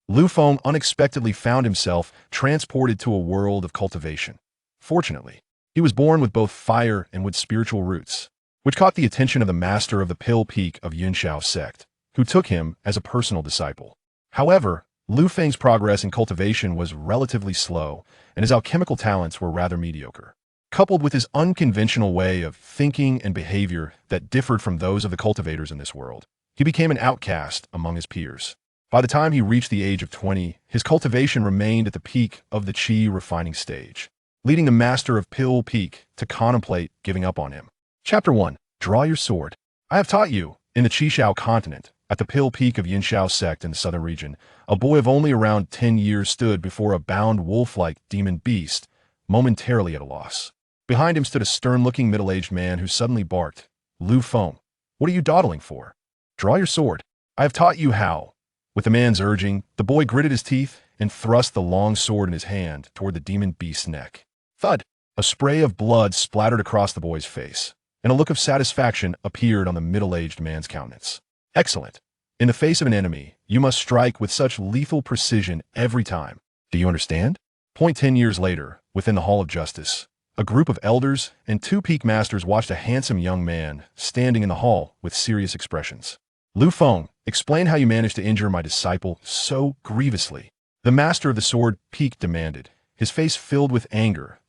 Lu Feng unexpectedly found himself transported to a world of cultivation. Fortunately, he was born with both fire and with spiritual roots, which caught the attention of the master of the Pill Peak of Yunxiao sect, who took him as a personal disciple. However, Lu Feng's progress in cultivation was relatively slow, and his alchemical talents were rather mediocre. Coupled with his unconventional way of thinking and behavior that differed from those of the cultivators in this world, he became an outcast among his peers. By the time he reached the age of 20, his cultivation remained at the peak of the qi refining stage, leading the master of Pill Peak to contemplate giving up on him. Chapter 1. Draw your sword. I have taught you, in the Qishao continent, at the Pill Peak of Yunxiao sect in the southern region, a boy of only around 10 years stood before a bound wolf-like demon beast, momentarily at a loss. Behind him stood a stern-looking middle-aged man who suddenly barked, "Lu Feng, what are you dawdling for? Draw your sword. I have taught you how." With the man's urging, the boy gritted his teeth and thrust the long sword in his hand toward the demon beast's neck. Thud! A spray of blood splattered across the boy's face, and a look of satisfaction appeared on the middle-aged man's countenance. Excellent. In the face of an enemy, you must strike with such lethal precision every time. Do you understand? 10 years later, within the Hall of Justice, a group of elders and 2 peak masters watched a handsome young man standing in the hall with serious expressions. Lu Feng, explain how you managed to injure my disciple so grievously. The master of the sword peak demanded, his face filled with anger.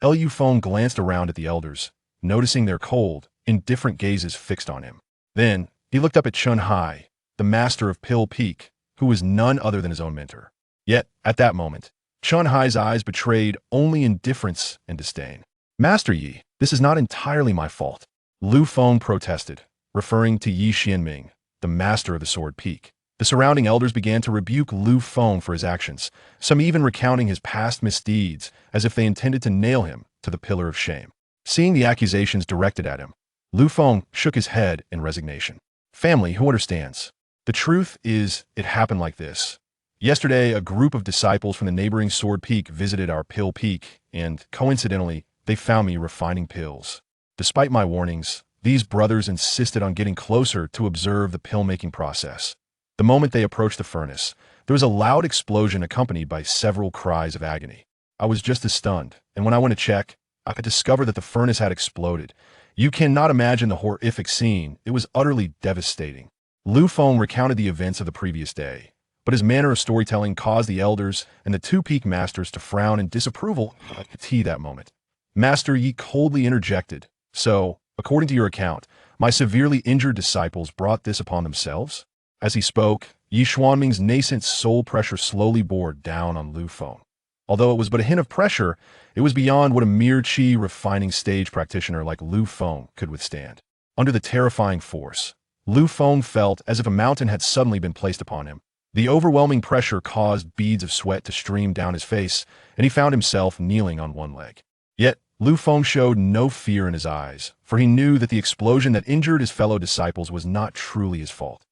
Lu Feng glanced around at the elders, noticing their cold, indifferent gazes fixed on him. Then, he looked up at Chun Hai, the master of Pill Peak, who was none other than his own mentor. Yet, at that moment, Chun Hai's eyes betrayed only indifference and disdain. Master Yi, this is not entirely my fault. Lu Feng protested, referring to Yi Xianming, the master of the sword peak. The surrounding elders began to rebuke Lu Feng for his actions, some even recounting his past misdeeds as if they intended to nail him to the pillar of shame. Seeing the accusations directed at him, Lu Feng shook his head in resignation. Family, who understands? The truth is, it happened like this. Yesterday, a group of disciples from the neighboring Sword Peak visited our Pill Peak, and, coincidentally, they found me refining pills. Despite my warnings, these brothers insisted on getting closer to observe the pill-making process. The moment they approached the furnace, there was a loud explosion accompanied by several cries of agony. I was just as stunned, and when I went to check, I could discover that the furnace had exploded. You cannot imagine the horrific scene. It was utterly devastating. Lu Feng recounted the events of the previous day, but his manner of storytelling caused the elders and the 2 peak masters to frown in disapproval at that moment. Master Yi coldly interjected, "So, according to your account, my severely injured disciples brought this upon themselves?" As he spoke, Yi Xuanming's nascent soul pressure slowly bore down on Lu Feng. Although it was but a hint of pressure, it was beyond what a mere qi refining stage practitioner like Lu Feng could withstand. Under the terrifying force, Lu Feng felt as if a mountain had suddenly been placed upon him. The overwhelming pressure caused beads of sweat to stream down his face, and he found himself kneeling on one leg. Yet, Lu Feng showed no fear in his eyes, for he knew that the explosion that injured his fellow disciples was not truly his fault.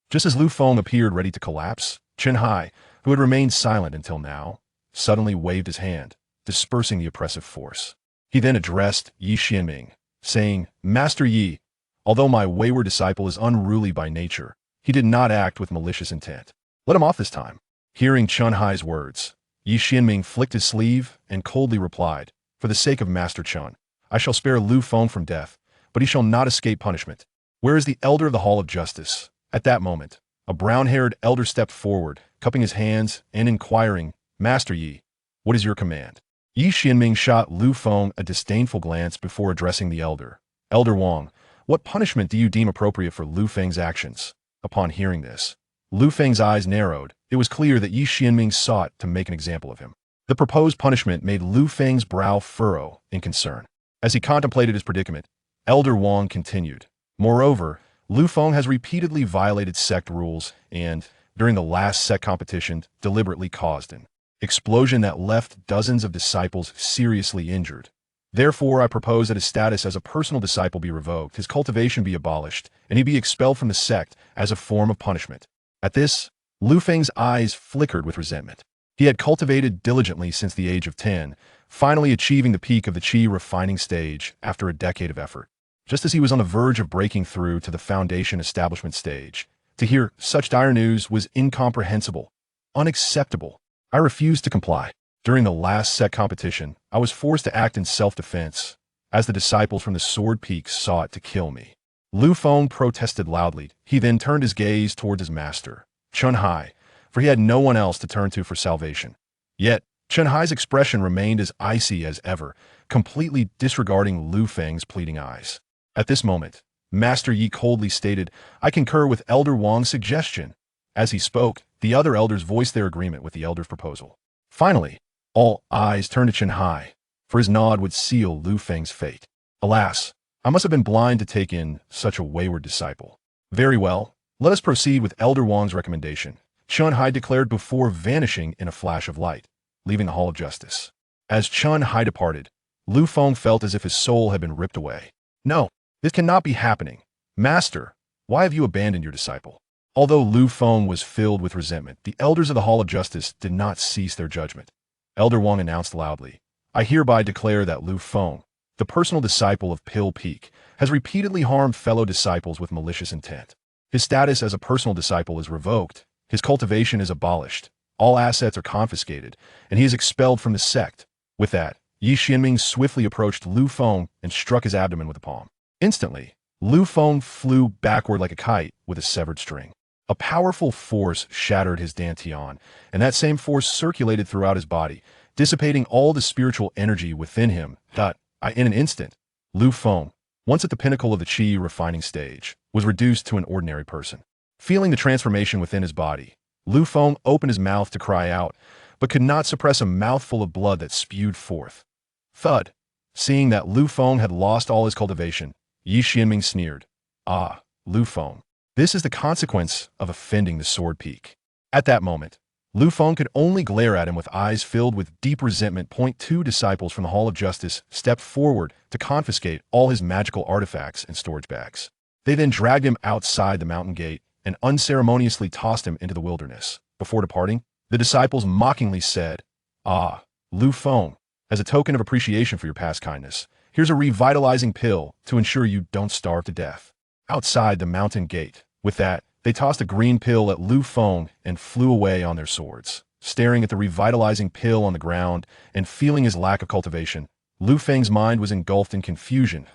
Just as Lu Feng appeared ready to collapse, Chun Hai, who had remained silent until now, suddenly waved his hand, dispersing the oppressive force. He then addressed Yi Xianming, saying, "Master Yi, although my wayward disciple is unruly by nature, he did not act with malicious intent. Let him off this time." Hearing Chun Hai's words, Yi Xianming flicked his sleeve and coldly replied, "For the sake of Master Chun, I shall spare Lu Feng from death, but he shall not escape punishment." Where is the elder of the Hall of Justice? At that moment, a brown-haired elder stepped forward, cupping his hands and inquiring, "Master Yi, what is your command?" Yi Xianming shot Lu Feng a disdainful glance before addressing the elder. "Elder Wang, what punishment do you deem appropriate for Lu Feng's actions?" Upon hearing this, Lu Feng's eyes narrowed. It was clear that Yi Xianming sought to make an example of him. The proposed punishment made Lu Feng's brow furrow in concern. As he contemplated his predicament, Elder Wang continued, "Moreover, Lu Feng has repeatedly violated sect rules and, during the last sect competition, deliberately caused an explosion that left dozens of disciples seriously injured. Therefore, I propose that his status as a personal disciple be revoked, his cultivation be abolished, and he be expelled from the sect as a form of punishment." At this, Lu Feng's eyes flickered with resentment. He had cultivated diligently since the age of 10, finally achieving the peak of the qi refining stage after a decade of effort. Just as he was on the verge of breaking through to the foundation establishment stage, to hear such dire news was incomprehensible. Unacceptable. I refused to comply. During the last sect competition, I was forced to act in self-defense, as the disciples from the Sword Peaks sought to kill me. Lu Feng protested loudly. He then turned his gaze towards his master, Chun Hai, for he had no one else to turn to for salvation. Yet, Chun Hai's expression remained as icy as ever, completely disregarding Lu Feng's pleading eyes. At this moment, Master Yi coldly stated, "I concur with Elder Wang's suggestion." As he spoke, the other elders voiced their agreement with the elder's proposal. Finally, all eyes turned to Chun Hai, for his nod would seal Lu Feng's fate. Alas, I must have been blind to take in such a wayward disciple. Very well, let us proceed with Elder Wang's recommendation, Chun Hai declared before vanishing in a flash of light, leaving the Hall of Justice. As Chun Hai departed, Lu Feng felt as if his soul had been ripped away. No, this cannot be happening. Master, why have you abandoned your disciple? Although Lu Feng was filled with resentment, the elders of the Hall of Justice did not cease their judgment. Elder Wang announced loudly, "I hereby declare that Lu Feng, the personal disciple of Pill Peak, has repeatedly harmed fellow disciples with malicious intent. His status as a personal disciple is revoked, his cultivation is abolished, all assets are confiscated, and he is expelled from the sect." With that, Yi Xianming swiftly approached Lu Feng and struck his abdomen with a palm. Instantly, Lu Feng flew backward like a kite with a severed string. A powerful force shattered his dantian, and that same force circulated throughout his body, dissipating all the spiritual energy within him. In an instant, Lu Feng, once at the pinnacle of the qi refining stage, was reduced to an ordinary person. Feeling the transformation within his body, Lu Feng opened his mouth to cry out, but could not suppress a mouthful of blood that spewed forth. Thud. Seeing that Lu Feng had lost all his cultivation, Yi Xianming sneered, "Ah, Lu Feng, this is the consequence of offending the Sword Peak." At that moment, Lu Feng could only glare at him with eyes filled with deep resentment. Two disciples from the Hall of Justice stepped forward to confiscate all his magical artifacts and storage bags. They then dragged him outside the mountain gate and unceremoniously tossed him into the wilderness. Before departing, the disciples mockingly said, "Ah, Lu Feng, as a token of appreciation for your past kindness, here's a revitalizing pill to ensure you don't starve to death." Outside the mountain gate, with that, they tossed a green pill at Lu Feng and flew away on their swords. Staring at the revitalizing pill on the ground and feeling his lack of cultivation, Lu Feng's mind was engulfed in confusion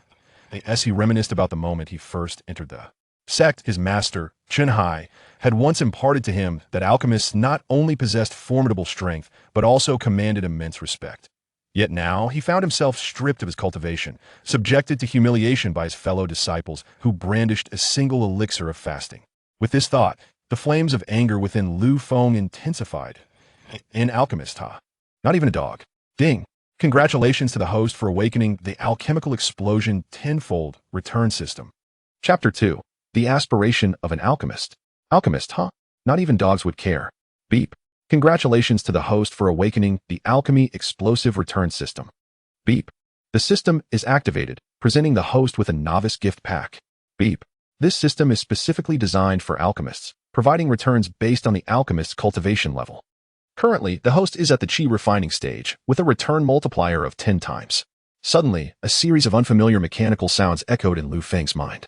as he reminisced about the moment he first entered the sect. His master, Chun Hai, had once imparted to him that alchemists not only possessed formidable strength, but also commanded immense respect. Yet now he found himself stripped of his cultivation, subjected to humiliation by his fellow disciples who brandished a single elixir of fasting. With this thought, the flames of anger within Lu Feng intensified. An alchemist, huh? Not even a dog. Ding! Congratulations to the host for awakening the Alchemical Explosion tenfold return system. Chapter 2. The Aspiration of an Alchemist. Alchemist, huh? Not even dogs would care. Beep. Congratulations to the host for awakening the Alchemy Explosive Return System. Beep. The system is activated, presenting the host with a novice gift pack. Beep. This system is specifically designed for alchemists, providing returns based on the alchemist's cultivation level. Currently, the host is at the qi refining stage, with a return multiplier of 10 times. Suddenly, a series of unfamiliar mechanical sounds echoed in Lu Feng's mind,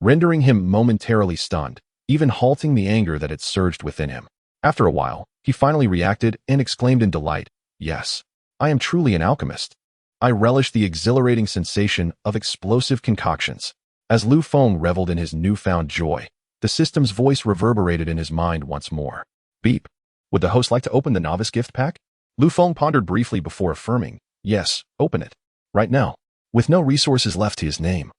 rendering him momentarily stunned, even halting the anger that had surged within him. After a while, he finally reacted and exclaimed in delight, "Yes, I am truly an alchemist. I relish the exhilarating sensation of explosive concoctions." As Lu Feng reveled in his newfound joy, the system's voice reverberated in his mind once more. Beep. Would the host like to open the novice gift pack? Lu Feng pondered briefly before affirming, "Yes, open it. Right now." With no resources left to his name,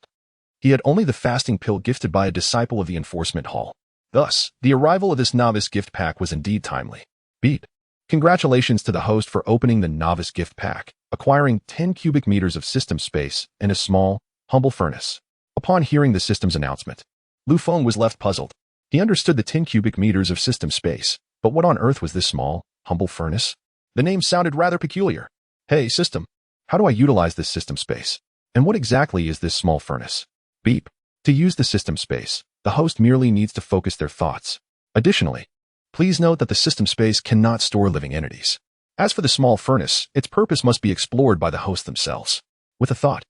he had only the fasting pill gifted by a disciple of the enforcement hall. Thus, the arrival of this novice gift pack was indeed timely. Beep. Congratulations to the host for opening the novice gift pack, acquiring 10 cubic meters of system space and a small, humble furnace. Upon hearing the system's announcement, Lu Feng was left puzzled. He understood the 10 cubic meters of system space, but what on earth was this small, humble furnace? The name sounded rather peculiar. Hey, system, how do I utilize this system space? And what exactly is this small furnace? Beep. To use the system space, the host merely needs to focus their thoughts. Additionally, please note that the system space cannot store living entities. As for the small furnace, its purpose must be explored by the host themselves. With a thought,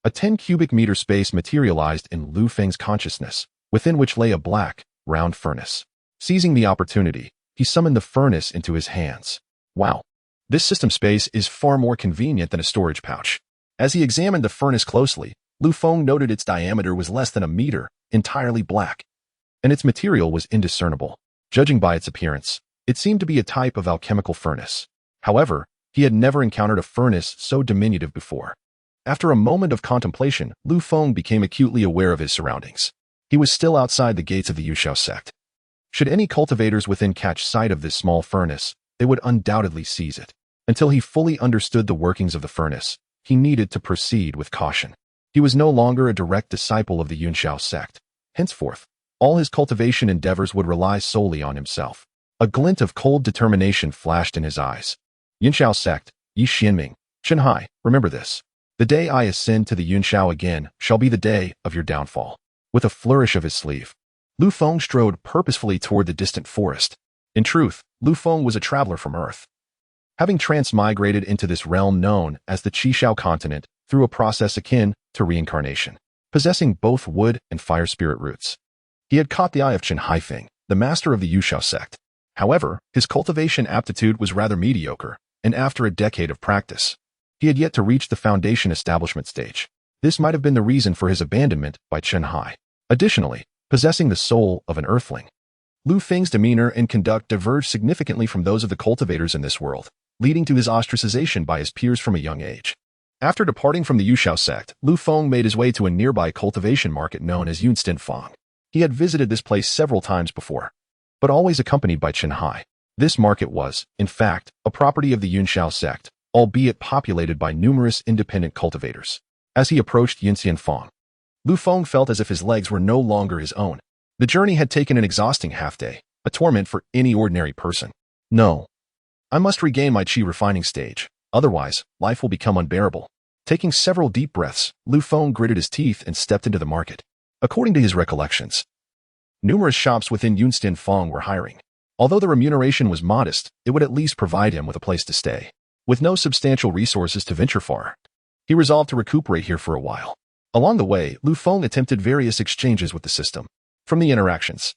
a 10 cubic meter space materialized in Lu Feng's consciousness, within which lay a black, round furnace. Seizing the opportunity, he summoned the furnace into his hands. Wow. This system space is far more convenient than a storage pouch. As he examined the furnace closely, Feng noted its diameter was less than a meter, entirely black, and its material was indiscernible. Judging by its appearance, it seemed to be a type of alchemical furnace. However, he had never encountered a furnace so diminutive before. After a moment of contemplation, Feng became acutely aware of his surroundings. He was still outside the gates of the Yuxiao sect. Should any cultivators within catch sight of this small furnace, they would undoubtedly seize it. Until he fully understood the workings of the furnace, he needed to proceed with caution. He was no longer a direct disciple of the Yuxiao sect. Henceforth, all his cultivation endeavors would rely solely on himself. A glint of cold determination flashed in his eyes. Yuxiao sect, Yi Xianming, Shanghai, remember this. The day I ascend to the Yuxiao again shall be the day of your downfall. With a flourish of his sleeve, Feng strode purposefully toward the distant forest. In truth, Feng was a traveler from Earth, having transmigrated into this realm known as the Qishao continent through a process akin to reincarnation, possessing both wood and fire spirit roots. He had caught the eye of Feng, the master of the Yuxiao sect. However, his cultivation aptitude was rather mediocre, and after a decade of practice, he had yet to reach the foundation establishment stage. This might have been the reason for his abandonment by Shanghai. Additionally, possessing the soul of an earthling, Feng's demeanor and conduct diverged significantly from those of the cultivators in this world, leading to his ostracization by his peers from a young age. After departing from the Yuxiao sect, Feng made his way to a nearby cultivation market known as Feng. He had visited this place several times before, but always accompanied by Shanghai. This market was, in fact, a property of the Yuxiao sect, albeit populated by numerous independent cultivators. As he approached Feng, Feng felt as if his legs were no longer his own. The journey had taken an exhausting half-day, a torment for any ordinary person. No. I must regain my qi refining stage, otherwise, life will become unbearable. Taking several deep breaths, Feng gritted his teeth and stepped into the market. According to his recollections, numerous shops within Feng were hiring. Although the remuneration was modest, it would at least provide him with a place to stay. With no substantial resources to venture far, he resolved to recuperate here for a while. Along the way, Feng attempted various exchanges with the system. From the interactions,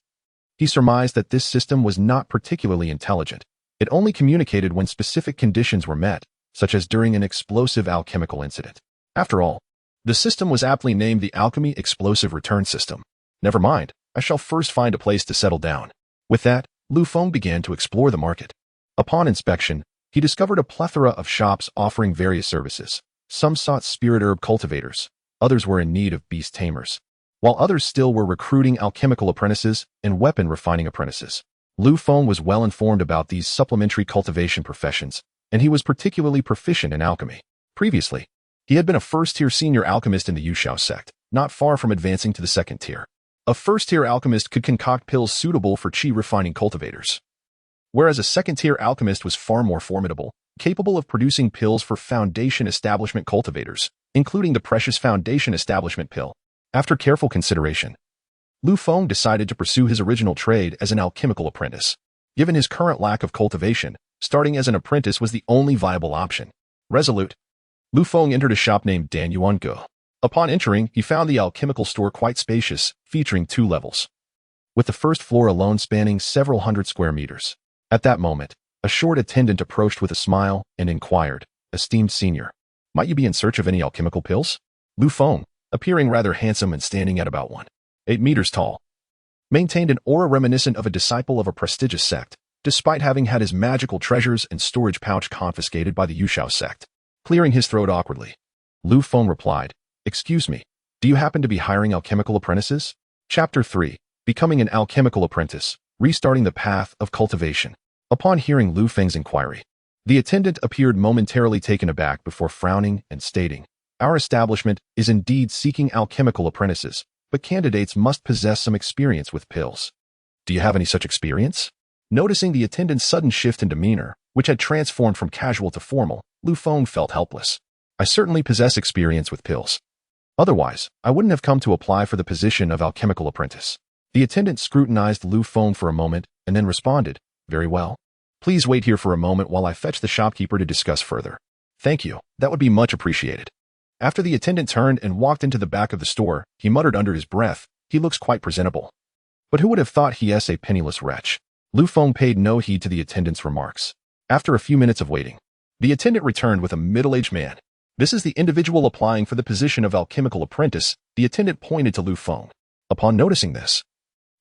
he surmised that this system was not particularly intelligent. It only communicated when specific conditions were met, such as during an explosive alchemical incident. After all, the system was aptly named the Alchemy Explosive Return System. Never mind, I shall first find a place to settle down. With that, Feng began to explore the market. Upon inspection, he discovered a plethora of shops offering various services. Some sought spirit herb cultivators, others were in need of beast tamers, while others still were recruiting alchemical apprentices and weapon refining apprentices. Feng was well informed about these supplementary cultivation professions, and he was particularly proficient in alchemy. Previously, he had been a first-tier senior alchemist in the Yuxiao sect, not far from advancing to the second tier. A first-tier alchemist could concoct pills suitable for qi refining cultivators, whereas a second-tier alchemist was far more formidable, capable of producing pills for foundation establishment cultivators, including the precious foundation establishment pill. After careful consideration, Feng decided to pursue his original trade as an alchemical apprentice. Given his current lack of cultivation, starting as an apprentice was the only viable option. Resolute, Feng entered a shop named Dan Yuange. Upon entering, he found the alchemical store quite spacious, featuring 2 levels, with the first floor alone spanning several hundred square meters. At that moment, a short attendant approached with a smile and inquired, "Esteemed senior, might you be in search of any alchemical pills?" Feng, appearing rather handsome and standing at about 1.8 meters tall, maintained an aura reminiscent of a disciple of a prestigious sect, despite having had his magical treasures and storage pouch confiscated by the Yuxiao sect. Clearing his throat awkwardly, Feng replied, "Excuse me, do you happen to be hiring alchemical apprentices?" Chapter 3. Becoming an alchemical apprentice, restarting the path of cultivation. Upon hearing Feng's inquiry, the attendant appeared momentarily taken aback before frowning and stating, "Our establishment is indeed seeking alchemical apprentices, but candidates must possess some experience with pills. Do you have any such experience?" Noticing the attendant's sudden shift in demeanor, which had transformed from casual to formal, Feng felt helpless. "I certainly possess experience with pills. Otherwise, I wouldn't have come to apply for the position of alchemical apprentice." The attendant scrutinized Feng for a moment and then responded, "Very well. Please wait here for a moment while I fetch the shopkeeper to discuss further." "Thank you, that would be much appreciated." After the attendant turned and walked into the back of the store, he muttered under his breath, "He looks quite presentable. But who would have thought he is a penniless wretch?" Lu Feng paid no heed to the attendant's remarks. After a few minutes of waiting, the attendant returned with a middle-aged man. This is the individual applying for the position of alchemical apprentice. The attendant pointed to Lu Feng. Upon noticing this,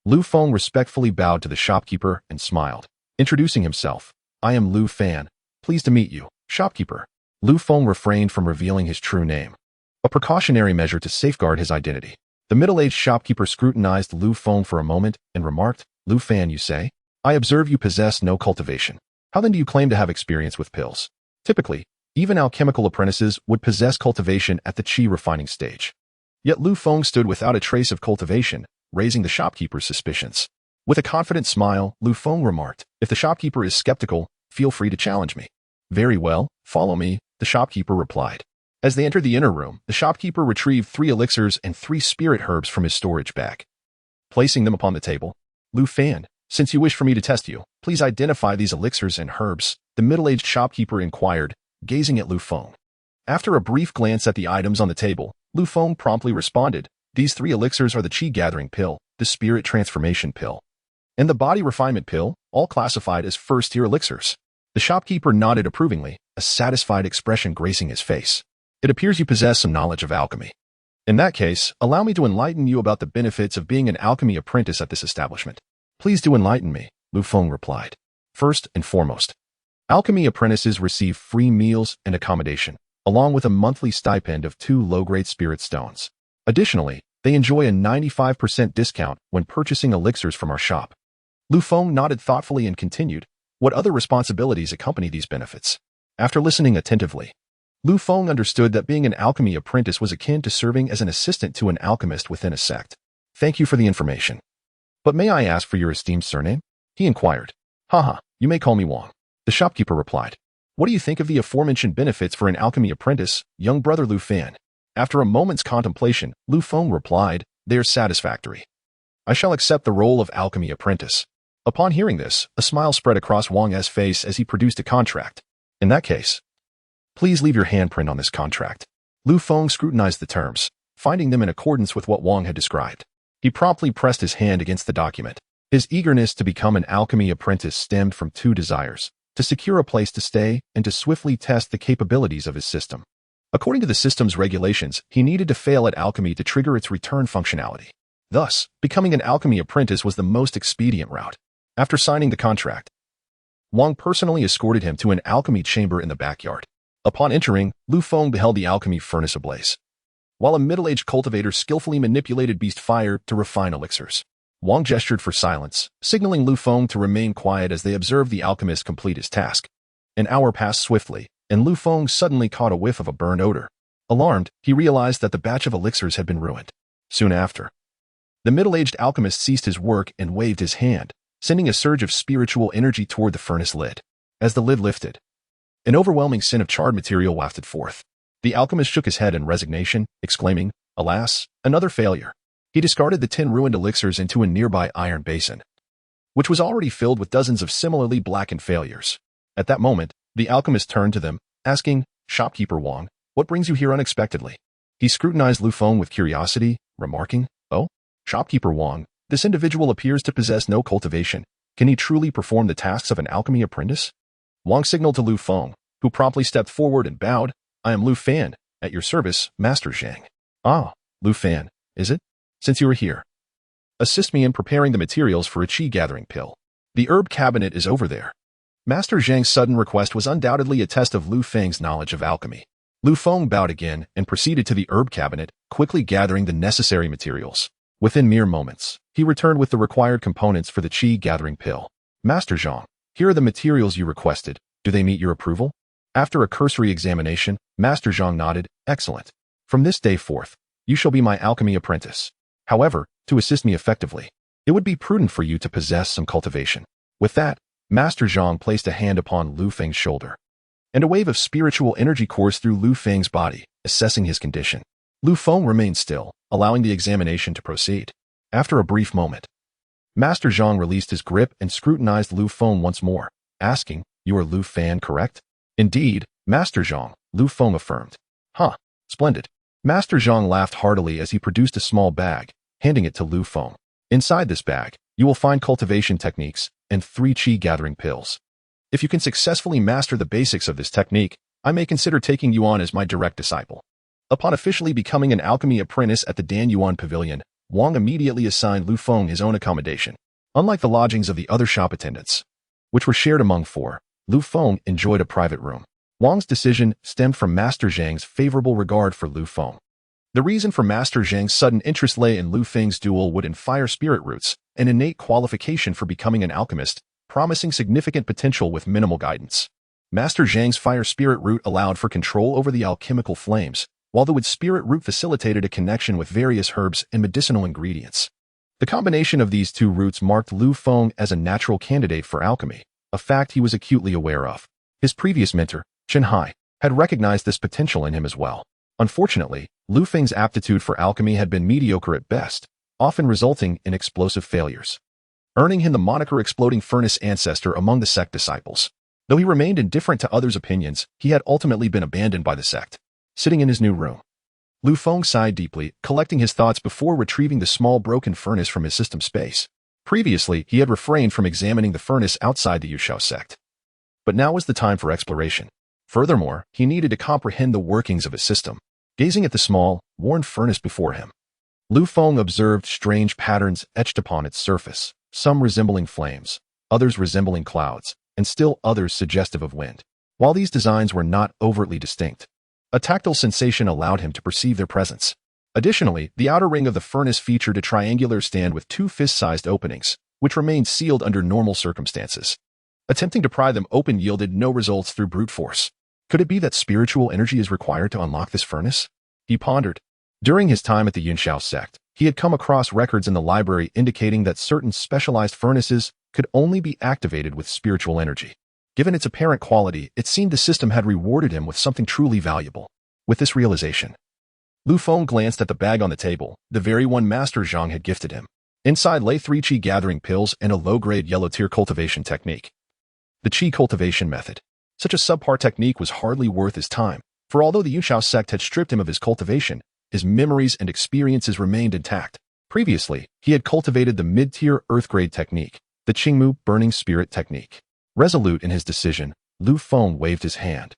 Lu Feng respectfully bowed to the shopkeeper and smiled, introducing himself. I am Lu Fan. Pleased to meet you, shopkeeper. Lu Feng refrained from revealing his true name, a precautionary measure to safeguard his identity. The middle-aged shopkeeper scrutinized Lu Feng for a moment and remarked, Lu Fan, you say? I observe you possess no cultivation. How then do you claim to have experience with pills? Typically, even alchemical apprentices would possess cultivation at the qi refining stage. Yet Lu Feng stood without a trace of cultivation, raising the shopkeeper's suspicions. With a confident smile, Lu Feng remarked, if the shopkeeper is skeptical, feel free to challenge me. Very well, follow me, the shopkeeper replied. As they entered the inner room, the shopkeeper retrieved 3 elixirs and 3 spirit herbs from his storage bag. Placing them upon the table, Lu Fan, since you wish for me to test you, please identify these elixirs and herbs, the middle-aged shopkeeper inquired, gazing at Lu Feng. After a brief glance at the items on the table, Lu Feng promptly responded, these 3 elixirs are the Qi Gathering Pill, the Spirit Transformation Pill, and the Body Refinement Pill, all classified as first-tier elixirs. The shopkeeper nodded approvingly, a satisfied expression gracing his face. It appears you possess some knowledge of alchemy. In that case, allow me to enlighten you about the benefits of being an alchemy apprentice at this establishment. Please do enlighten me, Lu Feng replied. First and foremost, alchemy apprentices receive free meals and accommodation, along with a monthly stipend of 2 low-grade spirit stones. Additionally, they enjoy a 95% discount when purchasing elixirs from our shop. Lu Feng nodded thoughtfully and continued, what other responsibilities accompany these benefits? After listening attentively, Lu Feng understood that being an alchemy apprentice was akin to serving as an assistant to an alchemist within a sect. Thank you for the information. But may I ask for your esteemed surname? He inquired. Haha, you may call me Wang. The shopkeeper replied. What do you think of the aforementioned benefits for an alchemy apprentice, young brother Lu Fan? After a moment's contemplation, Lu Feng replied, they are satisfactory. I shall accept the role of alchemy apprentice. Upon hearing this, a smile spread across Wang's face as he produced a contract. In that case, please leave your handprint on this contract. Lu Feng scrutinized the terms, finding them in accordance with what Wang had described. He promptly pressed his hand against the document. His eagerness to become an alchemy apprentice stemmed from 2 desires, to secure a place to stay and to swiftly test the capabilities of his system. According to the system's regulations, he needed to fail at alchemy to trigger its return functionality. Thus, becoming an alchemy apprentice was the most expedient route. After signing the contract, Wang personally escorted him to an alchemy chamber in the backyard. Upon entering, Lu Feng beheld the alchemy furnace ablaze, while a middle-aged cultivator skillfully manipulated beast fire to refine elixirs. Wang gestured for silence, signaling Lu Feng to remain quiet as they observed the alchemist complete his task. An hour passed swiftly, and Lu Feng suddenly caught a whiff of a burned odor. Alarmed, he realized that the batch of elixirs had been ruined. Soon after, the middle-aged alchemist ceased his work and waved his hand, sending a surge of spiritual energy toward the furnace lid. As the lid lifted, an overwhelming scent of charred material wafted forth. The alchemist shook his head in resignation, exclaiming, alas, another failure. He discarded the 10 ruined elixirs into a nearby iron basin, which was already filled with dozens of similarly blackened failures. At that moment, the alchemist turned to them, asking, Shopkeeper Wang, what brings you here unexpectedly? He scrutinized Lu Feng with curiosity, remarking, oh, Shopkeeper Wang, this individual appears to possess no cultivation. Can he truly perform the tasks of an alchemy apprentice? Wang signaled to Lu Feng, who promptly stepped forward and bowed. I am Lu Fan, at your service, Master Zhang. Ah, Lu Fan, is it? Since you are here, assist me in preparing the materials for a Qi Gathering Pill. The herb cabinet is over there. Master Zhang's sudden request was undoubtedly a test of Lu Feng's knowledge of alchemy. Lu Feng bowed again and proceeded to the herb cabinet, quickly gathering the necessary materials. Within mere moments, he returned with the required components for the Qi Gathering Pill. Master Zhang, here are the materials you requested. Do they meet your approval? After a cursory examination, Master Zhang nodded, excellent. From this day forth, you shall be my alchemy apprentice. However, to assist me effectively, it would be prudent for you to possess some cultivation. With that, Master Zhang placed a hand upon Lu Feng's shoulder, and a wave of spiritual energy coursed through Lu Feng's body, assessing his condition. Lu Feng remained still, allowing the examination to proceed. After a brief moment, Master Zhang released his grip and scrutinized Lu Feng once more, asking, you are Lu Fan, correct? Indeed, Master Zhang, Lu Feng affirmed. Huh, splendid. Master Zhang laughed heartily as he produced a small bag, handing it to Lu Feng. Inside this bag, you will find cultivation techniques, and 3 qi gathering pills. If you can successfully master the basics of this technique, I may consider taking you on as my direct disciple. Upon officially becoming an alchemy apprentice at the Dan Yuan Pavilion, Wang immediately assigned Lu Feng his own accommodation. Unlike the lodgings of the other shop attendants, which were shared among 4, Lu Feng enjoyed a private room. Wang's decision stemmed from Master Zhang's favorable regard for Lu Feng. The reason for Master Zhang's sudden interest lay in Lu Feng's dual wood and fire spirit roots, an innate qualification for becoming an alchemist, promising significant potential with minimal guidance. Master Zhang's fire spirit root allowed for control over the alchemical flames, while the wood spirit root facilitated a connection with various herbs and medicinal ingredients. The combination of these 2 roots marked Lu Feng as a natural candidate for alchemy, a fact he was acutely aware of. His previous mentor, Chen Hai, had recognized this potential in him as well. Unfortunately, Lu Feng's aptitude for alchemy had been mediocre at best, often resulting in explosive failures, earning him the moniker Exploding Furnace Ancestor among the sect disciples. Though he remained indifferent to others' opinions, he had ultimately been abandoned by the sect. Sitting in his new room, Lu Feng sighed deeply, collecting his thoughts before retrieving the small broken furnace from his system space. Previously, he had refrained from examining the furnace outside the Yushao sect. But now was the time for exploration. Furthermore, he needed to comprehend the workings of his system. Gazing at the small, worn furnace before him, Lu Feng observed strange patterns etched upon its surface, some resembling flames, others resembling clouds, and still others suggestive of wind. While these designs were not overtly distinct, a tactile sensation allowed him to perceive their presence. Additionally, the outer ring of the furnace featured a triangular stand with 2 fist-sized openings, which remained sealed under normal circumstances. Attempting to pry them open yielded no results through brute force. Could it be that spiritual energy is required to unlock this furnace? He pondered. During his time at the Yunxiao sect, he had come across records in the library indicating that certain specialized furnaces could only be activated with spiritual energy. Given its apparent quality, it seemed the system had rewarded him with something truly valuable. With this realization, Lu Feng glanced at the bag on the table, the very one Master Zhang had gifted him. Inside lay 3 qi gathering pills and a low-grade yellow-tier cultivation technique. The qi cultivation method. Such a subpar technique was hardly worth his time, for although the Yushao sect had stripped him of his cultivation, his memories and experiences remained intact. Previously, he had cultivated the mid-tier earth-grade technique, the Qingmu burning spirit technique. Resolute in his decision, Lu Feng waved his hand,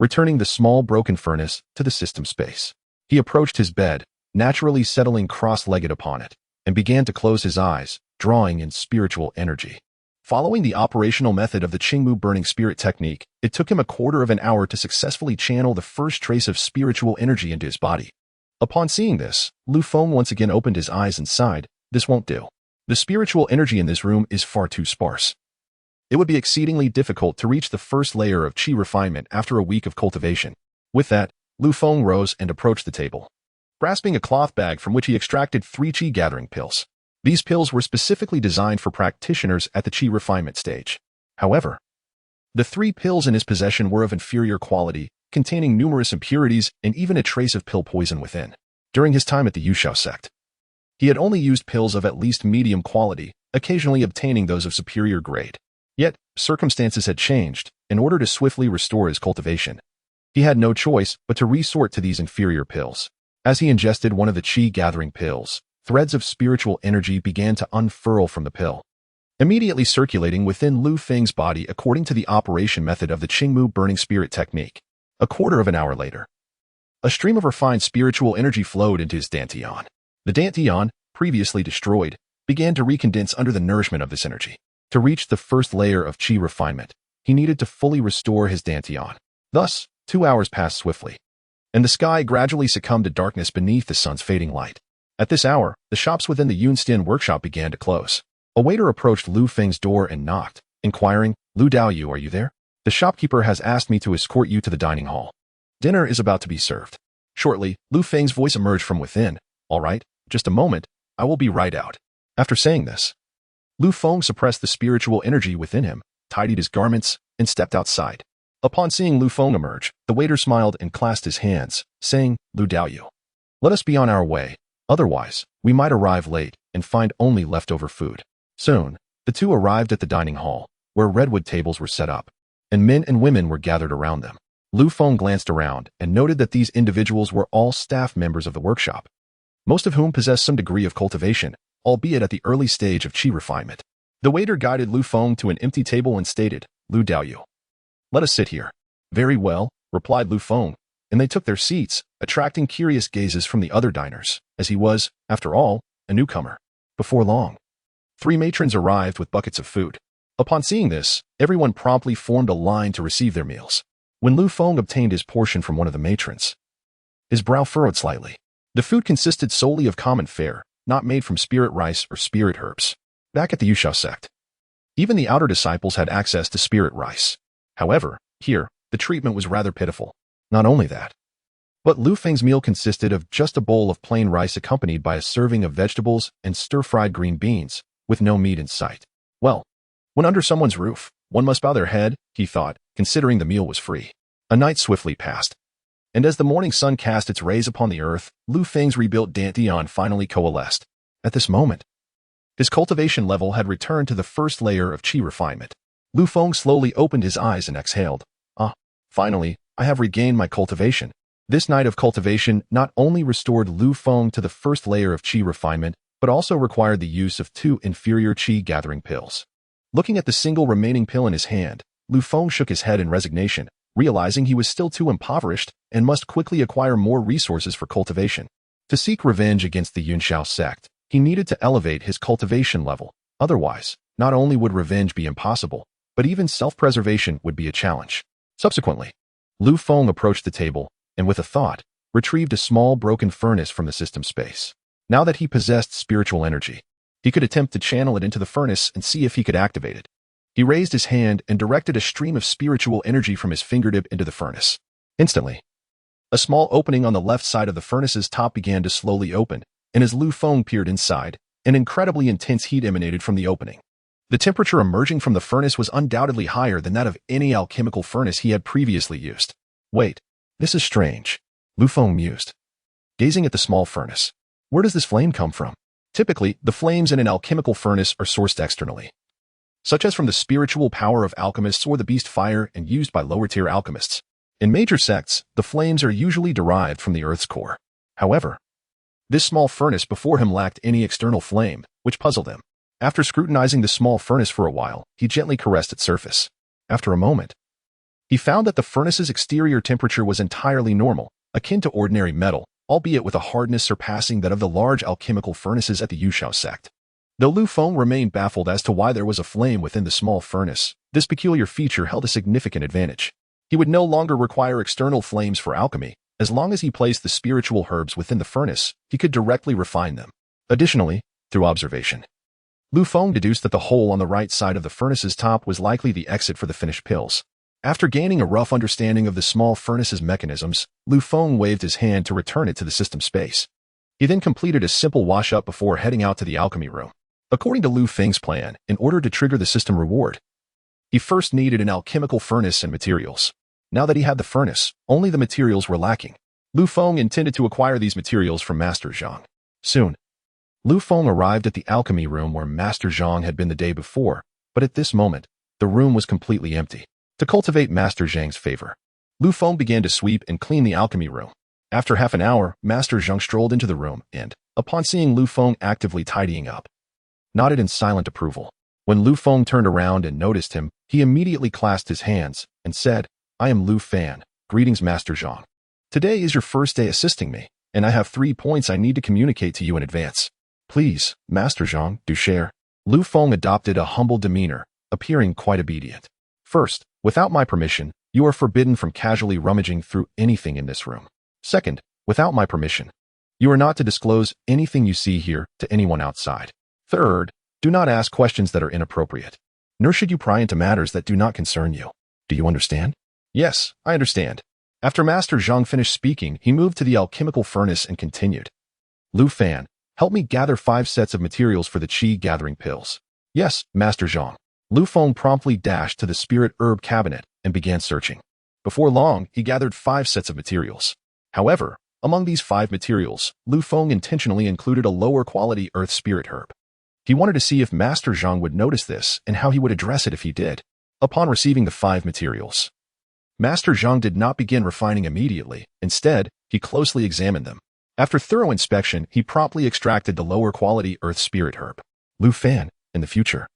returning the small broken furnace to the system space. He approached his bed, naturally settling cross-legged upon it, and began to close his eyes, drawing in spiritual energy. Following the operational method of the Qingmu burning spirit technique, it took him a quarter of an hour to successfully channel the first trace of spiritual energy into his body. Upon seeing this, Lu Feng once again opened his eyes and sighed, "This won't do. The spiritual energy in this room is far too sparse. It would be exceedingly difficult to reach the first layer of qi refinement after a week of cultivation." With that, Lu Feng rose and approached the table, grasping a cloth bag from which he extracted 3 qi gathering pills. These pills were specifically designed for practitioners at the qi refinement stage. However, the 3 pills in his possession were of inferior quality, containing numerous impurities and even a trace of pill poison within. During his time at the Yushao sect, he had only used pills of at least medium quality, occasionally obtaining those of superior grade. Yet, circumstances had changed. In order to swiftly restore his cultivation, he had no choice but to resort to these inferior pills. As he ingested one of the qi gathering pills, threads of spiritual energy began to unfurl from the pill, immediately circulating within Lu Feng's body according to the operation method of the Qingmu burning spirit technique. A quarter of an hour later, a stream of refined spiritual energy flowed into his dantian. The dantian, previously destroyed, began to recondense under the nourishment of this energy. To reach the first layer of qi refinement, he needed to fully restore his dantian. Thus, 2 hours passed swiftly, and the sky gradually succumbed to darkness beneath the sun's fading light. At this hour, the shops within the Yunstian workshop began to close. A waiter approached Lu Feng's door and knocked, inquiring, "Lu Daoyu, are you there? The shopkeeper has asked me to escort you to the dining hall. Dinner is about to be served." Shortly, Lu Feng's voice emerged from within. "All right, just a moment, I will be right out." After saying this, Lu Feng suppressed the spiritual energy within him, tidied his garments, and stepped outside. Upon seeing Lu Feng emerge, the waiter smiled and clasped his hands, saying, "Lu Daoyu, let us be on our way. Otherwise, we might arrive late and find only leftover food." Soon, the two arrived at the dining hall, where redwood tables were set up, and men and women were gathered around them. Lu Feng glanced around and noted that these individuals were all staff members of the workshop, most of whom possessed some degree of cultivation, albeit at the early stage of qi refinement. The waiter guided Lu Feng to an empty table and stated, "Lu Daoyu, let us sit here." "Very well," replied Lu Feng, and they took their seats, attracting curious gazes from the other diners, as he was, after all, a newcomer. Before long, 3 matrons arrived with buckets of food. Upon seeing this, everyone promptly formed a line to receive their meals. When Lu Feng obtained his portion from one of the matrons, his brow furrowed slightly. The food consisted solely of common fare, not made from spirit rice or spirit herbs. Back at the Yuxiao sect, even the outer disciples had access to spirit rice. However, here, the treatment was rather pitiful. Not only that, but Lu Feng's meal consisted of just a bowl of plain rice accompanied by a serving of vegetables and stir-fried green beans, with no meat in sight. Well, when under someone's roof, one must bow their head, he thought, considering the meal was free. A night swiftly passed, and as the morning sun cast its rays upon the earth, Lu Feng's rebuilt Dantian finally coalesced. At this moment, his cultivation level had returned to the first layer of qi refinement. Lu Feng slowly opened his eyes and exhaled. Finally, I have regained my cultivation. This night of cultivation not only restored Lu Feng to the first layer of qi refinement, but also required the use of 2 inferior qi gathering pills. Looking at the single remaining pill in his hand, Lu Feng shook his head in resignation, realizing he was still too impoverished and must quickly acquire more resources for cultivation. To seek revenge against the Yunxiao sect, he needed to elevate his cultivation level. Otherwise, not only would revenge be impossible, but even self-preservation would be a challenge. Subsequently, Lu Feng approached the table and, with a thought, retrieved a small broken furnace from the system space. Now that he possessed spiritual energy, he could attempt to channel it into the furnace and see if he could activate it. He raised his hand and directed a stream of spiritual energy from his fingertip into the furnace. Instantly, a small opening on the left side of the furnace's top began to slowly open, and as Lu Feng peered inside, an incredibly intense heat emanated from the opening. The temperature emerging from the furnace was undoubtedly higher than that of any alchemical furnace he had previously used. Wait, this is strange, Lu Feng mused, gazing at the small furnace. Where does this flame come from? Typically, the flames in an alchemical furnace are sourced externally, such as from the spiritual power of alchemists or the beast fire and used by lower-tier alchemists. In major sects, the flames are usually derived from the earth's core. However, this small furnace before him lacked any external flame, which puzzled him. After scrutinizing the small furnace for a while, he gently caressed its surface. After a moment, he found that the furnace's exterior temperature was entirely normal, akin to ordinary metal, albeit with a hardness surpassing that of the large alchemical furnaces at the Yuxiao sect. Though Lu Feng remained baffled as to why there was a flame within the small furnace, this peculiar feature held a significant advantage. He would no longer require external flames for alchemy. As long as he placed the spiritual herbs within the furnace, he could directly refine them. Additionally, through observation, Lu Feng deduced that the hole on the right side of the furnace's top was likely the exit for the finished pills. After gaining a rough understanding of the small furnace's mechanisms, Lu Feng waved his hand to return it to the system space. He then completed a simple wash-up before heading out to the alchemy room. According to Lu Feng's plan, in order to trigger the system reward, he first needed an alchemical furnace and materials. Now that he had the furnace, only the materials were lacking. Lu Feng intended to acquire these materials from Master Zhang. Soon, Lu Feng arrived at the alchemy room where Master Zhang had been the day before, but at this moment, the room was completely empty. To cultivate Master Zhang's favor, Lu Feng began to sweep and clean the alchemy room. After half an hour, Master Zhang strolled into the room and, upon seeing Lu Feng actively tidying up, nodded in silent approval. When Lu Feng turned around and noticed him, he immediately clasped his hands and said, "I am Lu Fan. Greetings, Master Zhang. Today is your first day assisting me, and I have 3 points I need to communicate to you in advance. Please, Master Zhang, do share." Lu Feng adopted a humble demeanor, appearing quite obedient. "First, without my permission, you are forbidden from casually rummaging through anything in this room. Second, without my permission, you are not to disclose anything you see here to anyone outside. Third, do not ask questions that are inappropriate, nor should you pry into matters that do not concern you. Do you understand?" "Yes, I understand." After Master Zhang finished speaking, he moved to the alchemical furnace and continued. "Lu Fan, help me gather 5 sets of materials for the qi gathering pills." "Yes, Master Zhang." Lu Feng promptly dashed to the spirit herb cabinet and began searching. Before long, he gathered 5 sets of materials. However, among these 5 materials, Lu Feng intentionally included a lower quality earth spirit herb. He wanted to see if Master Zhang would notice this and how he would address it if he did. Upon receiving the 5 materials, Master Zhang did not begin refining immediately. Instead, he closely examined them. After thorough inspection, he promptly extracted the lower quality earth spirit herb. "Lu Fan, in the future,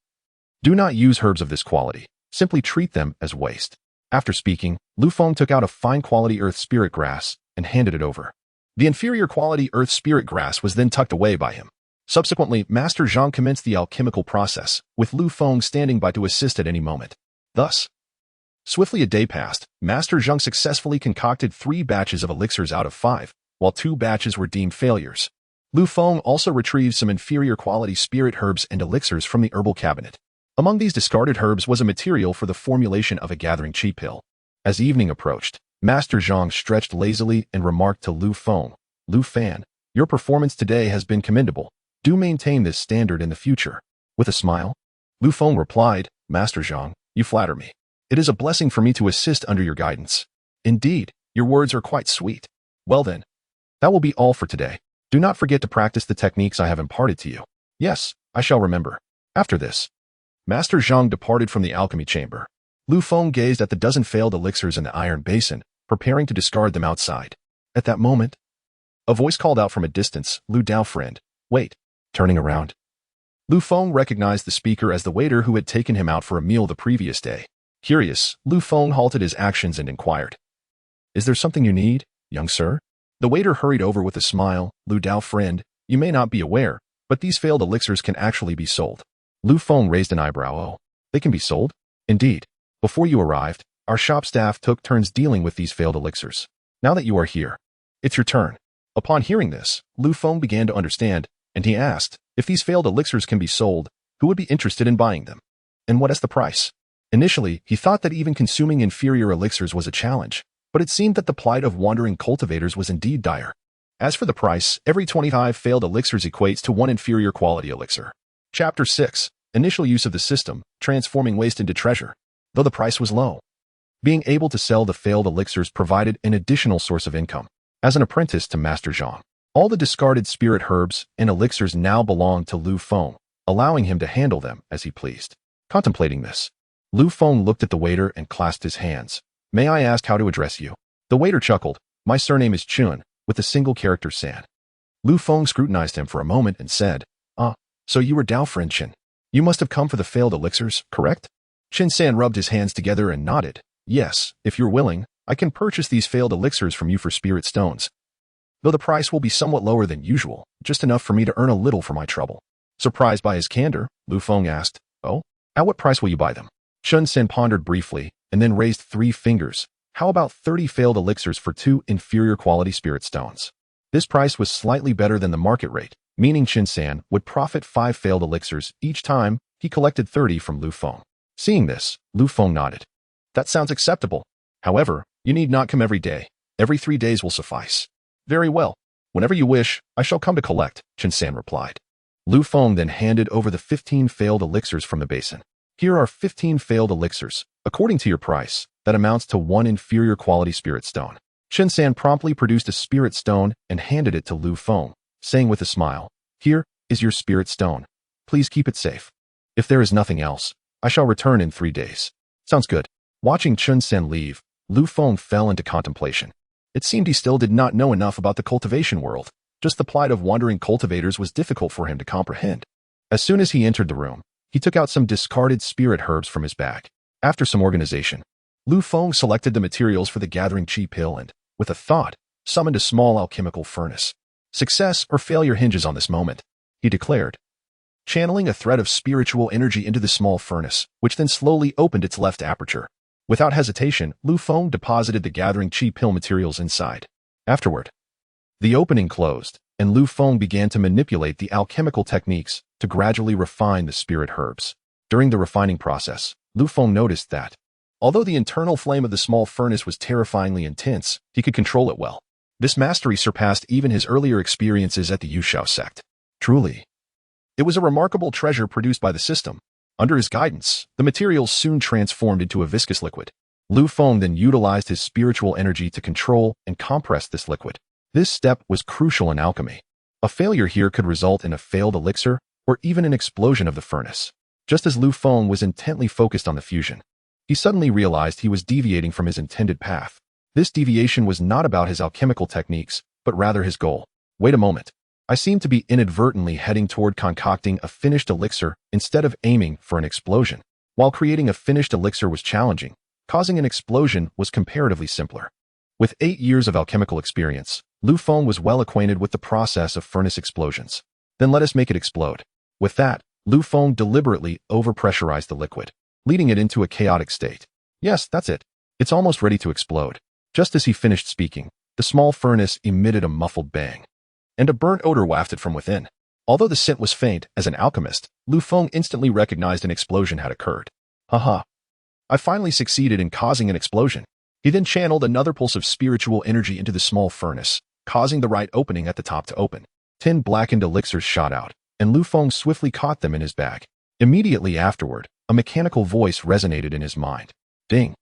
Do not use herbs of this quality. Simply treat them as waste. After speaking, Lu Feng took out a fine-quality earth spirit grass and handed it over. The inferior quality earth spirit grass was then tucked away by him. Subsequently, Master Zhang commenced the alchemical process, with Lu Feng standing by to assist at any moment. Thus, swiftly a day passed. Master Zhang successfully concocted 3 batches of elixirs out of 5, while 2 batches were deemed failures. Lu Feng also retrieved some inferior quality spirit herbs and elixirs from the herbal cabinet. Among these discarded herbs was a material for the formulation of a gathering chi pill. As evening approached, Master Zhang stretched lazily and remarked to Lu Feng, "Lu Fan, your performance today has been commendable. Do maintain this standard in the future." With a smile, Lu Feng replied, "Master Zhang, you flatter me. It is a blessing for me to assist under your guidance. Indeed, your words are quite sweet. Well then, that will be all for today. Do not forget to practice the techniques I have imparted to you." "Yes, I shall remember." After this, Master Zhang departed from the alchemy chamber. Lu Feng gazed at the dozen failed elixirs in the iron basin, preparing to discard them outside. At that moment, a voice called out from a distance, "Lu Dao friend, wait." Turning around, Lu Feng recognized the speaker as the waiter who had taken him out for a meal the previous day. Curious, Lu Feng halted his actions and inquired, "Is there something you need, young sir?" The waiter hurried over with a smile, "Lu Dao friend, you may not be aware, but these failed elixirs can actually be sold." Lu Feng raised an eyebrow. "Oh, they can be sold?" "Indeed. Before you arrived, our shop staff took turns dealing with these failed elixirs. Now that you are here, it's your turn." Upon hearing this, Lu Feng began to understand, and he asked, if these failed elixirs can be sold, who would be interested in buying them? And what is the price? Initially, he thought that even consuming inferior elixirs was a challenge, but it seemed that the plight of wandering cultivators was indeed dire. As for the price, every 25 failed elixirs equates to 1 inferior quality elixir. Chapter 6. Initial use of the system, transforming waste into treasure. Though the price was low, being able to sell the failed elixirs provided an additional source of income. As an apprentice to Master Zhang, all the discarded spirit herbs and elixirs now belonged to Lu Feng, allowing him to handle them as he pleased. Contemplating this, Lu Feng looked at the waiter and clasped his hands. "May I ask how to address you?" The waiter chuckled. "My surname is Chun, with a single character San." Lu Feng scrutinized him for a moment and said, "Ah, so you were Dao friend Chen. You must have come for the failed elixirs, correct?" Chen San rubbed his hands together and nodded. "Yes, if you're willing, I can purchase these failed elixirs from you for spirit stones. Though the price will be somewhat lower than usual, just enough for me to earn a little for my trouble." Surprised by his candor, Lu Feng asked, "Oh, at what price will you buy them?" Chen San pondered briefly, and then raised 3 fingers. "How about 30 failed elixirs for 2 inferior quality spirit stones?" This price was slightly better than the market rate, meaning Chen San would profit 5 failed elixirs each time he collected 30 from Lu Feng. Seeing this, Lu Feng nodded. "That sounds acceptable. However, you need not come every day. Every 3 days will suffice." "Very well. Whenever you wish, I shall come to collect," Chen San replied. Lu Feng then handed over the 15 failed elixirs from the basin. "Here are 15 failed elixirs. According to your price, that amounts to 1 inferior quality spirit stone." Chen San promptly produced a spirit stone and handed it to Lu Feng, saying with a smile, "Here is your spirit stone. Please keep it safe. If there is nothing else, I shall return in 3 days." "Sounds good." Watching Chen San leave, Lu Feng fell into contemplation. It seemed he still did not know enough about the cultivation world. Just the plight of wandering cultivators was difficult for him to comprehend. As soon as he entered the room, he took out some discarded spirit herbs from his bag. After some organization, Lu Feng selected the materials for the gathering chi pill and, with a thought, summoned a small alchemical furnace. Success or failure hinges on this moment, he declared, channeling a thread of spiritual energy into the small furnace, which then slowly opened its left aperture. Without hesitation, Lu Feng deposited the gathering chi pill materials inside. Afterward, the opening closed, and Lu Feng began to manipulate the alchemical techniques to gradually refine the spirit herbs. During the refining process, Lu Feng noticed that, although the internal flame of the small furnace was terrifyingly intense, he could control it well. This mastery surpassed even his earlier experiences at the Yushao sect. Truly, it was a remarkable treasure produced by the system. Under his guidance, the materials soon transformed into a viscous liquid. Lu Feng then utilized his spiritual energy to control and compress this liquid. This step was crucial in alchemy. A failure here could result in a failed elixir or even an explosion of the furnace. Just as Lu Feng was intently focused on the fusion, he suddenly realized he was deviating from his intended path. This deviation was not about his alchemical techniques, but rather his goal. Wait a moment. I seemed to be inadvertently heading toward concocting a finished elixir instead of aiming for an explosion. While creating a finished elixir was challenging, causing an explosion was comparatively simpler. With 8 years of alchemical experience, Feng was well acquainted with the process of furnace explosions. Then let us make it explode. With that, Feng deliberately overpressurized the liquid, leading it into a chaotic state. Yes, that's it. It's almost ready to explode. Just as he finished speaking, the small furnace emitted a muffled bang, and a burnt odor wafted from within. Although the scent was faint, as an alchemist, Feng instantly recognized an explosion had occurred. Haha. I finally succeeded in causing an explosion. He then channeled another pulse of spiritual energy into the small furnace, causing the right opening at the top to open. 10 blackened elixirs shot out, and Feng swiftly caught them in his bag. Immediately afterward, a mechanical voice resonated in his mind. Ding.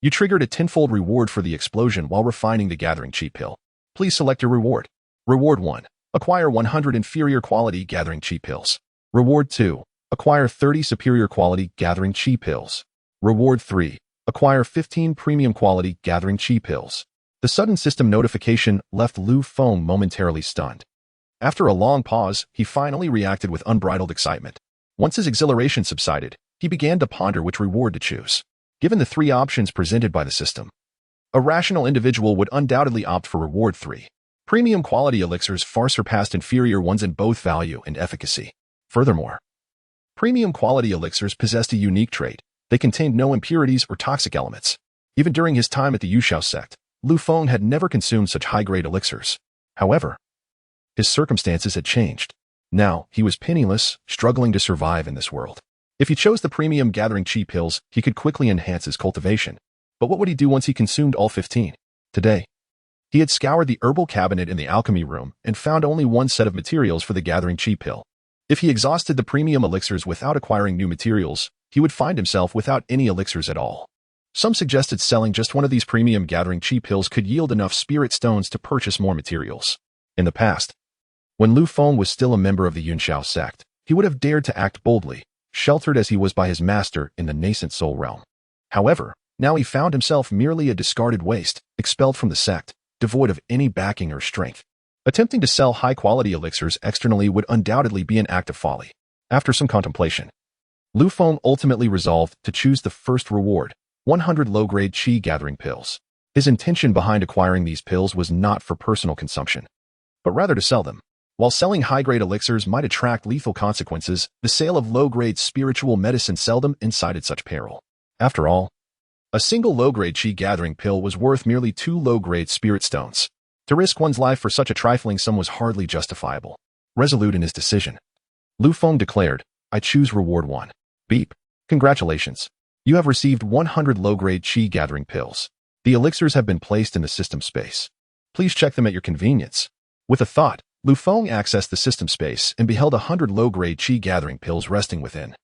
You triggered a 10-fold reward for the explosion while refining the gathering chi pill. Please select your reward. Reward 1. Acquire 100 inferior quality gathering chi pills. Reward 2. Acquire 30 superior quality gathering chi pills. Reward 3. Acquire 15 premium quality gathering chi pills. The sudden system notification left Feng momentarily stunned. After a long pause, he finally reacted with unbridled excitement. Once his exhilaration subsided, he began to ponder which reward to choose. Given the 3 options presented by the system, a rational individual would undoubtedly opt for reward 3. Premium quality elixirs far surpassed inferior ones in both value and efficacy. Furthermore, premium quality elixirs possessed a unique trait. They contained no impurities or toxic elements. Even during his time at the Yuxiao sect, Feng had never consumed such high-grade elixirs. However, his circumstances had changed. Now, he was penniless, struggling to survive in this world. If he chose the premium gathering chi pills, he could quickly enhance his cultivation. But what would he do once he consumed all 15? Today, he had scoured the herbal cabinet in the alchemy room and found only one set of materials for the gathering chi pill. If he exhausted the premium elixirs without acquiring new materials, he would find himself without any elixirs at all. Some suggested selling just one of these premium gathering chi pills could yield enough spirit stones to purchase more materials. In the past, when Feng was still a member of the Yuxiao sect, he would have dared to act boldly, sheltered as he was by his master in the nascent soul realm. However, now he found himself merely a discarded waste, expelled from the sect, devoid of any backing or strength. Attempting to sell high-quality elixirs externally would undoubtedly be an act of folly. After some contemplation, Feng ultimately resolved to choose the first reward, 100 low-grade chi gathering pills. His intention behind acquiring these pills was not for personal consumption, but rather to sell them. While selling high-grade elixirs might attract lethal consequences, the sale of low-grade spiritual medicine seldom incited such peril. After all, a single low-grade chi gathering pill was worth merely 2 low-grade spirit stones. To risk one's life for such a trifling sum was hardly justifiable. Resolute in his decision, Feng declared, I choose reward 1. Beep. Congratulations. You have received 100 low-grade chi gathering pills. The elixirs have been placed in the system space. Please check them at your convenience. With a thought, Feng accessed the system space and beheld 100 low-grade chi gathering pills resting within.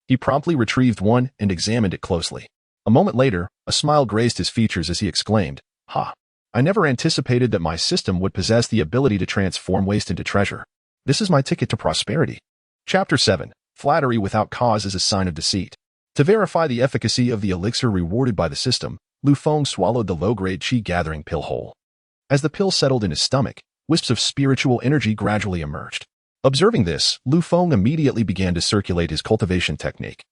He promptly retrieved one and examined it closely. A moment later, a smile graced his features as he exclaimed, Ha! I never anticipated that my system would possess the ability to transform waste into treasure. This is my ticket to prosperity. Chapter 7. Flattery without cause is a sign of deceit. To verify the efficacy of the elixir rewarded by the system, Feng swallowed the low-grade chi gathering pill whole. As the pill settled in his stomach, wisps of spiritual energy gradually emerged. Observing this, Feng immediately began to circulate his cultivation technique,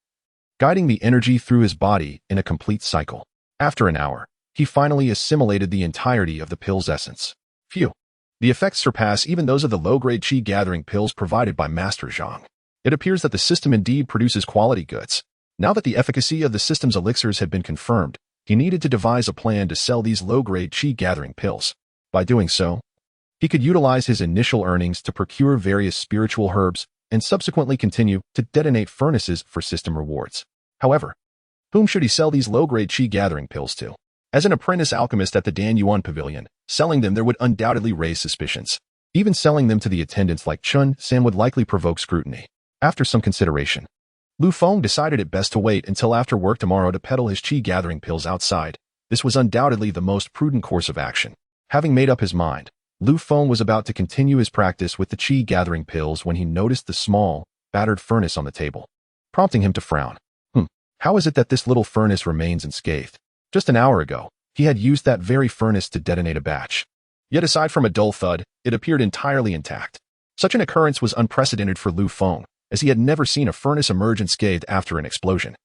guiding the energy through his body in a complete cycle. After an hour, he finally assimilated the entirety of the pill's essence. Phew! The effects surpass even those of the low-grade chi gathering pills provided by Master Zhang. It appears that the system indeed produces quality goods. Now that the efficacy of the system's elixirs had been confirmed, he needed to devise a plan to sell these low-grade chi gathering pills. By doing so, he could utilize his initial earnings to procure various spiritual herbs and subsequently continue to detonate furnaces for system rewards. However, whom should he sell these low-grade chi gathering pills to? As an apprentice alchemist at the Dan Yuan Pavilion, selling them there would undoubtedly raise suspicions. Even selling them to the attendants like Chun San would likely provoke scrutiny. After some consideration, Feng decided it best to wait until after work tomorrow to peddle his chi gathering pills outside. This was undoubtedly the most prudent course of action. Having made up his mind, Feng was about to continue his practice with the chi gathering pills when he noticed the small, battered furnace on the table, prompting him to frown. How is it that this little furnace remains unscathed? Just an hour ago, he had used that very furnace to detonate a batch. Yet aside from a dull thud, it appeared entirely intact. Such an occurrence was unprecedented for Lu Feng, as he had never seen a furnace emerge unscathed after an explosion.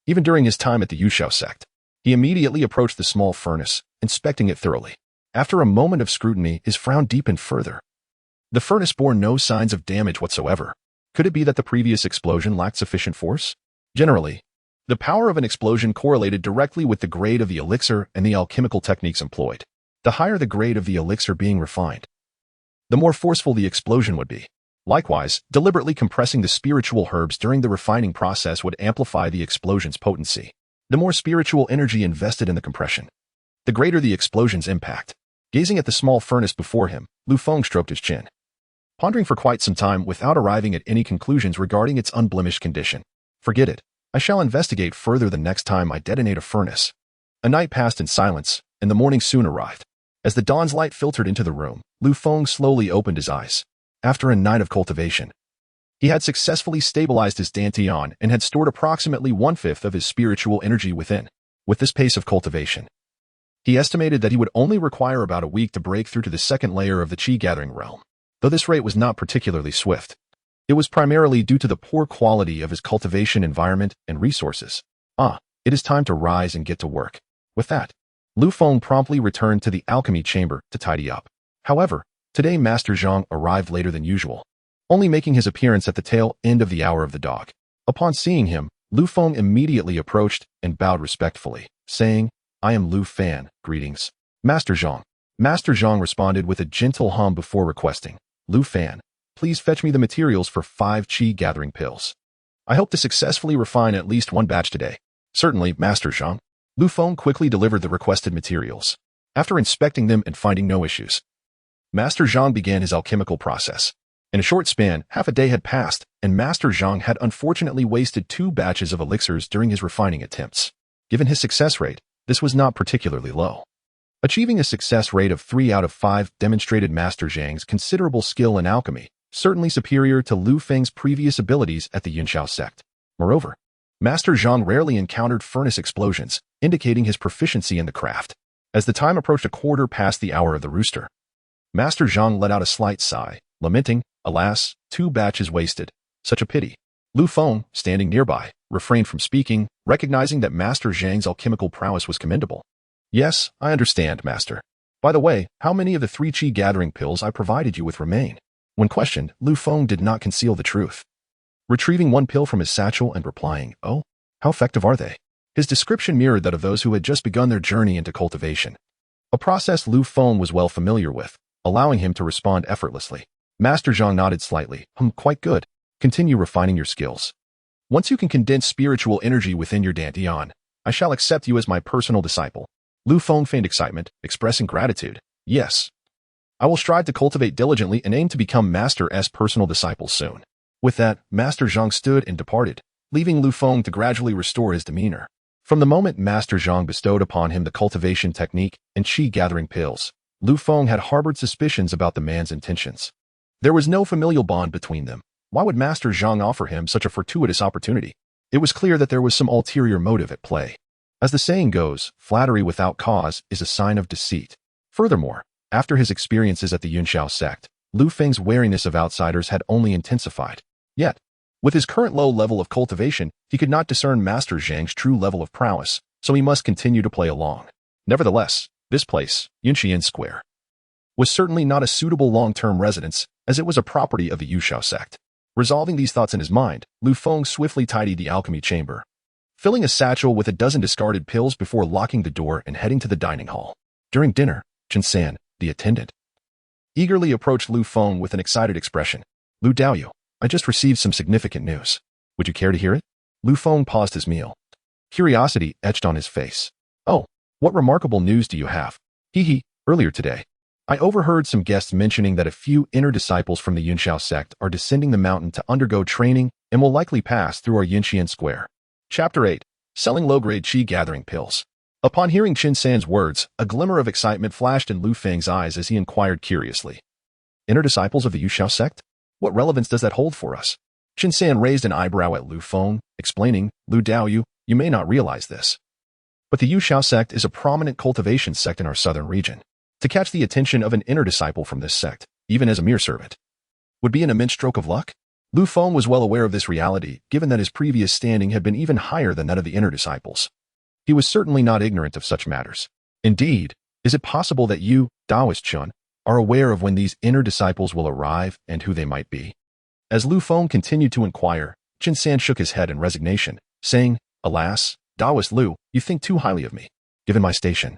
Even during his time at the Yuxiao sect, he immediately approached the small furnace, inspecting it thoroughly. After a moment of scrutiny, his frown deepened further. The furnace bore no signs of damage whatsoever. Could it be that the previous explosion lacked sufficient force? Generally, the power of an explosion correlated directly with the grade of the elixir and the alchemical techniques employed. The higher the grade of the elixir being refined, the more forceful the explosion would be. Likewise, deliberately compressing the spiritual herbs during the refining process would amplify the explosion's potency. The more spiritual energy invested in the compression, the greater the explosion's impact. Gazing at the small furnace before him, Lu Feng stroked his chin, pondering for quite some time without arriving at any conclusions regarding its unblemished condition. Forget it. I shall investigate further the next time I detonate a furnace. A night passed in silence, and the morning soon arrived. As the dawn's light filtered into the room, Lu Feng slowly opened his eyes. After a night of cultivation, he had successfully stabilized his dantian and had stored approximately 1/5 of his spiritual energy within. With this pace of cultivation, he estimated that he would only require about a week to break through to the second layer of the qi-gathering realm. Though this rate was not particularly swift, it was primarily due to the poor quality of his cultivation environment and resources. It is time to rise and get to work. With that, Lu Feng promptly returned to the alchemy chamber to tidy up. However, today Master Zhang arrived later than usual, only making his appearance at the tail end of the hour of the dog. Upon seeing him, Lu Feng immediately approached and bowed respectfully, saying, "I am Lu Fan, greetings, Master Zhang." Master Zhang responded with a gentle hum before requesting, "Lu Fan, please fetch me the materials for 5 qi-gathering pills. I hope to successfully refine at least one batch today." "Certainly, Master Zhang." Lu Feng quickly delivered the requested materials. After inspecting them and finding no issues, Master Zhang began his alchemical process. In a short span, half a day had passed, and Master Zhang had unfortunately wasted 2 batches of elixirs during his refining attempts. Given his success rate, this was not particularly low. Achieving a success rate of 3 out of 5 demonstrated Master Zhang's considerable skill in alchemy, certainly superior to Lu Feng's previous abilities at the Yunxiao sect. Moreover, Master Zhang rarely encountered furnace explosions, indicating his proficiency in the craft. As the time approached a quarter past the hour of the rooster, Master Zhang let out a slight sigh, lamenting, "Alas, 2 batches wasted. Such a pity." Lu Feng, standing nearby, refrained from speaking, recognizing that Master Zhang's alchemical prowess was commendable. "Yes, I understand, Master. By the way, how many of the 3 qi-gathering pills I provided you with remain?" When questioned, Lu Feng did not conceal the truth, retrieving 1 pill from his satchel and replying, "Oh, how effective are they?" His description mirrored that of those who had just begun their journey into cultivation, a process Lu Feng was well familiar with, allowing him to respond effortlessly. Master Zhang nodded slightly. Quite good. Continue refining your skills. Once you can condense spiritual energy within your dantian, I shall accept you as my personal disciple." Lu Feng feigned excitement, expressing gratitude. "Yes. I will strive to cultivate diligently and aim to become Master's personal disciple soon." With that, Master Zhang stood and departed, leaving Lu Feng to gradually restore his demeanor. From the moment Master Zhang bestowed upon him the cultivation technique and qi-gathering pills, Lu Feng had harbored suspicions about the man's intentions. There was no familial bond between them. Why would Master Zhang offer him such a fortuitous opportunity? It was clear that there was some ulterior motive at play. As the saying goes, flattery without cause is a sign of deceit. Furthermore, after his experiences at the Yunxiao sect, Lu Feng's wariness of outsiders had only intensified. Yet, with his current low level of cultivation, he could not discern Master Zhang's true level of prowess, so he must continue to play along. Nevertheless, this place, Yunxian Square, was certainly not a suitable long-term residence, as it was a property of the Yuxiao sect. Resolving these thoughts in his mind, Lu Feng swiftly tidied the alchemy chamber, filling a satchel with a dozen discarded pills before locking the door and heading to the dining hall. During dinner, Chen San, the attendant, eagerly approached Lu Feng with an excited expression. "Lu Daoyu, I just received some significant news. Would you care to hear it?" Lu Feng paused his meal. Curiosity etched on his face. "Oh, what remarkable news do you have?" Earlier today, I overheard some guests mentioning that a few inner disciples from the Yunxiao sect are descending the mountain to undergo training and will likely pass through our Yunxian Square. Chapter 8. Selling Low-Grade Qi-Gathering Pills. Upon hearing Chen San's words, a glimmer of excitement flashed in Lu Feng's eyes as he inquired curiously. "Inner disciples of the Yuxiao sect? What relevance does that hold for us?" Chen San raised an eyebrow at Lu Feng, explaining, "Lu Daoyu, you may not realize this, but the Yuxiao sect is a prominent cultivation sect in our southern region. To catch the attention of an inner disciple from this sect, even as a mere servant, would be an immense stroke of luck? Lu Feng was well aware of this reality, given that his previous standing had been even higher than that of the inner disciples. He was certainly not ignorant of such matters. Indeed, is it possible that you, Taoist Chun, are aware of when these inner disciples will arrive and who they might be? As Lu Feng continued to inquire, Jin San shook his head in resignation, saying, Alas, Taoist Lu, you think too highly of me. Given my station,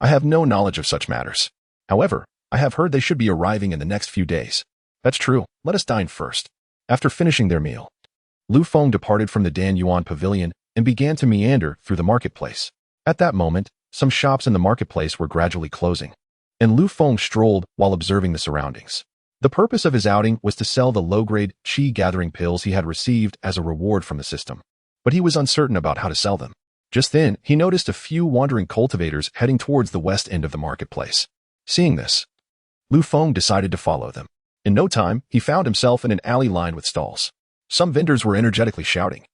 I have no knowledge of such matters. However, I have heard they should be arriving in the next few days. That's true, let us dine first. After finishing their meal, Lu Feng departed from the Dan Yuan pavilion and began to meander through the marketplace. At that moment, some shops in the marketplace were gradually closing, and Lu Feng strolled while observing the surroundings. The purpose of his outing was to sell the low-grade qi-gathering pills he had received as a reward from the system, but he was uncertain about how to sell them. Just then, he noticed a few wandering cultivators heading towards the west end of the marketplace. Seeing this, Lu Feng decided to follow them. In no time, he found himself in an alley lined with stalls. Some vendors were energetically shouting,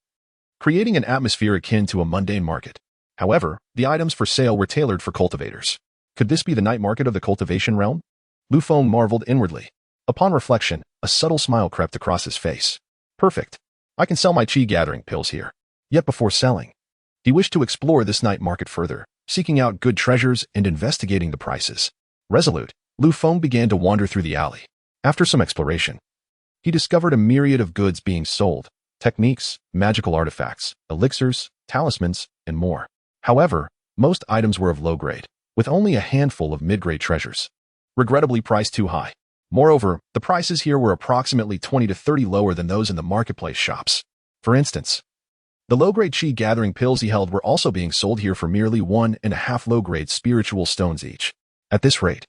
creating an atmosphere akin to a mundane market. However, the items for sale were tailored for cultivators. Could this be the night market of the cultivation realm? Lu Feng marveled inwardly. Upon reflection, a subtle smile crept across his face. Perfect. I can sell my qi-gathering pills here. Yet before selling, he wished to explore this night market further, seeking out good treasures and investigating the prices. Resolute, Lu Feng began to wander through the alley. After some exploration, he discovered a myriad of goods being sold, techniques, magical artifacts, elixirs, talismans, and more. However, most items were of low grade, with only a handful of mid-grade treasures, regrettably priced too high. Moreover, the prices here were approximately 20 to 30 lower than those in the marketplace shops. For instance, the low-grade qi-gathering pills he held were also being sold here for merely 1.5 low-grade spiritual stones each. At this rate,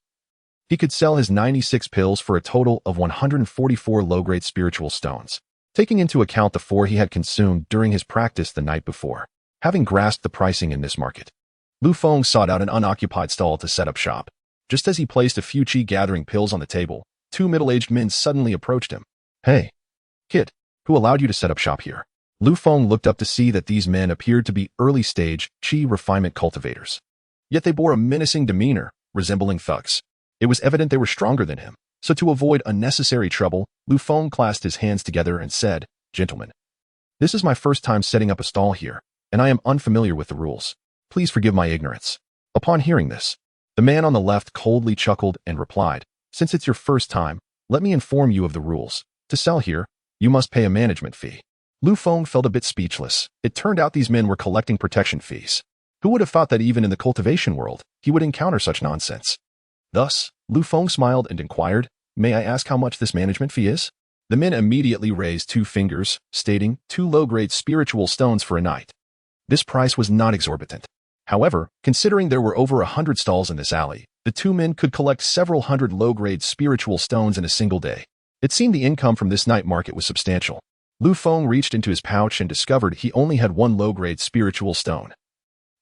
he could sell his 96 pills for a total of 144 low-grade spiritual stones, taking into account the 4 he had consumed during his practice the night before. Having grasped the pricing in this market, Lu Feng sought out an unoccupied stall to set up shop. Just as he placed a few qi-gathering pills on the table, 2 middle-aged men suddenly approached him. Hey, kid, who allowed you to set up shop here? Lu Feng looked up to see that these men appeared to be early-stage qi refinement cultivators. Yet they bore a menacing demeanor, resembling thugs. It was evident they were stronger than him, so to avoid unnecessary trouble, Lu Feng clasped his hands together and said, Gentlemen, this is my first time setting up a stall here, and I am unfamiliar with the rules. Please forgive my ignorance. Upon hearing this, the man on the left coldly chuckled and replied, Since it's your first time, let me inform you of the rules. To sell here, you must pay a management fee. Lu Feng felt a bit speechless. It turned out these men were collecting protection fees. Who would have thought that even in the cultivation world, he would encounter such nonsense? Thus, Lu Feng smiled and inquired, May I ask how much this management fee is? The men immediately raised 2 fingers, stating 2 low-grade spiritual stones for a night. This price was not exorbitant. However, considering there were over 100 stalls in this alley, the 2 men could collect several hundred low-grade spiritual stones in a single day. It seemed the income from this night market was substantial. Lu Feng reached into his pouch and discovered he only had 1 low-grade spiritual stone,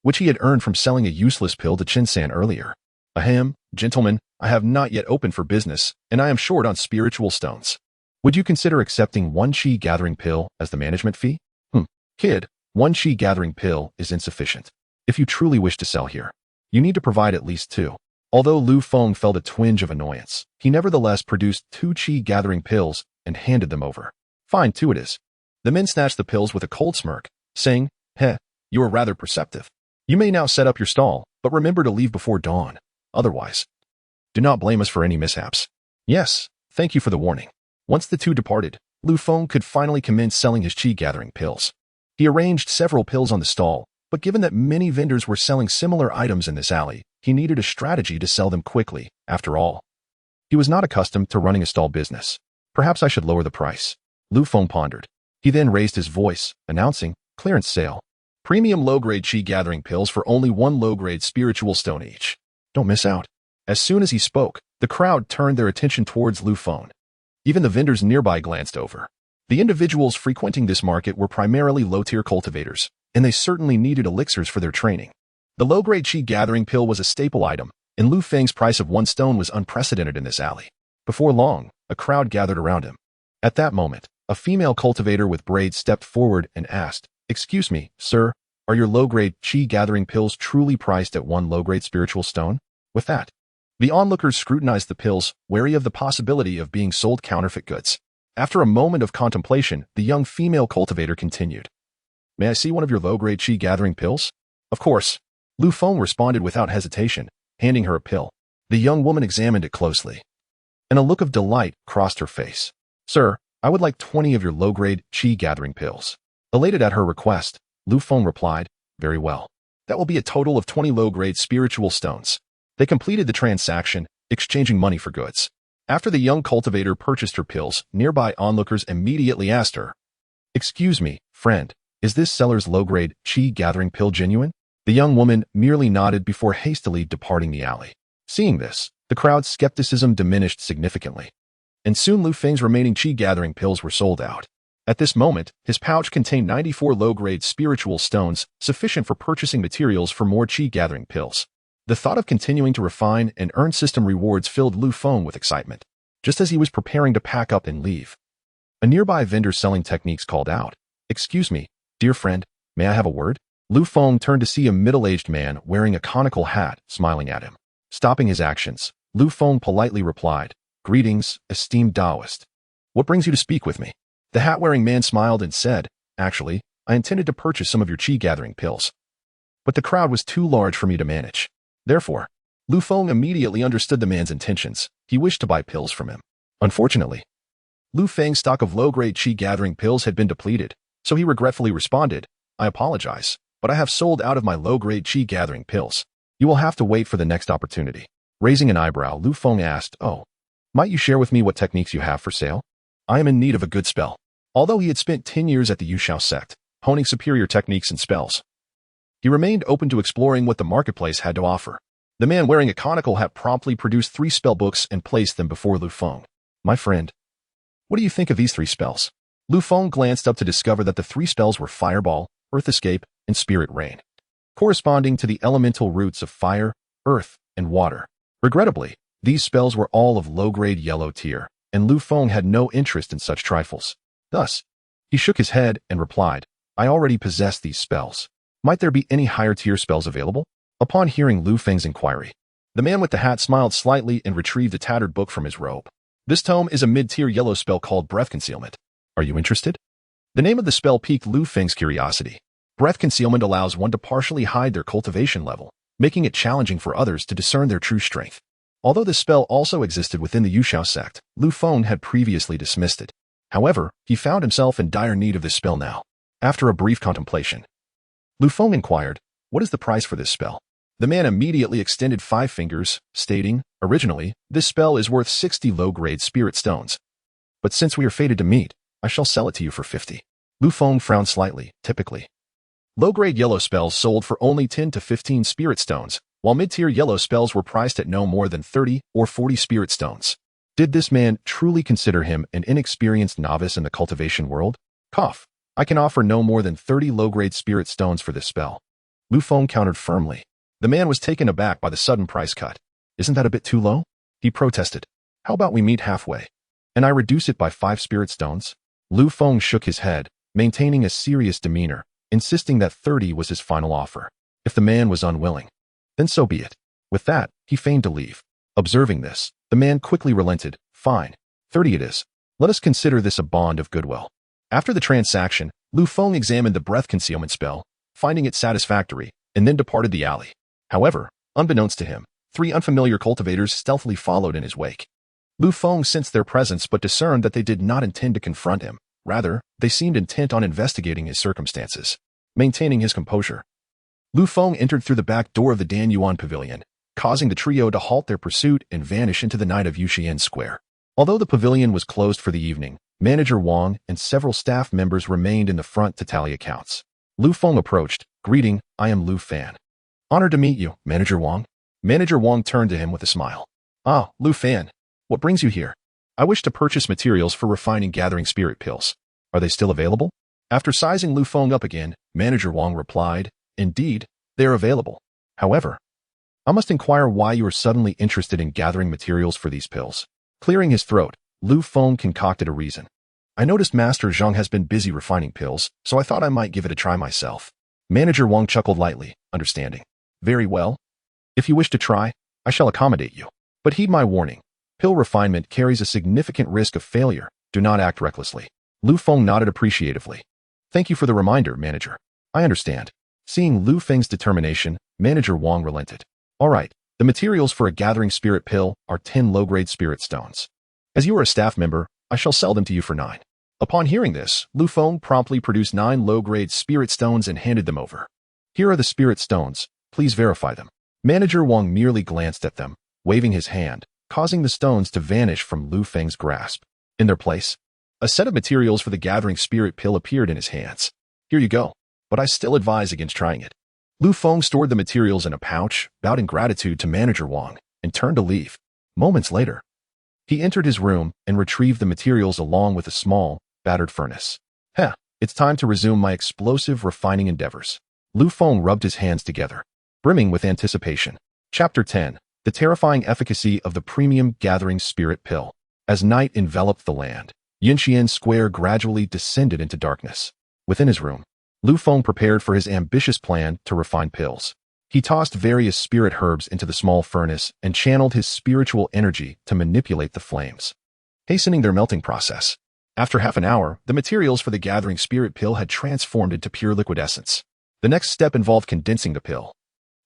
which he had earned from selling a useless pill to Jin San earlier. Ahem, gentlemen, I have not yet opened for business, and I am short on spiritual stones. Would you consider accepting 1 qi-gathering pill as the management fee? Kid, 1 qi-gathering pill is insufficient. If you truly wish to sell here, you need to provide at least 2. Although Lu Feng felt a twinge of annoyance, he nevertheless produced 2 qi-gathering pills and handed them over. Fine, 2 it is. The men snatched the pills with a cold smirk, saying, Heh, you are rather perceptive. You may now set up your stall, but remember to leave before dawn. Otherwise, do not blame us for any mishaps. Yes, thank you for the warning. Once the 2 departed, Lu Feng could finally commence selling his qi-gathering pills. He arranged several pills on the stall, but given that many vendors were selling similar items in this alley, he needed a strategy to sell them quickly. After all, he was not accustomed to running a stall business. Perhaps I should lower the price. Lu Feng pondered. He then raised his voice, announcing, Clearance sale. Premium low-grade qi-gathering pills for only 1 low-grade spiritual stone each. Don't miss out. As soon as he spoke, the crowd turned their attention towards Lu Feng. Even the vendors nearby glanced over. The individuals frequenting this market were primarily low-tier cultivators, and they certainly needed elixirs for their training. The low-grade qi-gathering pill was a staple item, and Lu Feng's price of 1 stone was unprecedented in this alley. Before long, a crowd gathered around him. At that moment, a female cultivator with braids stepped forward and asked, Excuse me, sir, are your low-grade qi-gathering pills truly priced at 1 low-grade spiritual stone? With that, The onlookers scrutinized the pills, wary of the possibility of being sold counterfeit goods. After a moment of contemplation, the young female cultivator continued. May I see one of your low-grade qi-gathering pills? Of course. Lu Feng responded without hesitation, handing her a pill. The young woman examined it closely, and a look of delight crossed her face. Sir, I would like 20 of your low-grade qi-gathering pills. Elated at her request, Lu Feng replied, Very well. That will be a total of 20 low-grade spiritual stones. They completed the transaction, exchanging money for goods. After the young cultivator purchased her pills, nearby onlookers immediately asked her, Excuse me, friend, is this seller's low-grade qi-gathering pill genuine? The young woman merely nodded before hastily departing the alley. Seeing this, the crowd's skepticism diminished significantly, and soon Lu Feng's remaining qi-gathering pills were sold out. At this moment, his pouch contained 94 low-grade spiritual stones, sufficient for purchasing materials for more qi-gathering pills. The thought of continuing to refine and earn system rewards filled Lu Feng with excitement. Just as he was preparing to pack up and leave, a nearby vendor selling techniques called out, Excuse me, dear friend, may I have a word? Lu Feng turned to see a middle-aged man wearing a conical hat smiling at him. Stopping his actions, Lu Feng politely replied, Greetings, esteemed Taoist. What brings you to speak with me? The hat-wearing man smiled and said, Actually, I intended to purchase some of your qi-gathering pills, but the crowd was too large for me to manage. Therefore, Lu Feng immediately understood the man's intentions. He wished to buy pills from him. Unfortunately, Lu Feng's stock of low-grade qi-gathering pills had been depleted, so he regretfully responded, I apologize, but I have sold out of my low-grade qi-gathering pills. You will have to wait for the next opportunity. Raising an eyebrow, Lu Feng asked, Oh, might you share with me what techniques you have for sale? I am in need of a good spell. Although he had spent 10 years at the Yuxiao sect, honing superior techniques and spells, he remained open to exploring what the marketplace had to offer. The man wearing a conical hat promptly produced 3 spell books and placed them before Lu Feng. My friend, what do you think of these 3 spells? Lu Feng glanced up to discover that the 3 spells were Fireball, Earth Escape, and Spirit Rain, corresponding to the elemental roots of fire, earth, and water. Regrettably, these spells were all of low-grade yellow tier, and Lu Feng had no interest in such trifles. Thus, he shook his head and replied, I already possess these spells. Might there be any higher-tier spells available? Upon hearing Lu Feng's inquiry, the man with the hat smiled slightly and retrieved a tattered book from his robe. This tome is a mid-tier yellow spell called Breath Concealment. Are you interested? The name of the spell piqued Lu Feng's curiosity. Breath Concealment allows one to partially hide their cultivation level, making it challenging for others to discern their true strength. Although this spell also existed within the Yuxiao sect, Lu Feng had previously dismissed it. However, he found himself in dire need of this spell now. After a brief contemplation, Lu Feng inquired, What is the price for this spell? The man immediately extended 5 fingers, stating, Originally, this spell is worth 60 low-grade spirit stones. But since we are fated to meet, I shall sell it to you for 50. Lu Feng frowned slightly. Typically, low-grade yellow spells sold for only 10 to 15 spirit stones, while mid-tier yellow spells were priced at no more than 30 or 40 spirit stones. Did this man truly consider him an inexperienced novice in the cultivation world? Cough. I can offer no more than 30 low-grade spirit stones for this spell. Lu Feng countered firmly. The man was taken aback by the sudden price cut. Isn't that a bit too low? He protested. How about we meet halfway, and I reduce it by 5 spirit stones? Lu Feng shook his head, maintaining a serious demeanor, insisting that 30 was his final offer. If the man was unwilling, then so be it. With that, he feigned to leave. Observing this, the man quickly relented. Fine, 30 it is. Let us consider this a bond of goodwill. After the transaction, Lu Feng examined the breath concealment spell, finding it satisfactory, and then departed the alley. However, unbeknownst to him, 3 unfamiliar cultivators stealthily followed in his wake. Lu Feng sensed their presence but discerned that they did not intend to confront him. Rather, they seemed intent on investigating his circumstances. Maintaining his composure, Lu Feng entered through the back door of the Dan Yuan Pavilion, causing the trio to halt their pursuit and vanish into the night of Yuxian Square. Although the pavilion was closed for the evening, Manager Wang and several staff members remained in the front to tally accounts. Lu Feng approached. Greeting, I am Lu Fan. Honored to meet you, Manager Wang. Manager Wang turned to him with a smile. Ah, Lu Fan. What brings you here? I wish to purchase materials for refining gathering spirit pills. Are they still available? After sizing Lu Feng up again, Manager Wang replied, Indeed, they are available. However, I must inquire why you are suddenly interested in gathering materials for these pills. Clearing his throat, Lu Feng concocted a reason. I noticed Master Zhang has been busy refining pills, so I thought I might give it a try myself. Manager Wang chuckled lightly, understanding. Very well. If you wish to try, I shall accommodate you. But heed my warning. Pill refinement carries a significant risk of failure. Do not act recklessly. Lu Feng nodded appreciatively. Thank you for the reminder, manager. I understand. Seeing Lu Feng's determination, Manager Wang relented. All right, the materials for a gathering spirit pill are 10 low-grade spirit stones. As you are a staff member, I shall sell them to you for 9. Upon hearing this, Lu Feng promptly produced 9 low-grade spirit stones and handed them over. Here are the spirit stones. Please verify them. Manager Wang merely glanced at them, waving his hand, causing the stones to vanish from Lu Feng's grasp. In their place, a set of materials for the gathering spirit pill appeared in his hands. Here you go, but I still advise against trying it. Lu Feng stored the materials in a pouch, bowed in gratitude to Manager Wang, and turned to leave. Moments later, he entered his room and retrieved the materials along with a small, battered furnace. It's time to resume my explosive refining endeavors. Lu Feng rubbed his hands together, brimming with anticipation. Chapter 10. The terrifying efficacy of the premium gathering spirit pill. As night enveloped the land, Yinxian Square gradually descended into darkness. Within his room, Lu Feng prepared for his ambitious plan to refine pills. He tossed various spirit herbs into the small furnace and channeled his spiritual energy to manipulate the flames, hastening their melting process. After half an hour, the materials for the gathering spirit pill had transformed into pure liquid essence. The next step involved condensing the pill,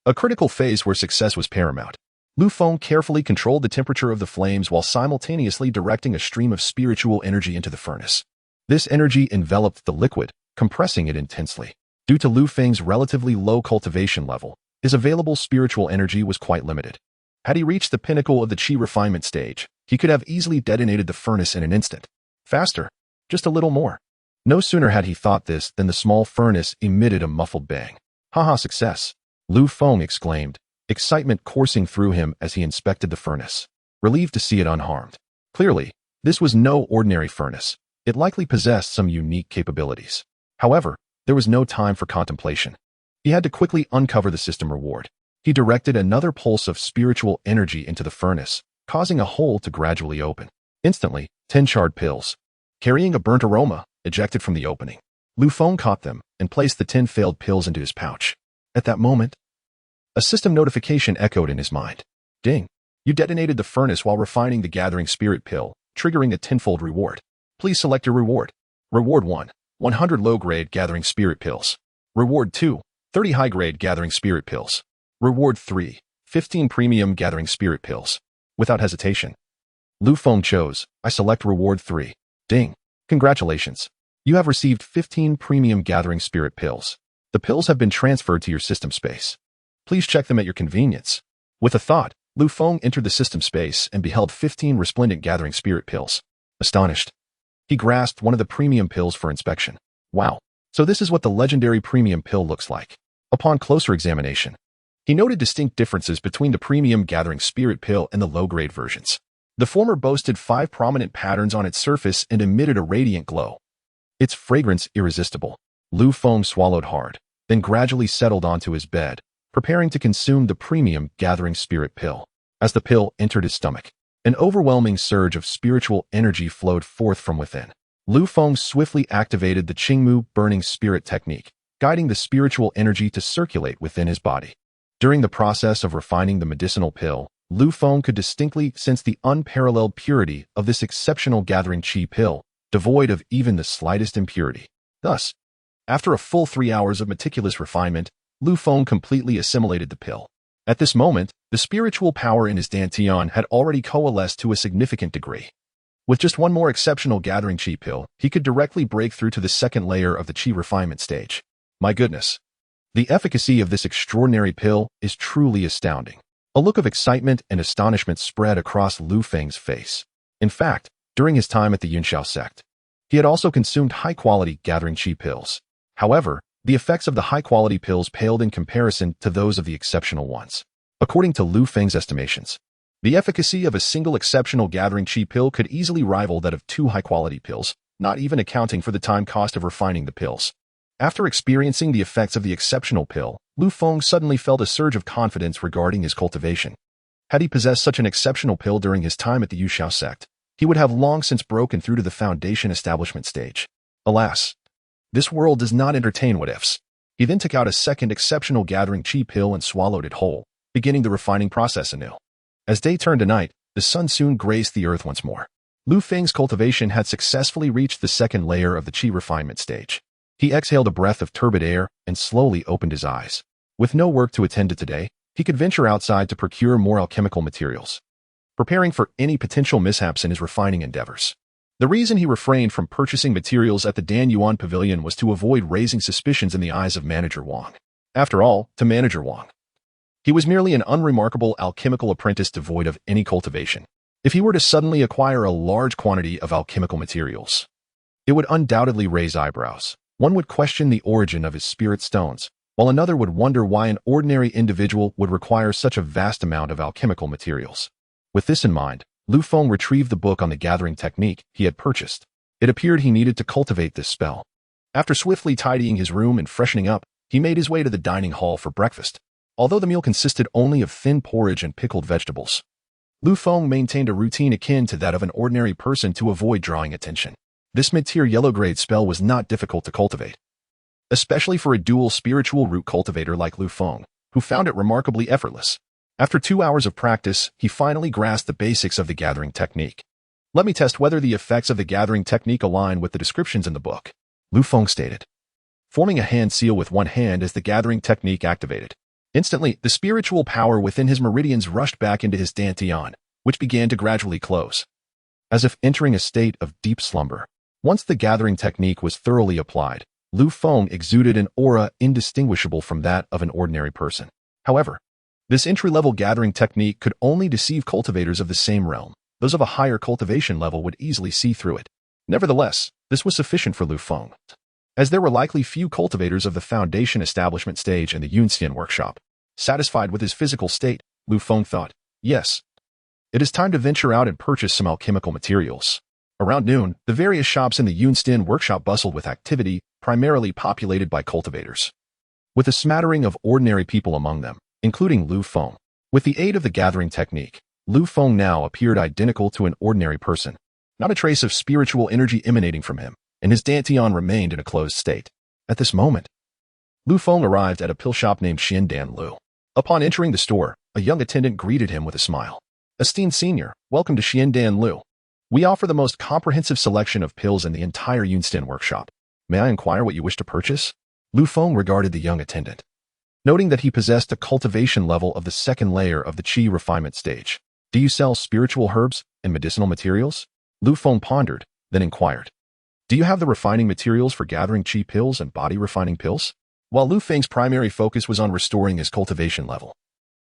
a critical phase where success was paramount. Lu Feng carefully controlled the temperature of the flames while simultaneously directing a stream of spiritual energy into the furnace. This energy enveloped the liquid, compressing it intensely. Due to Lu Feng's relatively low cultivation level, his available spiritual energy was quite limited. Had he reached the pinnacle of the qi refinement stage, he could have easily detonated the furnace in an instant. Faster, just a little more. No sooner had he thought this than the small furnace emitted a muffled bang. Haha, success! Lu Feng exclaimed, excitement coursing through him as he inspected the furnace, relieved to see it unharmed. Clearly, this was no ordinary furnace. It likely possessed some unique capabilities. However, there was no time for contemplation. He had to quickly uncover the system reward. He directed another pulse of spiritual energy into the furnace, causing a hole to gradually open. Instantly, 10 charred pills, carrying a burnt aroma, ejected from the opening. Lu Feng caught them and placed the 10 failed pills into his pouch. At that moment, a system notification echoed in his mind. Ding! You detonated the furnace while refining the gathering spirit pill, triggering a 10-fold reward. Please select your reward. Reward 1, 100 low-grade gathering spirit pills. Reward 2, 30 high-grade gathering spirit pills. Reward 3, 15 premium gathering spirit pills. Without hesitation, Lu Feng chose, I select reward 3. Ding! Congratulations. You have received 15 premium gathering spirit pills. The pills have been transferred to your system space. Please check them at your convenience. With a thought, Lu Feng entered the system space and beheld 15 resplendent gathering spirit pills. Astonished, he grasped one of the premium pills for inspection. Wow, so this is what the legendary premium pill looks like. Upon closer examination, he noted distinct differences between the premium gathering spirit pill and the low-grade versions. The former boasted 5 prominent patterns on its surface and emitted a radiant glow. Its fragrance irresistible. Lu Feng swallowed hard, then gradually settled onto his bed, preparing to consume the premium gathering spirit pill. As the pill entered his stomach, an overwhelming surge of spiritual energy flowed forth from within. Lu Feng swiftly activated the Qingmu burning spirit technique, guiding the spiritual energy to circulate within his body. During the process of refining the medicinal pill, Lu Feng could distinctly sense the unparalleled purity of this exceptional gathering qi pill, devoid of even the slightest impurity. Thus, after a full 3 hours of meticulous refinement, Lu Feng completely assimilated the pill. At this moment, the spiritual power in his dantian had already coalesced to a significant degree. With just one more exceptional gathering qi pill, he could directly break through to the second layer of the qi refinement stage. My goodness! The efficacy of this extraordinary pill is truly astounding. A look of excitement and astonishment spread across Lu Feng's face. In fact, during his time at the Yunxiao sect, he had also consumed high-quality gathering qi pills. However, the effects of the high-quality pills paled in comparison to those of the exceptional ones. According to Lu Feng's estimations, the efficacy of a single exceptional gathering qi pill could easily rival that of 2 high-quality pills, not even accounting for the time cost of refining the pills. After experiencing the effects of the exceptional pill, Lu Feng suddenly felt a surge of confidence regarding his cultivation. Had he possessed such an exceptional pill during his time at the Yunxiao sect, he would have long since broken through to the foundation establishment stage. Alas, this world does not entertain what-ifs. He then took out a second exceptional gathering qi pill and swallowed it whole, beginning the refining process anew. As day turned to night, the sun soon graced the earth once more. Lu Feng's cultivation had successfully reached the second layer of the qi refinement stage. He exhaled a breath of turbid air and slowly opened his eyes. With no work to attend to today, he could venture outside to procure more alchemical materials, preparing for any potential mishaps in his refining endeavors. The reason he refrained from purchasing materials at the Dan Yuan Pavilion was to avoid raising suspicions in the eyes of Manager Wang. After all, to Manager Wang, he was merely an unremarkable alchemical apprentice devoid of any cultivation. If he were to suddenly acquire a large quantity of alchemical materials, it would undoubtedly raise eyebrows. One would question the origin of his spirit stones, while another would wonder why an ordinary individual would require such a vast amount of alchemical materials. With this in mind, Lu Feng retrieved the book on the gathering technique he had purchased. It appeared he needed to cultivate this spell. After swiftly tidying his room and freshening up, he made his way to the dining hall for breakfast. Although the meal consisted only of thin porridge and pickled vegetables, Lu Feng maintained a routine akin to that of an ordinary person to avoid drawing attention. This mid-tier yellow-grade spell was not difficult to cultivate, especially for a dual spiritual root cultivator like Lu Feng, who found it remarkably effortless. After 2 hours of practice, he finally grasped the basics of the gathering technique. Let me test whether the effects of the gathering technique align with the descriptions in the book, Lu Feng stated, forming a hand seal with one hand as the gathering technique activated. Instantly, the spiritual power within his meridians rushed back into his dantian, which began to gradually close, as if entering a state of deep slumber. Once the gathering technique was thoroughly applied, Lu Feng exuded an aura indistinguishable from that of an ordinary person. However, this entry-level gathering technique could only deceive cultivators of the same realm. Those of a higher cultivation level would easily see through it. Nevertheless, this was sufficient for Lu Feng, as there were likely few cultivators of the foundation establishment stage in the Yunxian workshop. Satisfied with his physical state, Lu Feng thought, yes, it is time to venture out and purchase some alchemical materials. Around noon, the various shops in the Yunxian workshop bustled with activity, primarily populated by cultivators, with a smattering of ordinary people among them, including Lu Feng. With the aid of the gathering technique, Lu Feng now appeared identical to an ordinary person, not a trace of spiritual energy emanating from him, and his dantian remained in a closed state. At this moment, Lu Feng arrived at a pill shop named Xiandan Lu. Upon entering the store, a young attendant greeted him with a smile. Esteemed senior, welcome to Xiandan Lu. We offer the most comprehensive selection of pills in the entire Yunxian workshop. May I inquire what you wish to purchase? Lu Feng regarded the young attendant, noting that he possessed a cultivation level of the second layer of the qi refinement stage. Do you sell spiritual herbs and medicinal materials? Lu Feng pondered, then inquired. Do you have the refining materials for gathering qi pills and body refining pills? While Lu Feng's primary focus was on restoring his cultivation level,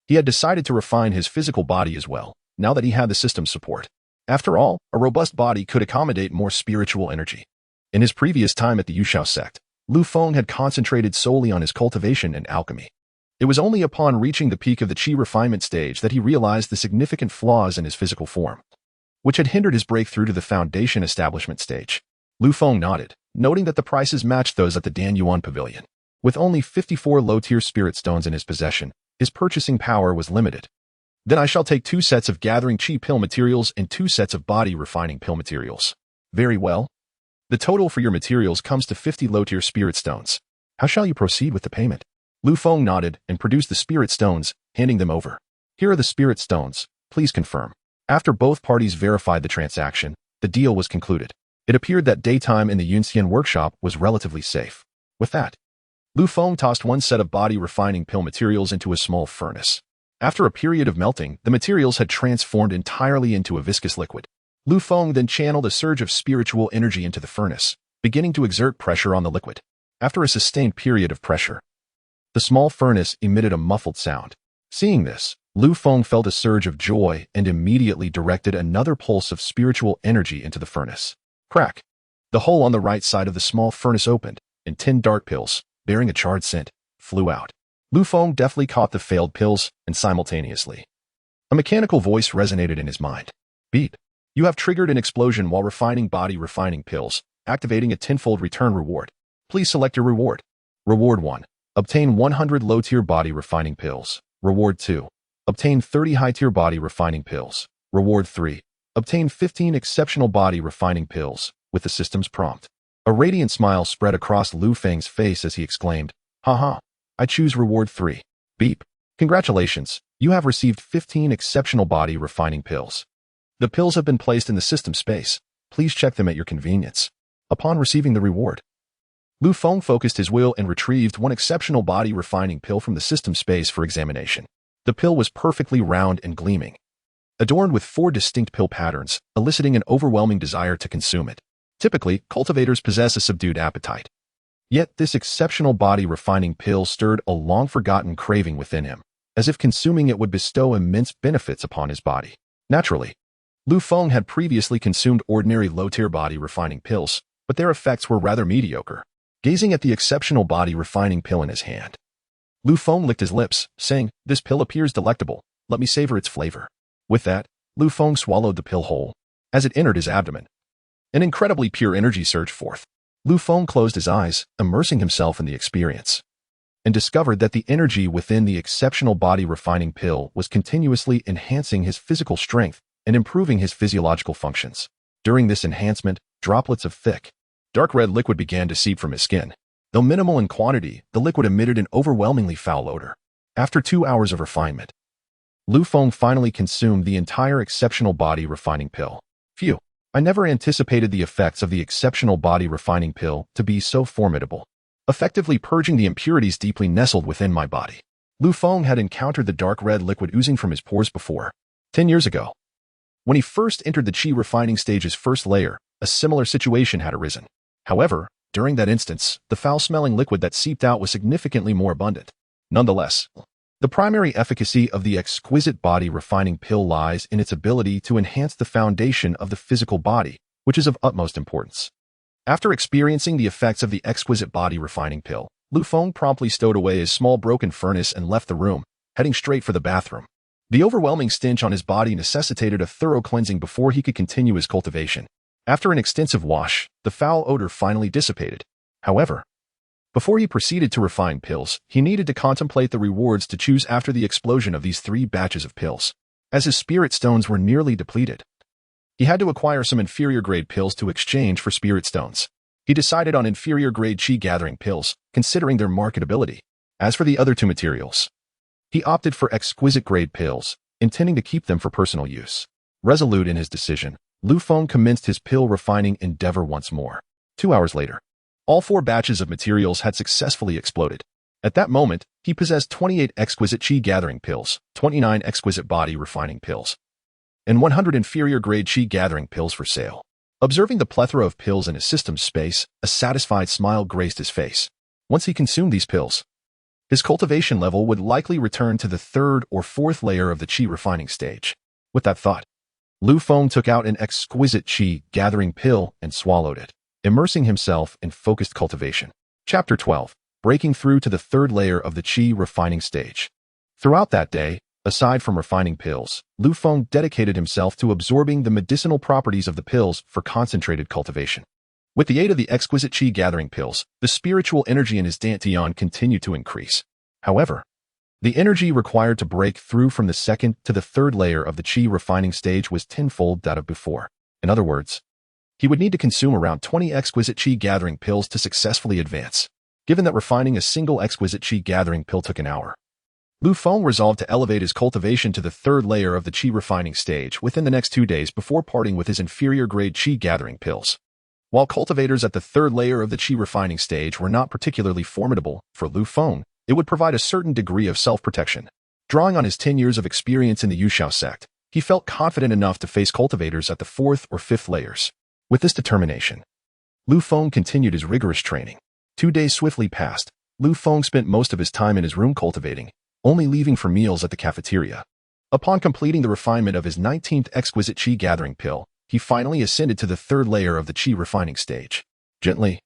he had decided to refine his physical body as well, now that he had the system's support. After all, a robust body could accommodate more spiritual energy. In his previous time at the Yuxiao sect, Lu Feng had concentrated solely on his cultivation and alchemy. It was only upon reaching the peak of the qi refinement stage that he realized the significant flaws in his physical form, which had hindered his breakthrough to the foundation establishment stage. Lu Feng nodded, noting that the prices matched those at the Dan Yuan Pavilion. With only 54 low-tier spirit stones in his possession, his purchasing power was limited. Then I shall take 2 sets of gathering qi pill materials and 2 sets of body refining pill materials. Very well. The total for your materials comes to 50 low-tier spirit stones. How shall you proceed with the payment? Lu Feng nodded and produced the spirit stones, handing them over. Here are the spirit stones, please confirm. After both parties verified the transaction, the deal was concluded. It appeared that daytime in the Yunxian workshop was relatively safe. With that, Lu Feng tossed 1 set of body refining pill materials into a small furnace. After a period of melting, the materials had transformed entirely into a viscous liquid. Lu Feng then channeled a surge of spiritual energy into the furnace, beginning to exert pressure on the liquid. After a sustained period of pressure, the small furnace emitted a muffled sound. Seeing this, Lu Feng felt a surge of joy and immediately directed another pulse of spiritual energy into the furnace. Crack! The hole on the right side of the small furnace opened, and 10 dark pills, bearing a charred scent, flew out. Lu Feng deftly caught the failed pills, and simultaneously, a mechanical voice resonated in his mind. Beep. You have triggered an explosion while refining body refining pills, activating a 10-fold return reward. Please select your reward. Reward 1. Obtain 100 low-tier body refining pills. Reward 2. Obtain 30 high-tier body refining pills. Reward 3. Obtain 15 exceptional body refining pills, with the system's prompt. A radiant smile spread across Lu Feng's face as he exclaimed, Haha, I choose reward 3. Beep. Congratulations, you have received 15 exceptional body refining pills. The pills have been placed in the system space. Please check them at your convenience. Upon receiving the reward, Feng focused his will and retrieved one exceptional body refining pill from the system space for examination. The pill was perfectly round and gleaming, adorned with 4 distinct pill patterns, eliciting an overwhelming desire to consume it. Typically, cultivators possess a subdued appetite. Yet this exceptional body refining pill stirred a long-forgotten craving within him, as if consuming it would bestow immense benefits upon his body. Naturally, Feng had previously consumed ordinary low-tier body refining pills, but their effects were rather mediocre. Gazing at the exceptional body refining pill in his hand, Feng licked his lips, saying, "This pill appears delectable. Let me savor its flavor." With that, Feng swallowed the pill whole. As it entered his abdomen, an incredibly pure energy surged forth. Feng closed his eyes, immersing himself in the experience, and discovered that the energy within the exceptional body refining pill was continuously enhancing his physical strength and improving his physiological functions. During this enhancement, droplets of thick, dark red liquid began to seep from his skin. Though minimal in quantity, the liquid emitted an overwhelmingly foul odor. After 2 hours of refinement, Feng finally consumed the entire exceptional body refining pill. Phew, I never anticipated the effects of the exceptional body refining pill to be so formidable, effectively purging the impurities deeply nestled within my body. Feng had encountered the dark red liquid oozing from his pores before. 10 years ago, when he first entered the qi refining stage's first layer, a similar situation had arisen. However, during that instance, the foul-smelling liquid that seeped out was significantly more abundant. Nonetheless, the primary efficacy of the exquisite body refining pill lies in its ability to enhance the foundation of the physical body, which is of utmost importance. After experiencing the effects of the exquisite body refining pill, Feng promptly stowed away his small broken furnace and left the room, heading straight for the bathroom. The overwhelming stench on his body necessitated a thorough cleansing before he could continue his cultivation. After an extensive wash, the foul odor finally dissipated. However, before he proceeded to refine pills, he needed to contemplate the rewards to choose after the explosion of these 3 batches of pills. As his spirit stones were nearly depleted, he had to acquire some inferior-grade pills to exchange for spirit stones. He decided on inferior-grade qi-gathering pills, considering their marketability. As for the other 2 materials, he opted for exquisite-grade pills, intending to keep them for personal use. Resolute in his decision, Feng commenced his pill refining endeavor once more. 2 hours later, all 4 batches of materials had successfully exploded. At that moment, he possessed 28 exquisite qi-gathering pills, 29 exquisite body refining pills, and 100 inferior-grade qi-gathering pills for sale. Observing the plethora of pills in his system space, a satisfied smile graced his face. Once he consumed these pills, his cultivation level would likely return to the 3rd or 4th layer of the qi refining stage. With that thought, Feng took out an exquisite qi-gathering pill and swallowed it, immersing himself in focused cultivation. Chapter 12. Breaking through to the 3rd layer of the qi refining stage. Throughout that day, aside from refining pills, Feng dedicated himself to absorbing the medicinal properties of the pills for concentrated cultivation. With the aid of the exquisite qi-gathering pills, the spiritual energy in his dantian continued to increase. However, the energy required to break through from the 2nd to the 3rd layer of the qi refining stage was tenfold that of before. In other words, he would need to consume around 20 exquisite qi-gathering pills to successfully advance. Given that refining a single exquisite qi-gathering pill took an hour, Feng resolved to elevate his cultivation to the 3rd layer of the qi refining stage within the next 2 days before parting with his inferior-grade qi-gathering pills. While cultivators at the 3rd layer of the qi refining stage were not particularly formidable, for Feng, it would provide a certain degree of self-protection. Drawing on his 10 years of experience in the Yuxiao sect, he felt confident enough to face cultivators at the 4th or 5th layers. With this determination, Feng continued his rigorous training. 2 days swiftly passed. Feng spent most of his time in his room cultivating, only leaving for meals at the cafeteria. Upon completing the refinement of his 19th exquisite qi-gathering pill, he finally ascended to the 3rd layer of the qi refining stage. Gently,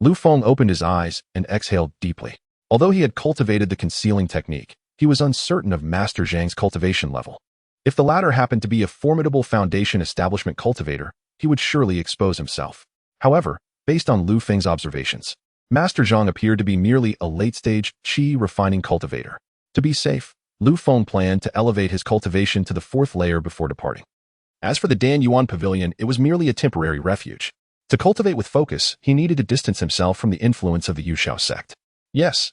Feng opened his eyes and exhaled deeply. Although he had cultivated the concealing technique, he was uncertain of Master Zhang's cultivation level. If the latter happened to be a formidable foundation establishment cultivator, he would surely expose himself. However, based on Feng's observations, Master Zhang appeared to be merely a late-stage qi refining cultivator. To be safe, Feng planned to elevate his cultivation to the 4th layer before departing. As for the Dan Yuan Pavilion, it was merely a temporary refuge. To cultivate with focus, he needed to distance himself from the influence of the Yuxiao sect. Yes,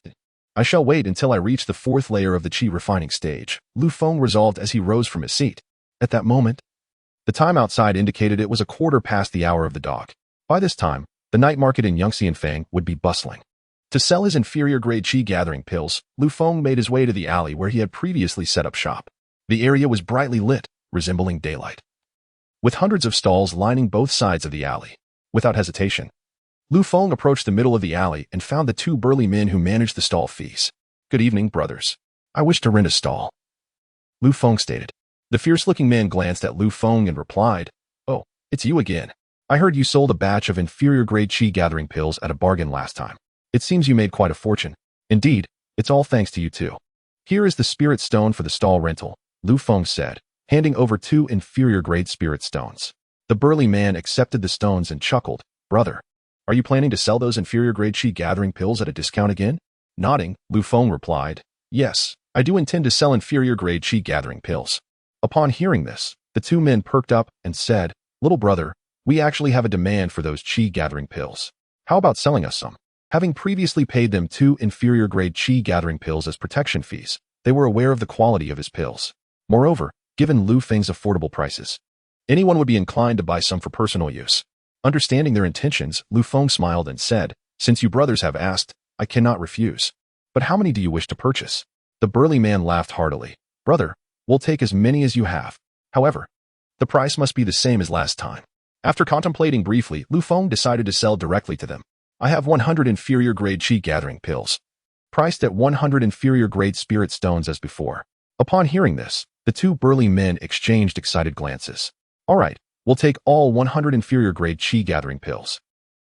I shall wait until I reach the fourth layer of the qi refining stage, Lu Feng resolved as he rose from his seat. At that moment, the time outside indicated it was a quarter past the hour of the dog. By this time, the night market in Xianxia and Feng would be bustling. To sell his inferior-grade qi gathering pills, Lu Feng made his way to the alley where he had previously set up shop. The area was brightly lit, resembling daylight, with hundreds of stalls lining both sides of the alley. Without hesitation, Lu Feng approached the middle of the alley and found the two burly men who managed the stall fees. "Good evening, brothers. I wish to rent a stall," Lu Feng stated. The fierce-looking man glanced at Lu Feng and replied, "Oh, it's you again. I heard you sold a batch of inferior-grade qi gathering pills at a bargain last time. It seems you made quite a fortune. Indeed, it's all thanks to you too. Here is the spirit stone for the stall rental," Lu Feng said, handing over 2 inferior-grade spirit stones. The burly man accepted the stones and chuckled. "Brother, are you planning to sell those inferior-grade qi gathering pills at a discount again?" Nodding, Lu Feng replied, "Yes, I do intend to sell inferior-grade qi gathering pills." Upon hearing this, the two men perked up and said, "Little brother, we actually have a demand for those qi gathering pills. How about selling us some?" Having previously paid them 2 inferior-grade qi gathering pills as protection fees, they were aware of the quality of his pills. Moreover, given Lu Feng's affordable prices, anyone would be inclined to buy some for personal use. Understanding their intentions, Lu Feng smiled and said, "Since you brothers have asked, I cannot refuse. But how many do you wish to purchase?" The burly man laughed heartily. "Brother, we'll take as many as you have. However, the price must be the same as last time." After contemplating briefly, Lu Feng decided to sell directly to them. "I have 100 inferior-grade qi gathering pills, priced at 100 inferior-grade spirit stones as before." Upon hearing this, the two burly men exchanged excited glances. "All right, we'll take all 100 inferior-grade qi gathering pills.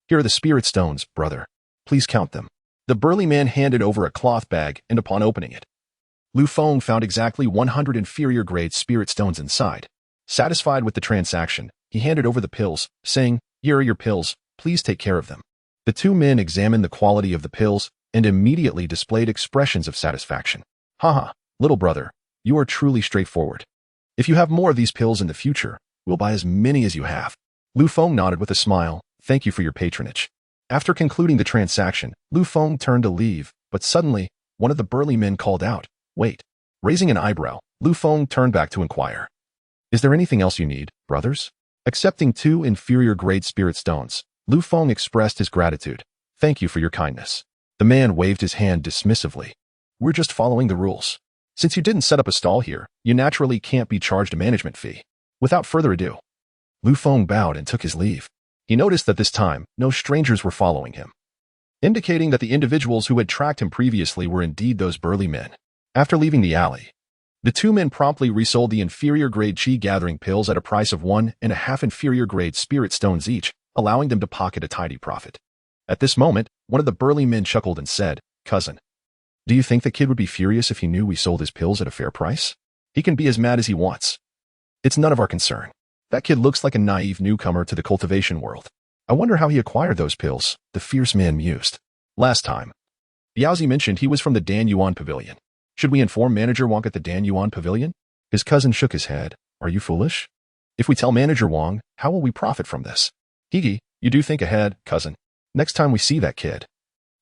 Here are the spirit stones, brother. Please count them." The burly man handed over a cloth bag, and upon opening it, Lu Feng found exactly 100 inferior-grade spirit stones inside. Satisfied with the transaction, he handed over the pills, saying, "Here are your pills, please take care of them." The two men examined the quality of the pills and immediately displayed expressions of satisfaction. "Haha, little brother, you are truly straightforward. If you have more of these pills in the future, we'll buy as many as you have." Lu Feng nodded with a smile. "Thank you for your patronage." After concluding the transaction, Lu Feng turned to leave, but suddenly, one of the burly men called out, "Wait." Raising an eyebrow, Lu Feng turned back to inquire, "Is there anything else you need, brothers?" Accepting 2 inferior-grade spirit stones, Lu Feng expressed his gratitude. "Thank you for your kindness." The man waved his hand dismissively. "We're just following the rules. Since you didn't set up a stall here, you naturally can't be charged a management fee." Without further ado, Lu Feng bowed and took his leave. He noticed that this time, no strangers were following him, indicating that the individuals who had tracked him previously were indeed those burly men. After leaving the alley, the two men promptly resold the inferior-grade qi gathering pills at a price of 1.5 inferior-grade spirit stones each, allowing them to pocket a tidy profit. At this moment, one of the burly men chuckled and said, "Cousin, do you think the kid would be furious if he knew we sold his pills at a fair price? He can be as mad as he wants. It's none of our concern. That kid looks like a naive newcomer to the cultivation world. I wonder how he acquired those pills," the fierce man mused. Last time, Yaozi mentioned he was from the Dan Yuan Pavilion. Should we inform Manager Wong at the Dan Yuan Pavilion? His cousin shook his head. "Are you foolish? If we tell Manager Wong, how will we profit from this?" "Higi, you do think ahead, cousin. Next time we see that kid,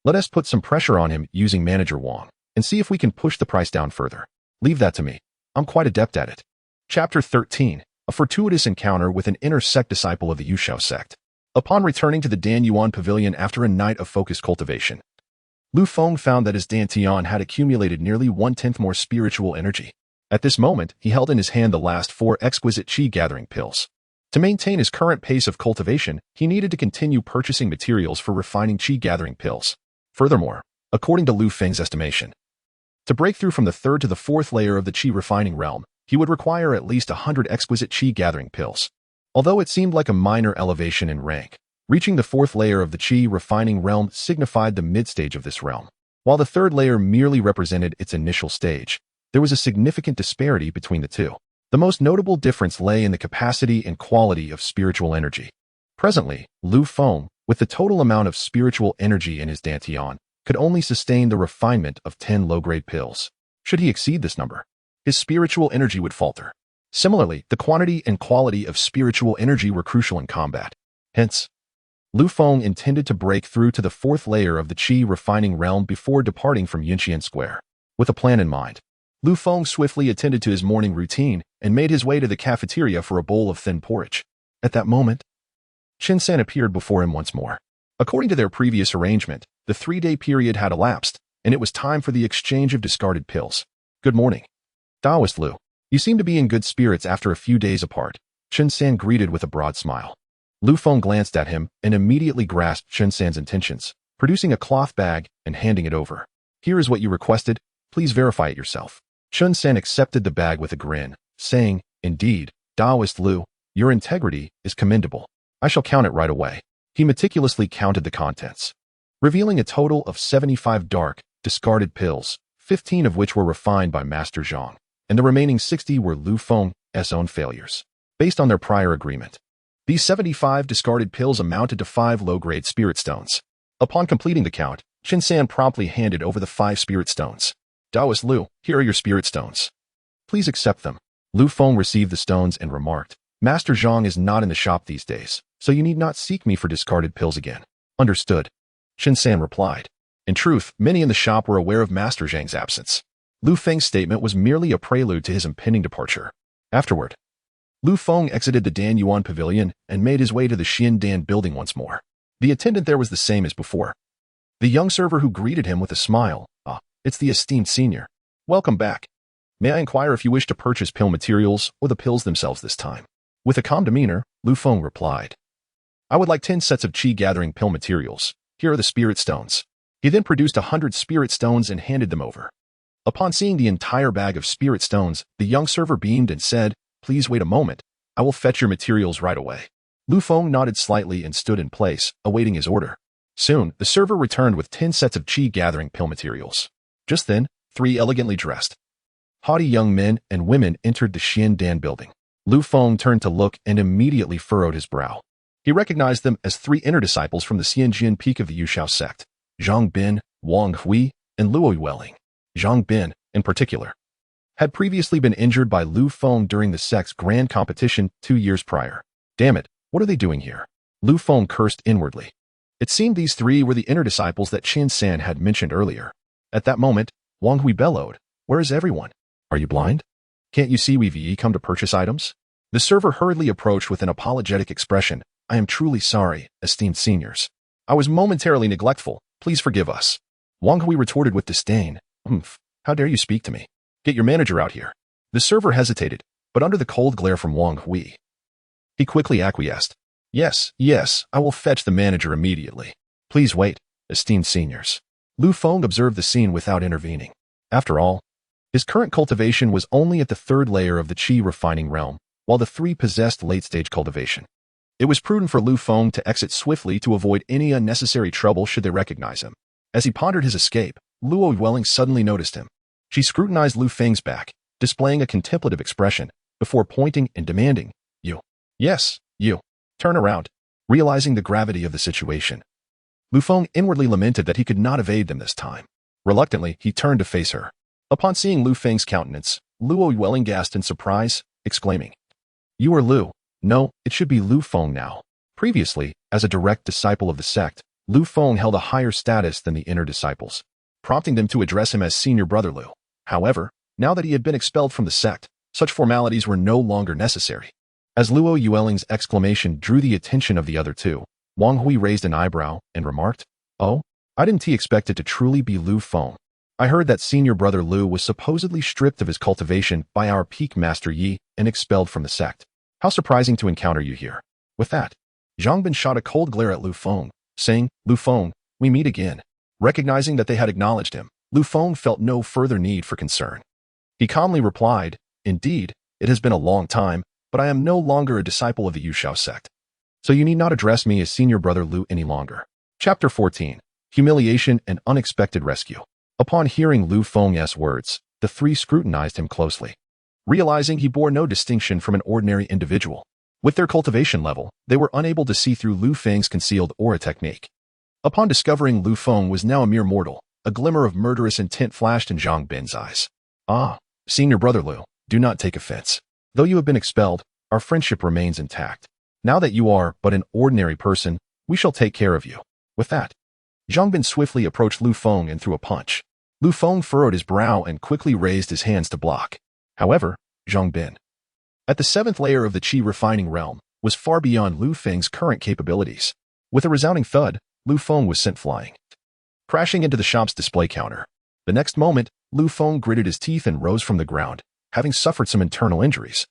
let us put some pressure on him using Manager Wong, and see if we can push the price down further. Leave that to me. I'm quite adept at it." Chapter 13. A fortuitous encounter with an inner sect disciple of the Yushao sect. Upon returning to the Dan Yuan Pavilion after a night of focused cultivation, Lu Feng found that his dantian had accumulated nearly 1/10 more spiritual energy. At this moment, he held in his hand the last 4 exquisite qi gathering pills. To maintain his current pace of cultivation, he needed to continue purchasing materials for refining qi gathering pills. Furthermore, according to Lu Feng's estimation, to break through from the 3rd to the 4th layer of the qi refining realm, he would require at least 100 exquisite qi gathering pills. Although it seemed like a minor elevation in rank, reaching the 4th layer of the qi refining realm signified the mid-stage of this realm. While the 3rd layer merely represented its initial stage, there was a significant disparity between the two. The most notable difference lay in the capacity and quality of spiritual energy. Presently, Lu Feng, with the total amount of spiritual energy in his dantian, could only sustain the refinement of 10 low-grade pills. Should he exceed this number, his spiritual energy would falter. Similarly, the quantity and quality of spiritual energy were crucial in combat. Hence, Lu Feng intended to break through to the fourth layer of the Qi refining realm before departing from Yunqian Square. With a plan in mind, Lu Feng swiftly attended to his morning routine and made his way to the cafeteria for a bowl of thin porridge. At that moment, Chen San appeared before him once more. According to their previous arrangement, the 3-day period had elapsed, and it was time for the exchange of discarded pills. Good morning, Taoist Lu. You seem to be in good spirits after a few days apart, Chen San greeted with a broad smile. Lu Feng glanced at him and immediately grasped Chen San's intentions, producing a cloth bag and handing it over. Here is what you requested, please verify it yourself. Chen San accepted the bag with a grin, saying, Indeed, Taoist Lu, your integrity is commendable. I shall count it right away. He meticulously counted the contents, revealing a total of 75 dark, discarded pills, 15 of which were refined by Master Zhang, and the remaining 60 were Lu Feng's own failures. Based on their prior agreement, these 75 discarded pills amounted to 5 low-grade spirit stones. Upon completing the count, Chen San promptly handed over the 5 spirit stones. Taoist Lu, here are your spirit stones. Please accept them. Lu Feng received the stones and remarked, Master Zhang is not in the shop these days, so you need not seek me for discarded pills again. Understood. Chen San replied. In truth, many in the shop were aware of Master Zhang's absence. Lu Feng's statement was merely a prelude to his impending departure. Afterward, Lu Feng exited the Dan Yuan Pavilion and made his way to the Xian Dan building once more. The attendant there was the same as before. The young server who greeted him with a smile, it's the esteemed senior. Welcome back. May I inquire if you wish to purchase pill materials or the pills themselves this time? With a calm demeanor, Lu Feng replied, I would like 10 sets of Qi gathering pill materials. Here are the spirit stones. He then produced 100 spirit stones and handed them over. Upon seeing the entire bag of spirit stones, the young server beamed and said, Please wait a moment. I will fetch your materials right away. Lu Feng nodded slightly and stood in place, awaiting his order. Soon, the server returned with 10 sets of Qi gathering pill materials. Just then, 3 elegantly dressed, haughty young men and women entered the Xian Dan building. Lu Feng turned to look and immediately furrowed his brow. He recognized them as 3 inner disciples from the Xianxian peak of the Yuxiao sect, Zhang Bin, Wang Hui, and Luo Yueling. Zhang Bin, in particular, had previously been injured by Lu Feng during the sect's grand competition 2 years prior. Damn it, what are they doing here? Lu Feng cursed inwardly. It seemed these 3 were the inner disciples that Chen San had mentioned earlier. At that moment, Wang Hui bellowed, Where is everyone? Are you blind? Can't you see we've come to purchase items? The server hurriedly approached with an apologetic expression. I am truly sorry, esteemed seniors. I was momentarily neglectful. Please forgive us. Wang Hui retorted with disdain. How dare you speak to me? Get your manager out here. The server hesitated, but under the cold glare from Wang Hui, he quickly acquiesced. Yes, I will fetch the manager immediately. Please wait, esteemed seniors. Lu Feng observed the scene without intervening. After all, his current cultivation was only at the 3rd layer of the Qi refining realm, while the 3 possessed late-stage cultivation. It was prudent for Lu Feng to exit swiftly to avoid any unnecessary trouble should they recognize him. As he pondered his escape, Luo Yueling suddenly noticed him. She scrutinized Lu Feng's back, displaying a contemplative expression, before pointing and demanding, You. Yes, you. Turn around. Realizing the gravity of the situation, Lu Feng inwardly lamented that he could not evade them this time. Reluctantly, he turned to face her. Upon seeing Lu Feng's countenance, Luo Yueling gasped in surprise, exclaiming, You are Lu. No, it should be Lu Feng now. Previously, as a direct disciple of the sect, Lu Feng held a higher status than the inner disciples, prompting them to address him as Senior Brother Lu. However, now that he had been expelled from the sect, such formalities were no longer necessary. As Luo Yueling's exclamation drew the attention of the other 2, Wang Hui raised an eyebrow and remarked, Oh, I didn't expect it to truly be Lu Feng. I heard that Senior Brother Lu was supposedly stripped of his cultivation by our peak Master Yi and expelled from the sect. How surprising to encounter you here. With that, Zhang Bin shot a cold glare at Lu Feng, saying, Lu Feng, we meet again. Recognizing that they had acknowledged him, Lu Feng felt no further need for concern. He calmly replied, Indeed, it has been a long time, but I am no longer a disciple of the Yuxiao sect. So you need not address me as Senior Brother Lu any longer. Chapter 14. Humiliation and Unexpected Rescue. Upon hearing Lu Feng's words, the 3 scrutinized him closely, realizing he bore no distinction from an ordinary individual. With their cultivation level, they were unable to see through Lu Feng's concealed aura technique. Upon discovering Lu Feng was now a mere mortal, a glimmer of murderous intent flashed in Zhang Bin's eyes. Senior Brother Lu, do not take offense. Though you have been expelled, our friendship remains intact. Now that you are but an ordinary person, We shall take care of you. With that, Zhang Bin swiftly approached Lu Feng and threw a punch. Lu Feng furrowed his brow and quickly raised his hands to block. However, Zhang Bin, at the 7th layer of the Qi refining realm, was far beyond Lu Feng's current capabilities. With a resounding thud, Lu Feng was sent flying, crashing into the shop's display counter. The next moment, Lu Feng gritted his teeth and rose from the ground, having suffered some internal injuries.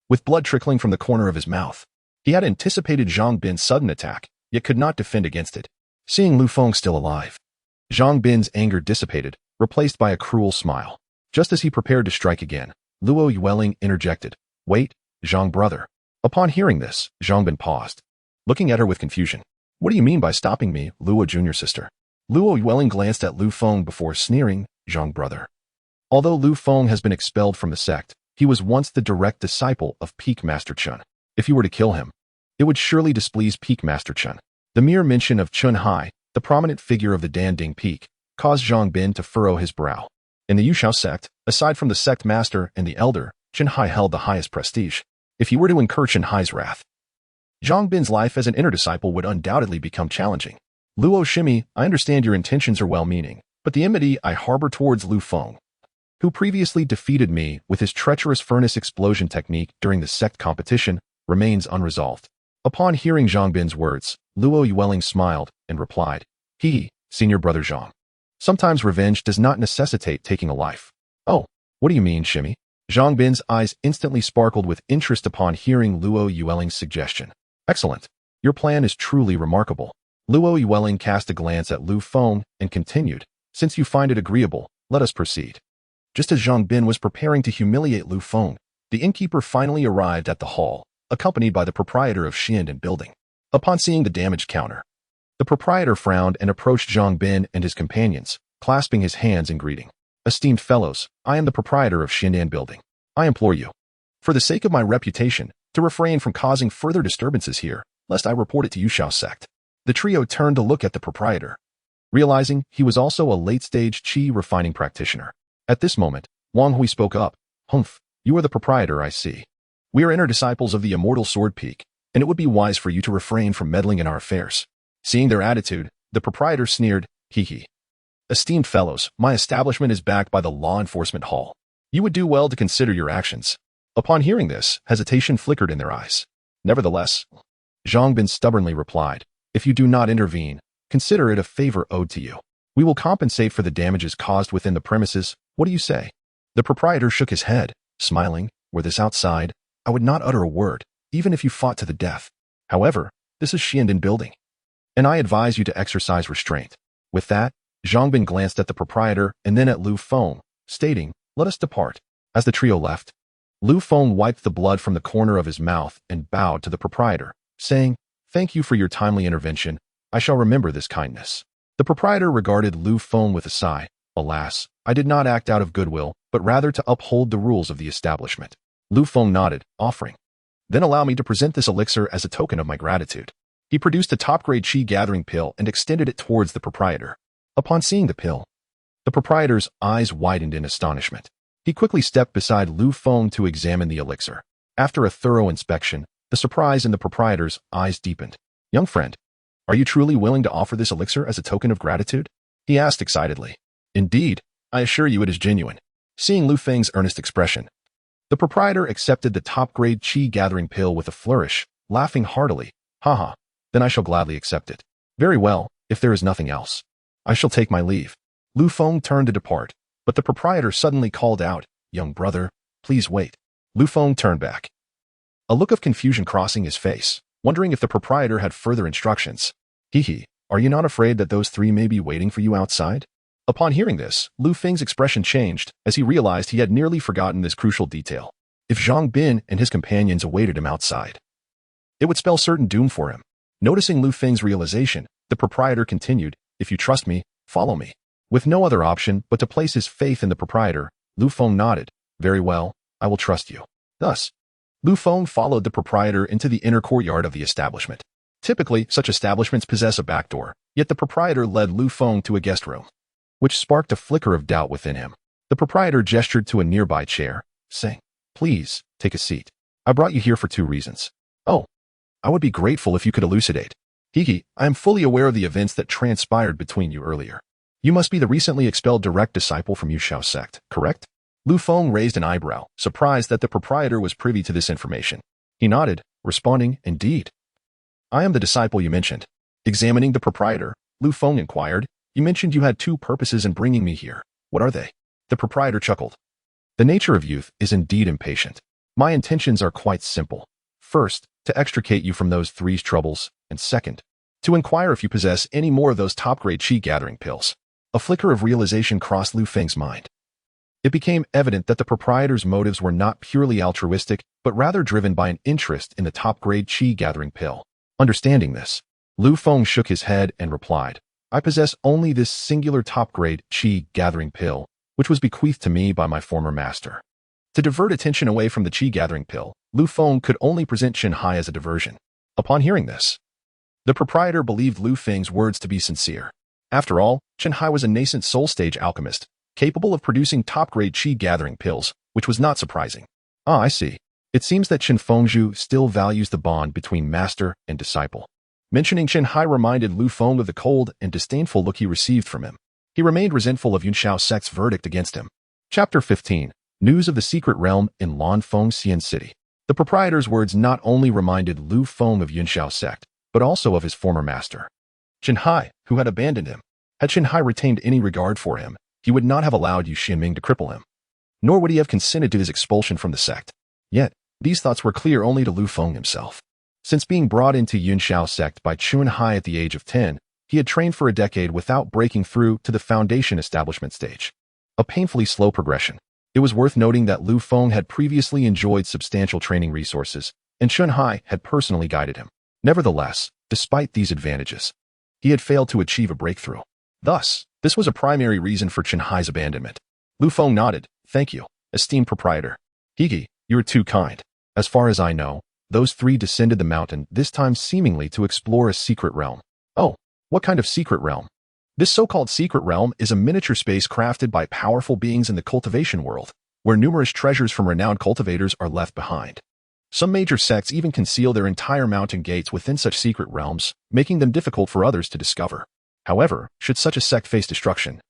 With blood trickling from the corner of his mouth, he had anticipated Zhang Bin's sudden attack, yet could not defend against it. Seeing Lu Feng still alive, Zhang Bin's anger dissipated, replaced by a cruel smile. Just as he prepared to strike again, Luo Yueling interjected, "Wait, Zhang brother." Upon hearing this, Zhang Bin paused, looking at her with confusion. "What do you mean by stopping me, Luo junior sister?" Luo Yueling glanced at Lu Feng before sneering, "Zhang brother." Although Lu Feng has been expelled from the sect, he was once the direct disciple of Peak Master Chun. If you were to kill him, it would surely displease Peak Master Chun. The mere mention of Chun Hai, the prominent figure of the Danding Peak, caused Zhang Bin to furrow his brow. In the Yuxiao sect, aside from the sect master and the elder, Chun Hai held the highest prestige. If he were to incur Chun Hai's wrath, Zhang Bin's life as an inner disciple would undoubtedly become challenging. Luo Shimi, I understand your intentions are well-meaning, but the enmity I harbor towards Lu Feng, who previously defeated me with his treacherous furnace explosion technique during the sect competition, remains unresolved. Upon hearing Zhang Bin's words, Luo Yueling smiled and replied, Senior brother Zhang. Sometimes revenge does not necessitate taking a life. Oh, what do you mean, Shimi? Zhang Bin's eyes instantly sparkled with interest upon hearing Luo Yueling's suggestion. Excellent. Your plan is truly remarkable. Luo Yueling cast a glance at Lu Feng and continued, since you find it agreeable, let us proceed. Just as Zhang Bin was preparing to humiliate Lu Feng, the innkeeper finally arrived at the hall, accompanied by the proprietor of Xiandan Building. Upon seeing the damaged counter, the proprietor frowned and approached Zhang Bin and his companions, clasping his hands in greeting. Esteemed fellows, I am the proprietor of Xiandan Building. I implore you, for the sake of my reputation, to refrain from causing further disturbances here, lest I report it to Yuxiao sect. The trio turned to look at the proprietor, realizing he was also a late-stage Qi refining practitioner. At this moment, Wang Hui spoke up. Humph, you are the proprietor, I see. We are inner disciples of the immortal Sword Peak, and it would be wise for you to refrain from meddling in our affairs. Seeing their attitude, the proprietor sneered, hee. Esteemed fellows, my establishment is backed by the Law Enforcement Hall. You would do well to consider your actions. Upon hearing this, hesitation flickered in their eyes. Nevertheless, Zhang Bin stubbornly replied, if you do not intervene, consider it a favor owed to you. We will compensate for the damages caused within the premises. What do you say? The proprietor shook his head, smiling. Were this outside, I would not utter a word, even if you fought to the death. However, this is Xiandan Building, and I advise you to exercise restraint. With that, Zhang Bin glanced at the proprietor and then at Lu Feng, stating, let us depart. As the trio left, Lu Feng wiped the blood from the corner of his mouth and bowed to the proprietor, saying, thank you for your timely intervention. I shall remember this kindness. The proprietor regarded Lu Feng with a sigh. Alas, I did not act out of goodwill, but rather to uphold the rules of the establishment. Lu Feng nodded, offering, then allow me to present this elixir as a token of my gratitude. He produced a top-grade Qi gathering pill and extended it towards the proprietor. Upon seeing the pill, the proprietor's eyes widened in astonishment. He quickly stepped beside Lu Feng to examine the elixir. After a thorough inspection, the surprise in the proprietor's eyes deepened. Young friend, are you truly willing to offer this elixir as a token of gratitude? He asked excitedly. Indeed, I assure you it is genuine. Seeing Lu Feng's earnest expression, the proprietor accepted the top-grade Qi gathering pill with a flourish, laughing heartily. Haha, then I shall gladly accept it. Very well, if there is nothing else, I shall take my leave. Lu Feng turned to depart, but the proprietor suddenly called out, young brother, please wait. Lu Feng turned back, a look of confusion crossing his face, wondering if the proprietor had further instructions. Are you not afraid that those three may be waiting for you outside? Upon hearing this, Lu Feng's expression changed as he realized he had nearly forgotten this crucial detail. If Zhang Bin and his companions awaited him outside, it would spell certain doom for him. Noticing Lu Feng's realization, the proprietor continued, if you trust me, follow me. With no other option but to place his faith in the proprietor, Lu Feng nodded. Very well, I will trust you. Thus, Lu Feng followed the proprietor into the inner courtyard of the establishment. Typically, such establishments possess a back door, yet the proprietor led Lu Feng to a guest room, which sparked a flicker of doubt within him. The proprietor gestured to a nearby chair, saying, please, take a seat. I brought you here for two reasons. Oh, I would be grateful if you could elucidate. Hiki, I am fully aware of the events that transpired between you earlier. You must be the recently expelled direct disciple from Yuxiao sect, correct? Lu Feng raised an eyebrow, surprised that the proprietor was privy to this information. He nodded, responding, indeed. I am the disciple you mentioned. Examining the proprietor, Lu Feng inquired, you mentioned you had two purposes in bringing me here. What are they? The proprietor chuckled. The nature of youth is indeed impatient. My intentions are quite simple. First, to extricate you from those three's troubles, and second, to inquire if you possess any more of those top-grade chi-gathering pills. A flicker of realization crossed Lu Feng's mind. It became evident that the proprietor's motives were not purely altruistic, but rather driven by an interest in the top-grade chi-gathering pill. Understanding this, Lu Feng shook his head and replied, I possess only this singular top-grade chi-gathering pill, which was bequeathed to me by my former master. To divert attention away from the chi-gathering pill, Lu Feng could only present Xianxia as a diversion. Upon hearing this, the proprietor believed Lu Feng's words to be sincere. After all, Xianxia was a nascent soul-stage alchemist, capable of producing top-grade chi-gathering pills, which was not surprising. Ah, I see. It seems that Qin Fengzhu still values the bond between master and disciple. Mentioning Xianxia reminded Lu Feng of the cold and disdainful look he received from him. He remained resentful of Yunxiao sect's verdict against him. Chapter 15. News of the Secret Realm in Lanfeng Xian City. The proprietor's words not only reminded Lu Feng of Yunxiao sect, but also of his former master, Xianxia, who had abandoned him. Had Xianxia retained any regard for him, he would not have allowed Yu Xinming to cripple him, nor would he have consented to his expulsion from the sect. Yet, these thoughts were clear only to Lu Feng himself. Since being brought into Yunxiao sect by Xianxia at the age of 10, he had trained for a decade without breaking through to the foundation establishment stage. A painfully slow progression. It was worth noting that Lu Feng had previously enjoyed substantial training resources, and Xianxia had personally guided him. Nevertheless, despite these advantages, he had failed to achieve a breakthrough. Thus, this was a primary reason for Xianxia's abandonment. Lu Feng nodded. Thank you, esteemed proprietor. Higi, you are too kind. As far as I know, those three descended the mountain, this time seemingly to explore a secret realm. Oh, what kind of secret realm? This so-called secret realm is a miniature space crafted by powerful beings in the cultivation world, where numerous treasures from renowned cultivators are left behind. Some major sects even conceal their entire mountain gates within such secret realms, making them difficult for others to discover. However, should such a sect face destruction,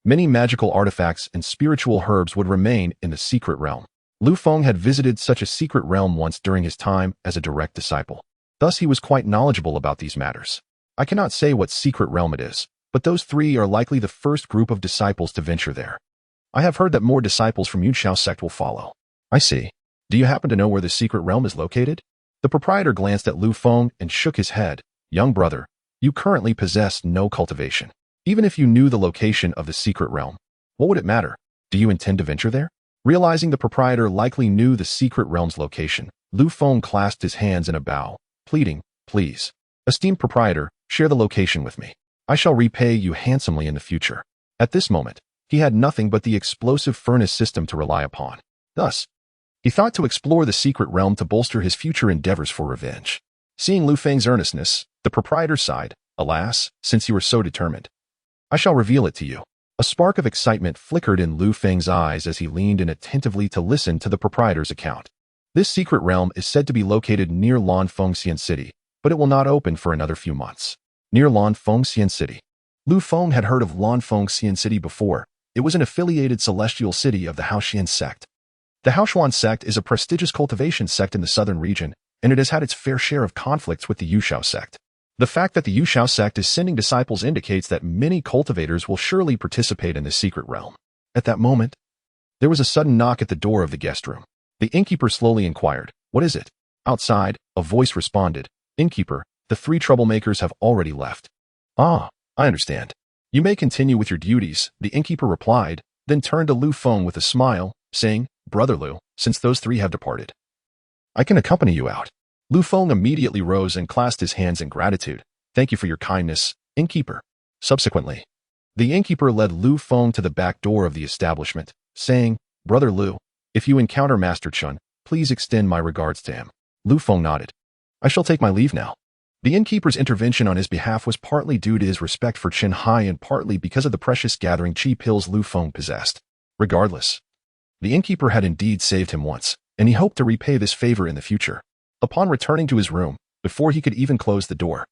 many magical artifacts and spiritual herbs would remain in the secret realm. Lu Feng had visited such a secret realm once during his time as a direct disciple. Thus he was quite knowledgeable about these matters. I cannot say what secret realm it is, but those three are likely the first group of disciples to venture there. I have heard that more disciples from Yunxiao sect will follow. I see. Do you happen to know where the secret realm is located? The proprietor glanced at Lu Feng and shook his head. Young brother, you currently possess no cultivation. Even if you knew the location of the secret realm, what would it matter? Do you intend to venture there? Realizing the proprietor likely knew the secret realm's location, Lu Feng clasped his hands in a bow, pleading, please, esteemed proprietor, share the location with me. I shall repay you handsomely in the future. At this moment, he had nothing but the explosive furnace system to rely upon. Thus, he thought to explore the secret realm to bolster his future endeavors for revenge. Seeing Lu Feng's earnestness, the proprietor sighed, alas, since you are so determined, I shall reveal it to you. A spark of excitement flickered in Lu Feng's eyes as he leaned in attentively to listen to the proprietor's account. This secret realm is said to be located near Lanfeng Xian City, but it will not open for another few months. Near Lanfeng Xian City. Lu Feng had heard of Lanfeng Xian City before. It was an affiliated celestial city of the Haoxian sect. The Haoxuan sect is a prestigious cultivation sect in the southern region, and it has had its fair share of conflicts with the Yuxiao sect. The fact that the Yuxiao sect is sending disciples indicates that many cultivators will surely participate in this secret realm. At that moment, there was a sudden knock at the door of the guest room. The innkeeper slowly inquired, what is it? Outside, a voice responded, Innkeeper, the three troublemakers have already left. Ah, I understand. You may continue with your duties, the innkeeper replied, then turned to Lu Feng with a smile, saying, Brother Lu, since those three have departed, I can accompany you out. Lu Feng immediately rose and clasped his hands in gratitude. Thank you for your kindness, innkeeper. Subsequently, the innkeeper led Lu Feng to the back door of the establishment, saying, Brother Lu, if you encounter Master Chun, please extend my regards to him. Lu Feng nodded. I shall take my leave now. The innkeeper's intervention on his behalf was partly due to his respect for Xianxia and partly because of the precious gathering chi pills Lu Feng possessed. Regardless, the innkeeper had indeed saved him once, and he hoped to repay this favor in the future. Upon returning to his room, before he could even close the door,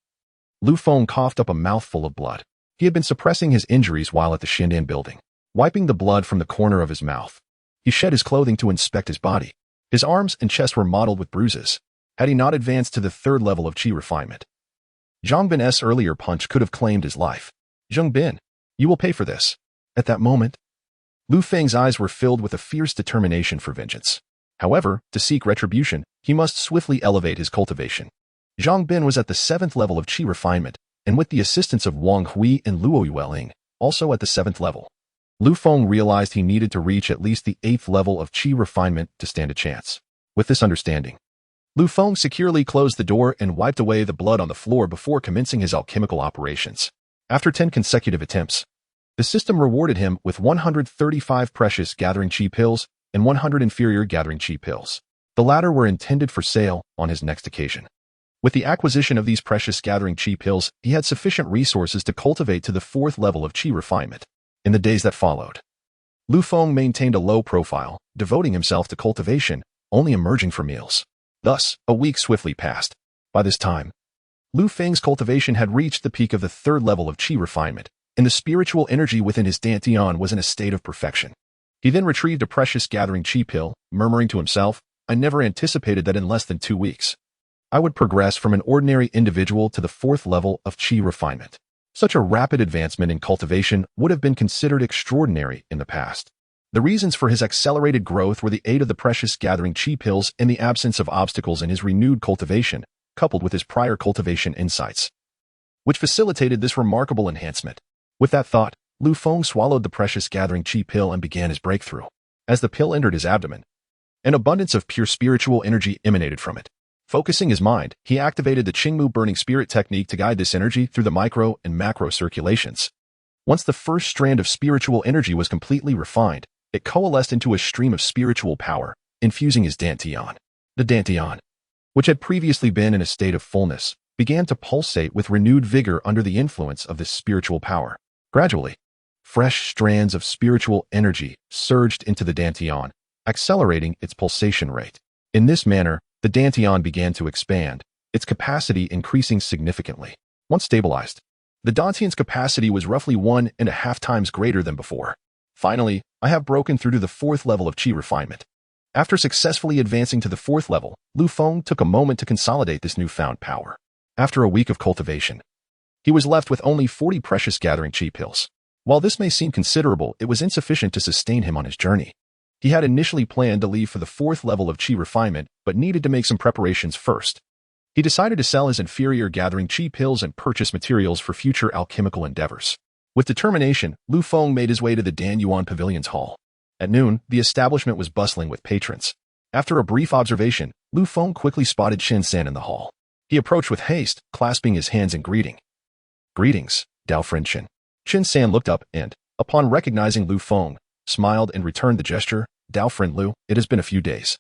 Lu Feng coughed up a mouthful of blood. He had been suppressing his injuries while at the Shindan building. Wiping the blood from the corner of his mouth, he shed his clothing to inspect his body. His arms and chest were mottled with bruises. Had he not advanced to the third level of qi refinement, Zhang Bin's earlier punch could have claimed his life. Zhang Bin, you will pay for this. At that moment, Lu Feng's eyes were filled with a fierce determination for vengeance. However, to seek retribution, he must swiftly elevate his cultivation. Zhang Bin was at the 7th level of qi refinement, and with the assistance of Wang Hui and Luo Yueling, also at the 7th level. Lu Feng realized he needed to reach at least the 8th level of qi refinement to stand a chance. With this understanding, Lu Feng securely closed the door and wiped away the blood on the floor before commencing his alchemical operations. After 10 consecutive attempts, the system rewarded him with 135 precious gathering qi pills and 100 inferior gathering qi pills. The latter were intended for sale on his next occasion. With the acquisition of these precious gathering qi pills, he had sufficient resources to cultivate to the 4th level of qi refinement. In the days that followed, Lu Feng maintained a low profile, devoting himself to cultivation, only emerging for meals. Thus, a week swiftly passed. By this time, Lu Feng's cultivation had reached the peak of the 3rd level of qi refinement, and the spiritual energy within his dantian was in a state of perfection. He then retrieved a precious gathering qi pill, murmuring to himself, I never anticipated that in less than 2 weeks, I would progress from an ordinary individual to the 4th level of qi refinement. Such a rapid advancement in cultivation would have been considered extraordinary in the past. The reasons for his accelerated growth were the aid of the precious gathering qi pills and the absence of obstacles in his renewed cultivation, coupled with his prior cultivation insights, which facilitated this remarkable enhancement. With that thought, Lu Feng swallowed the precious gathering qi pill and began his breakthrough. As the pill entered his abdomen, an abundance of pure spiritual energy emanated from it. Focusing his mind, he activated the Qingmu burning spirit technique to guide this energy through the micro and macro circulations. Once the first strand of spiritual energy was completely refined, it coalesced into a stream of spiritual power, infusing his dantian. The dantian, which had previously been in a state of fullness, began to pulsate with renewed vigor under the influence of this spiritual power. Gradually, fresh strands of spiritual energy surged into the dantian, accelerating its pulsation rate. In this manner, the dantian began to expand, its capacity increasing significantly. Once stabilized, the dantian's capacity was roughly 1.5 times greater than before. Finally, I have broken through to the 4th level of qi refinement. After successfully advancing to the 4th level, Lu Feng took a moment to consolidate this newfound power. After a week of cultivation, he was left with only 40 precious gathering qi pills. While this may seem considerable, it was insufficient to sustain him on his journey. He had initially planned to leave for the 4th level of qi refinement, but needed to make some preparations first. He decided to sell his inferior gathering qi pills and purchase materials for future alchemical endeavors. With determination, Lu Feng made his way to the Danyuan Pavilion's hall. At noon, the establishment was bustling with patrons. After a brief observation, Lu Feng quickly spotted Xianxian in the hall. He approached with haste, clasping his hands in greeting. Greetings, Dao friend Xin. Xianxian looked up and, upon recognizing Lu Feng, smiled and returned the gesture. Dao friend Lu, it has been a few days,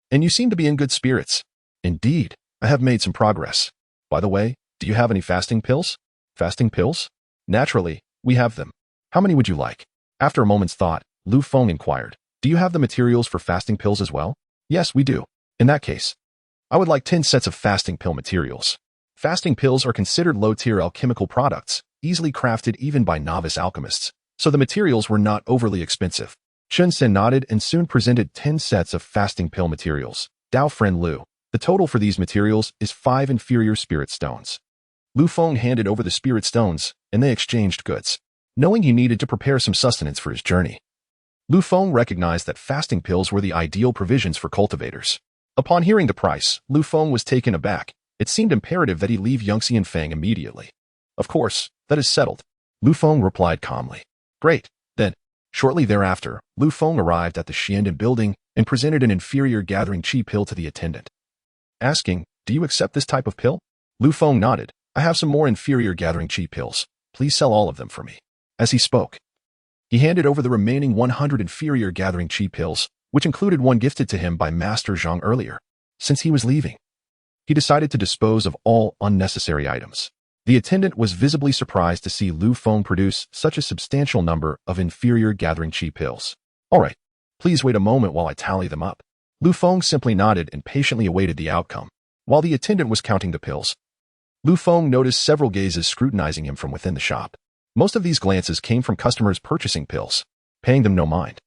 and you seem to be in good spirits. Indeed, I have made some progress. By the way, do you have any fasting pills? Fasting pills? Naturally, we have them. How many would you like? After a moment's thought, Lu Feng inquired, do you have the materials for fasting pills as well? Yes, we do. In that case, I would like 10 sets of fasting pill materials. Fasting pills are considered low-tier alchemical products, easily crafted even by novice alchemists, so the materials were not overly expensive. Xianxian nodded and soon presented 10 sets of fasting pill materials. Dao friend Lu, the total for these materials is 5 inferior spirit stones. Lu Feng handed over the spirit stones, and they exchanged goods. Knowing he needed to prepare some sustenance for his journey, Lu Feng recognized that fasting pills were the ideal provisions for cultivators. Upon hearing the price, Lu Feng was taken aback. It seemed imperative that he leave Xianxia and Feng immediately. Of course, that is settled, Lu Feng replied calmly. Great, then. Shortly thereafter, Lu Feng arrived at the Shindan building and presented an inferior gathering qi pill to the attendant. Asking, do you accept this type of pill? Lu Feng nodded. I have some more inferior gathering qi pills. Please sell all of them for me. As he spoke, he handed over the remaining 100 inferior gathering qi pills, which included one gifted to him by Master Zhang earlier. Since he was leaving, he decided to dispose of all unnecessary items. The attendant was visibly surprised to see Lu Feng produce such a substantial number of inferior gathering qi pills. All right, please wait a moment while I tally them up. Lu Feng simply nodded and patiently awaited the outcome. While the attendant was counting the pills, Lu Feng noticed several gazes scrutinizing him from within the shop. Most of these glances came from customers purchasing pills, paying them no mind.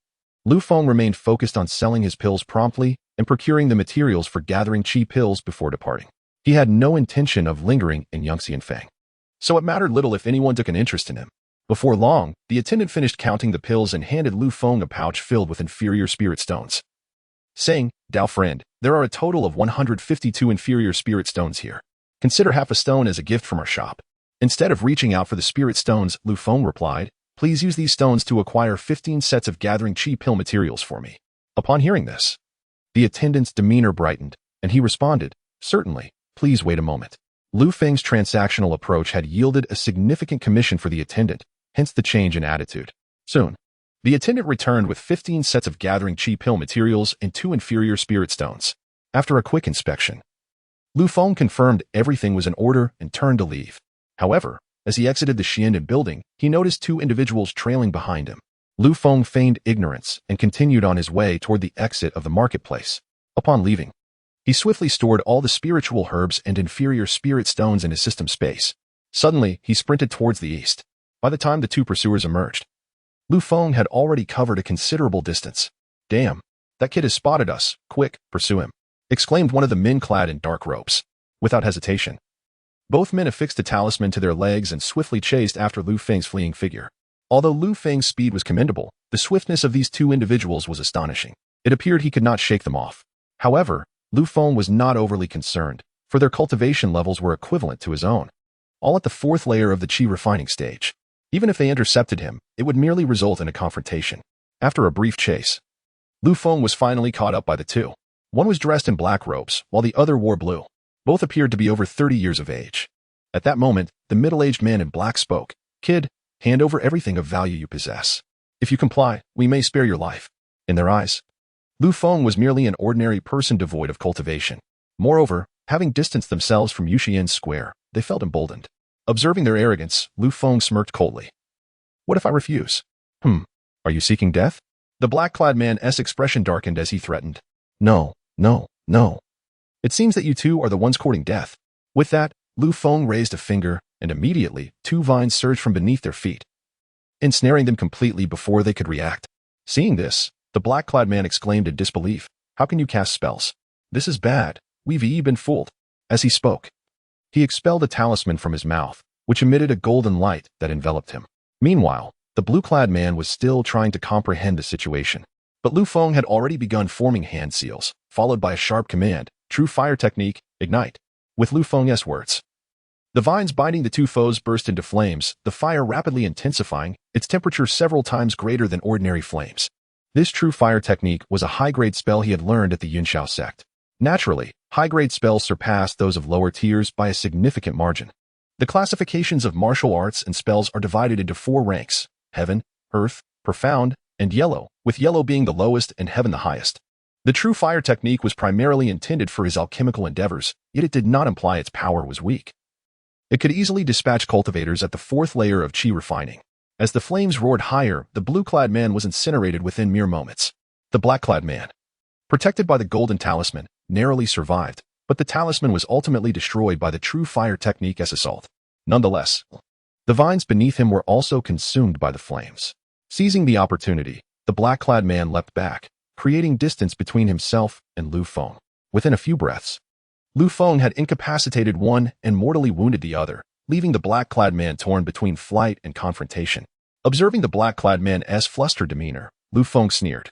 Lu Feng remained focused on selling his pills promptly and procuring the materials for gathering qi pills before departing. He had no intention of lingering in Feng, so it mattered little if anyone took an interest in him. Before long, the attendant finished counting the pills and handed Lu Feng a pouch filled with inferior spirit stones, saying, "Dao friend, there are a total of 152 inferior spirit stones here. Consider half a stone as a gift from our shop." Instead of reaching out for the spirit stones, Lu Feng replied, "Please use these stones to acquire 15 sets of gathering qi pill materials for me." Upon hearing this, the attendant's demeanor brightened, and he responded, "Certainly, please wait a moment." Lu Feng's transactional approach had yielded a significant commission for the attendant, hence the change in attitude. Soon, the attendant returned with 15 sets of gathering qi pill materials and 2 inferior spirit stones. After a quick inspection, Lu Feng confirmed everything was in order and turned to leave. However, as he exited the Xiandan building, he noticed 2 individuals trailing behind him. Lu Feng feigned ignorance and continued on his way toward the exit of the marketplace. Upon leaving, he swiftly stored all the spiritual herbs and inferior spirit stones in his system space. Suddenly, he sprinted towards the east. By the time the 2 pursuers emerged, Lu Feng had already covered a considerable distance. "Damn, that kid has spotted us. Quick, pursue him," exclaimed one of the men clad in dark robes. Without hesitation, both men affixed a talisman to their legs and swiftly chased after Lu Feng's fleeing figure. Although Lu Feng's speed was commendable, the swiftness of these 2 individuals was astonishing. It appeared he could not shake them off. However, Lu Feng was not overly concerned, for their cultivation levels were equivalent to his own, all at the 4th layer of the qi refining stage. Even if they intercepted him, it would merely result in a confrontation. After a brief chase, Lu Feng was finally caught up by the 2. One was dressed in black robes, while the other wore blue. Both appeared to be over 30 years of age. At that moment, the middle-aged man in black spoke, "Kid, hand over everything of value you possess. If you comply, we may spare your life." In their eyes, Lu Feng was merely an ordinary person devoid of cultivation. Moreover, having distanced themselves from Yuxian's square, they felt emboldened. Observing their arrogance, Lu Feng smirked coldly. "What if I refuse?" Are you seeking death?" The black-clad man's expression darkened as he threatened. No. It seems that you 2 are the ones courting death." With that, Lu Feng raised a finger, and immediately 2 vines surged from beneath their feet, ensnaring them completely before they could react. Seeing this, the black-clad man exclaimed in disbelief, "How can you cast spells? This is bad. We've been fooled." As he spoke, he expelled a talisman from his mouth, which emitted a golden light that enveloped him. Meanwhile, the blue-clad man was still trying to comprehend the situation. But Lu Feng had already begun forming hand seals, followed by a sharp command, "True fire technique, ignite." With Lu Feng's words, the vines binding the 2 foes burst into flames, the fire rapidly intensifying, its temperature several times greater than ordinary flames. This true fire technique was a high-grade spell he had learned at the Yunxiao sect. Naturally, high-grade spells surpassed those of lower tiers by a significant margin. The classifications of martial arts and spells are divided into 4 ranks: heaven, earth, profound, and yellow, with yellow being the lowest and heaven the highest. The true fire technique was primarily intended for his alchemical endeavors, yet it did not imply its power was weak. It could easily dispatch cultivators at the 4th layer of qi refining. As the flames roared higher, the blue-clad man was incinerated within mere moments. The black-clad man, protected by the golden talisman, narrowly survived, but the talisman was ultimately destroyed by the true fire technique as assault. Nonetheless, the vines beneath him were also consumed by the flames. Seizing the opportunity, the black-clad man leapt back, creating distance between himself and Lu Feng. Within a few breaths, Lu Feng had incapacitated one and mortally wounded the other, leaving the black-clad man torn between flight and confrontation. Observing the black-clad man's flustered demeanor, Lu Feng sneered.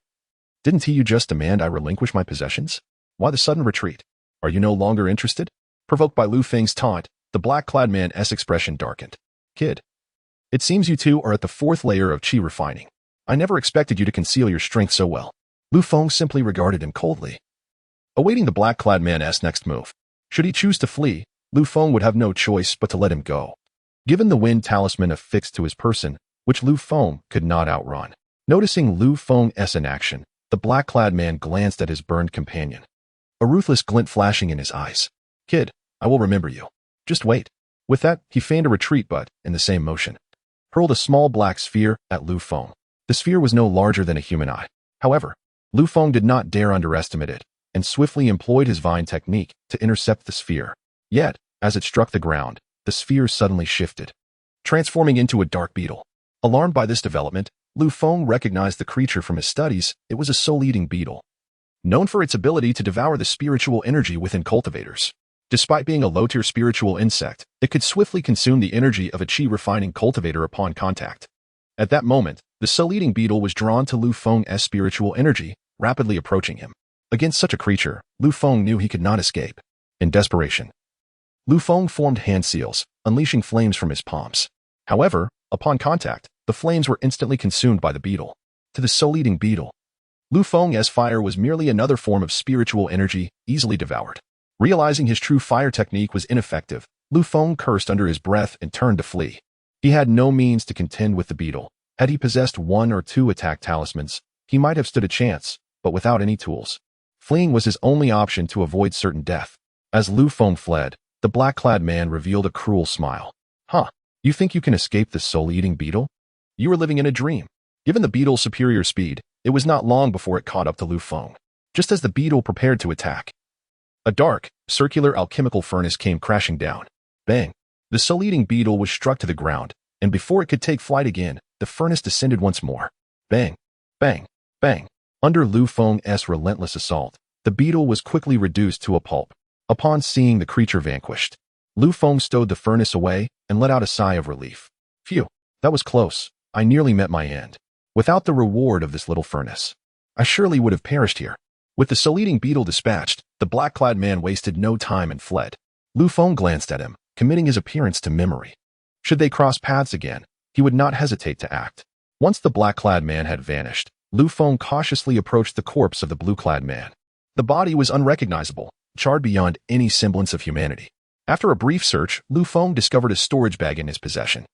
"Didn't you just demand I relinquish my possessions? Why the sudden retreat? Are you no longer interested?" Provoked by Lu Feng's taunt, the black-clad man's expression darkened. "Kid, it seems you 2 are at the 4th layer of qi refining. I never expected you to conceal your strength so well." Lu Feng simply regarded him coldly, awaiting the black-clad man's next move. Should he choose to flee, Lu Feng would have no choice but to let him go. Given the wind talisman affixed to his person, which Lu Feng could not outrun. Noticing Lu Feng's inaction, the black-clad man glanced at his burned companion, a ruthless glint flashing in his eyes. "Kid, I will remember you. Just wait." With that, he feigned a retreat but, in the same motion, hurled a small black sphere at Lu Feng. The sphere was no larger than a human eye. However, Lu Feng did not dare underestimate it, and swiftly employed his vine technique to intercept the sphere. Yet, As it struck the ground, the sphere suddenly shifted, transforming into a dark beetle. Alarmed by this development, Feng recognized the creature from his studies. It was a soul-eating beetle, known for its ability to devour the spiritual energy within cultivators. Despite being a low-tier spiritual insect, it could swiftly consume the energy of a chi-refining cultivator upon contact. At that moment, the soul-eating beetle was drawn to Feng's spiritual energy, rapidly approaching him. Against such a creature, Feng knew he could not escape. In desperation, Feng formed hand seals, unleashing flames from his palms. However, upon contact, the flames were instantly consumed by the beetle. To the soul-eating beetle, Feng's fire was merely another form of spiritual energy, easily devoured. Realizing his true fire technique was ineffective, Feng cursed under his breath and turned to flee. He had no means to contend with the beetle. Had he possessed 1 or 2 attack talismans, he might have stood a chance, but without any tools, fleeing was his only option to avoid certain death. As Feng fled, the black-clad man revealed a cruel smile. Huh, you think you can escape the soul-eating beetle? You were living in a dream. Given the beetle's superior speed, it was not long before it caught up to Feng. Just as the beetle prepared to attack, a dark, circular alchemical furnace came crashing down. Bang! The soul-eating beetle was struck to the ground, and before it could take flight again, the furnace descended once more. Bang! Bang! Bang! Under Feng's relentless assault, the beetle was quickly reduced to a pulp. Upon seeing the creature vanquished, Feng stowed the furnace away and let out a sigh of relief. Phew, that was close. I nearly met my end. Without the reward of this little furnace, I surely would have perished here. With the soul-eating beetle dispatched, the black-clad man wasted no time and fled. Feng glanced at him, committing his appearance to memory. Should they cross paths again, he would not hesitate to act. Once the black-clad man had vanished, Feng cautiously approached the corpse of the blue-clad man. The body was unrecognizable, charred beyond any semblance of humanity. After a brief search, Feng discovered a storage bag in his possession.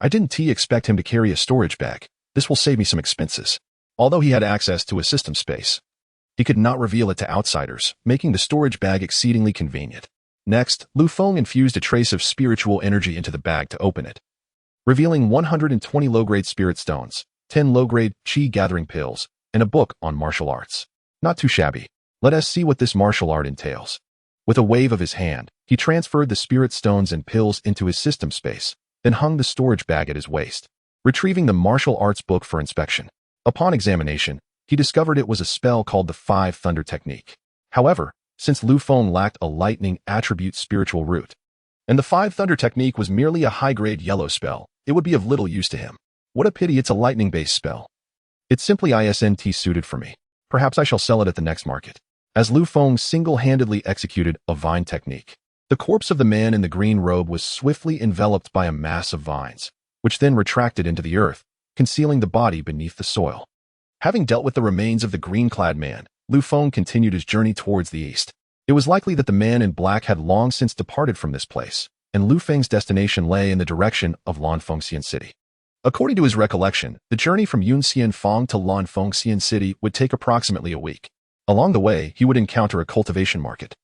I didn't expect him to carry a storage bag. This will save me some expenses. Although he had access to a system space, he could not reveal it to outsiders, making the storage bag exceedingly convenient. Next, Feng infused a trace of spiritual energy into the bag to open it, revealing 120 low-grade spirit stones, 10 low-grade chi-gathering pills, and a book on martial arts. Not too shabby. Let us see what this martial art entails. With a wave of his hand, he transferred the spirit stones and pills into his system space, then hung the storage bag at his waist, retrieving the martial arts book for inspection. Upon examination, he discovered it was a spell called the 5 Thunder Technique. However, since Feng lacked a lightning attribute spiritual root, and the 5 Thunder Technique was merely a high-grade yellow spell, it would be of little use to him. What a pity it's a lightning-based spell. It's simply isn't suited for me. Perhaps I shall sell it at the next market. As Feng single-handedly executed a vine technique, the corpse of the man in the green robe was swiftly enveloped by a mass of vines, which then retracted into the earth, concealing the body beneath the soil. Having dealt with the remains of the green-clad man, Feng continued his journey towards the east. It was likely that the man in black had long since departed from this place, and Feng's destination lay in the direction of Lanfengxian City. According to his recollection, the journey from Xianxiafans to Lanfengxian City would take approximately a week. Along the way, he would encounter a cultivation market,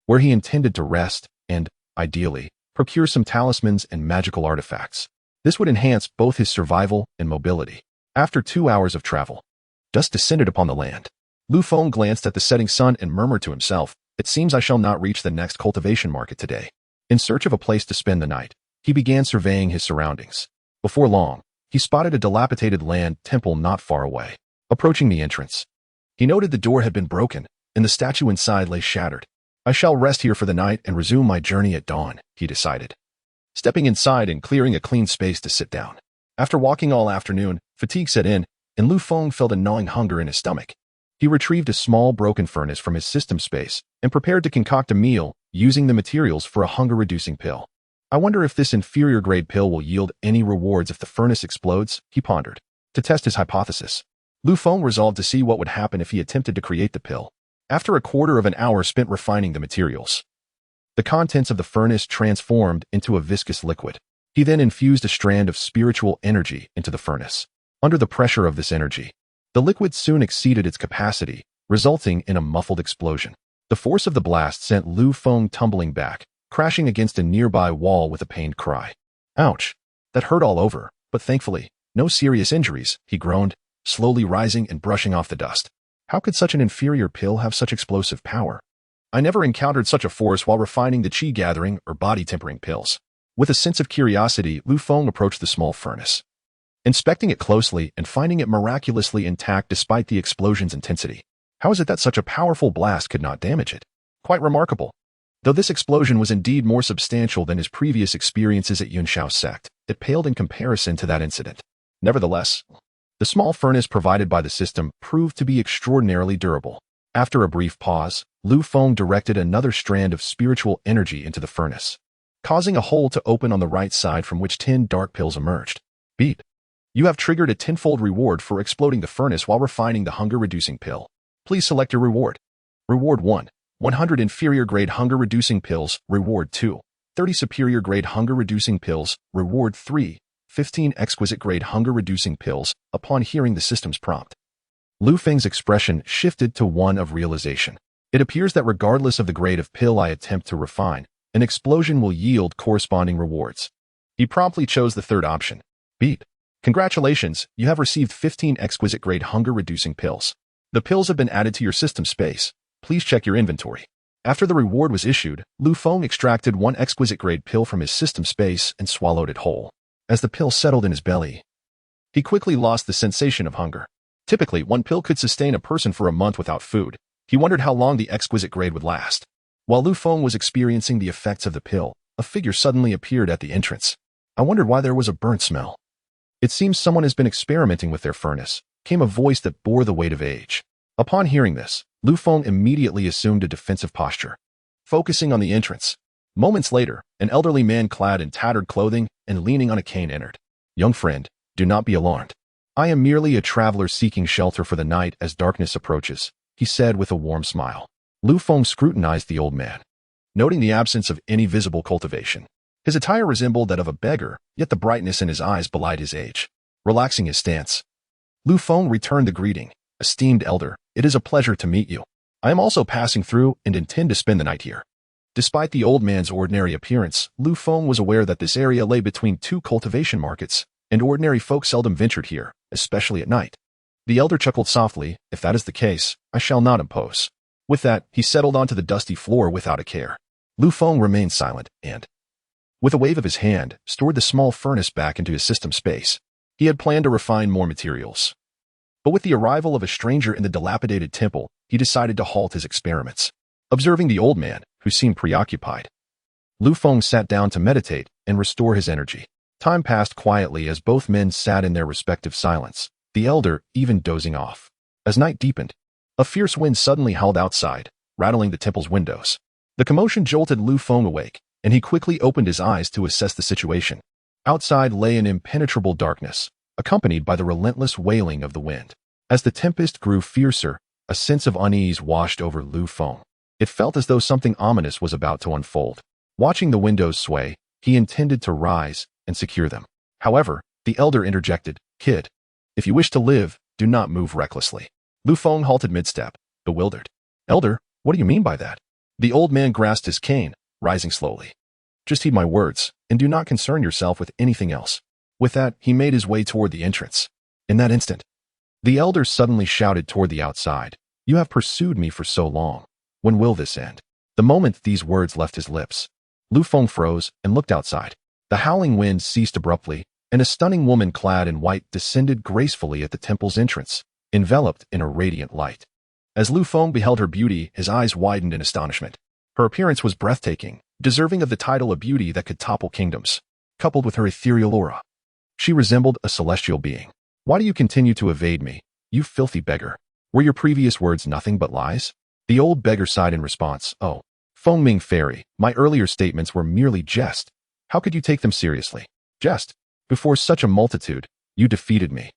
where he intended to rest and, ideally, procure some talismans and magical artifacts. This would enhance both his survival and mobility. After 2 hours of travel, dust descended upon the land. Feng glanced at the setting sun and murmured to himself, "It seems I shall not reach the next cultivation market today." In search of a place to spend the night, he began surveying his surroundings. Before long, he spotted a dilapidated land temple not far away. Approaching the entrance, he noted the door had been broken, and the statue inside lay shattered. "I shall rest here for the night and resume my journey at dawn," he decided, stepping inside and clearing a clean space to sit down. After walking all afternoon, fatigue set in, and Feng felt a gnawing hunger in his stomach. He retrieved a small broken furnace from his system space and prepared to concoct a meal using the materials for a hunger-reducing pill. "I wonder if this inferior-grade pill will yield any rewards if the furnace explodes," he pondered. To test his hypothesis, Feng resolved to see what would happen if he attempted to create the pill. After a quarter of an hour spent refining the materials, the contents of the furnace transformed into a viscous liquid. He then infused a strand of spiritual energy into the furnace. Under the pressure of this energy, the liquid soon exceeded its capacity, resulting in a muffled explosion. The force of the blast sent Feng tumbling back, crashing against a nearby wall with a pained cry. "Ouch! That hurt all over, but thankfully, no serious injuries," he groaned, slowly rising and brushing off the dust. How could such an inferior pill have such explosive power? I never encountered such a force while refining the qi gathering or body tempering pills. With a sense of curiosity, Lu Feng approached the small furnace. Inspecting it closely and finding it miraculously intact despite the explosion's intensity. How is it that such a powerful blast could not damage it? Quite remarkable. Though this explosion was indeed more substantial than his previous experiences at Yunxiao sect, it paled in comparison to that incident. Nevertheless, the small furnace provided by the system proved to be extraordinarily durable. After a brief pause, Lu Feng directed another strand of spiritual energy into the furnace, causing a hole to open on the right side from which 10 dark pills emerged. Beat. You have triggered a tenfold reward for exploding the furnace while refining the hunger-reducing pill. Please select your reward. Reward 1. 100 inferior-grade hunger-reducing pills. Reward 2. 30 superior-grade hunger-reducing pills. Reward 3. 15 exquisite-grade hunger-reducing pills. Upon hearing the system's prompt, Lu Feng's expression shifted to one of realization. It appears that regardless of the grade of pill I attempt to refine, an explosion will yield corresponding rewards. He promptly chose the third option. Beat. Congratulations, you have received 15 exquisite-grade hunger-reducing pills. The pills have been added to your system space. Please check your inventory. After the reward was issued, Lu Feng extracted one exquisite-grade pill from his system space and swallowed it whole. As the pill settled in his belly, he quickly lost the sensation of hunger. Typically, one pill could sustain a person for a month without food. He wondered how long the exquisite grade would last. While Lu Feng was experiencing the effects of the pill, a figure suddenly appeared at the entrance. I wondered why there was a burnt smell. It seems someone has been experimenting with their furnace, came a voice that bore the weight of age. Upon hearing this, Lu Feng immediately assumed a defensive posture, focusing on the entrance. Moments later, an elderly man clad in tattered clothing and leaning on a cane entered. Young friend, do not be alarmed. I am merely a traveler seeking shelter for the night as darkness approaches, he said with a warm smile. Lu Feng scrutinized the old man, noting the absence of any visible cultivation. His attire resembled that of a beggar, yet the brightness in his eyes belied his age. Relaxing his stance, Lu Feng returned the greeting. Esteemed elder, it is a pleasure to meet you. I am also passing through and intend to spend the night here. Despite the old man's ordinary appearance, Lu Feng was aware that this area lay between two cultivation markets, and ordinary folk seldom ventured here, especially at night. The elder chuckled softly. If that is the case, I shall not impose. With that, he settled onto the dusty floor without a care. Lu Feng remained silent and, with a wave of his hand, stored the small furnace back into his system space. He had planned to refine more materials. But with the arrival of a stranger in the dilapidated temple, he decided to halt his experiments. Observing the old man, who seemed preoccupied, Lu Feng sat down to meditate and restore his energy. Time passed quietly as both men sat in their respective silence, the elder even dozing off. As night deepened, a fierce wind suddenly howled outside, rattling the temple's windows. The commotion jolted Lu Feng awake, and he quickly opened his eyes to assess the situation. Outside lay an impenetrable darkness, accompanied by the relentless wailing of the wind. As the tempest grew fiercer, a sense of unease washed over Lu Feng. It felt as though something ominous was about to unfold. Watching the windows sway, he intended to rise and secure them. However, the elder interjected, Kid, if you wish to live, do not move recklessly. Lu Feng halted mid-step, bewildered. Elder, what do you mean by that? The old man grasped his cane, rising slowly. Just heed my words, and do not concern yourself with anything else. With that, he made his way toward the entrance. In that instant, the elder suddenly shouted toward the outside, You have pursued me for so long. When will this end? The moment these words left his lips, Lu Feng froze and looked outside. The howling wind ceased abruptly, and a stunning woman clad in white descended gracefully at the temple's entrance, enveloped in a radiant light. As Lu Feng beheld her beauty, his eyes widened in astonishment. Her appearance was breathtaking, deserving of the title of beauty that could topple kingdoms. Coupled with her ethereal aura, she resembled a celestial being. Why do you continue to evade me, you filthy beggar? Were your previous words nothing but lies? The old beggar sighed in response. Oh, Feng Ming Fairy, my earlier statements were merely jest. How could you take them seriously? Jest? Before such a multitude, you defeated me.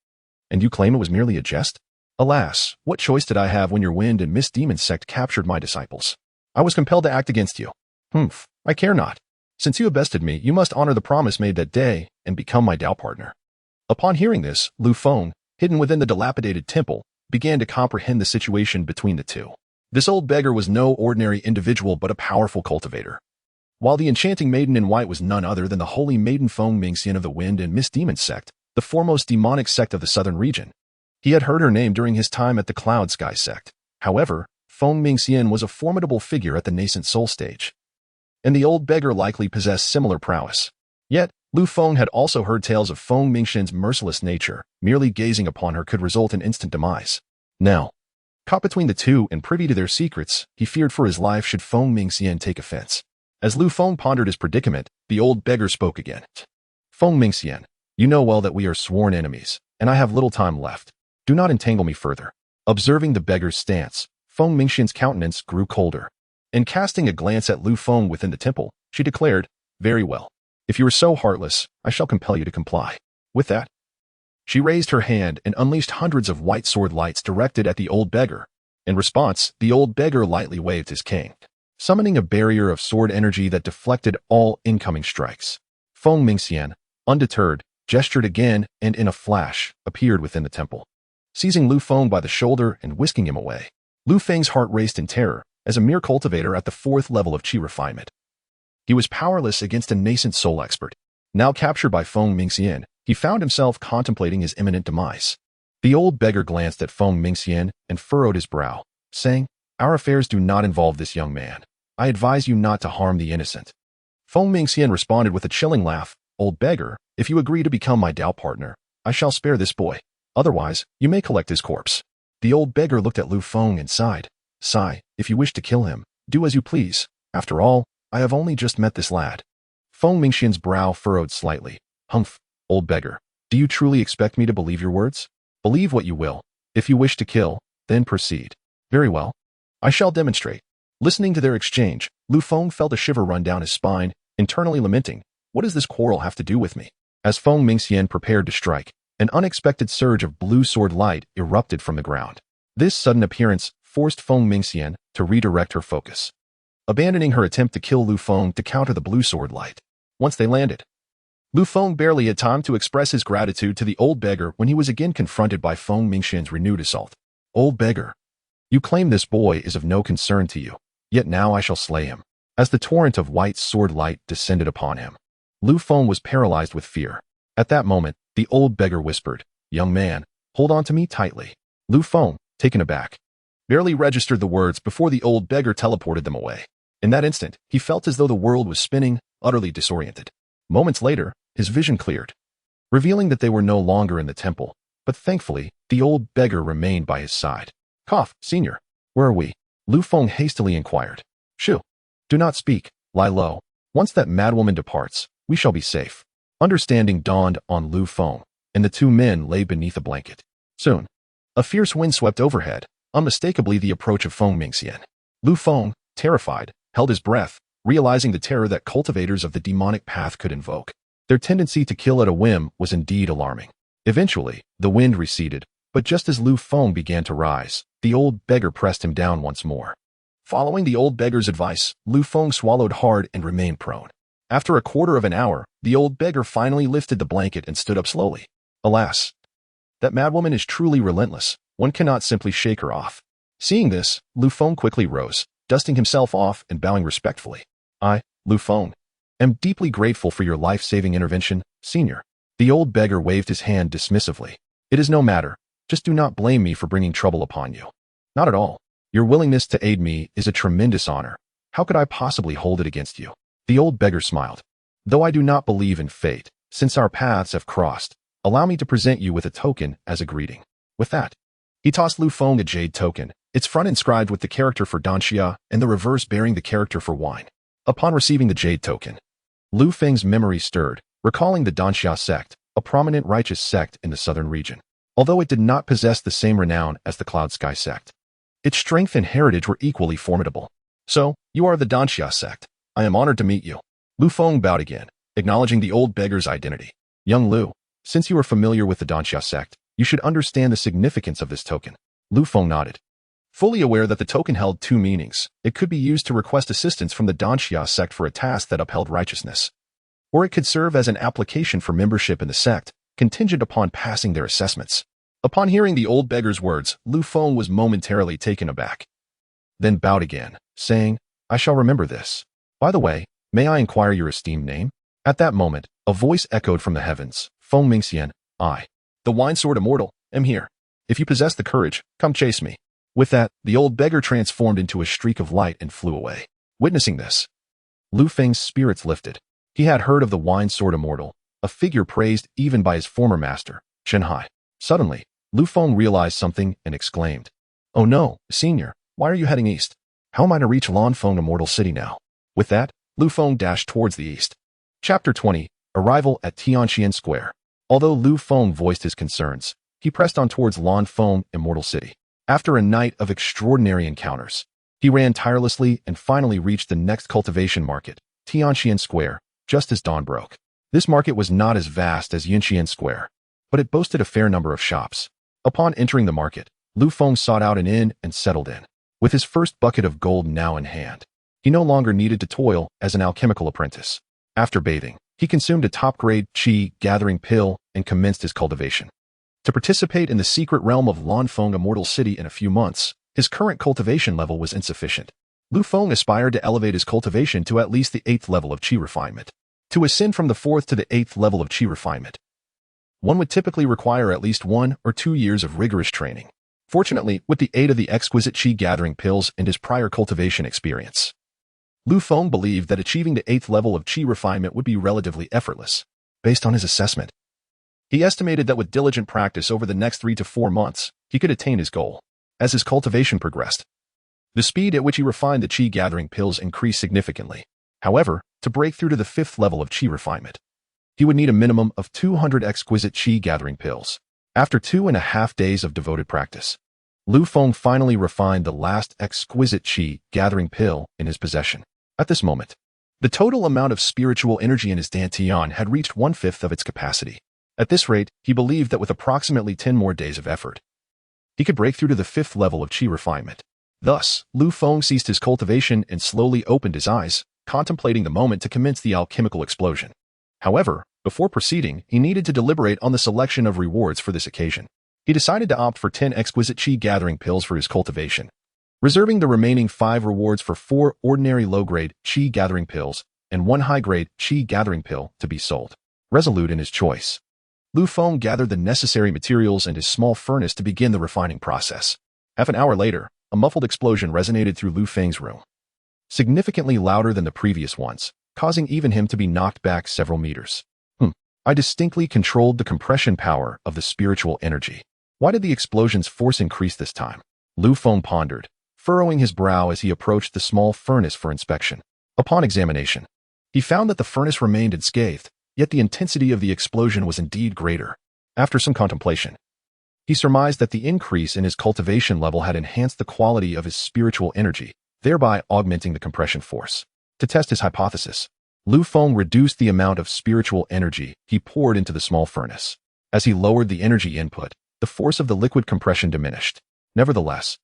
And you claim it was merely a jest? Alas, what choice did I have when your wind and mist demon sect captured my disciples? I was compelled to act against you. Humph, I care not. Since you have bested me, you must honor the promise made that day and become my Tao partner. Upon hearing this, Lu Feng, hidden within the dilapidated temple, began to comprehend the situation between the two. This old beggar was no ordinary individual but a powerful cultivator. While the enchanting maiden in white was none other than the holy maiden Feng Mingxian of the Wind and Mist Demon sect, the foremost demonic sect of the southern region. He had heard her name during his time at the Cloud Sky sect. However, Feng Mingxian was a formidable figure at the nascent soul stage, and the old beggar likely possessed similar prowess. Yet, Lu Feng had also heard tales of Feng Mingxian's merciless nature. Merely gazing upon her could result in instant demise. Now, caught between the two and privy to their secrets, he feared for his life should Feng Mingxian take offense. As Lu Feng pondered his predicament, the old beggar spoke again. Feng Mingxian, you know well that we are sworn enemies, and I have little time left. Do not entangle me further. Observing the beggar's stance, Feng Mingxian's countenance grew colder. And casting a glance at Lu Feng within the temple, she declared, very well. If you are so heartless, I shall compel you to comply. With that, she raised her hand and unleashed hundreds of white sword lights directed at the old beggar. In response, the old beggar lightly waved his cane, summoning a barrier of sword energy that deflected all incoming strikes. Feng Mingxian, undeterred, gestured again and in a flash, appeared within the temple. Seizing Lu Feng by the shoulder and whisking him away, Lu Feng's heart raced in terror. As a mere cultivator at the 4th level of Qi refinement, he was powerless against a nascent soul expert. Now captured by Feng Mingxian, he found himself contemplating his imminent demise. The old beggar glanced at Feng Mingxian and furrowed his brow, saying, our affairs do not involve this young man. I advise you not to harm the innocent. Feng Mingxian responded with a chilling laugh, old beggar, if you agree to become my Dao partner, I shall spare this boy. Otherwise, you may collect his corpse. The old beggar looked at Lu Feng and sighed. Sigh, if you wish to kill him, do as you please. After all, I have only just met this lad. Feng Mingxian's brow furrowed slightly. Humph, old beggar, do you truly expect me to believe your words? Believe what you will. If you wish to kill, then proceed. Very well. I shall demonstrate. Listening to their exchange, Lu Feng felt a shiver run down his spine, internally lamenting, what does this quarrel have to do with me? As Feng Mingxian prepared to strike, an unexpected surge of blue sword light erupted from the ground. This sudden appearance forced Feng Mingxian to redirect her focus, abandoning her attempt to kill Lu Feng to counter the blue sword light. Once they landed, Lu Feng barely had time to express his gratitude to the old beggar when he was again confronted by Feng Mingxian's renewed assault. Old beggar, you claim this boy is of no concern to you, yet now I shall slay him. As the torrent of white sword light descended upon him, Lu Feng was paralyzed with fear. At that moment, the old beggar whispered, young man, hold on to me tightly. Lu Feng, taken aback, barely registered the words before the old beggar teleported them away. In that instant, he felt as though the world was spinning, utterly disoriented. Moments later, his vision cleared, revealing that they were no longer in the temple, but thankfully, the old beggar remained by his side. Cough, senior, where are we? Lu Feng hastily inquired. Shoo, do not speak, lie low. Once that madwoman departs, we shall be safe. Understanding dawned on Lu Feng, and the two men lay beneath a blanket. Soon, a fierce wind swept overhead, unmistakably the approach of Feng Mingxian. Lu Feng, terrified, held his breath, realizing the terror that cultivators of the demonic path could invoke. Their tendency to kill at a whim was indeed alarming. Eventually, the wind receded, but just as Lu Feng began to rise, the old beggar pressed him down once more. Following the old beggar's advice, Lu Feng swallowed hard and remained prone. After a quarter of an hour, the old beggar finally lifted the blanket and stood up slowly. Alas, that madwoman is truly relentless. One cannot simply shake her off. Seeing this, Lu Feng quickly rose, dusting himself off and bowing respectfully. I, Lu Feng, am deeply grateful for your life-saving intervention, senior. The old beggar waved his hand dismissively. It is no matter. Just do not blame me for bringing trouble upon you. Not at all. Your willingness to aid me is a tremendous honor. How could I possibly hold it against you? The old beggar smiled. Though I do not believe in fate, since our paths have crossed, allow me to present you with a token as a greeting. With that, he tossed Lu Feng a jade token, its front inscribed with the character for xianxia and the reverse bearing the character for wine. Upon receiving the jade token, Lu Feng's memory stirred, recalling the xianxia sect, a prominent righteous sect in the southern region. Although it did not possess the same renown as the Cloud Sky sect, its strength and heritage were equally formidable. So, you are the xianxia sect. I am honored to meet you. Lu Feng bowed again, acknowledging the old beggar's identity. Young Lu, since you are familiar with the xianxia sect, you should understand the significance of this token. Lu Feng nodded, fully aware that the token held two meanings. It could be used to request assistance from the xianxia sect for a task that upheld righteousness, or it could serve as an application for membership in the sect, contingent upon passing their assessments. Upon hearing the old beggar's words, Lu Feng was momentarily taken aback, then bowed again, saying, I shall remember this. By the way, may I inquire your esteemed name? At that moment, a voice echoed from the heavens. Feng Mingxian, I, the wine sword immortal, am here. If you possess the courage, come chase me. With that, the old beggar transformed into a streak of light and flew away. Witnessing this, Lu Feng's spirits lifted. He had heard of the Wine Sword Immortal, a figure praised even by his former master, Shenhai. Suddenly, Lu Feng realized something and exclaimed, "Oh no, senior, why are you heading east? How am I to reach Lanfeng Immortal City now?" With that, Lu Feng dashed towards the east. Chapter 20. Arrival at Tianxian Square. Although Lu Feng voiced his concerns, he pressed on towards Lanfeng Immortal City. After a night of extraordinary encounters, he ran tirelessly and finally reached the next cultivation market, Tianxian Square, just as dawn broke. This market was not as vast as Yunxian Square, but it boasted a fair number of shops. Upon entering the market, Lu Feng sought out an inn and settled in. With his first bucket of gold now in hand, he no longer needed to toil as an alchemical apprentice. After bathing, he consumed a top-grade qi gathering pill and commenced his cultivation. To participate in the secret realm of Lanfeng Immortal City in a few months, his current cultivation level was insufficient. Lu Feng aspired to elevate his cultivation to at least the 8th level of qi refinement. To ascend from the 4th to the 8th level of qi refinement, one would typically require at least 1 or 2 years of rigorous training. Fortunately, with the aid of the exquisite qi gathering pills and his prior cultivation experience, Lu Feng believed that achieving the 8th level of qi refinement would be relatively effortless. Based on his assessment, he estimated that with diligent practice over the next 3 to 4 months, he could attain his goal. As his cultivation progressed, the speed at which he refined the qi gathering pills increased significantly. However, to break through to the 5th level of qi refinement, he would need a minimum of 200 exquisite qi gathering pills. After 2.5 days of devoted practice, Lu Feng finally refined the last exquisite qi gathering pill in his possession. At this moment, the total amount of spiritual energy in his dantian had reached 1/5 of its capacity. At this rate, he believed that with approximately 10 more days of effort, he could break through to the 5th level of qi refinement. Thus, Lu Feng ceased his cultivation and slowly opened his eyes, contemplating the moment to commence the alchemical explosion. However, before proceeding, he needed to deliberate on the selection of rewards for this occasion. He decided to opt for 10 exquisite qi gathering pills for his cultivation, reserving the remaining 5 rewards for 4 ordinary low-grade qi gathering pills and 1 high-grade qi gathering pill to be sold. Resolute in his choice, Lu Feng gathered the necessary materials and his small furnace to begin the refining process. Half an hour later, a muffled explosion resonated through Lu Feng's room, significantly louder than the previous ones, causing even him to be knocked back several meters. I distinctly controlled the compression power of the spiritual energy. Why did the explosion's force increase this time? Lu Feng pondered, furrowing his brow as he approached the small furnace for inspection. Upon examination, he found that the furnace remained unscathed, yet the intensity of the explosion was indeed greater. After some contemplation, he surmised that the increase in his cultivation level had enhanced the quality of his spiritual energy, thereby augmenting the compression force. To test his hypothesis, Lu Feng reduced the amount of spiritual energy he poured into the small furnace. As he lowered the energy input, the force of the liquid compression diminished. Nevertheless,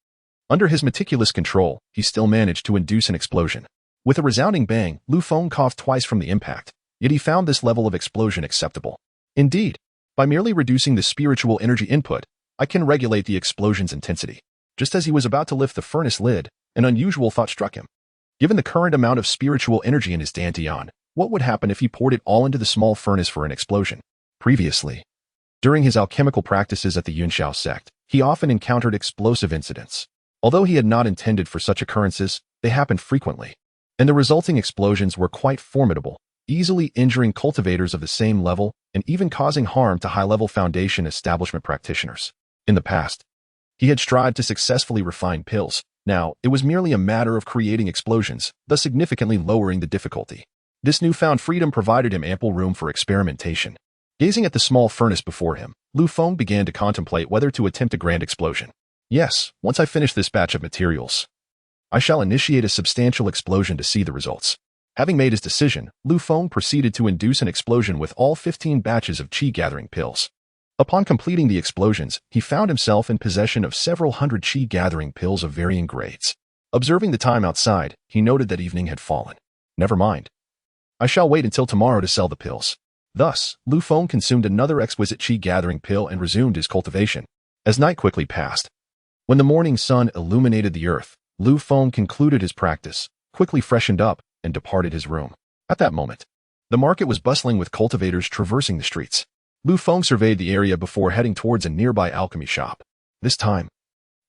under his meticulous control, he still managed to induce an explosion. With a resounding bang, Lu Feng coughed twice from the impact, yet he found this level of explosion acceptable. Indeed, by merely reducing the spiritual energy input, I can regulate the explosion's intensity. Just as he was about to lift the furnace lid, an unusual thought struck him. Given the current amount of spiritual energy in his dantian, what would happen if he poured it all into the small furnace for an explosion? Previously, during his alchemical practices at the Yunxiao sect, he often encountered explosive incidents. Although he had not intended for such occurrences, they happened frequently, and the resulting explosions were quite formidable, easily injuring cultivators of the same level and even causing harm to high-level foundation establishment practitioners. In the past, he had strived to successfully refine pills. Now, it was merely a matter of creating explosions, thus significantly lowering the difficulty. This newfound freedom provided him ample room for experimentation. Gazing at the small furnace before him, Lu Feng began to contemplate whether to attempt a grand explosion. Yes, once I finish this batch of materials, I shall initiate a substantial explosion to see the results. Having made his decision, Lu Feng proceeded to induce an explosion with all 15 batches of qi gathering pills. Upon completing the explosions, he found himself in possession of several hundred qi gathering pills of varying grades. Observing the time outside, he noted that evening had fallen. Never mind. I shall wait until tomorrow to sell the pills. Thus, Lu Feng consumed another exquisite qi gathering pill and resumed his cultivation. As night quickly passed, when the morning sun illuminated the earth, Lu Feng concluded his practice, quickly freshened up, and departed his room. At that moment, the market was bustling with cultivators traversing the streets. Lu Feng surveyed the area before heading towards a nearby alchemy shop. This time,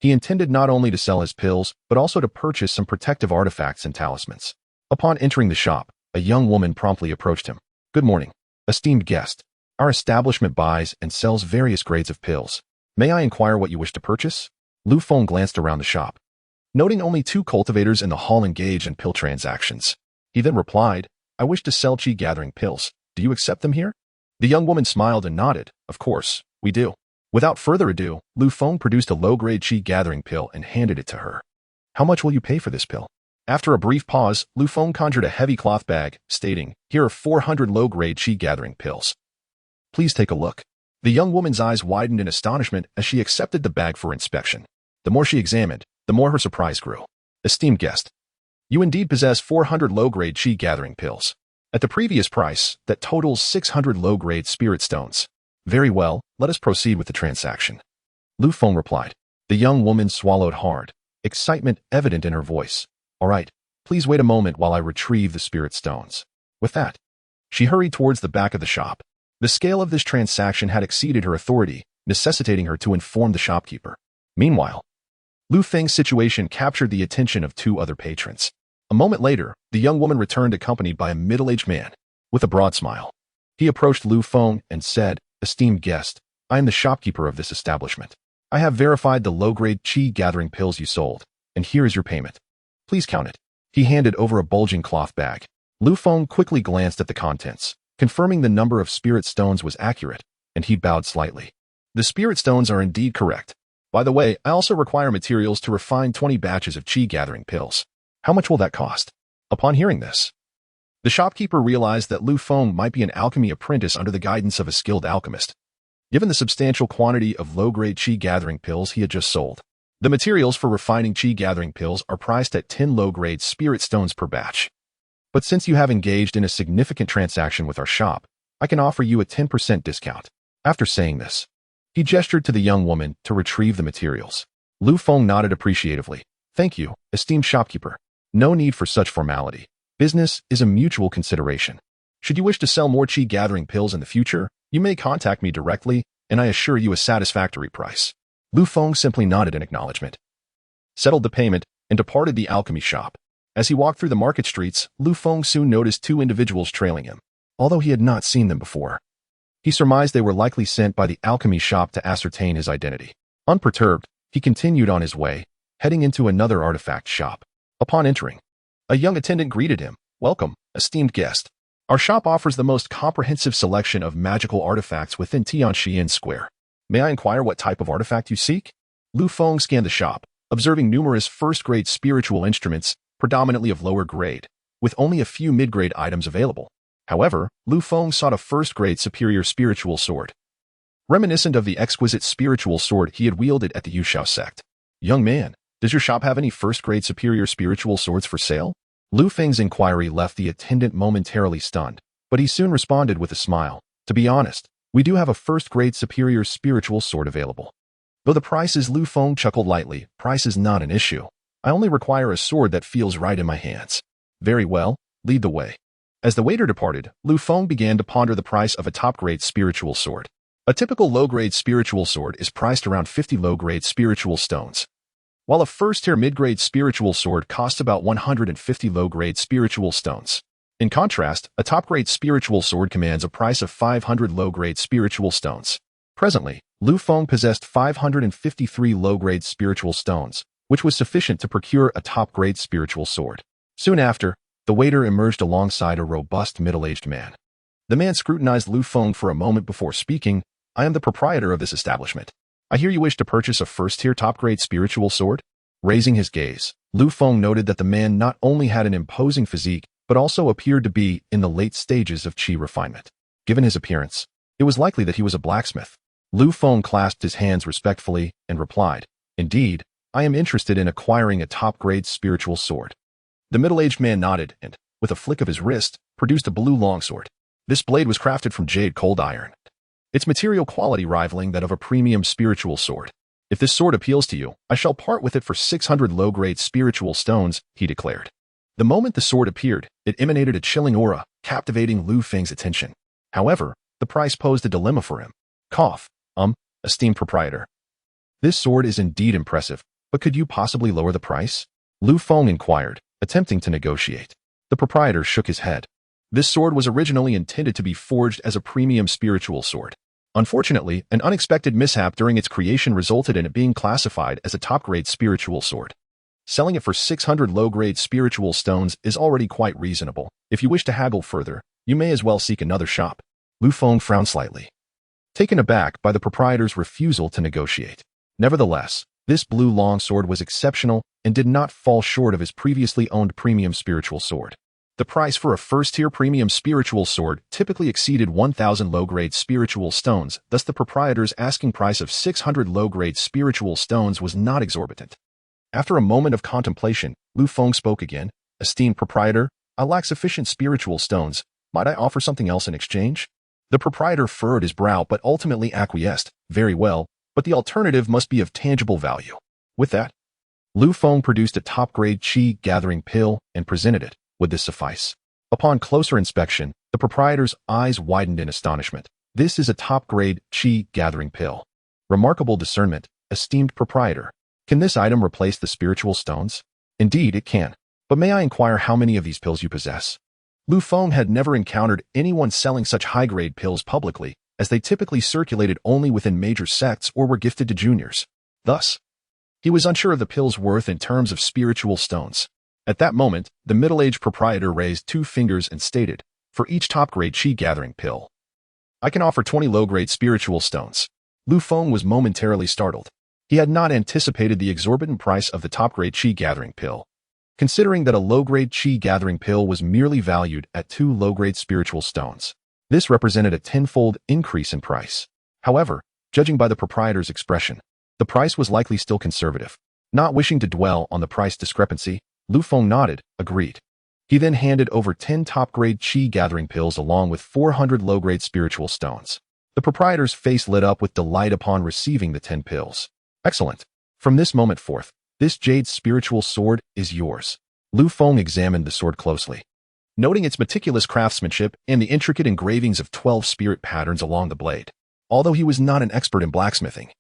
He intended not only to sell his pills, but also to purchase some protective artifacts and talismans. Upon entering the shop, a young woman promptly approached him. "Good morning, esteemed guest. Our establishment buys and sells various grades of pills. May I inquire what you wish to purchase?" Lu Feng glanced around the shop, noting only 2 cultivators in the hall engaged in pill transactions. He then replied, "I wish to sell qi gathering pills. Do you accept them here?" The young woman smiled and nodded. "Of course, we do." Without further ado, Lu Feng produced a low-grade qi gathering pill and handed it to her. "How much will you pay for this pill?" After a brief pause, Lu Feng conjured a heavy cloth bag, stating, "Here are 400 low-grade qi gathering pills. Please take a look." The young woman's eyes widened in astonishment as she accepted the bag for inspection. The more she examined, the more her surprise grew. "Esteemed guest, you indeed possess 400 low-grade qi gathering pills. At the previous price, that totals 600 low-grade spirit stones. Very well, let us proceed with the transaction." Lu Feng replied. The young woman swallowed hard, excitement evident in her voice. "All right, please wait a moment while I retrieve the spirit stones." With that, she hurried towards the back of the shop. The scale of this transaction had exceeded her authority, necessitating her to inform the shopkeeper. Meanwhile, Lu Feng's situation captured the attention of 2 other patrons. A moment later, the young woman returned accompanied by a middle-aged man. With a broad smile, he approached Lu Feng and said, "Esteemed guest, I am the shopkeeper of this establishment. I have verified the low-grade qi gathering pills you sold, and here is your payment. Please count it." He handed over a bulging cloth bag. Lu Feng quickly glanced at the contents, confirming the number of spirit stones was accurate, and he bowed slightly. "The spirit stones are indeed correct. By the way, I also require materials to refine 20 batches of qi gathering pills. How much will that cost?" Upon hearing this, the shopkeeper realized that Lu Feng might be an alchemy apprentice under the guidance of a skilled alchemist. Given the substantial quantity of low-grade qi gathering pills he had just sold, the materials for refining qi gathering pills are priced at 10 low-grade spirit stones per batch. "But since you have engaged in a significant transaction with our shop, I can offer you a 10% discount." After saying this, he gestured to the young woman to retrieve the materials. Lu Feng nodded appreciatively. "Thank you, esteemed shopkeeper. No need for such formality. Business is a mutual consideration. Should you wish to sell more qi gathering pills in the future, you may contact me directly, and I assure you a satisfactory price." Lu Feng simply nodded in acknowledgement, settled the payment, and departed the alchemy shop. As he walked through the market streets, Lu Feng soon noticed 2 individuals trailing him. Although he had not seen them before, he surmised they were likely sent by the alchemy shop to ascertain his identity. Unperturbed, he continued on his way, heading into another artifact shop. Upon entering, a young attendant greeted him. "Welcome, esteemed guest. Our shop offers the most comprehensive selection of magical artifacts within Tianxian Square. May I inquire what type of artifact you seek?" Lu Feng scanned the shop, observing numerous first-grade spiritual instruments, predominantly of lower grade, with only a few mid-grade items available. However, Lu Feng sought a first-grade superior spiritual sword, reminiscent of the exquisite spiritual sword he had wielded at the Yushao sect. "Young man, does your shop have any first-grade superior spiritual swords for sale?" Lu Feng's inquiry left the attendant momentarily stunned, but he soon responded with a smile. "To be honest, we do have a first-grade superior spiritual sword available. Though the price is," Lu Feng chuckled lightly, "price is not an issue. I only require a sword that feels right in my hands." "Very well, lead the way." As the waiter departed, Lu Feng began to ponder the price of a top-grade spiritual sword. A typical low-grade spiritual sword is priced around 50 low-grade spiritual stones, while a first-tier mid-grade spiritual sword costs about 150 low-grade spiritual stones. In contrast, a top-grade spiritual sword commands a price of 500 low-grade spiritual stones. Presently, Lu Feng possessed 553 low-grade spiritual stones, which was sufficient to procure a top-grade spiritual sword. Soon after, the waiter emerged alongside a robust middle-aged man. The man scrutinized Lu Feng for a moment before speaking. "I am the proprietor of this establishment. I hear you wish to purchase a first-tier top-grade spiritual sword?" Raising his gaze, Lu Feng noted that the man not only had an imposing physique, but also appeared to be in the late stages of qi refinement. Given his appearance, it was likely that he was a blacksmith. Lu Feng clasped his hands respectfully and replied, "Indeed, I am interested in acquiring a top-grade spiritual sword." The middle-aged man nodded and, with a flick of his wrist, produced a blue longsword. This blade was crafted from jade cold iron, its material quality rivaling that of a premium spiritual sword. "If this sword appeals to you, I shall part with it for 600 low-grade spiritual stones," he declared. The moment the sword appeared, it emanated a chilling aura, captivating Lu Feng's attention. However, the price posed a dilemma for him. Esteemed proprietor, This sword is indeed impressive, but could you possibly lower the price? Lu Feng inquired, attempting to negotiate. The proprietor shook his head. This sword was originally intended to be forged as a premium spiritual sword. Unfortunately, an unexpected mishap during its creation resulted in it being classified as a top-grade spiritual sword. Selling it for 600 low-grade spiritual stones is already quite reasonable. If you wish to haggle further, you may as well seek another shop. Lu Feng frowned slightly, taken aback by the proprietor's refusal to negotiate. Nevertheless, this blue longsword was exceptional and did not fall short of his previously owned premium spiritual sword. The price for a first-tier premium spiritual sword typically exceeded 1,000 low-grade spiritual stones, thus the proprietor's asking price of 600 low-grade spiritual stones was not exorbitant. After a moment of contemplation, Lu Feng spoke again. Esteemed proprietor, I lack sufficient spiritual stones. Might I offer something else in exchange? The proprietor furrowed his brow but ultimately acquiesced. Very well, but the alternative must be of tangible value. With that, Lu Feng produced a top-grade qi gathering pill and presented it. Would this suffice? Upon closer inspection, the proprietor's eyes widened in astonishment. This is a top-grade qi gathering pill. Remarkable discernment, esteemed proprietor. Can this item replace the spiritual stones? Indeed, it can. But may I inquire how many of these pills you possess? Lu Feng had never encountered anyone selling such high-grade pills publicly, as they typically circulated only within major sects or were gifted to juniors. Thus, he was unsure of the pill's worth in terms of spiritual stones. At that moment, the middle-aged proprietor raised 2 fingers and stated, for each top-grade qi-gathering pill, I can offer 20 low-grade spiritual stones. Lu Feng was momentarily startled. He had not anticipated the exorbitant price of the top-grade qi-gathering pill. Considering that a low-grade qi-gathering pill was merely valued at 2 low-grade spiritual stones, this represented a 10-fold increase in price. However, judging by the proprietor's expression, the price was likely still conservative. Not wishing to dwell on the price discrepancy, Lu Feng nodded, agreed. He then handed over 10 top-grade qi-gathering pills along with 400 low-grade spiritual stones. The proprietor's face lit up with delight upon receiving the 10 pills. Excellent. From this moment forth, this jade spiritual sword is yours. Lu Feng examined the sword closely, noting its meticulous craftsmanship and the intricate engravings of 12 spirit patterns along the blade. Although he was not an expert in blacksmithing,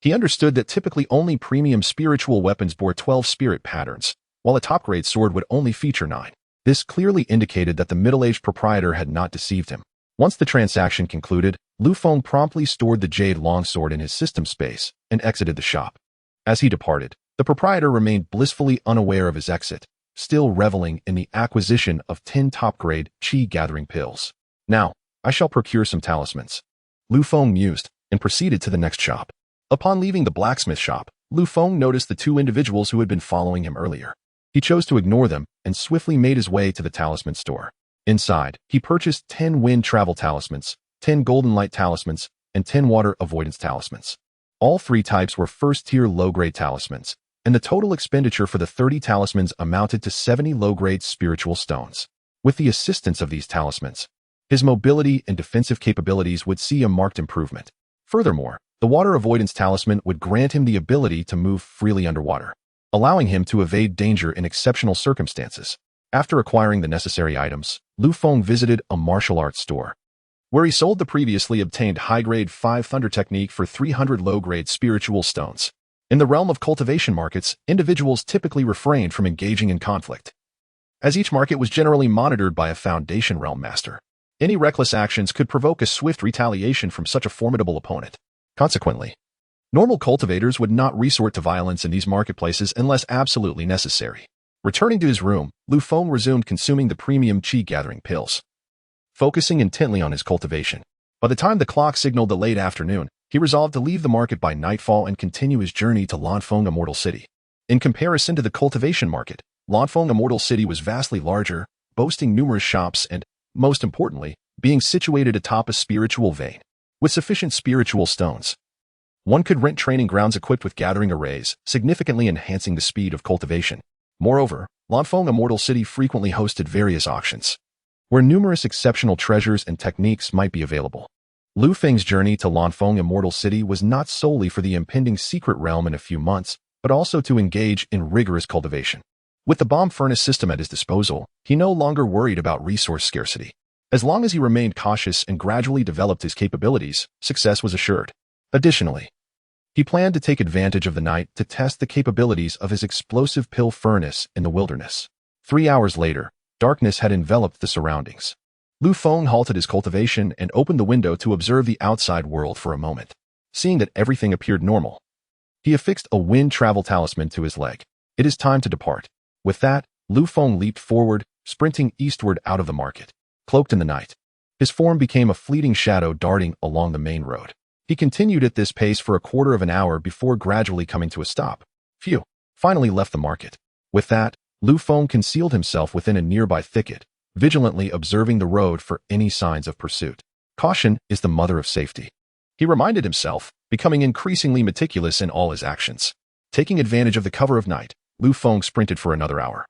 he understood that typically only premium spiritual weapons bore 12 spirit patterns, while a top-grade sword would only feature 9. This clearly indicated that the middle-aged proprietor had not deceived him. Once the transaction concluded, Lu Feng promptly stored the jade longsword in his system space and exited the shop. As he departed, the proprietor remained blissfully unaware of his exit, still reveling in the acquisition of 10 top-grade qi-gathering pills. Now, I shall procure some talismans. Lu Feng mused and proceeded to the next shop. Upon leaving the blacksmith shop, Lu Feng noticed the 2 individuals who had been following him earlier. He chose to ignore them and swiftly made his way to the talisman store. Inside, he purchased 10 wind travel talismans, 10 golden light talismans, and 10 water avoidance talismans. All 3 types were first-tier low-grade talismans, and the total expenditure for the 30 talismans amounted to 70 low-grade spiritual stones. With the assistance of these talismans, his mobility and defensive capabilities would see a marked improvement. Furthermore, the water avoidance talisman would grant him the ability to move freely underwater, allowing him to evade danger in exceptional circumstances. After acquiring the necessary items, Lu Feng visited a martial arts store, where he sold the previously obtained high-grade 5 Thunder technique for 300 low-grade spiritual stones. In the realm of cultivation markets, individuals typically refrained from engaging in conflict, as each market was generally monitored by a Foundation realm master. Any reckless actions could provoke a swift retaliation from such a formidable opponent. Consequently, normal cultivators would not resort to violence in these marketplaces unless absolutely necessary. Returning to his room, Lu Feng resumed consuming the premium qi-gathering pills, focusing intently on his cultivation. By the time the clock signaled the late afternoon, he resolved to leave the market by nightfall and continue his journey to Lanfeng Immortal City. In comparison to the cultivation market, Lanfeng Immortal City was vastly larger, boasting numerous shops and, most importantly, being situated atop a spiritual vein. With sufficient spiritual stones, one could rent training grounds equipped with gathering arrays, significantly enhancing the speed of cultivation. Moreover, Lanfeng Immortal City frequently hosted various auctions, where numerous exceptional treasures and techniques might be available. Lu Feng's journey to Lanfeng Immortal City was not solely for the impending secret realm in a few months, but also to engage in rigorous cultivation. With the bomb furnace system at his disposal, he no longer worried about resource scarcity. As long as he remained cautious and gradually developed his capabilities, success was assured. Additionally, He planned to take advantage of the night to test the capabilities of his explosive pill furnace in the wilderness. 3 hours later, darkness had enveloped the surroundings. Lu Feng halted his cultivation and opened the window to observe the outside world for a moment. Seeing that everything appeared normal, he affixed a wind travel talisman to his leg. It is time to depart. With that, Lu Feng leaped forward, sprinting eastward out of the market. Cloaked in the night, his form became a fleeting shadow darting along the main road. He continued at this pace for a quarter of an hour before gradually coming to a stop. Phew, finally left the market. With that, Lu Feng concealed himself within a nearby thicket, vigilantly observing the road for any signs of pursuit. Caution is the mother of safety, he reminded himself, becoming increasingly meticulous in all his actions. Taking advantage of the cover of night, Lu Feng sprinted for another hour.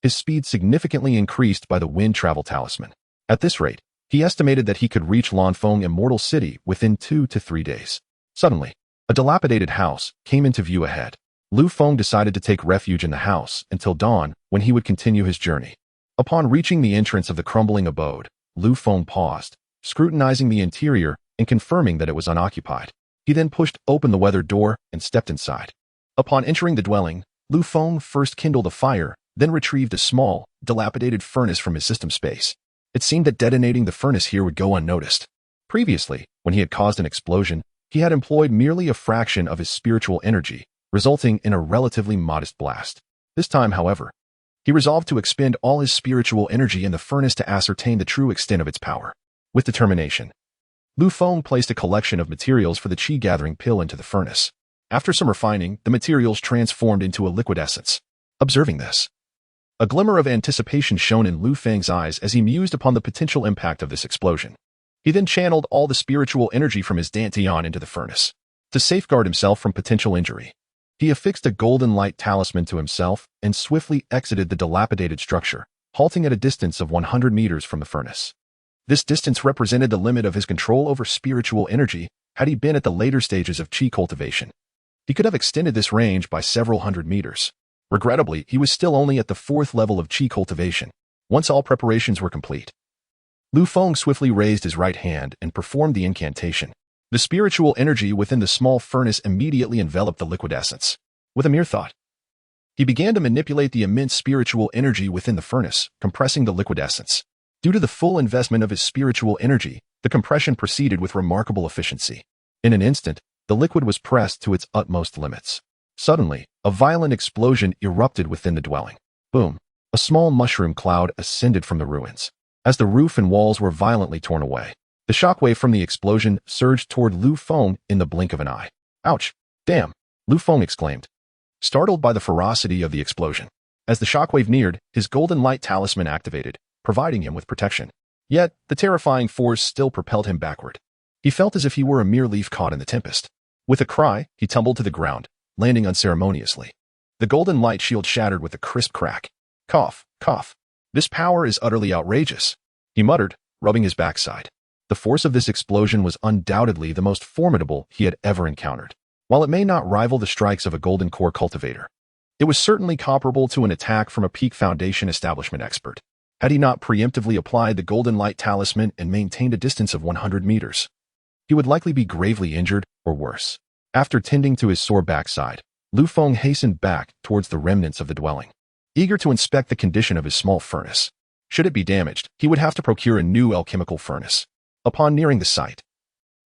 His speed significantly increased by the wind travel talisman. At this rate, he estimated that he could reach Lanfeng Immortal City within 2 to 3 days. Suddenly, a dilapidated house came into view ahead. Lu Feng decided to take refuge in the house until dawn, when he would continue his journey. Upon reaching the entrance of the crumbling abode, Lu Feng paused, scrutinizing the interior and confirming that it was unoccupied. He then pushed open the weathered door and stepped inside. Upon entering the dwelling, Lu Feng first kindled a fire, then retrieved a small, dilapidated furnace from his system space. It seemed that detonating the furnace here would go unnoticed. Previously, when he had caused an explosion, he had employed merely a fraction of his spiritual energy, resulting in a relatively modest blast. This time, however, he resolved to expend all his spiritual energy in the furnace to ascertain the true extent of its power. With determination, Lu Feng placed a collection of materials for the qi-gathering pill into the furnace. After some refining, the materials transformed into a liquid essence. Observing this, a glimmer of anticipation shone in Lu Feng's eyes as he mused upon the potential impact of this explosion. He then channeled all the spiritual energy from his dantian into the furnace. To safeguard himself from potential injury, he affixed a golden light talisman to himself and swiftly exited the dilapidated structure, halting at a distance of 100 meters from the furnace. This distance represented the limit of his control over spiritual energy had he been at the later stages of qi cultivation. He could have extended this range by several hundred meters. Regrettably, he was still only at the 4th level of qi cultivation. Once all preparations were complete, Lu Feng swiftly raised his right hand and performed the incantation. The spiritual energy within the small furnace immediately enveloped the liquid essence. With a mere thought, he began to manipulate the immense spiritual energy within the furnace, compressing the liquid essence. Due to the full investment of his spiritual energy, the compression proceeded with remarkable efficiency. In an instant, the liquid was pressed to its utmost limits. Suddenly, a violent explosion erupted within the dwelling. Boom! A small mushroom cloud ascended from the ruins. As the roof and walls were violently torn away, the shockwave from the explosion surged toward Lu Feng in the blink of an eye. Ouch! Damn! Lu Feng exclaimed, startled by the ferocity of the explosion. As the shockwave neared, his golden light talisman activated, providing him with protection. Yet, the terrifying force still propelled him backward. He felt as if he were a mere leaf caught in the tempest. With a cry, he tumbled to the ground, landing unceremoniously. The golden light shield shattered with a crisp crack. Cough, cough. This power is utterly outrageous, he muttered, rubbing his backside. The force of this explosion was undoubtedly the most formidable he had ever encountered. While it may not rival the strikes of a golden core cultivator, it was certainly comparable to an attack from a peak foundation establishment expert. Had he not preemptively applied the golden light talisman and maintained a distance of 100 meters, he would likely be gravely injured or worse. After tending to his sore backside, Lu Feng hastened back towards the remnants of the dwelling, eager to inspect the condition of his small furnace. Should it be damaged, he would have to procure a new alchemical furnace. Upon nearing the site,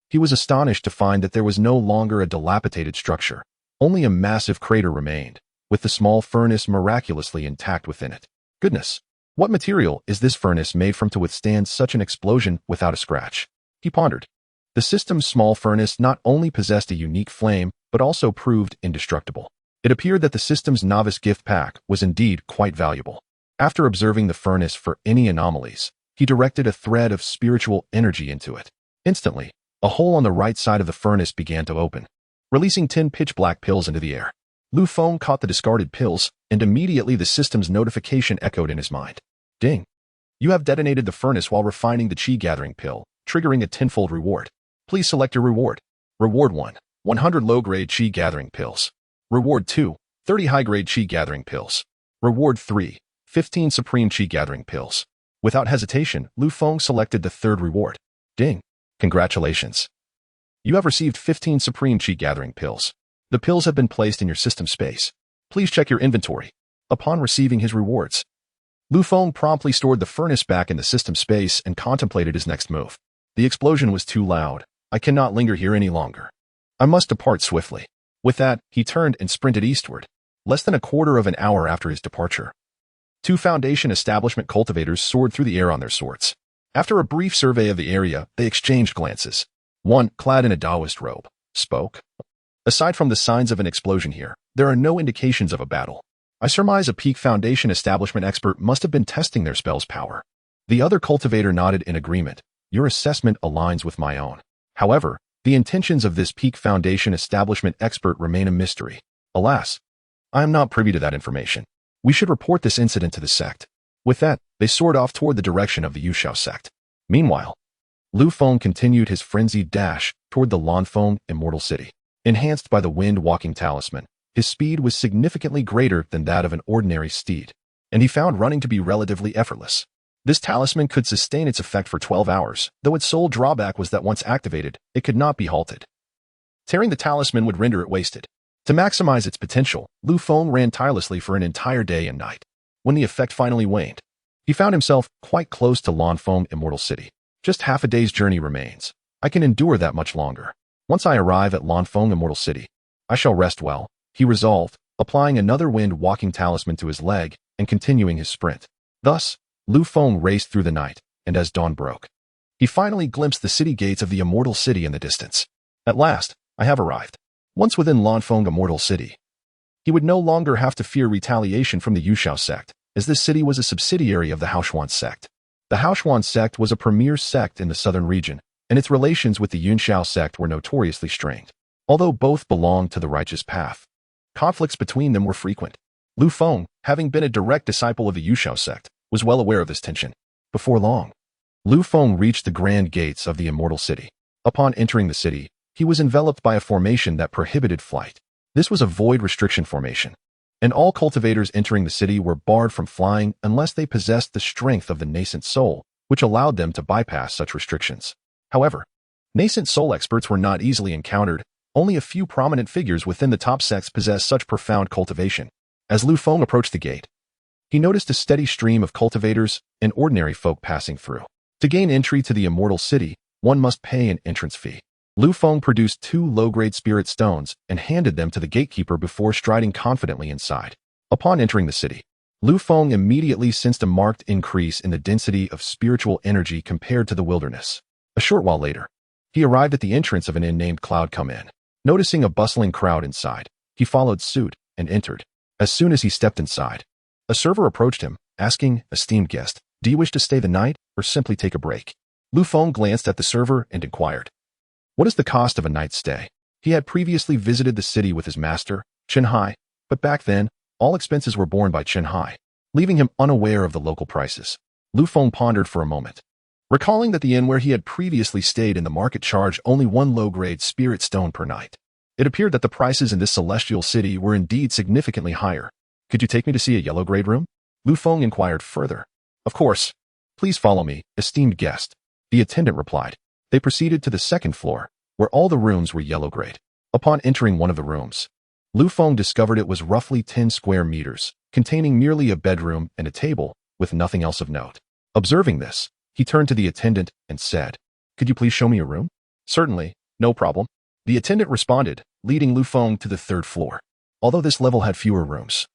he was astonished to find that there was no longer a dilapidated structure. Only a massive crater remained, with the small furnace miraculously intact within it. Goodness! What material is this furnace made from to withstand such an explosion without a scratch? He pondered. The system's small furnace not only possessed a unique flame, but also proved indestructible. It appeared that the system's novice gift pack was indeed quite valuable. After observing the furnace for any anomalies, he directed a thread of spiritual energy into it. Instantly, a hole on the right side of the furnace began to open, releasing 10 pitch-black pills into the air. Lu Feng caught the discarded pills, and immediately the system's notification echoed in his mind. Ding! You have detonated the furnace while refining the qi-gathering pill, triggering a 10-fold reward. Please select your reward. Reward 1, 100 low-grade qi-gathering pills. Reward 2, 30 high-grade qi-gathering pills. Reward 3, 15 supreme qi-gathering pills. Without hesitation, Lu Feng selected the third reward. Ding! Congratulations! You have received 15 Supreme Chi Gathering Pills. The pills have been placed in your system space. Please check your inventory. Upon receiving his rewards, Lu Feng promptly stored the furnace back in the system space and contemplated his next move. The explosion was too loud. I cannot linger here any longer. I must depart swiftly. With that, he turned and sprinted eastward. Less than a quarter of an hour after his departure, 2 Foundation establishment cultivators soared through the air on their swords. After a brief survey of the area, they exchanged glances. One, clad in a Taoist robe, spoke. Aside from the signs of an explosion here, there are no indications of a battle. I surmise a peak Foundation establishment expert must have been testing their spell's power. The other cultivator nodded in agreement. Your assessment aligns with my own. However, the intentions of this peak Foundation establishment expert remain a mystery. Alas, I am not privy to that information. We should report this incident to the sect. With that, they soared off toward the direction of the Yuxiao sect. Meanwhile, Lu Feng continued his frenzied dash toward the Lanfeng immortal city. Enhanced by the wind-walking talisman, his speed was significantly greater than that of an ordinary steed, and he found running to be relatively effortless. This talisman could sustain its effect for 12 hours, though its sole drawback was that once activated, it could not be halted. Tearing the talisman would render it wasted. To maximize its potential, Lu Feng ran tirelessly for an entire day and night. When the effect finally waned, he found himself quite close to Lanfeng immortal city. Just half a day's journey remains. I can endure that much longer. Once I arrive at Lanfeng immortal city, I shall rest well, he resolved, applying another wind-walking talisman to his leg and continuing his sprint. Thus, Lu Feng raced through the night, and as dawn broke, he finally glimpsed the city gates of the immortal city in the distance. At last, I have arrived. Once within Lanfeng immortal city, he would no longer have to fear retaliation from the Yuxiao sect, as this city was a subsidiary of the Haoshuan sect. The Haoshuan sect was a premier sect in the southern region, and its relations with the Yunxiao sect were notoriously strained. Although both belonged to the righteous path, conflicts between them were frequent. Lu Feng, having been a direct disciple of the Yuxiao sect, was well aware of this tension. Before long, Lu Feng reached the grand gates of the immortal city. Upon entering the city, he was enveloped by a formation that prohibited flight. This was a void restriction formation, and all cultivators entering the city were barred from flying unless they possessed the strength of the nascent soul, which allowed them to bypass such restrictions. However, nascent soul experts were not easily encountered. Only a few prominent figures within the top sects possessed such profound cultivation. As Lu Feng approached the gate, he noticed a steady stream of cultivators and ordinary folk passing through. To gain entry to the immortal city, one must pay an entrance fee. Lu Feng produced 2 low-grade spirit stones and handed them to the gatekeeper before striding confidently inside. Upon entering the city, Lu Feng immediately sensed a marked increase in the density of spiritual energy compared to the wilderness. A short while later, he arrived at the entrance of an inn named Cloud Come In. Noticing a bustling crowd inside, he followed suit and entered. As soon as he stepped inside, a server approached him, asking, "Esteemed guest, do you wish to stay the night or simply take a break?" Lu Feng glanced at the server and inquired, "What is the cost of a night's stay?" He had previously visited the city with his master, Chen Hai, but back then, all expenses were borne by Chen Hai, leaving him unaware of the local prices. Lu Feng pondered for a moment, recalling that the inn where he had previously stayed in the market charged only 1 low-grade spirit stone per night. It appeared that the prices in this celestial city were indeed significantly higher. "Could you take me to see a yellow-grade room?" Lu Feng inquired further. "Of course. Please follow me, esteemed guest," the attendant replied. They proceeded to the 2nd floor, where all the rooms were yellow-grade. Upon entering one of the rooms, Lu Feng discovered it was roughly 10 square meters, containing merely a bedroom and a table, with nothing else of note. Observing this, he turned to the attendant and said, "Could you please show me a room?" "Certainly, no problem," the attendant responded, leading Lu Feng to the 3rd floor. Although this level had fewer rooms,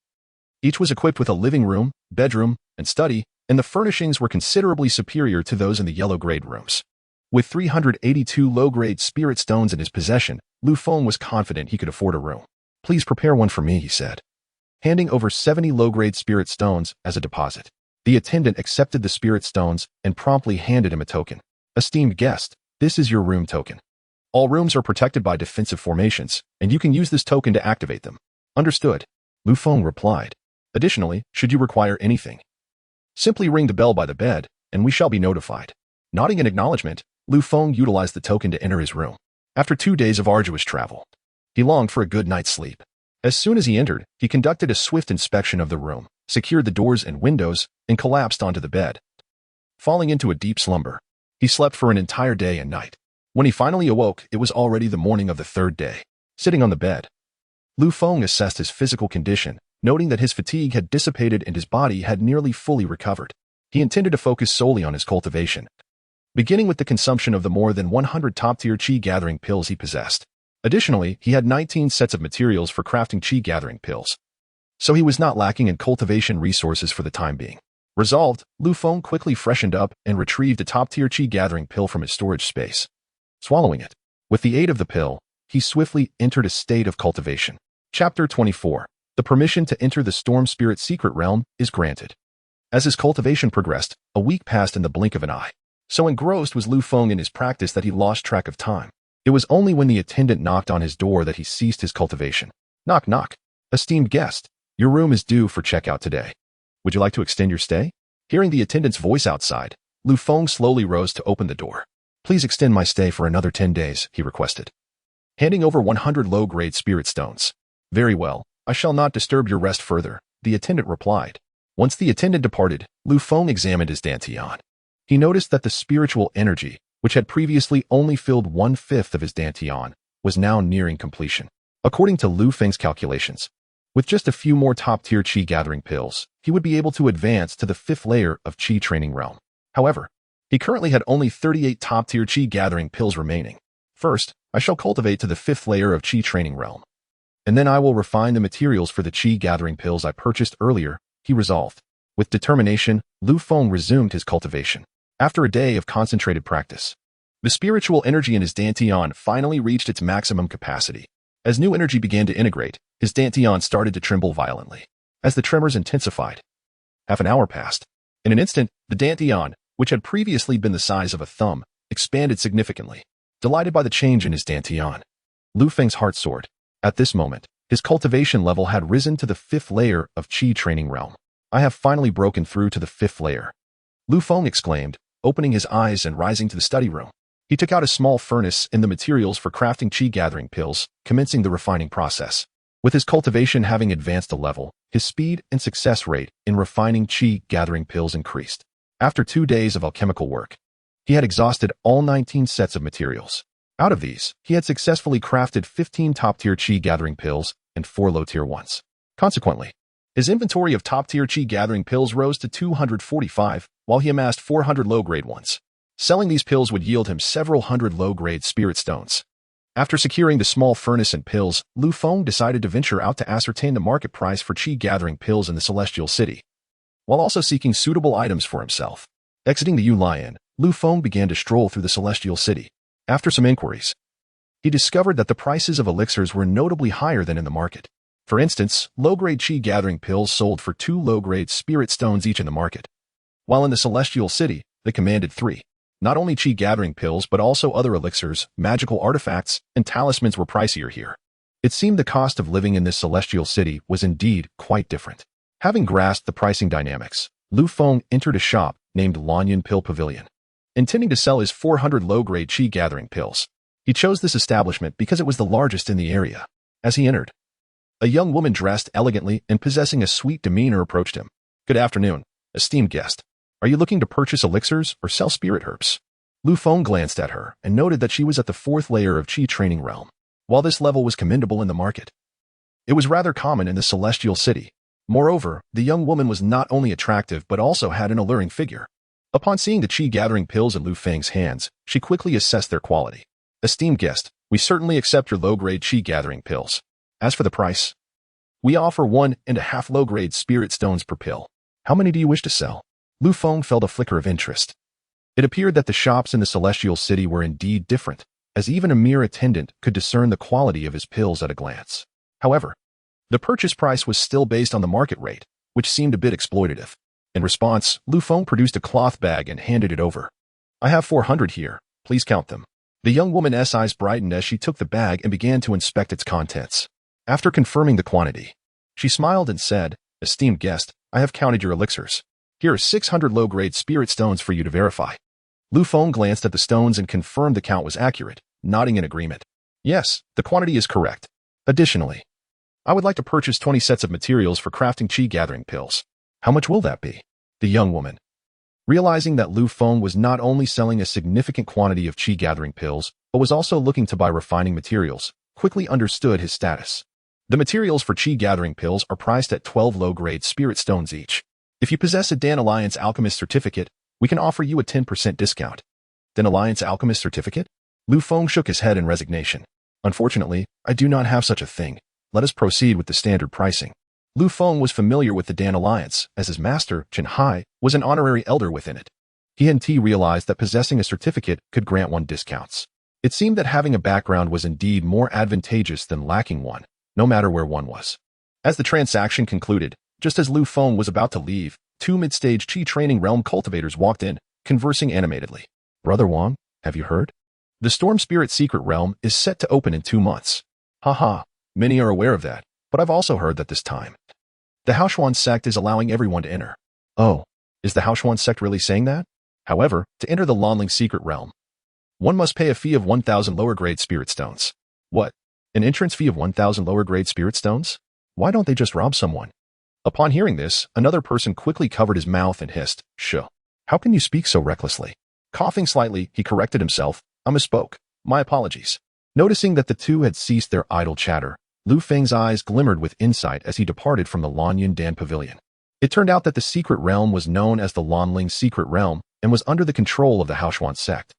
each was equipped with a living room, bedroom, and study, and the furnishings were considerably superior to those in the yellow-grade rooms. With 382 low-grade spirit stones in his possession, Lu Feng was confident he could afford a room. "Please prepare one for me," he said, handing over 70 low-grade spirit stones as a deposit. The attendant accepted the spirit stones and promptly handed him a token. "Esteemed guest, this is your room token. All rooms are protected by defensive formations, and you can use this token to activate them." "Understood," Lu Feng replied. "Additionally, should you require anything, simply ring the bell by the bed, and we shall be notified." Nodding in acknowledgement, Lu Feng utilized the token to enter his room. After 2 days of arduous travel, he longed for a good night's sleep. As soon as he entered, he conducted a swift inspection of the room, secured the doors and windows, and collapsed onto the bed. Falling into a deep slumber, he slept for an entire day and night. When he finally awoke, it was already the morning of the third day. Sitting on the bed, Lu Feng assessed his physical condition, noting that his fatigue had dissipated and his body had nearly fully recovered. He intended to focus solely on his cultivation, beginning with the consumption of the more than 100 top-tier qi gathering pills he possessed. Additionally, he had 19 sets of materials for crafting qi gathering pills, so he was not lacking in cultivation resources for the time being. Resolved, Lu Feng quickly freshened up and retrieved a top-tier qi gathering pill from his storage space. Swallowing it, with the aid of the pill, he swiftly entered a state of cultivation. Chapter 24. The permission to enter the Storm Spirit secret realm is granted. As his cultivation progressed, a week passed in the blink of an eye. So engrossed was Lu Feng in his practice that he lost track of time. It was only when the attendant knocked on his door that he ceased his cultivation. Knock, knock. Esteemed guest, your room is due for checkout today. Would you like to extend your stay? Hearing the attendant's voice outside, Lu Feng slowly rose to open the door. Please extend my stay for another 10 days, he requested, handing over 100 low-grade spirit stones. Very well, I shall not disturb your rest further, the attendant replied. Once the attendant departed, Lu Feng examined his dantian. He noticed that the spiritual energy, which had previously only filled 1/5 of his dantian, was now nearing completion. According to Lu Feng's calculations, with just a few more top-tier qi gathering pills, he would be able to advance to the 5th layer of qi training realm. However, he currently had only 38 top-tier qi gathering pills remaining. First, I shall cultivate to the 5th layer of qi training realm, and then I will refine the materials for the qi gathering pills I purchased earlier, he resolved. With determination, Lu Feng resumed his cultivation. After a day of concentrated practice, the spiritual energy in his dantian finally reached its maximum capacity. As new energy began to integrate, his dantian started to tremble violently. As the tremors intensified, half an hour passed. In an instant, the dantian, which had previously been the size of a thumb, expanded significantly. Delighted by the change in his dantian, Lu Feng's heart soared. At this moment, his cultivation level had risen to the 5th layer of qi training realm. I have finally broken through to the 5th layer, Lu Feng exclaimed, opening his eyes and rising to the study room. He took out a small furnace and the materials for crafting qi gathering pills, commencing the refining process. With his cultivation having advanced a level, his speed and success rate in refining qi gathering pills increased. After 2 days of alchemical work, he had exhausted all 19 sets of materials. Out of these, he had successfully crafted 15 top-tier qi gathering pills and 4 low-tier ones. Consequently, his inventory of top-tier qi gathering pills rose to 245, while he amassed 400 low-grade ones. Selling these pills would yield him several hundred low-grade spirit stones. After securing the small furnace and pills, Lu Feng decided to venture out to ascertain the market price for qi gathering pills in the Celestial City, while also seeking suitable items for himself. Exiting the Lion, Lu Feng began to stroll through the Celestial City. After some inquiries, he discovered that the prices of elixirs were notably higher than in the market. For instance, low-grade qi gathering pills sold for 2 low-grade spirit stones each in the market, while in the Celestial City, they commanded 3. Not only qi gathering pills but also other elixirs, magical artifacts, and talismans were pricier here. It seemed the cost of living in this Celestial City was indeed quite different. Having grasped the pricing dynamics, Lu Feng entered a shop named Lanyan Pill Pavilion, intending to sell his 400 low-grade qi gathering pills. He chose this establishment because it was the largest in the area. As he entered, a young woman dressed elegantly and possessing a sweet demeanor approached him. Good afternoon, esteemed guest. Are you looking to purchase elixirs or sell spirit herbs? Lu Feng glanced at her and noted that she was at the 4th layer of qi training realm. While this level was commendable in the market, it was rather common in the Celestial City. Moreover, the young woman was not only attractive but also had an alluring figure. Upon seeing the qi gathering pills in Lu Feng's hands, she quickly assessed their quality. Esteemed guest, we certainly accept your low-grade qi gathering pills. As for the price, we offer 1.5 low-grade spirit stones per pill. How many do you wish to sell? Lu Feng felt a flicker of interest. It appeared that the shops in the Celestial City were indeed different, as even a mere attendant could discern the quality of his pills at a glance. However, the purchase price was still based on the market rate, which seemed a bit exploitative. In response, Lu Feng produced a cloth bag and handed it over. I have 400 here, please count them. The young woman's eyes brightened as she took the bag and began to inspect its contents. After confirming the quantity, she smiled and said, Esteemed guest, I have counted your elixirs. Here are 600 low-grade spirit stones for you to verify. Lu Feng glanced at the stones and confirmed the count was accurate, nodding in agreement. Yes, the quantity is correct. Additionally, I would like to purchase 20 sets of materials for crafting qi gathering pills. How much will that be? The young woman, realizing that Lu Feng was not only selling a significant quantity of qi gathering pills, but was also looking to buy refining materials, quickly understood his status. The materials for chi gathering pills are priced at 12 low-grade spirit stones each. If you possess a Dan Alliance Alchemist certificate, we can offer you a 10% discount. Dan Alliance Alchemist certificate? Lu Feng shook his head in resignation. Unfortunately, I do not have such a thing. Let us proceed with the standard pricing. Lu Feng was familiar with the Dan Alliance, as his master, Chen Hai, was an honorary elder within it. He and T realized that possessing a certificate could grant one discounts. It seemed that having a background was indeed more advantageous than lacking one, no matter where one was. As the transaction concluded, just as Lu Feng was about to leave, two mid-stage Qi training realm cultivators walked in, conversing animatedly. Brother Wang, have you heard? The Storm Spirit Secret Realm is set to open in 2 months. Haha, many are aware of that, but I've also heard that this time the Haoshuan sect is allowing everyone to enter. Oh, is the Haoshuan sect really saying that? However, to enter the Lanling Secret Realm, one must pay a fee of 1,000 lower-grade spirit stones. What? An entrance fee of 1,000 lower-grade spirit stones? Why don't they just rob someone? Upon hearing this, another person quickly covered his mouth and hissed, "Shh. How can you speak so recklessly?" Coughing slightly, he corrected himself. I misspoke. My apologies. Noticing that the two had ceased their idle chatter, Lu Feng's eyes glimmered with insight as he departed from the Lanyan Dan Pavilion. It turned out that the secret realm was known as the Lanling Secret Realm and was under the control of the Haoshuan sect.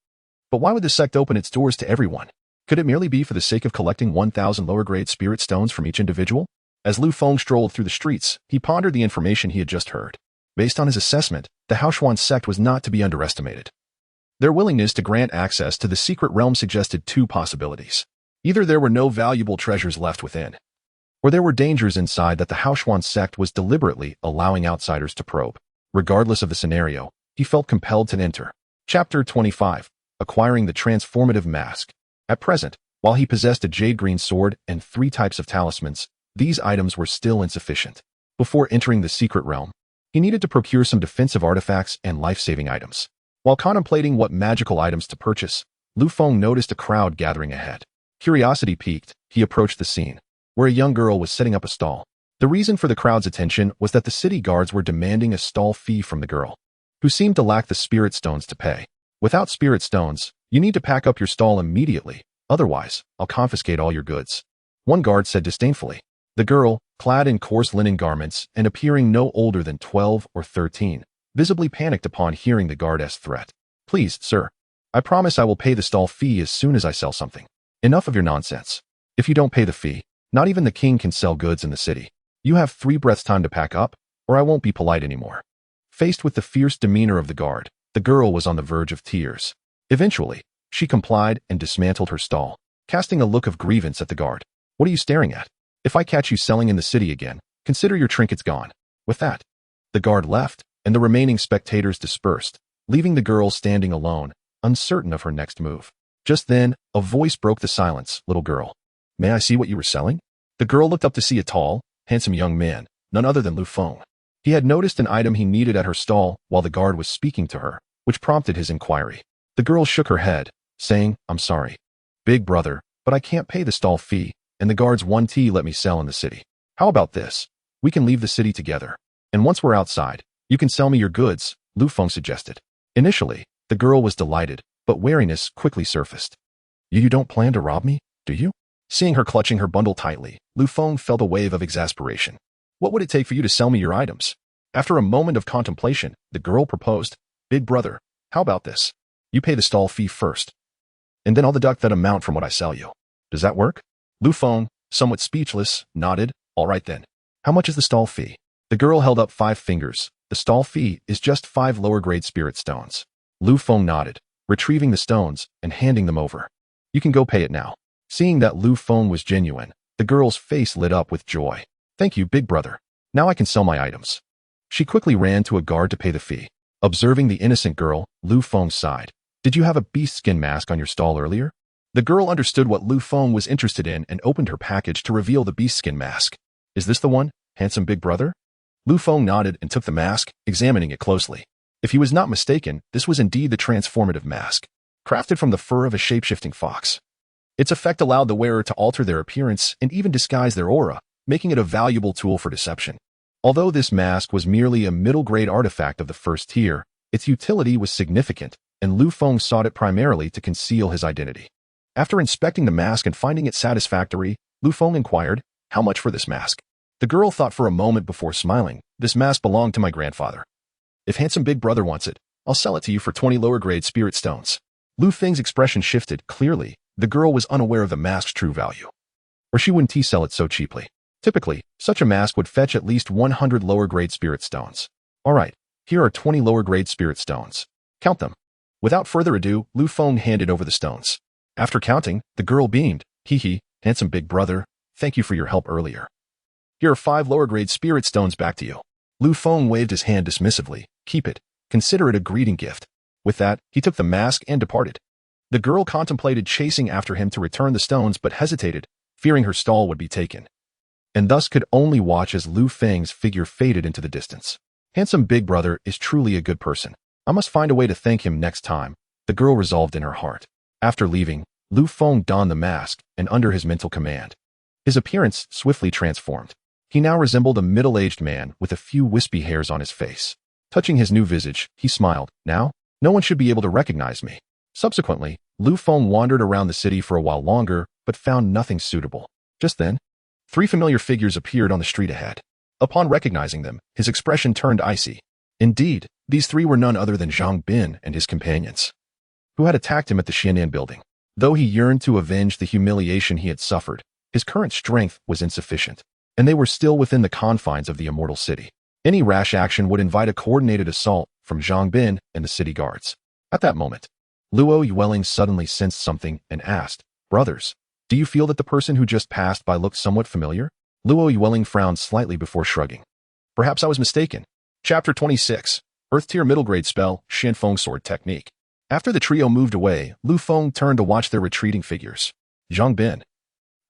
But why would the sect open its doors to everyone? Could it merely be for the sake of collecting 1,000 lower-grade spirit stones from each individual? As Lu Feng strolled through the streets, he pondered the information he had just heard. Based on his assessment, the Haoshuan sect was not to be underestimated. Their willingness to grant access to the secret realm suggested two possibilities. Either there were no valuable treasures left within, or there were dangers inside that the Haoshuan sect was deliberately allowing outsiders to probe. Regardless of the scenario, he felt compelled to enter. Chapter 25. Acquiring the Transformative Mask. At present, while he possessed a jade green sword and 3 types of talismans, these items were still insufficient. Before entering the secret realm, he needed to procure some defensive artifacts and life-saving items. While contemplating what magical items to purchase, Lu Feng noticed a crowd gathering ahead. Curiosity piqued, he approached the scene, where a young girl was setting up a stall. The reason for the crowd's attention was that the city guards were demanding a stall fee from the girl, who seemed to lack the spirit stones to pay. Without spirit stones, you need to pack up your stall immediately, otherwise, I'll confiscate all your goods. One guard said disdainfully. The girl, clad in coarse linen garments and appearing no older than 12 or 13, visibly panicked upon hearing the guard's threat. Please, sir, I promise I will pay the stall fee as soon as I sell something. Enough of your nonsense. If you don't pay the fee, not even the king can sell goods in the city. You have 3 breaths time to pack up, or I won't be polite anymore. Faced with the fierce demeanor of the guard, the girl was on the verge of tears. Eventually, she complied and dismantled her stall, casting a look of grievance at the guard. What are you staring at? If I catch you selling in the city again, consider your trinkets gone. With that, the guard left, and the remaining spectators dispersed, leaving the girl standing alone, uncertain of her next move. Just then, a voice broke the silence. Little girl, may I see what you were selling? The girl looked up to see a tall, handsome young man, none other than Lu Feng. He had noticed an item he needed at her stall while the guard was speaking to her, which prompted his inquiry. The girl shook her head, saying, I'm sorry, big brother, but I can't pay the stall fee, and the guard's 1 tea let me sell in the city. How about this? We can leave the city together, and once we're outside, you can sell me your goods, Lu Feng suggested. Initially, the girl was delighted, but wariness quickly surfaced. You don't plan to rob me, do you? Seeing her clutching her bundle tightly, Lu Feng felt a wave of exasperation. What would it take for you to sell me your items? After a moment of contemplation, the girl proposed, Big brother, how about this? You pay the stall fee first, and then I'll deduct that amount from what I sell you. Does that work? Lu Feng, somewhat speechless, nodded. All right then. How much is the stall fee? The girl held up 5 fingers. The stall fee is just 5 lower-grade spirit stones. Lu Feng nodded, retrieving the stones and handing them over. You can go pay it now. Seeing that Lu Feng was genuine, the girl's face lit up with joy. Thank you, big brother. Now I can sell my items. She quickly ran to a guard to pay the fee. Observing the innocent girl, Lu Feng sighed. Did you have a beast skin mask on your stall earlier? The girl understood what Lu Feng was interested in and opened her package to reveal the beast skin mask. Is this the one, handsome big brother? Lu Feng nodded and took the mask, examining it closely. If he was not mistaken, this was indeed the transformative mask, crafted from the fur of a shape-shifting fox. Its effect allowed the wearer to alter their appearance and even disguise their aura, making it a valuable tool for deception. Although this mask was merely a middle-grade artifact of the first tier, its utility was significant, and Lu Feng sought it primarily to conceal his identity. After inspecting the mask and finding it satisfactory, Lu Feng inquired, "How much for this mask?" The girl thought for a moment before smiling. "This mask belonged to my grandfather. If handsome big brother wants it, I'll sell it to you for 20 lower-grade spirit stones." Lu Feng's expression shifted. Clearly, the girl was unaware of the mask's true value. Or she wouldn't sell it so cheaply. Typically, such a mask would fetch at least 100 lower-grade spirit stones. "All right, here are 20 lower-grade spirit stones. Count them." Without further ado, Lu Feng handed over the stones. After counting, the girl beamed. "Hee, handsome big brother, thank you for your help earlier. Here are 5 lower-grade spirit stones back to you." Lu Feng waved his hand dismissively. "Keep it. Consider it a greeting gift." With that, he took the mask and departed. The girl contemplated chasing after him to return the stones but hesitated, fearing her stall would be taken, and thus could only watch as Lu Feng's figure faded into the distance. Handsome big brother is truly a good person. I must find a way to thank him next time, the girl resolved in her heart. After leaving, Lu Feng donned the mask, and under his mental command, his appearance swiftly transformed. He now resembled a middle-aged man with a few wispy hairs on his face. Touching his new visage, he smiled. "Now, no one should be able to recognize me." Subsequently, Lu Feng wandered around the city for a while longer, but found nothing suitable. Just then, 3 familiar figures appeared on the street ahead. Upon recognizing them, his expression turned icy. Indeed, these 3 were none other than Zhang Bin and his companions, who had attacked him at the Xianxian building. Though he yearned to avenge the humiliation he had suffered, his current strength was insufficient, and they were still within the confines of the immortal city. Any rash action would invite a coordinated assault from Zhang Bin and the city guards. At that moment, Luo Yueling suddenly sensed something and asked, "Brothers, do you feel that the person who just passed by looked somewhat familiar?" Luo Yueling frowned slightly before shrugging. "Perhaps I was mistaken." Chapter 26. Earth-tier middle-grade spell, Xianfeng sword technique. After the trio moved away, Lu Feng turned to watch their retreating figures. "Zhang Bin,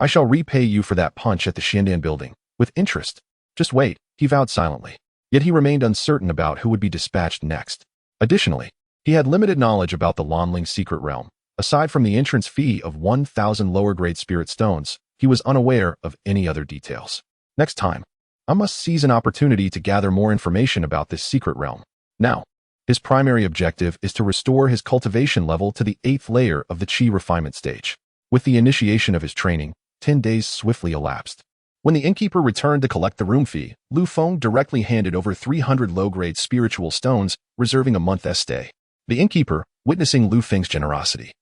I shall repay you for that punch at the Xianxian building, with interest. Just wait," he vowed silently. Yet he remained uncertain about who would be dispatched next. Additionally, he had limited knowledge about the Lanling secret realm. Aside from the entrance fee of 1,000 lower-grade spirit stones, he was unaware of any other details. Next time, I must seize an opportunity to gather more information about this secret realm. Now, his primary objective is to restore his cultivation level to the 8th layer of the Qi refinement stage. With the initiation of his training, 10 days swiftly elapsed. When the innkeeper returned to collect the room fee, Lu Feng directly handed over 300 low-grade spiritual stones, reserving a month's stay. The innkeeper, witnessing Lu Feng's generosity,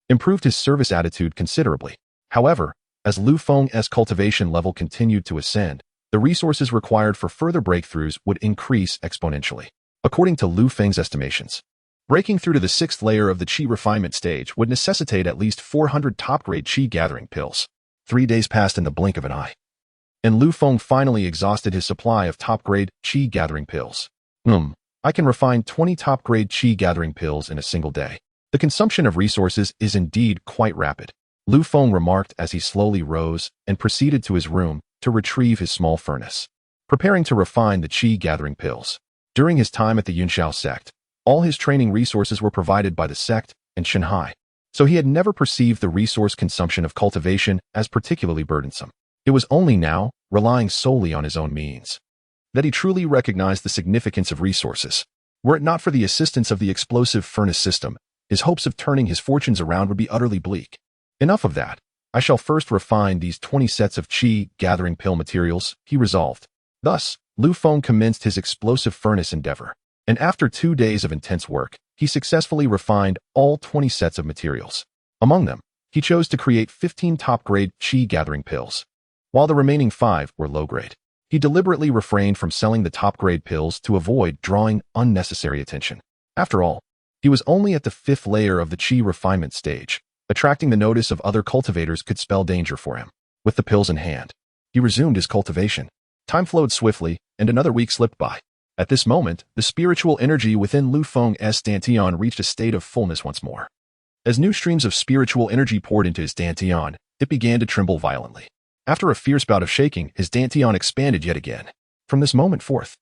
improved his service attitude considerably. However, as Lu Feng's cultivation level continued to ascend, the resources required for further breakthroughs would increase exponentially. According to Lu Feng's estimations, breaking through to the 6th layer of the Qi refinement stage would necessitate at least 400 top-grade Qi gathering pills. 3 days passed in the blink of an eye, and Lu Feng finally exhausted his supply of top-grade Qi gathering pills. I can refine 20 top-grade Qi gathering pills in a single day. The consumption of resources is indeed quite rapid, Lu Feng remarked as he slowly rose and proceeded to his room to retrieve his small furnace, preparing to refine the Qi gathering pills. During his time at the Yunxiao sect, all his training resources were provided by the sect and Shanghai, so he had never perceived the resource consumption of cultivation as particularly burdensome. It was only now, relying solely on his own means, that he truly recognized the significance of resources. Were it not for the assistance of the explosive furnace system, his hopes of turning his fortunes around would be utterly bleak. Enough of that. I shall first refine these 20 sets of Qi gathering pill materials, he resolved. Thus, Lu Feng commenced his explosive furnace endeavor, and after 2 days of intense work, he successfully refined all 20 sets of materials. Among them, he chose to create 15 top-grade Qi gathering pills, while the remaining 5 were low-grade. He deliberately refrained from selling the top-grade pills to avoid drawing unnecessary attention. After all, he was only at the 5th layer of the Qi refinement stage. Attracting the notice of other cultivators could spell danger for him. With the pills in hand, he resumed his cultivation. Time flowed swiftly, and another week slipped by. At this moment, the spiritual energy within Lu Feng's dantian reached a state of fullness once more. As new streams of spiritual energy poured into his dantian, it began to tremble violently. After a fierce bout of shaking, his dantian expanded yet again. From this moment forth,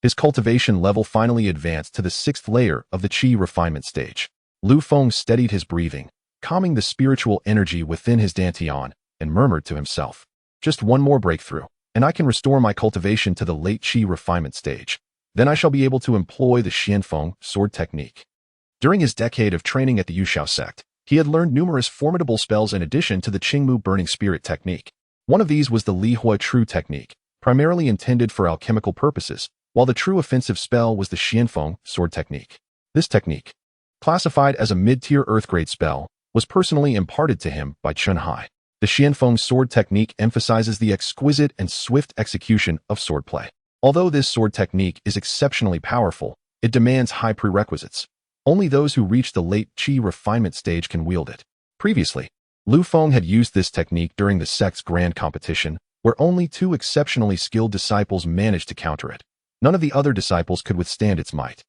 his cultivation level finally advanced to the 6th layer of the Qi refinement stage. Lu Feng steadied his breathing, calming the spiritual energy within his dantian, and murmured to himself, "Just one more breakthrough, and I can restore my cultivation to the late Qi refinement stage. Then I shall be able to employ the Xianfeng sword technique." During his decade of training at the Yunxiao sect, He had learned numerous formidable spells in addition to the Qingmu Burning Spirit technique. One of these was the Li Hua True technique, primarily intended for alchemical purposes, while the true offensive spell was the Xianfeng sword technique. This technique, classified as a mid-tier earth-grade spell, was personally imparted to him by Chun Hai. The Xianfeng sword technique emphasizes the exquisite and swift execution of swordplay. Although this sword technique is exceptionally powerful, it demands high prerequisites. Only those who reach the late Qi refinement stage can wield it. Previously, Lu Feng had used this technique during the sect's grand competition, where only 2 exceptionally skilled disciples managed to counter it. None of the other disciples could withstand its might.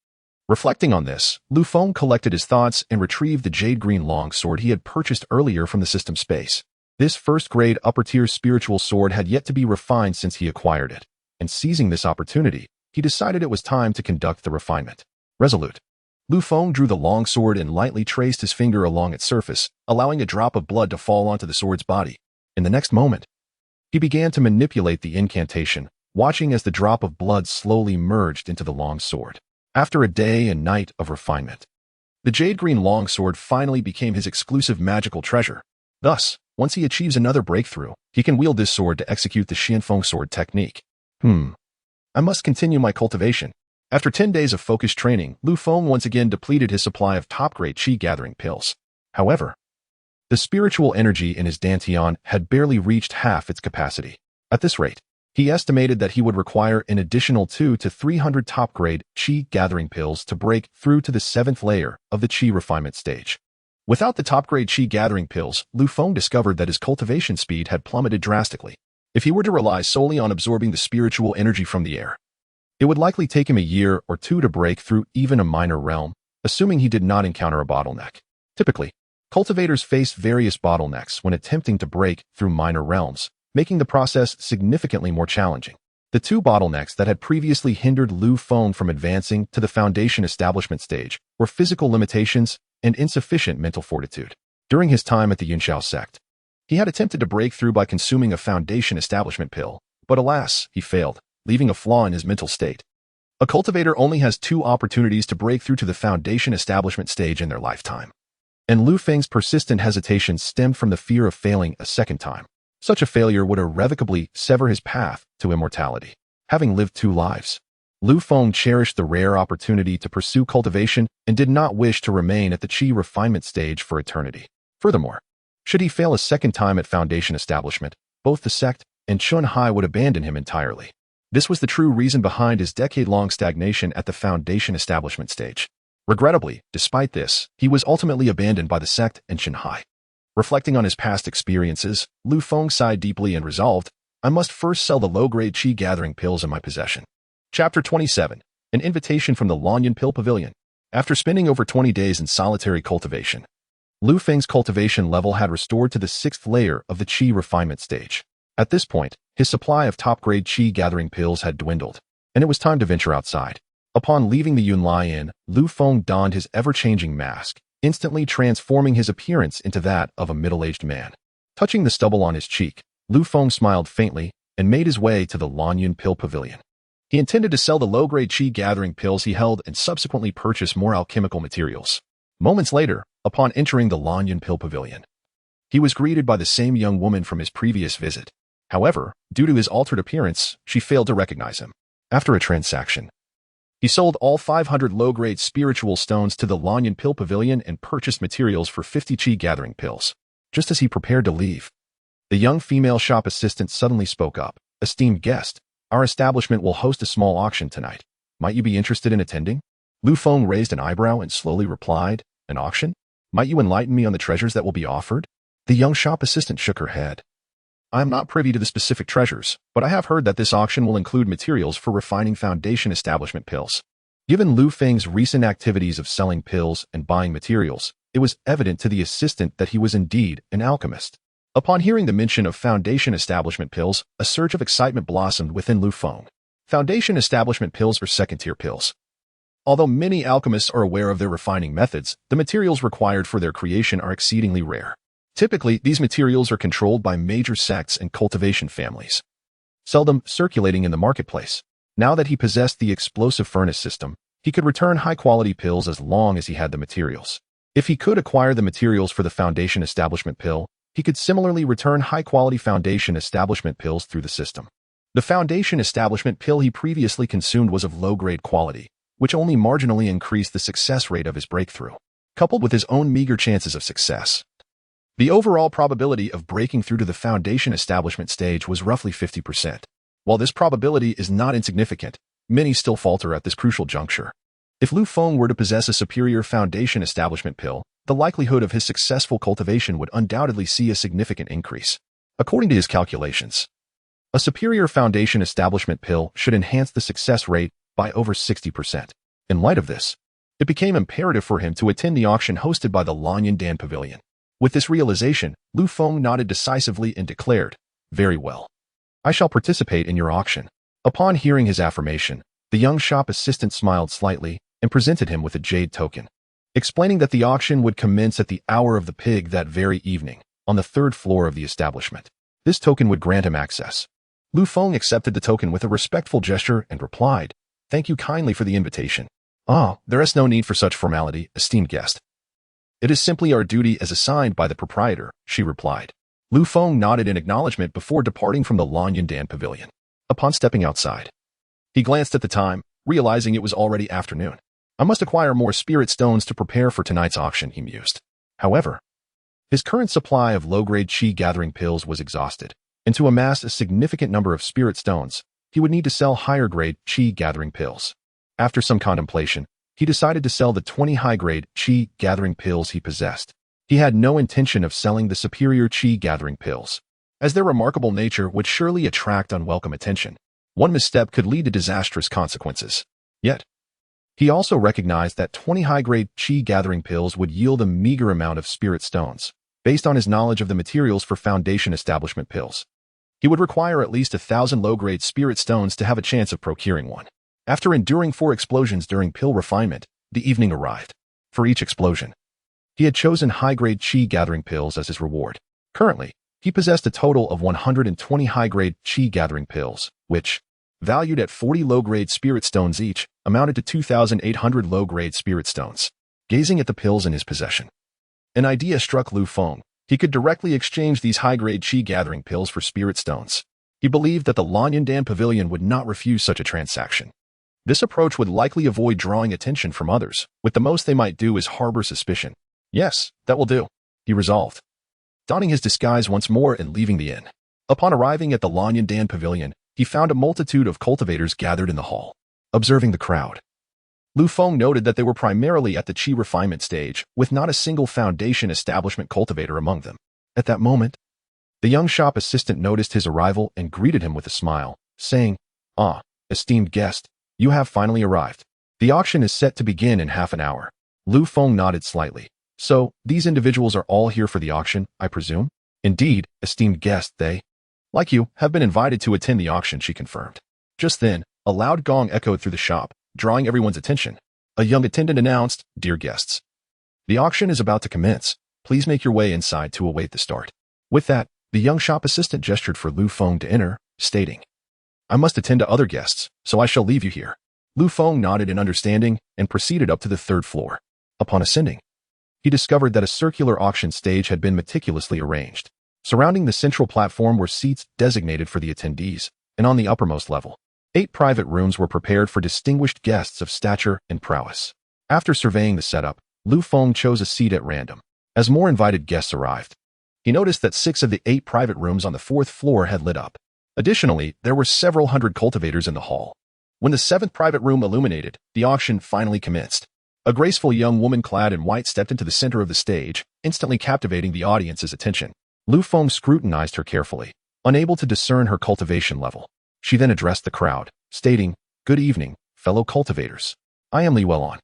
Reflecting on this, Lu Feng collected his thoughts and retrieved the jade-green longsword he had purchased earlier from the system space. This first-grade upper-tier spiritual sword had yet to be refined since he acquired it, and seizing this opportunity, he decided it was time to conduct the refinement. Resolute, Lu Feng drew the longsword and lightly traced his finger along its surface, allowing a drop of blood to fall onto the sword's body. In the next moment, he began to manipulate the incantation, watching as the drop of blood slowly merged into the longsword. After a day and night of refinement, the jade-green longsword finally became his exclusive magical treasure. Thus, once he achieves another breakthrough, he can wield this sword to execute the Xianfeng sword technique. I must continue my cultivation. After 10 days of focused training, Lu Feng once again depleted his supply of top-grade qi-gathering pills. However, the spiritual energy in his dantian had barely reached half its capacity. At this rate, he estimated that he would require an additional 200 to 300 top-grade qi-gathering pills to break through to the 7th layer of the qi refinement stage. Without the top-grade qi-gathering pills, Lu Feng discovered that his cultivation speed had plummeted drastically. If he were to rely solely on absorbing the spiritual energy from the air, it would likely take him a year or 2 to break through even a minor realm, assuming he did not encounter a bottleneck. Typically, cultivators face various bottlenecks when attempting to break through minor realms, making the process significantly more challenging. The 2 bottlenecks that had previously hindered Lu Feng from advancing to the foundation establishment stage were physical limitations and insufficient mental fortitude. During his time at the Yunxiao sect, he had attempted to break through by consuming a foundation establishment pill, but alas, he failed, leaving a flaw in his mental state. A cultivator only has 2 opportunities to break through to the foundation establishment stage in their lifetime. And Lu Feng's persistent hesitation stemmed from the fear of failing a second time. Such a failure would irrevocably sever his path to immortality. Having lived 2 lives, Lu Feng cherished the rare opportunity to pursue cultivation and did not wish to remain at the qi refinement stage for eternity. Furthermore, should he fail a second time at foundation establishment, both the sect and Chun Hai would abandon him entirely. This was the true reason behind his decade-long stagnation at the foundation establishment stage. Regrettably, despite this, he was ultimately abandoned by the sect and Chun Hai. Reflecting on his past experiences, Lu Feng sighed deeply and resolved, I must first sell the low-grade qi-gathering pills in my possession. Chapter 27. An invitation from the Lanyan Pill Pavilion. After spending over 20 days in solitary cultivation, Lu Feng's cultivation level had restored to the 6th layer of the qi refinement stage. At this point, his supply of top-grade qi-gathering pills had dwindled, and it was time to venture outside. Upon leaving the Yunlai Inn, Lu Feng donned his ever-changing mask, instantly transforming his appearance into that of a middle-aged man. Touching the stubble on his cheek, Lu Feng smiled faintly and made his way to the Lanyan Pill Pavilion. He intended to sell the low-grade qi-gathering pills he held and subsequently purchase more alchemical materials. Moments later, upon entering the Lanyan Pill Pavilion, he was greeted by the same young woman from his previous visit. However, due to his altered appearance, she failed to recognize him. After a transaction, he sold all 500 low-grade spiritual stones to the Lanyan Pill Pavilion and purchased materials for 50 qi-gathering pills. Just as he prepared to leave, the young female shop assistant suddenly spoke up. Esteemed guest, our establishment will host a small auction tonight. Might you be interested in attending? Lu Feng raised an eyebrow and slowly replied, An auction? Might you enlighten me on the treasures that will be offered? The young shop assistant shook her head. I am not privy to the specific treasures, but I have heard that this auction will include materials for refining foundation establishment pills. Given Lu Feng's recent activities of selling pills and buying materials, it was evident to the assistant that he was indeed an alchemist. Upon hearing the mention of foundation establishment pills, a surge of excitement blossomed within Lu Feng. Foundation establishment pills are second-tier pills. Although many alchemists are aware of their refining methods, the materials required for their creation are exceedingly rare. Typically, these materials are controlled by major sects and cultivation families, seldom circulating in the marketplace. Now that he possessed the explosive furnace system, he could return high-quality pills as long as he had the materials. If he could acquire the materials for the Foundation Establishment Pill, he could similarly return high-quality Foundation Establishment Pills through the system. The Foundation Establishment Pill he previously consumed was of low-grade quality, which only marginally increased the success rate of his breakthrough. Coupled with his own meager chances of success, the overall probability of breaking through to the Foundation Establishment stage was roughly 50%. While this probability is not insignificant, many still falter at this crucial juncture. If Lu Feng were to possess a superior Foundation Establishment Pill, the likelihood of his successful cultivation would undoubtedly see a significant increase. According to his calculations, a superior Foundation Establishment Pill should enhance the success rate by over 60%. In light of this, it became imperative for him to attend the auction hosted by the Lanyan Pavilion. With this realization, Lu Feng nodded decisively and declared, "Very well. I shall participate in your auction." Upon hearing his affirmation, the young shop assistant smiled slightly and presented him with a jade token, explaining that the auction would commence at the hour of the pig that very evening, on the 3rd floor of the establishment. This token would grant him access. Lu Feng accepted the token with a respectful gesture and replied, "Thank you kindly for the invitation." "Ah, there is no need for such formality, esteemed guest. It is simply our duty as assigned by the proprietor," she replied. Lu Feng nodded in acknowledgement before departing from the Lanyan Pavilion. Upon stepping outside, he glanced at the time, realizing it was already afternoon. "I must acquire more spirit stones to prepare for tonight's auction," he mused. However, his current supply of low-grade chi-gathering pills was exhausted, and to amass a significant number of spirit stones, he would need to sell higher-grade chi-gathering pills. After some contemplation, he decided to sell the 20 high-grade chi-gathering pills he possessed. He had no intention of selling the superior chi-gathering pills, as their remarkable nature would surely attract unwelcome attention. One misstep could lead to disastrous consequences. Yet, he also recognized that 20 high-grade chi-gathering pills would yield a meager amount of spirit stones. Based on his knowledge of the materials for Foundation Establishment pills, he would require at least 1,000 low-grade spirit stones to have a chance of procuring one. After enduring 4 explosions during pill refinement, the evening arrived. For each explosion, he had chosen high-grade chi-gathering pills as his reward. Currently, he possessed a total of 120 high-grade chi-gathering pills, which, valued at 40 low-grade spirit stones each, amounted to 2,800 low-grade spirit stones. Gazing at the pills in his possession, an idea struck Lu Feng. He could directly exchange these high-grade chi-gathering pills for spirit stones. He believed that the Lanyan Pavilion would not refuse such a transaction. This approach would likely avoid drawing attention from others, with the most they might do is harbor suspicion. "Yes, that will do," he resolved, donning his disguise once more and leaving the inn. Upon arriving at the Lanyan Pavilion, he found a multitude of cultivators gathered in the hall. Observing the crowd, Lu Feng noted that they were primarily at the chi refinement stage, with not a single Foundation Establishment cultivator among them. At that moment, the young shop assistant noticed his arrival and greeted him with a smile, saying, "Ah, esteemed guest, you have finally arrived. The auction is set to begin in half an hour." Lu Feng nodded slightly. "So, these individuals are all here for the auction, I presume?" "Indeed, esteemed guest, they, like you, have been invited to attend the auction," she confirmed. Just then, a loud gong echoed through the shop, drawing everyone's attention. A young attendant announced, "Dear guests, the auction is about to commence. Please make your way inside to await the start." With that, the young shop assistant gestured for Lu Feng to enter, stating, "I must attend to other guests, so I shall leave you here." Lu Feng nodded in understanding and proceeded up to the 3rd floor. Upon ascending, he discovered that a circular auction stage had been meticulously arranged. Surrounding the central platform were seats designated for the attendees, and on the uppermost level, 8 private rooms were prepared for distinguished guests of stature and prowess. After surveying the setup, Lu Feng chose a seat at random. As more invited guests arrived, he noticed that 6 of the 8 private rooms on the 4th floor had lit up. Additionally, there were several hundred cultivators in the hall. When the 7th private room illuminated, the auction finally commenced. A graceful young woman clad in white stepped into the center of the stage, instantly captivating the audience's attention. Lu Feng scrutinized her carefully, unable to discern her cultivation level. She then addressed the crowd, stating, "Good evening, fellow cultivators. I am Li Welon,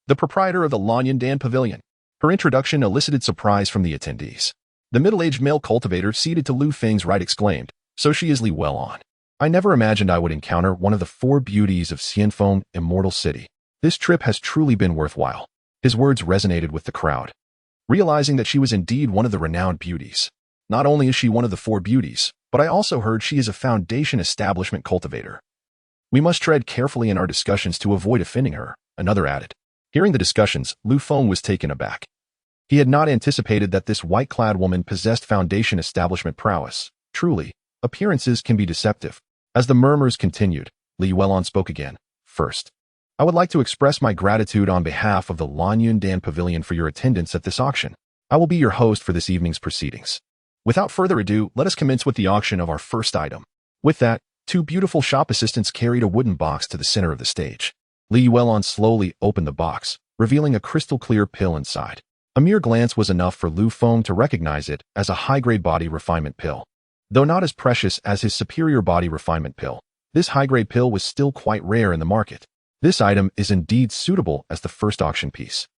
the proprietor of the Lanyan Pavilion." Her introduction elicited surprise from the attendees. The middle-aged male cultivator seated to Lu Feng's right exclaimed, "So she is Li Welon. I never imagined I would encounter one of the 4 beauties of Xianfeng Immortal City. This trip has truly been worthwhile." His words resonated with the crowd, realizing that she was indeed one of the renowned beauties. "Not only is she one of the 4 beauties, but I also heard she is a Foundation Establishment cultivator. We must tread carefully in our discussions to avoid offending her," another added. Hearing the discussions, Lu Feng was taken aback. He had not anticipated that this white-clad woman possessed foundation establishment prowess. Truly, appearances can be deceptive. As the murmurs continued, Li Weilong spoke again. First, I would like to express my gratitude on behalf of the Lanyun Dan Pavilion for your attendance at this auction. I will be your host for this evening's proceedings. Without further ado, let us commence with the auction of our first item. With that, two beautiful shop assistants carried a wooden box to the center of the stage. Li Weilong slowly opened the box, revealing a crystal-clear pill inside. A mere glance was enough for Lu Feng to recognize it as a high-grade body refinement pill. Though not as precious as his superior body refinement pill, this high-grade pill was still quite rare in the market. This item is indeed suitable as the first auction piece,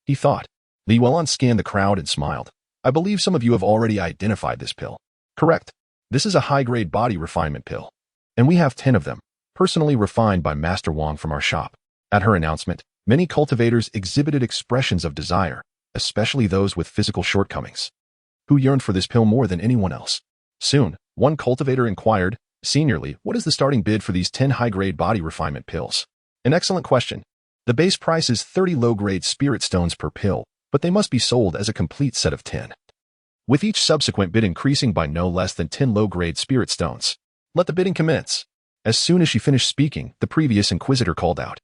he thought. Li Weilong scanned the crowd and smiled. I believe some of you have already identified this pill. Correct. This is a high-grade body refinement pill. And we have 10 of them, personally refined by Master Wang from our shop. At her announcement, many cultivators exhibited expressions of desire, especially those with physical shortcomings, who yearned for this pill more than anyone else. Soon, one cultivator inquired, Seniorly, what is the starting bid for these 10 high-grade body refinement pills? An excellent question. The base price is 30 low-grade spirit stones per pill, but they must be sold as a complete set of 10, with each subsequent bid increasing by no less than 10 low-grade spirit stones. Let the bidding commence. As soon as she finished speaking, the previous inquisitor called out,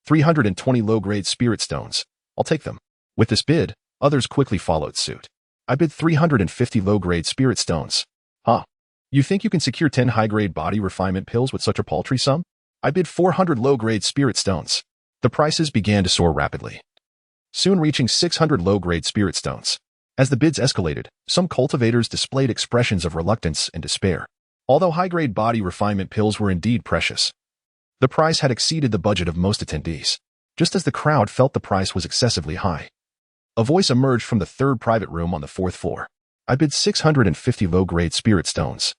320 low-grade spirit stones. I'll take them. With this bid, others quickly followed suit. I bid 350 low-grade spirit stones. Huh? You think you can secure 10 high-grade body refinement pills with such a paltry sum? I bid 400 low-grade spirit stones. The prices began to soar rapidly, soon reaching 600 low-grade spirit stones. As the bids escalated, some cultivators displayed expressions of reluctance and despair. Although high-grade body refinement pills were indeed precious, the price had exceeded the budget of most attendees. Just as the crowd felt the price was excessively high, a voice emerged from the third private room on the 4th floor. I bid 650 low-grade spirit stones.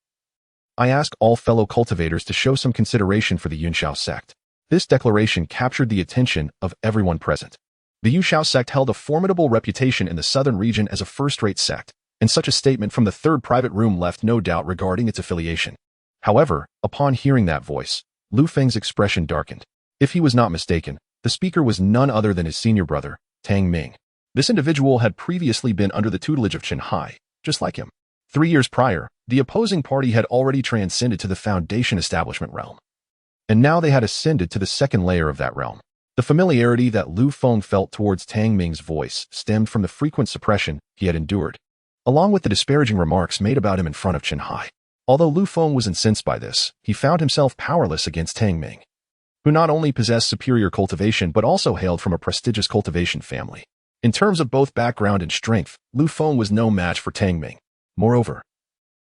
I ask all fellow cultivators to show some consideration for the Yunxiao sect. This declaration captured the attention of everyone present. The Yunxiao sect held a formidable reputation in the southern region as a first-rate sect, and such a statement from the third private room left no doubt regarding its affiliation. However, upon hearing that voice, Lu Feng's expression darkened. If he was not mistaken, the speaker was none other than his senior brother, Tang Ming. This individual had previously been under the tutelage of Chen Hai, just like him. 3 years prior, the opposing party had already transcended to the foundation establishment realm, and now they had ascended to the second layer of that realm. The familiarity that Lu Feng felt towards Tang Ming's voice stemmed from the frequent suppression he had endured, along with the disparaging remarks made about him in front of Chen Hai. Although Lu Feng was incensed by this, he found himself powerless against Tang Ming, who not only possessed superior cultivation but also hailed from a prestigious cultivation family. In terms of both background and strength, Lu Feng was no match for Tang Ming. Moreover,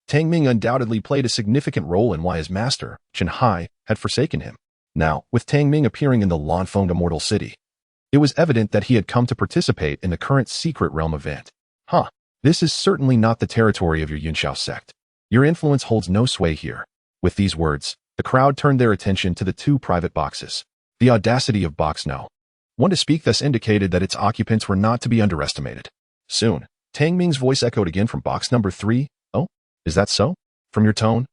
Tang Ming undoubtedly played a significant role in why his master, Chen Hai, had forsaken him. Now, with Tang Ming appearing in the Lanfeng Immortal City, it was evident that he had come to participate in the current secret realm event. This is certainly not the territory of your Yunxiao sect. Your influence holds no sway here. With these words, the crowd turned their attention to the two private boxes. The audacity of Box No. 1 to speak thus indicated that its occupants were not to be underestimated. Soon, Tang Ming's voice echoed again from box number 3. Oh, is that so? From your tone?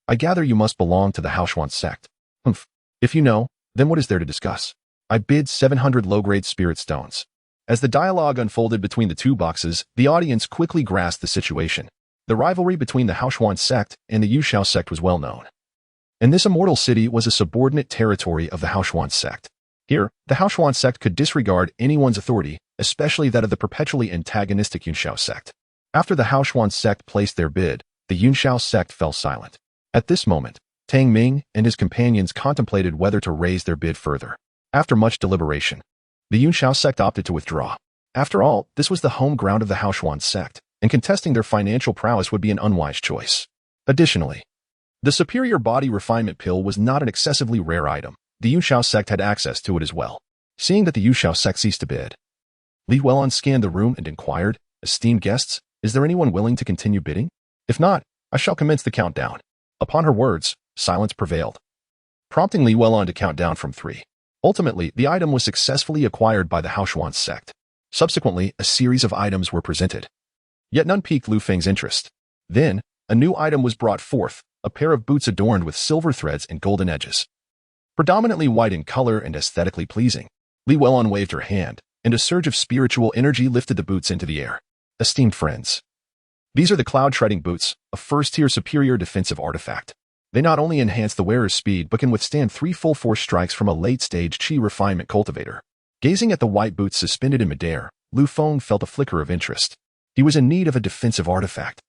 I gather you must belong to the Haoshuan sect. Humph. If you know, then what is there to discuss? I bid 700 low-grade spirit stones. As the dialogue unfolded between the two boxes, the audience quickly grasped the situation. The rivalry between the Haoshuan sect and the Yunxiao sect was well known, and this immortal city was a subordinate territory of the Haoshuan sect. Here, the Haoshuan sect could disregard anyone's authority, especially that of the perpetually antagonistic Yunxiao sect. After the Haoshuan sect placed their bid, the Yunxiao sect fell silent. At this moment, Tang Ming and his companions contemplated whether to raise their bid further. After much deliberation, the Yunxiao sect opted to withdraw. After all, this was the home ground of the Haoshuan sect, and contesting their financial prowess would be an unwise choice. Additionally, the superior body refinement pill was not an excessively rare item. The Yunxiao sect had access to it as well. Seeing that the Yunxiao sect ceased to bid, Li Weilong scanned the room and inquired, Esteemed guests, is there anyone willing to continue bidding? If not, I shall commence the countdown. Upon her words, silence prevailed, prompting Li Weilong to count down from 3. Ultimately, the item was successfully acquired by the Haoshuan sect. Subsequently, a series of items were presented, yet none piqued Lu Feng's interest. Then, a new item was brought forth, a pair of boots adorned with silver threads and golden edges. Predominantly white in color and aesthetically pleasing. Li Weilong waved her hand, and a surge of spiritual energy lifted the boots into the air. Esteemed friends, these are the cloud-treading boots, a first-tier superior defensive artifact. They not only enhance the wearer's speed but can withstand 3 full-force strikes from a late-stage chi refinement cultivator. Gazing at the white boots suspended in midair, Feng felt a flicker of interest. He was in need of a defensive artifact.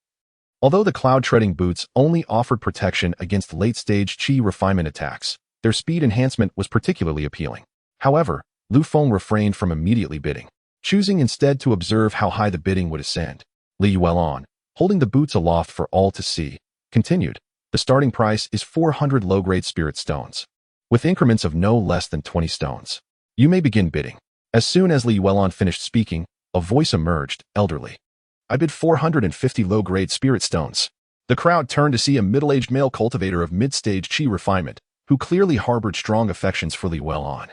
Although the cloud-treading boots only offered protection against late-stage chi refinement attacks, their speed enhancement was particularly appealing. However, Feng refrained from immediately bidding, choosing instead to observe how high the bidding would ascend. Li Yuelon, holding the boots aloft for all to see, continued, "The starting price is 400 low-grade spirit stones, with increments of no less than 20 stones. You may begin bidding." As soon as Li Yuelon finished speaking, a voice emerged, elderly. "I bid 450 low-grade spirit stones." The crowd turned to see a middle-aged male cultivator of mid-stage chi refinement, who clearly harbored strong affections for Li Yuelon,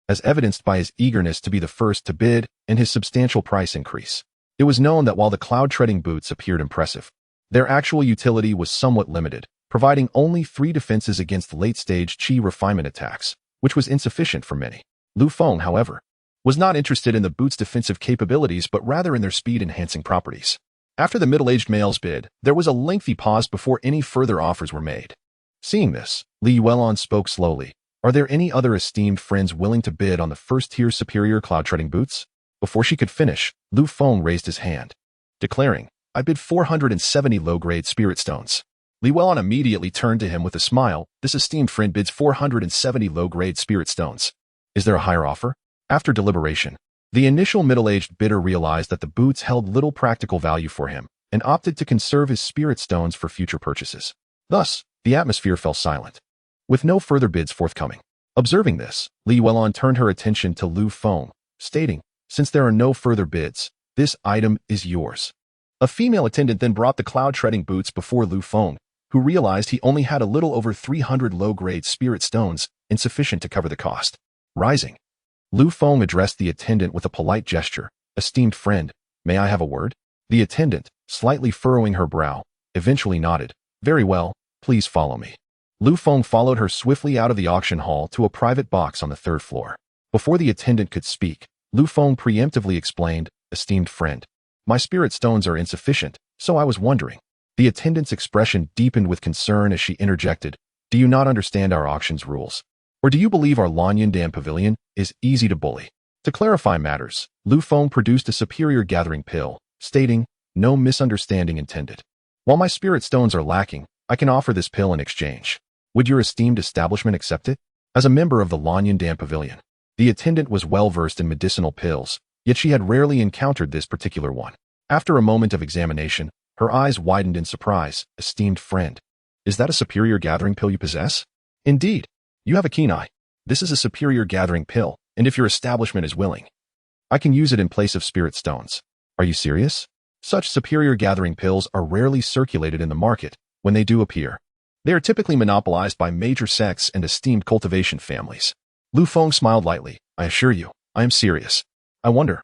as evidenced by his eagerness to be the first to bid and his substantial price increase. It was known that while the cloud-treading boots appeared impressive, their actual utility was somewhat limited, providing only 3 defenses against late-stage chi refinement attacks, which was insufficient for many. Feng, however, was not interested in the boots' defensive capabilities but rather in their speed-enhancing properties. After the middle-aged male's bid, there was a lengthy pause before any further offers were made. Seeing this, Li Yuelon spoke slowly. "Are there any other esteemed friends willing to bid on the first-tier superior cloud-treading boots?" Before she could finish, Feng raised his hand, declaring, "I bid 470 low-grade spirit stones." Li Yuelon immediately turned to him with a smile. "This esteemed friend bids 470 low-grade spirit stones. Is there a higher offer?" After deliberation, the initial middle-aged bidder realized that the boots held little practical value for him and opted to conserve his spirit stones for future purchases. Thus, the atmosphere fell silent, with no further bids forthcoming. Observing this, Li Yuelon turned her attention to Feng, stating, "Since there are no further bids, this item is yours." A female attendant then brought the cloud-treading boots before Feng, who realized he only had a little over 300 low-grade spirit stones, insufficient to cover the cost. Rising, Feng addressed the attendant with a polite gesture. "Esteemed friend, may I have a word?" The attendant, slightly furrowing her brow, eventually nodded. "Very well, please follow me." Feng followed her swiftly out of the auction hall to a private box on the 3rd floor. Before the attendant could speak, Feng preemptively explained, "Esteemed friend, my spirit stones are insufficient, so I was wondering." The attendant's expression deepened with concern as she interjected, "Do you not understand our auction's rules? Or do you believe our Lanyan pavilion is easy to bully?" To clarify matters, Feng produced a superior gathering pill, stating, "No misunderstanding intended. While my spirit stones are lacking, I can offer this pill in exchange. Would your esteemed establishment accept it?" As a member of the Lanyan pavilion, the attendant was well-versed in medicinal pills, yet she had rarely encountered this particular one. After a moment of examination, her eyes widened in surprise. "Esteemed friend, is that a superior gathering pill you possess?" "Indeed. You have a keen eye. This is a superior gathering pill, and if your establishment is willing, I can use it in place of spirit stones." "Are you serious?" Such superior gathering pills are rarely circulated in the market. When they do appear, they are typically monopolized by major sects and esteemed cultivation families. Feng smiled lightly. "I assure you, I am serious. I wonder,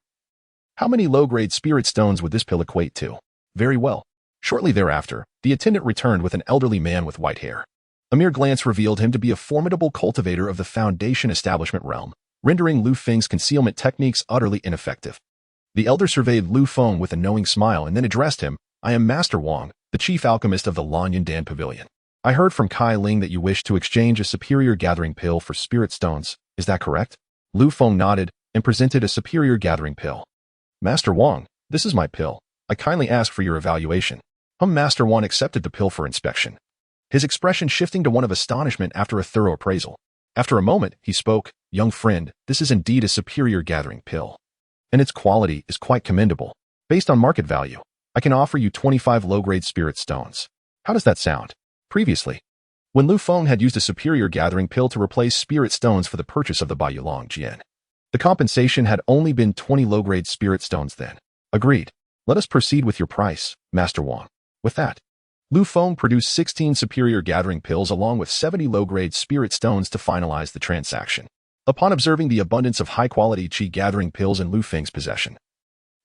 how many low-grade spirit stones would this pill equate to?" "Very well." Shortly thereafter, the attendant returned with an elderly man with white hair. A mere glance revealed him to be a formidable cultivator of the Foundation establishment realm, rendering Feng's concealment techniques utterly ineffective. The elder surveyed Feng with a knowing smile and then addressed him, "I am Master Wang, the chief alchemist of the Lanyan Pavilion. I heard from Kai Ling that you wish to exchange a superior gathering pill for spirit stones. Is that correct?" Feng nodded and presented a superior gathering pill. "Master Wang, this is my pill. I kindly ask for your evaluation." Master Wang accepted the pill for inspection, his expression shifting to one of astonishment after a thorough appraisal. After a moment, he spoke, "Young friend, this is indeed a superior gathering pill, and its quality is quite commendable. Based on market value, I can offer you 25 low-grade spirit stones. How does that sound?" Previously, when Feng had used a superior gathering pill to replace spirit stones for the purchase of the Baiyulong Jian, the compensation had only been 20 low-grade spirit stones then. "Agreed. Let us proceed with your price, Master Wang." With that, Feng produced 16 superior gathering pills along with 70 low-grade spirit stones to finalize the transaction. Upon observing the abundance of high-quality chi gathering pills in Feng's possession,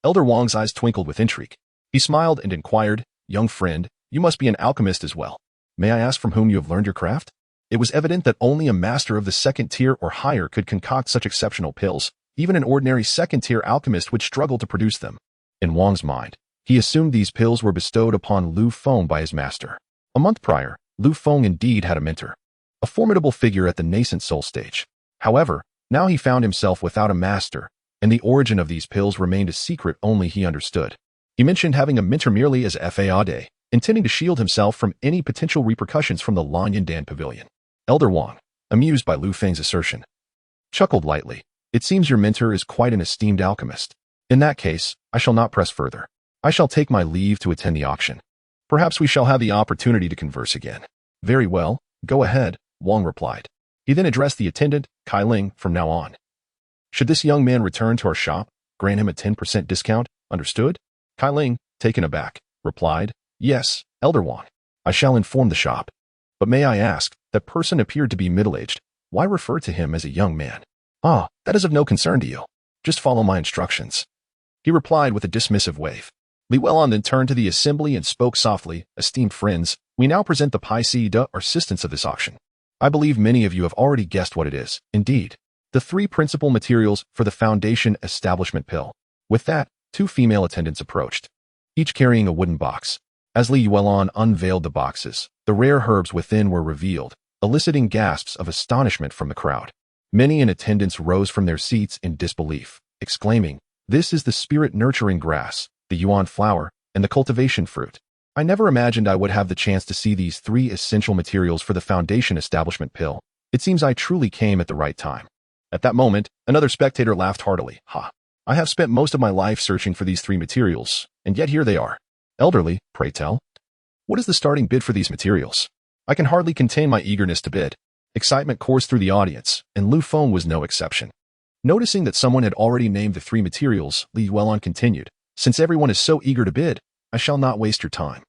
Elder Wang's eyes twinkled with intrigue. He smiled and inquired, "Young friend, you must be an alchemist as well. May I ask from whom you have learned your craft?" It was evident that only a master of the 2nd tier or higher could concoct such exceptional pills, Even an ordinary second-tier alchemist would struggle to produce them. In Wang's mind, he assumed these pills were bestowed upon Lu Feng by his master. A month prior, Lu Feng indeed had a mentor, a formidable figure at the nascent soul stage. However, now he found himself without a master, and the origin of these pills remained a secret only he understood. He mentioned having a mentor merely as Fade, intending to shield himself from any potential repercussions from the Lanyundan Pavilion. Elder Wang, amused by Lu Feng's assertion, chuckled lightly. It seems your mentor is quite an esteemed alchemist. In that case, I shall not press further. I shall take my leave to attend the auction. Perhaps we shall have the opportunity to converse again. Very well, go ahead, Wang replied. He then addressed the attendant, Kai Ling, from now on. Should this young man return to our shop, grant him a 10% discount, understood? Kai Ling, taken aback, replied, Yes, Elder Wang. I shall inform the shop. But may I ask, that person appeared to be middle-aged. Why refer to him as a young man? Ah, that is of no concern to you. Just follow my instructions. He replied with a dismissive wave. Li Weilon then turned to the assembly and spoke softly, Esteemed friends, we now present the pièce d'or assistance of this auction. I believe many of you have already guessed what it is. Indeed, the three principal materials for the Foundation Establishment Pill. With that, two female attendants approached, each carrying a wooden box. As Li Weilon unveiled the boxes, the rare herbs within were revealed, eliciting gasps of astonishment from the crowd. Many in attendance rose from their seats in disbelief, exclaiming, This is the spirit-nurturing grass, the yuan flower, and the cultivation fruit. I never imagined I would have the chance to see these three essential materials for the Foundation Establishment Pill. It seems I truly came at the right time. At that moment, another spectator laughed heartily. Ha! I have spent most of my life searching for these three materials, and yet here they are. Elderly, pray tell. What is the starting bid for these materials? I can hardly contain my eagerness to bid. Excitement coursed through the audience, and Lu Feng was no exception. Noticing that someone had already named the three materials, Li Weilon continued, Since everyone is so eager to bid, I shall not waste your time.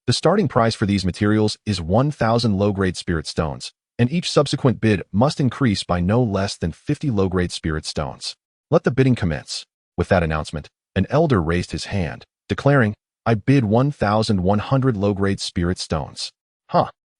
The starting price for these materials is 1,000 low-grade spirit stones, and each subsequent bid must increase by no less than 50 low-grade spirit stones. Let the bidding commence. With that announcement, an elder raised his hand, declaring, I bid 1,100 low-grade spirit stones.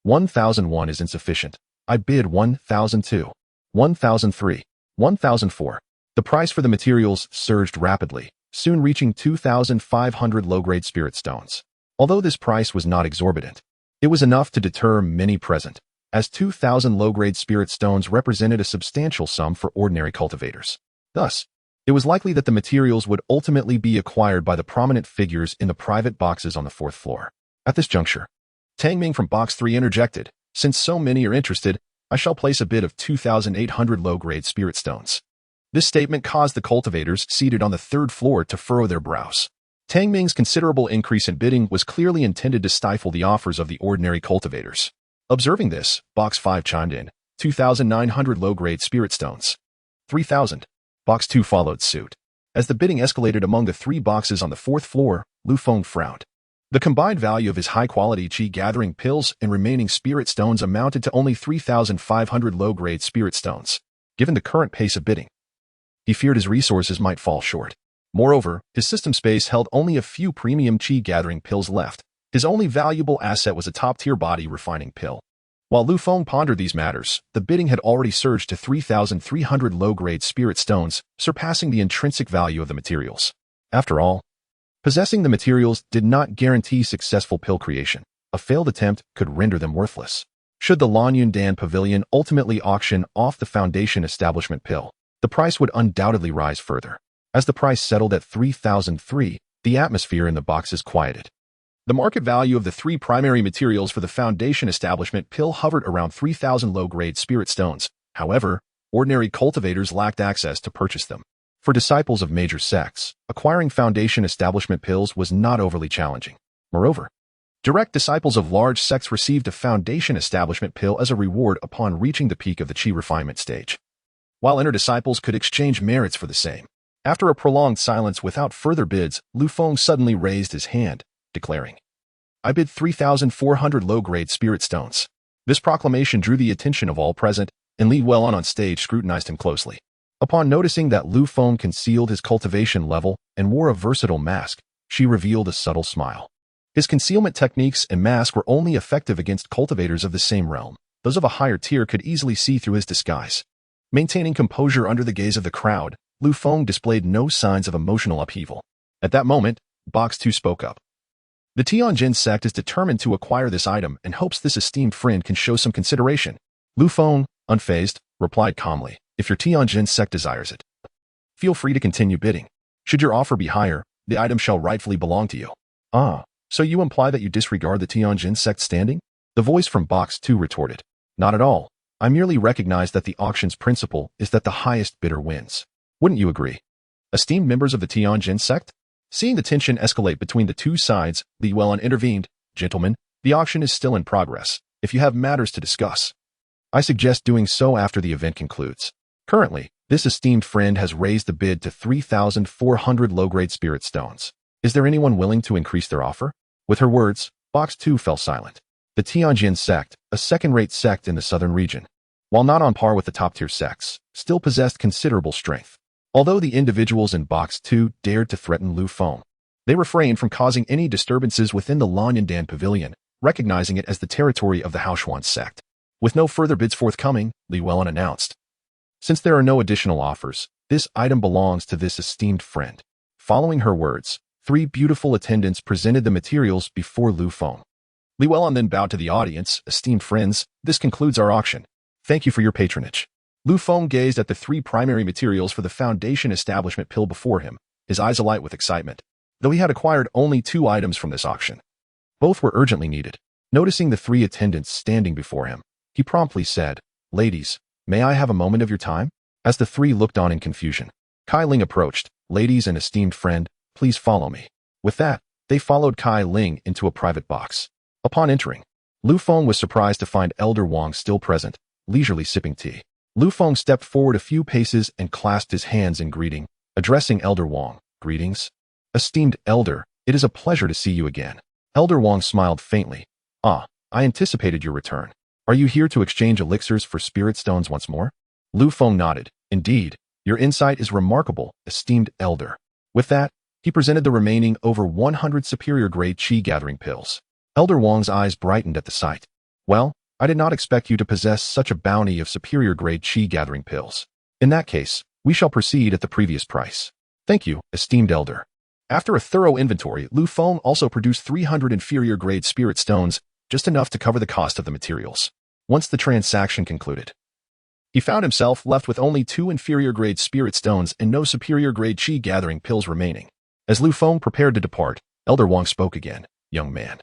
1,001 is insufficient. I bid 1,002, 1,003, 1,004. The price for the materials surged rapidly, soon reaching 2,500 low-grade spirit stones. Although this price was not exorbitant, it was enough to deter many present, as 2,000 low-grade spirit stones represented a substantial sum for ordinary cultivators. Thus, it was likely that the materials would ultimately be acquired by the prominent figures in the private boxes on the 4th floor. At this juncture, Tang Ming from Box 3 interjected, Since so many are interested, I shall place a bid of 2,800 low-grade spirit stones. This statement caused the cultivators seated on the 3rd floor to furrow their brows. Tang Ming's considerable increase in bidding was clearly intended to stifle the offers of the ordinary cultivators. Observing this, Box 5 chimed in, 2,900 low-grade spirit stones. 3,000. Box 2 followed suit. As the bidding escalated among the three boxes on the 4th floor, Lu Feng frowned. The combined value of his high-quality qi-gathering pills and remaining spirit stones amounted to only 3,500 low-grade spirit stones. Given the current pace of bidding, he feared his resources might fall short. Moreover, his system space held only a few premium qi-gathering pills left. His only valuable asset was a top-tier body-refining pill. While Lu Feng pondered these matters, the bidding had already surged to 3,300 low-grade spirit stones, surpassing the intrinsic value of the materials. After all, possessing the materials did not guarantee successful pill creation. A failed attempt could render them worthless. Should the Lanyundan Pavilion ultimately auction off the Foundation Establishment Pill, the price would undoubtedly rise further. As the price settled at 3,003, the atmosphere in the boxes quieted. The market value of the three primary materials for the Foundation Establishment Pill hovered around 3,000 low-grade spirit stones. However, ordinary cultivators lacked access to purchase them. For disciples of major sects, acquiring Foundation Establishment Pills was not overly challenging. Moreover, direct disciples of large sects received a Foundation Establishment Pill as a reward upon reaching the peak of the Qi refinement stage, while inner disciples could exchange merits for the same. After a prolonged silence without further bids, Lu Feng suddenly raised his hand, declaring, I bid 3,400 low-grade spirit stones. This proclamation drew the attention of all present, and Li Weilon on stage scrutinized him closely. Upon noticing that Lu Feng concealed his cultivation level and wore a versatile mask, she revealed a subtle smile. His concealment techniques and mask were only effective against cultivators of the same realm. Those of a higher tier could easily see through his disguise. Maintaining composure under the gaze of the crowd, Lu Feng displayed no signs of emotional upheaval. At that moment, Box 2 spoke up. The Tianjin sect is determined to acquire this item and hopes this esteemed friend can show some consideration. Lu Feng, unfazed, replied calmly, if your Tianjin sect desires it, feel free to continue bidding. Should your offer be higher, the item shall rightfully belong to you. Ah, so you imply that you disregard the Tianjin sect's standing? The voice from Box 2 retorted. Not at all. I merely recognize that the auction's principle is that the highest bidder wins. Wouldn't you agree? Esteemed members of the Tianjin sect? Seeing the tension escalate between the two sides, Li Wellan intervened. Gentlemen, the auction is still in progress. If you have matters to discuss, I suggest doing so after the event concludes. Currently, this esteemed friend has raised the bid to 3,400 low-grade spirit stones. Is there anyone willing to increase their offer? With her words, Box 2 fell silent. The Tianjin sect, a second-rate sect in the southern region, while not on par with the top-tier sects, still possessed considerable strength. Although the individuals in Box 2 dared to threaten Lu Feng, they refrained from causing any disturbances within the Lanyandan Pavilion, recognizing it as the territory of the Haoshuan sect. With no further bids forthcoming, Li Wellan announced, since there are no additional offers, this item belongs to this esteemed friend. Following her words, 3 beautiful attendants presented the materials before Lu Feng. Li Wellan then bowed to the audience. Esteemed friends, this concludes our auction. Thank you for your patronage. Lu Feng gazed at the 3 primary materials for the Foundation establishment pill before him, his eyes alight with excitement. Though he had acquired only 2 items from this auction, both were urgently needed. Noticing the 3 attendants standing before him, he promptly said, ladies, may I have a moment of your time? As the 3 looked on in confusion, Kai Ling approached. Ladies and esteemed friend, please follow me. With that, they followed Kai Ling into a private box. Upon entering, Lu Feng was surprised to find Elder Wang still present, leisurely sipping tea. Lu Feng stepped forward a few paces and clasped his hands in greeting, addressing Elder Wang. Greetings. Esteemed Elder, it is a pleasure to see you again. Elder Wang smiled faintly. Ah, I anticipated your return. Are you here to exchange elixirs for spirit stones once more? Lu Feng nodded. Indeed, your insight is remarkable, esteemed Elder. With that, he presented the remaining over 100 superior-grade qi gathering pills. Elder Wang's eyes brightened at the sight. Well, I did not expect you to possess such a bounty of superior-grade qi gathering pills. In that case, we shall proceed at the previous price. Thank you, esteemed Elder. After a thorough inventory, Lu Feng also produced 300 inferior-grade spirit stones, just enough to cover the cost of the materials. Once the transaction concluded, he found himself left with only 2 inferior-grade spirit stones and no superior-grade qi gathering pills remaining. As Lu Feng prepared to depart, Elder Wang spoke again. Young man,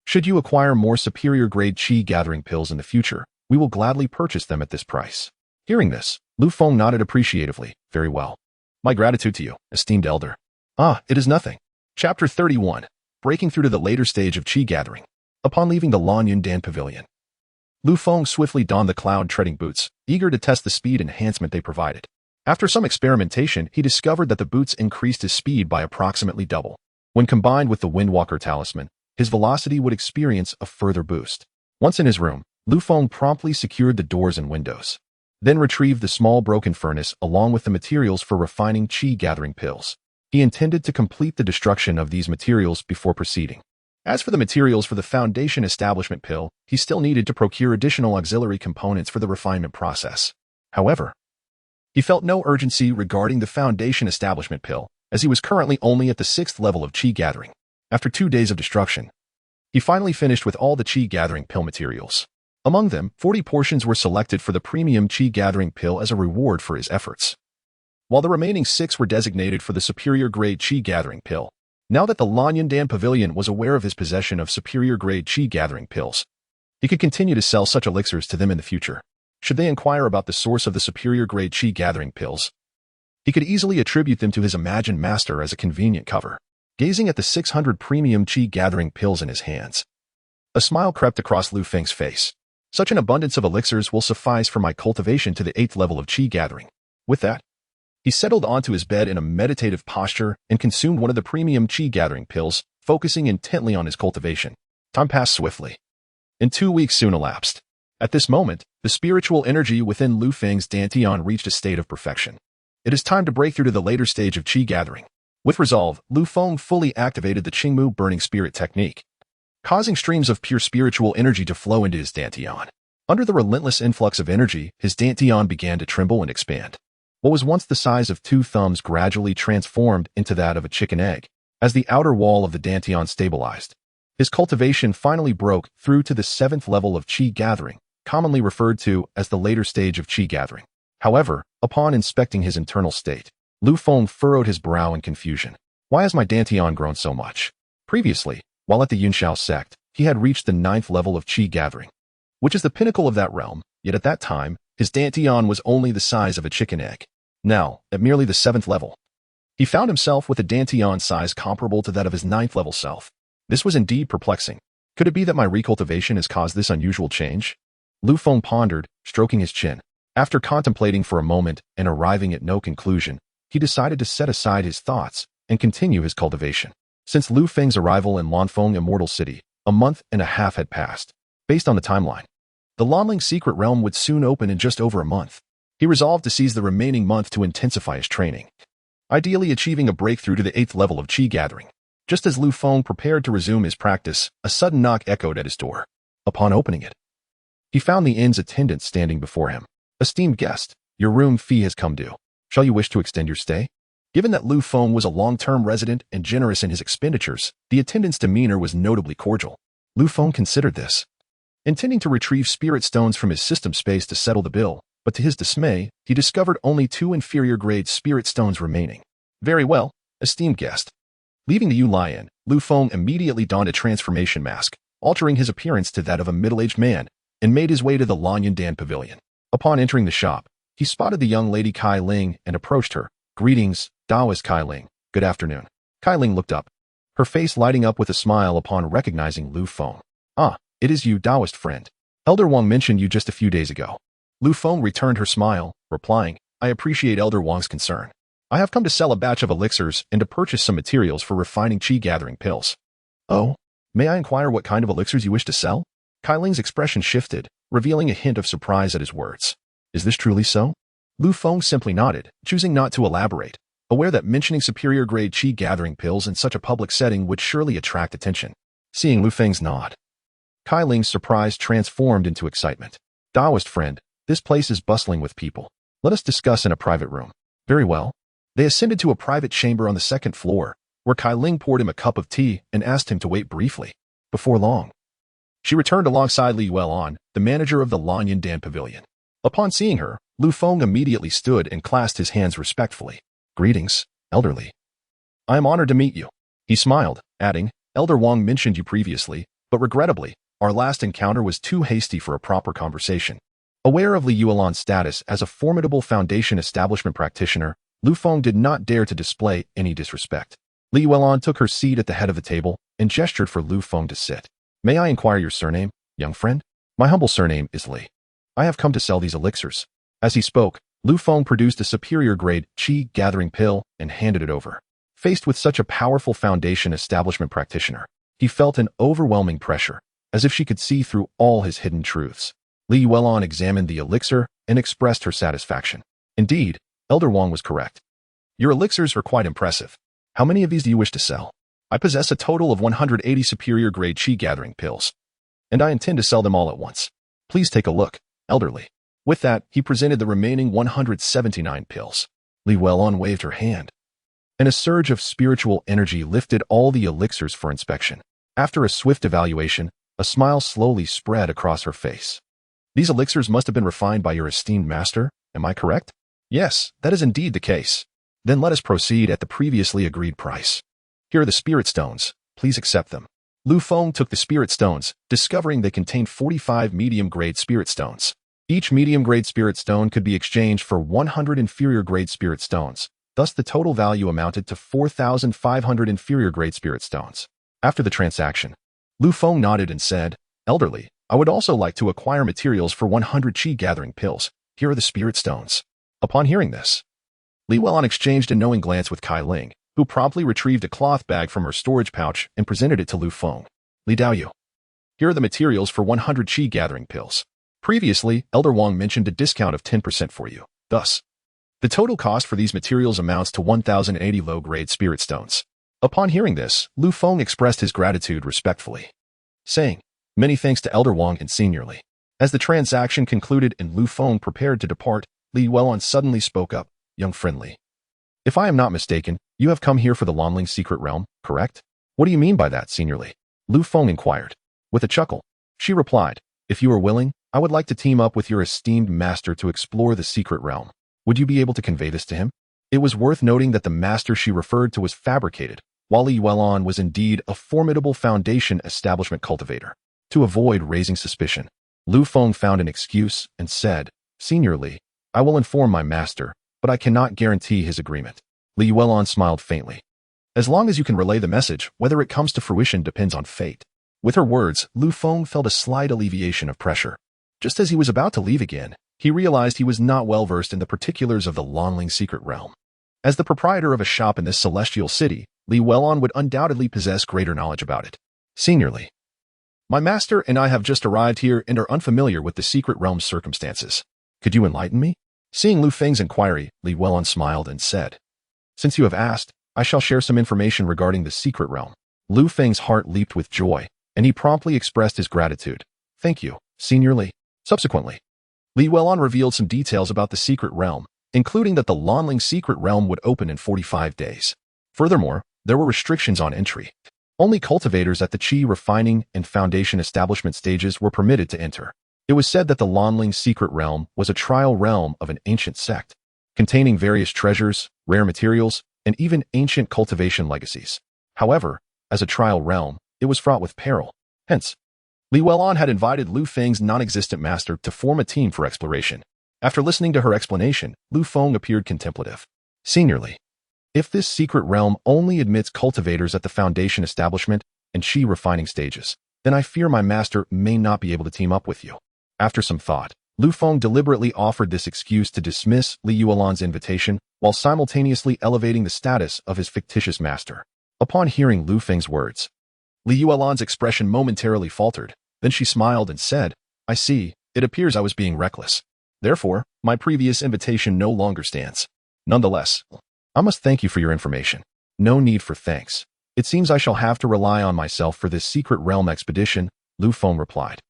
should you acquire more superior-grade qi gathering pills in the future, we will gladly purchase them at this price. Hearing this, Lu Feng nodded appreciatively. Very well. My gratitude to you, esteemed Elder. Ah, it is nothing. Chapter 31. Breaking through to the later stage of qi gathering. Upon leaving the Lanyandan Pavilion, Lu Feng swiftly donned the cloud-treading boots, eager to test the speed enhancement they provided. After some experimentation, he discovered that the boots increased his speed by approximately double. When combined with the Windwalker talisman, his velocity would experience a further boost. Once in his room, Lu Feng promptly secured the doors and windows, then retrieved the small broken furnace along with the materials for refining qi gathering pills. He intended to complete the destruction of these materials before proceeding. As for the materials for the Foundation establishment pill, he still needed to procure additional auxiliary components for the refinement process. However, he felt no urgency regarding the Foundation establishment pill, as he was currently only at the 6th level of qi gathering. After 2 days of destruction, he finally finished with all the qi gathering pill materials. Among them, 40 portions were selected for the premium qi gathering pill as a reward for his efforts, while the remaining 6 were designated for the superior grade qi gathering pill. Now that the Lanyandan Pavilion was aware of his possession of superior-grade qi gathering pills, he could continue to sell such elixirs to them in the future. Should they inquire about the source of the superior-grade qi gathering pills, he could easily attribute them to his imagined master as a convenient cover. Gazing at the 600 premium qi gathering pills in his hands, a smile crept across Lu Feng's face. Such an abundance of elixirs will suffice for my cultivation to the 8th level of qi gathering. With that, he settled onto his bed in a meditative posture and consumed one of the premium qi gathering pills, focusing intently on his cultivation. Time passed swiftly, and 2 weeks soon elapsed. At this moment, the spiritual energy within Lu Feng's dantian reached a state of perfection. It is time to break through to the later stage of qi gathering. With resolve, Lu Feng fully activated the Qingmu burning spirit technique, causing streams of pure spiritual energy to flow into his dantian. Under the relentless influx of energy, his dantian began to tremble and expand. What was once the size of 2 thumbs gradually transformed into that of a chicken egg, as the outer wall of the dantian stabilized. His cultivation finally broke through to the 7th level of qi gathering, commonly referred to as the later stage of qi gathering. However, upon inspecting his internal state, Lu Feng furrowed his brow in confusion. Why has my dantian grown so much? Previously, while at the Yunxiao sect, he had reached the 9th level of qi gathering, which is the pinnacle of that realm, yet at that time, his dantian was only the size of a chicken egg. Now, at merely the 7th level, he found himself with a dantian size comparable to that of his 9th level self. This was indeed perplexing. Could it be that my recultivation has caused this unusual change? Lu Feng pondered, stroking his chin. After contemplating for a moment and arriving at no conclusion, he decided to set aside his thoughts and continue his cultivation. Since Lu Feng's arrival in Lanfeng Immortal City, a month and a half had passed. Based on the timeline, the Lanling secret realm would soon open in just over a month. He resolved to seize the remaining month to intensify his training, ideally achieving a breakthrough to the 8th level of qi gathering. Just as Lu Feng prepared to resume his practice, a sudden knock echoed at his door. Upon opening it, he found the inn's attendant standing before him. Esteemed guest, your room fee has come due. Shall you wish to extend your stay? Given that Lu Feng was a long-term resident and generous in his expenditures, the attendant's demeanor was notably cordial. Lu Feng considered this, intending to retrieve spirit stones from his system space to settle the bill, but to his dismay, he discovered only 2 inferior-grade spirit stones remaining. Very well, esteemed guest. Leaving the Yu Lion, Lu Feng immediately donned a transformation mask, altering his appearance to that of a middle-aged man, and made his way to the Lanyan Dan Pavilion. Upon entering the shop, he spotted the young lady Kai Ling and approached her. Greetings, Taoist Kai Ling. Good afternoon. Kai Ling looked up, her face lighting up with a smile upon recognizing Lu Feng. Ah, it is you, Taoist friend. Elder Wang mentioned you just a few days ago. Lu Feng returned her smile, replying, I appreciate Elder Wang's concern. I have come to sell a batch of elixirs and to purchase some materials for refining qi gathering pills. Oh, may I inquire what kind of elixirs you wish to sell? Kai Ling's expression shifted, revealing a hint of surprise at his words. Is this truly so? Lu Feng simply nodded, choosing not to elaborate, aware that mentioning superior-grade qi gathering pills in such a public setting would surely attract attention. Seeing Lu Feng's nod, Kai Ling's surprise transformed into excitement. Taoist friend, this place is bustling with people. Let us discuss in a private room. Very well. They ascended to a private chamber on the 2nd floor, where Kai Ling poured him a cup of tea and asked him to wait briefly. Before long, she returned alongside Li Yuelan, the manager of the Lanyan Dan Pavilion. Upon seeing her, Lu Feng immediately stood and clasped his hands respectfully. Greetings, elderly. I am honored to meet you. He smiled, adding, Elder Wang mentioned you previously, but regrettably, our last encounter was too hasty for a proper conversation. Aware of Li Yuelan's status as a formidable Foundation establishment practitioner, Lu Feng did not dare to display any disrespect. Li Yuelan took her seat at the head of the table and gestured for Lu Feng to sit. May I inquire your surname, young friend? My humble surname is Li. I have come to sell these elixirs. As he spoke, Lu Feng produced a superior-grade qi gathering pill and handed it over. Faced with such a powerful Foundation establishment practitioner, he felt an overwhelming pressure, as if she could see through all his hidden truths. Li Yuelan examined the elixir and expressed her satisfaction. Indeed, Elder Wang was correct. Your elixirs are quite impressive. How many of these do you wish to sell? I possess a total of 180 superior-grade qi gathering pills, and I intend to sell them all at once. Please take a look, elderly. With that, he presented the remaining 179 pills. Li Yuelan waved her hand, and a surge of spiritual energy lifted all the elixirs for inspection. After a swift evaluation, a smile slowly spread across her face. These elixirs must have been refined by your esteemed master, am I correct? Yes, that is indeed the case. Then let us proceed at the previously agreed price. Here are the spirit stones. Please accept them. Lu Feng took the spirit stones, discovering they contained 45 medium-grade spirit stones. Each medium-grade spirit stone could be exchanged for 100 inferior-grade spirit stones. Thus, the total value amounted to 4,500 inferior-grade spirit stones. After the transaction, Lu Feng nodded and said, Elderly, I would also like to acquire materials for 100 qi gathering pills. Here are the spirit stones. Upon hearing this, Li Yuelan exchanged a knowing glance with Kai Ling, who promptly retrieved a cloth bag from her storage pouch and presented it to Lu Feng. Li Daoyu, here are the materials for 100 qi gathering pills. Previously, Elder Wang mentioned a discount of 10% for you. Thus, the total cost for these materials amounts to 1,080 low-grade spirit stones. Upon hearing this, Lu Feng expressed his gratitude respectfully, saying, Many thanks to Elder Wang and Seniorly. As the transaction concluded and Lu Feng prepared to depart, Li Yuelan suddenly spoke up. young friendly. If I am not mistaken, you have come here for the Lonling's secret realm, correct? What do you mean by that, seniorly? Lu Feng inquired. With a chuckle, she replied, if you are willing, I would like to team up with your esteemed master to explore the secret realm. Would you be able to convey this to him? It was worth noting that the master she referred to was fabricated, while Li Yuelon was indeed a formidable foundation establishment cultivator. To avoid raising suspicion, Lu Feng found an excuse and said, Senior Li, I will inform my master, but I cannot guarantee his agreement. Li Yuelon smiled faintly. As long as you can relay the message, whether it comes to fruition depends on fate. With her words, Lu Feng felt a slight alleviation of pressure. Just as he was about to leave again, he realized he was not well versed in the particulars of the Lonling's secret realm. As the proprietor of a shop in this celestial city, Li Yuelon would undoubtedly possess greater knowledge about it. Senior Li, my master and I have just arrived here and are unfamiliar with the secret realm's circumstances. Could you enlighten me? Seeing Lu Feng's inquiry, Li Yuelon smiled and said, Since you have asked, I shall share some information regarding the secret realm. Lu Feng's heart leaped with joy, and he promptly expressed his gratitude. Thank you, Senior Li. Subsequently, Li Yuelon revealed some details about the secret realm, including that the Lonling's secret realm would open in 45 days. Furthermore, there were restrictions on entry. Only cultivators at the Qi refining and foundation establishment stages were permitted to enter. It was said that the Lonling's secret realm was a trial realm of an ancient sect, containing various treasures, rare materials, and even ancient cultivation legacies. However, as a trial realm, it was fraught with peril. Hence, Li Yuelon had invited Lu Feng's non-existent master to form a team for exploration. After listening to her explanation, Lu Feng appeared contemplative. Senior Li, if this secret realm only admits cultivators at the foundation establishment and Qi refining stages, then I fear my master may not be able to team up with you. After some thought, Lu Feng deliberately offered this excuse to dismiss Li Yuelon's invitation while simultaneously elevating the status of his fictitious master. Upon hearing Lu Feng's words, Li Yuelon's expression momentarily faltered. Then she smiled and said, I see, it appears I was being reckless. Therefore, my previous invitation no longer stands. Nonetheless, I must thank you for your information. No need for thanks. It seems I shall have to rely on myself for this secret realm expedition, Lu Feng replied.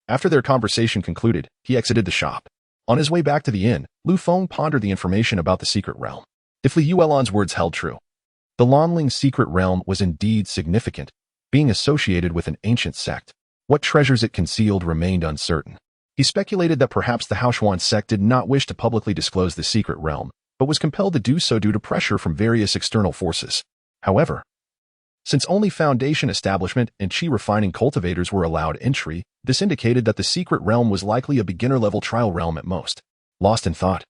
After their conversation concluded, he exited the shop. On his way back to the inn, Lu Feng pondered the information about the secret realm. If Li Yuelon's words held true, the Lonling's secret realm was indeed significant, being associated with an ancient sect. What treasures it concealed remained uncertain. He speculated that perhaps the Haoshuan sect did not wish to publicly disclose the secret realm, but was compelled to do so due to pressure from various external forces. However, since only foundation establishment and Qi refining cultivators were allowed entry, this indicated that the secret realm was likely a beginner-level trial realm at most. Lost in thought,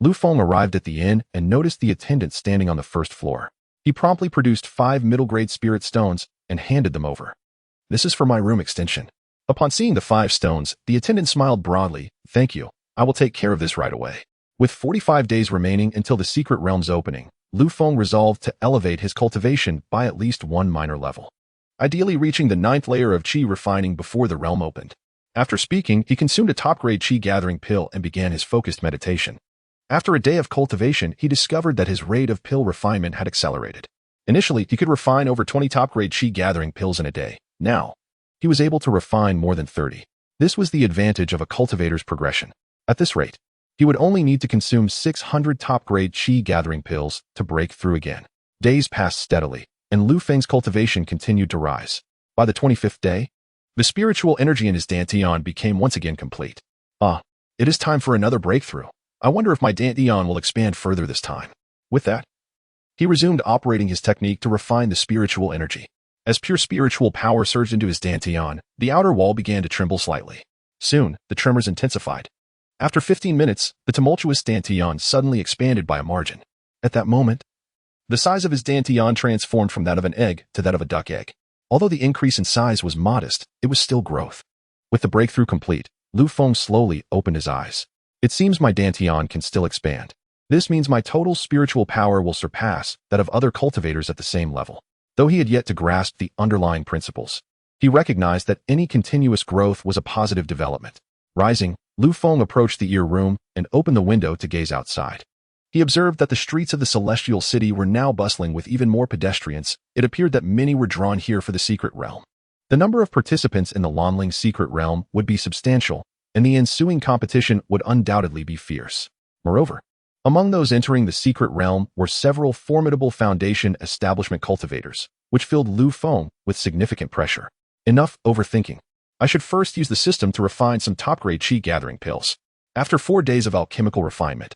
Lu Feng arrived at the inn and noticed the attendant standing on the first floor. He promptly produced 5 middle-grade spirit stones and handed them over. This is for my room extension. Upon seeing the 5 stones, the attendant smiled broadly. Thank you. I will take care of this right away. With 45 days remaining until the secret realm's opening, Lu Feng resolved to elevate his cultivation by at least one minor level, ideally reaching the 9th layer of Qi refining before the realm opened. After speaking, he consumed a top-grade Qi gathering pill and began his focused meditation. After a day of cultivation, he discovered that his rate of pill refinement had accelerated. Initially, he could refine over 20 top-grade Qi gathering pills in a day. Now, he was able to refine more than 30. This was the advantage of a cultivator's progression. At this rate, he would only need to consume 600 top-grade Qi gathering pills to break through again. Days passed steadily, and Lu Feng's cultivation continued to rise. By the 25th day, the spiritual energy in his dantian became once again complete. It is time for another breakthrough. I wonder if my dantian will expand further this time. With that, he resumed operating his technique to refine the spiritual energy. As pure spiritual power surged into his dantian, the outer wall began to tremble slightly. Soon, the tremors intensified. After 15 minutes, the tumultuous dantian suddenly expanded by a margin. At that moment, the size of his dantian transformed from that of an egg to that of a duck egg. Although the increase in size was modest, it was still growth. With the breakthrough complete, Lu Feng slowly opened his eyes. It seems my dantian can still expand. This means my total spiritual power will surpass that of other cultivators at the same level. Though he had yet to grasp the underlying principles, he recognized that any continuous growth was a positive development. Rising, Lu Feng approached the ear room and opened the window to gaze outside. He observed that the streets of the celestial city were now bustling with even more pedestrians. It appeared that many were drawn here for the secret realm. The number of participants in the Lonling's secret realm would be substantial, and the ensuing competition would undoubtedly be fierce. Moreover, Among those entering the secret realm were several formidable foundation establishment cultivators, which filled Lu Feng with significant pressure. Enough overthinking. I should first use the system to refine some top-grade qi gathering pills. After 4 days of alchemical refinement,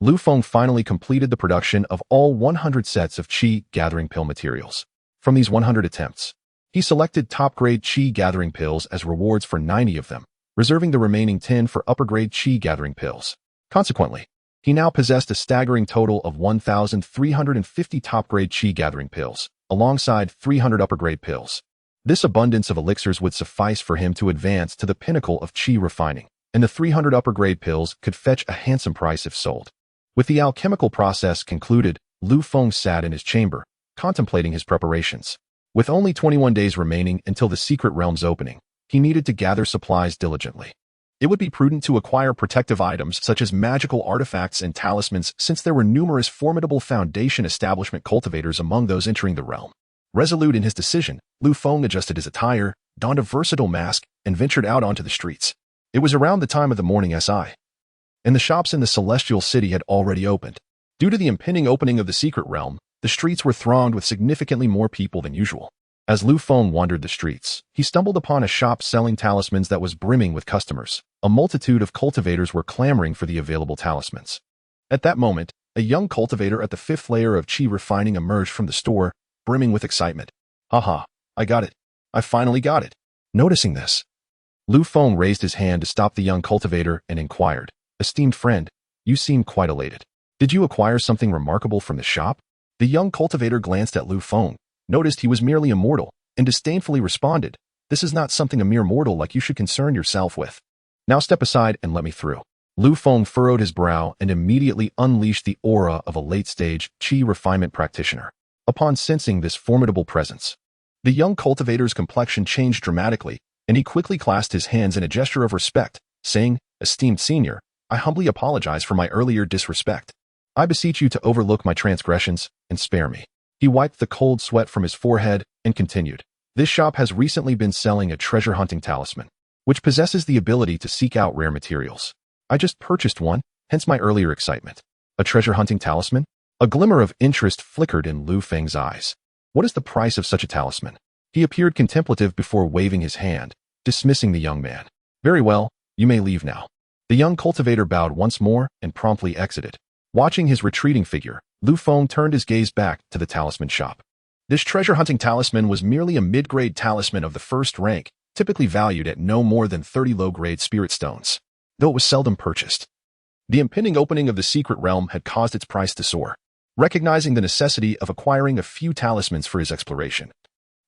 Lu Feng finally completed the production of all 100 sets of qi gathering pill materials. From these 100 attempts, he selected top-grade qi gathering pills as rewards for 90 of them, reserving the remaining 10 for upper-grade qi gathering pills. Consequently, he now possessed a staggering total of 1,350 top-grade qi gathering pills, alongside 300 upper-grade pills. This abundance of elixirs would suffice for him to advance to the pinnacle of qi refining, and the 300 upper-grade pills could fetch a handsome price if sold. With the alchemical process concluded, Lu Feng sat in his chamber, contemplating his preparations. With only 21 days remaining until the secret realm's opening, he needed to gather supplies diligently. It would be prudent to acquire protective items such as magical artifacts and talismans, since there were numerous formidable foundation establishment cultivators among those entering the realm. Resolute in his decision, Lu Feng adjusted his attire, donned a versatile mask, and ventured out onto the streets. It was around the time of the morning SI, and the shops in the Celestial City had already opened. Due to the impending opening of the secret realm, the streets were thronged with significantly more people than usual. As Lu Feng wandered the streets, he stumbled upon a shop selling talismans that was brimming with customers. A multitude of cultivators were clamoring for the available talismans. At that moment, a young cultivator at the 5th layer of qi refining emerged from the store, brimming with excitement. Haha, I got it. I finally got it. Noticing this, Lu Feng raised his hand to stop the young cultivator and inquired, "Esteemed friend, you seem quite elated. Did you acquire something remarkable from the shop?" The young cultivator glanced at Lu Feng, noticed he was merely a mortal, and disdainfully responded, "This is not something a mere mortal like you should concern yourself with. Now step aside and let me through." Lu Feng furrowed his brow and immediately unleashed the aura of a late-stage qi refinement practitioner. Upon sensing this formidable presence, the young cultivator's complexion changed dramatically, and he quickly clasped his hands in a gesture of respect, saying, "Esteemed senior, I humbly apologize for my earlier disrespect. I beseech you to overlook my transgressions and spare me." He wiped the cold sweat from his forehead and continued, "This shop has recently been selling a treasure-hunting talisman, which possesses the ability to seek out rare materials. I just purchased one, hence my earlier excitement." "A treasure-hunting talisman?" A glimmer of interest flickered in Lu Feng's eyes. "What is the price of such a talisman?" He appeared contemplative before waving his hand, dismissing the young man. "Very well, you may leave now." The young cultivator bowed once more and promptly exited. Watching his retreating figure, Lu Feng turned his gaze back to the talisman shop. This treasure-hunting talisman was merely a mid-grade talisman of the first rank, typically valued at no more than 30 low-grade spirit stones, though it was seldom purchased. The impending opening of the secret realm had caused its price to soar. Recognizing the necessity of acquiring a few talismans for his exploration,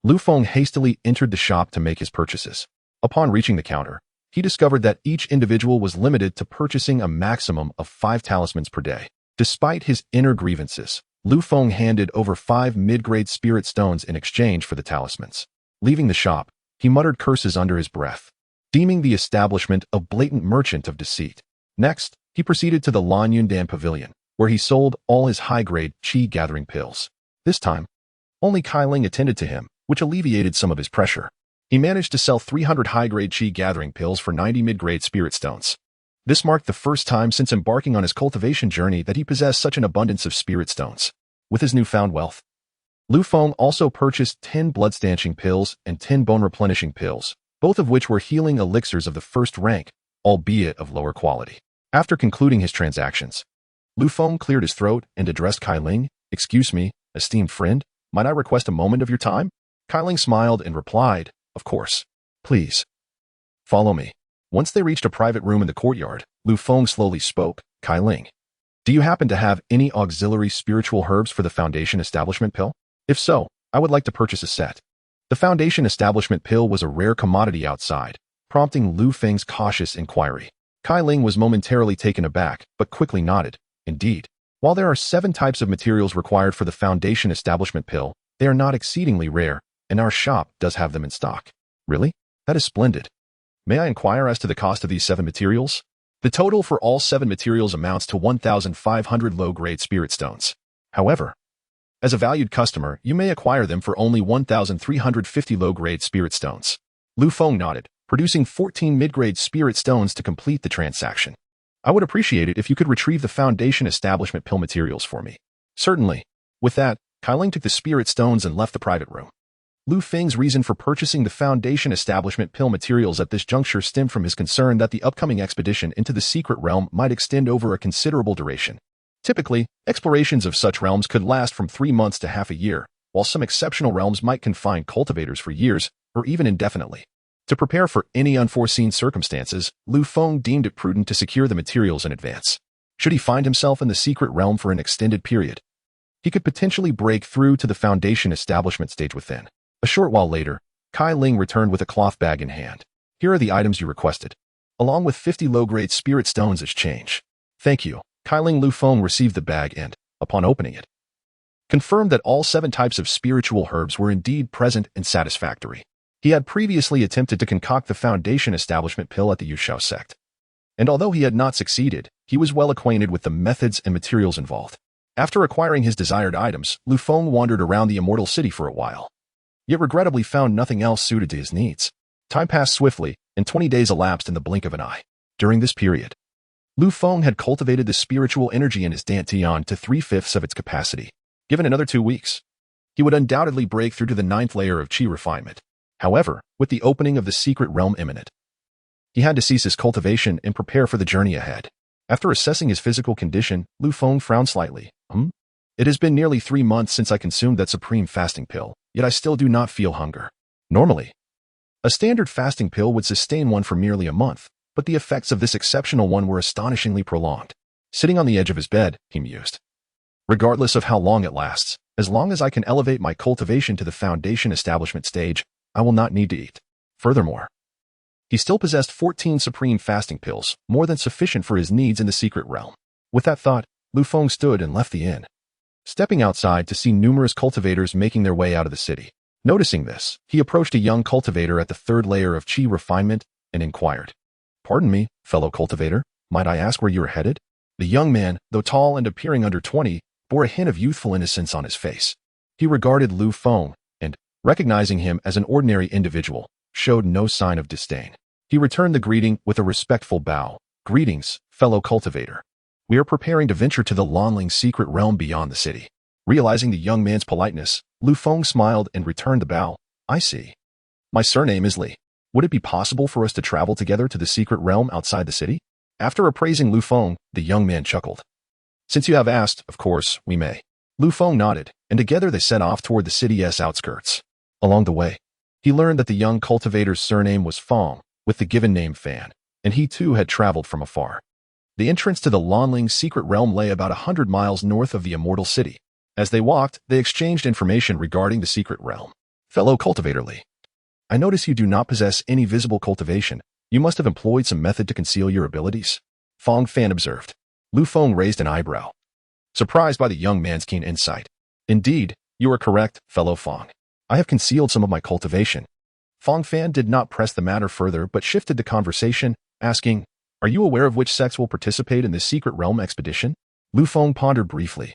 Lu Feng hastily entered the shop to make his purchases. Upon reaching the counter, he discovered that each individual was limited to purchasing a maximum of 5 talismans per day. Despite his inner grievances, Lu Feng handed over 5 mid-grade spirit stones in exchange for the talismans. Leaving the shop, he muttered curses under his breath, deeming the establishment a blatant merchant of deceit. Next, he proceeded to the Lan Yundan Pavilion, where he sold all his high-grade qi gathering pills. This time, only Kai Ling attended to him, which alleviated some of his pressure. He managed to sell 300 high-grade qi gathering pills for 90 mid-grade spirit stones. This marked the first time since embarking on his cultivation journey that he possessed such an abundance of spirit stones. With his newfound wealth, Lu Feng also purchased 10 blood-stanching pills and 10 bone-replenishing pills, both of which were healing elixirs of the first rank, albeit of lower quality. After concluding his transactions, Lu Feng cleared his throat and addressed Kai Ling. "Excuse me, esteemed friend, might I request a moment of your time?" Kai Ling smiled and replied, "Of course. Please, follow me." Once they reached a private room in the courtyard, Lu Feng slowly spoke, "Kai Ling, do you happen to have any auxiliary spiritual herbs for the Foundation Establishment pill? If so, I would like to purchase a set." The Foundation Establishment pill was a rare commodity outside, prompting Lu Feng's cautious inquiry. Kai Ling was momentarily taken aback, but quickly nodded. "Indeed. While there are 7 types of materials required for the Foundation Establishment pill, they are not exceedingly rare, and our shop does have them in stock." "Really? That is splendid. May I inquire as to the cost of these 7 materials?" "The total for all 7 materials amounts to 1,500 low-grade spirit stones. However, as a valued customer, you may acquire them for only 1,350 low-grade spirit stones." Lu Feng nodded, producing 14 mid-grade spirit stones to complete the transaction. I would appreciate it if you could retrieve the Foundation establishment pill materials for me. Certainly. With that, Kai Ling took the spirit stones and left the private room. Lu Feng's reason for purchasing the Foundation establishment pill materials at this juncture stemmed from his concern that the upcoming expedition into the secret realm might extend over a considerable duration. Typically, explorations of such realms could last from 3 months to half a year, while some exceptional realms might confine cultivators for years, or even indefinitely. To prepare for any unforeseen circumstances, Lu Feng deemed it prudent to secure the materials in advance. Should he find himself in the secret realm for an extended period, he could potentially break through to the Foundation establishment stage within. A short while later, Kai Ling returned with a cloth bag in hand. Here are the items you requested, along with 50 low-grade spirit stones as change. Thank you. Kai Ling Lu Feng received the bag and, upon opening it, confirmed that all 7 types of spiritual herbs were indeed present and satisfactory. He had previously attempted to concoct the Foundation establishment pill at the Yushao sect, and although he had not succeeded, he was well acquainted with the methods and materials involved. After acquiring his desired items, Lu Feng wandered around the immortal city for a while, yet regrettably found nothing else suited to his needs. Time passed swiftly, and 20 days elapsed in the blink of an eye. During this period, Lu Feng had cultivated the spiritual energy in his dantian to 3/5 of its capacity. Given another 2 weeks, he would undoubtedly break through to the 9th layer of qi refinement. However, with the opening of the secret realm imminent, he had to cease his cultivation and prepare for the journey ahead. After assessing his physical condition, Lu Feng frowned slightly. It has been nearly 3 months since I consumed that supreme fasting pill, yet I still do not feel hunger. Normally, a standard fasting pill would sustain one for merely a month, but the effects of this exceptional one were astonishingly prolonged. Sitting on the edge of his bed, he mused. Regardless of how long it lasts, as long as I can elevate my cultivation to the Foundation establishment stage, I will not need to eat. Furthermore, he still possessed 14 supreme fasting pills, more than sufficient for his needs in the secret realm. With that thought, Lu Feng stood and left the inn, stepping outside to see numerous cultivators making their way out of the city. Noticing this, he approached a young cultivator at the 3rd layer of qi refinement and inquired, "Pardon me, fellow cultivator, might I ask where you are headed?" The young man, though tall and appearing under 20, bore a hint of youthful innocence on his face. He regarded Lu Feng, and, recognizing him as an ordinary individual, showed no sign of disdain. He returned the greeting with a respectful bow. "Greetings, fellow cultivator. We are preparing to venture to the Lonling secret realm beyond the city." Realizing the young man's politeness, Lu Feng smiled and returned the bow. "I see. My surname is Li. Would it be possible for us to travel together to the secret realm outside the city?" After appraising Lu Feng, the young man chuckled. "Since you have asked, of course, we may." Lu Feng nodded, and together they set off toward the city's outskirts. Along the way, he learned that the young cultivator's surname was Feng, with the given name Fan, and he too had traveled from afar. The entrance to the Lonling secret realm lay about 100 miles north of the immortal city. As they walked, they exchanged information regarding the secret realm. "Fellow cultivator Li, I notice you do not possess any visible cultivation. You must have employed some method to conceal your abilities," Feng Fan observed. Lu Feng raised an eyebrow, surprised by the young man's keen insight. "Indeed, you are correct, fellow Feng. I have concealed some of my cultivation." Feng Fan did not press the matter further but shifted the conversation, asking, "Are you aware of which sects will participate in this secret realm expedition?" Lu Feng pondered briefly.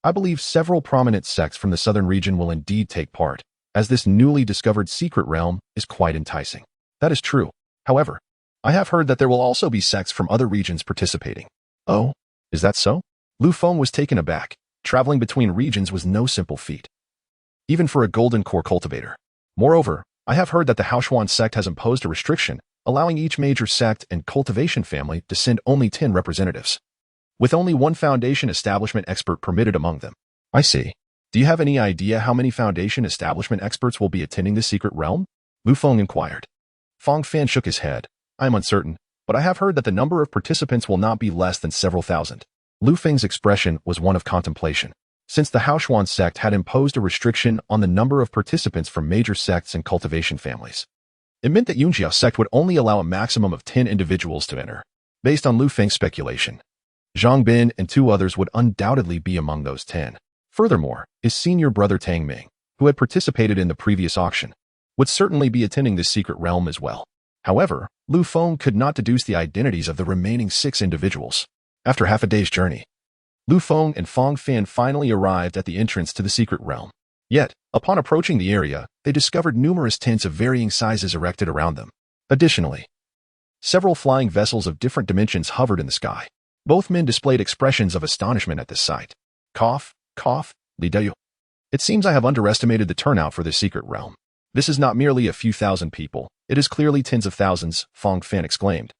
"I believe several prominent sects from the southern region will indeed take part, as this newly discovered secret realm is quite enticing." "That is true. However, I have heard that there will also be sects from other regions participating." "Oh, is that so?" Lu Feng was taken aback. Traveling between regions was no simple feat, even for a golden core cultivator. "Moreover, I have heard that the Haoshuan sect has imposed a restriction, allowing each major sect and cultivation family to send only 10 representatives, with only 1 Foundation establishment expert permitted among them." "I see. Do you have any idea how many Foundation establishment experts will be attending this secret realm?" Lu Feng inquired. Feng Fan shook his head. "I am uncertain, but I have heard that the number of participants will not be less than several thousand." Lu Feng's expression was one of contemplation. Since the Haoshuan sect had imposed a restriction on the number of participants from major sects and cultivation families, it meant that Xianxia sect would only allow a maximum of 10 individuals to enter. Based on Lu Feng's speculation, Zhang Bin and 2 others would undoubtedly be among those 10. Furthermore, his senior brother Tang Ming, who had participated in the previous auction, would certainly be attending this secret realm as well. However, Lu Feng could not deduce the identities of the remaining 6 individuals. After half a day's journey, Lu Feng and Feng Fan finally arrived at the entrance to the secret realm. Yet, upon approaching the area, they discovered numerous tents of varying sizes erected around them. Additionally, Several flying vessels of different dimensions hovered in the sky. Both men displayed expressions of astonishment at this sight. Cough, cough, Lidayu. It seems I have underestimated the turnout for this secret realm. This is not merely a few thousand people, it is clearly tens of thousands, Feng exclaimed.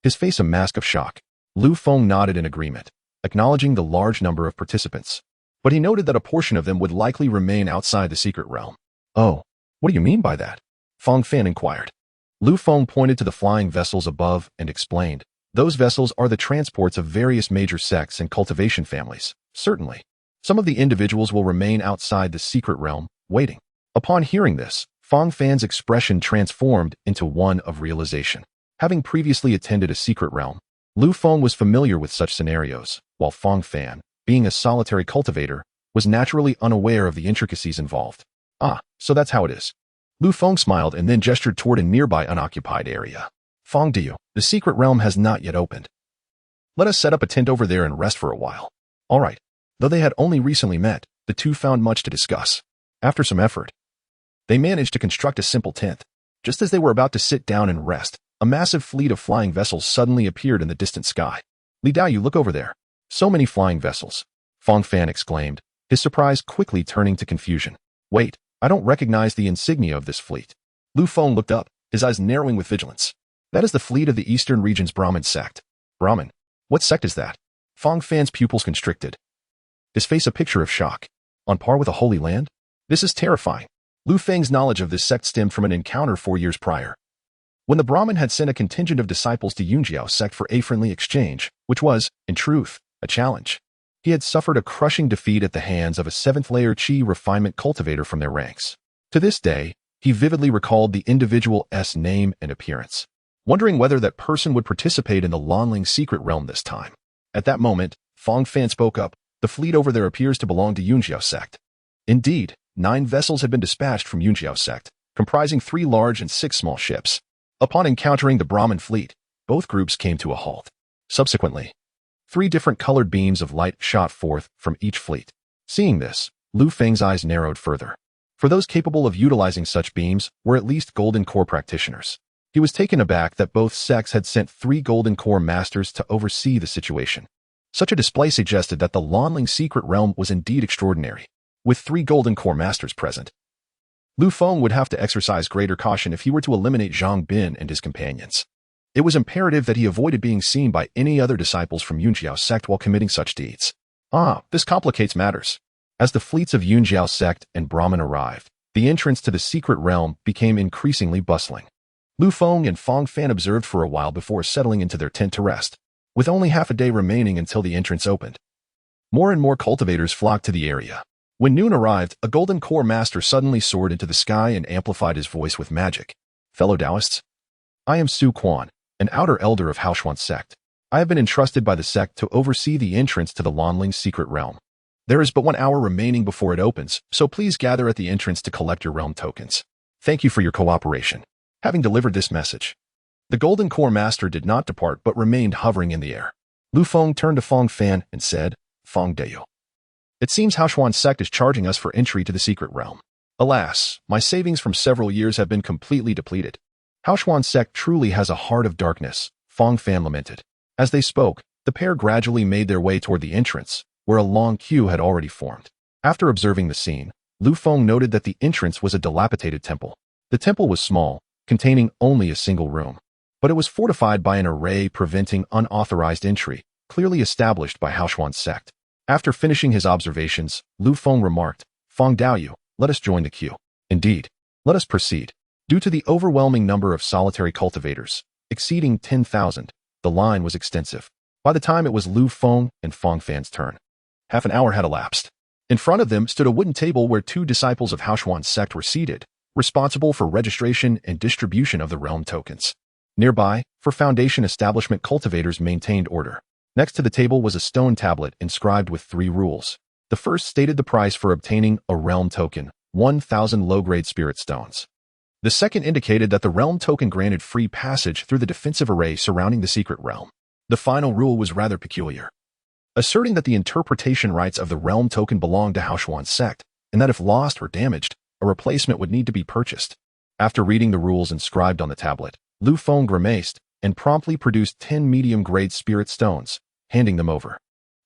His face a mask of shock. Feng nodded in agreement, acknowledging the large number of participants. But he noted that a portion of them would likely remain outside the secret realm. Oh, what do you mean by that? Feng inquired. Feng pointed to the flying vessels above and explained, those vessels are the transports of various major sects and cultivation families, certainly. Some of the individuals will remain outside the secret realm, waiting. Upon hearing this, Feng's expression transformed into one of realization. Having previously attended a secret realm, Feng was familiar with such scenarios, while Feng, being a solitary cultivator, was naturally unaware of the intricacies involved. Ah, so that's how it is. Feng smiled and then gestured toward a nearby unoccupied area. Feng Diu, the secret realm has not yet opened. Let us set up a tent over there and rest for a while. All right. Though they had only recently met, the two found much to discuss. After some effort, they managed to construct a simple tent. Just as they were about to sit down and rest, a massive fleet of flying vessels suddenly appeared in the distant sky. Li Dao, you look over there. So many flying vessels. Feng exclaimed, his surprise quickly turning to confusion. Wait, I don't recognize the insignia of this fleet. Feng looked up, his eyes narrowing with vigilance. That is the fleet of the Eastern region's Brahmin sect. Brahmin? What sect is that? Feng's pupils constricted. His face a picture of shock. On par with a holy land? This is terrifying. Feng's knowledge of this sect stemmed from an encounter 4 years prior, when the Brahmin had sent a contingent of disciples to Xianxiao's sect for a friendly exchange, which was, in truth, a challenge. He had suffered a crushing defeat at the hands of a 7th-layer Qi refinement cultivator from their ranks. To this day, he vividly recalled the individual's name and appearance, wondering whether that person would participate in the Lanling secret realm this time. At that moment, Feng spoke up, the fleet over there appears to belong to Xianxiao's sect. Indeed, 9 vessels had been dispatched from Xianxiao's sect, comprising 3 large and 6 small ships. Upon encountering the Brahmin fleet, both groups came to a halt. Subsequently, 3 different colored beams of light shot forth from each fleet. Seeing this, Feng's eyes narrowed further. For those capable of utilizing such beams were at least Golden Core practitioners. He was taken aback that both sects had sent 3 Golden Core masters to oversee the situation. Such a display suggested that the Lanling secret realm was indeed extraordinary. With 3 Golden Core masters present, Feng would have to exercise greater caution if he were to eliminate Zhang Bin and his companions. It was imperative that he avoided being seen by any other disciples from Xianxiao's sect while committing such deeds. This complicates matters. As the fleets of Xianxiao's sect and Brahmin arrived, the entrance to the secret realm became increasingly bustling. Feng and Feng observed for a while before settling into their tent to rest. With only half a day remaining until the entrance opened, more and more cultivators flocked to the area. When noon arrived, a Golden Core master suddenly soared into the sky and amplified his voice with magic. Fellow Taoists, I am Su Quan, an outer elder of Haoshuan's sect. I have been entrusted by the sect to oversee the entrance to the Lanling secret realm. There is but 1 hour remaining before it opens, so please gather at the entrance to collect your realm tokens. Thank you for your cooperation. Having delivered this message, the Golden Core master did not depart but remained hovering in the air. Feng turned to Feng and said, Feng Deyo. It seems Haoshuan's sect is charging us for entry to the secret realm. Alas, my savings from several years have been completely depleted. Haoshuan's sect truly has a heart of darkness, Feng lamented. As they spoke, the pair gradually made their way toward the entrance, where a long queue had already formed. After observing the scene, Feng noted that the entrance was a dilapidated temple. The temple was small, containing only a single room, but it was fortified by an array preventing unauthorized entry, clearly established by Haoshuan's sect. After finishing his observations, Feng remarked, Feng Daoyu, let us join the queue. Indeed, let us proceed. Due to the overwhelming number of solitary cultivators, exceeding 10,000, the line was extensive. By the time it was Feng and Feng's turn, half an hour had elapsed. In front of them stood a wooden table where 2 disciples of Haoshuan's sect were seated, responsible for registration and distribution of the realm tokens. Nearby, for Foundation establishment cultivators maintained order. Next to the table was a stone tablet inscribed with 3 rules. The first stated the price for obtaining a realm token, 1,000 low-grade spirit stones. The second indicated that the realm token granted free passage through the defensive array surrounding the secret realm. The final rule was rather peculiar, asserting that the interpretation rights of the realm token belonged to Haoshuan's sect, and that if lost or damaged, a replacement would need to be purchased. After reading the rules inscribed on the tablet, Feng grimaced, and promptly produced 10 medium-grade spirit stones, handing them over.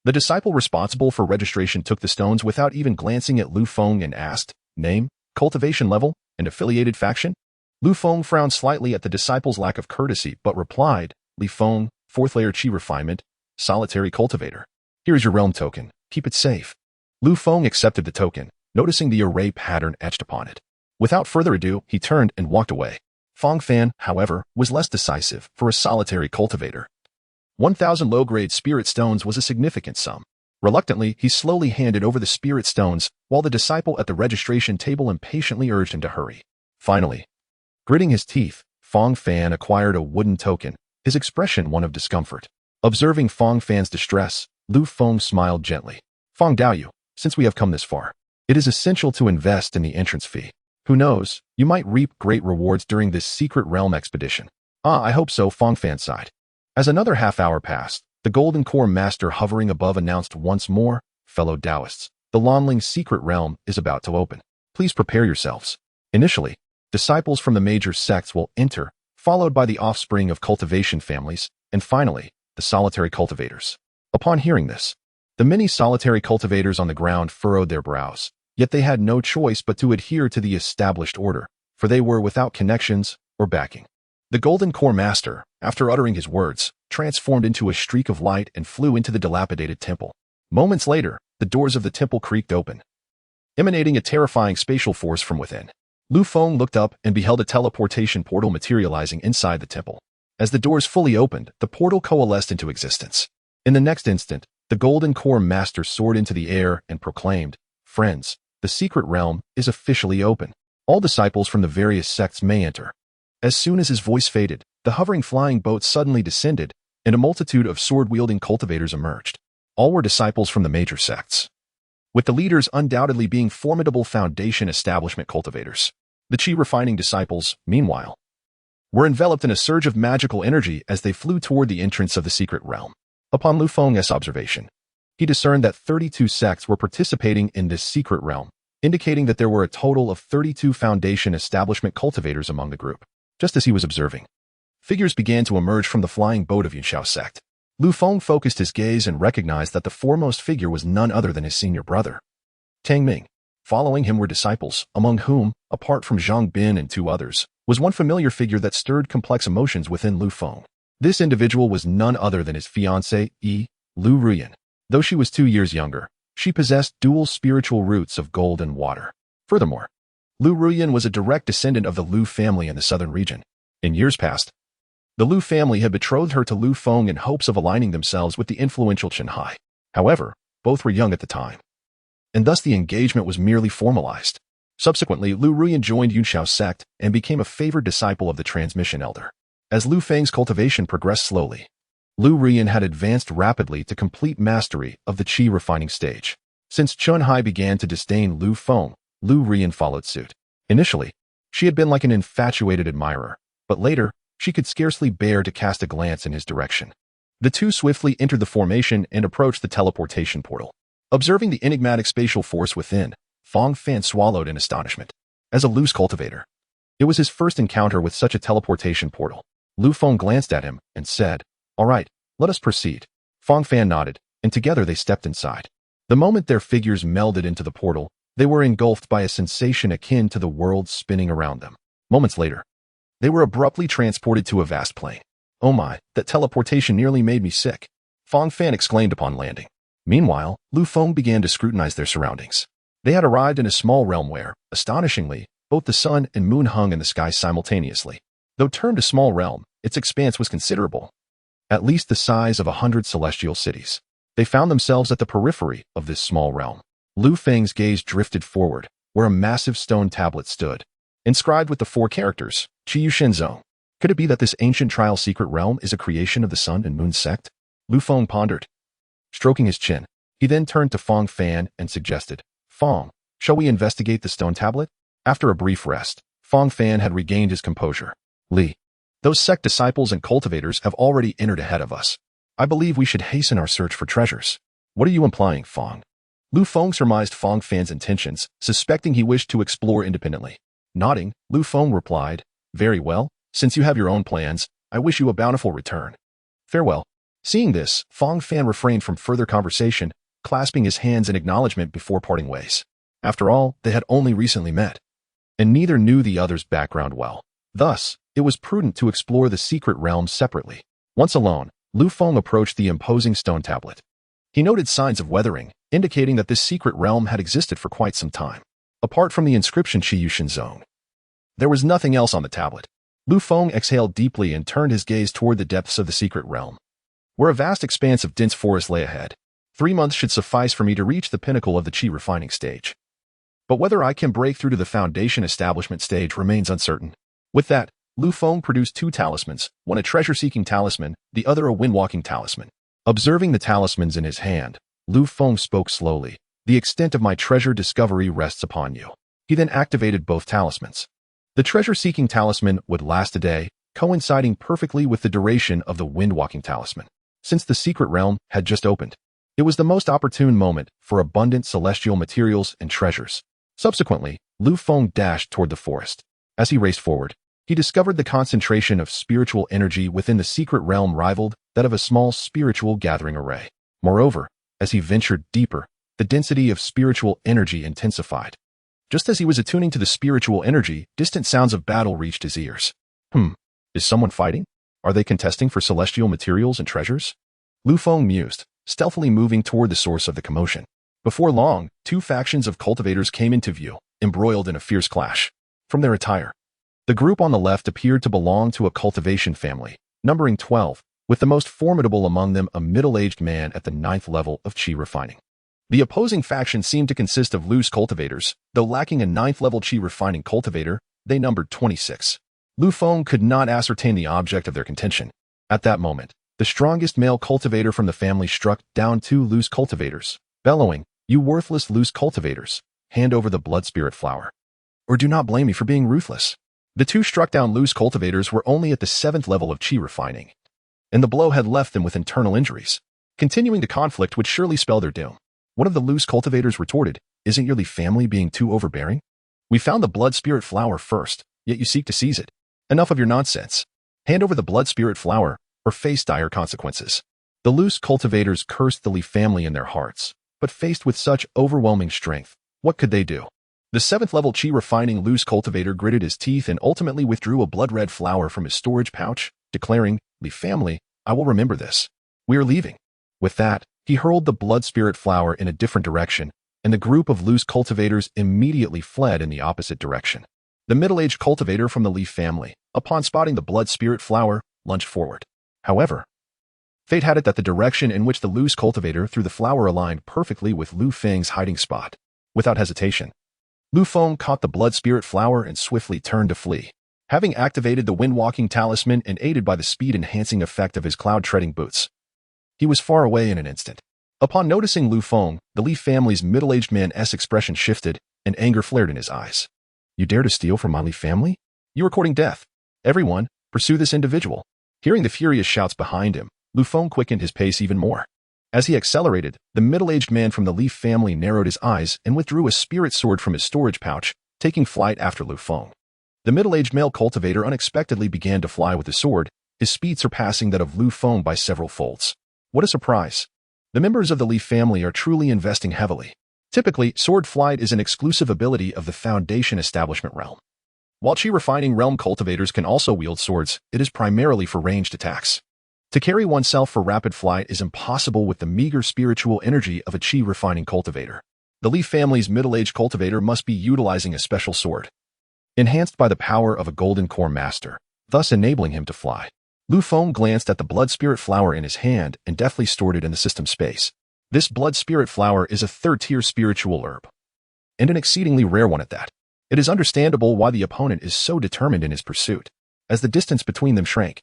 The disciple responsible for registration took the stones without even glancing at Lu Feng and asked, "Name, cultivation level, and affiliated faction?" Lu Feng frowned slightly at the disciple's lack of courtesy but replied, "Li Feng, 4th layer Qi refinement, solitary cultivator. Here is your realm token. Keep it safe." Lu Feng accepted the token, noticing the array pattern etched upon it. Without further ado, he turned and walked away. Feng Fan, however, was less decisive for a solitary cultivator. 1,000 low-grade spirit stones was a significant sum. Reluctantly, he slowly handed over the spirit stones, while the disciple at the registration table impatiently urged him to hurry. Finally, gritting his teeth, Feng Fan acquired a wooden token, his expression one of discomfort. Observing Feng Fan's distress, Lu Feng smiled gently. "Feng Daoyu, since we have come this far, it is essential to invest in the entrance fee. Who knows, you might reap great rewards during this secret realm expedition." "Ah, I hope so," Feng Fan sighed. As another half-hour passed, the Golden Core Master hovering above announced once more, "Fellow Taoists, the Lonling secret realm is about to open. Please prepare yourselves." Initially, disciples from the major sects will enter, followed by the offspring of cultivation families, and finally, the solitary cultivators. Upon hearing this, the many solitary cultivators on the ground furrowed their brows, yet they had no choice but to adhere to the established order, for they were without connections or backing. The Golden Core Master, after uttering his words, transformed into a streak of light and flew into the dilapidated temple. Moments later, the doors of the temple creaked open, emanating a terrifying spatial force from within. Lu Feng looked up and beheld a teleportation portal materializing inside the temple. As the doors fully opened, the portal coalesced into existence. In the next instant, the Golden Core Master soared into the air and proclaimed, "Friends, the secret realm is officially open. All disciples from the various sects may enter." As soon as his voice faded, the hovering flying boat suddenly descended, and a multitude of sword-wielding cultivators emerged. All were disciples from the major sects, with the leaders undoubtedly being formidable foundation establishment cultivators. The Qi-refining disciples, meanwhile, were enveloped in a surge of magical energy as they flew toward the entrance of the secret realm. Upon Lu Feng's observation, he discerned that 32 sects were participating in this secret realm, indicating that there were a total of 32 foundation establishment cultivators among the group. Just as he was observing, figures began to emerge from the flying boat of Yunxiao sect. Lu Feng focused his gaze and recognized that the foremost figure was none other than his senior brother, Tang Ming. Following him were disciples, among whom, apart from Zhang Bin and 2 others, was one familiar figure that stirred complex emotions within Lu Feng. This individual was none other than his fiancée, Lu Ruyan. Though she was 2 years younger, she possessed dual spiritual roots of gold and water. Furthermore, Lu Ruyan was a direct descendant of the Lu family in the southern region. In years past, the Lu family had betrothed her to Lu Feng in hopes of aligning themselves with the influential Chen Hai. However, both were young at the time, and thus the engagement was merely formalized. Subsequently, Lu Ruyan joined Yunxiao sect and became a favored disciple of the transmission elder. As Lu Feng's cultivation progressed slowly, Lu Ruyan had advanced rapidly to complete mastery of the Qi refining stage. Since Chen Hai began to disdain Lu Feng, Lu Ruyan followed suit. Initially, she had been like an infatuated admirer, but later, she could scarcely bear to cast a glance in his direction. The two swiftly entered the formation and approached the teleportation portal. Observing the enigmatic spatial force within, Feng Fan swallowed in astonishment. As a loose cultivator, it was his first encounter with such a teleportation portal. Lu Feng glanced at him and said, "All right, let us proceed." Feng Fan nodded, and together they stepped inside. The moment their figures melded into the portal, they were engulfed by a sensation akin to the world spinning around them. Moments later, they were abruptly transported to a vast plain. "Oh my, that teleportation nearly made me sick," Feng Fan exclaimed upon landing. Meanwhile, Lu Feng began to scrutinize their surroundings. They had arrived in a small realm where, astonishingly, both the sun and moon hung in the sky simultaneously. Though termed a small realm, its expanse was considerable, at least the size of 100 celestial cities. They found themselves at the periphery of this small realm. Lu Feng's gaze drifted forward, where a massive stone tablet stood, inscribed with the 4 characters, Qiyu Shenzong. Could it be that this ancient trial secret realm is a creation of the Sun and Moon sect? Lu Feng pondered, stroking his chin. He then turned to Feng Fan and suggested, "Feng, shall we investigate the stone tablet?" After a brief rest, Feng Fan had regained his composure. "Li, those sect disciples and cultivators have already entered ahead of us. I believe we should hasten our search for treasures." "What are you implying, Feng?" Lu Feng surmised Feng Fan's intentions, suspecting he wished to explore independently. Nodding, Lu Feng replied, "Very well, since you have your own plans, I wish you a bountiful return. Farewell. Seeing this, Feng refrained from further conversation, clasping his hands in acknowledgement before parting ways. After all, they had only recently met, and neither knew the other's background well. Thus, it was prudent to explore the secret realm separately. Once alone, Feng approached the imposing stone tablet. He noted signs of weathering, indicating that this secret realm had existed for quite some time. Apart from the inscription Qiyushin Zone, there was nothing else on the tablet. Feng exhaled deeply and turned his gaze toward the depths of the secret realm, where a vast expanse of dense forest lay ahead. 3 months should suffice for me to reach the pinnacle of the qi refining stage. But whether I can break through to the foundation establishment stage remains uncertain. With that, Feng produced 2 talismans, one a treasure-seeking talisman, the other a wind-walking talisman. Observing the talismans in his hand, Feng spoke slowly. The extent of my treasure discovery rests upon you. He then activated both talismans. The treasure-seeking talisman would last a day, coinciding perfectly with the duration of the wind-walking talisman. Since the secret realm had just opened, it was the most opportune moment for abundant celestial materials and treasures. Subsequently, Feng dashed toward the forest. As he raced forward, he discovered the concentration of spiritual energy within the secret realm rivaled that of a small spiritual gathering array. Moreover, as he ventured deeper, the density of spiritual energy intensified. Just as he was attuning to the spiritual energy, distant sounds of battle reached his ears. Is someone fighting? Are they contesting for celestial materials and treasures? Feng mused, stealthily moving toward the source of the commotion. Before long, 2 factions of cultivators came into view, embroiled in a fierce clash. From their attire, the group on the left appeared to belong to a cultivation family, numbering 12, with the most formidable among them a middle-aged man at the 9th level of qi refining. The opposing faction seemed to consist of loose cultivators, though lacking a 9th level qi refining cultivator, they numbered 26. Feng could not ascertain the object of their contention. At that moment, the strongest male cultivator from the family struck down 2 loose cultivators, bellowing, "You worthless loose cultivators, hand over the blood spirit flower, or do not blame me for being ruthless." The 2 struck down loose cultivators were only at the 7th level of qi refining, and the blow had left them with internal injuries. Continuing the conflict would surely spell their doom. One of the loose cultivators retorted, "Isn't your family being too overbearing? We found the blood spirit flower first, yet you seek to seize it. Enough of your nonsense. Hand over the blood spirit flower, or face dire consequences." The loose cultivators cursed the Li family in their hearts, but faced with such overwhelming strength, what could they do? The 7th level qi refining loose cultivator gritted his teeth and ultimately withdrew a blood-red flower from his storage pouch, declaring, "Li family, I will remember this. We are leaving." With that, he hurled the blood spirit flower in a different direction, and the group of loose cultivators immediately fled in the opposite direction. The middle-aged cultivator from the Li family, upon spotting the blood spirit flower, lunged forward. However, fate had it that the direction in which the loose cultivator threw the flower aligned perfectly with Lu Feng's hiding spot. Without hesitation, Feng caught the blood spirit flower and swiftly turned to flee. Having activated the wind-walking talisman and aided by the speed-enhancing effect of his cloud-treading boots, he was far away in an instant. Upon noticing Feng, the Li family's middle-aged man's expression shifted, and anger flared in his eyes. "You dare to steal from my Li family? You are courting death. Everyone, pursue this individual." Hearing the furious shouts behind him, Feng quickened his pace even more. As he accelerated, the middle-aged man from the Li family narrowed his eyes and withdrew a spirit sword from his storage pouch, taking flight after Feng. The middle-aged male cultivator unexpectedly began to fly with the sword, his speed surpassing that of Feng by several folds. What a surprise! The members of the Li family are truly investing heavily. Typically, sword flight is an exclusive ability of the Foundation Establishment realm. While qi refining realm cultivators can also wield swords, it is primarily for ranged attacks. To carry oneself for rapid flight is impossible with the meager spiritual energy of a qi refining cultivator. The Li family's middle-aged cultivator must be utilizing a special sword, enhanced by the power of a golden core master, thus enabling him to fly. Feng glanced at the blood spirit flower in his hand and deftly stored it in the system space. This blood spirit flower is a 3rd-tier spiritual herb, and an exceedingly rare one at that. It is understandable why the opponent is so determined in his pursuit. As the distance between them shrank,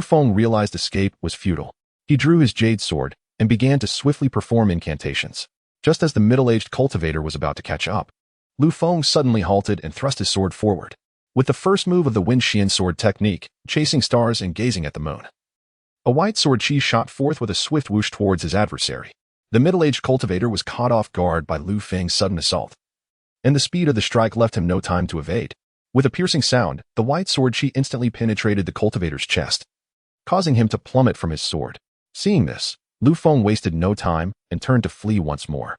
Feng realized escape was futile. He drew his jade sword and began to swiftly perform incantations. Just as the middle-aged cultivator was about to catch up, Feng suddenly halted and thrust his sword forward. With the first move of the Wind Xian sword technique, chasing stars and gazing at the moon, a white sword chi shot forth with a swift whoosh towards his adversary. The middle-aged cultivator was caught off guard by Feng's sudden assault, and the speed of the strike left him no time to evade. With a piercing sound, the white sword chi instantly penetrated the cultivator's chest, causing him to plummet from his sword. Seeing this, Lu Feng wasted no time and turned to flee once more.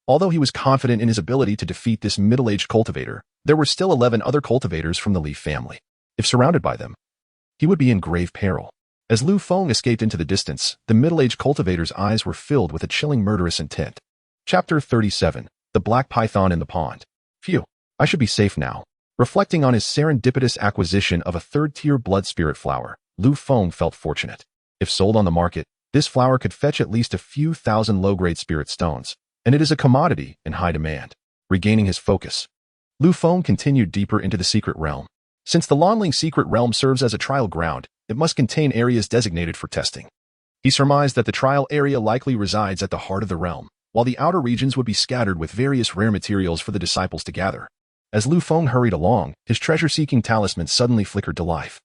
Although he was confident in his ability to defeat this middle-aged cultivator, there were still 11 other cultivators from the Li family. If surrounded by them, he would be in grave peril. As Lu Feng escaped into the distance, the middle-aged cultivator's eyes were filled with a chilling murderous intent. Chapter 37. The Black Python in the Pond. Phew, I should be safe now. Reflecting on his serendipitous acquisition of a third-tier blood spirit flower, Lu Feng felt fortunate. If sold on the market, this flower could fetch at least a few thousand low-grade spirit stones, and it is a commodity in high demand. Regaining his focus, Lu Feng continued deeper into the secret realm. Since the Lonling secret realm serves as a trial ground, it must contain areas designated for testing. He surmised that the trial area likely resides at the heart of the realm, while the outer regions would be scattered with various rare materials for the disciples to gather. As Lu Feng hurried along, his treasure-seeking talisman suddenly flickered to life.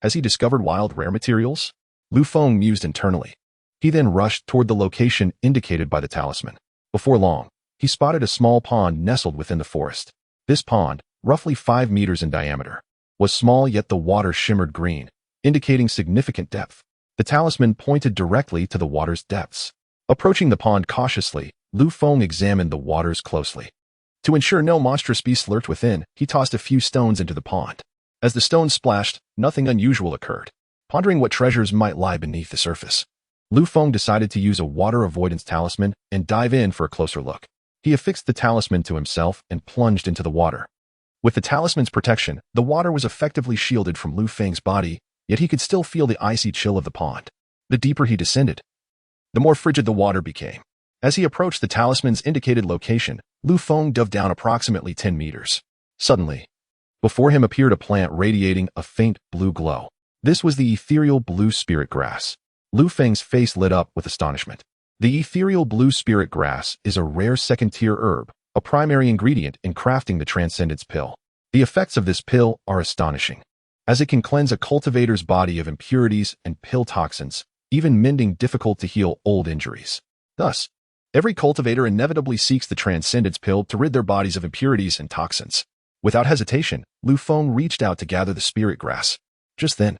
Has he discovered wild rare materials? Lu Feng mused internally. He then rushed toward the location indicated by the talisman. Before long, he spotted a small pond nestled within the forest. This pond, roughly 5 meters in diameter, was small, yet the water shimmered green, indicating significant depth. The talisman pointed directly to the water's depths. Approaching the pond cautiously, Lu Feng examined the waters closely. To ensure no monstrous beast lurked within, he tossed a few stones into the pond. As the stones splashed, nothing unusual occurred. Pondering what treasures might lie beneath the surface, Lu Feng decided to use a water avoidance talisman and dive in for a closer look. He affixed the talisman to himself and plunged into the water. With the talisman's protection, the water was effectively shielded from Lu Feng's body, yet he could still feel the icy chill of the pond. The deeper he descended, the more frigid the water became. As he approached the talisman's indicated location, Lu Feng dove down approximately 10 meters. Suddenly, before him appeared a plant radiating a faint blue glow. This was the ethereal blue spirit grass. Lu Feng's face lit up with astonishment. The ethereal blue spirit grass is a rare second-tier herb, a primary ingredient in crafting the Transcendence Pill. The effects of this pill are astonishing, as it can cleanse a cultivator's body of impurities and pill toxins, even mending difficult-to-heal old injuries. Thus, every cultivator inevitably seeks the Transcendence Pill to rid their bodies of impurities and toxins. Without hesitation, Lu Feng reached out to gather the spirit grass. Just then,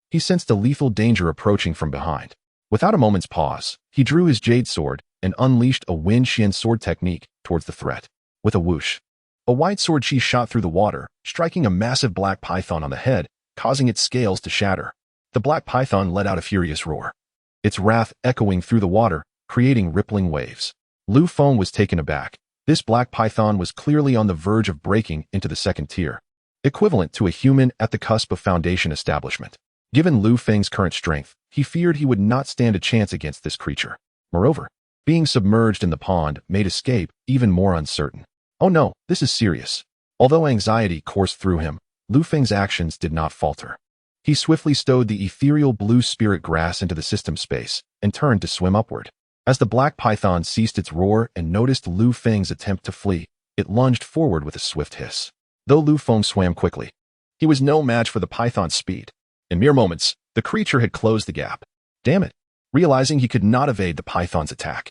he sensed a lethal danger approaching from behind. Without a moment's pause, he drew his jade sword and unleashed a Wen Xian sword technique towards the threat. With a whoosh, a white sword chi shot through the water, striking a massive black python on the head, causing its scales to shatter. The black python let out a furious roar, its wrath echoing through the water, creating rippling waves. Lu Feng was taken aback. This black python was clearly on the verge of breaking into the second tier, equivalent to a human at the cusp of foundation establishment. Given Lu Feng's current strength, he feared he would not stand a chance against this creature. Moreover, being submerged in the pond made escape even more uncertain. Oh no, this is serious. Although anxiety coursed through him, Lu Feng's actions did not falter. He swiftly stowed the ethereal blue spirit grass into the system space and turned to swim upward. As the black python ceased its roar and noticed Lu Feng's attempt to flee, it lunged forward with a swift hiss. Though Lu Feng swam quickly, he was no match for the python's speed. In mere moments, the creature had closed the gap. Damn it! Realizing he could not evade the python's attack,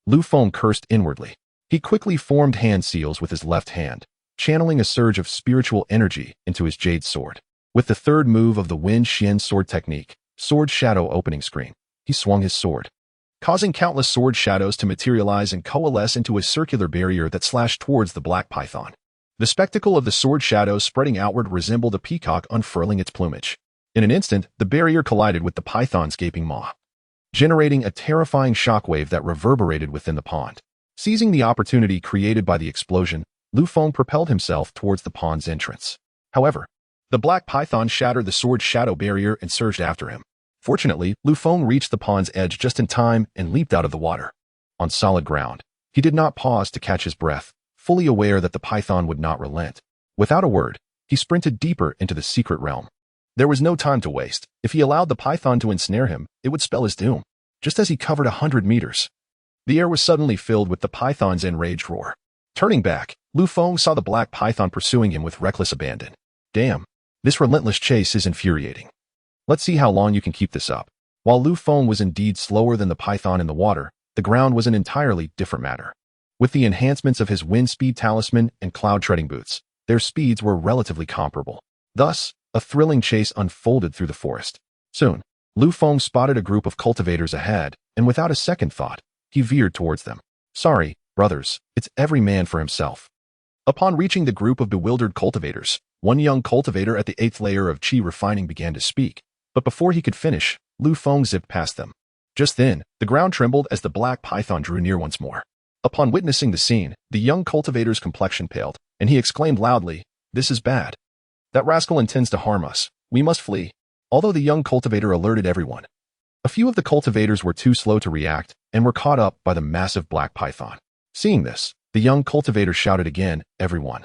Lu Feng cursed inwardly. He quickly formed hand seals with his left hand, channeling a surge of spiritual energy into his jade sword. With the third move of the Wen Xian sword technique, Sword Shadow Opening Screen, he swung his sword, causing countless sword shadows to materialize and coalesce into a circular barrier that slashed towards the black python. The spectacle of the sword shadows spreading outward resembled a peacock unfurling its plumage. In an instant, the barrier collided with the python's gaping maw, generating a terrifying shockwave that reverberated within the pond. Seizing the opportunity created by the explosion, Lu Feng propelled himself towards the pond's entrance. However, the black python shattered the sword shadow barrier and surged after him. Fortunately, Lu Feng reached the pond's edge just in time and leaped out of the water. On solid ground, he did not pause to catch his breath, fully aware that the python would not relent. Without a word, he sprinted deeper into the secret realm. There was no time to waste. If he allowed the python to ensnare him, it would spell his doom. Just as he covered 100 meters, the air was suddenly filled with the python's enraged roar. Turning back, Lu Feng saw the black python pursuing him with reckless abandon. Damn, this relentless chase is infuriating. Let's see how long you can keep this up. While Lu Feng was indeed slower than the python in the water, the ground was an entirely different matter. With the enhancements of his wind speed talisman and cloud treading boots, their speeds were relatively comparable. Thus, a thrilling chase unfolded through the forest. Soon, Lu Feng spotted a group of cultivators ahead, and without a second thought, he veered towards them. Sorry, brothers, it's every man for himself. Upon reaching the group of bewildered cultivators, one young cultivator at the 8th layer of Qi refining began to speak, but before he could finish, Lu Feng zipped past them. Just then, the ground trembled as the black python drew near once more. Upon witnessing the scene, the young cultivator's complexion paled, and he exclaimed loudly, "This is bad. That rascal intends to harm us. We must flee." Although the young cultivator alerted everyone, a few of the cultivators were too slow to react and were caught up by the massive black python. Seeing this, the young cultivator shouted again, "Everyone,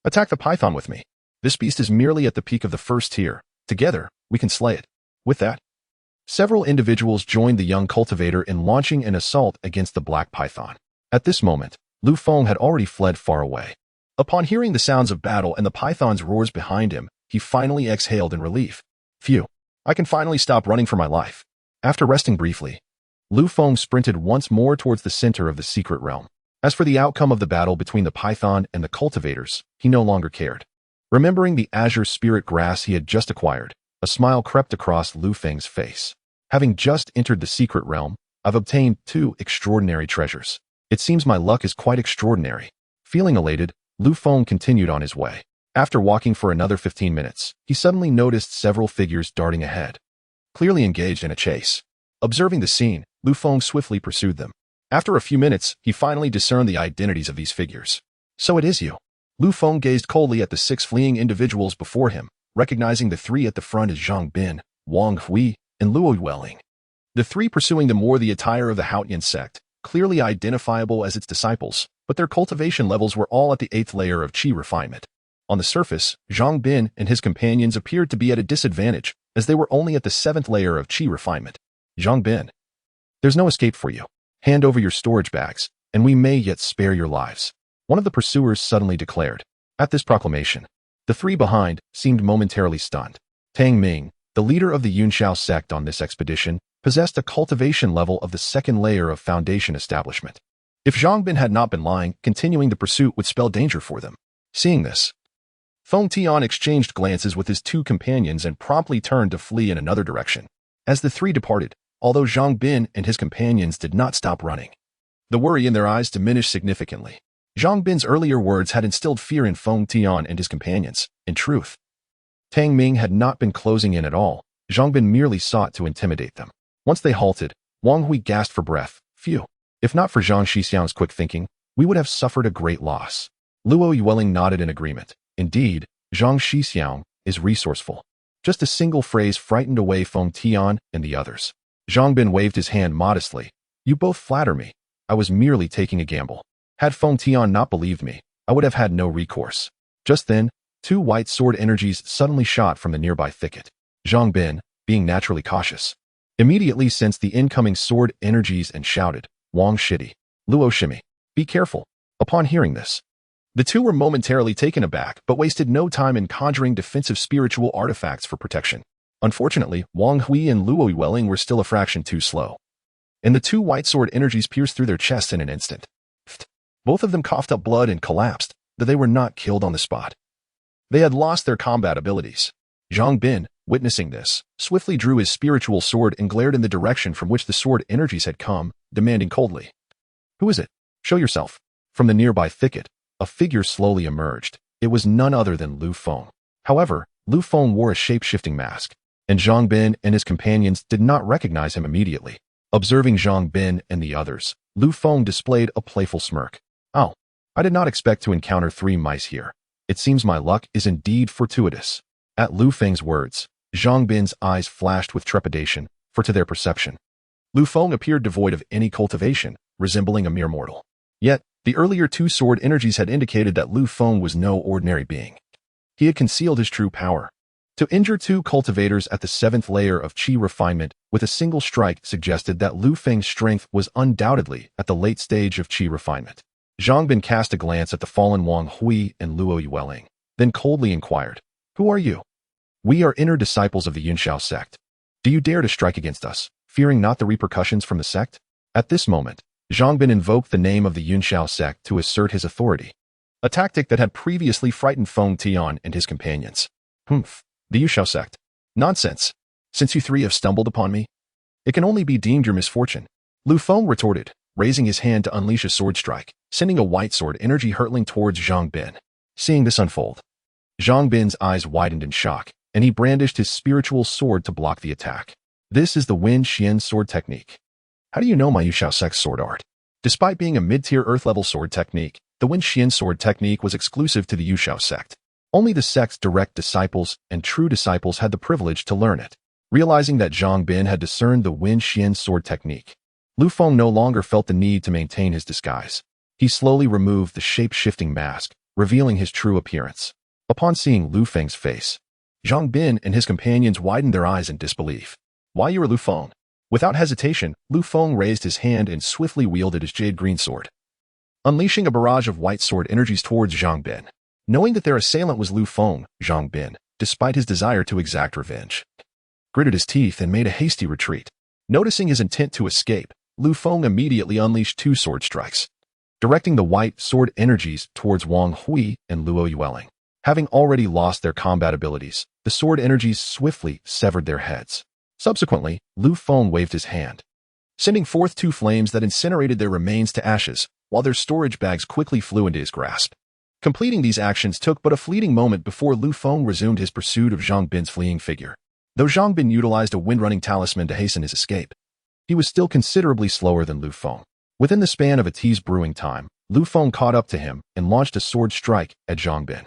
attack the python with me. This beast is merely at the peak of the first tier. Together, we can slay it." With that, several individuals joined the young cultivator in launching an assault against the black python. At this moment, Lu Feng had already fled far away. Upon hearing the sounds of battle and the python's roars behind him, he finally exhaled in relief. Phew, I can finally stop running for my life. After resting briefly, Lu Feng sprinted once more towards the center of the secret realm. As for the outcome of the battle between the python and the cultivators, he no longer cared. Remembering the azure spirit grass he had just acquired, a smile crept across Lu Feng's face. Having just entered the secret realm, I've obtained 2 extraordinary treasures. It seems my luck is quite extraordinary. Feeling elated, Lu Feng continued on his way. After walking for another 15 minutes, he suddenly noticed several figures darting ahead, clearly engaged in a chase. Observing the scene, Lu Feng swiftly pursued them. After a few minutes, he finally discerned the identities of these figures. So it is you. Lu Feng gazed coldly at the 6 fleeing individuals before him, recognizing the 3 at the front as Zhang Bin, Wang Hui, and Luo Yueling. The 3 pursuing them wore the attire of the Haotian sect, clearly identifiable as its disciples, but their cultivation levels were all at the 8th layer of Qi refinement. On the surface, Zhang Bin and his companions appeared to be at a disadvantage, as they were only at the 7th layer of Qi refinement. Zhang Bin, there's no escape for you. Hand over your storage bags, and we may yet spare your lives, one of the pursuers suddenly declared. At this proclamation, the 3 behind seemed momentarily stunned. Tang Ming, the leader of the Yunxiao sect on this expedition, possessed a cultivation level of the 2nd layer of Foundation establishment. If Zhang Bin had not been lying, continuing the pursuit would spell danger for them. Seeing this, Feng Tian exchanged glances with his 2 companions and promptly turned to flee in another direction. As the 3 departed, although Zhang Bin and his companions did not stop running, the worry in their eyes diminished significantly. Zhang Bin's earlier words had instilled fear in Feng Tian and his companions. In truth, Tang Ming had not been closing in at all. Zhang Bin merely sought to intimidate them. Once they halted, Wang Hui gasped for breath. Phew. If not for Zhang Xixiang's quick thinking, we would have suffered a great loss. Luo Yueling nodded in agreement. Indeed, Zhang Xixiang is resourceful. Just a single phrase frightened away Feng Tian and the others. Zhang Bin waved his hand modestly. You both flatter me. I was merely taking a gamble. Had Feng Tian not believed me, I would have had no recourse. Just then, 2 white sword energies suddenly shot from the nearby thicket. Zhang Bin, being naturally cautious, immediately sensed the incoming sword energies and shouted, Wang Shidi, Luo Shimi, be careful. Upon hearing this, the 2 were momentarily taken aback but wasted no time in conjuring defensive spiritual artifacts for protection. Unfortunately, Wang Hui and Luo Yueling were still a fraction too slow, and the 2 white sword energies pierced through their chests in an instant. Both of them coughed up blood and collapsed, though they were not killed on the spot. They had lost their combat abilities. Zhang Bin, witnessing this, swiftly drew his spiritual sword and glared in the direction from which the sword energies had come, demanding coldly, Who is it? Show yourself. From the nearby thicket, a figure slowly emerged. It was none other than Lu Feng. However, Lu Feng wore a shape-shifting mask, and Zhang Bin and his companions did not recognize him immediately. Observing Zhang Bin and the others, Lu Feng displayed a playful smirk. Oh, I did not expect to encounter 3 mice here. It seems my luck is indeed fortuitous. At Lu Feng's words, Zhang Bin's eyes flashed with trepidation, for to their perception, Lu Feng appeared devoid of any cultivation, resembling a mere mortal. Yet, the earlier 2 sword energies had indicated that Lu Feng was no ordinary being. He had concealed his true power. To injure 2 cultivators at the 7th layer of Qi refinement with a single strike suggested that Lu Feng's strength was undoubtedly at the late stage of Qi refinement. Zhang Bin cast a glance at the fallen Wang Hui and Luo Yueling, then coldly inquired, Who are you? We are inner disciples of the Yunxiao sect. Do you dare to strike against us, fearing not the repercussions from the sect? At this moment, Zhang Bin invoked the name of the Yunxiao sect to assert his authority. a tactic that had previously frightened Feng Tian and his companions. Humph, the Yuxiao sect. Nonsense. Since you three have stumbled upon me, it can only be deemed your misfortune. Lu Feng retorted, raising his hand to unleash a sword strike, sending a white sword energy hurtling towards Zhang Bin. Seeing this unfold, Zhang Bin's eyes widened in shock, and he brandished his spiritual sword to block the attack. This is the Wen Xian sword technique. How do you know my Yuxiao sect's sword art? Despite being a mid-tier earth-level sword technique, the Wen Xian sword technique was exclusive to the Yuxiao sect. Only the sect's direct disciples and true disciples had the privilege to learn it. Realizing that Zhang Bin had discerned the Wen Xian sword technique, Lu Feng no longer felt the need to maintain his disguise. He slowly removed the shape-shifting mask, revealing his true appearance. Upon seeing Lu Feng's face, Zhang Bin and his companions widened their eyes in disbelief. Why, you are Lu Feng? Without hesitation, Lu Feng raised his hand and swiftly wielded his jade-green sword, unleashing a barrage of white sword energies towards Zhang Bin. Knowing that their assailant was Lu Feng, Zhang Bin, despite his desire to exact revenge, gritted his teeth and made a hasty retreat. Noticing his intent to escape, Lu Feng immediately unleashed 2 sword strikes, directing the white sword energies towards Wang Hui and Luo Yueling. Having already lost their combat abilities, the sword energies swiftly severed their heads. Subsequently, Lu Feng waved his hand, sending forth 2 flames that incinerated their remains to ashes, while their storage bags quickly flew into his grasp. Completing these actions took but a fleeting moment before Lu Feng resumed his pursuit of Zhang Bin's fleeing figure. Though Zhang Bin utilized a wind-running talisman to hasten his escape, he was still considerably slower than Lu Feng. Within the span of a tea's brewing time, Lu Feng caught up to him and launched a sword strike at Zhang Bin.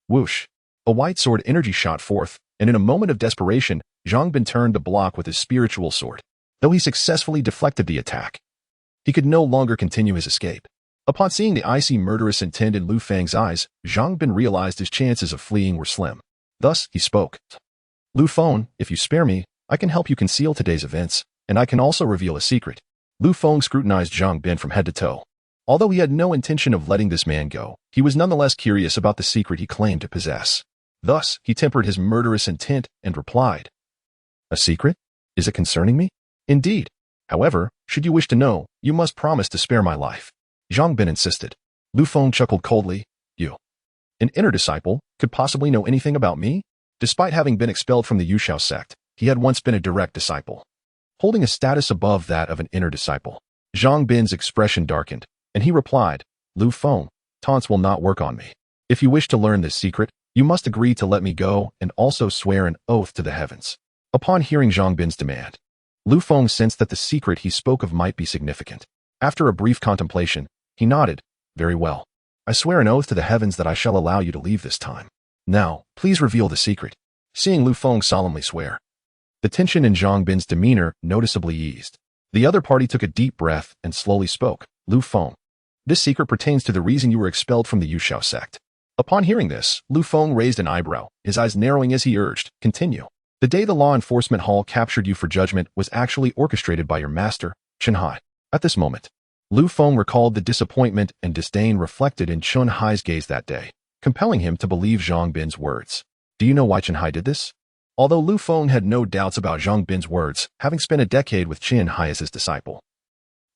Whoosh! A white sword energy shot forth, and in a moment of desperation, Zhang Bin turned to block with his spiritual sword. Though he successfully deflected the attack, he could no longer continue his escape. Upon seeing the icy murderous intent in Lu Feng's eyes, Zhang Bin realized his chances of fleeing were slim. Thus, he spoke. Lu Feng, if you spare me, I can help you conceal today's events, and I can also reveal a secret. Lu Feng scrutinized Zhang Bin from head to toe. Although he had no intention of letting this man go, he was nonetheless curious about the secret he claimed to possess. Thus, he tempered his murderous intent and replied, "A secret? Is it concerning me?" "Indeed. However, should you wish to know, you must promise to spare my life." Zhang Bin insisted. Lu Feng chuckled coldly. "You, an inner disciple, could possibly know anything about me?" Despite having been expelled from the Yuxiao sect, he had once been a direct disciple, holding a status above that of an inner disciple. Zhang Bin's expression darkened, and he replied, "Lu Feng, taunts will not work on me. If you wish to learn this secret, you must agree to let me go and also swear an oath to the heavens." Upon hearing Zhang Bin's demand, Lu Feng sensed that the secret he spoke of might be significant. After a brief contemplation, he nodded. "Very well. I swear an oath to the heavens that I shall allow you to leave this time. Now, please reveal the secret." Seeing Lu Feng solemnly swear, the tension in Zhang Bin's demeanor noticeably eased. The other party took a deep breath and slowly spoke. "Lu Feng, this secret pertains to the reason you were expelled from the Yuxiao sect." Upon hearing this, Lu Feng raised an eyebrow, his eyes narrowing as he urged, "Continue. The day the law enforcement hall captured you for judgment was actually orchestrated by your master, Chen Hai." At this moment, Lu Feng recalled the disappointment and disdain reflected in Chen Hai's gaze that day, compelling him to believe Zhang Bin's words. Do you know why Chen Hai did this? Although Lu Feng had no doubts about Zhang Bin's words, having spent a decade with Chen Hai as his disciple,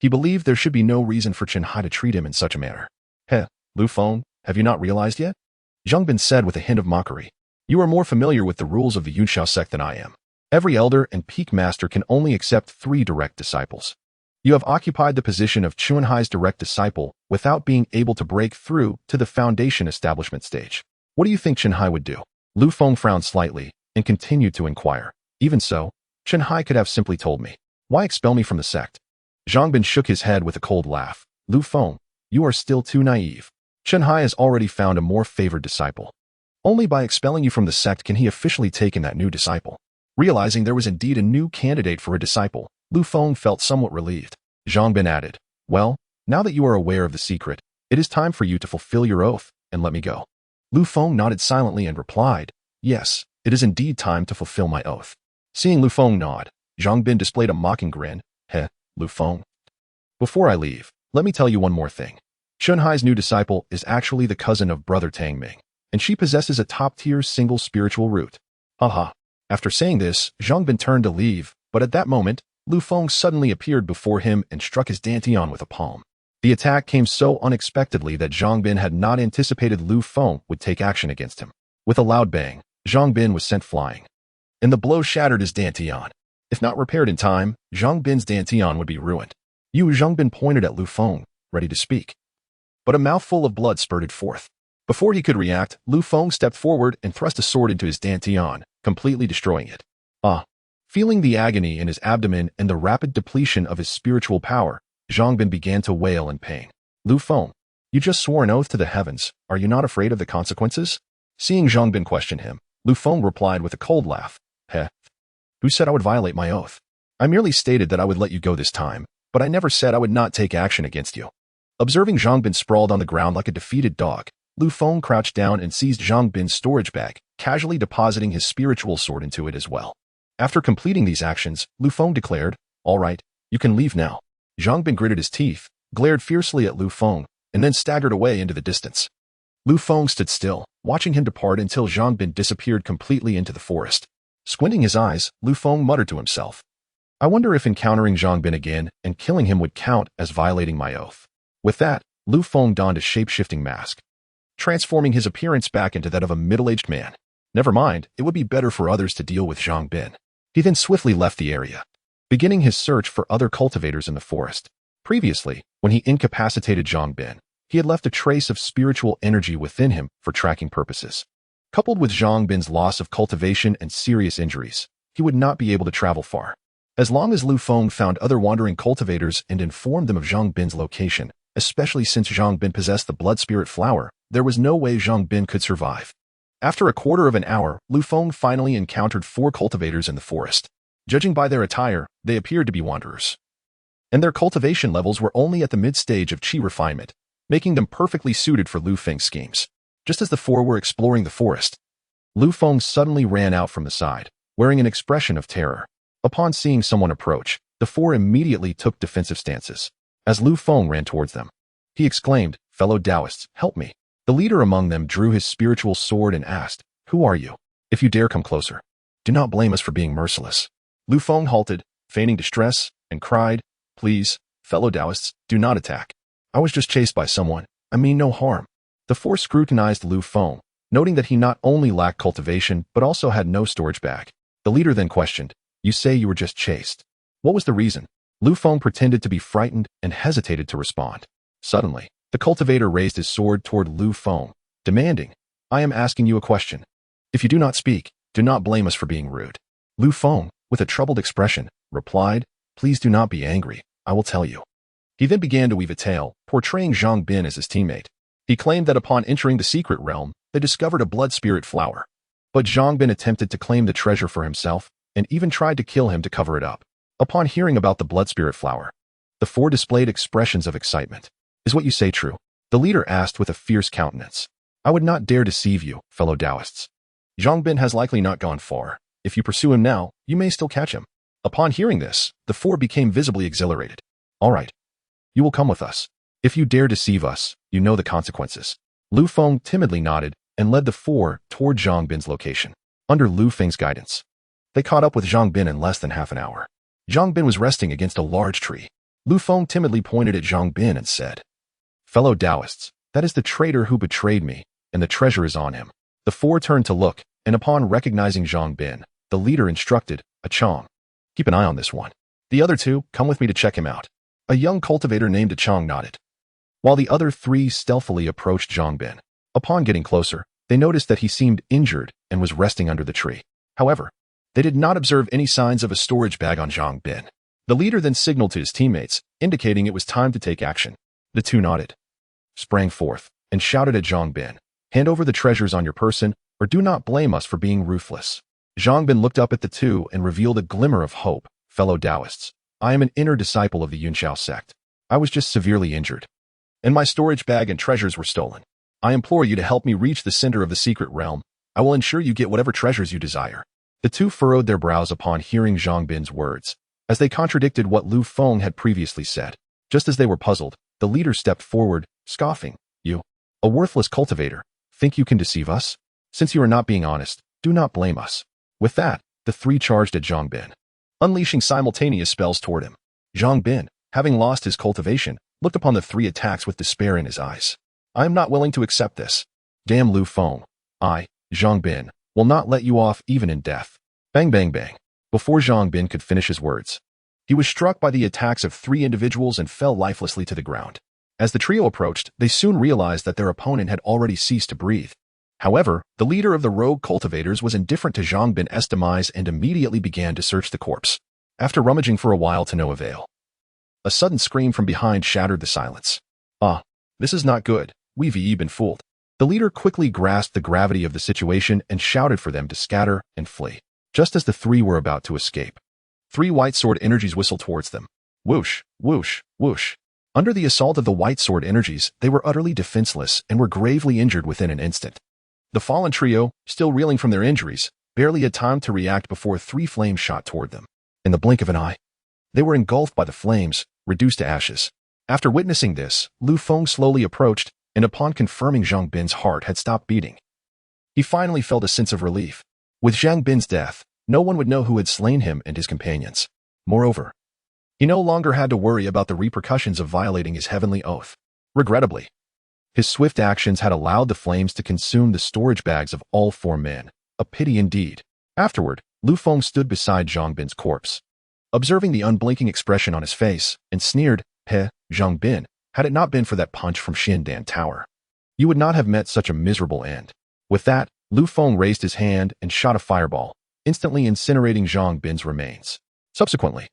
he believed there should be no reason for Chen Hai to treat him in such a manner. "Heh, Lu Feng, have you not realized yet?" Zhang Bin said with a hint of mockery. "You are more familiar with the rules of the Yuxiao sect than I am. Every elder and peak master can only accept 3 direct disciples. You have occupied the position of Chen Hai's direct disciple without being able to break through to the foundation establishment stage. What do you think Chen Hai would do?" Lu Feng frowned slightly and continued to inquire. "Even so, Chen Hai could have simply told me. Why expel me from the sect?" Zhang Bin shook his head with a cold laugh. "Lu Feng, you are still too naive. Chen Hai has already found a more favored disciple. Only by expelling you from the sect can he officially take in that new disciple." Realizing there was indeed a new candidate for a disciple, Lu Feng felt somewhat relieved. Zhang Bin added, "Well, now that you are aware of the secret, it is time for you to fulfill your oath and let me go." Lu Feng nodded silently and replied, "Yes, it is indeed time to fulfill my oath." Seeing Lu Feng nod, Zhang Bin displayed a mocking grin. "Heh, Lu Feng. Before I leave, let me tell you one more thing. Chen Hai's new disciple is actually the cousin of Brother Tang Ming, and she possesses a top-tier single spiritual root." Haha. After saying this, Zhang Bin turned to leave, but at that moment, Lu Feng suddenly appeared before him and struck his dantian with a palm. The attack came so unexpectedly that Zhang Bin had not anticipated Lu Feng would take action against him. With a loud bang, Zhang Bin was sent flying, and the blow shattered his dantian. If not repaired in time, Zhang Bin's dantian would be ruined. Zhang Bin pointed at Lu Feng, ready to speak. But a mouthful of blood spurted forth. Before he could react, Lu Feng stepped forward and thrust a sword into his dantian, completely destroying it. Feeling the agony in his abdomen and the rapid depletion of his spiritual power, Zhang Bin began to wail in pain. Lu Feng, you just swore an oath to the heavens. Are you not afraid of the consequences? Seeing Zhang Bin question him, Lu Feng replied with a cold laugh. Heh. Who said I would violate my oath? I merely stated that I would let you go this time, but I never said I would not take action against you. Observing Zhang Bin sprawled on the ground like a defeated dog, Lu Feng crouched down and seized Zhang Bin's storage bag, casually depositing his spiritual sword into it as well. After completing these actions, Lu Feng declared, all right, you can leave now. Zhang Bin gritted his teeth, glared fiercely at Lu Feng, and then staggered away into the distance. Lu Feng stood still, watching him depart until Zhang Bin disappeared completely into the forest. Squinting his eyes, Lu Feng muttered to himself, I wonder if encountering Zhang Bin again and killing him would count as violating my oath. With that, Lu Feng donned a shape-shifting mask, transforming his appearance back into that of a middle-aged man. Never mind, it would be better for others to deal with Zhang Bin. He then swiftly left the area, beginning his search for other cultivators in the forest. Previously, when he incapacitated Zhang Bin, he had left a trace of spiritual energy within him for tracking purposes. Coupled with Zhang Bin's loss of cultivation and serious injuries, he would not be able to travel far. As long as Lu Feng found other wandering cultivators and informed them of Zhang Bin's location, especially since Zhang Bin possessed the blood spirit flower, there was no way Zhang Bin could survive. After a quarter of an hour, Lu Feng finally encountered 4 cultivators in the forest. Judging by their attire, they appeared to be wanderers, and their cultivation levels were only at the mid-stage of qi refinement, making them perfectly suited for Lu Feng's schemes. Just as the 4 were exploring the forest, Lu Feng suddenly ran out from the side, wearing an expression of terror. Upon seeing someone approach, the 4 immediately took defensive stances. As Lu Feng ran towards them, he exclaimed, fellow Taoists, help me. The leader among them drew his spiritual sword and asked, who are you? If you dare come closer, do not blame us for being merciless. Lu Feng halted, feigning distress, and cried, please, fellow Taoists, do not attack. I was just chased by someone. I mean no harm. The 4 scrutinized Lu Feng, noting that he not only lacked cultivation but also had no storage bag. The leader then questioned, you say you were just chased. What was the reason? Lu Feng pretended to be frightened and hesitated to respond. Suddenly, the cultivator raised his sword toward Lu Feng, demanding, I am asking you a question. If you do not speak, do not blame us for being rude. Lu Feng, with a troubled expression, replied, please do not be angry, I will tell you. He then began to weave a tale, portraying Zhang Bin as his teammate. He claimed that upon entering the secret realm, they discovered a blood spirit flower. But Zhang Bin attempted to claim the treasure for himself, and even tried to kill him to cover it up. Upon hearing about the blood spirit flower, the 4 displayed expressions of excitement. Is what you say true? The leader asked with a fierce countenance. I would not dare deceive you, fellow Taoists. Zhang Bin has likely not gone far. If you pursue him now, you may still catch him. Upon hearing this, the 4 became visibly exhilarated. All right. You will come with us. If you dare deceive us, you know the consequences. Lu Feng timidly nodded and led the 4 toward Zhang Bin's location. Under Lu Feng's guidance, they caught up with Zhang Bin in less than half an hour. Zhang Bin was resting against a large tree. Lu Feng timidly pointed at Zhang Bin and said, fellow Taoists, that is the traitor who betrayed me, and the treasure is on him. The 4 turned to look, and upon recognizing Zhang Bin, the leader instructed, a Chong, keep an eye on this one. The other 2, come with me to check him out. A young cultivator named a Chong nodded, while the other 3 stealthily approached Zhang Bin. Upon getting closer, they noticed that he seemed injured and was resting under the tree. However, they did not observe any signs of a storage bag on Zhang Bin. The leader then signaled to his teammates, indicating it was time to take action. The 2 nodded, sprang forth, and shouted at Zhang Bin, hand over the treasures on your person, or do not blame us for being ruthless. Zhang Bin looked up at the 2 and revealed a glimmer of hope. Fellow Taoists, I am an inner disciple of the Yunxiao sect. I was just severely injured, and my storage bag and treasures were stolen. I implore you to help me reach the center of the secret realm. I will ensure you get whatever treasures you desire. The 2 furrowed their brows upon hearing Zhang Bin's words, as they contradicted what Lu Feng had previously said. Just as they were puzzled, the leader stepped forward, scoffing, you, a worthless cultivator, think you can deceive us? Since you are not being honest, do not blame us. With that, the 3 charged at Zhang Bin, unleashing simultaneous spells toward him. Zhang Bin, having lost his cultivation, looked upon the three attacks with despair in his eyes. I am not willing to accept this. Damn Lu Feng. I, Zhang Bin, will not let you off even in death. Bang bang bang. Before Zhang Bin could finish his words, he was struck by the attacks of three individuals and fell lifelessly to the ground. As the trio approached, they soon realized that their opponent had already ceased to breathe. However, the leader of the rogue cultivators was indifferent to Zhang Bin's demise and immediately began to search the corpse. After rummaging for a while to no avail, a sudden scream from behind shattered the silence. Ah, this is not good. We've been fooled. The leader quickly grasped the gravity of the situation and shouted for them to scatter and flee. Just as the three were about to escape, three white sword energies whistled towards them. Whoosh, whoosh, whoosh. Under the assault of the white sword energies, they were utterly defenseless and were gravely injured within an instant. The fallen trio, still reeling from their injuries, barely had time to react before three flames shot toward them. In the blink of an eye, they were engulfed by the flames, reduced to ashes. After witnessing this, Lu Feng slowly approached, and upon confirming Zhang Bin's heart had stopped beating, he finally felt a sense of relief. With Zhang Bin's death, no one would know who had slain him and his companions. Moreover, he no longer had to worry about the repercussions of violating his heavenly oath. Regrettably, his swift actions had allowed the flames to consume the storage bags of all four men. A pity indeed. Afterward, Lu Feng stood beside Zhang Bin's corpse, observing the unblinking expression on his face, and sneered, "Heh, Zhang Bin, had it not been for that punch from Xiandan Tower, you would not have met such a miserable end." With that, Lu Feng raised his hand and shot a fireball, instantly incinerating Zhang Bin's remains. Subsequently,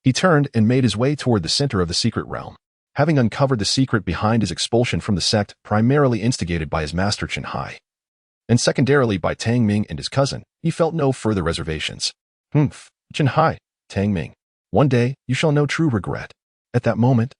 he turned and made his way toward the center of the secret realm. Having uncovered the secret behind his expulsion from the sect, primarily instigated by his master Chen Hai, and secondarily by Tang Ming and his cousin, he felt no further reservations. Chen Hai, Tang Ming, one day you shall know true regret. At that moment,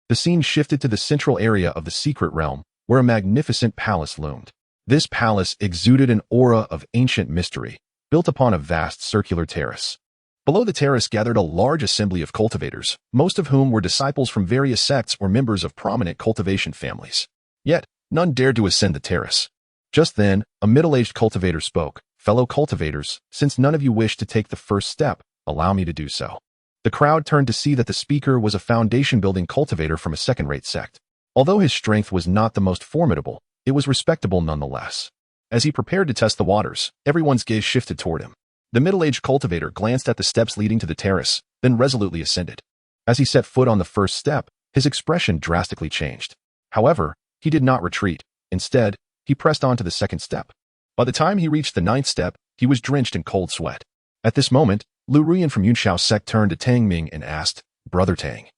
the scene shifted to the central area of the secret realm, where a magnificent palace loomed. This palace exuded an aura of ancient mystery, built upon a vast circular terrace. Below the terrace gathered a large assembly of cultivators, most of whom were disciples from various sects or members of prominent cultivation families. Yet, none dared to ascend the terrace. Just then, a middle-aged cultivator spoke. "Fellow cultivators, since none of you wish to take the first step, allow me to do so." The crowd turned to see that the speaker was a foundation-building cultivator from a second-rate sect. Although his strength was not the most formidable, it was respectable nonetheless. As he prepared to test the waters, everyone's gaze shifted toward him. The middle-aged cultivator glanced at the steps leading to the terrace, then resolutely ascended. As he set foot on the first step, his expression drastically changed. However, he did not retreat. Instead, he pressed on to the second step. By the time he reached the ninth step, he was drenched in cold sweat. At this moment, Lu Ruyan from Yunxiao sect turned to Tang Ming and asked, "Brother Tang,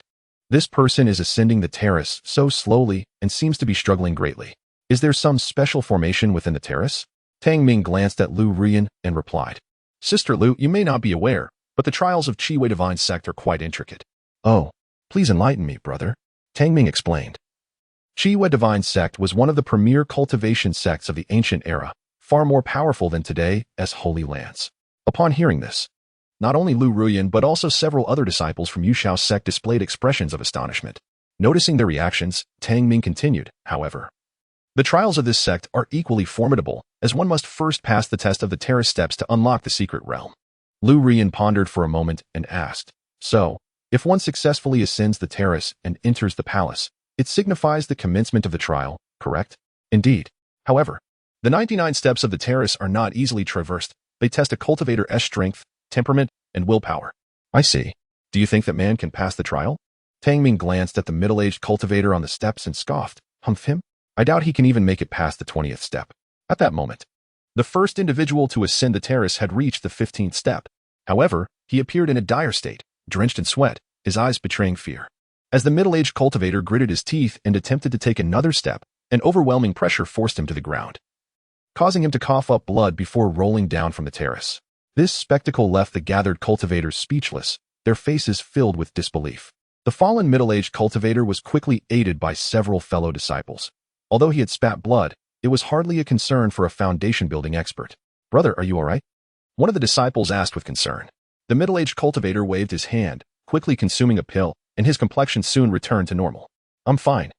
this person is ascending the terrace so slowly and seems to be struggling greatly. Is there some special formation within the terrace?" Tang Ming glanced at Lu Ruyan and replied, "Sister Lu, you may not be aware, but the trials of Qi Wei Divine Sect are quite intricate." "Oh, please enlighten me, brother," Tang Ming explained. Qi Wei Divine Sect was one of the premier cultivation sects of the ancient era, far more powerful than today as Holy Lands. Upon hearing this, not only Lu Ruyan but also several other disciples from Yuxiao sect displayed expressions of astonishment. Noticing their reactions, Tang Ming continued, "However, the trials of this sect are equally formidable, as one must first pass the test of the terrace steps to unlock the secret realm." Lu Ruyan pondered for a moment and asked, "So, if one successfully ascends the terrace and enters the palace, it signifies the commencement of the trial, correct?" "Indeed. However, the 99 steps of the terrace are not easily traversed. They test a cultivator's strength, temperament, and willpower." "I see. Do you think that man can pass the trial?" Tang Ming glanced at the middle-aged cultivator on the steps and scoffed, "Humph him. I doubt he can even make it past the 20th step." At that moment, the first individual to ascend the terrace had reached the 15th step. However, he appeared in a dire state, drenched in sweat, his eyes betraying fear. As the middle-aged cultivator gritted his teeth and attempted to take another step, an overwhelming pressure forced him to the ground, causing him to cough up blood before rolling down from the terrace. This spectacle left the gathered cultivators speechless, their faces filled with disbelief. The fallen middle-aged cultivator was quickly aided by several fellow disciples. Although he had spat blood, it was hardly a concern for a foundation-building expert. "Brother, are you all right?" one of the disciples asked with concern. The middle-aged cultivator waved his hand, quickly consuming a pill, and his complexion soon returned to normal. "I'm fine.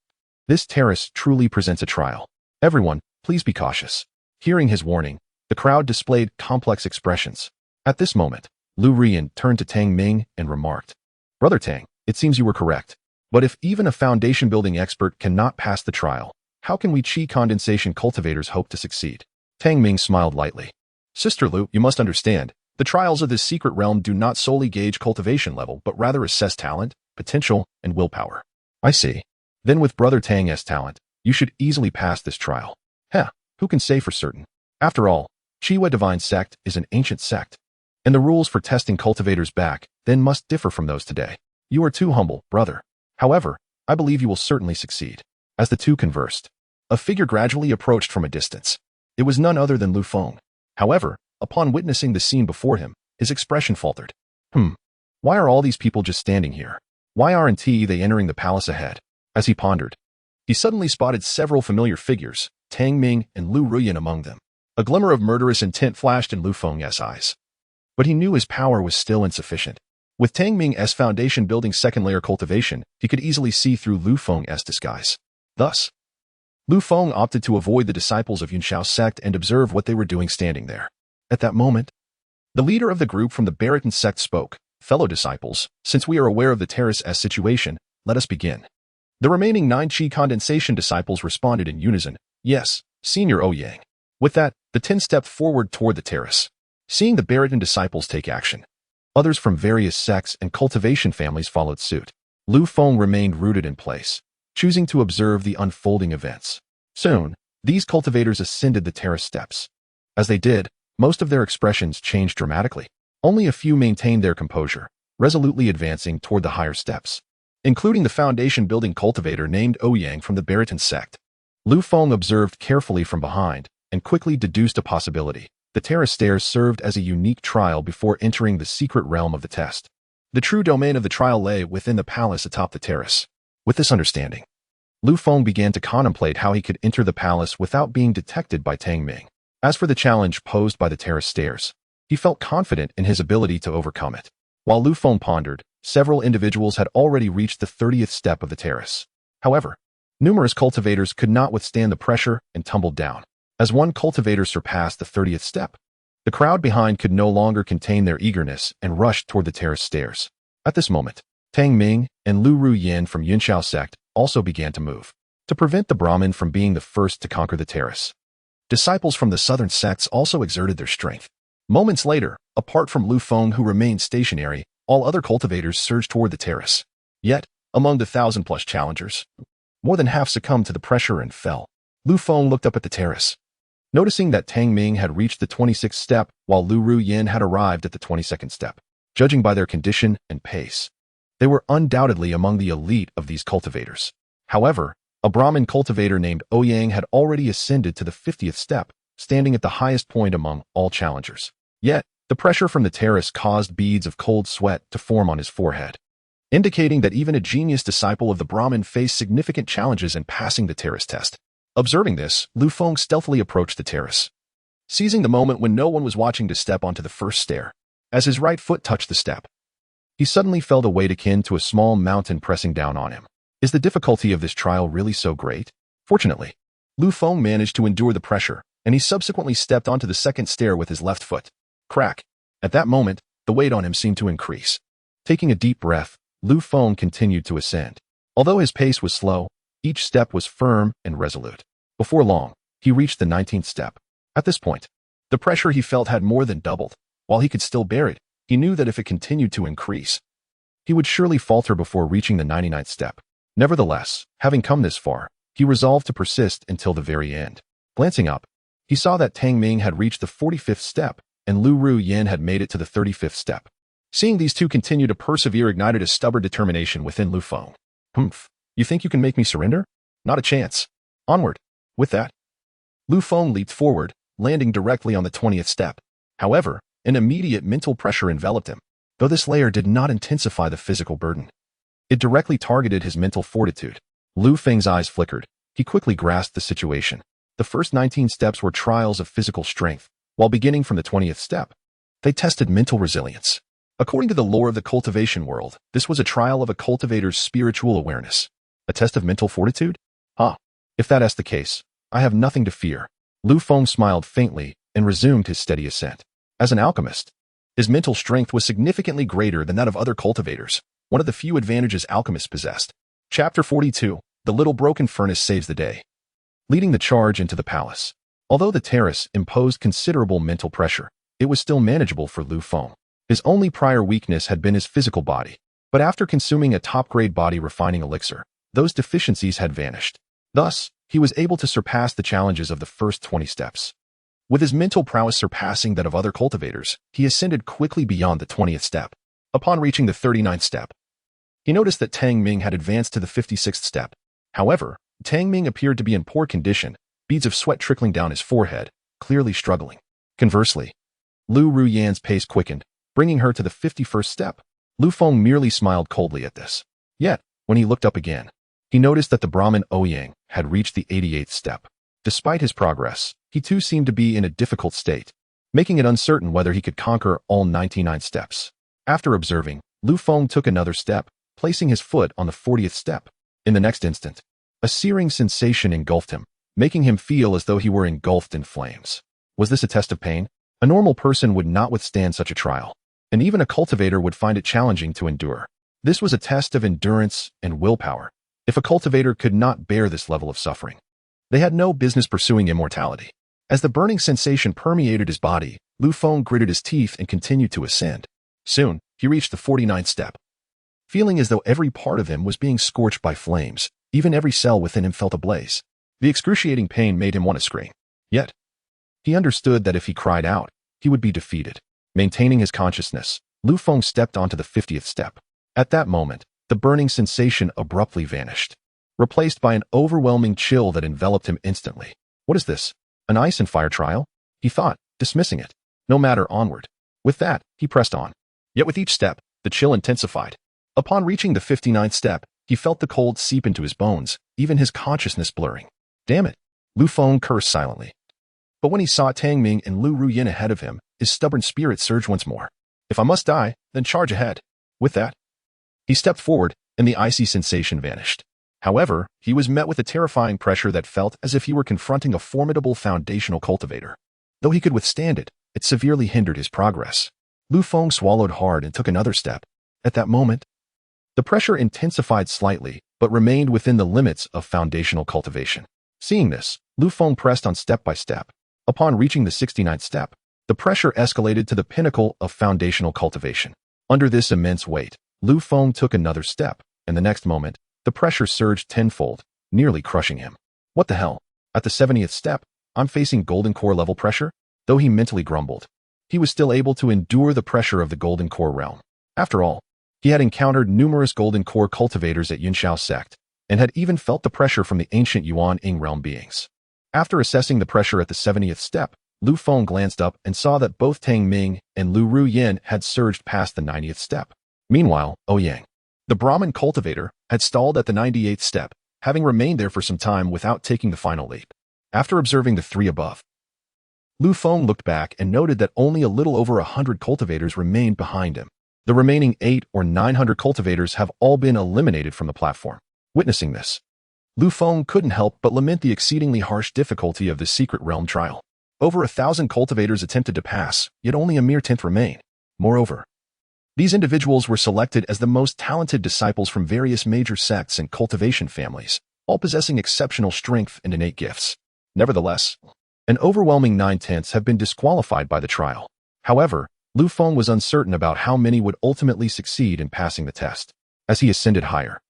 This terrace truly presents a trial. Everyone, please be cautious." Hearing his warning, the crowd displayed complex expressions. At this moment, Lu Ruyan turned to Tang Ming and remarked, "Brother Tang, it seems you were correct. But if even a foundation-building expert cannot pass the trial, how can we Qi condensation cultivators hope to succeed? Tang Ming smiled lightly. Sister Lu, you must understand, the trials of this secret realm do not solely gauge cultivation level, but rather assess talent, potential, and willpower. I see. Then with Brother Tang's talent, you should easily pass this trial. Who can say for certain? After all, Chiwa Divine Sect is an ancient sect, and the rules for testing cultivators back then must differ from those today. You are too humble, brother. However, I believe you will certainly succeed. As the two conversed, a figure gradually approached from a distance. It was none other than Lu Feng. However, upon witnessing the scene before him, his expression faltered. Why are all these people just standing here? Why aren't they entering the palace ahead? As he pondered, he suddenly spotted several familiar figures, Tang Ming and Lu Ruyan among them. A glimmer of murderous intent flashed in Lu Feng's eyes. But he knew his power was still insufficient. With Tang Ming's foundation building second-layer cultivation, he could easily see through Lu Feng's disguise. Thus, Lu Feng opted to avoid the disciples of Yunxiao's sect and observe what they were doing standing there. At that moment, the leader of the group from the Baritan sect spoke. Fellow disciples, since we are aware of the terrace's situation, let us begin. The remaining 9 Qi condensation disciples responded in unison. Yes, Senior Ouyang. With that, the 10 stepped forward toward the terrace. Seeing the Baritan disciples take action, others from various sects and cultivation families followed suit. Lu Feng remained rooted in place, choosing to observe the unfolding events. Soon, these cultivators ascended the terrace steps. As they did, most of their expressions changed dramatically. Only a few maintained their composure, resolutely advancing toward the higher steps, including the foundation-building cultivator named Ouyang from the Baritan sect. Lu Feng observed carefully from behind and quickly deduced a possibility. The terrace stairs served as a unique trial before entering the secret realm of the test. The true domain of the trial lay within the palace atop the terrace. With this understanding, Lu Feng began to contemplate how he could enter the palace without being detected by Tang Ming. As for the challenge posed by the terrace stairs, he felt confident in his ability to overcome it. While Lu Feng pondered, several individuals had already reached the 30th step of the terrace. However, numerous cultivators could not withstand the pressure and tumbled down. As one cultivator surpassed the 30th step, the crowd behind could no longer contain their eagerness and rushed toward the terrace stairs. At this moment, Tang Ming and Lu Ruyan from Yunxiao sect also began to move. To prevent the Brahmin from being the first to conquer the terrace, disciples from the southern sects also exerted their strength. Moments later, apart from Lu Feng who remained stationary, all other cultivators surged toward the terrace. Yet, among the 1,000+ challengers, more than half succumbed to the pressure and fell. Lu Feng looked up at the terrace, noticing that Tang Ming had reached the 26th step while Lu Ruyan had arrived at the 22nd step. Judging by their condition and pace, they were undoubtedly among the elite of these cultivators. However, a Brahmin cultivator named Ouyang had already ascended to the 50th step, standing at the highest point among all challengers. Yet, the pressure from the terrace caused beads of cold sweat to form on his forehead, indicating that even a genius disciple of the Brahmin faced significant challenges in passing the terrace test. Observing this, Lu Feng stealthily approached the terrace, seizing the moment when no one was watching to step onto the first stair. As his right foot touched the step, he suddenly felt a weight akin to a small mountain pressing down on him. Is the difficulty of this trial really so great? Fortunately, Lu Feng managed to endure the pressure, and he subsequently stepped onto the second stair with his left foot. Crack! At that moment, the weight on him seemed to increase. Taking a deep breath, Lu Feng continued to ascend. Although his pace was slow, each step was firm and resolute. Before long, he reached the 19th step. At this point, the pressure he felt had more than doubled. While he could still bear it, he knew that if it continued to increase, he would surely falter before reaching the 99th step. Nevertheless, having come this far, he resolved to persist until the very end. Glancing up, he saw that Tang Ming had reached the 45th step, and Lu Ruyan had made it to the 35th step. Seeing these two continue to persevere ignited a stubborn determination within Lu Feng. You think you can make me surrender? Not a chance. Onward. With that, Lu Feng leaped forward, landing directly on the 20th step. However, an immediate mental pressure enveloped him. Though this layer did not intensify the physical burden, it directly targeted his mental fortitude. Lu Feng's eyes flickered. He quickly grasped the situation. The first 19 steps were trials of physical strength, while beginning from the 20th step, they tested mental resilience. According to the lore of the cultivation world, this was a trial of a cultivator's spiritual awareness. A test of mental fortitude? If that is the case, I have nothing to fear. Lu Feng smiled faintly and resumed his steady ascent. As an alchemist, his mental strength was significantly greater than that of other cultivators, one of the few advantages alchemists possessed. Chapter 42. The Little Broken Furnace Saves the Day. Leading the charge into the palace. Although the terrace imposed considerable mental pressure, it was still manageable for Lu Feng. His only prior weakness had been his physical body, but after consuming a top-grade body-refining elixir, those deficiencies had vanished. Thus, he was able to surpass the challenges of the first 20 steps. With his mental prowess surpassing that of other cultivators, he ascended quickly beyond the 20th step. Upon reaching the 39th step, he noticed that Tang Ming had advanced to the 56th step. However, Tang Ming appeared to be in poor condition, beads of sweat trickling down his forehead, clearly struggling. Conversely, Lu Ruyan's pace quickened, bringing her to the 51st step. Lu Feng merely smiled coldly at this. Yet, when he looked up again, he noticed that the Brahmin Ouyang had reached the 88th step. Despite his progress, he too seemed to be in a difficult state, making it uncertain whether he could conquer all 99 steps. After observing, Lu Feng took another step, placing his foot on the 40th step. In the next instant, a searing sensation engulfed him, making him feel as though he were engulfed in flames. Was this a test of pain? A normal person would not withstand such a trial, and even a cultivator would find it challenging to endure. This was a test of endurance and willpower. If a cultivator could not bear this level of suffering, they had no business pursuing immortality. As the burning sensation permeated his body, Lu Feng gritted his teeth and continued to ascend. Soon, he reached the 49th step. Feeling as though every part of him was being scorched by flames, even every cell within him felt ablaze. The excruciating pain made him want to scream. Yet, he understood that if he cried out, he would be defeated. Maintaining his consciousness, Lu Feng stepped onto the 50th step. At that moment, the burning sensation abruptly vanished, replaced by an overwhelming chill that enveloped him instantly. What is this? An ice and fire trial? He thought, dismissing it. No matter, onward. With that, he pressed on. Yet with each step, the chill intensified. Upon reaching the 59th step, he felt the cold seep into his bones, even his consciousness blurring. Damn it! Lu Feng cursed silently. But when he saw Tang Ming and Lu Ruyan ahead of him, his stubborn spirit surged once more. If I must die, then charge ahead. With that, he stepped forward, and the icy sensation vanished. However, he was met with a terrifying pressure that felt as if he were confronting a formidable foundational cultivator. Though he could withstand it, it severely hindered his progress. Lu Feng swallowed hard and took another step. At that moment, the pressure intensified slightly, but remained within the limits of foundational cultivation. Seeing this, Lu Feng pressed on step by step. Upon reaching the 69th step, the pressure escalated to the pinnacle of foundational cultivation. Under this immense weight, Lu Feng took another step, and the next moment, the pressure surged tenfold, nearly crushing him. What the hell? At the 70th step, I'm facing golden core level pressure? Though he mentally grumbled, he was still able to endure the pressure of the golden core realm. After all, he had encountered numerous golden core cultivators at Yunxiao sect, and had even felt the pressure from the ancient Yuan Ying realm beings. After assessing the pressure at the 70th step, Lu Feng glanced up and saw that both Tang Ming and Lu Ruyan had surged past the 90th step. Meanwhile, Ouyang, the Brahmin cultivator, had stalled at the 98th step, having remained there for some time without taking the final leap. After observing the three above, Lu Feng looked back and noted that only a little over 100 cultivators remained behind him. The remaining 800 or 900 cultivators have all been eliminated from the platform. Witnessing this, Lu Feng couldn't help but lament the exceedingly harsh difficulty of the secret realm trial. Over 1,000 cultivators attempted to pass, yet only a mere 10th remained. Moreover, these individuals were selected as the most talented disciples from various major sects and cultivation families, all possessing exceptional strength and innate gifts. Nevertheless, an overwhelming 9/10 have been disqualified by the trial. However, Lu Feng was uncertain about how many would ultimately succeed in passing the test. As he ascended higher,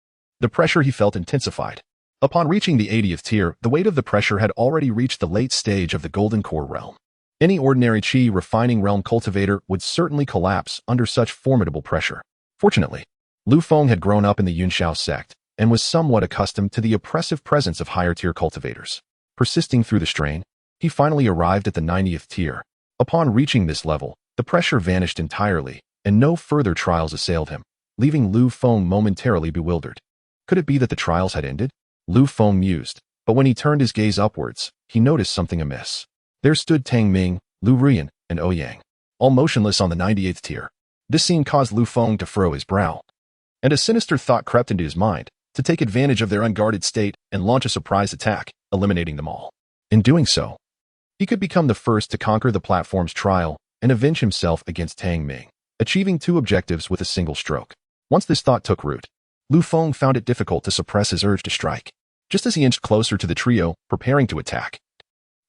the pressure he felt intensified. Upon reaching the 80th tier, the weight of the pressure had already reached the late stage of the golden core realm. Any ordinary qi refining realm cultivator would certainly collapse under such formidable pressure. Fortunately, Lu Feng had grown up in the Yunxiao sect and was somewhat accustomed to the oppressive presence of higher tier cultivators. Persisting through the strain, he finally arrived at the 90th tier. Upon reaching this level, the pressure vanished entirely, and no further trials assailed him, leaving Lu Feng momentarily bewildered. Could it be that the trials had ended? Lu Feng mused, but when he turned his gaze upwards, he noticed something amiss. There stood Tang Ming, Lu Ruyan, and Ouyang, all motionless on the 98th tier. This scene caused Lu Feng to furrow his brow, and a sinister thought crept into his mind, to take advantage of their unguarded state and launch a surprise attack, eliminating them all. In doing so, he could become the first to conquer the platform's trial and avenge himself against Tang Ming, achieving two objectives with a single stroke. Once this thought took root, Lu Feng found it difficult to suppress his urge to strike. Just as he inched closer to the trio, preparing to attack,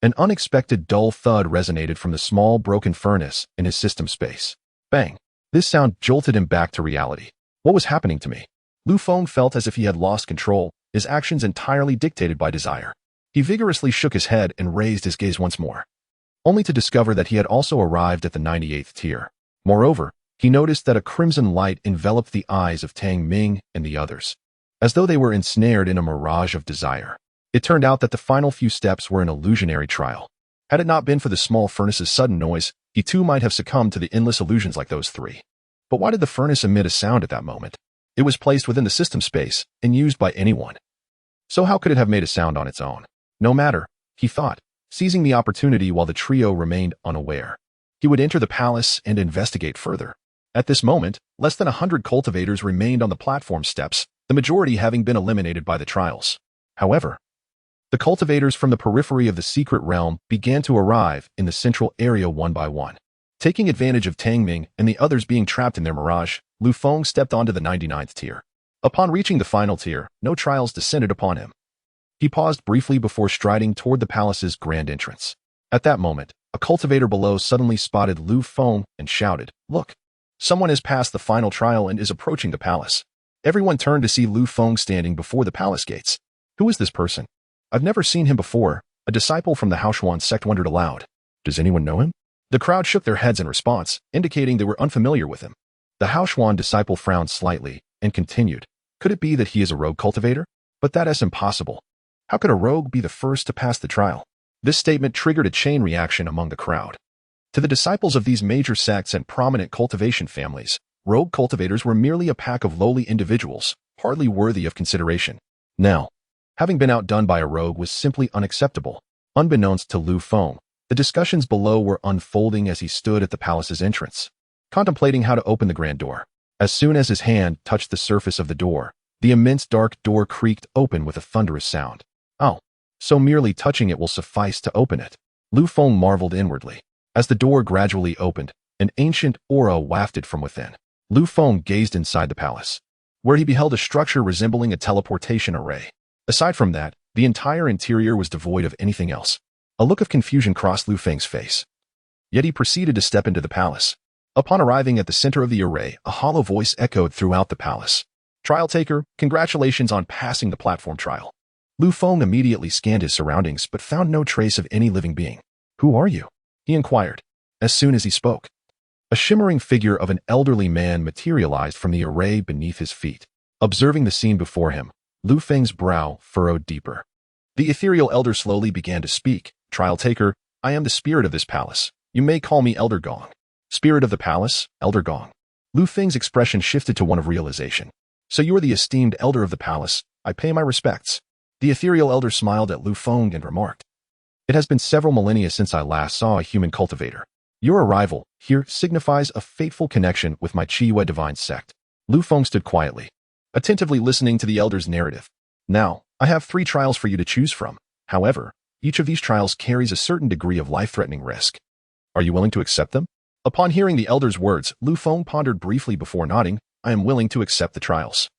an unexpected dull thud resonated from the small broken furnace in his system space. Bang! This sound jolted him back to reality. What was happening to me? Lu Feng felt as if he had lost control, his actions entirely dictated by desire. He vigorously shook his head and raised his gaze once more, only to discover that he had also arrived at the 98th tier. Moreover, he noticed that a crimson light enveloped the eyes of Tang Ming and the others, as though they were ensnared in a mirage of desire. It turned out that the final few steps were an illusionary trial. Had it not been for the small furnace's sudden noise, he too might have succumbed to the endless illusions like those three. But why did the furnace emit a sound at that moment? It was placed within the system space and used by anyone. So how could it have made a sound on its own? No matter, he thought, seizing the opportunity while the trio remained unaware. He would enter the palace and investigate further. At this moment, less than 100 cultivators remained on the platform steps, the majority having been eliminated by the trials. However, the cultivators from the periphery of the secret realm began to arrive in the central area one by one. Taking advantage of Tang Ming and the others being trapped in their mirage, Lu Feng stepped onto the 99th tier. Upon reaching the final tier, no trials descended upon him. He paused briefly before striding toward the palace's grand entrance. At that moment, a cultivator below suddenly spotted Lu Feng and shouted, "Look! Someone has passed the final trial and is approaching the palace." Everyone turned to see Lu Feng standing before the palace gates. Who is this person? I've never seen him before, a disciple from the Haoshuan sect wondered aloud. Does anyone know him? The crowd shook their heads in response, indicating they were unfamiliar with him. The Haoshuan disciple frowned slightly and continued. Could it be that he is a rogue cultivator? But that is impossible. How could a rogue be the first to pass the trial? This statement triggered a chain reaction among the crowd. To the disciples of these major sects and prominent cultivation families, rogue cultivators were merely a pack of lowly individuals, hardly worthy of consideration. Now, having been outdone by a rogue was simply unacceptable. Unbeknownst to Lu Feng, the discussions below were unfolding as he stood at the palace's entrance, contemplating how to open the grand door. As soon as his hand touched the surface of the door, the immense dark door creaked open with a thunderous sound. Oh, so merely touching it will suffice to open it. Lu Feng marveled inwardly. As the door gradually opened, an ancient aura wafted from within. Lu Feng gazed inside the palace, where he beheld a structure resembling a teleportation array. Aside from that, the entire interior was devoid of anything else. A look of confusion crossed Lu Feng's face. Yet he proceeded to step into the palace. Upon arriving at the center of the array, a hollow voice echoed throughout the palace. Trial taker, congratulations on passing the platform trial. Lu Feng immediately scanned his surroundings but found no trace of any living being. Who are you? He inquired. As soon as he spoke, a shimmering figure of an elderly man materialized from the array beneath his feet. Observing the scene before him, Lu Feng's brow furrowed deeper. The ethereal elder slowly began to speak. Trial taker, I am the spirit of this palace. You may call me Elder Gong. Spirit of the palace, Elder Gong. Lu Feng's expression shifted to one of realization. So you are the esteemed elder of the palace. I pay my respects. The ethereal elder smiled at Lu Feng and remarked, It has been several millennia since I last saw a human cultivator. Your arrival here signifies a fateful connection with my Qiyue divine sect. Lu Feng stood quietly, attentively listening to the elder's narrative. Now, I have 3 trials for you to choose from. However, each of these trials carries a certain degree of life-threatening risk. Are you willing to accept them? Upon hearing the elder's words, Lu Feng pondered briefly before nodding. I am willing to accept the trials.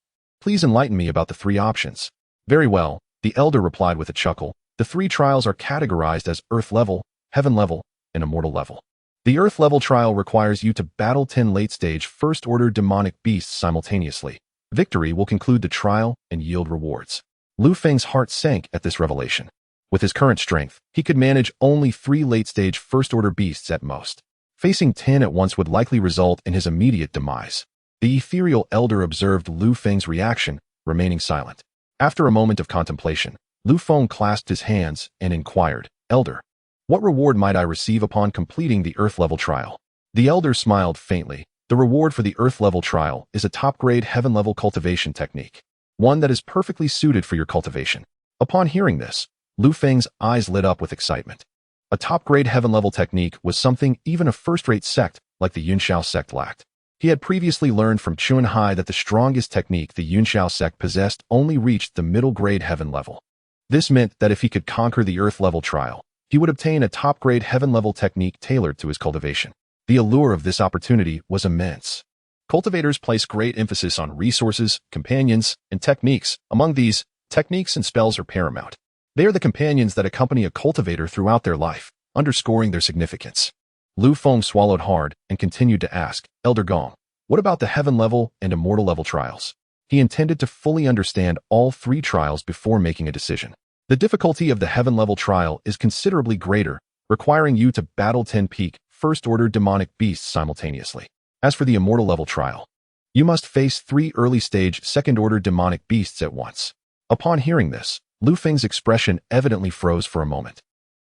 Please enlighten me about the 3 options. Very well, the elder replied with a chuckle. The 3 trials are categorized as Earth level, Heaven level, and Immortal level. The Earth level trial requires you to battle 10 late-stage first-order demonic beasts simultaneously. Victory will conclude the trial and yield rewards. Lu Feng's heart sank at this revelation. With his current strength, he could manage only 3 late-stage first-order beasts at most. Facing 10 at once would likely result in his immediate demise. The ethereal elder observed Lu Feng's reaction, remaining silent. After a moment of contemplation, Lu Feng clasped his hands and inquired, Elder, what reward might I receive upon completing the Earth-level trial? The elder smiled faintly. The reward for the Earth-level trial is a top-grade Heaven-level cultivation technique, one that is perfectly suited for your cultivation. Upon hearing this, Lu Feng's eyes lit up with excitement. A top-grade Heaven-level technique was something even a first-rate sect like the Yunxiao sect lacked. He had previously learned from Chunhai that the strongest technique the Yunxiao sect possessed only reached the middle-grade Heaven level. This meant that if he could conquer the Earth-level trial, he would obtain a top-grade Heaven-level technique tailored to his cultivation. The allure of this opportunity was immense. Cultivators place great emphasis on resources, companions, and techniques. Among these, techniques and spells are paramount. They are the companions that accompany a cultivator throughout their life, underscoring their significance. Lu Feng swallowed hard and continued to ask, Elder Gong, what about the heaven level and immortal level trials? He intended to fully understand all three trials before making a decision. The difficulty of the heaven level trial is considerably greater, requiring you to battle 10 peak, first-order demonic beasts simultaneously. As for the immortal level trial, you must face 3 early-stage second-order demonic beasts at once. Upon hearing this, Lu Feng's expression evidently froze for a moment.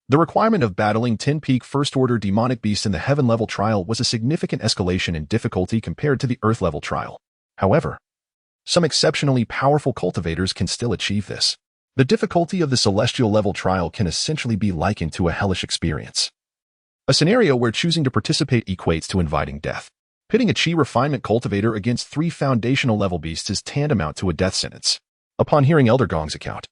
The requirement of battling 10 peak first-order demonic beasts in the heaven level trial was a significant escalation in difficulty compared to the earth level trial. However, some exceptionally powerful cultivators can still achieve this. The difficulty of the celestial level trial can essentially be likened to a hellish experience. A scenario where choosing to participate equates to inviting death. Pitting a chi refinement cultivator against 3 foundational level beasts is tantamount to a death sentence. Upon hearing Elder Gong's account,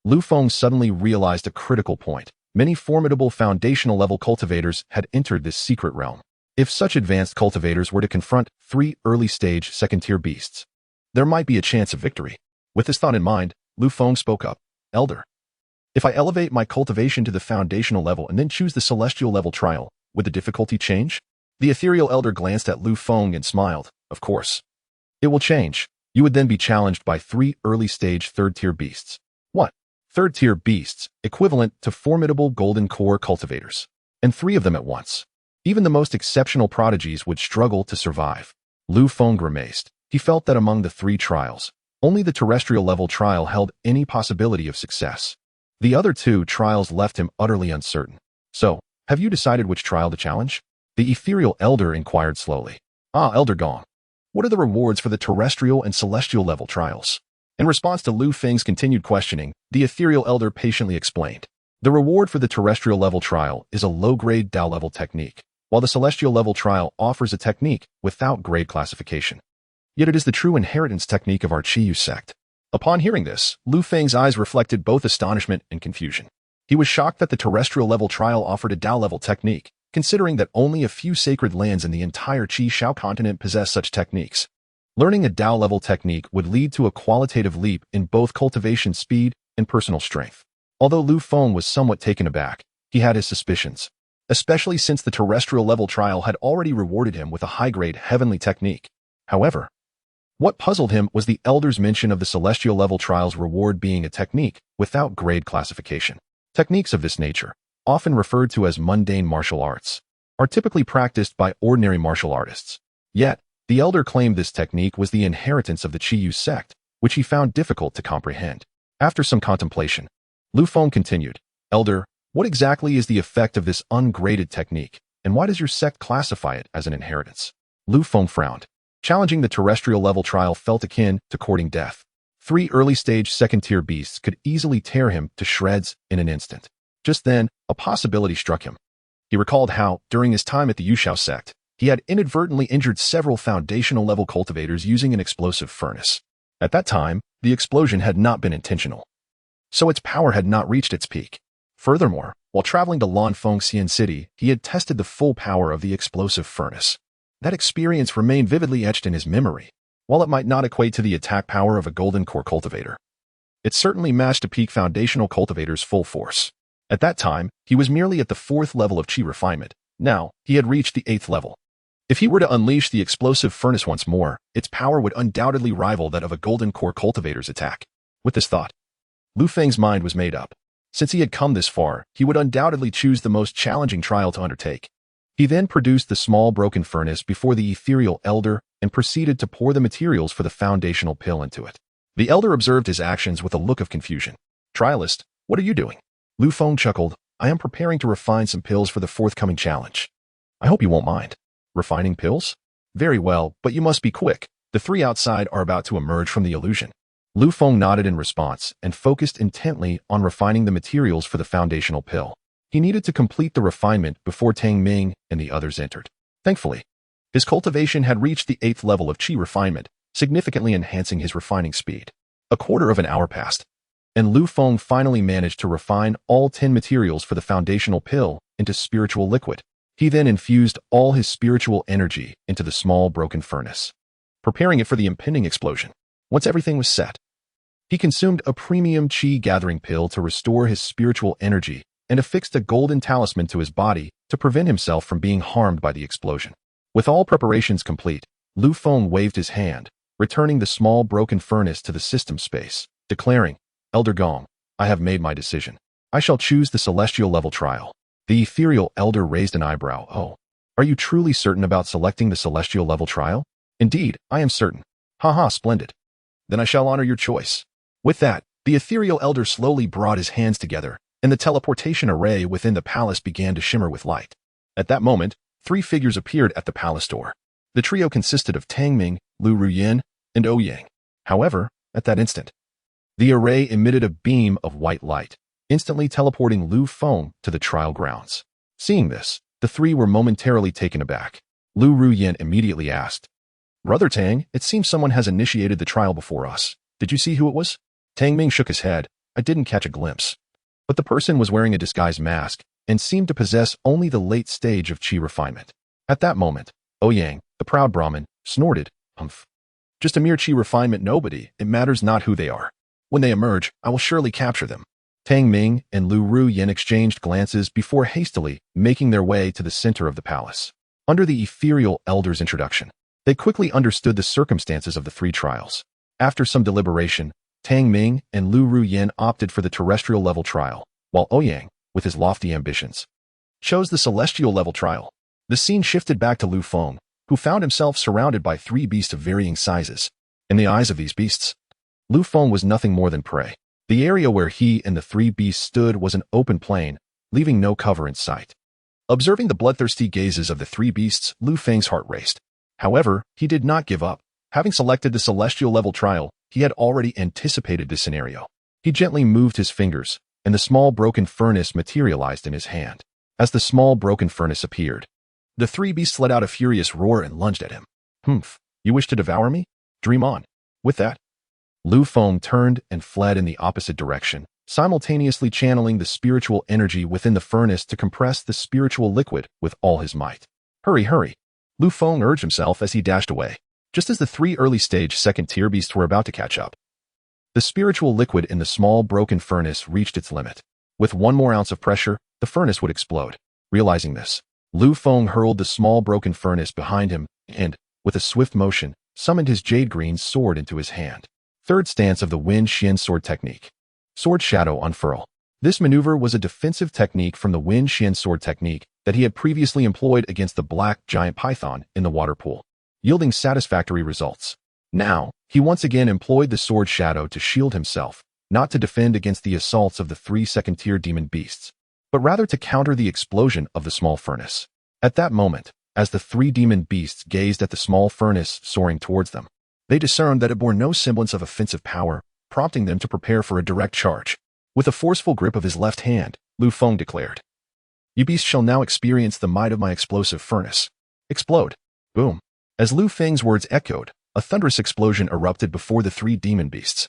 Lu Feng suddenly realized a critical point. Many formidable foundational level cultivators had entered this secret realm. If such advanced cultivators were to confront 3 early-stage second-tier beasts, there might be a chance of victory. With this thought in mind, Lu Feng spoke up, Elder, if I elevate my cultivation to the foundational level and then choose the celestial level trial, would the difficulty change? The ethereal elder glanced at Lu Feng and smiled. Of course. It will change. You would then be challenged by 3 early-stage third-tier beasts. What? Third-tier beasts, equivalent to formidable golden core cultivators. And 3 of them at once. Even the most exceptional prodigies would struggle to survive. Lu Feng grimaced. He felt that among the 3 trials, only the terrestrial level trial held any possibility of success. The other 2 trials left him utterly uncertain. So, have you decided which trial to challenge? The ethereal elder inquired slowly. Elder Gong, what are the rewards for the terrestrial and celestial level trials? In response to Lu Feng's continued questioning, the ethereal elder patiently explained. The reward for the terrestrial level trial is a low-grade Dao level technique, while the celestial level trial offers a technique without grade classification. Yet it is the true inheritance technique of our Qiyu sect. Upon hearing this, Lu Feng's eyes reflected both astonishment and confusion. He was shocked that the terrestrial level trial offered a Dao level technique, considering that only a few sacred lands in the entire Qi Shao continent possess such techniques. Learning a Dao level technique would lead to a qualitative leap in both cultivation speed and personal strength. Although Lu Feng was somewhat taken aback, he had his suspicions, especially since the terrestrial level trial had already rewarded him with a high-grade heavenly technique. However, what puzzled him was the elder's mention of the celestial level trial's reward being a technique without grade classification. Techniques of this nature, often referred to as mundane martial arts, are typically practiced by ordinary martial artists. Yet, the elder claimed this technique was the inheritance of the Qiyu sect, which he found difficult to comprehend. After some contemplation, Lu Feng continued, Elder, what exactly is the effect of this ungraded technique, and why does your sect classify it as an inheritance? Lu Feng frowned. Challenging the terrestrial level trial felt akin to courting death. 3 early-stage second-tier beasts could easily tear him to shreds in an instant. Just then, a possibility struck him. He recalled how, during his time at the Yushao sect, he had inadvertently injured several foundational-level cultivators using an explosive furnace. At that time, the explosion had not been intentional, so its power had not reached its peak. Furthermore, while traveling to Lanfeng Xian City, he had tested the full power of the explosive furnace. That experience remained vividly etched in his memory. While it might not equate to the attack power of a golden core cultivator, it certainly matched a peak foundational cultivator's full force. At that time, he was merely at the 4th level of Qi refinement. Now, he had reached the 8th level. If he were to unleash the explosive furnace once more, its power would undoubtedly rival that of a golden core cultivator's attack. With this thought, Lu Feng's mind was made up. Since he had come this far, he would undoubtedly choose the most challenging trial to undertake. He then produced the small broken furnace before the ethereal elder and proceeded to pour the materials for the foundational pill into it. The elder observed his actions with a look of confusion. Trialist, what are you doing? Lu Feng chuckled. I am preparing to refine some pills for the forthcoming challenge. I hope you won't mind. Refining pills? Very well, but you must be quick. The 3 outside are about to emerge from the illusion. Lu Feng nodded in response and focused intently on refining the materials for the foundational pill. He needed to complete the refinement before Tang Ming and the others entered. Thankfully, his cultivation had reached the 8th level of Qi refinement, significantly enhancing his refining speed. A quarter of an hour passed, and Lu Feng finally managed to refine all 10 materials for the foundational pill into spiritual liquid. He then infused all his spiritual energy into the small broken furnace. preparing it for the impending explosion. Once everything was set, he consumed a premium qi-gathering pill to restore his spiritual energy and affixed a golden talisman to his body to prevent himself from being harmed by the explosion. With all preparations complete, Lu Feng waved his hand, returning the small broken furnace to the system space, declaring, "Elder Gong, I have made my decision. I shall choose the celestial level trial." The ethereal elder raised an eyebrow. "Oh, are you truly certain about selecting the celestial level trial?" "Indeed, I am certain." "Haha, splendid. Then I shall honor your choice." With that, the ethereal elder slowly brought his hands together, and the teleportation array within the palace began to shimmer with light. At that moment, 3 figures appeared at the palace door. The trio consisted of Tang Ming, Lu Ruyin, and Ouyang. However, at that instant, the array emitted a beam of white light, instantly teleporting Lu Feng to the trial grounds. Seeing this, the 3 were momentarily taken aback. Lu Ruyin immediately asked, "Brother Tang, it seems someone has initiated the trial before us. Did you see who it was?" Tang Ming shook his head. "I didn't catch a glimpse. But the person was wearing a disguised mask and seemed to possess only the late stage of qi refinement." At that moment, Ouyang, the proud Brahmin, snorted, "Humph. Just a mere qi refinement, nobody. It matters not who they are. When they emerge, I will surely capture them." Tang Ming and Lu Ruyin exchanged glances before hastily making their way to the center of the palace. Under the ethereal elder's introduction, they quickly understood the circumstances of the 3 trials. After some deliberation, Tang Ming and Lu Ruyin opted for the terrestrial level trial, while Ouyang, with his lofty ambitions, chose the celestial level trial. The scene shifted back to Lu Feng, who found himself surrounded by 3 beasts of varying sizes. In the eyes of these beasts, Lu Feng was nothing more than prey. The area where he and the 3 beasts stood was an open plain, leaving no cover in sight. Observing the bloodthirsty gazes of the 3 beasts, Lu Feng's heart raced. However, he did not give up. Having selected the celestial level trial, he had already anticipated this scenario. He gently moved his fingers, and the small broken furnace materialized in his hand. As the small broken furnace appeared, the 3 beasts let out a furious roar and lunged at him. "Humph, you wish to devour me? Dream on." With that, Lu Feng turned and fled in the opposite direction, simultaneously channeling the spiritual energy within the furnace to compress the spiritual liquid with all his might. "Hurry, hurry!" Lu Feng urged himself as he dashed away. Just as the 3 early-stage second-tier beasts were about to catch up, the spiritual liquid in the small broken furnace reached its limit. With 1 more ounce of pressure, the furnace would explode. Realizing this, Lu Feng hurled the small broken furnace behind him and, with a swift motion, summoned his jade-green sword into his hand. Third stance of the Wen Xian sword technique. Sword shadow unfurl. This maneuver was a defensive technique from the Wen Xian sword technique that he had previously employed against the black giant python in the water pool, yielding satisfactory results. Now, he once again employed the sword shadow to shield himself, not to defend against the assaults of the 3 second-tier demon beasts, but rather to counter the explosion of the small furnace. At that moment, as the 3 demon beasts gazed at the small furnace soaring towards them, they discerned that it bore no semblance of offensive power, prompting them to prepare for a direct charge. With a forceful grip of his left hand, Lu Feng declared, "You beasts shall now experience the might of my explosive furnace. Explode." Boom. As Lu Feng's words echoed, a thunderous explosion erupted before the 3 demon beasts,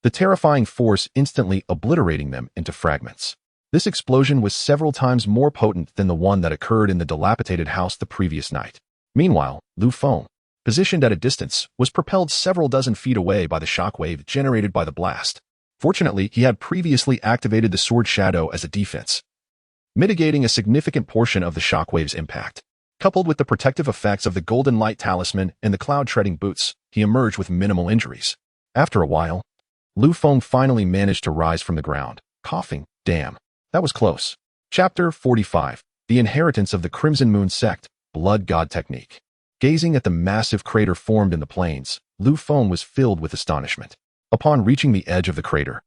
the terrifying force instantly obliterating them into fragments. This explosion was several times more potent than the one that occurred in the dilapidated house the previous night. Meanwhile, Lu Feng, positioned at a distance, was propelled several dozen feet away by the shockwave generated by the blast. Fortunately, he had previously activated the sword shadow as a defense, mitigating a significant portion of the shockwave's impact. Coupled with the protective effects of the golden light talisman and the cloud-treading boots, he emerged with minimal injuries. After a while, Lu Feng finally managed to rise from the ground, coughing, "Damn, that was close." Chapter 45. The Inheritance of the Crimson Moon Sect, Blood God Technique. Gazing at the massive crater formed in the plains, Lu Feng was filled with astonishment. Upon reaching the edge of the crater,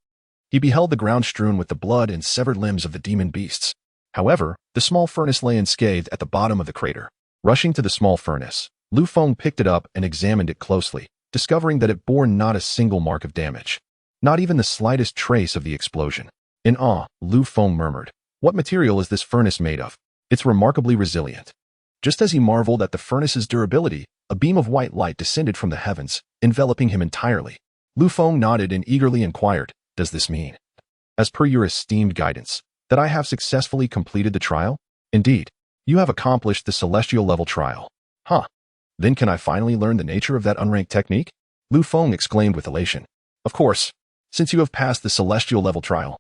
he beheld the ground strewn with the blood and severed limbs of the demon beasts. However, the small furnace lay unscathed at the bottom of the crater. Rushing to the small furnace, Lu Feng picked it up and examined it closely, discovering that it bore not a single mark of damage, not even the slightest trace of the explosion. In awe, Lu Feng murmured, "What material is this furnace made of? It's remarkably resilient." Just as he marveled at the furnace's durability, a beam of white light descended from the heavens, enveloping him entirely. Lu Feng nodded and eagerly inquired, "Does this mean, as per your esteemed guidance, that I have successfully completed the trial?" "Indeed, you have accomplished the celestial level trial." "Huh. Then can I finally learn the nature of that unranked technique? Lu Feng exclaimed with elation. Of course, since you have passed the celestial level trial.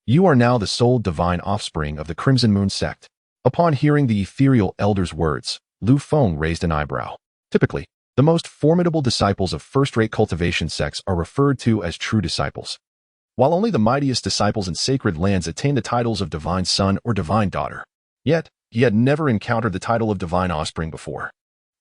You are now the sole divine offspring of the Crimson Moon sect. Upon hearing the ethereal elder's words, Lu Feng raised an eyebrow. Typically, the most formidable disciples of first-rate cultivation sects are referred to as true disciples, while only the mightiest disciples in sacred lands attain the titles of divine son or divine daughter. Yet, he had never encountered the title of divine offspring before.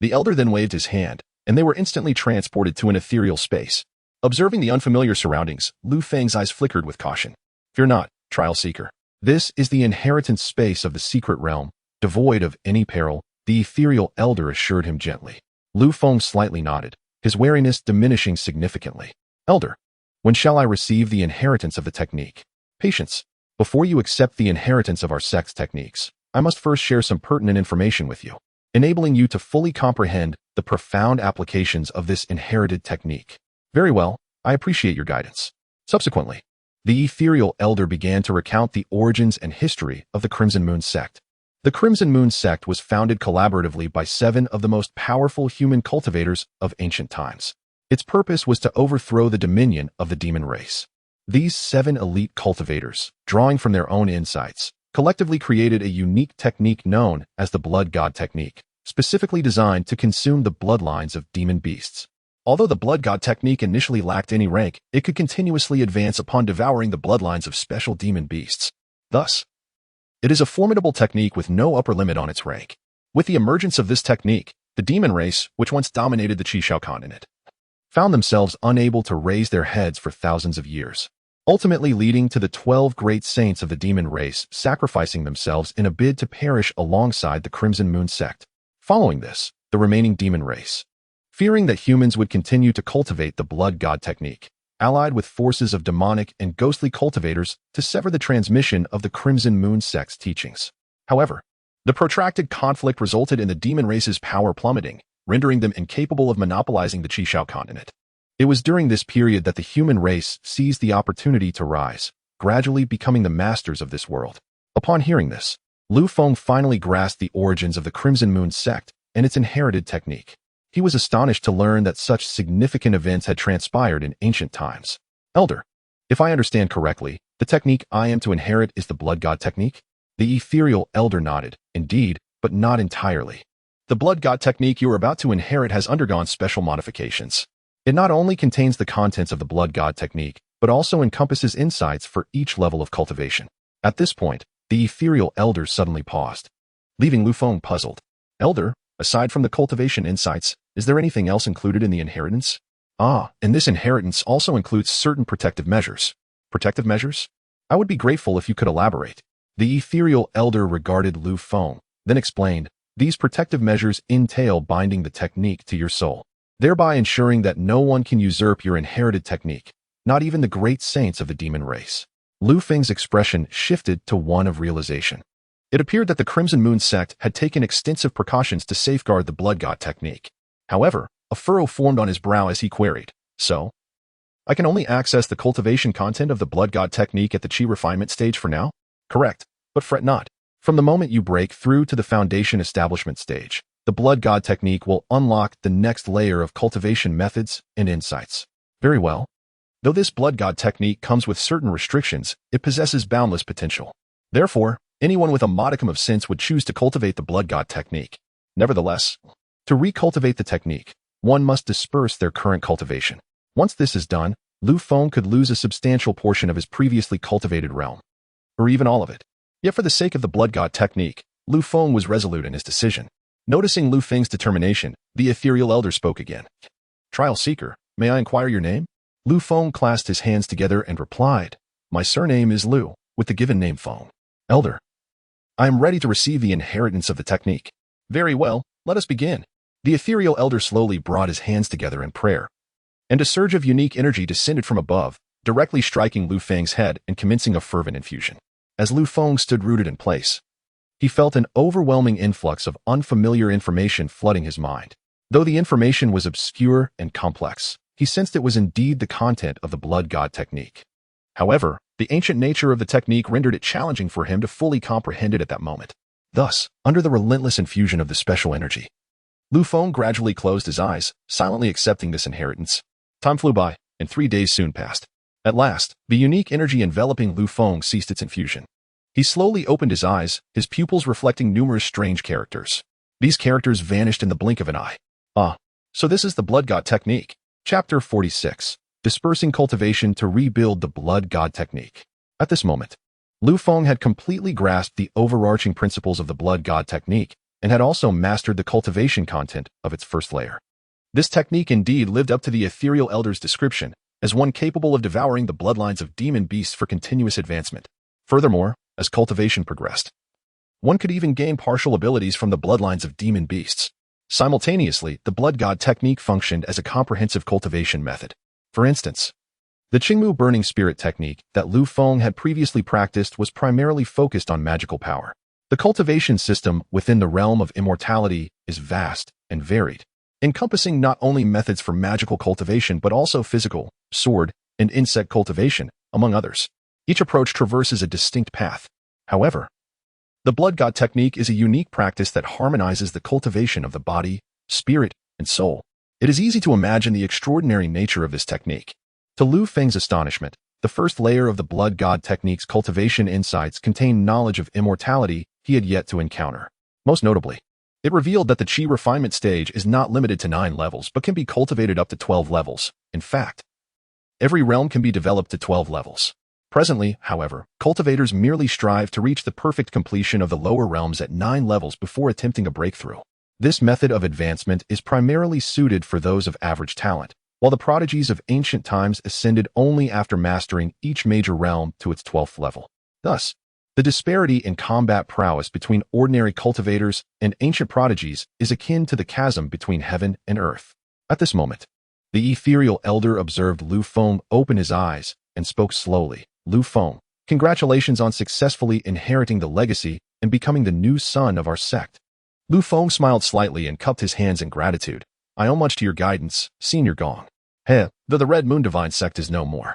The elder then waved his hand, and they were instantly transported to an ethereal space. Observing the unfamiliar surroundings, Lu Feng's eyes flickered with caution. Fear not, trial seeker. This is the inheritance space of the secret realm, devoid of any peril, the ethereal elder assured him gently. Lu Feng slightly nodded, his wariness diminishing significantly. Elder, when shall I receive the inheritance of the technique? Patience. Before you accept the inheritance of our sect's techniques, I must first share some pertinent information with you, enabling you to fully comprehend the profound applications of this inherited technique. Very well, I appreciate your guidance. Subsequently, the ethereal elder began to recount the origins and history of the Crimson Moon sect. The Crimson Moon sect was founded collaboratively by 7 of the most powerful human cultivators of ancient times. Its purpose was to overthrow the dominion of the demon race. These 7 elite cultivators, drawing from their own insights, collectively created a unique technique known as the Blood God technique, specifically designed to consume the bloodlines of demon beasts. Although the Blood God technique initially lacked any rank, it could continuously advance upon devouring the bloodlines of special demon beasts. Thus, it is a formidable technique with no upper limit on its rank. With the emergence of this technique, the demon race, which once dominated the Qishao continent, found themselves unable to raise their heads for thousands of years, ultimately leading to the 12 great saints of the demon race sacrificing themselves in a bid to perish alongside the Crimson Moon sect. Following this, the remaining demon race, fearing that humans would continue to cultivate the Blood God technique, allied with forces of demonic and ghostly cultivators to sever the transmission of the Crimson Moon sect's teachings. However, the protracted conflict resulted in the demon race's power plummeting, rendering them incapable of monopolizing the Qishao continent. It was during this period that the human race seized the opportunity to rise, gradually becoming the masters of this world. Upon hearing this, Lu Feng finally grasped the origins of the Crimson Moon sect and its inherited technique. He was astonished to learn that such significant events had transpired in ancient times. Elder, if I understand correctly, the technique I am to inherit is the Blood God technique? The ethereal elder nodded, indeed, but not entirely. The Blood God technique you are about to inherit has undergone special modifications. It not only contains the contents of the Blood God technique, but also encompasses insights for each level of cultivation. At this point, the ethereal elder suddenly paused, leaving Lu Feng puzzled. Elder, aside from the cultivation insights, is there anything else included in the inheritance? And this inheritance also includes certain protective measures. Protective measures? I would be grateful if you could elaborate. The ethereal elder regarded Lu Feng, then explained, these protective measures entail binding the technique to your soul, thereby ensuring that no one can usurp your inherited technique, not even the great saints of the demon race. Lu Feng's expression shifted to one of realization. It appeared that the Crimson Moon sect had taken extensive precautions to safeguard the Blood God technique. However, a furrow formed on his brow as he queried, so? I can only access the cultivation content of the Blood God technique at the Qi refinement stage for now? Correct, but fret not. From the moment you break through to the foundation establishment stage, the Blood God technique will unlock the next layer of cultivation methods and insights. Very well. Though this Blood God technique comes with certain restrictions, it possesses boundless potential. Therefore, anyone with a modicum of sense would choose to cultivate the Blood God technique. Nevertheless, to recultivate the technique, one must disperse their current cultivation. Once this is done, Lu Feng could lose a substantial portion of his previously cultivated realm, or even all of it. Yet for the sake of the Blood God technique, Lu Feng was resolute in his decision. Noticing Lu Feng's determination, the ethereal elder spoke again. Trial seeker, may I inquire your name? Lu Feng clasped his hands together and replied, my surname is Lu, with the given name Feng. Elder, I am ready to receive the inheritance of the technique. Very well, let us begin. The ethereal elder slowly brought his hands together in prayer, and a surge of unique energy descended from above, directly striking Lu Feng's head and commencing a fervent infusion. As Lu Feng stood rooted in place, he felt an overwhelming influx of unfamiliar information flooding his mind. Though the information was obscure and complex, he sensed it was indeed the content of the Blood God technique. However, the ancient nature of the technique rendered it challenging for him to fully comprehend it at that moment. Thus, under the relentless infusion of the special energy, Lu Feng gradually closed his eyes, silently accepting this inheritance. Time flew by, and 3 days soon passed. At last, the unique energy enveloping Lu Feng ceased its infusion. He slowly opened his eyes, his pupils reflecting numerous strange characters. These characters vanished in the blink of an eye. Ah, so this is the Blood God technique. Chapter 46. Dispersing Cultivation to Rebuild the Blood God Technique. At this moment, Lu Feng had completely grasped the overarching principles of the Blood God technique and had also mastered the cultivation content of its first layer. This technique indeed lived up to the ethereal elder's description as one capable of devouring the bloodlines of demon beasts for continuous advancement. Furthermore, as cultivation progressed, one could even gain partial abilities from the bloodlines of demon beasts. Simultaneously, the Blood God technique functioned as a comprehensive cultivation method. For instance, the Qingmu Burning Spirit technique that Lu Feng had previously practiced was primarily focused on magical power. The cultivation system within the realm of immortality is vast and varied, encompassing not only methods for magical cultivation but also physical, sword, and insect cultivation, among others. Each approach traverses a distinct path. However, the Blood God technique is a unique practice that harmonizes the cultivation of the body, spirit, and soul. It is easy to imagine the extraordinary nature of this technique. To Lu Feng's astonishment, the first layer of the Blood God technique's cultivation insights contained knowledge of immortality he had yet to encounter. Most notably, it revealed that the Qi refinement stage is not limited to 9 levels but can be cultivated up to 12 levels. In fact, every realm can be developed to 12 levels. Presently, however, cultivators merely strive to reach the perfect completion of the lower realms at 9 levels before attempting a breakthrough. This method of advancement is primarily suited for those of average talent, while the prodigies of ancient times ascended only after mastering each major realm to its 12th level. Thus, the disparity in combat prowess between ordinary cultivators and ancient prodigies is akin to the chasm between heaven and earth. At this moment, the ethereal elder observed Lu Feng open his eyes and spoke slowly. Lu Feng, congratulations on successfully inheriting the legacy and becoming the new son of our sect. Lu Feng smiled slightly and cupped his hands in gratitude. I owe much to your guidance, Senior Gong. Though the Red Moon Divine sect is no more,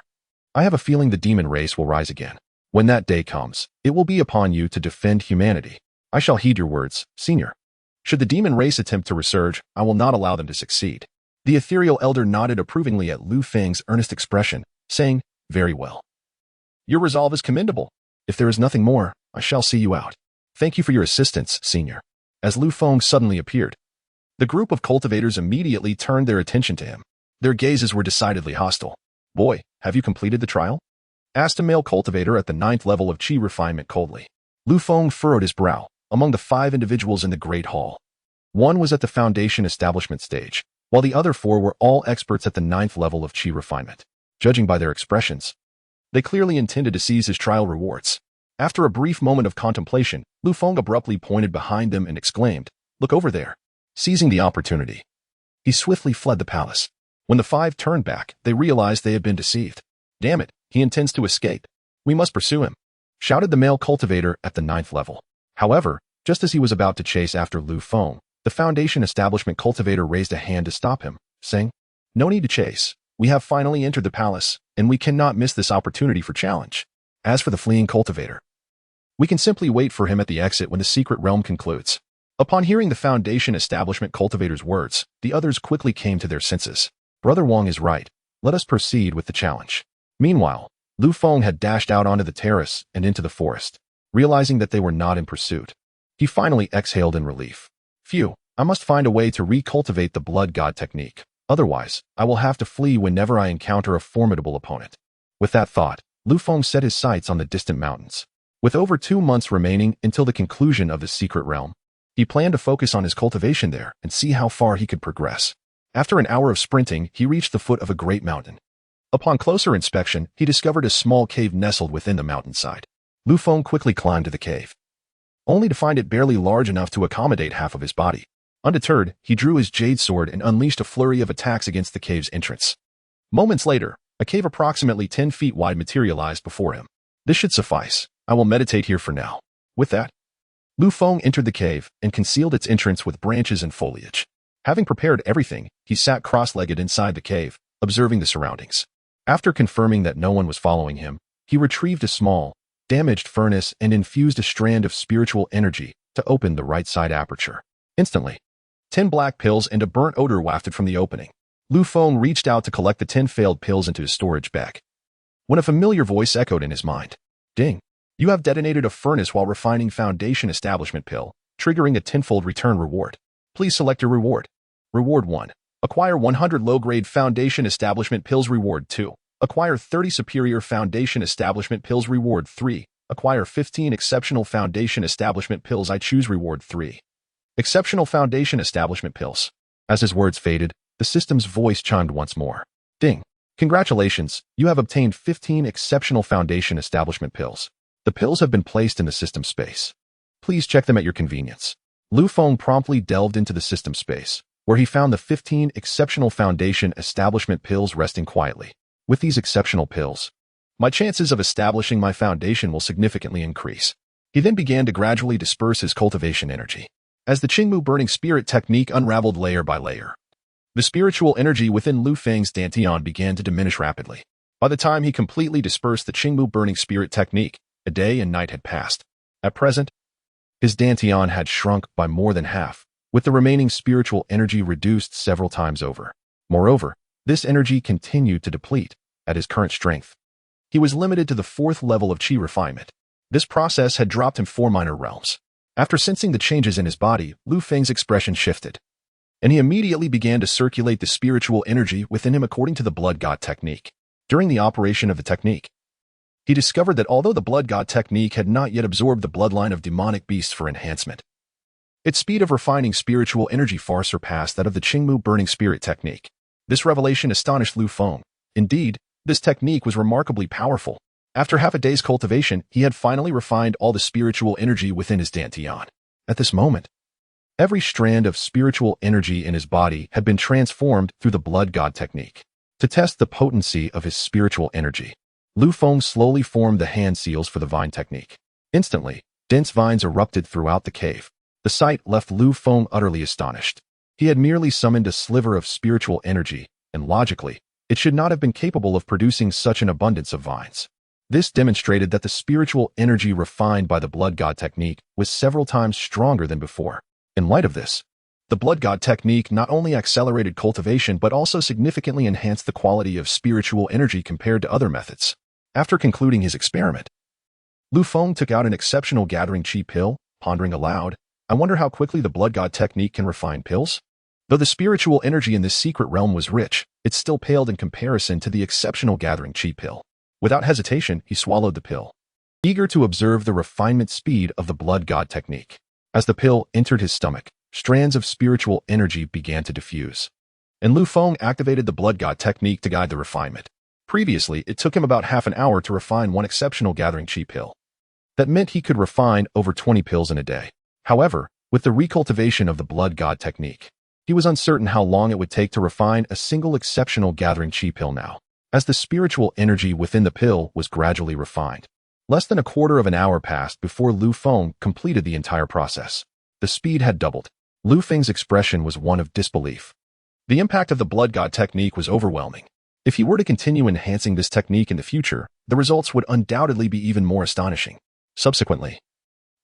I have a feeling the demon race will rise again. When that day comes, it will be upon you to defend humanity. I shall heed your words, Senior. Should the demon race attempt to resurge, I will not allow them to succeed. The ethereal elder nodded approvingly at Lu Feng's earnest expression, saying, Very well. Your resolve is commendable. If there is nothing more, I shall see you out. Thank you for your assistance, Senior. As Lu Feng suddenly appeared, the group of cultivators immediately turned their attention to him. Their gazes were decidedly hostile. Boy, have you completed the trial? Asked a male cultivator at the 9th level of Qi refinement coldly. Lu Feng furrowed his brow. Among the 5 individuals in the Great Hall, one was at the foundation establishment stage, while the other 4 were all experts at the 9th level of Qi refinement. Judging by their expressions, they clearly intended to seize his trial rewards. After a brief moment of contemplation, Lu Feng abruptly pointed behind them and exclaimed, Look over there. Seizing the opportunity, he swiftly fled the palace. When the 5 turned back, they realized they had been deceived. Damn it, he intends to escape. We must pursue him, shouted the male cultivator at the 9th level. However, just as he was about to chase after Lu Feng, the foundation establishment cultivator raised a hand to stop him, saying, No need to chase. We have finally entered the palace, and we cannot miss this opportunity for challenge. As for the fleeing cultivator, we can simply wait for him at the exit when the secret realm concludes. Upon hearing the foundation establishment cultivator's words, the others quickly came to their senses. Brother Wang is right. Let us proceed with the challenge. Meanwhile, Lu Feng had dashed out onto the terrace and into the forest. Realizing that they were not in pursuit, he finally exhaled in relief. Phew, I must find a way to recultivate the Blood God technique. Otherwise, I will have to flee whenever I encounter a formidable opponent. With that thought, Lu Feng set his sights on the distant mountains. With over 2 months remaining until the conclusion of the secret realm, he planned to focus on his cultivation there and see how far he could progress. After an hour of sprinting, he reached the foot of a great mountain. Upon closer inspection, he discovered a small cave nestled within the mountainside. Lu Feng quickly climbed to the cave, only to find it barely large enough to accommodate half of his body. Undeterred, he drew his jade sword and unleashed a flurry of attacks against the cave's entrance. Moments later, a cave approximately 10 feet wide materialized before him. This should suffice. I will meditate here for now. With that, Lu Feng entered the cave and concealed its entrance with branches and foliage. Having prepared everything, he sat cross-legged inside the cave, observing the surroundings. After confirming that no one was following him, he retrieved a small, damaged furnace and infused a strand of spiritual energy to open the right side aperture. Instantly, 10 black pills and a burnt odor wafted from the opening. Lu Feng reached out to collect the 10 failed pills into his storage bag, when a familiar voice echoed in his mind. Ding! You have detonated a furnace while refining Foundation Establishment Pill, triggering a tenfold return reward. Please select your reward. Reward 1. Acquire 100 low-grade Foundation Establishment Pills. Reward 2. Acquire 30 superior Foundation Establishment Pills. Reward 3. Acquire 15 exceptional Foundation Establishment Pills. I choose Reward 3. Exceptional Foundation Establishment Pills. As his words faded, the system's voice chimed once more. Ding! Congratulations, you have obtained 15 exceptional Foundation Establishment Pills. The pills have been placed in the system space. Please check them at your convenience. Lu Feng promptly delved into the system space, where he found the 15 exceptional Foundation Establishment Pills resting quietly. With these exceptional pills, my chances of establishing my foundation will significantly increase. He then began to gradually disperse his cultivation energy, as the Qingmu Burning Spirit technique unraveled layer by layer. The spiritual energy within Lu Feng's dantian began to diminish rapidly. By the time he completely dispersed the Qingmu Burning Spirit technique, a day and night had passed. At present, his dantian had shrunk by more than half, with the remaining spiritual energy reduced several times over. Moreover, this energy continued to deplete at his current strength. He was limited to the 4th level of qi refinement. This process had dropped him 4 minor realms. After sensing the changes in his body, Lu Feng's expression shifted, and he immediately began to circulate the spiritual energy within him according to the Blood God technique. During the operation of the technique, he discovered that although the Blood God technique had not yet absorbed the bloodline of demonic beasts for enhancement, its speed of refining spiritual energy far surpassed that of the Qingmu Burning Spirit technique. This revelation astonished Lu Feng. Indeed, this technique was remarkably powerful. After half a day's cultivation, he had finally refined all the spiritual energy within his dantian. At this moment, every strand of spiritual energy in his body had been transformed through the Blood God technique. To test the potency of his spiritual energy, Lu Feng slowly formed the hand seals for the vine technique. Instantly, dense vines erupted throughout the cave. The sight left Lu Feng utterly astonished. He had merely summoned a sliver of spiritual energy, and logically, it should not have been capable of producing such an abundance of vines. This demonstrated that the spiritual energy refined by the Blood God technique was several times stronger than before. In light of this, the Blood God technique not only accelerated cultivation but also significantly enhanced the quality of spiritual energy compared to other methods. After concluding his experiment, Lu Feng took out an exceptional gathering qi pill, pondering aloud, I wonder how quickly the Blood God technique can refine pills? Though the spiritual energy in this secret realm was rich, it still paled in comparison to the exceptional gathering qi pill. Without hesitation, he swallowed the pill, eager to observe the refinement speed of the Blood God technique. As the pill entered his stomach, strands of spiritual energy began to diffuse, and Lu Feng activated the Blood God technique to guide the refinement. Previously, it took him about half an hour to refine one exceptional gathering qi pill. That meant he could refine over 20 pills in a day. However, with the recultivation of the Blood God technique, he was uncertain how long it would take to refine a single exceptional gathering qi pill now, as the spiritual energy within the pill was gradually refined. Less than a quarter of an hour passed before Lu Feng completed the entire process. The speed had doubled. Lu Feng's expression was one of disbelief. The impact of the Blood God technique was overwhelming. If he were to continue enhancing this technique in the future, the results would undoubtedly be even more astonishing. Subsequently,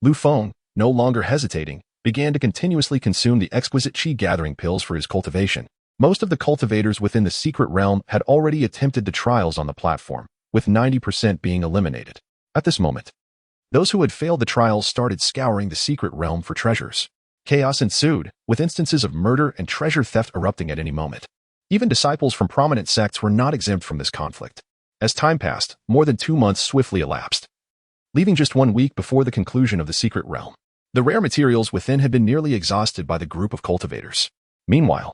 Lu Feng, no longer hesitating, began to continuously consume the exquisite qi gathering pills for his cultivation. Most of the cultivators within the secret realm had already attempted the trials on the platform, with 90% being eliminated. At this moment, those who had failed the trials started scouring the secret realm for treasures. Chaos ensued, with instances of murder and treasure theft erupting at any moment. Even disciples from prominent sects were not exempt from this conflict. As time passed, more than 2 months swiftly elapsed, leaving just 1 week before the conclusion of the secret realm. The rare materials within had been nearly exhausted by the group of cultivators. Meanwhile,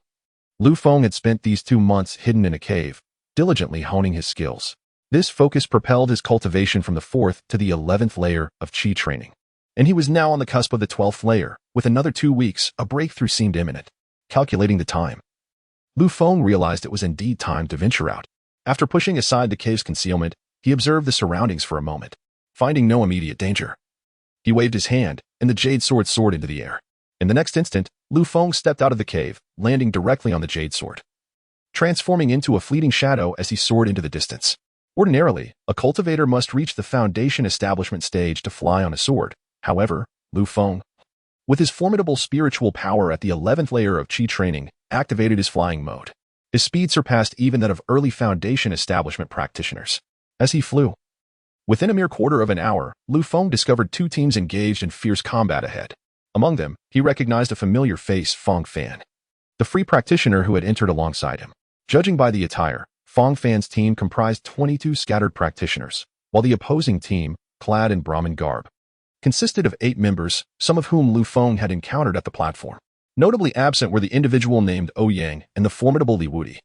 Lu Feng had spent these 2 months hidden in a cave, diligently honing his skills. This focus propelled his cultivation from the 4th to the 11th layer of qi training, and he was now on the cusp of the 12th layer. With another 2 weeks, a breakthrough seemed imminent. Calculating the time, Lu Feng realized it was indeed time to venture out. After pushing aside the cave's concealment, he observed the surroundings for a moment. Finding no immediate danger, he waved his hand, and the jade sword soared into the air. In the next instant, Lu Feng stepped out of the cave, landing directly on the jade sword, transforming into a fleeting shadow as he soared into the distance. Ordinarily, a cultivator must reach the foundation establishment stage to fly on a sword. However, Lu Feng With his formidable spiritual power at the 11th layer of Qi training, activated his flying mode. His speed surpassed even that of early Foundation establishment practitioners. As he flew, within a mere quarter of an hour, Lu Feng discovered two teams engaged in fierce combat ahead. Among them, he recognized a familiar face, Feng Fan, the free practitioner who had entered alongside him. Judging by the attire, Feng Fan's team comprised 22 scattered practitioners, while the opposing team, clad in Brahmin garb, consisted of 8 members, some of whom Lu Feng had encountered at the platform. Notably absent were the individual named Ouyang and the formidable Li Wudi,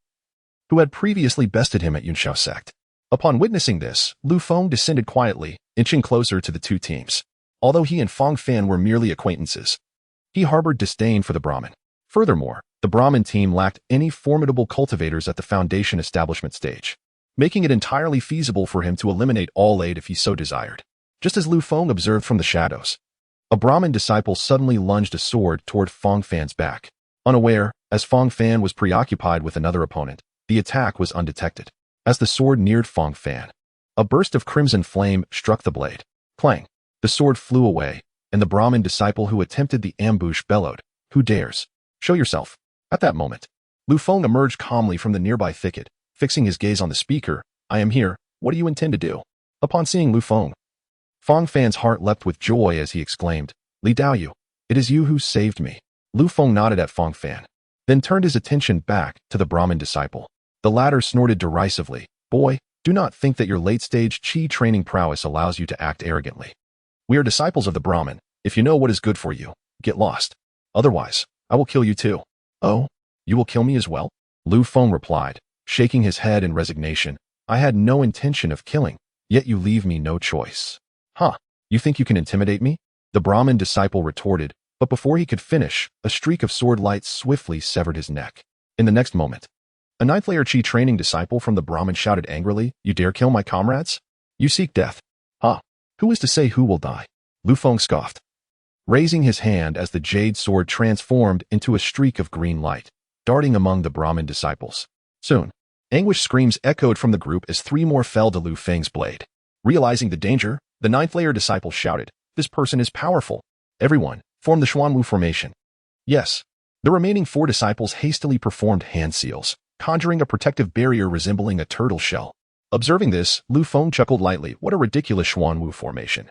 who had previously bested him at Yunxiao sect. Upon witnessing this, Lu Feng descended quietly, inching closer to the two teams. Although he and Feng Fan were merely acquaintances, he harbored disdain for the Brahmin. Furthermore, the Brahmin team lacked any formidable cultivators at the Foundation establishment stage, making it entirely feasible for him to eliminate all 8 if he so desired. Just as Lu Feng observed from the shadows, a Brahmin disciple suddenly lunged a sword toward Feng Fan's back. Unaware, as Feng Fan was preoccupied with another opponent, the attack was undetected. As the sword neared Feng Fan, a burst of crimson flame struck the blade. Clang! The sword flew away, and the Brahmin disciple who attempted the ambush bellowed, "Who dares? Show yourself." At that moment, Lu Feng emerged calmly from the nearby thicket, fixing his gaze on the speaker. "I am here. What do you intend to do?" Upon seeing Lu Feng, Feng Fan's heart leapt with joy as he exclaimed, "Li Daoyu, it is you who saved me." Lu Feng nodded at Feng Fan, then turned his attention back to the Brahmin disciple. The latter snorted derisively, "Boy, do not think that your late-stage Qi training prowess allows you to act arrogantly. We are disciples of the Brahmin. If you know what is good for you, get lost. Otherwise, I will kill you too." "Oh, you will kill me as well?" Lu Feng replied, shaking his head in resignation. "I had no intention of killing, yet you leave me no choice." "Huh, you think you can intimidate me?" the Brahmin disciple retorted, but before he could finish, a streak of sword light swiftly severed his neck. In the next moment, a 9th layer Qi training disciple from the Brahmin shouted angrily, "You dare kill my comrades? You seek death. Huh, who is to say who will die?" Lu Feng scoffed, raising his hand as the jade sword transformed into a streak of green light, darting among the Brahmin disciples. Soon, anguished screams echoed from the group as 3 more fell to Lu Feng's blade. Realizing the danger, the 9th layer disciple shouted, "This person is powerful. Everyone, form the Xuanwu formation." Yes. The remaining 4 disciples hastily performed hand seals, conjuring a protective barrier resembling a turtle shell. Observing this, Lu Feng chuckled lightly. "What a ridiculous Xuanwu formation.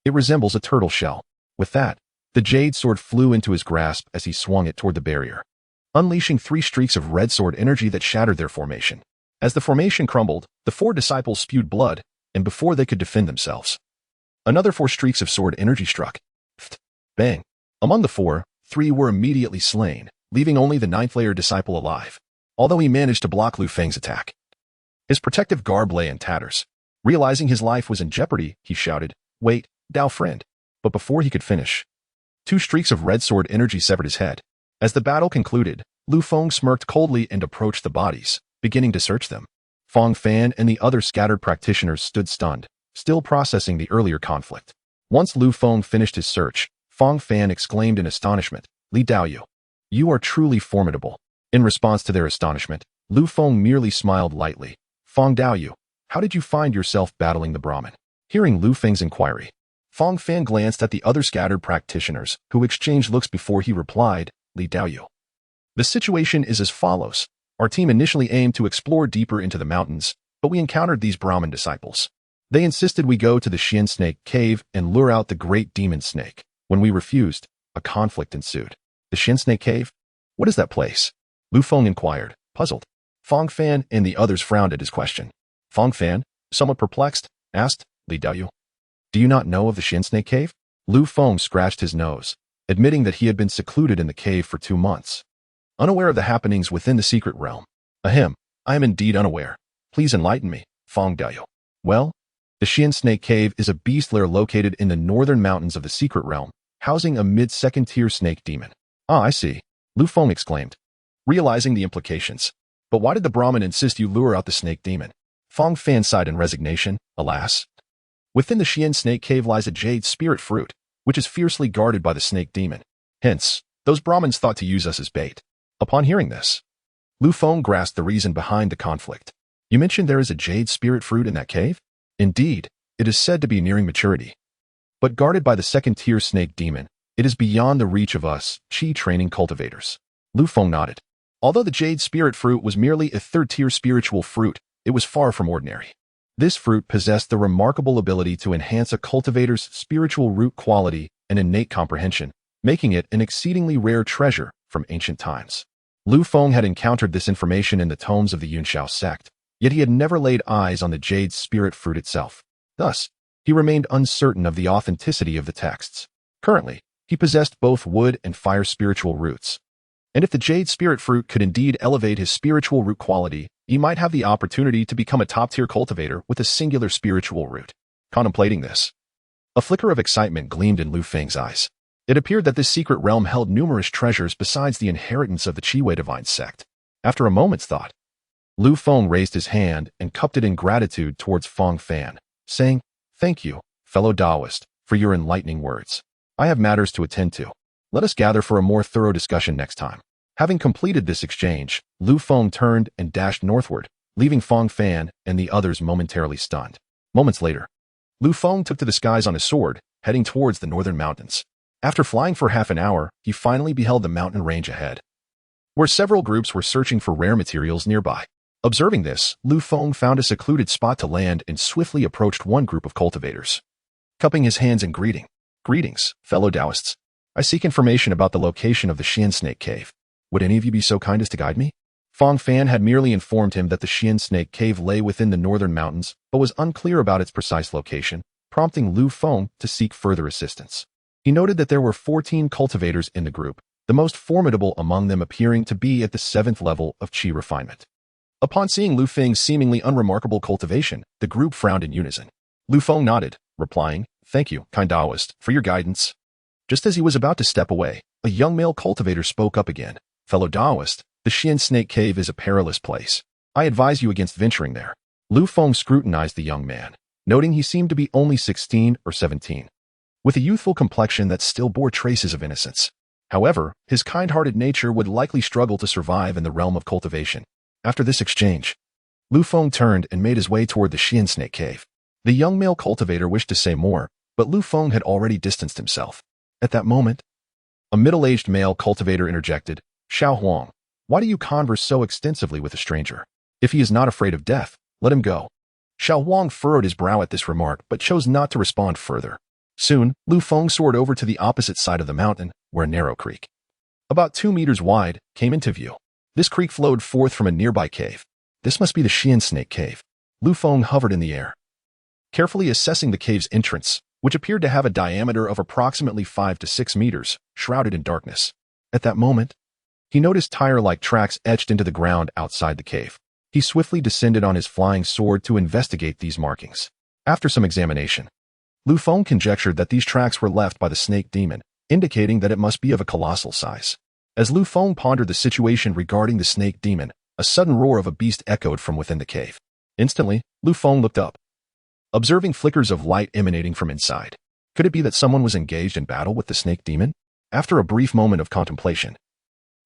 It resembles a turtle shell." With that, the jade sword flew into his grasp as he swung it toward the barrier, unleashing 3 streaks of red sword energy that shattered their formation. As the formation crumbled, the 4 disciples spewed blood, and before they could defend themselves, another 4 streaks of sword energy struck. Bang! Among the 4, 3 were immediately slain, leaving only the 9th layer disciple alive. Although he managed to block Lu Feng's attack, his protective garb lay in tatters. Realizing his life was in jeopardy, he shouted, "Wait, Dao friend." But before he could finish, 2 streaks of red sword energy severed his head. As the battle concluded, Lu Feng smirked coldly and approached the bodies, beginning to search them. Feng Fan and the other scattered practitioners stood stunned, still processing the earlier conflict. Once Lu Feng finished his search, Feng Fan exclaimed in astonishment, "Li Daoyu, you are truly formidable." In response to their astonishment, Lu Feng merely smiled lightly. "Feng Daoyu, how did you find yourself battling the Brahmin?" Hearing Lu Feng's inquiry, Feng Fan glanced at the other scattered practitioners, who exchanged looks before he replied, "Li Daoyu, the situation is as follows. Our team initially aimed to explore deeper into the mountains, but we encountered these Brahmin disciples. They insisted we go to the Xian Snake Cave and lure out the great demon snake. When we refused, a conflict ensued." "The Xian Snake Cave? What is that place?" Lu Feng inquired, puzzled. Feng Fan and the others frowned at his question. Feng Fan, somewhat perplexed, asked, "Li Daoyu, do you not know of the Xian Snake Cave?" Lu Feng scratched his nose, admitting that he had been secluded in the cave for 2 months, unaware of the happenings within the secret realm. "Ahem, I am indeed unaware. Please enlighten me, Feng Daoyu." "Well, the Xian Snake Cave is a beast lair located in the northern mountains of the secret realm, housing a mid-second tier snake demon." "Ah, I see," Lu Feng exclaimed, realizing the implications. "But why did the Brahmin insist you lure out the snake demon?" Feng Fan sighed in resignation. "Alas, within the Xian Snake Cave lies a jade spirit fruit, which is fiercely guarded by the snake demon. Hence, those Brahmins thought to use us as bait." Upon hearing this, Lu Feng grasped the reason behind the conflict. "You mentioned there is a jade spirit fruit in that cave?" "Indeed, it is said to be nearing maturity, but guarded by the second-tier snake demon. It is beyond the reach of us, Qi training cultivators. Lu Feng nodded. Although the jade spirit fruit was merely a third-tier spiritual fruit, it was far from ordinary. This fruit possessed the remarkable ability to enhance a cultivator's spiritual root quality and innate comprehension, making it an exceedingly rare treasure from ancient times. Lu Feng had encountered this information in the tomes of the Yunxiao sect, yet he had never laid eyes on the jade spirit fruit itself. Thus, he remained uncertain of the authenticity of the texts. Currently, he possessed both wood and fire spiritual roots. And if the jade spirit fruit could indeed elevate his spiritual root quality, he might have the opportunity to become a top-tier cultivator with a singular spiritual root. Contemplating this, a flicker of excitement gleamed in Lu Feng's eyes. It appeared that this secret realm held numerous treasures besides the inheritance of the Qi divine sect. After a moment's thought, Lu Feng raised his hand and cupped it in gratitude towards Feng Fan, saying, "Thank you, fellow Taoist, for your enlightening words. I have matters to attend to. Let us gather for a more thorough discussion next time." Having completed this exchange, Lu Feng turned and dashed northward, leaving Feng Fan and the others momentarily stunned. Moments later, Lu Feng took to the skies on his sword, heading towards the northern mountains. After flying for half an hour, he finally beheld the mountain range ahead, where several groups were searching for rare materials nearby. Observing this, Lu Feng found a secluded spot to land and swiftly approached one group of cultivators. Cupping his hands in greeting, "Greetings, fellow Taoists. I seek information about the location of the Xian Snake Cave. Would any of you be so kind as to guide me?" Feng Fan had merely informed him that the Xian Snake Cave lay within the northern mountains, but was unclear about its precise location, prompting Lu Feng to seek further assistance. He noted that there were 14 cultivators in the group, the most formidable among them appearing to be at the 7th level of Qi refinement. Upon seeing Lu Feng's seemingly unremarkable cultivation, the group frowned in unison. Lu Feng nodded, replying, "Thank you, kind Taoist, for your guidance." Just as he was about to step away, a young male cultivator spoke up again. "Fellow Taoist, the Xian Snake Cave is a perilous place. I advise you against venturing there." Lu Feng scrutinized the young man, noting he seemed to be only 16 or 17, with a youthful complexion that still bore traces of innocence. However, his kind-hearted nature would likely struggle to survive in the realm of cultivation. After this exchange, Lu Feng turned and made his way toward the Xian Snake Cave. The young male cultivator wished to say more, but Lu Feng had already distanced himself. At that moment, a middle-aged male cultivator interjected, "Xiao Huang, why do you converse so extensively with a stranger? If he is not afraid of death, let him go." Xiao Huang furrowed his brow at this remark, but chose not to respond further. Soon, Lu Feng soared over to the opposite side of the mountain, where a narrow creek, about 2 meters wide, came into view. This creek flowed forth from a nearby cave. This must be the Xian Snake Cave. Lu Feng hovered in the air, carefully assessing the cave's entrance, which appeared to have a diameter of approximately 5 to 6 meters, shrouded in darkness. At that moment, he noticed tire-like tracks etched into the ground outside the cave. He swiftly descended on his flying sword to investigate these markings. After some examination, Lu Feng conjectured that these tracks were left by the snake demon, indicating that it must be of a colossal size. As Lu Feng pondered the situation regarding the snake demon, a sudden roar of a beast echoed from within the cave. Instantly, Lu Feng looked up, observing flickers of light emanating from inside. Could it be that someone was engaged in battle with the snake demon? After a brief moment of contemplation,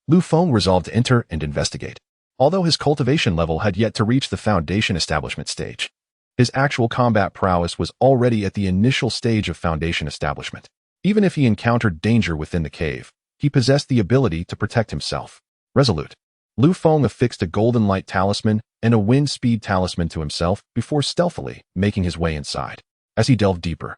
Lu Feng resolved to enter and investigate. Although his cultivation level had yet to reach the foundation establishment stage, his actual combat prowess was already at the initial stage of foundation establishment. Even if he encountered danger within the cave, he possessed the ability to protect himself. Resolute, Lu Feng affixed a golden light talisman and a wind speed talisman to himself before stealthily making his way inside. As he delved deeper,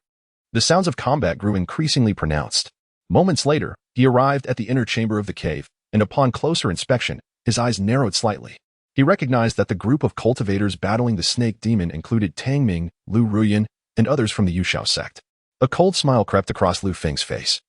the sounds of combat grew increasingly pronounced. Moments later, he arrived at the inner chamber of the cave, and upon closer inspection, his eyes narrowed slightly. He recognized that the group of cultivators battling the snake demon included Tang Ming, Lu Ruyan, and others from the Yunxiao sect. A cold smile crept across Lu Feng's face.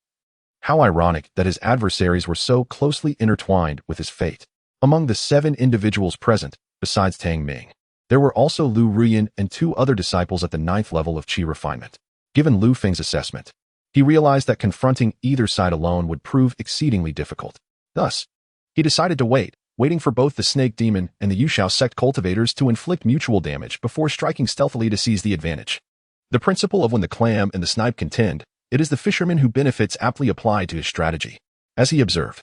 How ironic that his adversaries were so closely intertwined with his fate. Among the 7 individuals present, besides Tang Ming, there were also Lu Ruyan and 2 other disciples at the 9th level of Qi refinement. Given Lu Feng's assessment, he realized that confronting either side alone would prove exceedingly difficult. Thus, he decided to waiting for both the snake demon and the Yunxiao sect cultivators to inflict mutual damage before striking stealthily to seize the advantage. The principle of when the clam and the snipe contend, it is the fisherman who benefits aptly applied to his strategy. As he observed,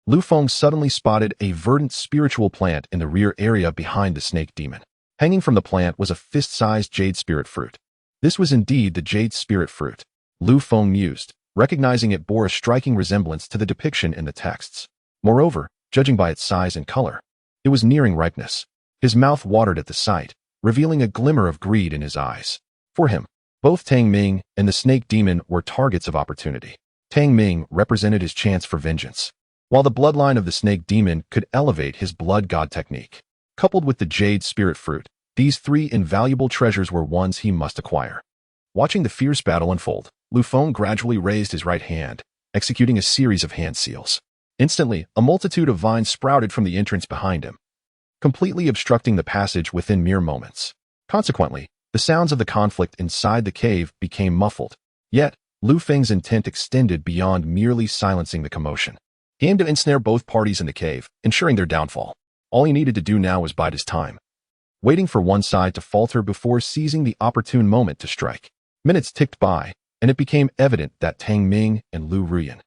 Lu Feng suddenly spotted a verdant spiritual plant in the rear area behind the snake demon. Hanging from the plant was a fist-sized jade spirit fruit. This was indeed the jade spirit fruit. Lu Feng mused, recognizing it bore a striking resemblance to the depiction in the texts. Moreover, judging by its size and color, it was nearing ripeness. His mouth watered at the sight, revealing a glimmer of greed in his eyes. For him, both Tang Ming and the snake demon were targets of opportunity. Tang Ming represented his chance for vengeance, while the bloodline of the snake demon could elevate his blood god technique. Coupled with the jade spirit fruit, these three invaluable treasures were ones he must acquire. Watching the fierce battle unfold, Feng gradually raised his right hand, executing a series of hand seals. Instantly, a multitude of vines sprouted from the entrance behind him, completely obstructing the passage within mere moments. Consequently, the sounds of the conflict inside the cave became muffled. Yet, Feng's intent extended beyond merely silencing the commotion. He aimed to ensnare both parties in the cave, ensuring their downfall. All he needed to do now was bide his time, waiting for one side to falter before seizing the opportune moment to strike. Minutes ticked by, and it became evident that Tang Ming and Lu Ruyan,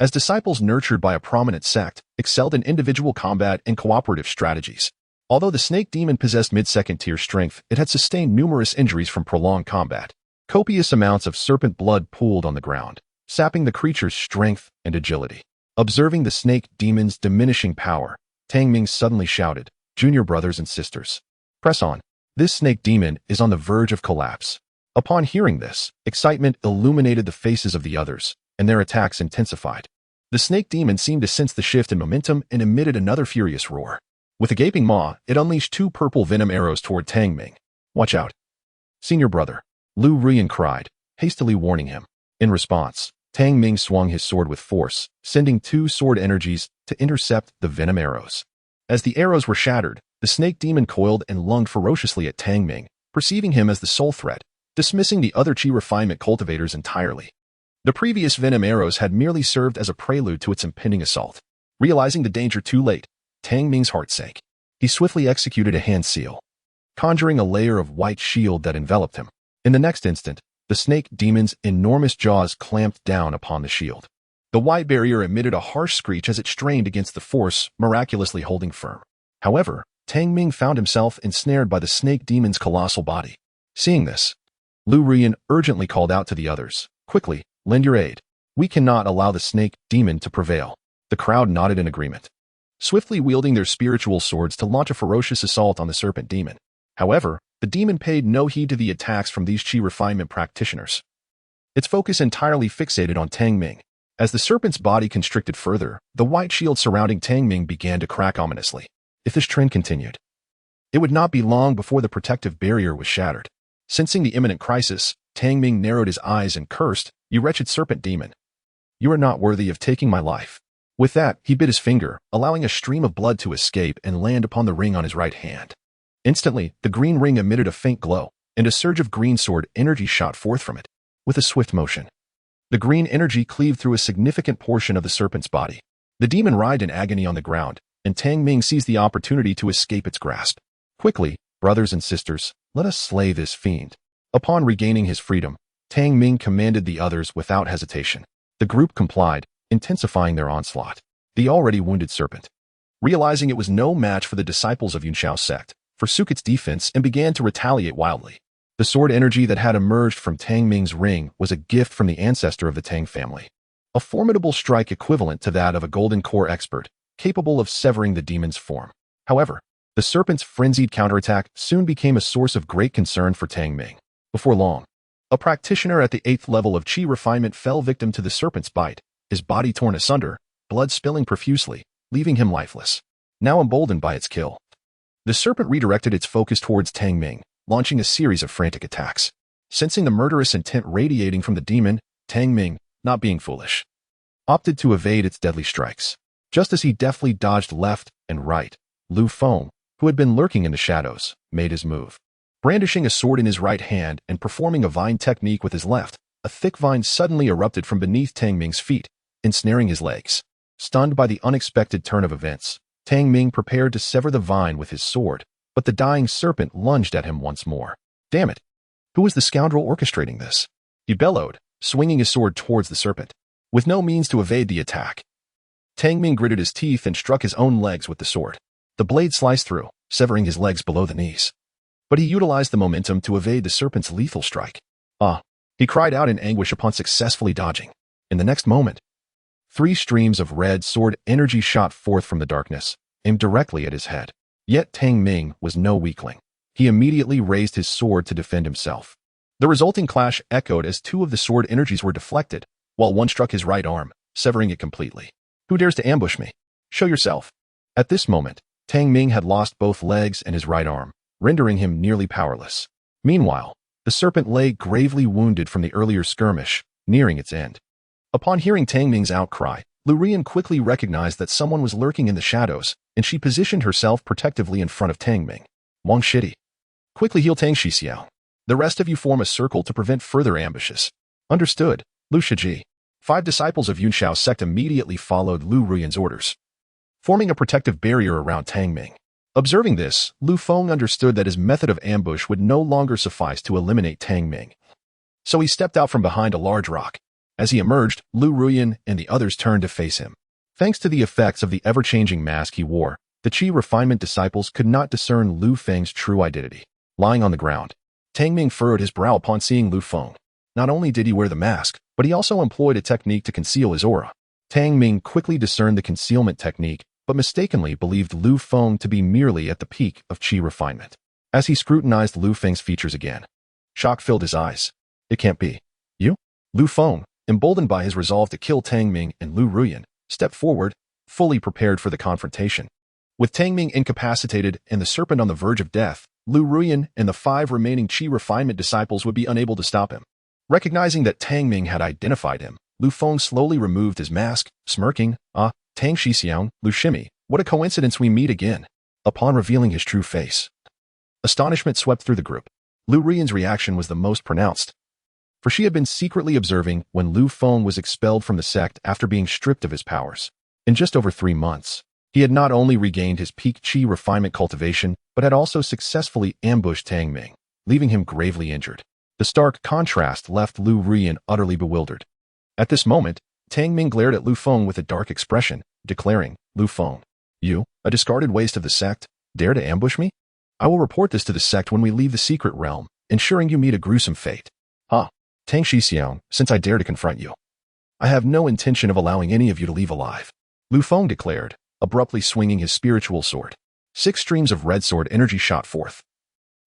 as disciples nurtured by a prominent sect, excelled in individual combat and cooperative strategies. Although the snake demon possessed mid-second tier strength, it had sustained numerous injuries from prolonged combat. Copious amounts of serpent blood pooled on the ground, sapping the creature's strength and agility. Observing the snake demon's diminishing power, Tang Ming suddenly shouted, "Junior brothers and sisters, press on. This snake demon is on the verge of collapse." Upon hearing this, excitement illuminated the faces of the others, and their attacks intensified. The snake demon seemed to sense the shift in momentum and emitted another furious roar. With a gaping maw, it unleashed two purple venom arrows toward Tang Ming. "Watch out, senior brother," Lu Ruyan cried, hastily warning him. In response, Tang Ming swung his sword with force, sending two sword energies to intercept the venom arrows. As the arrows were shattered, the snake demon coiled and lunged ferociously at Tang Ming, perceiving him as the sole threat, dismissing the other chi refinement cultivators entirely. The previous venom arrows had merely served as a prelude to its impending assault. Realizing the danger too late, Tang Ming's heart sank. He swiftly executed a hand seal, conjuring a layer of white shield that enveloped him. In the next instant, the snake demon's enormous jaws clamped down upon the shield. The white barrier emitted a harsh screech as it strained against the force, miraculously holding firm. However, Tang Ming found himself ensnared by the snake demon's colossal body. Seeing this, Lu Ruyan urgently called out to the others, "Quickly, lend your aid. We cannot allow the snake demon to prevail." The crowd nodded in agreement, swiftly wielding their spiritual swords to launch a ferocious assault on the serpent demon. However, the demon paid no heed to the attacks from these chi refinement practitioners. Its focus entirely fixated on Tang Ming. As the serpent's body constricted further, the white shield surrounding Tang Ming began to crack ominously. If this trend continued, it would not be long before the protective barrier was shattered. Sensing the imminent crisis, Tang Ming narrowed his eyes and cursed, "You wretched serpent demon. You are not worthy of taking my life." With that, he bit his finger, allowing a stream of blood to escape and land upon the ring on his right hand. Instantly, the green ring emitted a faint glow, and a surge of green sword energy shot forth from it. With a swift motion, the green energy cleaved through a significant portion of the serpent's body. The demon writhed in agony on the ground, and Tang Ming seized the opportunity to escape its grasp. "Quickly, brothers and sisters, let us slay this fiend." Upon regaining his freedom, Tang Ming commanded the others without hesitation. The group complied, intensifying their onslaught. The already wounded serpent, realizing it was no match for the disciples of Yunxiao's sect, forsook its defense and began to retaliate wildly. The sword energy that had emerged from Tang Ming's ring was a gift from the ancestor of the Tang family, a formidable strike equivalent to that of a golden core expert, capable of severing the demon's form. However, the serpent's frenzied counterattack soon became a source of great concern for Tang Ming. Before long, a practitioner at the 8th level of chi refinement fell victim to the serpent's bite, his body torn asunder, blood spilling profusely, leaving him lifeless. Now emboldened by its kill, the serpent redirected its focus towards Tang Ming, launching a series of frantic attacks. Sensing the murderous intent radiating from the demon, Tang Ming, not being foolish, opted to evade its deadly strikes. Just as he deftly dodged left and right, Feng, who had been lurking in the shadows, made his move. Brandishing a sword in his right hand and performing a vine technique with his left, a thick vine suddenly erupted from beneath Tang Ming's feet, ensnaring his legs. Stunned by the unexpected turn of events, Tang Ming prepared to sever the vine with his sword, but the dying serpent lunged at him once more. "Damn it! Who was the scoundrel orchestrating this?" he bellowed, swinging his sword towards the serpent. With no means to evade the attack, Tang Ming gritted his teeth and struck his own legs with the sword. The blade sliced through, severing his legs below the knees. But he utilized the momentum to evade the serpent's lethal strike. "Ah!" he cried out in anguish upon successfully dodging. In the next moment, 3 streams of red sword energy shot forth from the darkness, aimed directly at his head. Yet Tang Ming was no weakling. He immediately raised his sword to defend himself. The resulting clash echoed as 2 of the sword energies were deflected, while one struck his right arm, severing it completely. Who dares to ambush me? Show yourself. At this moment, Tang Ming had lost both legs and his right arm, rendering him nearly powerless. Meanwhile, the serpent lay gravely wounded from the earlier skirmish, nearing its end. Upon hearing Tang Ming's outcry, Lu Rian quickly recognized that someone was lurking in the shadows, and she positioned herself protectively in front of Tang Ming. Wang Shidi. Quickly heal Tang Xixiao. The rest of you form a circle to prevent further ambushes. Understood, Lu Shiji. 5 disciples of Yunxiao sect immediately followed Lu Ruyan's orders, forming a protective barrier around Tang Ming. Observing this, Lu Feng understood that his method of ambush would no longer suffice to eliminate Tang Ming. So he stepped out from behind a large rock. As he emerged, Lu Ruyan and the others turned to face him. Thanks to the effects of the ever-changing mask he wore, the Qi refinement disciples could not discern Lu Feng's true identity. Lying on the ground, Tang Ming furrowed his brow upon seeing Lu Feng. Not only did he wear the mask, but he also employed a technique to conceal his aura. Tang Ming quickly discerned the concealment technique, but mistakenly believed Lu Feng to be merely at the peak of Qi refinement. As he scrutinized Lu Feng's features again, shock filled his eyes. It can't be. You? Lu Feng, emboldened by his resolve to kill Tang Ming and Lu Ruyan, stepped forward, fully prepared for the confrontation. With Tang Ming incapacitated and the serpent on the verge of death, Lu Ruyan and the 5 remaining Qi refinement disciples would be unable to stop him. Recognizing that Tang Ming had identified him, Lu Feng slowly removed his mask, smirking, Tang Xixiang, Lu Shimi, what a coincidence we meet again. Upon revealing his true face, astonishment swept through the group. Lu Ruyan's reaction was the most pronounced, for she had been secretly observing when Lu Feng was expelled from the sect after being stripped of his powers. In just over 3 months, he had not only regained his peak Qi refinement cultivation, but had also successfully ambushed Tang Ming, leaving him gravely injured. The stark contrast left Lu Ruyan utterly bewildered. At this moment, Tang Ming glared at Lu Feng with a dark expression, declaring, Lu Feng, you, a discarded waste of the sect, dare to ambush me? I will report this to the sect when we leave the secret realm, ensuring you meet a gruesome fate. Tang Xixiang, since I dare to confront you, I have no intention of allowing any of you to leave alive, Lu Feng declared, abruptly swinging his spiritual sword. 6 streams of red sword energy shot forth,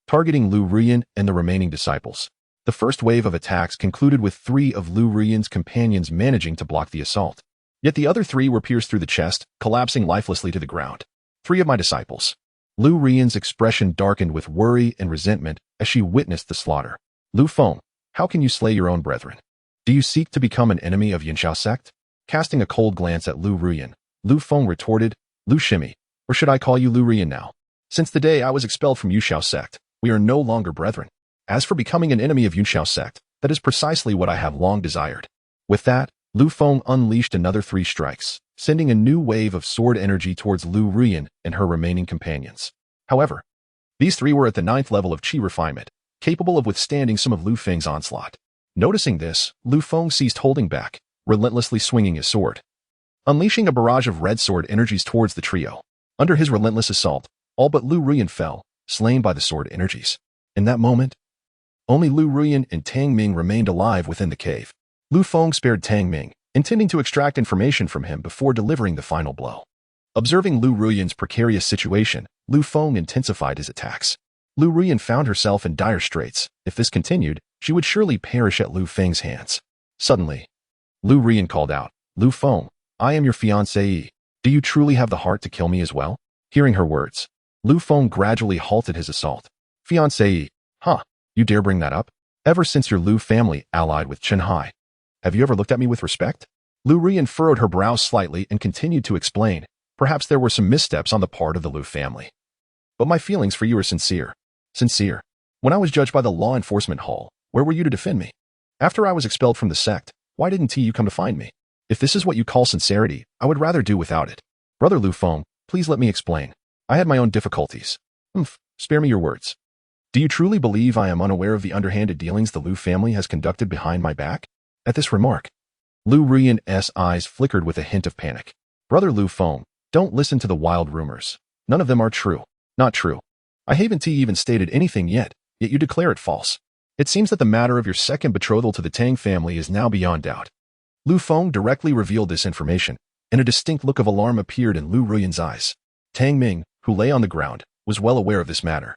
targeting Lu Ruyan and the remaining disciples. The first wave of attacks concluded with 3 of Lu Ruyan's companions managing to block the assault. Yet the other 3 were pierced through the chest, collapsing lifelessly to the ground. 3 of my disciples. Lu Ruyan's expression darkened with worry and resentment as she witnessed the slaughter. Lu Feng, how can you slay your own brethren? Do you seek to become an enemy of Yunxiao sect? Casting a cold glance at Lu Ruyan, Lu Feng retorted, Lu Shimi, or should I call you Lu Ruyan now? Since the day I was expelled from Yunxiao sect, we are no longer brethren. As for becoming an enemy of Yunxiao sect, that is precisely what I have long desired. With that, Lu Feng unleashed another 3 strikes, sending a new wave of sword energy towards Lu Ruyan and her remaining companions. However, these 3 were at the 9th level of Qi refinement, capable of withstanding some of Lu Feng's onslaught. Noticing this, Lu Feng ceased holding back, relentlessly swinging his sword, unleashing a barrage of red sword energies towards the trio. Under his relentless assault, all but Lu Ruyan fell, slain by the sword energies. In that moment, only Lu Ruyan and Tang Ming remained alive within the cave. Lu Feng spared Tang Ming, intending to extract information from him before delivering the final blow. Observing Lu Ruyan's precarious situation, Lu Feng intensified his attacks. Lu Ruyan found herself in dire straits. If this continued, she would surely perish at Lu Feng's hands. Suddenly, Lu Ruyan called out, Lu Feng, I am your fiancé. Do you truly have the heart to kill me as well? Hearing her words, Lu Feng gradually halted his assault. Fiancé? You dare bring that up? Ever since your Lu family allied with Chen Hai, have you ever looked at me with respect? Lu Ruyan furrowed her brows slightly and continued to explain. Perhaps there were some missteps on the part of the Lu family, but my feelings for you are sincere. Sincere. When I was judged by the law enforcement hall, where were you to defend me? After I was expelled from the sect, why didn't you come to find me? If this is what you call sincerity, I would rather do without it. Brother Lu Feng, please let me explain. I had my own difficulties. Spare me your words. Do you truly believe I am unaware of the underhanded dealings the Lu family has conducted behind my back? At this remark, Lu Ruyan's eyes flickered with a hint of panic. Brother Lu Feng, don't listen to the wild rumors. None of them are true. Not true. I haven't even stated anything yet you declare it false. It seems that the matter of your second betrothal to the Tang family is now beyond doubt. Lu Feng directly revealed this information, and a distinct look of alarm appeared in Lu Ruyan's eyes. Tang Ming, who lay on the ground, was well aware of this matter,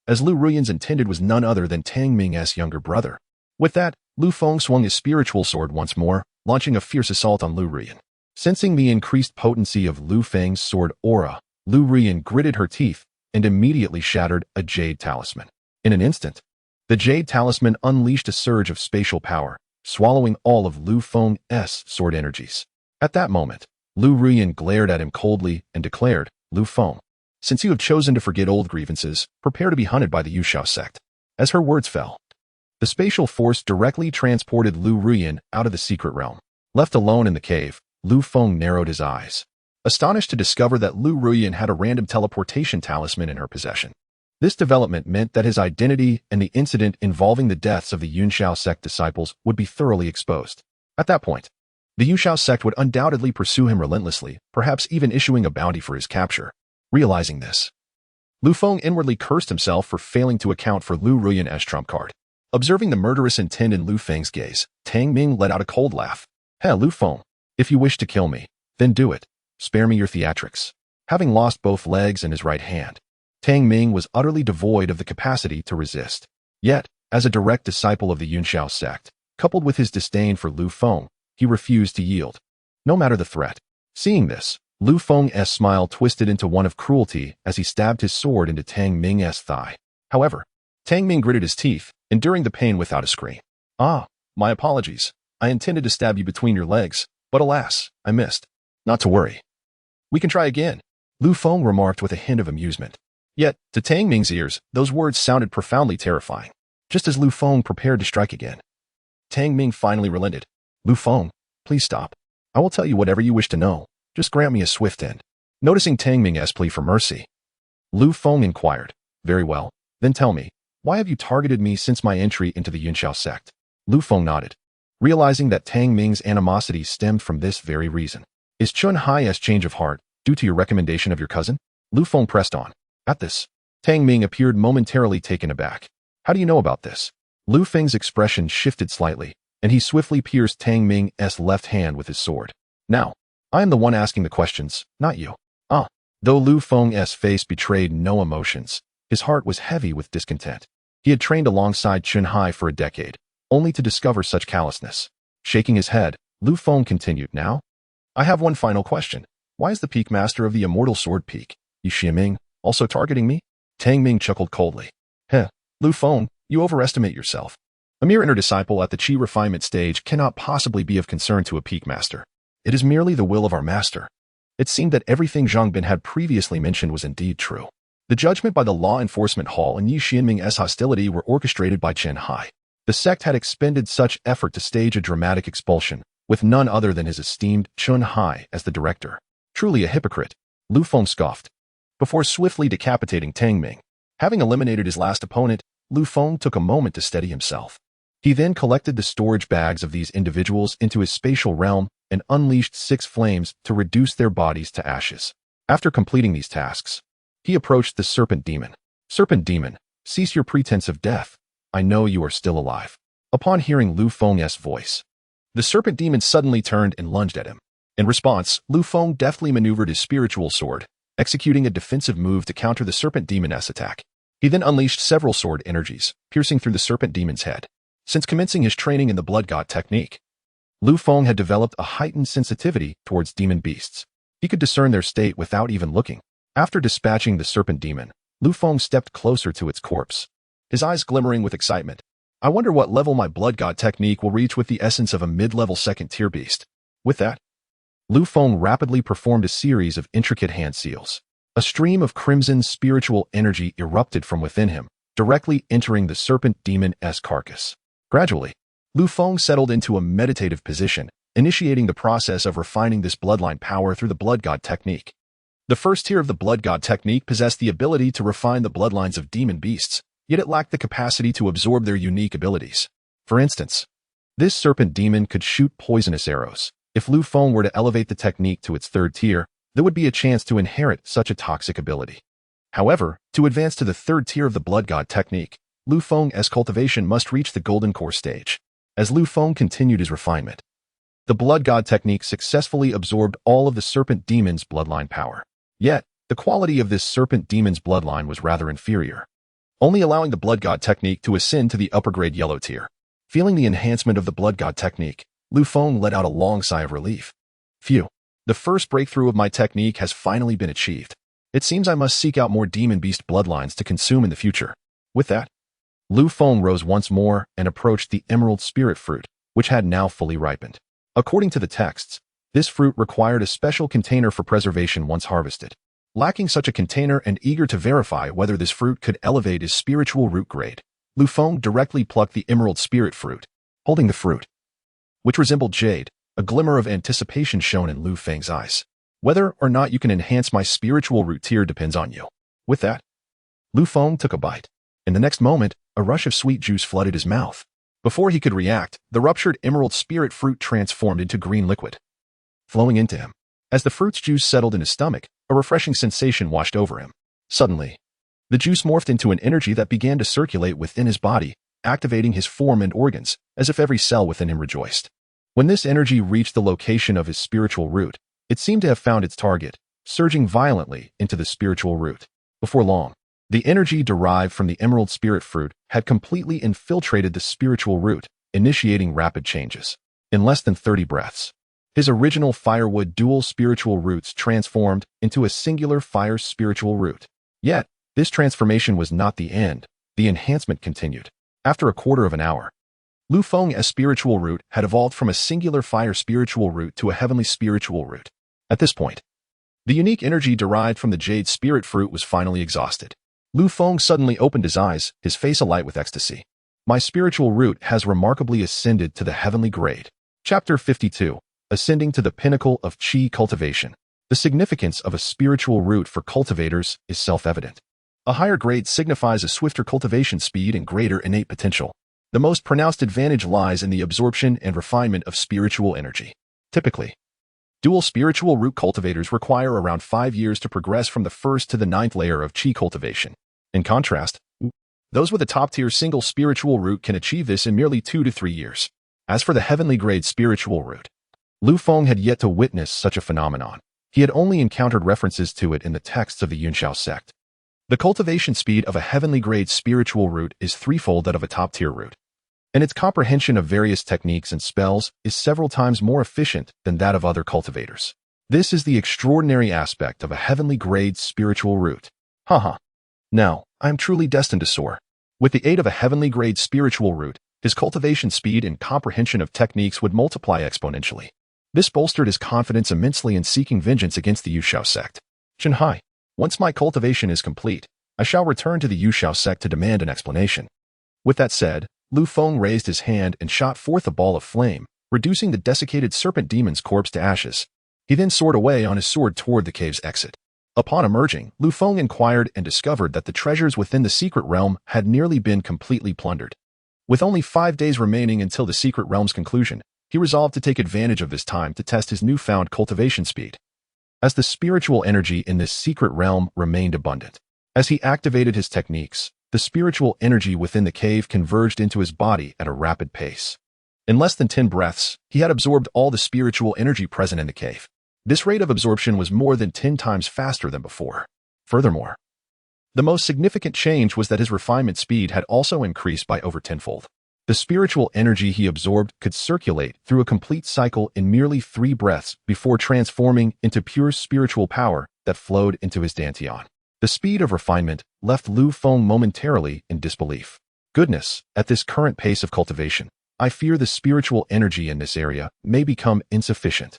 as Lu Ruyan's intended was none other than Tang Ming's younger brother. With that, Lu Feng swung his spiritual sword once more, launching a fierce assault on Lu Ruyan. Sensing the increased potency of Lu Feng's sword aura, Lu Ruyan gritted her teeth and immediately shattered a jade talisman. In an instant, the jade talisman unleashed a surge of spatial power, swallowing all of Lu Feng's sword energies. At that moment, Lu Ruyan glared at him coldly and declared, "Lu Feng, since you have chosen to forget old grievances, prepare to be hunted by the Yuxiao sect." As her words fell, the spatial force directly transported Lu Ruyan out of the secret realm. Left alone in the cave, Lu Feng narrowed his eyes, astonished to discover that Lu Ruyan had a random teleportation talisman in her possession. This development meant that his identity and the incident involving the deaths of the Yuxiao sect disciples would be thoroughly exposed. At that point, the Yuxiao sect would undoubtedly pursue him relentlessly, perhaps even issuing a bounty for his capture. Realizing this, Lu Feng inwardly cursed himself for failing to account for Lu Ruyan's trump card. Observing the murderous intent in Lu Feng's gaze, Tang Ming let out a cold laugh. "Hey, Lu Feng, if you wish to kill me, then do it. Spare me your theatrics." Having lost both legs and his right hand, Tang Ming was utterly devoid of the capacity to resist. Yet, as a direct disciple of the Yuxiao sect, coupled with his disdain for Lu Feng, he refused to yield, no matter the threat. Seeing this, Lu Feng's smile twisted into one of cruelty as he stabbed his sword into Tang Ming's thigh. However, Tang Ming gritted his teeth, enduring the pain without a scream. "Ah, my apologies. I intended to stab you between your legs, but alas, I missed." "Not to worry. We can try again," Lu Feng remarked with a hint of amusement. Yet, to Tang Ming's ears, those words sounded profoundly terrifying. Just as Lu Feng prepared to strike again, Tang Ming finally relented. "Lu Feng, please stop. I will tell you whatever you wish to know. Just grant me a swift end." Noticing Tang Ming's plea for mercy, Lu Feng inquired, "Very well, then tell me, why have you targeted me since my entry into the Yuxiao sect?" Lu Feng nodded, realizing that Tang Ming's animosity stemmed from this very reason. "Is Chun Hai's change of heart due to your recommendation of your cousin?" Lu Feng pressed on. At this, Tang Ming appeared momentarily taken aback. "How do you know about this?" Lu Feng's expression shifted slightly, and he swiftly pierced Tang Ming's left hand with his sword. "Now, I am the one asking the questions, not you." "Ah." Though Lu Feng's face betrayed no emotions, his heart was heavy with discontent. He had trained alongside Chun Hai for a decade, only to discover such callousness. Shaking his head, Lu Feng continued, "Now, I have one final question. Why is the peak master of the immortal sword peak, Yu Xiaming, also targeting me?" Tang Ming chuckled coldly. "Heh, Lu Feng, you overestimate yourself. A mere inner disciple at the Qi refinement stage cannot possibly be of concern to a peak master. It is merely the will of our master." It seemed that everything Zhang Bin had previously mentioned was indeed true. The judgment by the Law Enforcement Hall and Yi Xianming's hostility were orchestrated by Chen Hai. The sect had expended such effort to stage a dramatic expulsion, with none other than his esteemed Chun Hai as the director. Truly a hypocrite, Lu Feng scoffed, before swiftly decapitating Tang Ming. Having eliminated his last opponent, Lu Feng took a moment to steady himself. He then collected the storage bags of these individuals into his spatial realm and unleashed 6 flames to reduce their bodies to ashes. After completing these tasks, he approached the Serpent Demon. "Serpent Demon, cease your pretense of death. I know you are still alive." Upon hearing Lu Feng's voice, the Serpent Demon suddenly turned and lunged at him. In response, Lu Feng deftly maneuvered his spiritual sword, executing a defensive move to counter the Serpent Demon's attack. He then unleashed several sword energies, piercing through the Serpent Demon's head. Since commencing his training in the Blood God technique, Lu Feng had developed a heightened sensitivity towards demon beasts. He could discern their state without even looking. After dispatching the Serpent Demon, Lu Feng stepped closer to its corpse, his eyes glimmering with excitement. "I wonder what level my Blood God technique will reach with the essence of a mid-level second-tier beast." With that, Lu Feng rapidly performed a series of intricate hand seals. A stream of crimson spiritual energy erupted from within him, directly entering the Serpent Demon's carcass. Gradually, Lu Feng settled into a meditative position, initiating the process of refining this bloodline power through the Blood God technique. The first tier of the Blood God technique possessed the ability to refine the bloodlines of demon beasts, yet it lacked the capacity to absorb their unique abilities. For instance, this Serpent Demon could shoot poisonous arrows. If Lu Feng were to elevate the technique to its 3rd tier, there would be a chance to inherit such a toxic ability. However, to advance to the 3rd tier of the Blood God technique, Lu Feng's cultivation must reach the Golden Core stage. As Lu Feng continued his refinement, The blood god technique successfully absorbed all of the serpent demon's bloodline power. Yet, the quality of this serpent demon's bloodline was rather inferior, only allowing the blood god technique to ascend to the upper grade yellow tier. Feeling the enhancement of the blood god technique, Feng let out a long sigh of relief. Phew. The first breakthrough of my technique has finally been achieved. It seems I must seek out more demon beast bloodlines to consume in the future. With that, Feng rose once more and approached the emerald spirit fruit, which had now fully ripened. According to the texts, this fruit required a special container for preservation once harvested. Lacking such a container and eager to verify whether this fruit could elevate his spiritual root grade, Feng directly plucked the emerald spirit fruit. Holding the fruit, which resembled jade, a glimmer of anticipation shone in Feng's eyes. Whether or not you can enhance my spiritual root tier depends on you. With that, Feng took a bite. In the next moment, a rush of sweet juice flooded his mouth. Before he could react, the ruptured emerald spirit fruit transformed into green liquid, flowing into him. As the fruit's juice settled in his stomach, a refreshing sensation washed over him. Suddenly, the juice morphed into an energy that began to circulate within his body, activating his form and organs, as if every cell within him rejoiced. When this energy reached the location of his spiritual root, it seemed to have found its target, surging violently into the spiritual root. Before long, the energy derived from the emerald spirit fruit had completely infiltrated the spiritual root, initiating rapid changes. In less than 30 breaths, his original firewood dual spiritual roots transformed into a singular fire spiritual root. Yet, this transformation was not the end. The enhancement continued. After a quarter of an hour, Feng's spiritual root had evolved from a singular fire spiritual root to a heavenly spiritual root. At this point, the unique energy derived from the jade spirit fruit was finally exhausted. Feng suddenly opened his eyes, his face alight with ecstasy. My spiritual root has remarkably ascended to the heavenly grade. Chapter 52. Ascending to the pinnacle of Qi cultivation. The significance of a spiritual root for cultivators is self-evident. A higher grade signifies a swifter cultivation speed and greater innate potential. The most pronounced advantage lies in the absorption and refinement of spiritual energy. Typically, dual spiritual root cultivators require around 5 years to progress from the first to the 9th layer of Qi cultivation. In contrast, those with a top-tier single spiritual root can achieve this in merely 2 to 3 years. As for the heavenly grade spiritual root, Feng had yet to witness such a phenomenon. He had only encountered references to it in the texts of the Yunxiao sect. The cultivation speed of a heavenly grade spiritual root is threefold that of a top-tier root, and its comprehension of various techniques and spells is several times more efficient than that of other cultivators. This is the extraordinary aspect of a heavenly grade spiritual root. Haha. Now, I am truly destined to soar. With the aid of a heavenly grade spiritual root, his cultivation speed and comprehension of techniques would multiply exponentially. This bolstered his confidence immensely in seeking vengeance against the Yunxiao sect. Shanhai, once my cultivation is complete, I shall return to the Yunxiao sect to demand an explanation. With that said, Feng raised his hand and shot forth a ball of flame, reducing the desiccated serpent demon's corpse to ashes. He then soared away on his sword toward the cave's exit. Upon emerging, Feng inquired and discovered that the treasures within the secret realm had nearly been completely plundered. With only 5 days remaining until the secret realm's conclusion, he resolved to take advantage of this time to test his newfound cultivation speed. As the spiritual energy in this secret realm remained abundant, as he activated his techniques, the spiritual energy within the cave converged into his body at a rapid pace. In less than 10 breaths, he had absorbed all the spiritual energy present in the cave. This rate of absorption was more than 10 times faster than before. Furthermore, the most significant change was that his refinement speed had also increased by over tenfold. The spiritual energy he absorbed could circulate through a complete cycle in merely 3 breaths before transforming into pure spiritual power that flowed into his dantian. The speed of refinement left Feng momentarily in disbelief. Goodness, at this current pace of cultivation, I fear the spiritual energy in this area may become insufficient.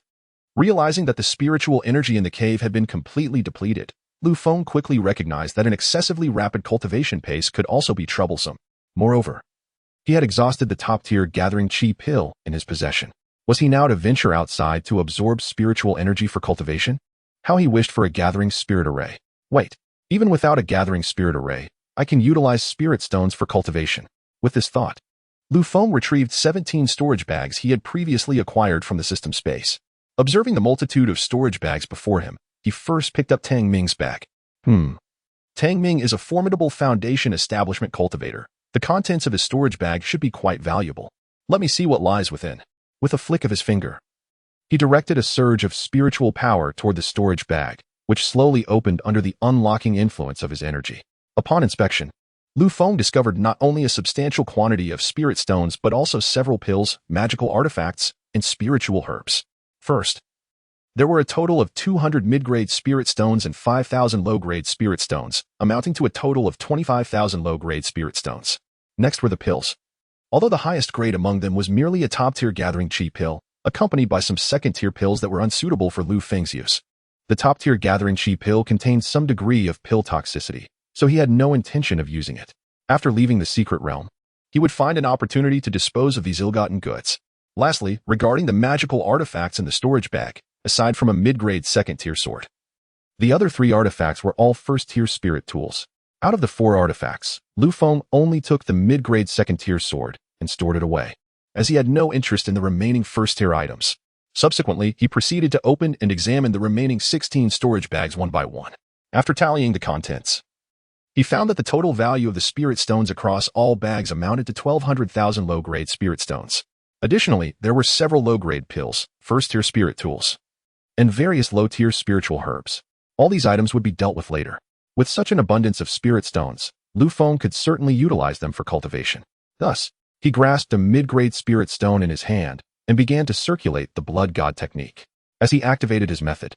Realizing that the spiritual energy in the cave had been completely depleted, Feng quickly recognized that an excessively rapid cultivation pace could also be troublesome. Moreover, he had exhausted the top-tier gathering Qi pill in his possession. Was he now to venture outside to absorb spiritual energy for cultivation? How he wished for a gathering spirit array. Wait, even without a gathering spirit array, I can utilize spirit stones for cultivation. With this thought, Feng retrieved 17 storage bags he had previously acquired from the system space. Observing the multitude of storage bags before him, he first picked up Tang Ming's bag. Tang Ming is a formidable foundation establishment cultivator. The contents of his storage bag should be quite valuable. Let me see what lies within. With a flick of his finger, He directed a surge of spiritual power toward the storage bag, which slowly opened under the unlocking influence of his energy. Upon inspection, Feng discovered not only a substantial quantity of spirit stones but also several pills, magical artifacts, and spiritual herbs. First, there were a total of 200 mid-grade spirit stones and 5,000 low-grade spirit stones, amounting to a total of 25,000 low-grade spirit stones. Next were the pills. Although the highest grade among them was merely a top-tier gathering chi pill, accompanied by some second-tier pills that were unsuitable for Feng's use. The top-tier gathering chi pill contained some degree of pill toxicity, so he had no intention of using it. After leaving the secret realm, he would find an opportunity to dispose of these ill-gotten goods. Lastly, regarding the magical artifacts in the storage bag, aside from a mid-grade second-tier sword, the other 3 artifacts were all first-tier spirit tools. Out of the 4 artifacts, Feng only took the mid-grade second-tier sword and stored it away, as he had no interest in the remaining first-tier items. Subsequently, he proceeded to open and examine the remaining 16 storage bags one by one. After tallying the contents, he found that the total value of the spirit stones across all bags amounted to 1,200,000 low-grade spirit stones. Additionally, there were several low-grade pills, first-tier spirit tools, and various low-tier spiritual herbs. All these items would be dealt with later. With such an abundance of spirit stones, Feng could certainly utilize them for cultivation. Thus, he grasped a mid-grade spirit stone in his hand and began to circulate the blood god technique. As he activated his method,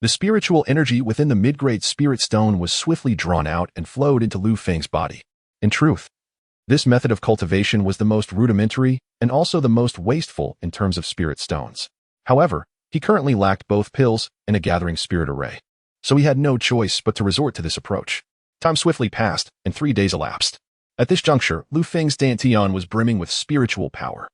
the spiritual energy within the mid-grade spirit stone was swiftly drawn out and flowed into Feng's body. In truth, this method of cultivation was the most rudimentary and also the most wasteful in terms of spirit stones. However, he currently lacked both pills and a gathering spirit array, so he had no choice but to resort to this approach. Time swiftly passed, and 3 days elapsed. At this juncture, Feng's dantian was brimming with spiritual power.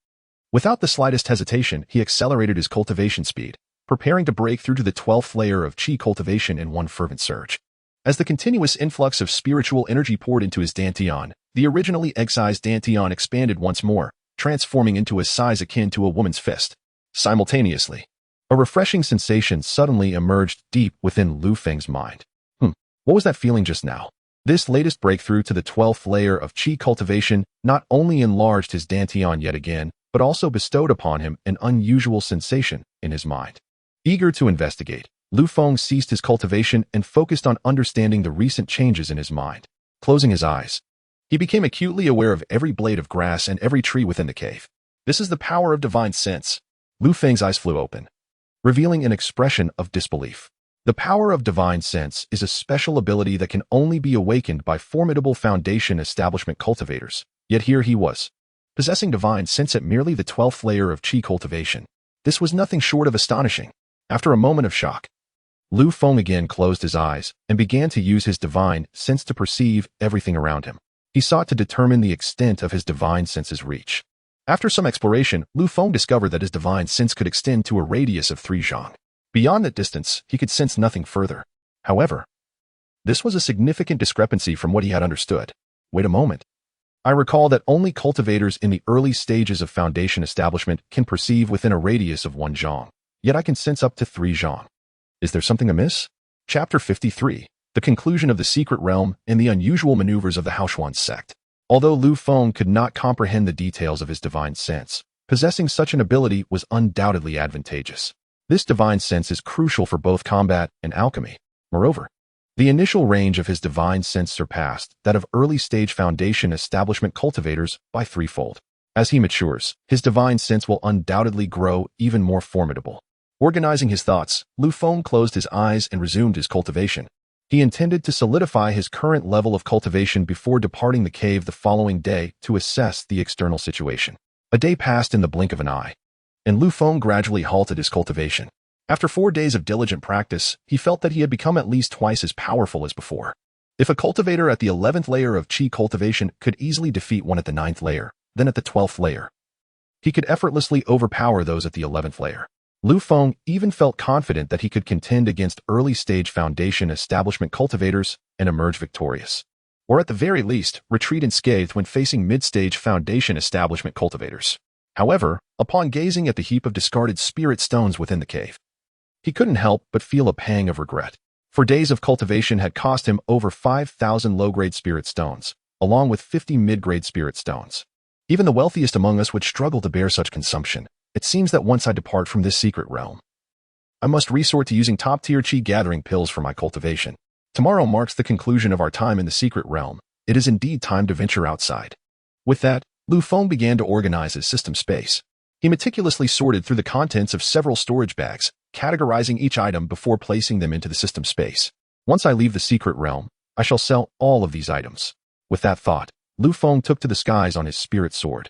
Without the slightest hesitation, he accelerated his cultivation speed, preparing to break through to the 12th layer of chi cultivation in one fervent surge. As the continuous influx of spiritual energy poured into his dantian, the originally egg-sized dantian expanded once more, transforming into a size akin to a woman's fist. Simultaneously, a refreshing sensation suddenly emerged deep within Feng's mind. What was that feeling just now? This latest breakthrough to the 12th layer of chi cultivation not only enlarged his dantian yet again, but also bestowed upon him an unusual sensation in his mind. Eager to investigate, Feng ceased his cultivation and focused on understanding the recent changes in his mind. Closing his eyes, he became acutely aware of every blade of grass and every tree within the cave. This is the power of divine sense. Feng's eyes flew open, revealing an expression of disbelief. The power of divine sense is a special ability that can only be awakened by formidable foundation establishment cultivators. Yet here he was, possessing divine sense at merely the 12th layer of chi cultivation. This was nothing short of astonishing. After a moment of shock, Feng again closed his eyes and began to use his divine sense to perceive everything around him. He sought to determine the extent of his divine sense's reach. After some exploration, Feng discovered that his divine sense could extend to a radius of 3 zhang. Beyond that distance, he could sense nothing further. However, this was a significant discrepancy from what he had understood. Wait a moment. I recall that only cultivators in the early stages of foundation establishment can perceive within a radius of 1 zhang, yet I can sense up to 3 zhang. Is there something amiss? Chapter 53, the conclusion of the secret realm and the unusual maneuvers of the Haoshuan sect. Although Feng could not comprehend the details of his divine sense, possessing such an ability was undoubtedly advantageous. This divine sense is crucial for both combat and alchemy. Moreover, the initial range of his divine sense surpassed that of early-stage foundation establishment cultivators by 3-fold. As he matures, his divine sense will undoubtedly grow even more formidable. Organizing his thoughts, Feng closed his eyes and resumed his cultivation. He intended to solidify his current level of cultivation before departing the cave the following day to assess the external situation. A day passed in the blink of an eye, and Feng gradually halted his cultivation. After 4 days of diligent practice, he felt that he had become at least twice as powerful as before. If a cultivator at the 11th layer of chi cultivation could easily defeat one at the 9th layer, then at the 12th layer, he could effortlessly overpower those at the 11th layer. Feng even felt confident that he could contend against early-stage foundation establishment cultivators and emerge victorious, or at the very least, retreat unscathed when facing mid-stage foundation establishment cultivators. However, upon gazing at the heap of discarded spirit stones within the cave, he couldn't help but feel a pang of regret. For days of cultivation had cost him over 5,000 low-grade spirit stones, along with 50 mid-grade spirit stones. Even the wealthiest among us would struggle to bear such consumption. It seems that once I depart from this secret realm, I must resort to using top-tier chi gathering pills for my cultivation. Tomorrow marks the conclusion of our time in the secret realm. It is indeed time to venture outside. With that, Feng began to organize his system space. He meticulously sorted through the contents of several storage bags, categorizing each item before placing them into the system space. Once I leave the secret realm, I shall sell all of these items. With that thought, Feng took to the skies on his spirit sword,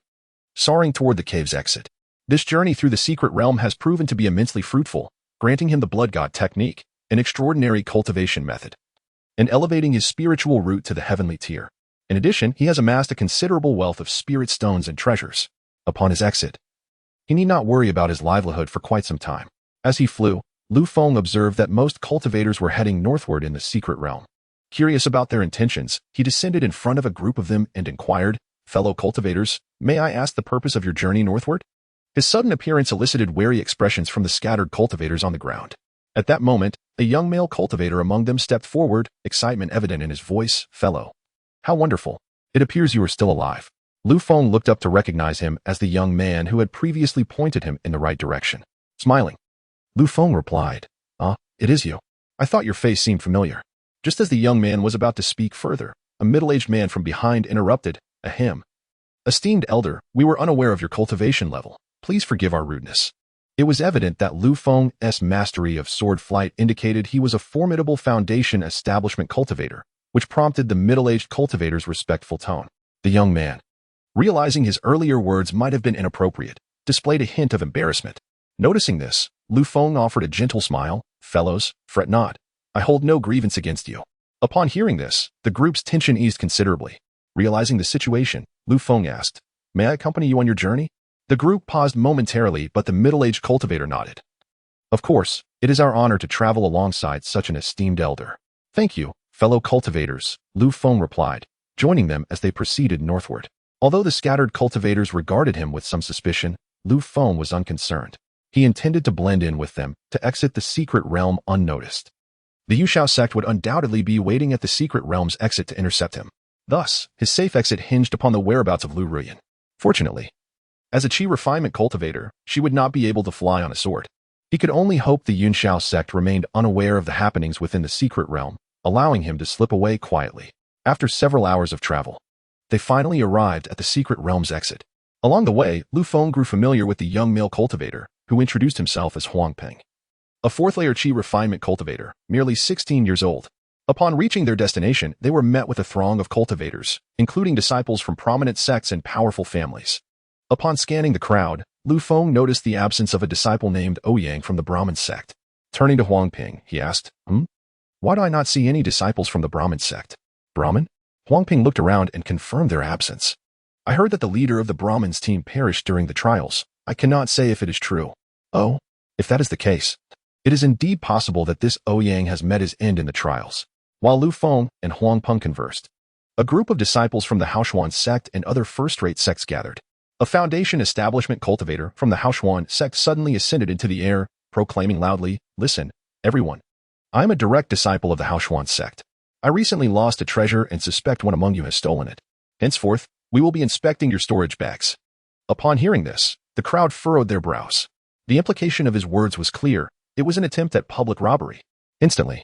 soaring toward the cave's exit. This journey through the secret realm has proven to be immensely fruitful, granting him the blood god technique, an extraordinary cultivation method, and elevating his spiritual root to the heavenly tier. In addition, he has amassed a considerable wealth of spirit stones and treasures. Upon his exit, he need not worry about his livelihood for quite some time. As he flew, Feng observed that most cultivators were heading northward in the secret realm. Curious about their intentions, he descended in front of a group of them and inquired, "Fellow cultivators, may I ask the purpose of your journey northward?" His sudden appearance elicited wary expressions from the scattered cultivators on the ground. At that moment, a young male cultivator among them stepped forward, excitement evident in his voice. "Fellow, how wonderful. It appears you are still alive." Feng looked up to recognize him as the young man who had previously pointed him in the right direction. Smiling, Feng replied, "Ah, it is you. I thought your face seemed familiar." Just as the young man was about to speak further, a middle-aged man from behind interrupted, "Ahem. Esteemed elder, we were unaware of your cultivation level. Please forgive our rudeness." It was evident that Feng's mastery of sword flight indicated he was a formidable foundation establishment cultivator, which prompted the middle-aged cultivator's respectful tone. The young man, realizing his earlier words might have been inappropriate, displayed a hint of embarrassment. Noticing this, Feng offered a gentle smile. "Fellows, fret not. I hold no grievance against you." Upon hearing this, the group's tension eased considerably. Realizing the situation, Feng asked, "May I accompany you on your journey?" The group paused momentarily, but the middle-aged cultivator nodded. "Of course, it is our honor to travel alongside such an esteemed elder." "Thank you, fellow cultivators," Feng replied, joining them as they proceeded northward. Although the scattered cultivators regarded him with some suspicion, Feng was unconcerned. He intended to blend in with them, to exit the secret realm unnoticed. The Yuxiao sect would undoubtedly be waiting at the secret realm's exit to intercept him. Thus, his safe exit hinged upon the whereabouts of Lu Ruyan. Fortunately, as a chi refinement cultivator, she would not be able to fly on a sword. He could only hope the Yuxiao sect remained unaware of the happenings within the secret realm, allowing him to slip away quietly. After several hours of travel, they finally arrived at the secret realm's exit. Along the way, Feng grew familiar with the young male cultivator, who introduced himself as Peng, a fourth-layer chi refinement cultivator, merely 16 years old. Upon reaching their destination, they were met with a throng of cultivators, including disciples from prominent sects and powerful families. Upon scanning the crowd, Feng noticed the absence of a disciple named Ouyang from the Brahmin sect. Turning to Peng, he asked, "Why do I not see any disciples from the Brahmin sect?" "Brahmin?" Peng looked around and confirmed their absence. "I heard that the leader of the Brahmins team perished during the trials. I cannot say if it is true." "Oh, if that is the case, it is indeed possible that this Ouyang has met his end in the trials." While Feng and Peng conversed, a group of disciples from the Haoshuan sect and other first-rate sects gathered. A foundation establishment cultivator from the Haoshuan sect suddenly ascended into the air, proclaiming loudly, "Listen, everyone. I am a direct disciple of the Haoshuan sect. I recently lost a treasure and suspect one among you has stolen it. Henceforth, we will be inspecting your storage bags." Upon hearing this, the crowd furrowed their brows. The implication of his words was clear. It was an attempt at public robbery. Instantly,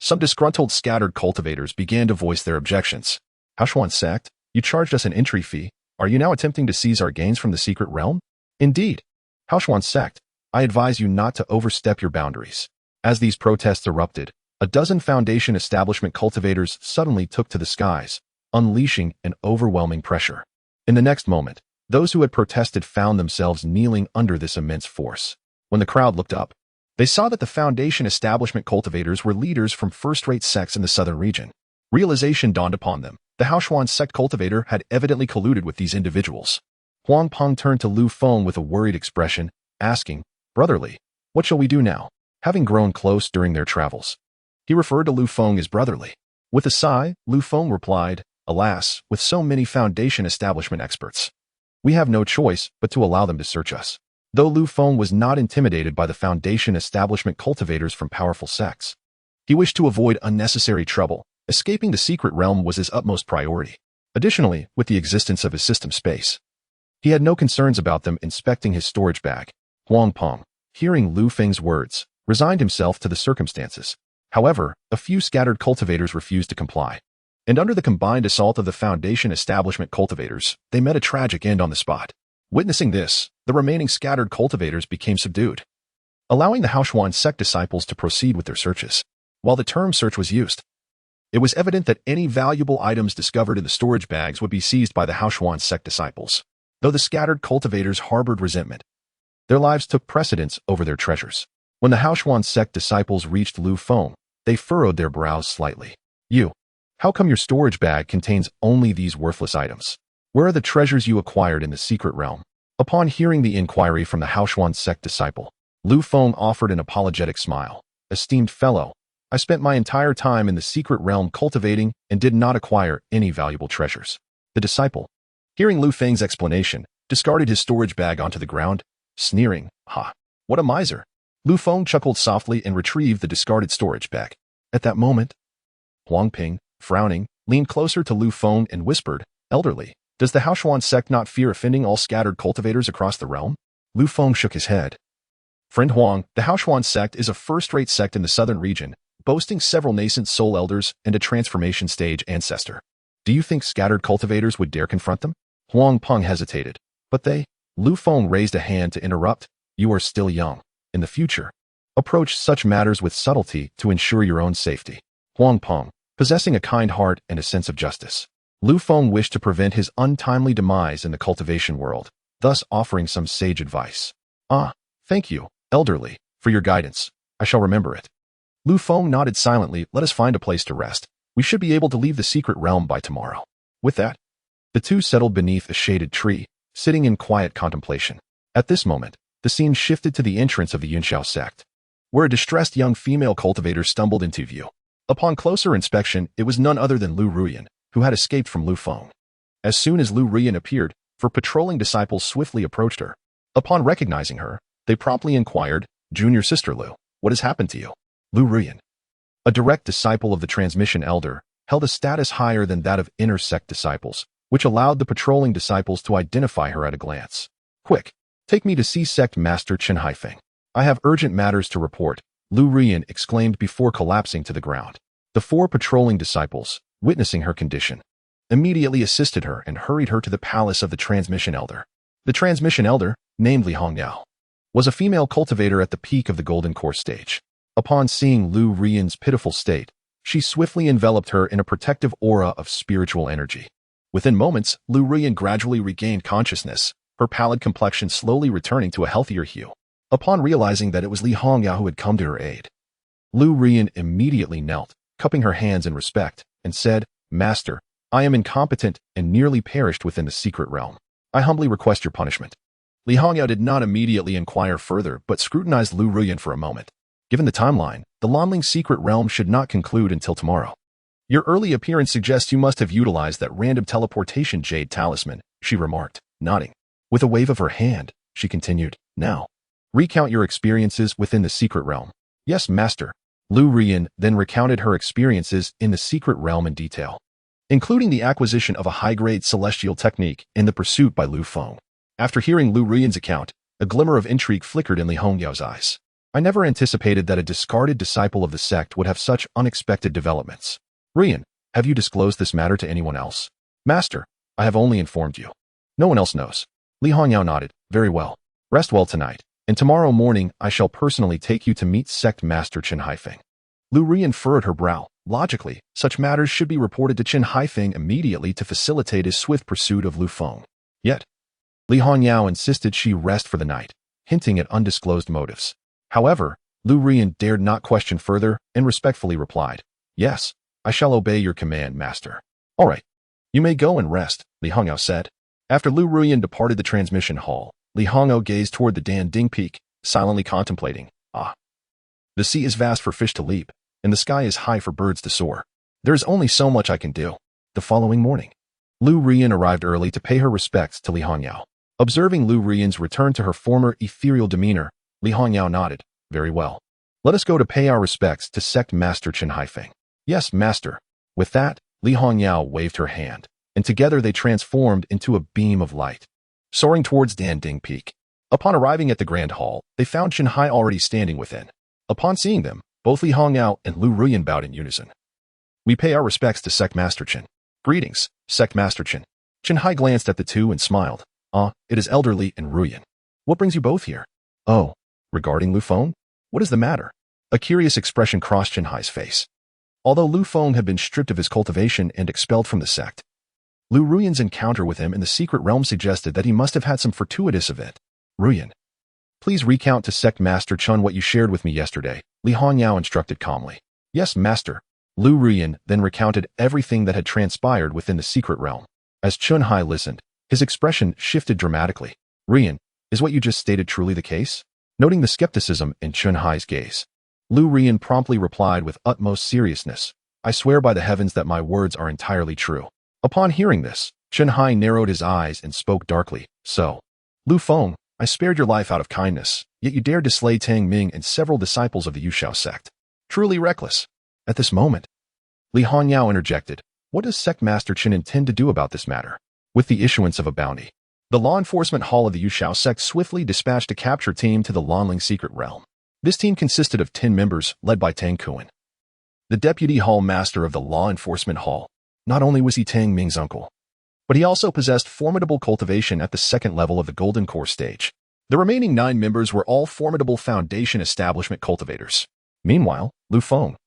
some disgruntled scattered cultivators began to voice their objections. "Haoshuan sect, you charged us an entry fee. Are you now attempting to seize our gains from the secret realm?" "Indeed. Haoshuan sect, I advise you not to overstep your boundaries." As these protests erupted, a dozen foundation establishment cultivators suddenly took to the skies, unleashing an overwhelming pressure. In the next moment, those who had protested found themselves kneeling under this immense force. When the crowd looked up, they saw that the foundation establishment cultivators were leaders from first-rate sects in the southern region. Realization dawned upon them. The Haoshuan sect cultivator had evidently colluded with these individuals. Peng turned to Feng with a worried expression, asking, "Brotherly, what shall we do now?" Having grown close during their travels, he referred to Feng as brotherly. With a sigh, Feng replied, "Alas, with so many foundation establishment experts, we have no choice but to allow them to search us." Though Feng was not intimidated by the foundation establishment cultivators from powerful sects, he wished to avoid unnecessary trouble. Escaping the secret realm was his utmost priority. Additionally, with the existence of his system space, He had no concerns about them inspecting his storage bag. Huang Peng, hearing Lu Feng's words, resigned himself to the circumstances. However, a few scattered cultivators refused to comply. And under the combined assault of the Foundation establishment cultivators, they met a tragic end on the spot. Witnessing this, the remaining scattered cultivators became subdued, allowing the Haoshuan sect disciples to proceed with their searches. While the term search was used, it was evident that any valuable items discovered in the storage bags would be seized by the Haoshuan sect disciples. Though the scattered cultivators harbored resentment, their lives took precedence over their treasures. When the Haoshuan sect disciples reached Lu Feng, they furrowed their brows slightly. How come your storage bag contains only these worthless items? Where are the treasures you acquired in the secret realm? Upon hearing the inquiry from the Haoshuan sect disciple, Lu Feng offered an apologetic smile. Esteemed fellow, I spent my entire time in the secret realm cultivating and did not acquire any valuable treasures. The disciple, hearing Lu Feng's explanation, discarded his storage bag onto the ground, sneering, "Ha! What a miser!" Lu Feng chuckled softly and retrieved the discarded storage bag. At that moment, Huang Ping, frowning, leaned closer to Lu Feng and whispered, "Elderly, does the Haoshuan sect not fear offending all scattered cultivators across the realm?" Lu Feng shook his head. Friend Huang, the Haoshuan sect is a first-rate sect in the southern region, boasting several nascent soul elders and a transformation stage ancestor. Do you think scattered cultivators would dare confront them? Huang Peng hesitated. But they... Lu Feng raised a hand to interrupt. You are still young. In the future, approach such matters with subtlety to ensure your own safety. Huang Peng, possessing a kind heart and a sense of justice, Lu Feng wished to prevent his untimely demise in the cultivation world, thus offering some sage advice. Thank you, elderly, for your guidance. I shall remember it. Lu Feng nodded silently. Let us find a place to rest. We should be able to leave the secret realm by tomorrow. With that, the two settled beneath a shaded tree, sitting in quiet contemplation. At this moment, the scene shifted to the entrance of the Yunxiao sect, where a distressed young female cultivator stumbled into view. Upon closer inspection, it was none other than Lu Ruyan, who had escaped from Lu Feng. As soon as Lu Ruyan appeared, her patrolling disciples swiftly approached her. Upon recognizing her, they promptly inquired, "Junior sister Lu, what has happened to you?" Lu Ruyan, a direct disciple of the transmission elder, held a status higher than that of inner sect disciples, which allowed the patrolling disciples to identify her at a glance. "Quick, take me to see sect master Chen Haifeng. I have urgent matters to report," Lu Ruyan exclaimed before collapsing to the ground. The four patrolling disciples, witnessing her condition, immediately assisted her and hurried her to the palace of the transmission elder. The transmission elder, named Li Hongyao, was a female cultivator at the peak of the golden core stage. Upon seeing Lu Ruyan's pitiful state, she swiftly enveloped her in a protective aura of spiritual energy. Within moments, Lu Ruyan gradually regained consciousness, her pallid complexion slowly returning to a healthier hue. Upon realizing that it was Li Hongyao who had come to her aid, Lu Ruyan immediately knelt, cupping her hands in respect, and said, "Master, I am incompetent and nearly perished within the secret realm. I humbly request your punishment." Li Hongyao did not immediately inquire further, but scrutinized Lu Ruyan for a moment. Given the timeline, the Lanling secret realm should not conclude until tomorrow. "Your early appearance suggests you must have utilized that random teleportation jade talisman," she remarked, nodding. With a wave of her hand, she continued, "Now, recount your experiences within the secret realm." "Yes, master." Lu Ruyan then recounted her experiences in the secret realm in detail, including the acquisition of a high-grade celestial technique and the pursuit by Lu Feng. After hearing Lu Ruyan's account, a glimmer of intrigue flickered in Li Hongyao's eyes. "I never anticipated that a discarded disciple of the sect would have such unexpected developments. Ruyan, have you disclosed this matter to anyone else?" "Master, I have only informed you. No one else knows." Li Hongyao nodded. "Very well. Rest well tonight, and tomorrow morning I shall personally take you to meet sect master Chen Haifeng." Lu Ruyan furrowed her brow. Logically, such matters should be reported to Chen Haifeng immediately to facilitate his swift pursuit of Lu Feng. Yet, Li Hongyao insisted she rest for the night, hinting at undisclosed motives. However, Lu Ruyan dared not question further and respectfully replied, "Yes, I shall obey your command, master." "All right, you may go and rest," Li Hongyao said. After Lu Ruyan departed the transmission hall, Li Hongyao gazed toward the Dan Ding Peak, silently contemplating. The sea is vast for fish to leap, and the sky is high for birds to soar. There is only so much I can do. The following morning, Lu Ruyan arrived early to pay her respects to Li Hongyao. Observing Lu Ruyan's return to her former ethereal demeanor, Li Hongyao nodded. "Very well. Let us go to pay our respects to sect master Chen Haifeng." "Yes, master." With that, Li Hongyao waved her hand, and together they transformed into a beam of light, soaring towards Danding Peak. Upon arriving at the Grand Hall, they found Qianxia already standing within. Upon seeing them, both Li Hongyao and Lu Ruyan bowed in unison. "We pay our respects to Sect Master Qin." "Greetings, Sect Master Qin." Qianxia glanced at the two and smiled. "Ah, it is Elder Li and Ruyan. What brings you both here?" "Oh, regarding Lu Feng? What is the matter?" A curious expression crossed Qianxia's face. Although Lu Feng had been stripped of his cultivation and expelled from the sect, Lu Ruyan's encounter with him in the secret realm suggested that he must have had some fortuitous event. "Ruyan, please recount to Sect Master Chun what you shared with me yesterday," Li Hongyao instructed calmly. "Yes, Master." Lu Ruyan then recounted everything that had transpired within the secret realm. As Qianxia listened, his expression shifted dramatically. "Ruyan, is what you just stated truly the case?" Noting the skepticism in Qianxia's gaze, Lu Ruyan promptly replied with utmost seriousness, "I swear by the heavens that my words are entirely true." Upon hearing this, Qianxia narrowed his eyes and spoke darkly. "So, Lu Feng, I spared your life out of kindness, yet you dared to slay Tang Ming and several disciples of the Yuxiao sect. Truly reckless." At this moment, Li Hongyao interjected, "What does Sect Master Qin intend to do about this matter?" With the issuance of a bounty, the law enforcement hall of the Yuxiao sect swiftly dispatched a capture team to the Lanling secret realm. This team consisted of 10 members, led by Tang Kuan, the deputy hall master of the law enforcement hall. Not only was he Tang Ming's uncle, but he also possessed formidable cultivation at the second level of the Golden Core stage. The remaining 9 members were all formidable Foundation establishment cultivators. Meanwhile, Lu Feng,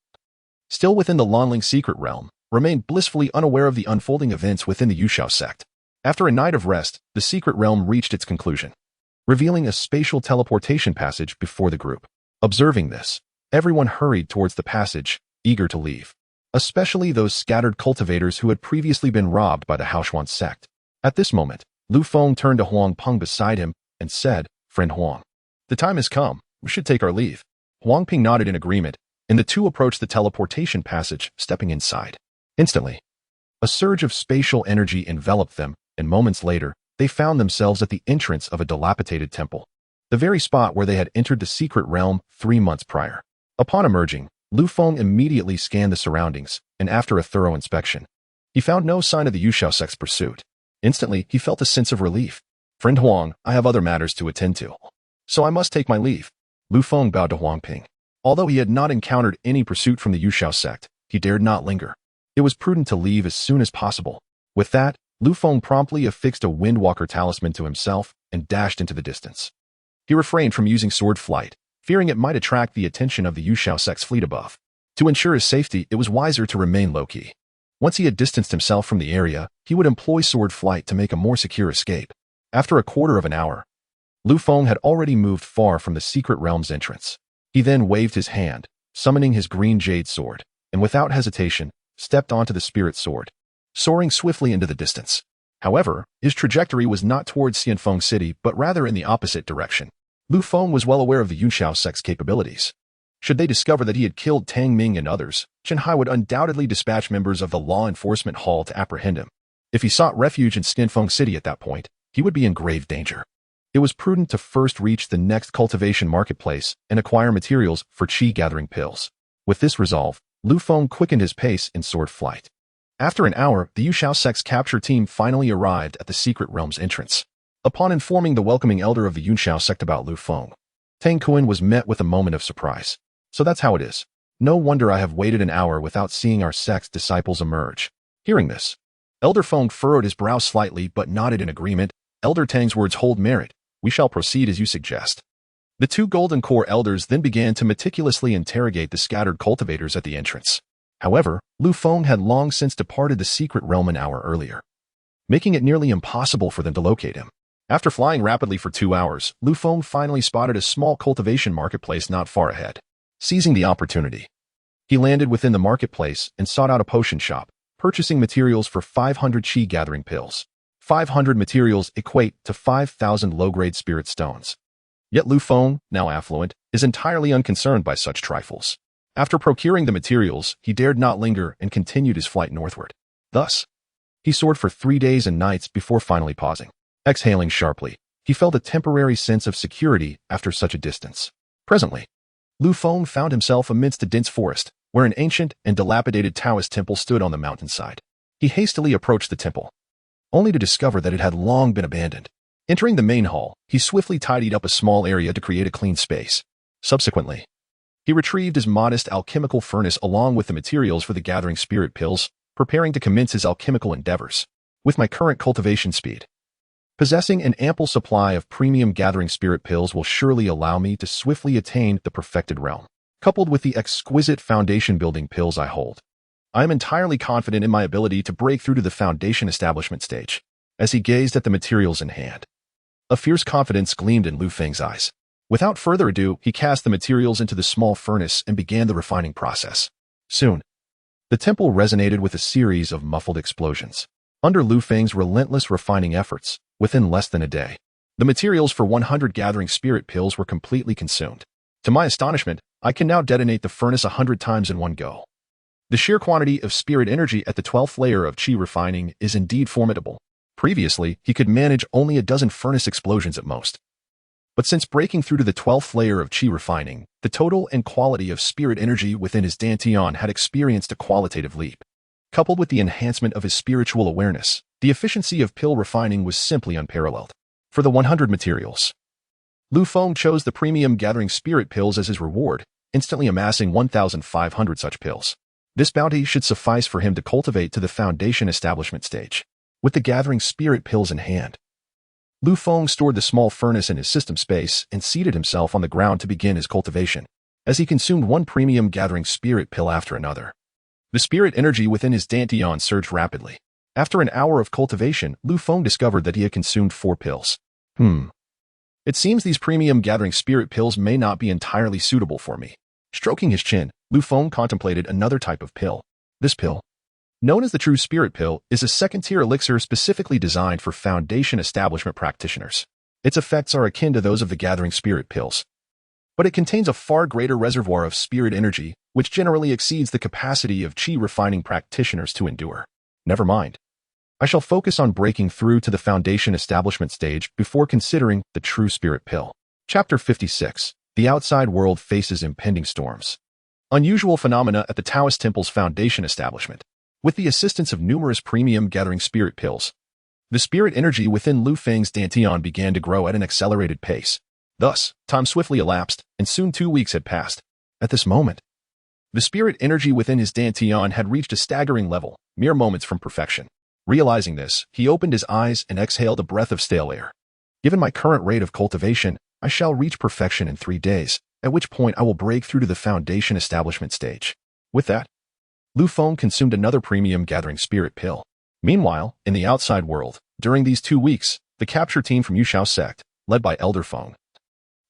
still within the Lanling secret realm, remained blissfully unaware of the unfolding events within the Yuxiao sect. After a night of rest, the secret realm reached its conclusion, revealing a spatial teleportation passage before the group. Observing this, everyone hurried towards the passage, eager to leave, especially those scattered cultivators who had previously been robbed by the Haoshuan sect. At this moment, Lu Feng turned to Huang Peng beside him and said, "Friend Huang, the time has come. We should take our leave." Huang Peng nodded in agreement, and the two approached the teleportation passage, stepping inside. Instantly, a surge of spatial energy enveloped them, and moments later, they found themselves at the entrance of a dilapidated temple, the very spot where they had entered the secret realm 3 months prior. Upon emerging, Lu Feng immediately scanned the surroundings, and after a thorough inspection, he found no sign of the Yuxiao sect's pursuit. Instantly, he felt a sense of relief. "Friend Huang, I have other matters to attend to, so I must take my leave." Lu Feng bowed to Huang Peng. Although he had not encountered any pursuit from the Yuxiao sect, he dared not linger. It was prudent to leave as soon as possible. With that, Lu Feng promptly affixed a Windwalker talisman to himself and dashed into the distance. He refrained from using sword flight, fearing it might attract the attention of the Yuxiao sect's fleet above. To ensure his safety, it was wiser to remain low-key. Once he had distanced himself from the area, he would employ sword flight to make a more secure escape. After a quarter of an hour, Lu Feng had already moved far from the secret realm's entrance. He then waved his hand, summoning his green jade sword, and without hesitation, stepped onto the spirit sword, soaring swiftly into the distance. However, his trajectory was not towards Xianfeng City, but rather in the opposite direction. Lu Feng was well aware of the Yuxiao sect's capabilities. Should they discover that he had killed Tang Ming and others, Qianxia would undoubtedly dispatch members of the law enforcement hall to apprehend him. If he sought refuge in Xianfeng City at that point, he would be in grave danger. It was prudent to first reach the next cultivation marketplace and acquire materials for qi-gathering pills. With this resolve, Lu Feng quickened his pace in sword flight. After an hour, the Yuxiao sect's capture team finally arrived at the secret realm's entrance. Upon informing the welcoming elder of the Yuxiao sect about Lu Feng, Tang Kuan was met with a moment of surprise. "So that's how it is. No wonder I have waited an hour without seeing our sect's disciples emerge." Hearing this, Elder Feng furrowed his brow slightly but nodded in agreement. "Elder Tang's words hold merit. We shall proceed as you suggest." The 2 Golden Core elders then began to meticulously interrogate the scattered cultivators at the entrance. However, Lu Feng had long since departed the secret realm an hour earlier, making it nearly impossible for them to locate him. After flying rapidly for 2 hours, Lu Feng finally spotted a small cultivation marketplace not far ahead. Seizing the opportunity, he landed within the marketplace and sought out a potion shop, purchasing materials for 500 qi-gathering pills. 500 materials equate to 5,000 low-grade spirit stones. Yet Lu Feng, now affluent, is entirely unconcerned by such trifles. After procuring the materials, he dared not linger and continued his flight northward. Thus, he soared for 3 days and nights before finally pausing. Exhaling sharply, he felt a temporary sense of security after such a distance. Presently, Lu Feng found himself amidst a dense forest, where an ancient and dilapidated Taoist temple stood on the mountainside. He hastily approached the temple, only to discover that it had long been abandoned. Entering the main hall, he swiftly tidied up a small area to create a clean space. Subsequently, he retrieved his modest alchemical furnace along with the materials for the gathering spirit pills, preparing to commence his alchemical endeavors. With my current cultivation speed, possessing an ample supply of premium gathering spirit pills will surely allow me to swiftly attain the perfected realm. Coupled with the exquisite foundation-building pills I hold, I am entirely confident in my ability to break through to the foundation establishment stage. As he gazed at the materials in hand, a fierce confidence gleamed in Lu Feng's eyes. Without further ado, he cast the materials into the small furnace and began the refining process. Soon, the temple resonated with a series of muffled explosions. Under Lu Feng's relentless refining efforts, within less than a day, the materials for 100 gathering spirit pills were completely consumed. To my astonishment, I can now detonate the furnace 100 times in one go. The sheer quantity of spirit energy at the 12th layer of Qi refining is indeed formidable. Previously, he could manage only a dozen furnace explosions at most. But since breaking through to the 12th layer of Qi refining, the total and quality of spirit energy within his dantian had experienced a qualitative leap. Coupled with the enhancement of his spiritual awareness, the efficiency of pill refining was simply unparalleled. For the 100 materials, Lu Feng chose the premium gathering spirit pills as his reward, instantly amassing 1,500 such pills. This bounty should suffice for him to cultivate to the foundation establishment stage. With the gathering spirit pills in hand, Lu Feng stored the small furnace in his system space and seated himself on the ground to begin his cultivation. As he consumed one premium gathering spirit pill after another, the spirit energy within his dantian surged rapidly. After an hour of cultivation, Lu Feng discovered that he had consumed 4 pills. It seems these premium gathering spirit pills may not be entirely suitable for me. Stroking his chin, Lu Feng contemplated another type of pill. This pill, known as the True Spirit Pill, is a second-tier elixir specifically designed for foundation establishment practitioners. Its effects are akin to those of the gathering spirit pills, but it contains a far greater reservoir of spirit energy, which generally exceeds the capacity of Qi refining practitioners to endure. Never mind. I shall focus on breaking through to the foundation establishment stage before considering the True Spirit Pill. Chapter 56. The outside world faces impending storms. Unusual phenomena at the Taoist Temple's foundation establishment. With the assistance of numerous premium gathering spirit pills, the spirit energy within Lu Feng's dantian began to grow at an accelerated pace. Thus, time swiftly elapsed, and soon 2 weeks had passed. At this moment, the spirit energy within his dantian had reached a staggering level, mere moments from perfection. Realizing this, he opened his eyes and exhaled a breath of stale air. Given my current rate of cultivation, I shall reach perfection in 3 days, at which point I will break through to the foundation establishment stage. With that, Lu Feng consumed another premium gathering spirit pill. Meanwhile, in the outside world, during these 2 weeks, the capture team from Yuxiao sect, led by Elder Feng,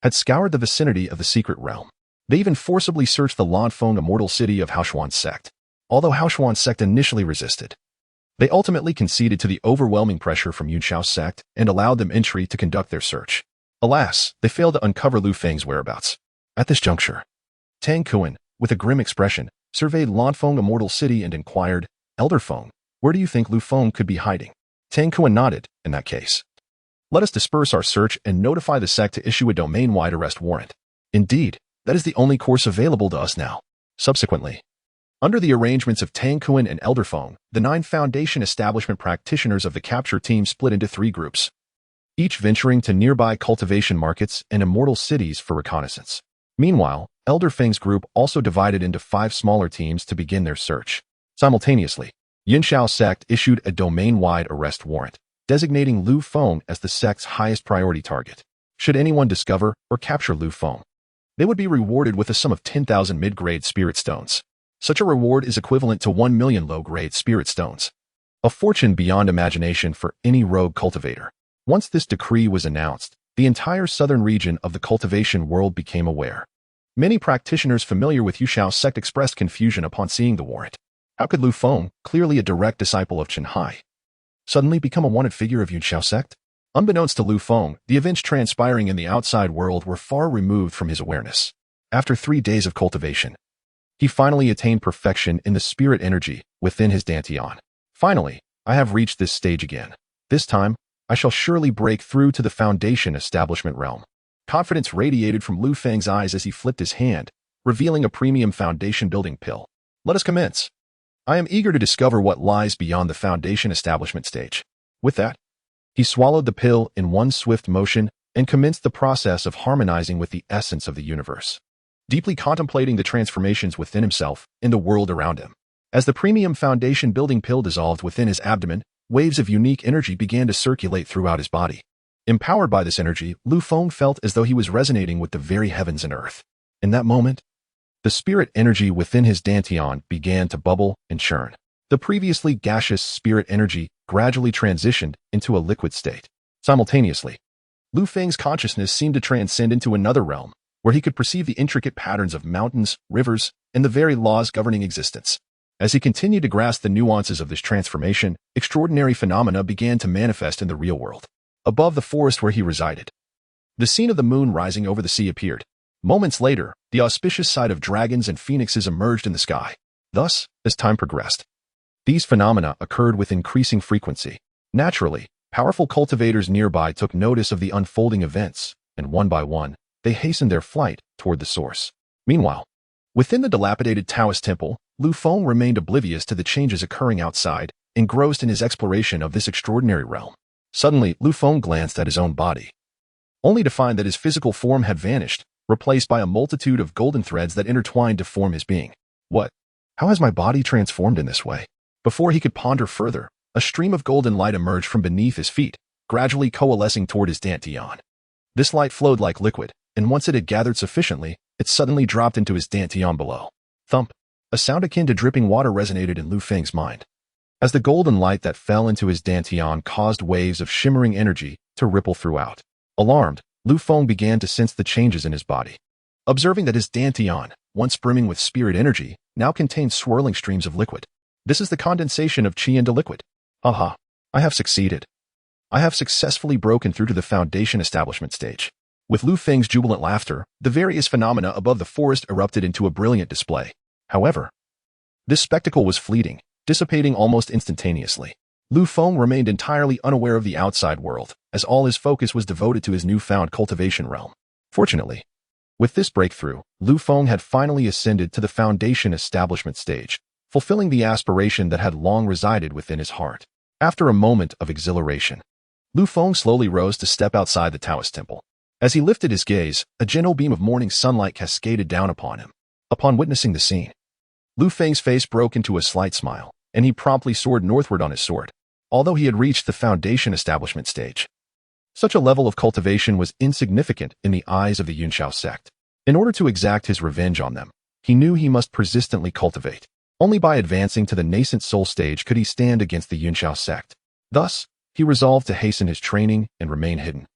had scoured the vicinity of the secret realm. They even forcibly searched the Lanfeng immortal city of Haoshuan's sect. Although Haoshuan's sect initially resisted, they ultimately conceded to the overwhelming pressure from Yuxiao's sect and allowed them entry to conduct their search. Alas, they failed to uncover Lu Feng's whereabouts. At this juncture, Tang Kuan, with a grim expression, surveyed Lanfeng immortal city and inquired, Elder Feng, where do you think Lu Feng could be hiding? Tang Kuan nodded. In that case, let us disperse our search and notify the sect to issue a domain-wide arrest warrant. Indeed, that is the only course available to us now. Subsequently, under the arrangements of Tang Kuan and Elder Feng, the 9 foundation establishment practitioners of the capture team split into 3 groups, each venturing to nearby cultivation markets and immortal cities for reconnaissance. Meanwhile, Elder Feng's group also divided into 5 smaller teams to begin their search. Simultaneously, Xianxiao sect issued a domain-wide arrest warrant, designating Lu Feng as the sect's highest priority target. Should anyone discover or capture Lu Feng, they would be rewarded with a sum of 10,000 mid-grade spirit stones. Such a reward is equivalent to 1 million low-grade spirit stones. A fortune beyond imagination for any rogue cultivator. Once this decree was announced, the entire southern region of the cultivation world became aware. Many practitioners familiar with Yuxiao sect expressed confusion upon seeing the warrant. How could Lu Feng, clearly a direct disciple of Chen Hai, suddenly become a wanted figure of Yuxiao sect? Unbeknownst to Lu Feng, the events transpiring in the outside world were far removed from his awareness. After 3 days of cultivation, he finally attained perfection in the spirit energy within his dantian. Finally, I have reached this stage again. This time, I shall surely break through to the foundation establishment realm. Confidence radiated from Lu Feng's eyes as he flipped his hand, revealing a premium foundation-building pill. Let us commence. I am eager to discover what lies beyond the foundation establishment stage. With that, He swallowed the pill in one swift motion and commenced the process of harmonizing with the essence of the universe, deeply contemplating the transformations within himself and the world around him. As the premium foundation building pill dissolved within his abdomen, waves of unique energy began to circulate throughout his body. Empowered by this energy, Feng felt as though he was resonating with the very heavens and earth. In that moment, the spirit energy within his dantian began to bubble and churn. The previously gaseous spirit energy gradually transitioned into a liquid state. Simultaneously, Feng's consciousness seemed to transcend into another realm, where he could perceive the intricate patterns of mountains, rivers, and the very laws governing existence. As he continued to grasp the nuances of this transformation, extraordinary phenomena began to manifest in the real world. Above the forest where he resided, the scene of the moon rising over the sea appeared. Moments later, the auspicious sight of dragons and phoenixes emerged in the sky. Thus, as time progressed, these phenomena occurred with increasing frequency. Naturally, powerful cultivators nearby took notice of the unfolding events, and one by one, they hastened their flight toward the source. Meanwhile, within the dilapidated Taoist temple, Feng remained oblivious to the changes occurring outside, engrossed in his exploration of this extraordinary realm. Suddenly, Feng glanced at his own body, only to find that his physical form had vanished, replaced by a multitude of golden threads that intertwined to form his being. What? How has my body transformed in this way? Before he could ponder further, a stream of golden light emerged from beneath his feet, gradually coalescing toward his dantian. This light flowed like liquid, and once it had gathered sufficiently, it suddenly dropped into his dantian below. Thump! A sound akin to dripping water resonated in Feng's mind, as the golden light that fell into his dantian caused waves of shimmering energy to ripple throughout. Alarmed, Feng began to sense the changes in his body. Observing that his dantian, once brimming with spirit energy, now contained swirling streams of liquid. This is the condensation of qi into liquid. Aha! I have succeeded. I have successfully broken through to the foundation establishment stage. With Feng's jubilant laughter, the various phenomena above the forest erupted into a brilliant display. However, this spectacle was fleeting, dissipating almost instantaneously. Feng remained entirely unaware of the outside world, as all his focus was devoted to his newfound cultivation realm. Fortunately, with this breakthrough, Feng had finally ascended to the foundation establishment stage, fulfilling the aspiration that had long resided within his heart. After a moment of exhilaration, Feng slowly rose to step outside the Taoist temple. As he lifted his gaze, a gentle beam of morning sunlight cascaded down upon him. Upon witnessing the scene, Feng's face broke into a slight smile, and he promptly soared northward on his sword. Although he had reached the foundation establishment stage, such a level of cultivation was insignificant in the eyes of the Yunxiao sect. In order to exact his revenge on them, he knew he must persistently cultivate. Only by advancing to the nascent soul stage could he stand against the Yunxiao sect. Thus, he resolved to hasten his training and remain hidden,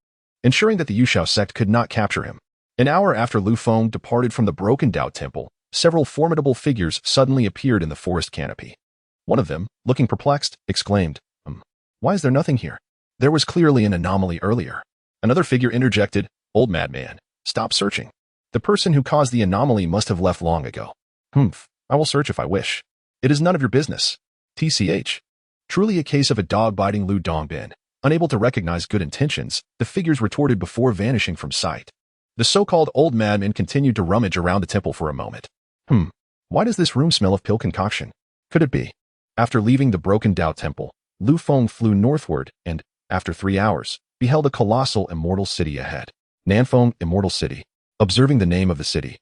ensuring that the Yunxiao sect could not capture him. An hour after Feng departed from the broken Dao temple, several formidable figures suddenly appeared in the forest canopy. One of them, looking perplexed, exclaimed, "Why is there nothing here? There was clearly an anomaly earlier." Another figure interjected, "Old madman, stop searching. The person who caused the anomaly must have left long ago." "Humph, I will search if I wish. It is none of your business." TCH. Truly a case of a dog biting Lu Dongbin. Unable to recognize good intentions, the figures retorted before vanishing from sight. The so-called old madman continued to rummage around the temple for a moment. Why does this room smell of pill concoction? Could it be? After leaving the broken Dao temple, Feng flew northward and, after 3 hours, beheld a colossal immortal city ahead. Nanfeng Immortal City. Observing the name of the city,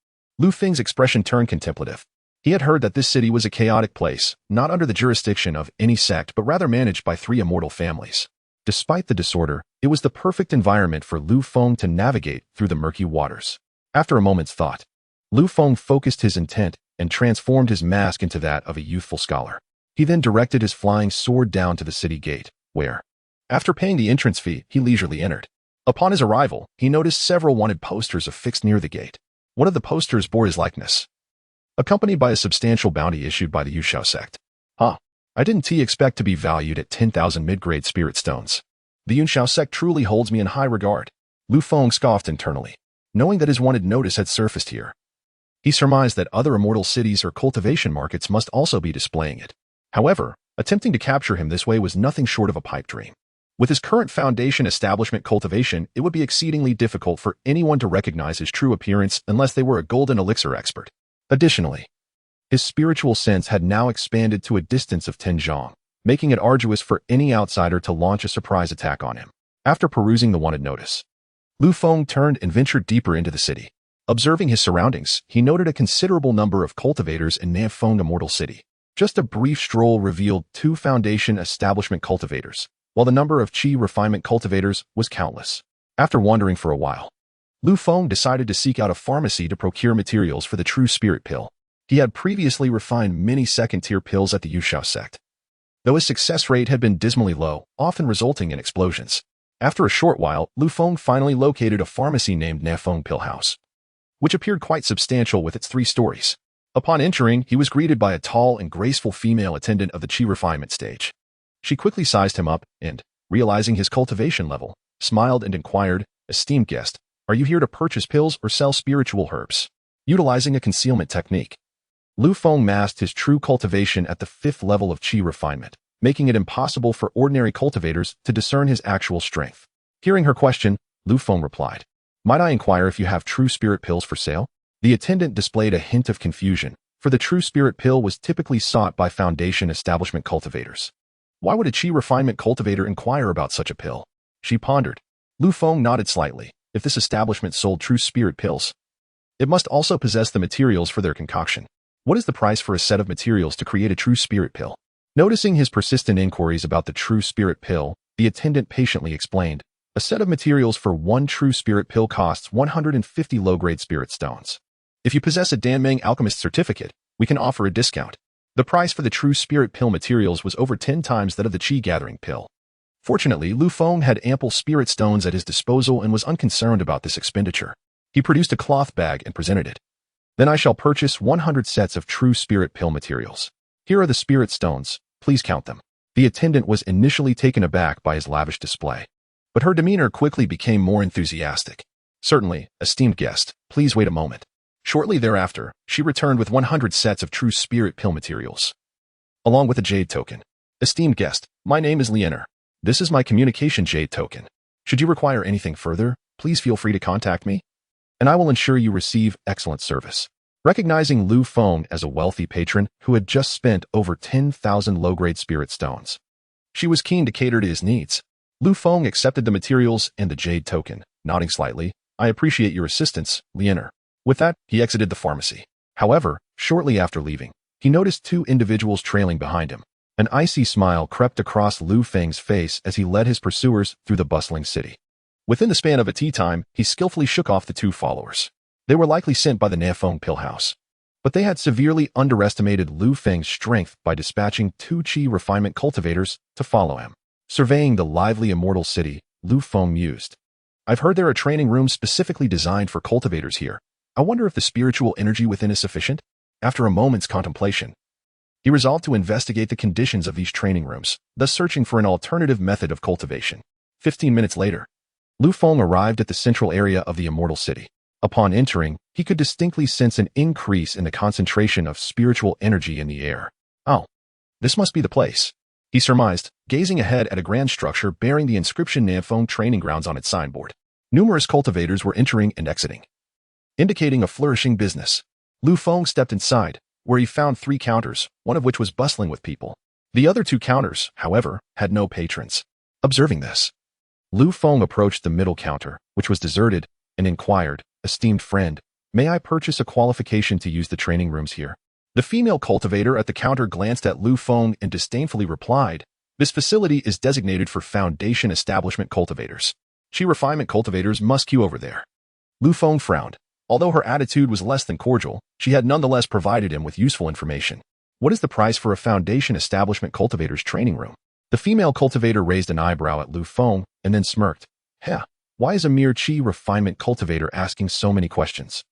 Feng's expression turned contemplative. He had heard that this city was a chaotic place, not under the jurisdiction of any sect but rather managed by 3 immortal families. Despite the disorder, it was the perfect environment for Feng to navigate through the murky waters. After a moment's thought, Feng focused his intent and transformed his mask into that of a youthful scholar. He then directed his flying sword down to the city gate, where, after paying the entrance fee, he leisurely entered. Upon his arrival, he noticed several wanted posters affixed near the gate. One of the posters bore his likeness, accompanied by a substantial bounty issued by the Yunxiao sect. I didn't expect to be valued at 10,000 mid-grade spirit stones. The Yunxiao sect truly holds me in high regard. Feng scoffed internally, knowing that his wanted notice had surfaced here. He surmised that other immortal cities or cultivation markets must also be displaying it. However, attempting to capture him this way was nothing short of a pipe dream. With his current foundation establishment cultivation, it would be exceedingly difficult for anyone to recognize his true appearance unless they were a golden elixir expert. Additionally, his spiritual sense had now expanded to a distance of 10 zhang. making it arduous for any outsider to launch a surprise attack on him. After perusing the wanted notice, Lu Feng turned and ventured deeper into the city. Observing his surroundings, he noted a considerable number of cultivators in Feng Immortal City. Just a brief stroll revealed 2 Foundation Establishment cultivators, while the number of Qi Refinement cultivators was countless. After wandering for a while, Lu Feng decided to seek out a pharmacy to procure materials for the True Spirit Pill. He had previously refined many second-tier pills at the Yuxiao sect, though his success rate had been dismally low, often resulting in explosions. After a short while, Lu Feng finally located a pharmacy named Feng Pill House, which appeared quite substantial with its 3 stories. Upon entering, he was greeted by a tall and graceful female attendant of the Qi refinement stage. She quickly sized him up and, realizing his cultivation level, smiled and inquired, "Esteemed guest, are you here to purchase pills or sell spiritual herbs?" Utilizing a concealment technique, Lu Feng masked his true cultivation at the 5th level of Qi refinement, making it impossible for ordinary cultivators to discern his actual strength. Hearing her question, Lu Feng replied, "Might I inquire if you have true spirit pills for sale?" The attendant displayed a hint of confusion, for the true spirit pill was typically sought by Foundation Establishment cultivators. Why would a Qi refinement cultivator inquire about such a pill? She pondered. Lu Feng nodded slightly. If this establishment sold true spirit pills, it must also possess the materials for their concoction. What is the price for a set of materials to create a true spirit pill? Noticing his persistent inquiries about the true spirit pill, the attendant patiently explained, "A set of materials for 1 true spirit pill costs 150 low-grade spirit stones. If you possess a Danmeng alchemist certificate, we can offer a discount." The price for the true spirit pill materials was over 10 times that of the Qi gathering pill. Fortunately, Lu Feng had ample spirit stones at his disposal and was unconcerned about this expenditure. He produced a cloth bag and presented it. "Then I shall purchase 100 sets of true spirit pill materials. Here are the spirit stones, please count them." The attendant was initially taken aback by his lavish display, but her demeanor quickly became more enthusiastic. "Certainly, esteemed guest, please wait a moment." Shortly thereafter, she returned with 100 sets of true spirit pill materials, along with a jade token. "Esteemed guest, my name is Liener. This is my communication jade token. Should you require anything further, please feel free to contact me, and I will ensure you receive excellent service." Recognizing Lu Feng as a wealthy patron who had just spent over 10,000 low-grade spirit stones, she was keen to cater to his needs. Lu Feng accepted the materials and the jade token, nodding slightly. "I appreciate your assistance, Liener." With that, he exited the pharmacy. However, shortly after leaving, he noticed 2 individuals trailing behind him. An icy smile crept across Lu Feng's face as he led his pursuers through the bustling city. Within the span of a tea time, he skillfully shook off the 2 followers. They were likely sent by the Feng Pill House, but they had severely underestimated Lu Feng's strength by dispatching 2 Qi refinement cultivators to follow him. Surveying the lively immortal city, Lu Feng mused, "I've heard there are training rooms specifically designed for cultivators here. I wonder if the spiritual energy within is sufficient?" After a moment's contemplation, he resolved to investigate the conditions of these training rooms, thus searching for an alternative method of cultivation. 15 minutes later, Lu Feng arrived at the central area of the immortal city. Upon entering, he could distinctly sense an increase in the concentration of spiritual energy in the air. "Oh, this must be the place," he surmised, gazing ahead at a grand structure bearing the inscription Feng Training Grounds on its signboard. Numerous cultivators were entering and exiting, indicating a flourishing business. Lu Feng stepped inside, where he found 3 counters, one of which was bustling with people. The other 2 counters, however, had no patrons. Observing this, Lu Feng approached the middle counter, which was deserted, and inquired, "Esteemed friend, may I purchase a qualification to use the training rooms here?" The female cultivator at the counter glanced at Lu Feng and disdainfully replied, "This facility is designated for Foundation Establishment cultivators. Qi refinement cultivators must queue over there." Lu Feng frowned. Although her attitude was less than cordial, she had nonetheless provided him with useful information. "What is the price for a Foundation Establishment cultivator's training room?" The female cultivator raised an eyebrow at Lu Feng and then smirked. "Heh, why is a mere Qi refinement cultivator asking so many questions?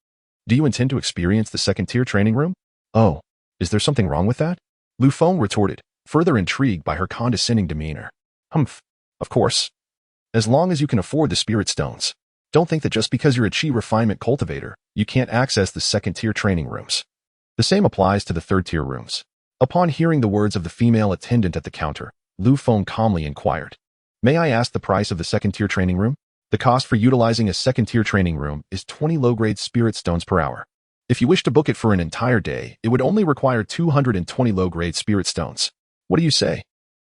Do you intend to experience the 2nd-tier training room?" "Oh, is there something wrong with that?" Lu Feng retorted, further intrigued by her condescending demeanor. "Humph, of course. As long as you can afford the spirit stones. Don't think that just because you're a Qi refinement cultivator, you can't access the 2nd-tier training rooms. The same applies to the 3rd-tier rooms." Upon hearing the words of the female attendant at the counter, Lu Feng calmly inquired, "May I ask the price of the 2nd-tier training room?" The cost for utilizing a 2nd-tier training room is 20 low-grade spirit stones per hour. If you wish to book it for an entire day, it would only require 220 low-grade spirit stones. What do you say?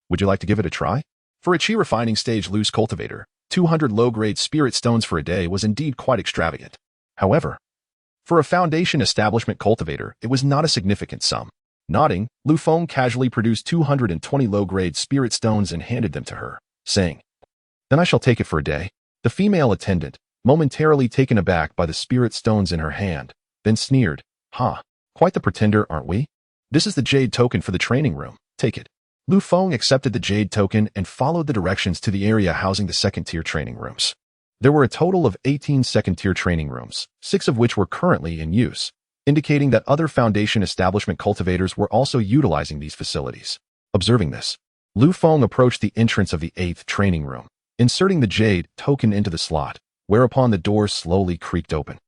Would you like to give it a try? For a chi refining stage loose cultivator, 200 low-grade spirit stones for a day was indeed quite extravagant. However, for a foundation establishment cultivator, it was not a significant sum. Nodding, Lu Feng casually produced 220 low-grade spirit stones and handed them to her, saying, "Then I shall take it for a day." The female attendant, momentarily taken aback by the spirit stones in her hand, then sneered, "Ha, quite the pretender, aren't we? This is the jade token for the training room. Take it." Lu Feng accepted the jade token and followed the directions to the area housing the second-tier training rooms. There were a total of 18 second-tier training rooms, 6 of which were currently in use, indicating that other foundation establishment cultivators were also utilizing these facilities. Observing this, Lu Feng approached the entrance of the 8th training room, inserting the jade token into the slot, whereupon the door slowly creaked open.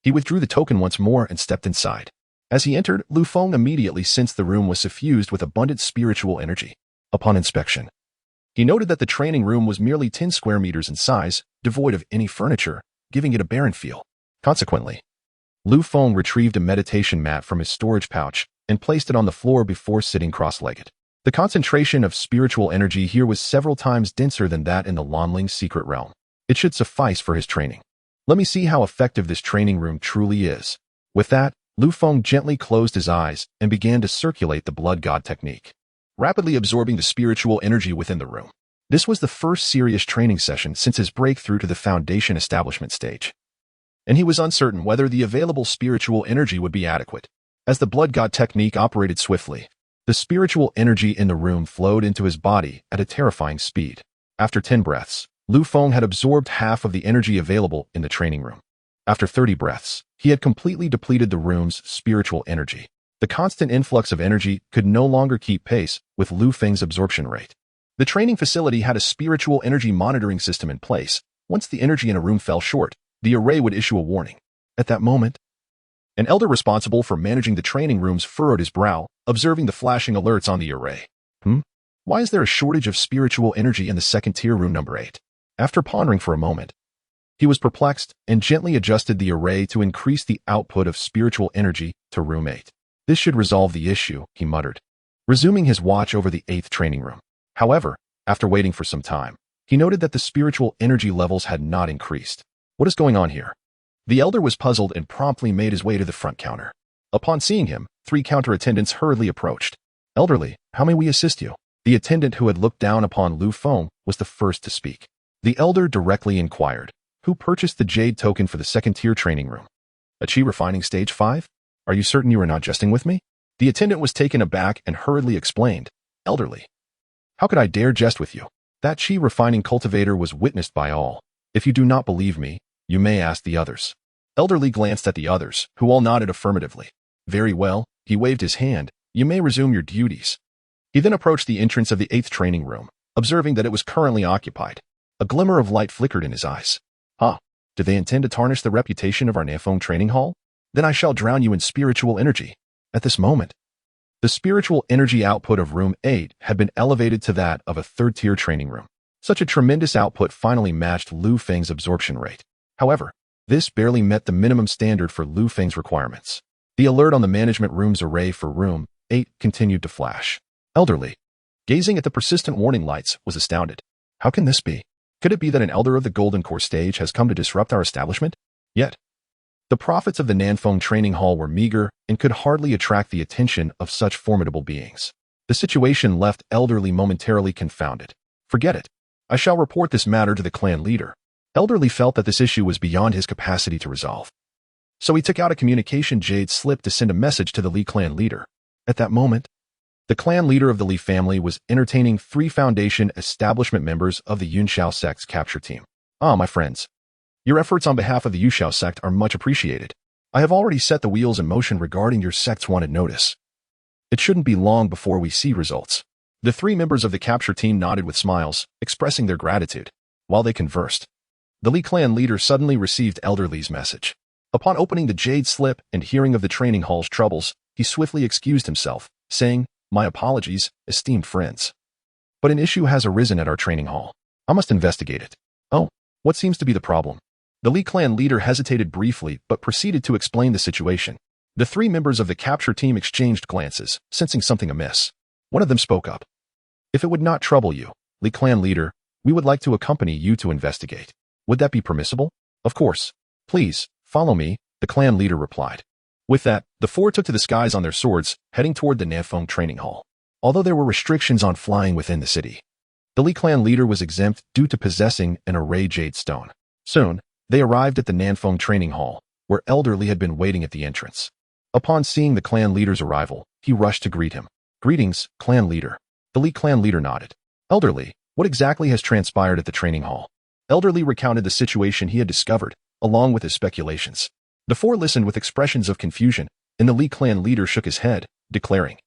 He withdrew the token once more and stepped inside. As he entered, Lu Feng immediately sensed the room was suffused with abundant spiritual energy. Upon inspection, he noted that the training room was merely 10 square meters in size, devoid of any furniture, giving it a barren feel. Consequently, Lu Feng retrieved a meditation mat from his storage pouch and placed it on the floor before sitting cross-legged. The concentration of spiritual energy here was several times denser than that in the Lanling's secret realm. It should suffice for his training. Let me see how effective this training room truly is. With that, Lu Feng gently closed his eyes and began to circulate the blood god technique, rapidly absorbing the spiritual energy within the room. This was the first serious training session since his breakthrough to the foundation establishment stage, and he was uncertain whether the available spiritual energy would be adequate. As the blood god technique operated swiftly, the spiritual energy in the room flowed into his body at a terrifying speed. After 10 breaths, Lu Feng had absorbed half of the energy available in the training room. After 30 breaths, he had completely depleted the room's spiritual energy. The constant influx of energy could no longer keep pace with Lu Feng's absorption rate. The training facility had a spiritual energy monitoring system in place. Once the energy in a room fell short, the array would issue a warning. At that moment, an elder responsible for managing the training rooms furrowed his brow, observing the flashing alerts on the array. Why is there a shortage of spiritual energy in the second-tier room number 8? After pondering for a moment, he was perplexed and gently adjusted the array to increase the output of spiritual energy to room 8. This should resolve the issue, he muttered, resuming his watch over the 8th training room. However, after waiting for some time, he noted that the spiritual energy levels had not increased. What is going on here? The elder was puzzled and promptly made his way to the front counter. Upon seeing him, 3 counter attendants hurriedly approached. "Elderly, how may we assist you?" The attendant who had looked down upon Lu Feng was the first to speak. The elder directly inquired, "Who purchased the jade token for the second-tier training room? A chi refining stage 5? Are you certain you are not jesting with me?" The attendant was taken aback and hurriedly explained, "Elderly, how could I dare jest with you? That chi refining cultivator was witnessed by all. If you do not believe me, you may ask the others." Elderly glanced at the others, who all nodded affirmatively. "Very well," he waved his hand, "you may resume your duties." He then approached the entrance of the 8th training room, observing that it was currently occupied. A glimmer of light flickered in his eyes. Do they intend to tarnish the reputation of our Nefeng training hall? Then I shall drown you in spiritual energy. At this moment, the spiritual energy output of room 8 had been elevated to that of a 3rd-tier training room. Such a tremendous output finally matched Lu Feng's absorption rate. However, this barely met the minimum standard for Lu Feng's requirements. The alert on the management room's array for room 8 continued to flash. Elderly, gazing at the persistent warning lights, was astounded. How can this be? Could it be that an elder of the Golden Core stage has come to disrupt our establishment? Yet, the profits of the Nanfeng training hall were meager and could hardly attract the attention of such formidable beings. The situation left Elderly momentarily confounded. Forget it. I shall report this matter to the clan leader. Elderly felt that this issue was beyond his capacity to resolve. So he took out a communication jade slip to send a message to the Li clan leader. At that moment, the clan leader of the Li family was entertaining 3 foundation establishment members of the Yunxiao sect's capture team. My friends, your efforts on behalf of the Yunxiao sect are much appreciated. I have already set the wheels in motion regarding your sect's wanted notice. It shouldn't be long before we see results. The 3 members of the capture team nodded with smiles, expressing their gratitude. While they conversed, the Li clan leader suddenly received Elderly's message. Upon opening the jade slip and hearing of the training hall's troubles, he swiftly excused himself, saying, "My apologies, esteemed friends. But an issue has arisen at our training hall. I must investigate it." "Oh, what seems to be the problem?" The Li clan leader hesitated briefly but proceeded to explain the situation. The 3 members of the capture team exchanged glances, sensing something amiss. One of them spoke up. If it would not trouble you, Li clan leader, we would like to accompany you to investigate. Would that be permissible? Of course. Please, follow me, the clan leader replied. With that, the four took to the skies on their swords, heading toward the Feng training hall. Although there were restrictions on flying within the city, the Li clan leader was exempt due to possessing an array jade stone. Soon, they arrived at the Feng training hall, where Elder Li had been waiting at the entrance. Upon seeing the clan leader's arrival, he rushed to greet him. Greetings, clan leader. The Li clan leader nodded. Elder Li, what exactly has transpired at the training hall? Elder Li recounted the situation he had discovered, along with his speculations. The four listened with expressions of confusion, and the Li clan leader shook his head, declaring,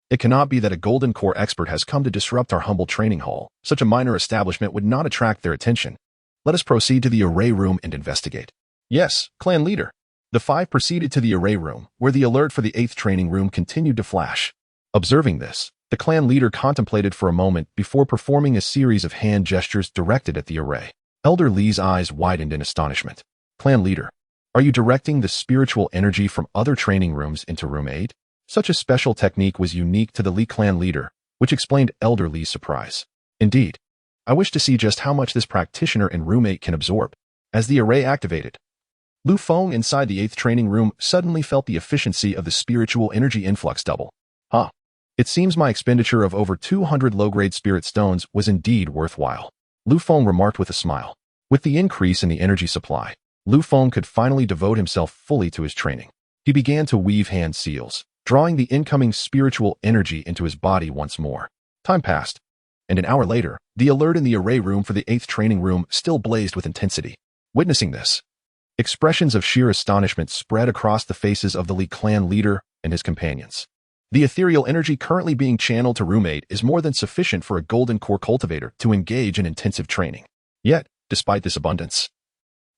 "It cannot be that a golden core expert has come to disrupt our humble training hall. Such a minor establishment would not attract their attention. Let us proceed to the array room and investigate." Yes, clan leader. The five proceeded to the array room, where the alert for the 8th training room continued to flash. Observing this, the clan leader contemplated for a moment before performing a series of hand gestures directed at the array. Elder Li's eyes widened in astonishment. Clan leader, are you directing the spiritual energy from other training rooms into room 8? Such a special technique was unique to the Li clan leader, which explained Elder Li's surprise. Indeed, I wish to see just how much this practitioner in room 8 can absorb. As the array activated, Feng inside the 8th training room suddenly felt the efficiency of the spiritual energy influx double. It seems my expenditure of over 200 low-grade spirit stones was indeed worthwhile, Feng remarked with a smile. With the increase in the energy supply, Feng could finally devote himself fully to his training. He began to weave hand seals, drawing the incoming spiritual energy into his body once more. Time passed, and an hour later, the alert in the array room for the 8th training room still blazed with intensity. Witnessing this, expressions of sheer astonishment spread across the faces of the Li clan leader and his companions. The ethereal energy currently being channeled to room 8 is more than sufficient for a golden core cultivator to engage in intensive training. Yet, despite this abundance,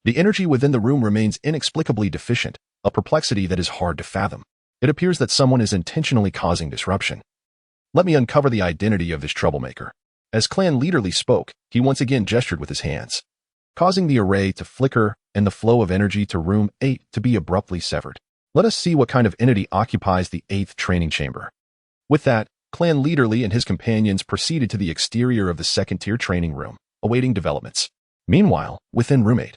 the energy within the room remains inexplicably deficient, a perplexity that is hard to fathom. It appears that someone is intentionally causing disruption. Let me uncover the identity of this troublemaker. As clan leader Li spoke, he once again gestured with his hands, causing the array to flicker and the flow of energy to room 8 to be abruptly severed. Let us see what kind of entity occupies the 8th training chamber. With that, clan leader Li and his companions proceeded to the exterior of the 2nd-tier training room, awaiting developments. Meanwhile, within room 8,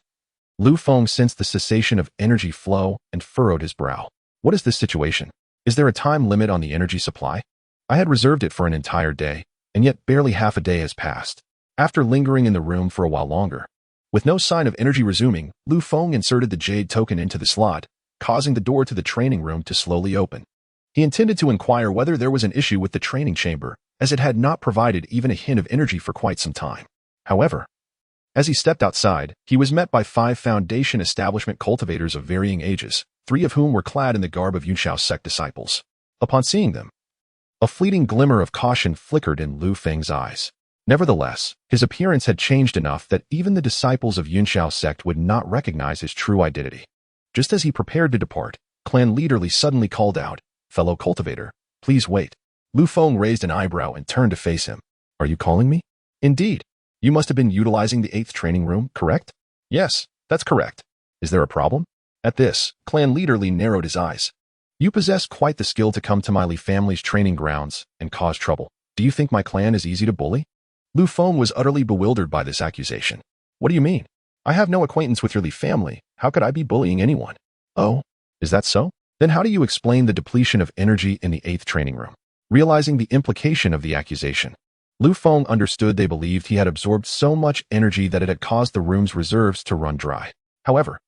Feng sensed the cessation of energy flow and furrowed his brow. What is this situation? Is there a time limit on the energy supply? I had reserved it for an entire day, and yet barely half a day has passed. After lingering in the room for a while longer, with no sign of energy resuming, Feng inserted the jade token into the slot, causing the door to the training room to slowly open. He intended to inquire whether there was an issue with the training chamber, as it had not provided even a hint of energy for quite some time. However, as he stepped outside, he was met by 5 Foundation establishment cultivators of varying ages, 3 of whom were clad in the garb of Xianxiao sect disciples. Upon seeing them, a fleeting glimmer of caution flickered in Feng's eyes. Nevertheless, his appearance had changed enough that even the disciples of Xianxiao sect would not recognize his true identity. Just as he prepared to depart, clan leader Li suddenly called out, "Fellow cultivator, please wait." Feng raised an eyebrow and turned to face him. "Are you calling me?" "Indeed. You must have been utilizing the 8th training room, correct?" "Yes, that's correct. Is there a problem?" At this, clan leader Li narrowed his eyes. "You possess quite the skill to come to my Li family's training grounds and cause trouble. Do you think my clan is easy to bully?" Feng was utterly bewildered by this accusation. "What do you mean? I have no acquaintance with your Li family. How could I be bullying anyone?" "Oh, is that so? Then how do you explain the depletion of energy in the 8th training room?" Realizing the implication of the accusation, Feng understood they believed he had absorbed so much energy that it had caused the room's reserves to run dry. However,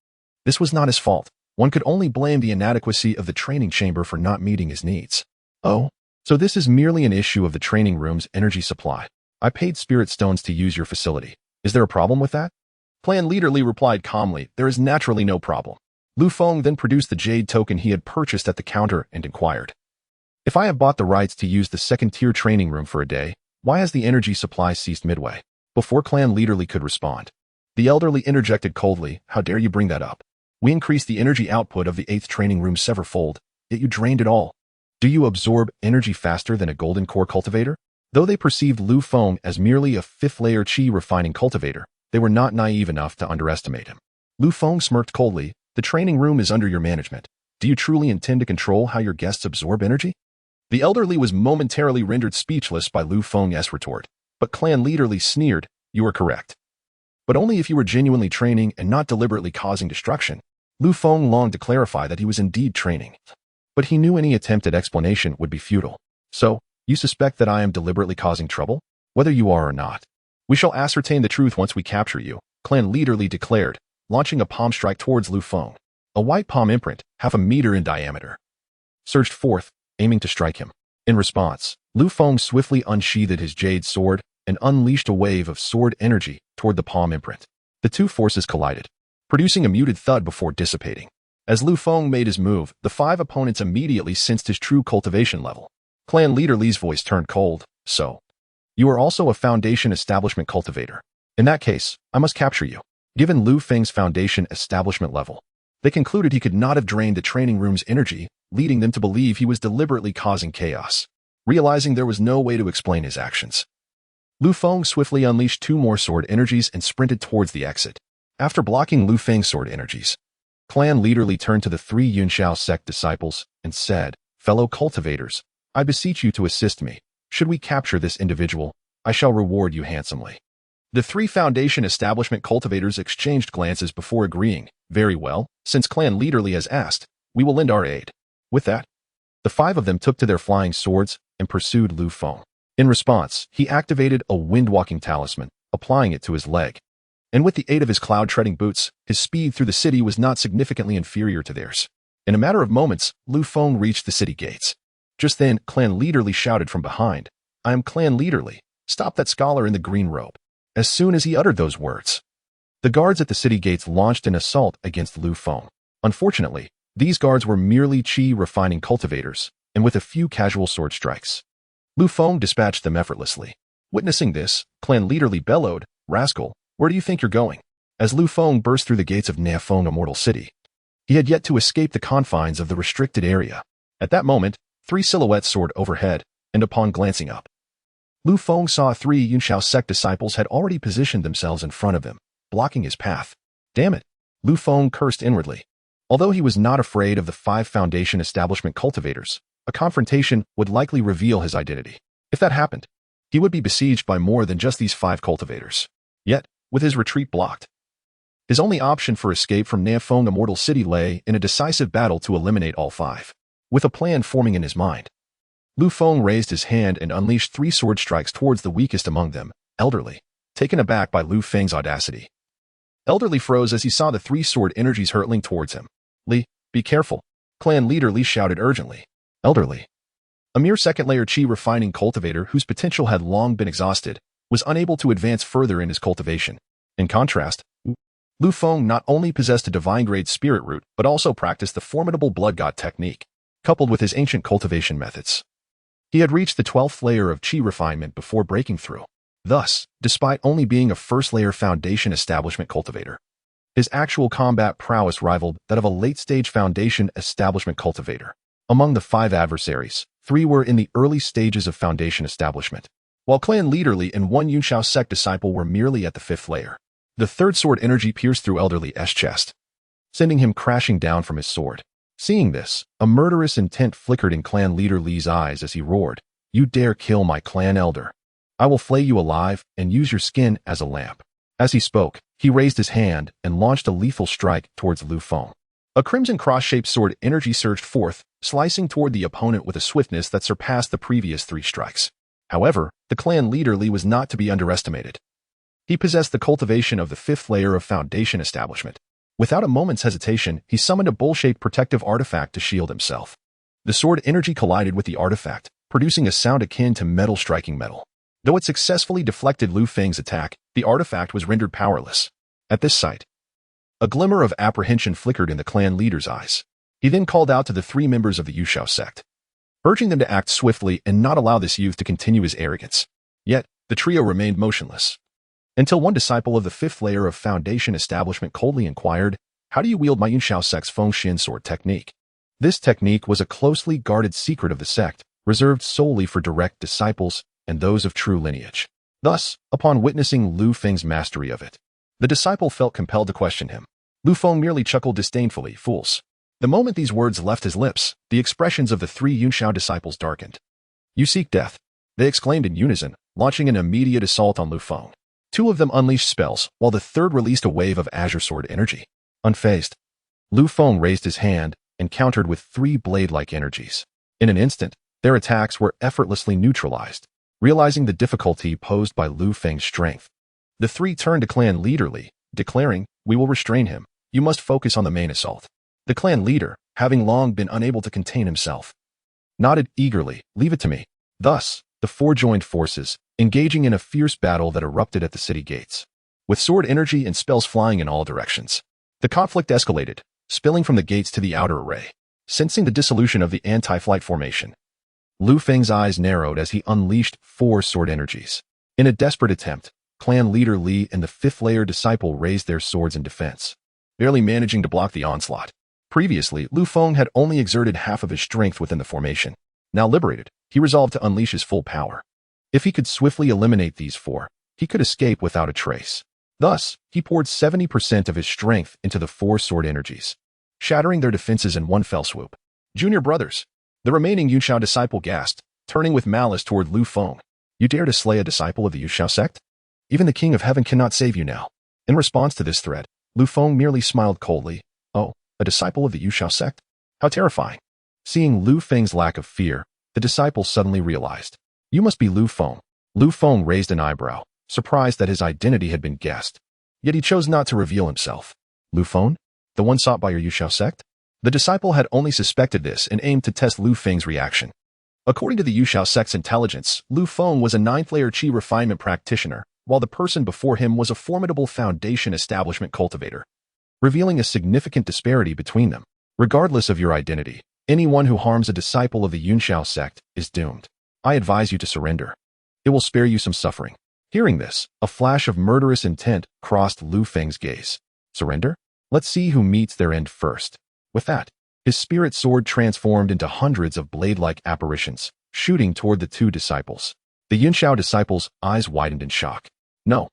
this was not his fault. One could only blame the inadequacy of the training chamber for not meeting his needs. "Oh, so this is merely an issue of the training room's energy supply. I paid spirit stones to use your facility. Is there a problem with that?" Clan leader Li replied calmly, "There is naturally no problem." Feng then produced the jade token he had purchased at the counter and inquired, "If I have bought the rights to use the 2nd-tier training room for a day, why has the energy supply ceased midway?" Before clan leader Li could respond, the elderly interjected coldly, "How dare you bring that up? We increased the energy output of the 8th training room severfold, yet you drained it all. Do you absorb energy faster than a golden core cultivator?" Though they perceived Feng as merely a 5th-layer qi refining cultivator, they were not naive enough to underestimate him. Feng smirked coldly, "The training room is under your management. Do you truly intend to control how your guests absorb energy?" The elderly was momentarily rendered speechless by Lu Feng's retort, but clan leader Li sneered, "You are correct. But only if you were genuinely training and not deliberately causing destruction." Lu Feng longed to clarify that he was indeed training, but he knew any attempt at explanation would be futile. "So, you suspect that I am deliberately causing trouble? Whether you are or not. We shall ascertain the truth once we capture you," clan leader Li declared, launching a palm strike towards Lu Feng. A white palm imprint, half a meter in diameter, surged forth, aiming to strike him. In response, Lu Feng swiftly unsheathed his jade sword and unleashed a wave of sword energy toward the palm imprint. The two forces collided, producing a muted thud before dissipating. As Lu Feng made his move, the 5 opponents immediately sensed his true cultivation level. Clan leader Li's voice turned cold. "So, you are also a Foundation Establishment cultivator. In that case, I must capture you." Given Lu Feng's Foundation Establishment level, they concluded he could not have drained the training room's energy, leading them to believe he was deliberately causing chaos. Realizing there was no way to explain his actions, Lu Feng swiftly unleashed 2 more sword energies and sprinted towards the exit. After blocking Lu Feng's sword energies, clan leader Li turned to the 3 Yunxiao sect disciples and said, "Fellow cultivators, I beseech you to assist me. Should we capture this individual, I shall reward you handsomely." The 3 Foundation Establishment cultivators exchanged glances before agreeing. "Very well, since clan leader Li has asked, we will lend our aid." With that, the 5 of them took to their flying swords and pursued Lu Feng. In response, he activated a wind-walking talisman, applying it to his leg. And with the aid of his cloud-treading boots, his speed through the city was not significantly inferior to theirs. In a matter of moments, Lu Feng reached the city gates. Just then, clan leader Li shouted from behind, "I am clan leader Li. Stop that scholar in the green robe." As soon as he uttered those words, the guards at the city gates launched an assault against Lu Feng. Unfortunately, these guards were merely chi-refining cultivators, and with a few casual sword strikes, Lu Feng dispatched them effortlessly. Witnessing this, clan leader Li bellowed, "Rascal, where do you think you're going?" As Lu Feng burst through the gates of Feng Immortal City, he had yet to escape the confines of the restricted area. At that moment, 3 silhouettes soared overhead, and upon glancing up, Lu Feng saw 3 Yunxiao sect disciples had already positioned themselves in front of him, blocking his path. "Damn it," Lu Feng cursed inwardly. Although he was not afraid of the 5 Foundation Establishment cultivators, a confrontation would likely reveal his identity. If that happened, he would be besieged by more than just these 5 cultivators. Yet, with his retreat blocked, his only option for escape from Feng Immortal City lay in a decisive battle to eliminate all 5. With a plan forming in his mind, Lu Feng raised his hand and unleashed 3 sword strikes towards the weakest among them, Elderly, taken aback by Lu Feng's audacity. Elderly froze as he saw the 3 sword energies hurtling towards him. "Li, be careful," clan leader Li shouted urgently. Elderly, a mere second-layer chi-refining cultivator whose potential had long been exhausted, was unable to advance further in his cultivation. In contrast, Lu Feng not only possessed a divine-grade spirit root but also practiced the formidable blood god technique, coupled with his ancient cultivation methods. He had reached the 12th layer of chi refinement before breaking through. Thus, despite only being a first-layer Foundation Establishment cultivator, his actual combat prowess rivaled that of a late-stage Foundation Establishment cultivator. Among the 5 adversaries, 3 were in the early stages of Foundation Establishment, while clan leader Li and 1 Yunxiao sect disciple were merely at the 5th layer. The 3rd sword energy pierced through Elderly's chest, sending him crashing down from his sword. Seeing this, a murderous intent flickered in clan leader Li's eyes as he roared, "You dare kill my clan elder? I will flay you alive and use your skin as a lamp." As he spoke, he raised his hand and launched a lethal strike towards Lu Feng. A crimson cross-shaped sword energy surged forth, slicing toward the opponent with a swiftness that surpassed the previous 3 strikes. However, the clan leader Li was not to be underestimated. He possessed the cultivation of the 5th layer of Foundation Establishment. Without a moment's hesitation, he summoned a bowl-shaped protective artifact to shield himself. The sword energy collided with the artifact, producing a sound akin to metal striking metal. Though it successfully deflected Lu Feng's attack, the artifact was rendered powerless. At this sight, a glimmer of apprehension flickered in the clan leader's eyes. He then called out to the 3 members of the Yunxiao sect, urging them to act swiftly and not allow this youth to continue his arrogance. Yet, the trio remained motionless, until one disciple of the 5th layer of Foundation Establishment coldly inquired, "How do you wield my Yunxiao sect's Feng Shin sword technique?" This technique was a closely guarded secret of the sect, reserved solely for direct disciples and those of true lineage. Thus, upon witnessing Lu Feng's mastery of it, the disciple felt compelled to question him. Lu Feng merely chuckled disdainfully, "Fools. The moment these words left his lips, the expressions of the three Yunxiao disciples darkened. "You seek death," they exclaimed in unison, launching an immediate assault on Lu Feng. Two of them unleashed spells, while the third released a wave of azure sword energy. Unfazed, Lu Feng raised his hand and countered with three blade-like energies. In an instant, their attacks were effortlessly neutralized. Realizing the difficulty posed by Lu Feng's strength, the three turned to clan leader Li, declaring, "We will restrain him. You must focus on the main assault." The clan leader, having long been unable to contain himself, nodded eagerly, "Leave it to me." Thus, the four joined forces, engaging in a fierce battle that erupted at the city gates. With sword energy and spells flying in all directions, the conflict escalated, spilling from the gates to the outer array. Sensing the dissolution of the anti-flight formation, Lu Feng's eyes narrowed as he unleashed four sword energies. In a desperate attempt, clan leader Li and the fifth-layer disciple raised their swords in defense, barely managing to block the onslaught. Previously, Lu Feng had only exerted half of his strength within the formation. Now liberated, he resolved to unleash his full power. If he could swiftly eliminate these four, he could escape without a trace. Thus, he poured 70% of his strength into the four sword energies, shattering their defenses in one fell swoop. "Junior brothers," the remaining Yunxiao disciple gasped, turning with malice toward Lu Feng. "You dare to slay a disciple of the Yunxiao sect? Even the King of Heaven cannot save you now." In response to this threat, Lu Feng merely smiled coldly. "Oh, a disciple of the Yunxiao sect? How terrifying." Seeing Lu Feng's lack of fear, the disciple suddenly realized. "You must be Lu Feng." Lu Feng raised an eyebrow, surprised that his identity had been guessed. Yet he chose not to reveal himself. "Lu Feng? The one sought by your Yunxiao sect?" The disciple had only suspected this and aimed to test Lu Feng's reaction. According to the Yunxiao sect's intelligence, Lu Feng was a ninth-layer qi refinement practitioner, while the person before him was a formidable foundation establishment cultivator, revealing a significant disparity between them. "Regardless of your identity, anyone who harms a disciple of the Yunxiao sect is doomed. I advise you to surrender. It will spare you some suffering." Hearing this, a flash of murderous intent crossed Lu Feng's gaze. "Surrender? Let's see who meets their end first." With that, his spirit sword transformed into hundreds of blade-like apparitions, shooting toward the two disciples. The Yunxiao disciples' eyes widened in shock. "No.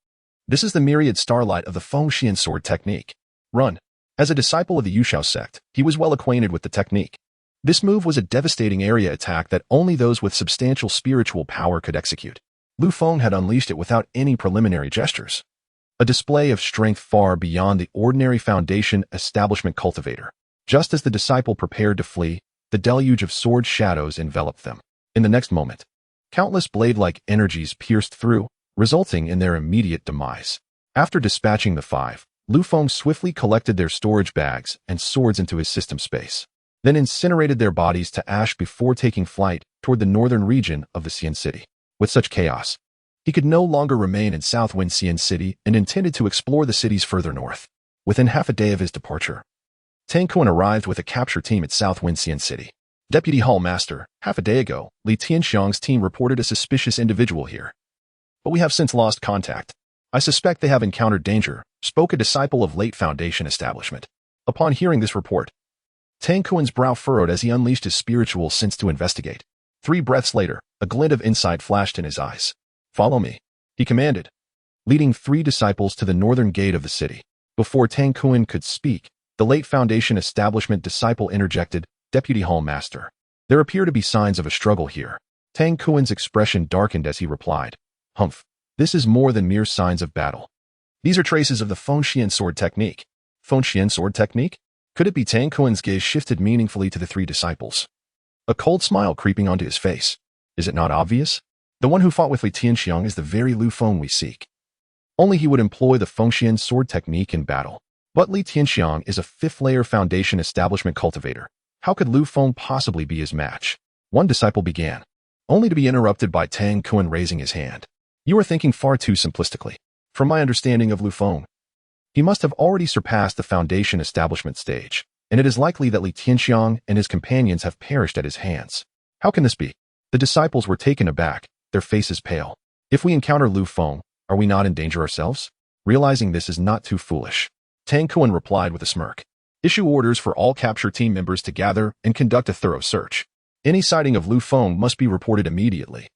This is the myriad starlight of the Feng Xian sword technique. Run." As a disciple of the Yunxiao sect, he was well acquainted with the technique. This move was a devastating area attack that only those with substantial spiritual power could execute. Lu Feng had unleashed it without any preliminary gestures, a display of strength far beyond the ordinary foundation establishment cultivator. Just as the disciple prepared to flee, the deluge of sword shadows enveloped them. In the next moment, countless blade-like energies pierced through, resulting in their immediate demise. After dispatching the five, Lu Feng swiftly collected their storage bags and swords into his system space, then incinerated their bodies to ash before taking flight toward the northern region of the Xian city. With such chaos, he could no longer remain in Southwind Xian City and intended to explore the cities further north. Within half a day of his departure, Tang Kun arrived with a capture team at Southwind Xian City. "Deputy Hall Master, half a day ago, Li Tianxiang's team reported a suspicious individual here, but we have since lost contact. I suspect they have encountered danger," spoke a disciple of late Foundation establishment. Upon hearing this report, Tang Kun's brow furrowed as he unleashed his spiritual sense to investigate. 3 breaths later, a glint of insight flashed in his eyes. "Follow me," he commanded, leading 3 disciples to the northern gate of the city. Before Tang Kun could speak, the late Foundation establishment disciple interjected, "Deputy Hall Master, there appear to be signs of a struggle here." Tang Kun's expression darkened as he replied, "Humph, this is more than mere signs of battle. These are traces of the Feng Xian sword technique." Feng Xian sword technique? Could it be? Tang Kun's gaze shifted meaningfully to the 3 disciples, a cold smile creeping onto his face. "Is it not obvious? The one who fought with Li Tianxiang is the very Lu Feng we seek. Only he would employ the Feng Xian sword technique in battle. But Li Tianxiang is a 5th-layer Foundation establishment cultivator. How could Lu Feng possibly be his match?" One disciple began, only to be interrupted by Tang Kun raising his hand. "You are thinking far too simplistically. From my understanding of Lu Feng, he must have already surpassed the Foundation establishment stage, and it is likely that Li Tianxiang and his companions have perished at his hands." "How can this be?" The disciples were taken aback, their faces pale. "If we encounter Lu Feng, are we not in danger ourselves?" Realizing this is not too foolish, Tang Kun replied with a smirk. "Issue orders for all capture team members to gather and conduct a thorough search. Any sighting of Lu Feng must be reported immediately.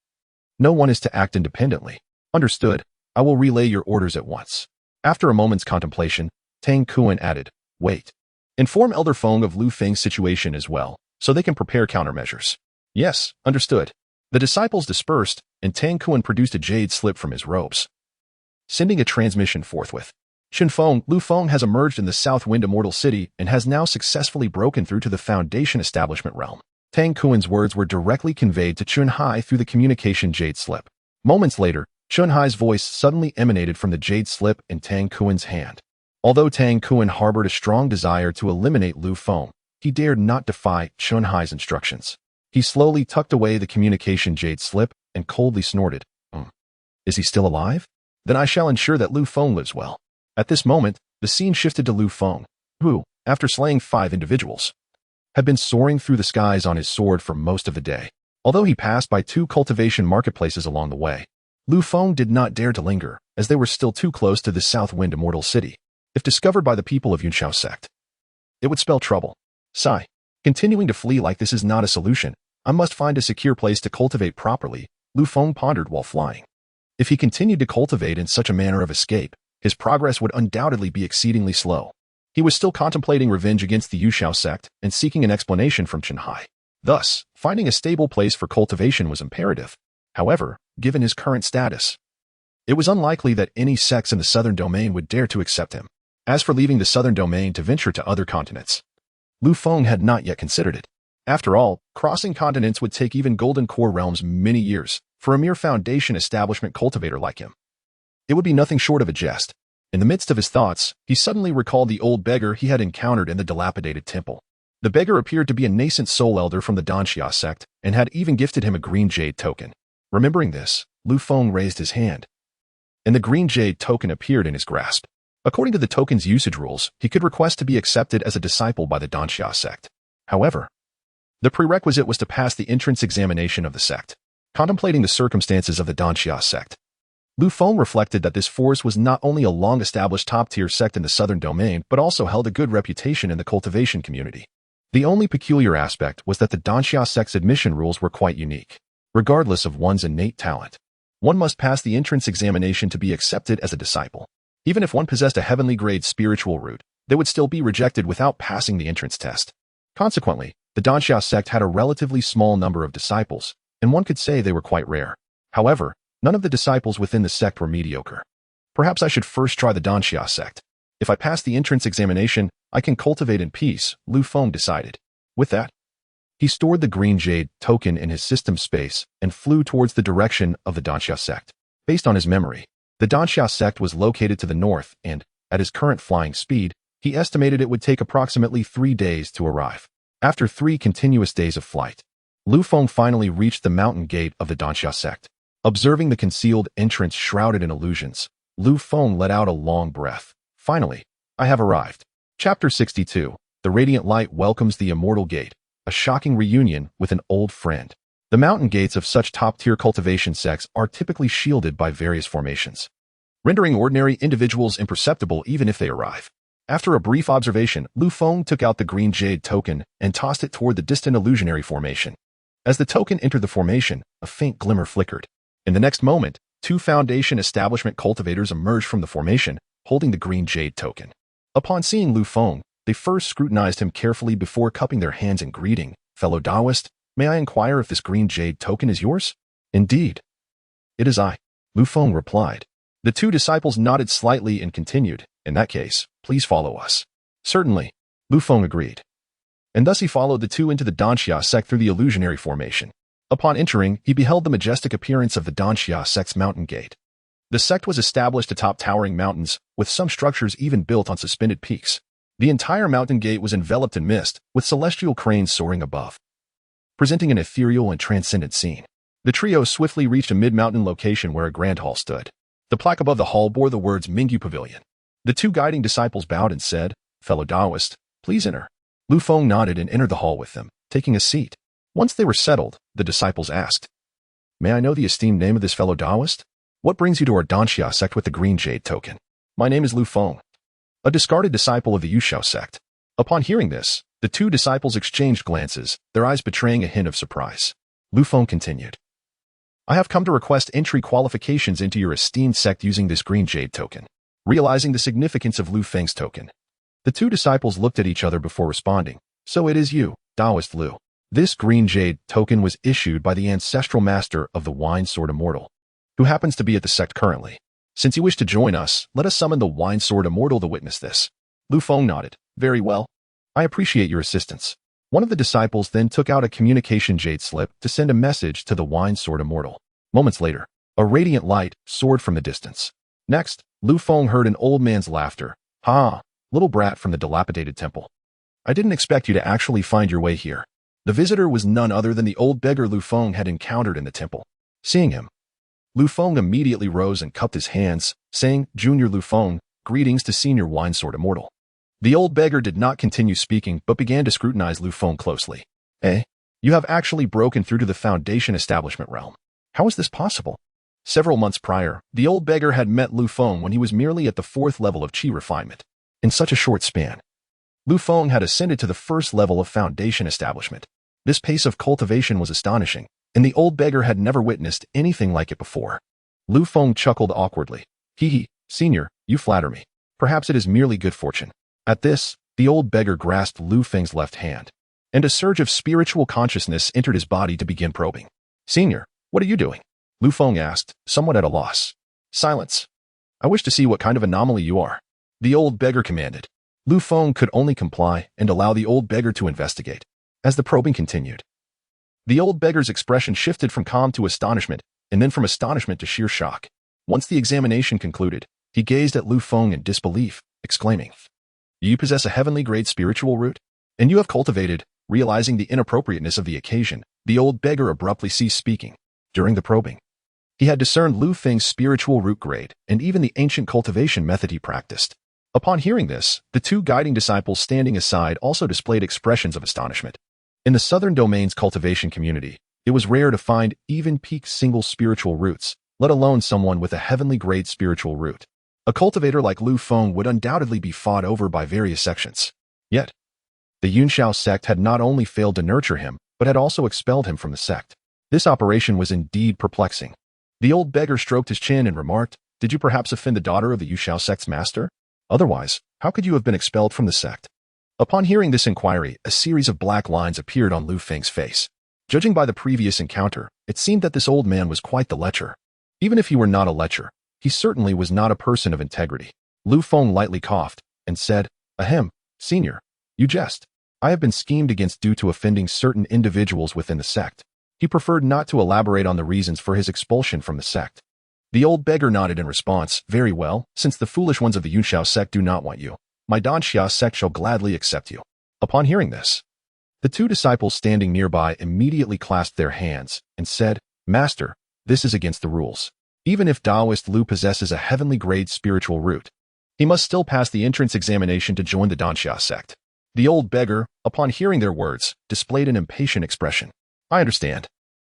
No one is to act independently." "Understood. I will relay your orders at once." After a moment's contemplation, Tang Kun added, "Wait. Inform Elder Feng of Lu Feng's situation as well, so they can prepare countermeasures. Yes, understood. The disciples dispersed, and Tang Kuan produced a jade slip from his robes, sending a transmission forthwith. Feng, Lu Feng has emerged in the South Wind Immortal City and has now successfully broken through to the Foundation Establishment realm. Tang Kuan's words were directly conveyed to Chunhai through the communication jade slip. Moments later, Chunhai's voice suddenly emanated from the jade slip in Tang Kuan's hand. Although Tang Kuan harbored a strong desire to eliminate Lu Feng, he dared not defy Chunhai's instructions. He slowly tucked away the communication jade slip and coldly snorted. Is he still alive? Then I shall ensure that Lu Feng lives well. At this moment, the scene shifted to Lu Feng, who, after slaying 5 individuals, had been soaring through the skies on his sword for most of the day. Although he passed by 2 cultivation marketplaces along the way, Lu Feng did not dare to linger, as they were still too close to the South Wind Immortal City. If discovered by the people of Yunxiao sect, it would spell trouble. Sigh. Continuing to flee like this is not a solution. I must find a secure place to cultivate properly, Lu Feng pondered while flying. If he continued to cultivate in such a manner of escape, his progress would undoubtedly be exceedingly slow. He was still contemplating revenge against the Yunxiao sect and seeking an explanation from Chunhai. Thus, finding a stable place for cultivation was imperative. However, given his current status, it was unlikely that any sects in the southern domain would dare to accept him. As for leaving the southern domain to venture to other continents, Lu Feng had not yet considered it. After all, crossing continents would take even Golden Core realms many years for a mere Foundation Establishment cultivator like him. It would be nothing short of a jest. In the midst of his thoughts, he suddenly recalled the old beggar he had encountered in the dilapidated temple. The beggar appeared to be a nascent soul elder from the Xianxia sect and had even gifted him a green jade token. Remembering this, Lu Feng raised his hand, and the green jade token appeared in his grasp. According to the token's usage rules, he could request to be accepted as a disciple by the Xianxia sect. However, the prerequisite was to pass the entrance examination of the sect. Contemplating the circumstances of the Xianxia sect, Lu Feng reflected that this force was not only a long-established top-tier sect in the southern domain, but also held a good reputation in the cultivation community. The only peculiar aspect was that the Xianxia sect's admission rules were quite unique. Regardless of one's innate talent, one must pass the entrance examination to be accepted as a disciple. Even if one possessed a heavenly grade spiritual root, they would still be rejected without passing the entrance test. Consequently, the Xianxia sect had a relatively small number of disciples, and one could say they were quite rare. However, none of the disciples within the sect were mediocre. Perhaps I should first try the Xianxia sect. If I pass the entrance examination, I can cultivate in peace, Lu Feng decided. With that, he stored the green jade token in his system space and flew towards the direction of the Xianxia sect. Based on his memory, the Xianxia sect was located to the north and, at his current flying speed, he estimated it would take approximately 3 days to arrive. After 3 continuous days of flight, Lu Feng finally reached the mountain gate of the Xianxia sect. Observing the concealed entrance shrouded in illusions, Lu Feng let out a long breath. Finally, I have arrived. Chapter 62. The Radiant Light welcomes the Immortal Gate, a shocking reunion with an old friend. The mountain gates of such top-tier cultivation sects are typically shielded by various formations, rendering ordinary individuals imperceptible even if they arrive. After a brief observation, Lu Feng took out the green jade token and tossed it toward the distant illusionary formation. As the token entered the formation, a faint glimmer flickered. In the next moment, 2 Foundation Establishment cultivators emerged from the formation, holding the green jade token. Upon seeing Lu Feng, they first scrutinized him carefully before cupping their hands in greeting. Fellow Taoist, may I inquire if this green jade token is yours? Indeed. It is I, Lu Feng replied. The 2 disciples nodded slightly and continued, in that case, please follow us. Certainly, Lu Feng agreed. And thus he followed the 2 into the Xianxia sect through the illusionary formation. Upon entering, he beheld the majestic appearance of the Xianxia sect's mountain gate. The sect was established atop towering mountains, with some structures even built on suspended peaks. The entire mountain gate was enveloped in mist, with celestial cranes soaring above, presenting an ethereal and transcendent scene. The trio swiftly reached a mid-mountain location where a grand hall stood. The plaque above the hall bore the words Mingyu Pavilion. The 2 guiding disciples bowed and said, Fellow Taoist, please enter. Lu Feng nodded and entered the hall with them, taking a seat. Once they were settled, the disciples asked, May I know the esteemed name of this fellow Taoist? What brings you to our Xianxia sect with the green jade token? My name is Lu Feng, a discarded disciple of the Yunxiao sect. Upon hearing this, the 2 disciples exchanged glances, their eyes betraying a hint of surprise. Lu Feng continued, I have come to request entry qualifications into your esteemed sect using this green jade token. Realizing the significance of Lu Feng's token, The two disciples looked at each other before responding. So it is you, Taoist Lu. This green jade token was issued by the ancestral master of the Wine Sword Immortal, who happens to be at the sect currently. Since you wish to join us, let us summon the Wine Sword Immortal to witness this. Lu Feng nodded. Very well. I appreciate your assistance. One of the disciples then took out a communication jade slip to send a message to the Wine Sword Immortal. Moments later, a radiant light soared from the distance. Next, Lu Feng heard an old man's laughter. Ha! Little brat from the dilapidated temple. I didn't expect you to actually find your way here. The visitor was none other than the old beggar Lu Feng had encountered in the temple. Seeing him, Lu Feng immediately rose and cupped his hands, saying, Junior Lu Feng, greetings to Senior Wine Sword Immortal. The old beggar did not continue speaking but began to scrutinize Lu Feng closely. Eh? You have actually broken through to the Foundation establishment realm. How is this possible? Several months prior, the old beggar had met Lu Feng when he was merely at the 4th level of Qi refinement. In such a short span, Lu Feng had ascended to the 1st level of Foundation establishment. This pace of cultivation was astonishing, and the old beggar had never witnessed anything like it before. Lu Feng chuckled awkwardly. Hee, Senior, you flatter me. Perhaps it is merely good fortune. At this, the old beggar grasped Lu Feng's left hand, and a surge of spiritual consciousness entered his body to begin probing. Senior, what are you doing? Lu Feng asked, somewhat at a loss. Silence. I wish to see what kind of anomaly you are. The old beggar commanded. Lu Feng could only comply and allow the old beggar to investigate. As the probing continued, the old beggar's expression shifted from calm to astonishment, and then from astonishment to sheer shock. Once the examination concluded, he gazed at Lu Feng in disbelief, exclaiming, You possess a heavenly grade spiritual root? And you have cultivated. Realizing the inappropriateness of the occasion, the old beggar abruptly ceased speaking. During the probing, he had discerned Lu Feng's spiritual root grade and even the ancient cultivation method he practiced. Upon hearing this, the two guiding disciples standing aside also displayed expressions of astonishment. In the Southern Domain's cultivation community, it was rare to find even peak single spiritual roots, let alone someone with a heavenly grade spiritual root. A cultivator like Lu Feng would undoubtedly be fought over by various sections. Yet, the Yunxiao sect had not only failed to nurture him, but had also expelled him from the sect. This operation was indeed perplexing. The old beggar stroked his chin and remarked, Did you perhaps offend the daughter of the Yunxiao sect's master? Otherwise, how could you have been expelled from the sect? Upon hearing this inquiry, a series of black lines appeared on Lu Feng's face. Judging by the previous encounter, it seemed that this old man was quite the lecher. Even if he were not a lecher, he certainly was not a person of integrity. Lu Feng lightly coughed and said, Ahem, Senior, you jest. I have been schemed against due to offending certain individuals within the sect. He preferred not to elaborate on the reasons for his expulsion from the sect. The old beggar nodded in response, Very well, since the foolish ones of the Yunxiao sect do not want you, my Danxia sect shall gladly accept you. Upon hearing this, the two disciples standing nearby immediately clasped their hands and said, Master, this is against the rules. Even if Taoist Lu possesses a heavenly grade spiritual root, he must still pass the entrance examination to join the Danxia sect. The old beggar, upon hearing their words, displayed an impatient expression. I understand.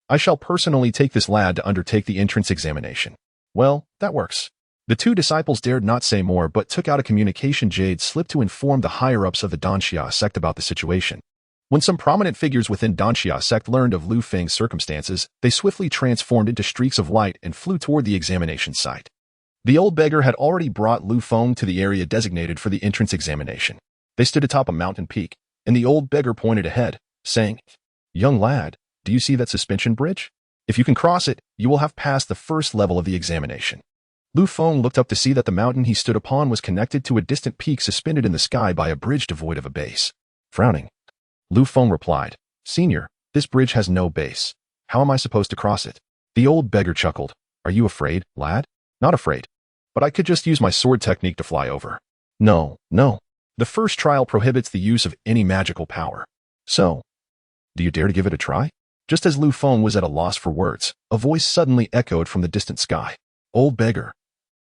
I shall personally take this lad to undertake the entrance examination. Well, that works. The two disciples dared not say more but took out a communication jade slip to inform the higher-ups of the Danxia sect about the situation. When some prominent figures within Danxia sect learned of Lu Feng's circumstances, they swiftly transformed into streaks of light and flew toward the examination site. The old beggar had already brought Lu Feng to the area designated for the entrance examination. They stood atop a mountain peak, and the old beggar pointed ahead, saying, Young lad, do you see that suspension bridge? If you can cross it, you will have passed the first level of the examination. Lu Feng looked up to see that the mountain he stood upon was connected to a distant peak suspended in the sky by a bridge devoid of a base. Frowning, Lu Feng replied, Senior, this bridge has no base. How am I supposed to cross it? The old beggar chuckled. Are you afraid, lad? Not afraid. But I could just use my sword technique to fly over. No. The first trial prohibits the use of any magical power. So, do you dare to give it a try? Just as Lu Feng was at a loss for words, a voice suddenly echoed from the distant sky. Old beggar,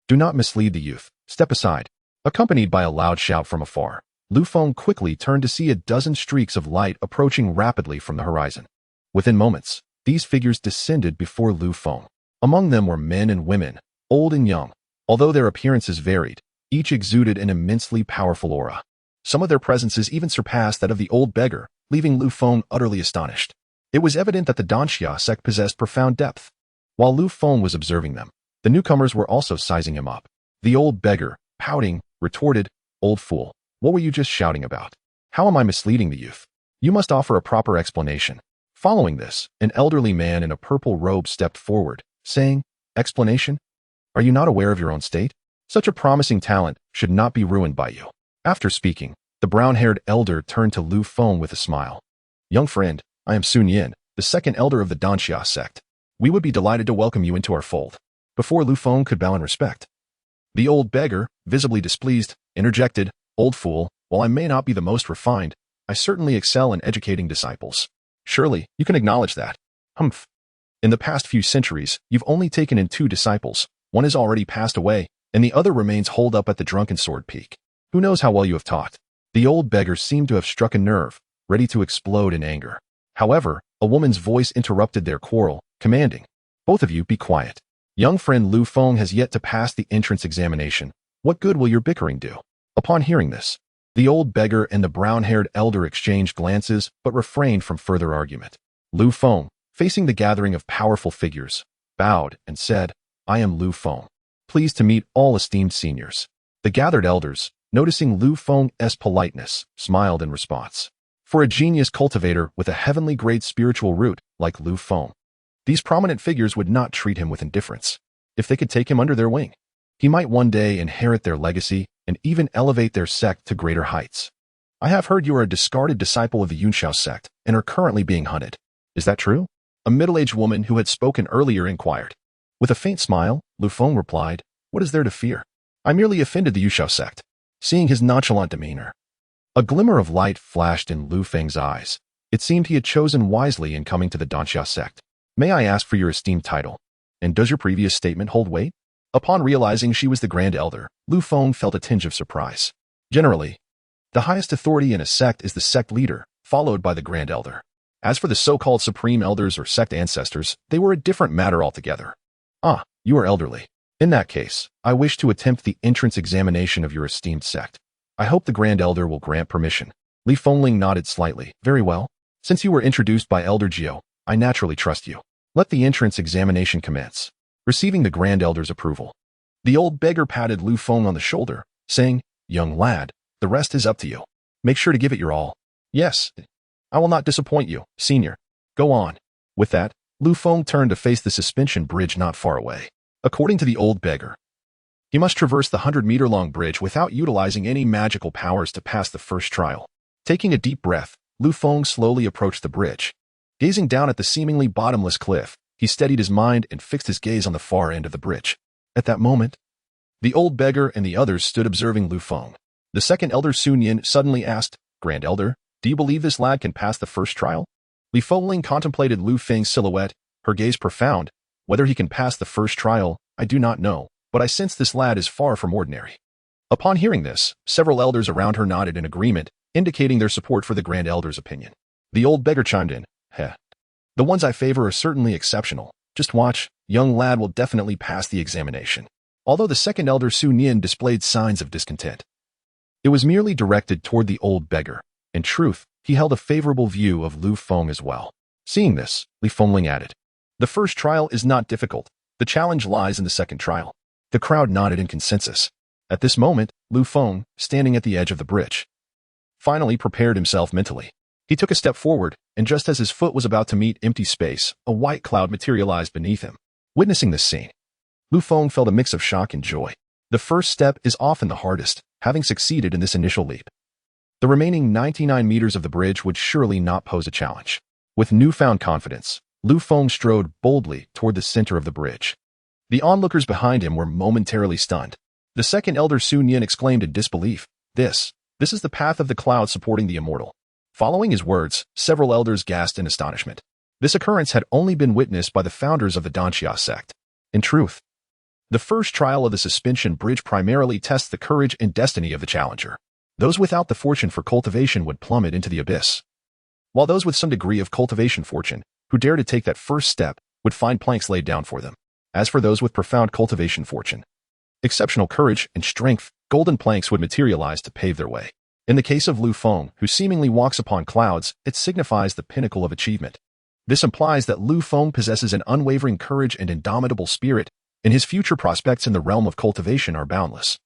do not mislead the youth. Step aside. Accompanied by a loud shout from afar, Lu Feng quickly turned to see a dozen streaks of light approaching rapidly from the horizon. Within moments, these figures descended before Lu Feng. Among them were men and women, old and young. Although their appearances varied, each exuded an immensely powerful aura. Some of their presences even surpassed that of the old beggar, leaving Lu Feng utterly astonished. It was evident that the Danxia sect possessed profound depth. While Lu Feng was observing them, the newcomers were also sizing him up. The old beggar, pouting, retorted, Old fool, What were you just shouting about? How am I misleading the youth? You must offer a proper explanation. Following this, an elderly man in a purple robe stepped forward, saying, Explanation? Are you not aware of your own state? Such a promising talent should not be ruined by you. After speaking, the brown-haired elder turned to Lu Feng with a smile. Young friend, I am Sun Yin, the second elder of the Danxia sect. We would be delighted to welcome you into our fold. Before Lu Feng could bow in respect, the old beggar, visibly displeased, interjected, Old fool, while I may not be the most refined, I certainly excel in educating disciples. Surely, you can acknowledge that. Humph. In the past few centuries, you've only taken in 2 disciples. One has already passed away, and the other remains holed up at the Drunken Sword Peak. Who knows how well you have taught? The old beggar seemed to have struck a nerve, ready to explode in anger. However, a woman's voice interrupted their quarrel, commanding, Both of you be quiet. Young friend Lu Feng has yet to pass the entrance examination. What good will your bickering do? Upon hearing this, the old beggar and the brown-haired elder exchanged glances but refrained from further argument. Lu Feng, facing the gathering of powerful figures, bowed and said, I am Lu Feng. Pleased to meet all esteemed seniors. The gathered elders, noticing Lu Feng's politeness, smiled in response. For a genius cultivator with a heavenly grade spiritual root like Lu Feng, these prominent figures would not treat him with indifference. If they could take him under their wing, he might one day inherit their legacy and even elevate their sect to greater heights. I have heard you are a discarded disciple of the Yunxiao sect and are currently being hunted. Is that true? A middle-aged woman who had spoken earlier inquired. With a faint smile, Lu Feng replied, What is there to fear? I merely offended the Yunxiao sect. Seeing his nonchalant demeanor, a glimmer of light flashed in Lu Feng's eyes. It seemed he had chosen wisely in coming to the Danxia sect. May I ask for your esteemed title? And does your previous statement hold weight? Upon realizing she was the Grand Elder, Lu Feng felt a tinge of surprise. Generally, the highest authority in a sect is the sect leader, followed by the Grand Elder. As for the so-called Supreme Elders or sect ancestors, they were a different matter altogether. Ah, you are elderly. In that case, I wish to attempt the entrance examination of your esteemed sect. I hope the Grand Elder will grant permission. Li Fengling nodded slightly. Very well. Since you were introduced by Elder Jiao, I naturally trust you. Let the entrance examination commence. Receiving the Grand Elder's approval, the old beggar patted Lu Feng on the shoulder, saying, Young lad, the rest is up to you. Make sure to give it your all. Yes, I will not disappoint you, senior. Go on. With that, Lu Feng turned to face the suspension bridge not far away. According to the old beggar, he must traverse the 100-meter-long bridge without utilizing any magical powers to pass the first trial. Taking a deep breath, Lu Feng slowly approached the bridge. Gazing down at the seemingly bottomless cliff, he steadied his mind and fixed his gaze on the far end of the bridge. At that moment, the old beggar and the others stood observing Lu Feng. The second elder Sun Yin suddenly asked, Grand Elder, do you believe this lad can pass the first trial? Li Fengling contemplated Lu Feng's silhouette, her gaze profound. Whether he can pass the first trial, I do not know, but I sense this lad is far from ordinary. Upon hearing this, several elders around her nodded in agreement, indicating their support for the Grand Elder's opinion. The old beggar chimed in, Heh. The ones I favor are certainly exceptional. Just watch, young lad will definitely pass the examination. Although the second elder Sun Yin displayed signs of discontent, it was merely directed toward the old beggar. In truth, he held a favorable view of Lu Feng as well. Seeing this, Li Fengling added, The first trial is not difficult. The challenge lies in the second trial. The crowd nodded in consensus. At this moment, Lu Feng, standing at the edge of the bridge, finally prepared himself mentally. He took a step forward, and just as his foot was about to meet empty space, a white cloud materialized beneath him. Witnessing this scene, Lu Feng felt a mix of shock and joy. The first step is often the hardest, having succeeded in this initial leap. The remaining 99 meters of the bridge would surely not pose a challenge. With newfound confidence, Lu Feng strode boldly toward the center of the bridge. The onlookers behind him were momentarily stunned. The second elder Sun Yin exclaimed in disbelief, This is the path of the cloud supporting the immortal. Following his words, several elders gasped in astonishment. This occurrence had only been witnessed by the founders of the Danxia sect. In truth, the first trial of the suspension bridge primarily tests the courage and destiny of the challenger. Those without the fortune for cultivation would plummet into the abyss, while those with some degree of cultivation fortune, who dare to take that first step, would find planks laid down for them. As for those with profound cultivation fortune, exceptional courage and strength, golden planks would materialize to pave their way. In the case of Lu Feng, who seemingly walks upon clouds, it signifies the pinnacle of achievement. This implies that Lu Feng possesses an unwavering courage and indomitable spirit, and his future prospects in the realm of cultivation are boundless.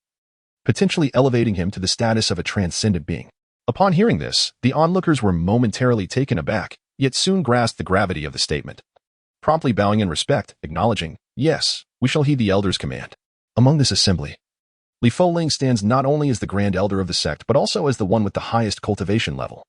potentially elevating him to the status of a transcendent being. Upon hearing this, the onlookers were momentarily taken aback, yet soon grasped the gravity of the statement. Promptly bowing in respect, acknowledging, "Yes, we shall heed the elder's command." Among this assembly, Li Fengling stands not only as the Grand Elder of the sect but also as the one with the highest cultivation level,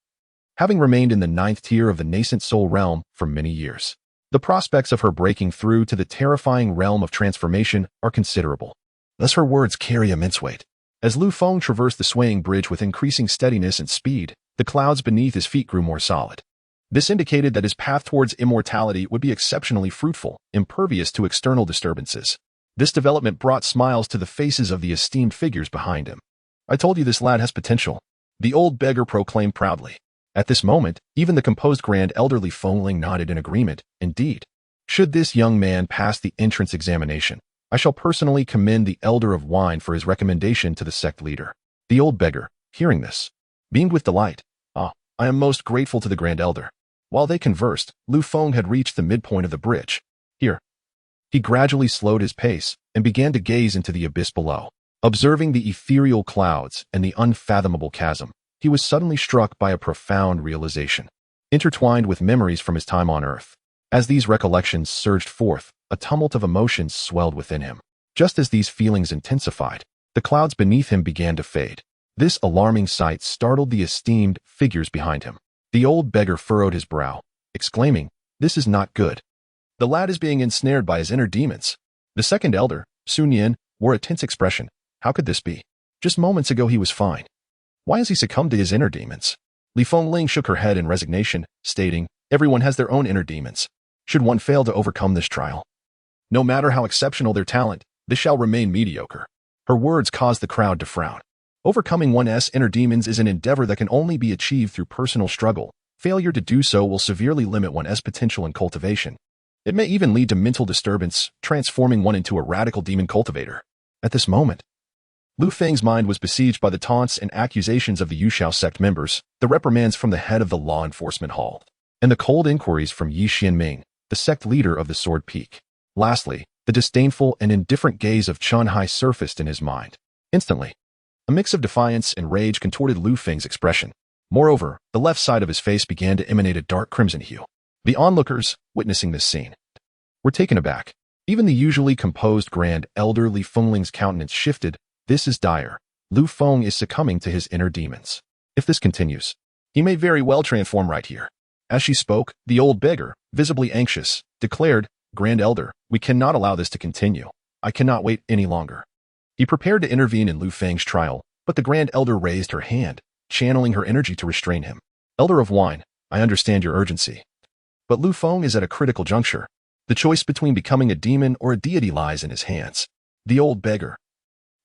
having remained in the 9th tier of the nascent soul realm for many years. The prospects of her breaking through to the terrifying realm of transformation are considerable. Thus her words carry immense weight. As Lu Feng traversed the swaying bridge with increasing steadiness and speed, the clouds beneath his feet grew more solid. This indicated that his path towards immortality would be exceptionally fruitful, impervious to external disturbances. This development brought smiles to the faces of the esteemed figures behind him. "I told you this lad has potential," the old beggar proclaimed proudly. At this moment, even the composed Grand Elder Li Fengling nodded in agreement. "Indeed, should this young man pass the entrance examination, I shall personally commend the Elder of Wine for his recommendation to the sect leader." The old beggar, hearing this, beamed with delight. "Ah, I am most grateful to the Grand Elder." While they conversed, Lu Feng had reached the midpoint of the bridge. Here, he gradually slowed his pace and began to gaze into the abyss below. Observing the ethereal clouds and the unfathomable chasm, he was suddenly struck by a profound realization, intertwined with memories from his time on Earth. As these recollections surged forth, a tumult of emotions swelled within him. Just as these feelings intensified, the clouds beneath him began to fade. This alarming sight startled the esteemed figures behind him. The old beggar furrowed his brow, exclaiming, "This is not good. The lad is being ensnared by his inner demons." The second elder, Sun Yin, wore a tense expression. How could this be? Just moments ago he was fine. Why has he succumbed to his inner demons? Li Fengling shook her head in resignation, stating, "Everyone has their own inner demons. Should one fail to overcome this trial, no matter how exceptional their talent, this shall remain mediocre." Her words caused the crowd to frown. Overcoming one's inner demons is an endeavor that can only be achieved through personal struggle. Failure to do so will severely limit one's potential in cultivation. It may even lead to mental disturbance, transforming one into a radical demon cultivator. At this moment, Lu Feng's mind was besieged by the taunts and accusations of the Yuxiao sect members, the reprimands from the head of the law enforcement hall, and the cold inquiries from Yi Xianming, the sect leader of the Sword Peak. Lastly, the disdainful and indifferent gaze of Chun Hai surfaced in his mind. Instantly, a mix of defiance and rage contorted Lu Feng's expression. Moreover, the left side of his face began to emanate a dark crimson hue. The onlookers, witnessing this scene, were taken aback. Even the usually composed Grand Elder Li Fengling's countenance shifted. "This is dire. Lu Feng is succumbing to his inner demons. If this continues, he may very well transform right here." As she spoke, the old beggar, visibly anxious, declared, "Grand Elder, we cannot allow this to continue. I cannot wait any longer." He prepared to intervene in Lu Feng's trial, but the Grand Elder raised her hand, channeling her energy to restrain him. "Elder of Wine, I understand your urgency, but Lu Feng is at a critical juncture. The choice between becoming a demon or a deity lies in his hands." The old beggar,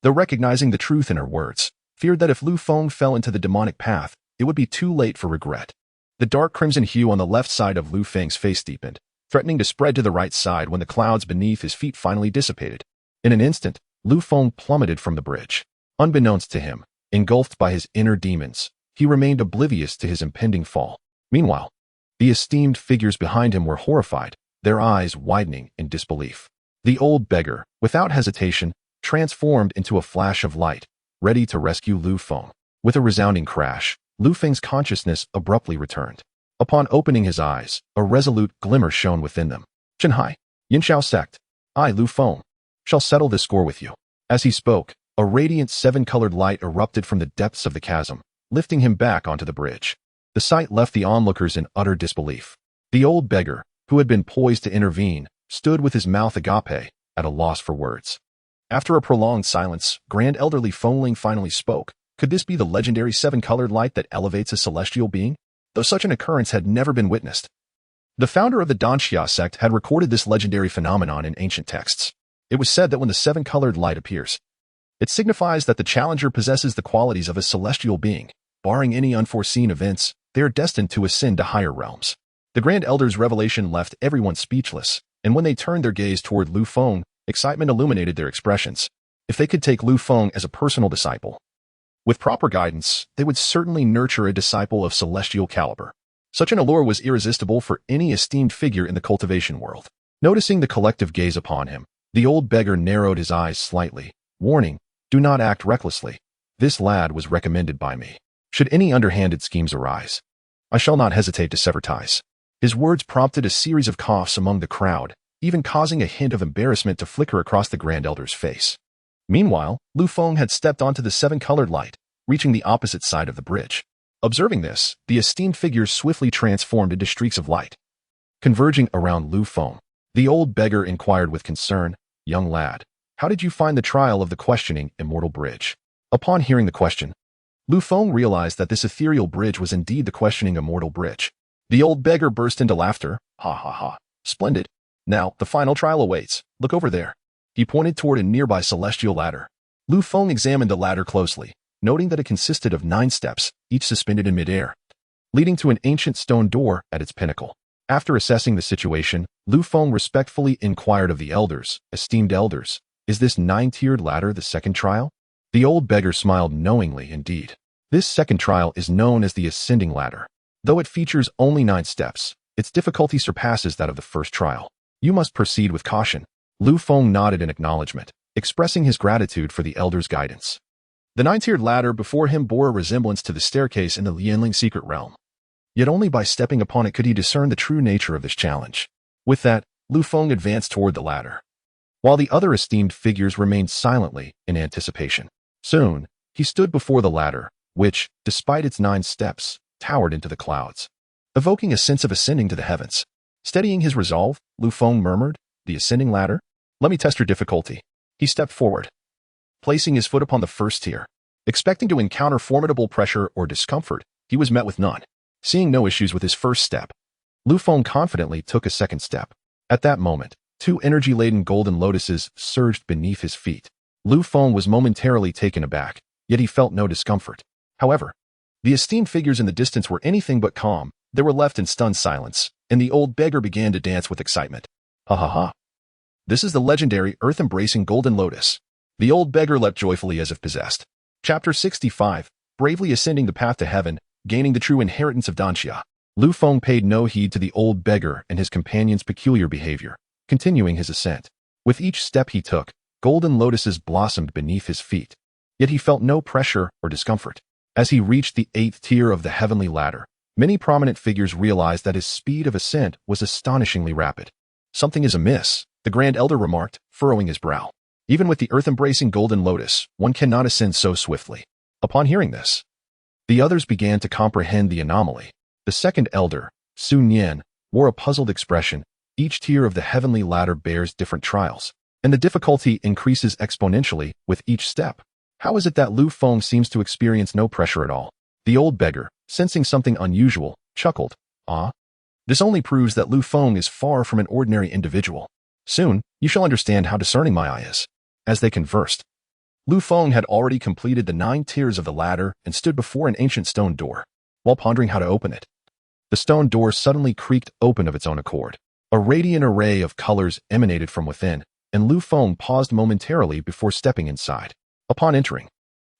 though recognizing the truth in her words, feared that if Lu Feng fell into the demonic path, it would be too late for regret. The dark crimson hue on the left side of Lu Feng's face deepened, threatening to spread to the right side when the clouds beneath his feet finally dissipated. In an instant, Lu Feng plummeted from the bridge. Unbeknownst to him, engulfed by his inner demons, he remained oblivious to his impending fall. Meanwhile, the esteemed figures behind him were horrified, their eyes widening in disbelief. The old beggar, without hesitation, transformed into a flash of light, ready to rescue Lu Feng. With a resounding crash, Lu Feng's consciousness abruptly returned. Upon opening his eyes, a resolute glimmer shone within them. "Chenhai, Yinxiao sect, I, Lu Feng, shall settle this score with you." As he spoke, a radiant seven-colored light erupted from the depths of the chasm, lifting him back onto the bridge. The sight left the onlookers in utter disbelief. The old beggar, who had been poised to intervene, stood with his mouth agape, at a loss for words. After a prolonged silence, Grand Elder Li Fengling finally spoke. Could this be the legendary seven-colored light that elevates a celestial being? Though such an occurrence had never been witnessed, the founder of the Danxia sect had recorded this legendary phenomenon in ancient texts. It was said that when the seven-colored light appears, it signifies that the challenger possesses the qualities of a celestial being. Barring any unforeseen events, they are destined to ascend to higher realms. The Grand Elder's revelation left everyone speechless, and when they turned their gaze toward Lu Feng, excitement illuminated their expressions. If they could take Lu Feng as a personal disciple, with proper guidance, they would certainly nurture a disciple of celestial caliber. Such an allure was irresistible for any esteemed figure in the cultivation world. Noticing the collective gaze upon him, the old beggar narrowed his eyes slightly, warning, "Do not act recklessly." This lad was recommended by me. Should any underhanded schemes arise, I shall not hesitate to sever ties. His words prompted a series of coughs among the crowd, even causing a hint of embarrassment to flicker across the Grand Elder's face. Meanwhile, Lu Feng had stepped onto the seven-colored light, reaching the opposite side of the bridge. Observing this, the esteemed figures swiftly transformed into streaks of light. Converging around Lu Feng, the old beggar inquired with concern, "Young lad, how did you find the trial of the questioning immortal bridge?" Upon hearing the question, Lu Feng realized that this ethereal bridge was indeed the questioning immortal bridge. The old beggar burst into laughter. "Ha ha ha. Splendid. Now, the final trial awaits. Look over there." He pointed toward a nearby celestial ladder. Lu Feng examined the ladder closely, noting that it consisted of 9 steps, each suspended in midair, leading to an ancient stone door at its pinnacle. After assessing the situation, Lu Feng respectfully inquired of the elders, "Esteemed elders, is this 9-tiered ladder the second trial?" The old beggar smiled knowingly indeed. This second trial is known as the ascending ladder. Though it features only 9 steps, its difficulty surpasses that of the first trial. You must proceed with caution. Lu Feng nodded in acknowledgement, expressing his gratitude for the elder's guidance. The 9-tiered ladder before him bore a resemblance to the staircase in the Lianling secret realm. Yet only by stepping upon it could he discern the true nature of this challenge. With that, Lu Feng advanced toward the ladder, while the other esteemed figures remained silently in anticipation. Soon, he stood before the ladder, which, despite its 9 steps, towered into the clouds, evoking a sense of ascending to the heavens. Steadying his resolve, Lu Feng murmured, "The ascending ladder? Let me test your difficulty." He stepped forward, placing his foot upon the first tier. Expecting to encounter formidable pressure or discomfort, he was met with none. Seeing no issues with his first step, Lu Feng confidently took a second step. At that moment, 2 energy-laden golden lotuses surged beneath his feet. Lu Feng was momentarily taken aback, yet he felt no discomfort. However, the esteemed figures in the distance were anything but calm. They were left in stunned silence, and the old beggar began to dance with excitement. "Ha ha ha. This is the legendary earth-embracing golden lotus." The old beggar leapt joyfully as if possessed. Chapter 65, Bravely Ascending the Path to Heaven, Gaining the True Inheritance of xianxia. Lu Feng paid no heed to the old beggar and his companion's peculiar behavior, continuing his ascent. With each step he took, golden lotuses blossomed beneath his feet. Yet he felt no pressure or discomfort. As he reached the 8th tier of the heavenly ladder, many prominent figures realized that his speed of ascent was astonishingly rapid. "Something is amiss," the Grand Elder remarked, furrowing his brow. "Even with the earth-embracing golden lotus, one cannot ascend so swiftly." Upon hearing this, the others began to comprehend the anomaly. The second elder, Sun Yan, wore a puzzled expression. Each tier of the heavenly ladder bears different trials, and the difficulty increases exponentially with each step. How is it that Lu Feng seems to experience no pressure at all? The old beggar, sensing something unusual, chuckled. "Ah, this only proves that Lu Feng is far from an ordinary individual. Soon, you shall understand how discerning my eye is." As they conversed, Lu Feng had already completed the 9 tiers of the ladder and stood before an ancient stone door. While pondering how to open it, the stone door suddenly creaked open of its own accord. A radiant array of colors emanated from within, and Lu Feng paused momentarily before stepping inside. Upon entering,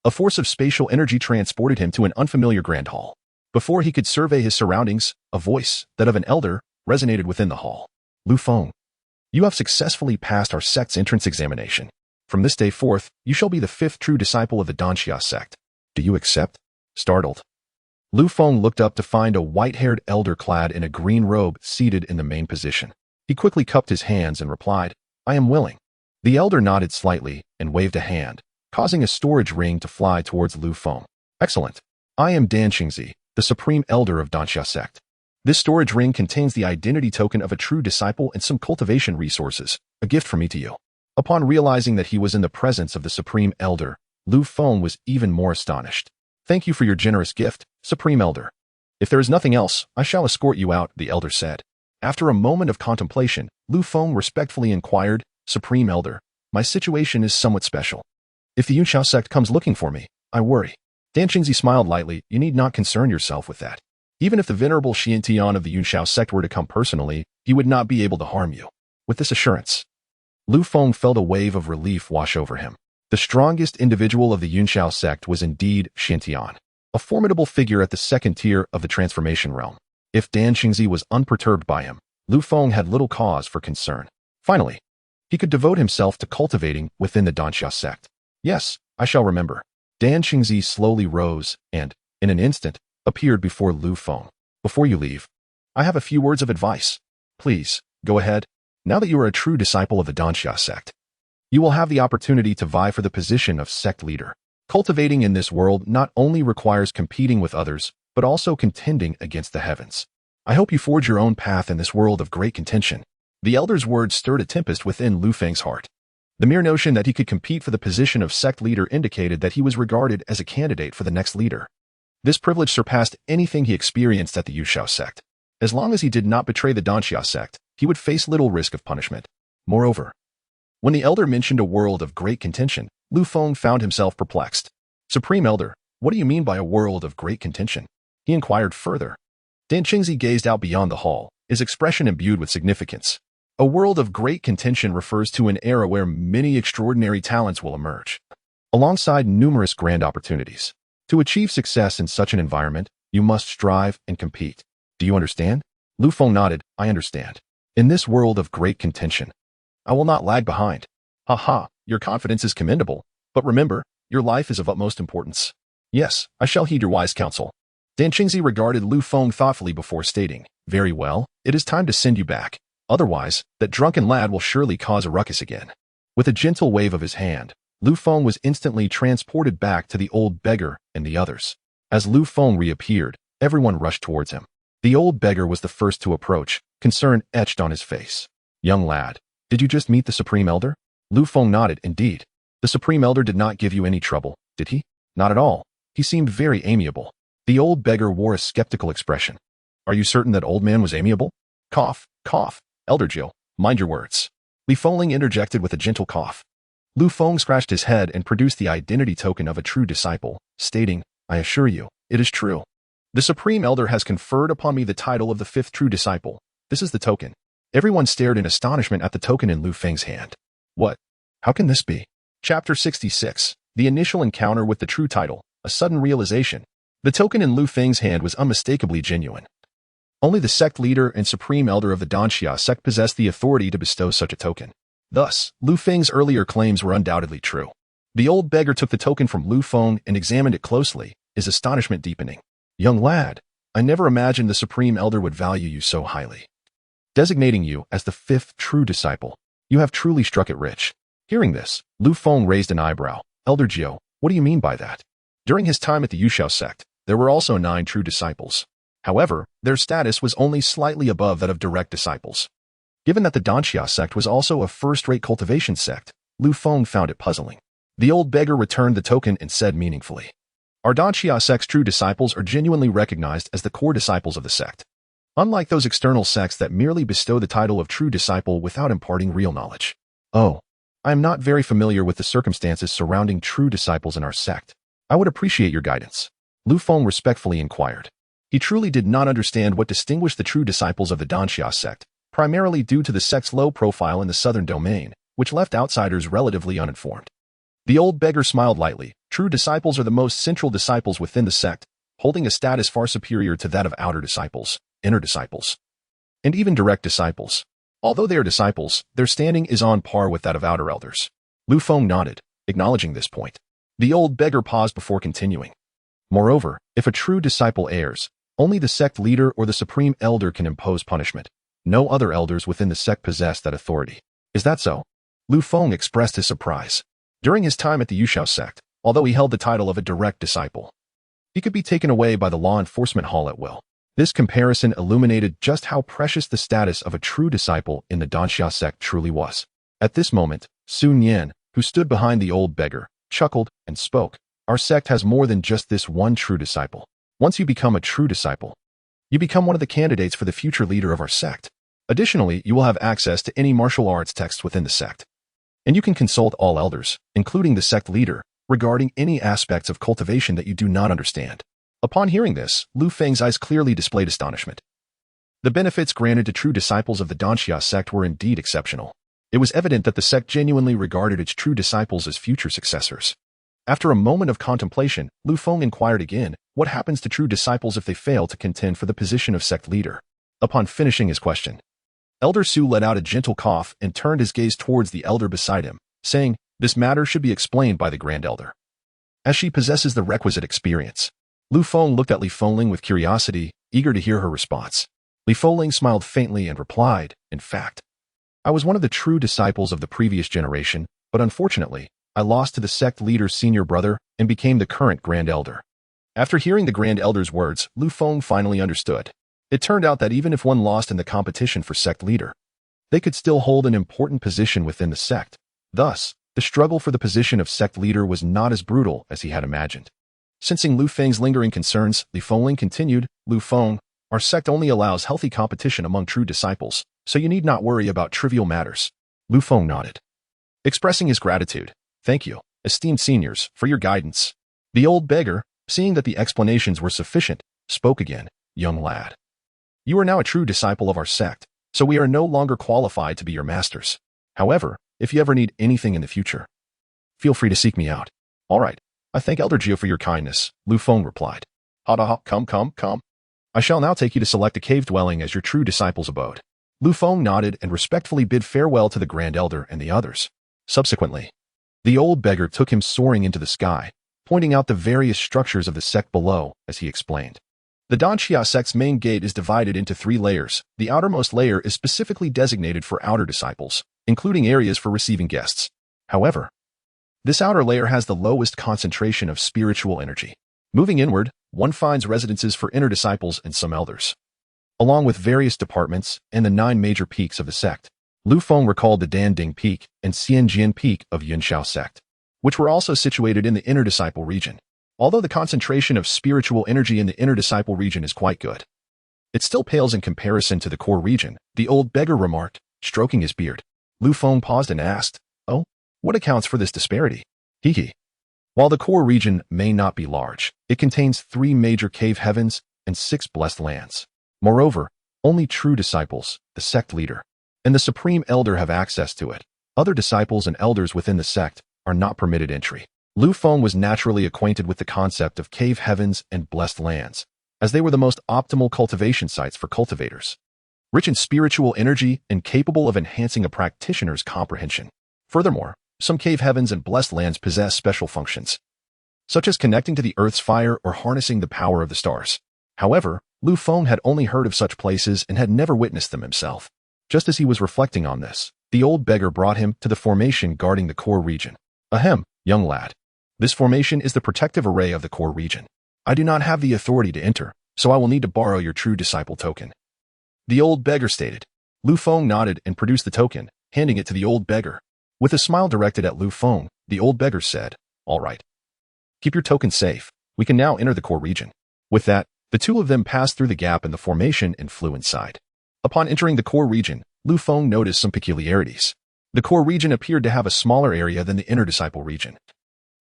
a force of spatial energy transported him to an unfamiliar grand hall. Before he could survey his surroundings, a voice, that of an elder, resonated within the hall. "Lu Feng, you have successfully passed our sect's entrance examination. From this day forth, you shall be the 5th true disciple of the Xianxia sect. Do you accept?" Startled, Lu Feng looked up to find a white-haired elder clad in a green robe seated in the main position. He quickly cupped his hands and replied, "I am willing." The elder nodded slightly and waved a hand, causing a storage ring to fly towards Lu Feng. "Excellent. I am Dan Xingzi, the supreme elder of Xianxia sect. This storage ring contains the identity token of a true disciple and some cultivation resources, a gift from me to you." Upon realizing that he was in the presence of the supreme elder, Lu Feng was even more astonished. "Thank you for your generous gift, Supreme Elder. If there is nothing else, I shall escort you out," the elder said. After a moment of contemplation, Lu Feng respectfully inquired, "Supreme Elder, my situation is somewhat special. If the Yunxiao sect comes looking for me, I worry." Dan Xingzi smiled lightly. "You need not concern yourself with that. Even if the venerable Xiantian of the Yunxiao sect were to come personally, he would not be able to harm you." With this assurance, Lu Feng felt a wave of relief wash over him. The strongest individual of the Yunxiao sect was indeed Xiantian, a formidable figure at the 2nd tier of the transformation realm. If Dan Xingzi was unperturbed by him, Lu Feng had little cause for concern. Finally, he could devote himself to cultivating within the Xianxia sect. "Yes, I shall remember." Dan Qingzi slowly rose and, in an instant, appeared before Lu Feng. Before you leave, I have a few words of advice. Please, go ahead. Now that you are a true disciple of the Danxia sect, you will have the opportunity to vie for the position of sect leader. Cultivating in this world not only requires competing with others, but also contending against the heavens. I hope you forge your own path in this world of great contention. The elder's words stirred a tempest within Lu Feng's heart. The mere notion that he could compete for the position of sect leader indicated that he was regarded as a candidate for the next leader. This privilege surpassed anything he experienced at the Yuxiao sect. As long as he did not betray the Danxia sect, he would face little risk of punishment. Moreover, when the elder mentioned a world of great contention, Lu Feng found himself perplexed. Supreme Elder, what do you mean by a world of great contention? He inquired further. Dan Qingzi gazed out beyond the hall, his expression imbued with significance. A world of great contention refers to an era where many extraordinary talents will emerge, alongside numerous grand opportunities. To achieve success in such an environment, you must strive and compete. Do you understand? Lu Feng nodded. I understand. In this world of great contention, I will not lag behind. Ha, your confidence is commendable, but remember, your life is of utmost importance. Yes, I shall heed your wise counsel. Dan Qingzi regarded Lu Feng thoughtfully before stating, very well, it is time to send you back. Otherwise, that drunken lad will surely cause a ruckus again. With a gentle wave of his hand, Lu Feng was instantly transported back to the old beggar and the others. As Lu Feng reappeared, everyone rushed towards him. The old beggar was the first to approach, concern etched on his face. Young lad, did you just meet the Supreme Elder? Lu Feng nodded. Indeed. The Supreme Elder did not give you any trouble, did he? Not at all. He seemed very amiable. The old beggar wore a skeptical expression. Are you certain that old man was amiable? Cough. Elder Jill, mind your words. Li Fengling interjected with a gentle cough. Lu Feng scratched his head and produced the identity token of a true disciple, stating, I assure you, it is true. The Supreme Elder has conferred upon me the title of the 5th true disciple. This is the token. Everyone stared in astonishment at the token in Lu Feng's hand. What? How can this be? Chapter 66. The initial encounter with the true title, a sudden realization. The token in Lu Feng's hand was unmistakably genuine. Only the sect leader and Supreme Elder of the Danxia sect possessed the authority to bestow such a token. Thus, Lu Feng's earlier claims were undoubtedly true. The old beggar took the token from Lu Feng and examined it closely, his astonishment deepening. Young lad, I never imagined the Supreme Elder would value you so highly. Designating you as the 5th true disciple, you have truly struck it rich. Hearing this, Lu Feng raised an eyebrow. Elder Jiao, what do you mean by that? During his time at the Yuxiao sect, there were also 9 true disciples. However, their status was only slightly above that of direct disciples. Given that the Danxia sect was also a first-rate cultivation sect, Lu Feng found it puzzling. The old beggar returned the token and said meaningfully, our Danxia sect's true disciples are genuinely recognized as the core disciples of the sect. Unlike those external sects that merely bestow the title of true disciple without imparting real knowledge. Oh, I am not very familiar with the circumstances surrounding true disciples in our sect. I would appreciate your guidance. Lu Feng respectfully inquired. He truly did not understand what distinguished the true disciples of the Danxia sect, primarily due to the sect's low profile in the southern domain, which left outsiders relatively uninformed. The old beggar smiled lightly. True disciples are the most central disciples within the sect, holding a status far superior to that of outer disciples, inner disciples, and even direct disciples. Although they are disciples, their standing is on par with that of outer elders. Lu Feng nodded, acknowledging this point. The old beggar paused before continuing. Moreover, if a true disciple errs, only the sect leader or the Supreme Elder can impose punishment. No other elders within the sect possess that authority. Is that so? Lu Feng expressed his surprise. During his time at the Yuxiao sect, although he held the title of a direct disciple, he could be taken away by the law enforcement hall at will. This comparison illuminated just how precious the status of a true disciple in the Danxia sect truly was. At this moment, Sun Yan, who stood behind the old beggar, chuckled and spoke. Our sect has more than just this one true disciple. Once you become a true disciple, you become one of the candidates for the future leader of our sect. Additionally, you will have access to any martial arts texts within the sect. And you can consult all elders, including the sect leader, regarding any aspects of cultivation that you do not understand. Upon hearing this, Lu Feng's eyes clearly displayed astonishment. The benefits granted to true disciples of the Danxia sect were indeed exceptional. It was evident that the sect genuinely regarded its true disciples as future successors. After a moment of contemplation, Lu Feng inquired again, what happens to true disciples if they fail to contend for the position of sect leader? Upon finishing his question, Elder Su let out a gentle cough and turned his gaze towards the elder beside him, saying, this matter should be explained by the Grand Elder. as she possesses the requisite experience. Lu Feng looked at Li Fengling with curiosity, eager to hear her response. Li Fengling smiled faintly and replied, "In fact, I was one of the true disciples of the previous generation, but unfortunately, I lost to the sect leader's senior brother and became the current Grand Elder." After hearing the Grand Elder's words, Lu Feng finally understood. It turned out that even if one lost in the competition for sect leader, they could still hold an important position within the sect. Thus, the struggle for the position of sect leader was not as brutal as he had imagined. Sensing Lu Feng's lingering concerns, Li Fengling continued, "Lu Feng, our sect only allows healthy competition among true disciples, so you need not worry about trivial matters." Lu Feng nodded, expressing his gratitude. "Thank you, esteemed seniors, for your guidance." The old beggar, seeing that the explanations were sufficient, spoke again, "Young lad, you are now a true disciple of our sect, so we are no longer qualified to be your masters. However, if you ever need anything in the future, feel free to seek me out." "All right, I thank Elder Gio for your kindness," Lu Feng replied. "Ha, come. I shall now take you to select a cave dwelling as your true disciple's abode." Lu Feng nodded and respectfully bid farewell to the Grand Elder and the others. Subsequently, the old beggar took him soaring into the sky, pointing out the various structures of the sect below, as he explained. The Danxia sect's main gate is divided into 3 layers. The outermost layer is specifically designated for outer disciples, including areas for receiving guests. However, this outer layer has the lowest concentration of spiritual energy. Moving inward, one finds residences for inner disciples and some elders, along with various departments and the 9 major peaks of the sect. Lu Feng recalled the Danding Peak and Xianxian Peak of Yunxiao sect, which were also situated in the inner disciple region. Although the concentration of spiritual energy in the inner disciple region is quite good, it still pales in comparison to the core region, the old beggar remarked, stroking his beard. Lu Feng paused and asked, "Oh, what accounts for this disparity?" Hee. While the core region may not be large, it contains 3 major cave heavens and 6 blessed lands. Moreover, only true disciples, the sect leader, and the supreme elder have access to it. Other disciples and elders within the sect are not permitted entry. Lu Feng was naturally acquainted with the concept of cave heavens and blessed lands, as they were the most optimal cultivation sites for cultivators, rich in spiritual energy and capable of enhancing a practitioner's comprehension. Furthermore, some cave heavens and blessed lands possess special functions, such as connecting to the earth's fire or harnessing the power of the stars. However, Lu Feng had only heard of such places and had never witnessed them himself. Just as he was reflecting on this, the old beggar brought him to the formation guarding the core region. "Ahem, young lad. This formation is the protective array of the core region. I do not have the authority to enter, so I will need to borrow your true disciple token," the old beggar stated. Lu Feng nodded and produced the token, handing it to the old beggar. With a smile directed at Lu Feng, the old beggar said, "All right. Keep your token safe. We can now enter the core region." With that, the 2 of them passed through the gap in the formation and flew inside. Upon entering the core region, Lu Feng noticed some peculiarities. The core region appeared to have a smaller area than the inner disciple region,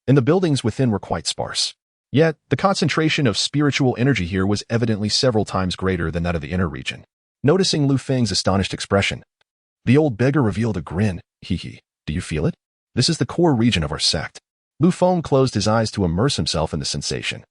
and the buildings within were quite sparse. Yet, the concentration of spiritual energy here was evidently several times greater than that of the inner region. Noticing Lu Feng's astonished expression, the old beggar revealed a grin. "Hee. Do you feel it? This is the core region of our sect." Lu Feng closed his eyes to immerse himself in the sensation.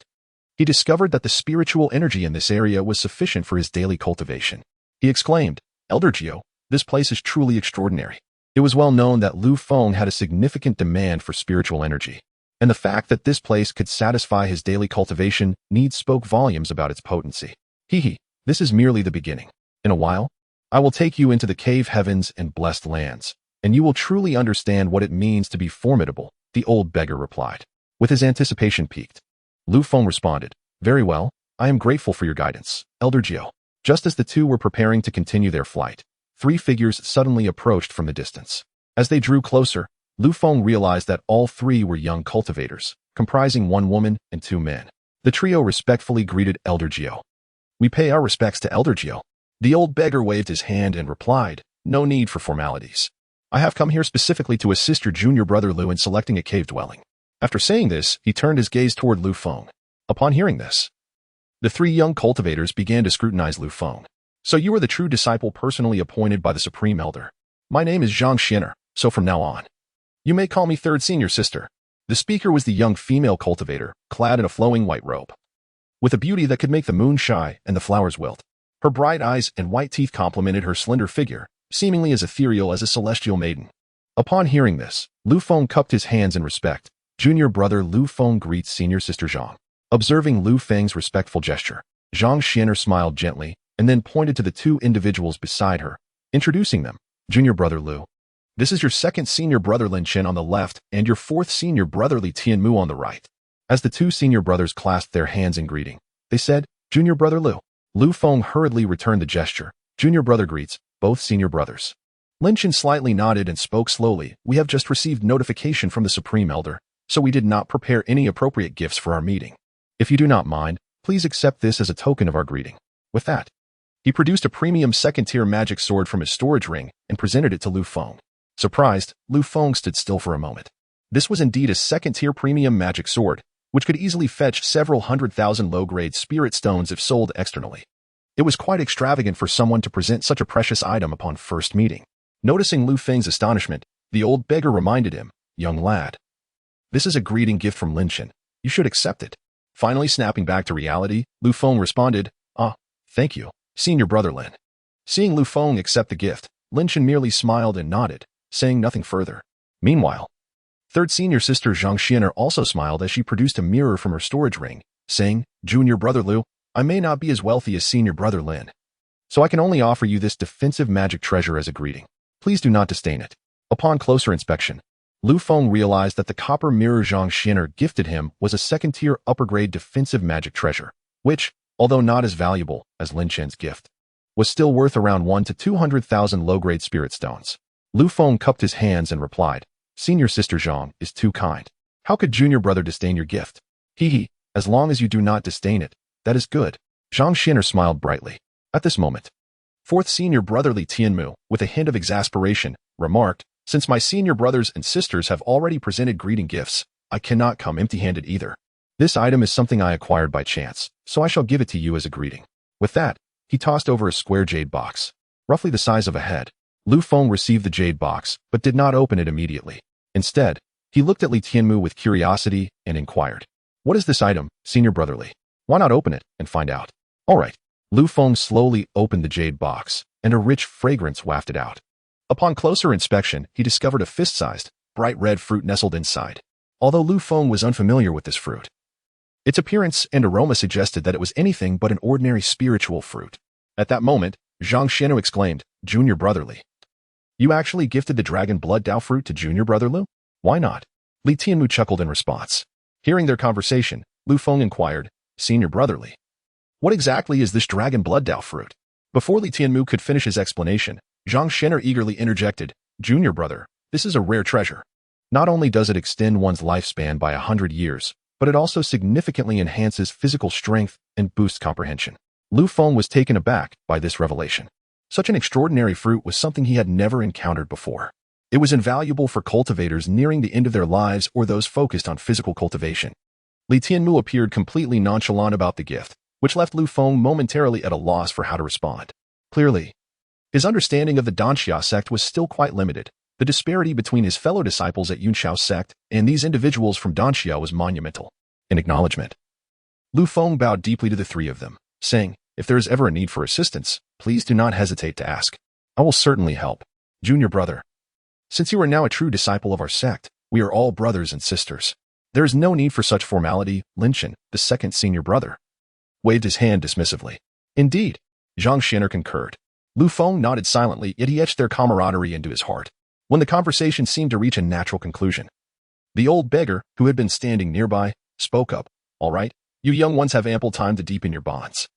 He discovered that the spiritual energy in this area was sufficient for his daily cultivation. He exclaimed, "Elder Gio, this place is truly extraordinary." It was well known that Lu Feng had a significant demand for spiritual energy, and the fact that this place could satisfy his daily cultivation needs spoke volumes about its potency. "Hee. This is merely the beginning. In a while, I will take you into the cave heavens and blessed lands, and you will truly understand what it means to be formidable," the old beggar replied. With his anticipation piqued, Lu Feng responded, "Very well, I am grateful for your guidance, Elder Gio." Just as the 2 were preparing to continue their flight, 3 figures suddenly approached from the distance. As they drew closer, Lu Feng realized that all 3 were young cultivators, comprising 1 woman and 2 men. The trio respectfully greeted Elder Gio. "We pay our respects to Elder Gio." The old beggar waved his hand and replied, "No need for formalities. I have come here specifically to assist your junior brother Lu in selecting a cave dwelling." After saying this, he turned his gaze toward Lu Feng. Upon hearing this, the 3 young cultivators began to scrutinize Lu Feng. "So you are the true disciple personally appointed by the Supreme Elder. My name is Xianxianer, so from now on, you may call me Third Senior Sister." The speaker was the young female cultivator, clad in a flowing white robe, with a beauty that could make the moon shy and the flowers wilt. Her bright eyes and white teeth complemented her slender figure, seemingly as ethereal as a celestial maiden. Upon hearing this, Lu Feng cupped his hands in respect, Junior brother Lu Feng greets senior sister Zhang. Observing Lu Feng's respectful gesture, Zhang Xianer smiled gently and then pointed to the two individuals beside her, introducing them. Junior brother Lu. This is your second senior brother Lin Chen on the left and your fourth senior brother Li Tianmu on the right. As the two senior brothers clasped their hands in greeting, they said, Junior brother Lu. Lu Feng hurriedly returned the gesture. Junior brother greets both senior brothers. Lin Chen slightly nodded and spoke slowly. We have just received notification from the Supreme Elder, so we did not prepare any appropriate gifts for our meeting. If you do not mind, please accept this as a token of our greeting. With that, he produced a premium second-tier magic sword from his storage ring and presented it to Lu Feng. Surprised, Lu Feng stood still for a moment. This was indeed a second-tier premium magic sword, which could easily fetch several 100,000 low-grade spirit stones if sold externally. It was quite extravagant for someone to present such a precious item upon first meeting. Noticing Lu Feng's astonishment, the old beggar reminded him, Young lad, this is a greeting gift from Lin Chen. You should accept it. Finally snapping back to reality, Lu Feng responded, thank you, senior brother Lin. Seeing Lu Feng accept the gift, Lin Chen merely smiled and nodded, saying nothing further. Meanwhile, third senior sister Zhang Xianer also smiled as she produced a mirror from her storage ring, saying, Junior brother Lu, I may not be as wealthy as senior brother Lin, so I can only offer you this defensive magic treasure as a greeting. Please do not disdain it. Upon closer inspection, Lu Feng realized that the copper mirror Zhang Xianer gifted him was a second-tier upper-grade defensive magic treasure, which, although not as valuable as Lin Chen's gift, was still worth around 1 to 200,000 low-grade spirit stones. Lu Feng cupped his hands and replied, Senior sister Zhang is too kind. How could junior brother disdain your gift? Hee, as long as you do not disdain it, that is good. Zhang Xianer smiled brightly. At this moment, fourth senior brother Li Tianmu, with a hint of exasperation, remarked, Since my senior brothers and sisters have already presented greeting gifts, I cannot come empty-handed either. This item is something I acquired by chance, so I shall give it to you as a greeting. With that, he tossed over a square jade box, roughly the size of a head. Lu Feng received the jade box, but did not open it immediately. Instead, he looked at Li Tianmu with curiosity and inquired, What is this item, senior brother Li? Why not open it and find out? All right. Lu Feng slowly opened the jade box, and a rich fragrance wafted out. Upon closer inspection, he discovered a fist-sized, bright red fruit nestled inside. Although Lu Feng was unfamiliar with this fruit, its appearance and aroma suggested that it was anything but an ordinary spiritual fruit. At that moment, Zhang Xianer exclaimed, Junior brother Li, you actually gifted the dragon blood Dao fruit to junior brother Lu? Why not? Li Tianmu chuckled in response. Hearing their conversation, Lu Feng inquired, Senior brother Li, what exactly is this dragon blood Dao fruit? Before Li Tianmu could finish his explanation, Zhang Xianer eagerly interjected, Junior brother, this is a rare treasure. Not only does it extend one's lifespan by 100 years, but it also significantly enhances physical strength and boosts comprehension. Lu Feng was taken aback by this revelation. Such an extraordinary fruit was something he had never encountered before. It was invaluable for cultivators nearing the end of their lives or those focused on physical cultivation. Li Tianmu appeared completely nonchalant about the gift, which left Lu Feng momentarily at a loss for how to respond. Clearly, his understanding of the Danxia sect was still quite limited. The disparity between his fellow disciples at Yunxiao sect and these individuals from Danxia was monumental. In acknowledgement, Lu Feng bowed deeply to the three of them, saying, If there is ever a need for assistance, please do not hesitate to ask. I will certainly help. Junior brother, since you are now a true disciple of our sect, we are all brothers and sisters. There is no need for such formality. Lin Chen, the second senior brother, waved his hand dismissively. Indeed, Zhang Xianer concurred. Lu Feng nodded silently, yet he etched their camaraderie into his heart. When the conversation seemed to reach a natural conclusion, the old beggar, who had been standing nearby, spoke up. All right, you young ones have ample time to deepen your bonds.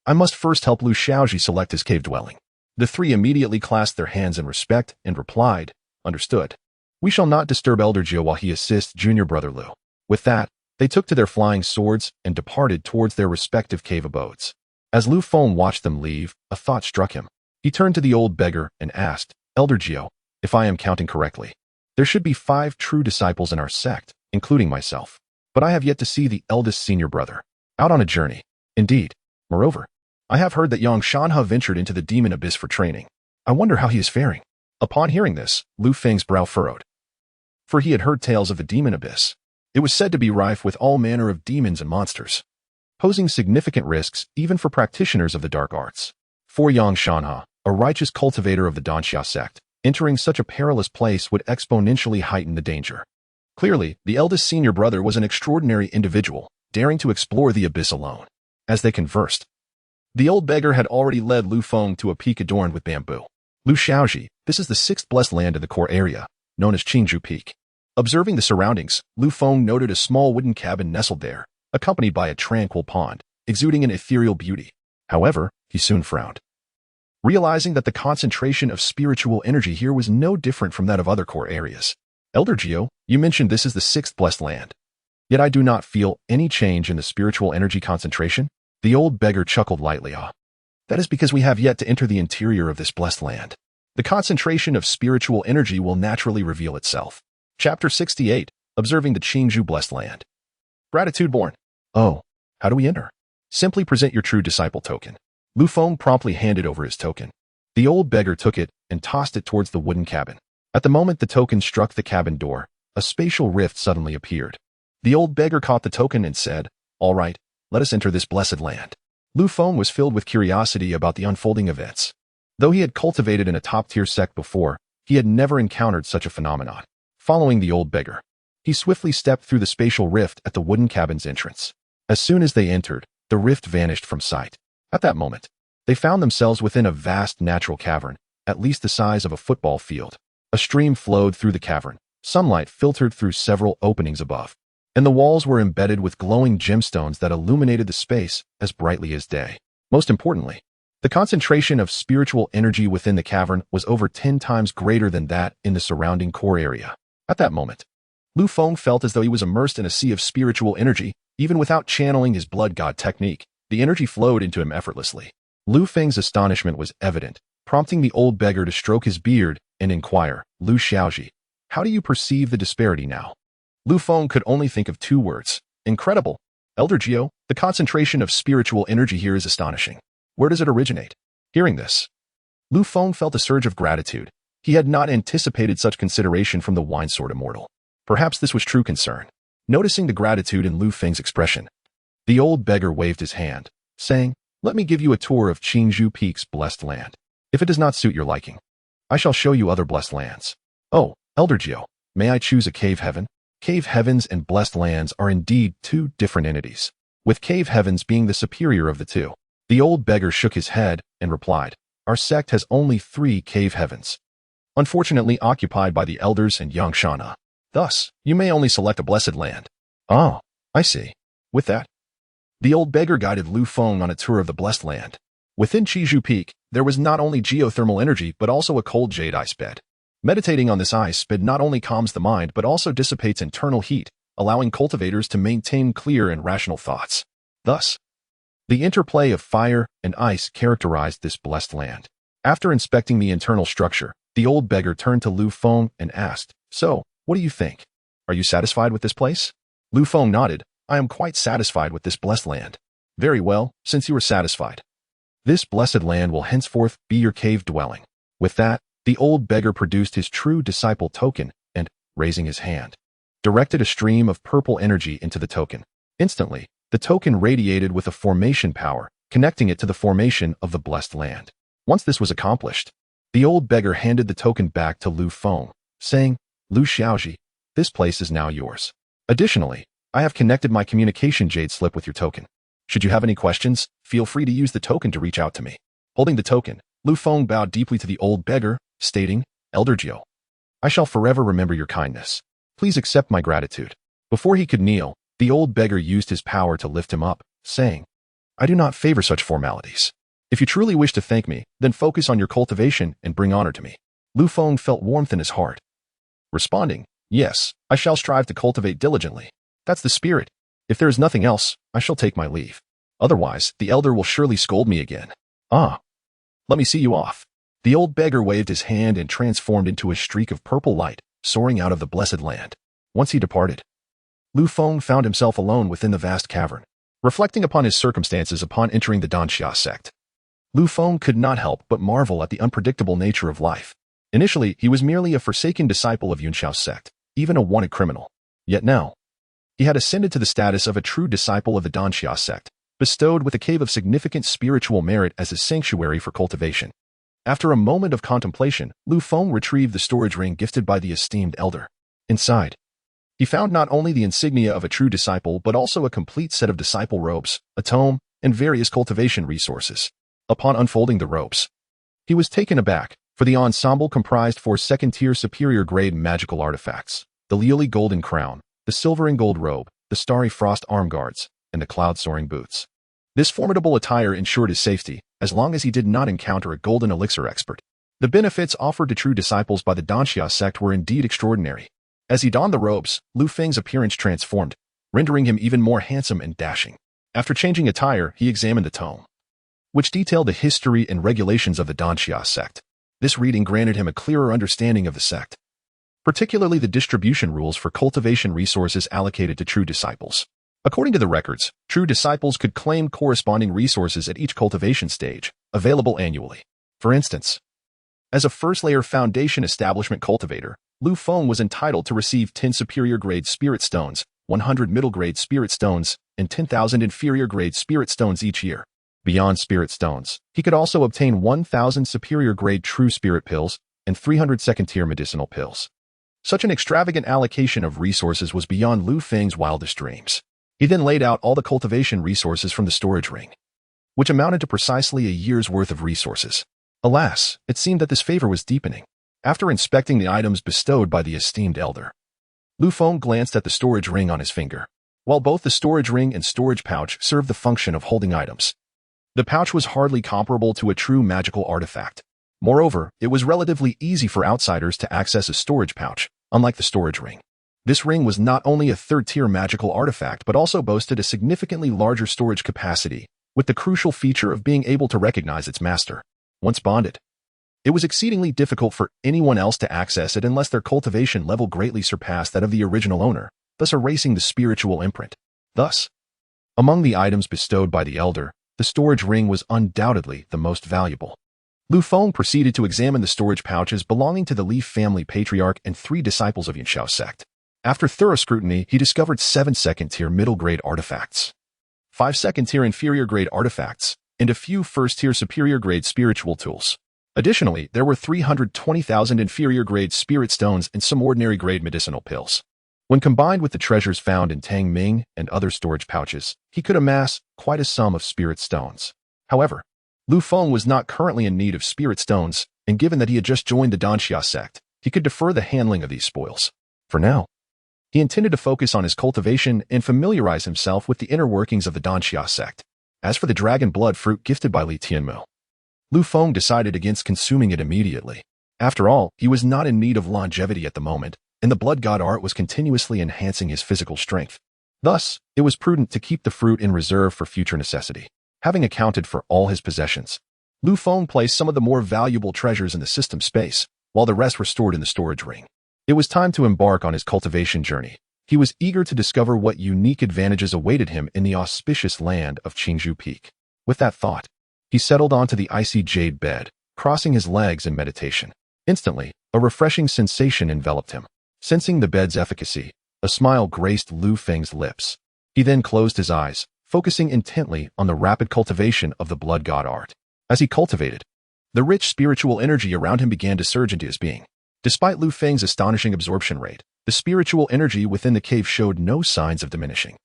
I must first help Lu Xiaoji select his cave dwelling. The three immediately clasped their hands in respect and replied, Understood. We shall not disturb Elder Jio while he assists junior brother Lu. With that, they took to their flying swords and departed towards their respective cave abodes. As Lu Feng watched them leave, a thought struck him. He turned to the old beggar and asked, Elder Jio, if I am counting correctly, there should be 5 true disciples in our sect, including myself. But I have yet to see the eldest senior brother out on a journey. Indeed. Moreover, I have heard that Xianxiaaudiobooks ventured into the demon abyss for training. I wonder how he is faring. Upon hearing this, Lu Feng's brow furrowed. For he had heard tales of the demon abyss. It was said to be rife with all manner of demons and monsters, posing significant risks even for practitioners of the dark arts. For Xianxiaaudiobooks, a righteous cultivator of the Danxia sect, entering such a perilous place would exponentially heighten the danger. Clearly, the eldest senior brother was an extraordinary individual, daring to explore the abyss alone. As they conversed, the old beggar had already led Lu Feng to a peak adorned with bamboo. Lu Xiaoji, this is the sixth blessed land in the core area, known as Qingzhou Peak. Observing the surroundings, Lu Feng noted a small wooden cabin nestled there, accompanied by a tranquil pond, exuding an ethereal beauty. However, he soon frowned, realizing that the concentration of spiritual energy here was no different from that of other core areas. Elder Geo, you mentioned this is the sixth blessed land. Yet I do not feel any change in the spiritual energy concentration. The old beggar chuckled lightly. That is because we have yet to enter the interior of this blessed land. The concentration of spiritual energy will naturally reveal itself. Chapter 68, Observing the Qingzhou Blessed Land. Gratitude born. Oh, how do we enter? Simply present your true disciple token. Lu Feng promptly handed over his token. The old beggar took it and tossed it towards the wooden cabin. At the moment the token struck the cabin door, a spatial rift suddenly appeared. The old beggar caught the token and said, "All right, let us enter this blessed land." Lu Feng was filled with curiosity about the unfolding events. Though he had cultivated in a top-tier sect before, he had never encountered such a phenomenon. Following the old beggar, he swiftly stepped through the spatial rift at the wooden cabin's entrance. As soon as they entered, the rift vanished from sight. At that moment, they found themselves within a vast natural cavern, at least the size of a football field. A stream flowed through the cavern, sunlight filtered through several openings above, and the walls were embedded with glowing gemstones that illuminated the space as brightly as day. Most importantly, the concentration of spiritual energy within the cavern was over 10 times greater than that in the surrounding core area. At that moment, Lu Feng felt as though he was immersed in a sea of spiritual energy. Even without channeling his blood god technique, the energy flowed into him effortlessly. Lu Feng's astonishment was evident, prompting the old beggar to stroke his beard and inquire, "Lu Xiaoji, how do you perceive the disparity now?" Lu Feng could only think of two words: incredible. Elder Geo, the concentration of spiritual energy here is astonishing. Where does it originate? Hearing this, Lu Feng felt a surge of gratitude. He had not anticipated such consideration from the wine-sword immortal. Perhaps this was true concern. Noticing the gratitude in Lu Feng's expression, the old beggar waved his hand, saying, "Let me give you a tour of Qingzhou Peak's blessed land. If it does not suit your liking, I shall show you other blessed lands." "Oh, Elder Geo, may I choose a cave heaven?" Cave heavens and blessed lands are indeed two different entities, with cave heavens being the superior of the two. The old beggar shook his head and replied, "Our sect has only 3 cave heavens, unfortunately occupied by the elders and xianxiaaudiobooks. Thus, you may only select a blessed land." "Oh, I see." With that, the old beggar guided Lu Feng on a tour of the blessed land. Within Qingzhou Peak, there was not only geothermal energy but also a cold jade ice bed. Meditating on this ice bed not only calms the mind but also dissipates internal heat, allowing cultivators to maintain clear and rational thoughts. Thus, the interplay of fire and ice characterized this blessed land. After inspecting the internal structure, the old beggar turned to Lu Feng and asked, "So, what do you think? Are you satisfied with this place?" Lu Feng nodded. "I am quite satisfied with this blessed land." "Very well, since you are satisfied. This blessed land will henceforth be your cave dwelling." With that, the old beggar produced his true disciple token and, raising his hand, directed a stream of purple energy into the token. Instantly, the token radiated with a formation power, connecting it to the formation of the blessed land. Once this was accomplished, the old beggar handed the token back to Lu Feng, saying, "Lu Xiaoji, this place is now yours. Additionally, I have connected my communication jade slip with your token. Should you have any questions, feel free to use the token to reach out to me." Holding the token, Lu Feng bowed deeply to the old beggar, stating, "Elder Geo, I shall forever remember your kindness. Please accept my gratitude." Before he could kneel, the old beggar used his power to lift him up, saying, "I do not favor such formalities. If you truly wish to thank me, then focus on your cultivation and bring honor to me." Lu Feng felt warmth in his heart, responding, "Yes, I shall strive to cultivate diligently. That's the spirit. If there is nothing else, I shall take my leave. Otherwise, the elder will surely scold me again. Ah, let me see you off." The old beggar waved his hand and transformed into a streak of purple light, soaring out of the blessed land. Once he departed, Lu Feng found himself alone within the vast cavern. Reflecting upon his circumstances upon entering the Danxia sect, Lu Feng could not help but marvel at the unpredictable nature of life. Initially, he was merely a forsaken disciple of Yunxiao's sect, even a wanted criminal. Yet now, he had ascended to the status of a true disciple of the Danxia sect, bestowed with a cave of significant spiritual merit as his sanctuary for cultivation. After a moment of contemplation, Lu Feng retrieved the storage ring gifted by the esteemed elder. Inside, He found not only the insignia of a true disciple but also a complete set of disciple robes, a tome, and various cultivation resources. Upon unfolding the robes, he was taken aback, for the ensemble comprised 4 second-tier superior-grade magical artifacts: the Leoli golden crown, the silver and gold robe, the starry frost arm guards, and the cloud-soaring boots. This formidable attire ensured his safety, as long as he did not encounter a golden elixir expert. The benefits offered to true disciples by the Xianxia sect were indeed extraordinary. As he donned the robes, Lu Feng's appearance transformed, rendering him even more handsome and dashing. After changing attire, he examined the tome, which detailed the history and regulations of the Xianxia sect. This reading granted him a clearer understanding of the sect, particularly the distribution rules for cultivation resources allocated to true disciples. According to the records, true disciples could claim corresponding resources at each cultivation stage, available annually. For instance, as a first-layer foundation establishment cultivator, Lu Feng was entitled to receive 10 superior-grade spirit stones, 100 middle-grade spirit stones, and 10,000 inferior-grade spirit stones each year. Beyond spirit stones, he could also obtain 1,000 superior-grade true spirit pills and 300 second-tier medicinal pills. Such an extravagant allocation of resources was beyond Lu Feng's wildest dreams. He then laid out all the cultivation resources from the storage ring, which amounted to precisely a year's worth of resources. Alas, it seemed that this favor was deepening. After inspecting the items bestowed by the esteemed elder, Lu Feng glanced at the storage ring on his finger. While both the storage ring and storage pouch served the function of holding items, the pouch was hardly comparable to a true magical artifact. Moreover, it was relatively easy for outsiders to access a storage pouch, unlike the storage ring. This ring was not only a third-tier magical artifact but also boasted a significantly larger storage capacity, with the crucial feature of being able to recognize its master. Once bonded, it was exceedingly difficult for anyone else to access it unless their cultivation level greatly surpassed that of the original owner, thus erasing the spiritual imprint. Thus, among the items bestowed by the elder, the storage ring was undoubtedly the most valuable. Lu Feng proceeded to examine the storage pouches belonging to the Li family patriarch and 3 disciples of Xianxiao sect. After thorough scrutiny, he discovered 7 second-tier middle-grade artifacts, 5 second-tier inferior-grade artifacts, and a few first-tier superior-grade spiritual tools. Additionally, there were 320,000 inferior-grade spirit stones and some ordinary-grade medicinal pills. When combined with the treasures found in Tang Ming and other storage pouches, he could amass quite a sum of spirit stones. However, Lu Feng was not currently in need of spirit stones, and given that he had just joined the Xianxia sect, he could defer the handling of these spoils. For now, he intended to focus on his cultivation and familiarize himself with the inner workings of the Xianxia sect. As for the dragon blood fruit gifted by Li Tianmu, Lu Feng decided against consuming it immediately. After all, he was not in need of longevity at the moment, and the blood god art was continuously enhancing his physical strength. Thus, it was prudent to keep the fruit in reserve for future necessity. Having accounted for all his possessions, Lu Feng placed some of the more valuable treasures in the system space, while the rest were stored in the storage ring. It was time to embark on his cultivation journey. He was eager to discover what unique advantages awaited him in the auspicious land of Qingzhou Peak. With that thought, he settled onto the icy jade bed, crossing his legs in meditation. Instantly, a refreshing sensation enveloped him. Sensing the bed's efficacy, a smile graced Lu Feng's lips. He then closed his eyes, focusing intently on the rapid cultivation of the blood god art. As he cultivated, the rich spiritual energy around him began to surge into his being. Despite Lu Feng's astonishing absorption rate, the spiritual energy within the cave showed no signs of diminishing.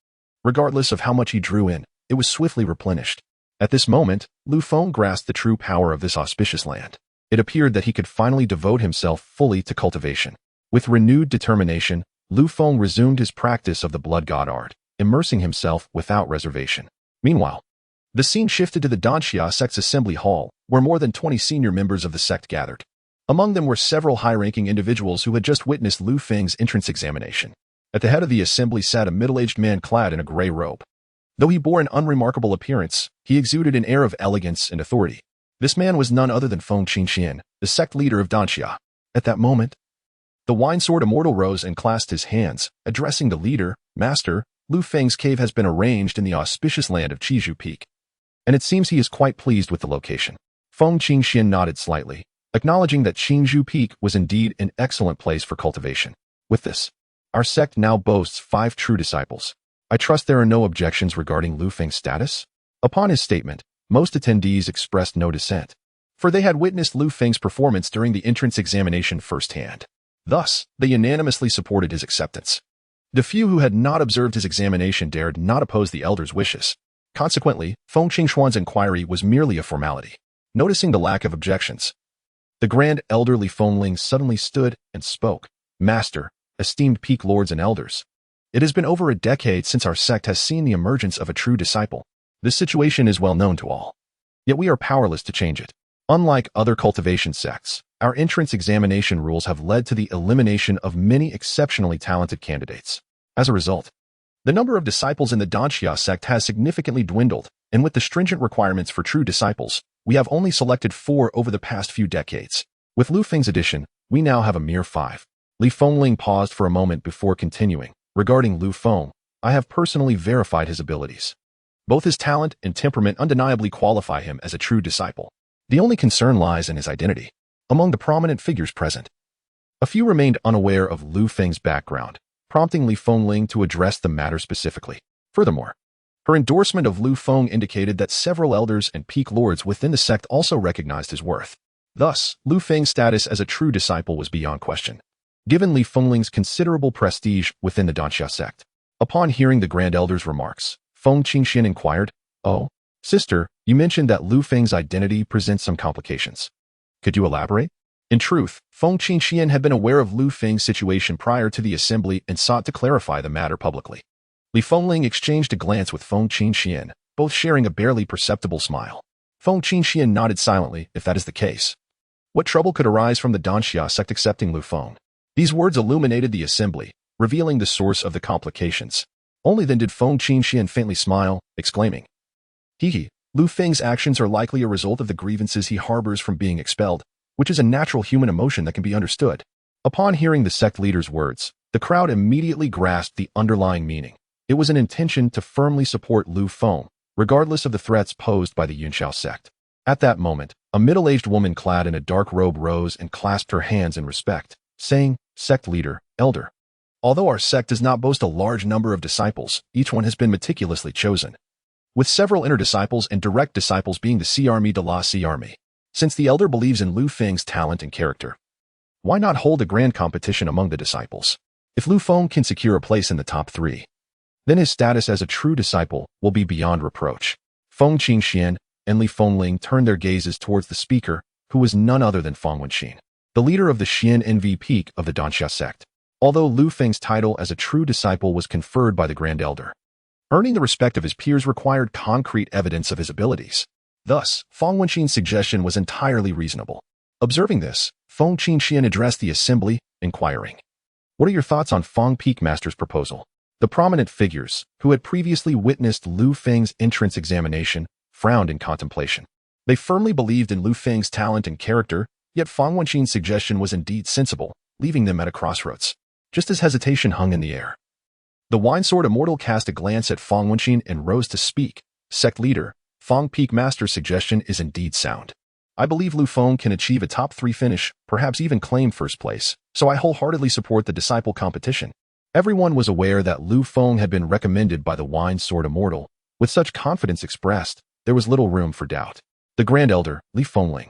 Regardless of how much he drew in, it was swiftly replenished. At this moment, Lu Feng grasped the true power of this auspicious land. It appeared that he could finally devote himself fully to cultivation. With renewed determination, Lu Feng resumed his practice of the blood god art, immersing himself without reservation. Meanwhile, the scene shifted to the Xianxia sect's assembly hall, where more than 20 senior members of the sect gathered. Among them were several high-ranking individuals who had just witnessed Lu Feng's entrance examination. At the head of the assembly sat a middle-aged man clad in a gray robe. Though he bore an unremarkable appearance, he exuded an air of elegance and authority. This man was none other than Feng Qingxian, the sect leader of Xianxia. At that moment, the wine-sword immortal rose and clasped his hands, addressing the leader. Master, Lu Feng's cave has been arranged in the auspicious land of Qingzhou Peak, and it seems he is quite pleased with the location. Feng Qingxian nodded slightly, acknowledging that Qingzhou Peak was indeed an excellent place for cultivation. With this, our sect now boasts 5 true disciples. I trust there are no objections regarding Lu Feng's status? Upon his statement, most attendees expressed no dissent, for they had witnessed Lu Feng's performance during the entrance examination firsthand. Thus, they unanimously supported his acceptance. The few who had not observed his examination dared not oppose the elder's wishes. Consequently, Feng Qingshuan's inquiry was merely a formality. Noticing the lack of objections, the grand elderly Fengling suddenly stood and spoke. Master, esteemed peak lords and elders, it has been over a decade since our sect has seen the emergence of a true disciple. This situation is well known to all. Yet we are powerless to change it. Unlike other cultivation sects, our entrance examination rules have led to the elimination of many exceptionally talented candidates. As a result, the number of disciples in the Xianxia sect has significantly dwindled, and with the stringent requirements for true disciples, we have only selected 4 over the past few decades. With Lu Feng's addition, we now have a mere 5. Li Fengling paused for a moment before continuing. Regarding Lu Feng, I have personally verified his abilities. Both his talent and temperament undeniably qualify him as a true disciple. The only concern lies in his identity. Among the prominent figures present, a few remained unaware of Lu Feng's background, prompting Li Fengling to address the matter specifically. Furthermore, her endorsement of Lu Feng indicated that several elders and peak lords within the sect also recognized his worth. Thus, Lu Feng's status as a true disciple was beyond question, given Li Fengling's considerable prestige within the Xianxia sect. Upon hearing the Grand Elder's remarks, Feng Qingxian inquired, "Oh, sister, you mentioned that Lu Feng's identity presents some complications. Could you elaborate?" In truth, Feng Qingxian had been aware of Lu Feng's situation prior to the assembly and sought to clarify the matter publicly. Li Fengling exchanged a glance with Feng Qingxian, both sharing a barely perceptible smile. Feng Qingxian nodded silently. If that is the case, what trouble could arise from the Xianxia sect accepting Lu Feng? These words illuminated the assembly, revealing the source of the complications. Only then did Feng Qingxian faintly smile, exclaiming, "Hehe, Lu Feng's actions are likely a result of the grievances he harbors from being expelled, which is a natural human emotion that can be understood." Upon hearing the sect leader's words, the crowd immediately grasped the underlying meaning. It was an intention to firmly support Lu Feng, regardless of the threats posed by the Yunxiao sect. At that moment, a middle-aged woman clad in a dark robe rose and clasped her hands in respect, saying, "Sect leader, elder. Although our sect does not boast a large number of disciples, each one has been meticulously chosen, with several inner disciples and direct disciples being the Xiarmi de la Xiarmi. Since the elder believes in Lu Feng's talent and character, why not hold a grand competition among the disciples? If Lu Feng can secure a place in the top 3, then his status as a true disciple will be beyond reproach." Feng Qingxian and Li Fengling turned their gazes towards the speaker, who was none other than Feng Wenqin, the leader of the Xian NV peak of the Xianxia sect. Although Lu Feng's title as a true disciple was conferred by the Grand Elder, earning the respect of his peers required concrete evidence of his abilities. Thus, Feng Wenqin's suggestion was entirely reasonable. Observing this, Feng Qingxian addressed the assembly, inquiring, "What are your thoughts on Feng Peak Master's proposal?" The prominent figures, who had previously witnessed Lu Feng's entrance examination, frowned in contemplation. They firmly believed in Lu Feng's talent and character, yet Feng Wenqin's suggestion was indeed sensible, leaving them at a crossroads. Just as hesitation hung in the air, the Wine-Sword Immortal cast a glance at Feng Wenqin and rose to speak. "Sect leader, Feng Peak Master's suggestion is indeed sound. I believe Lu Feng can achieve a top 3 finish, perhaps even claim first place, so I wholeheartedly support the disciple competition." Everyone was aware that Lu Feng had been recommended by the Wine-Sword Immortal. With such confidence expressed, there was little room for doubt. The Grand Elder, Li Fengling,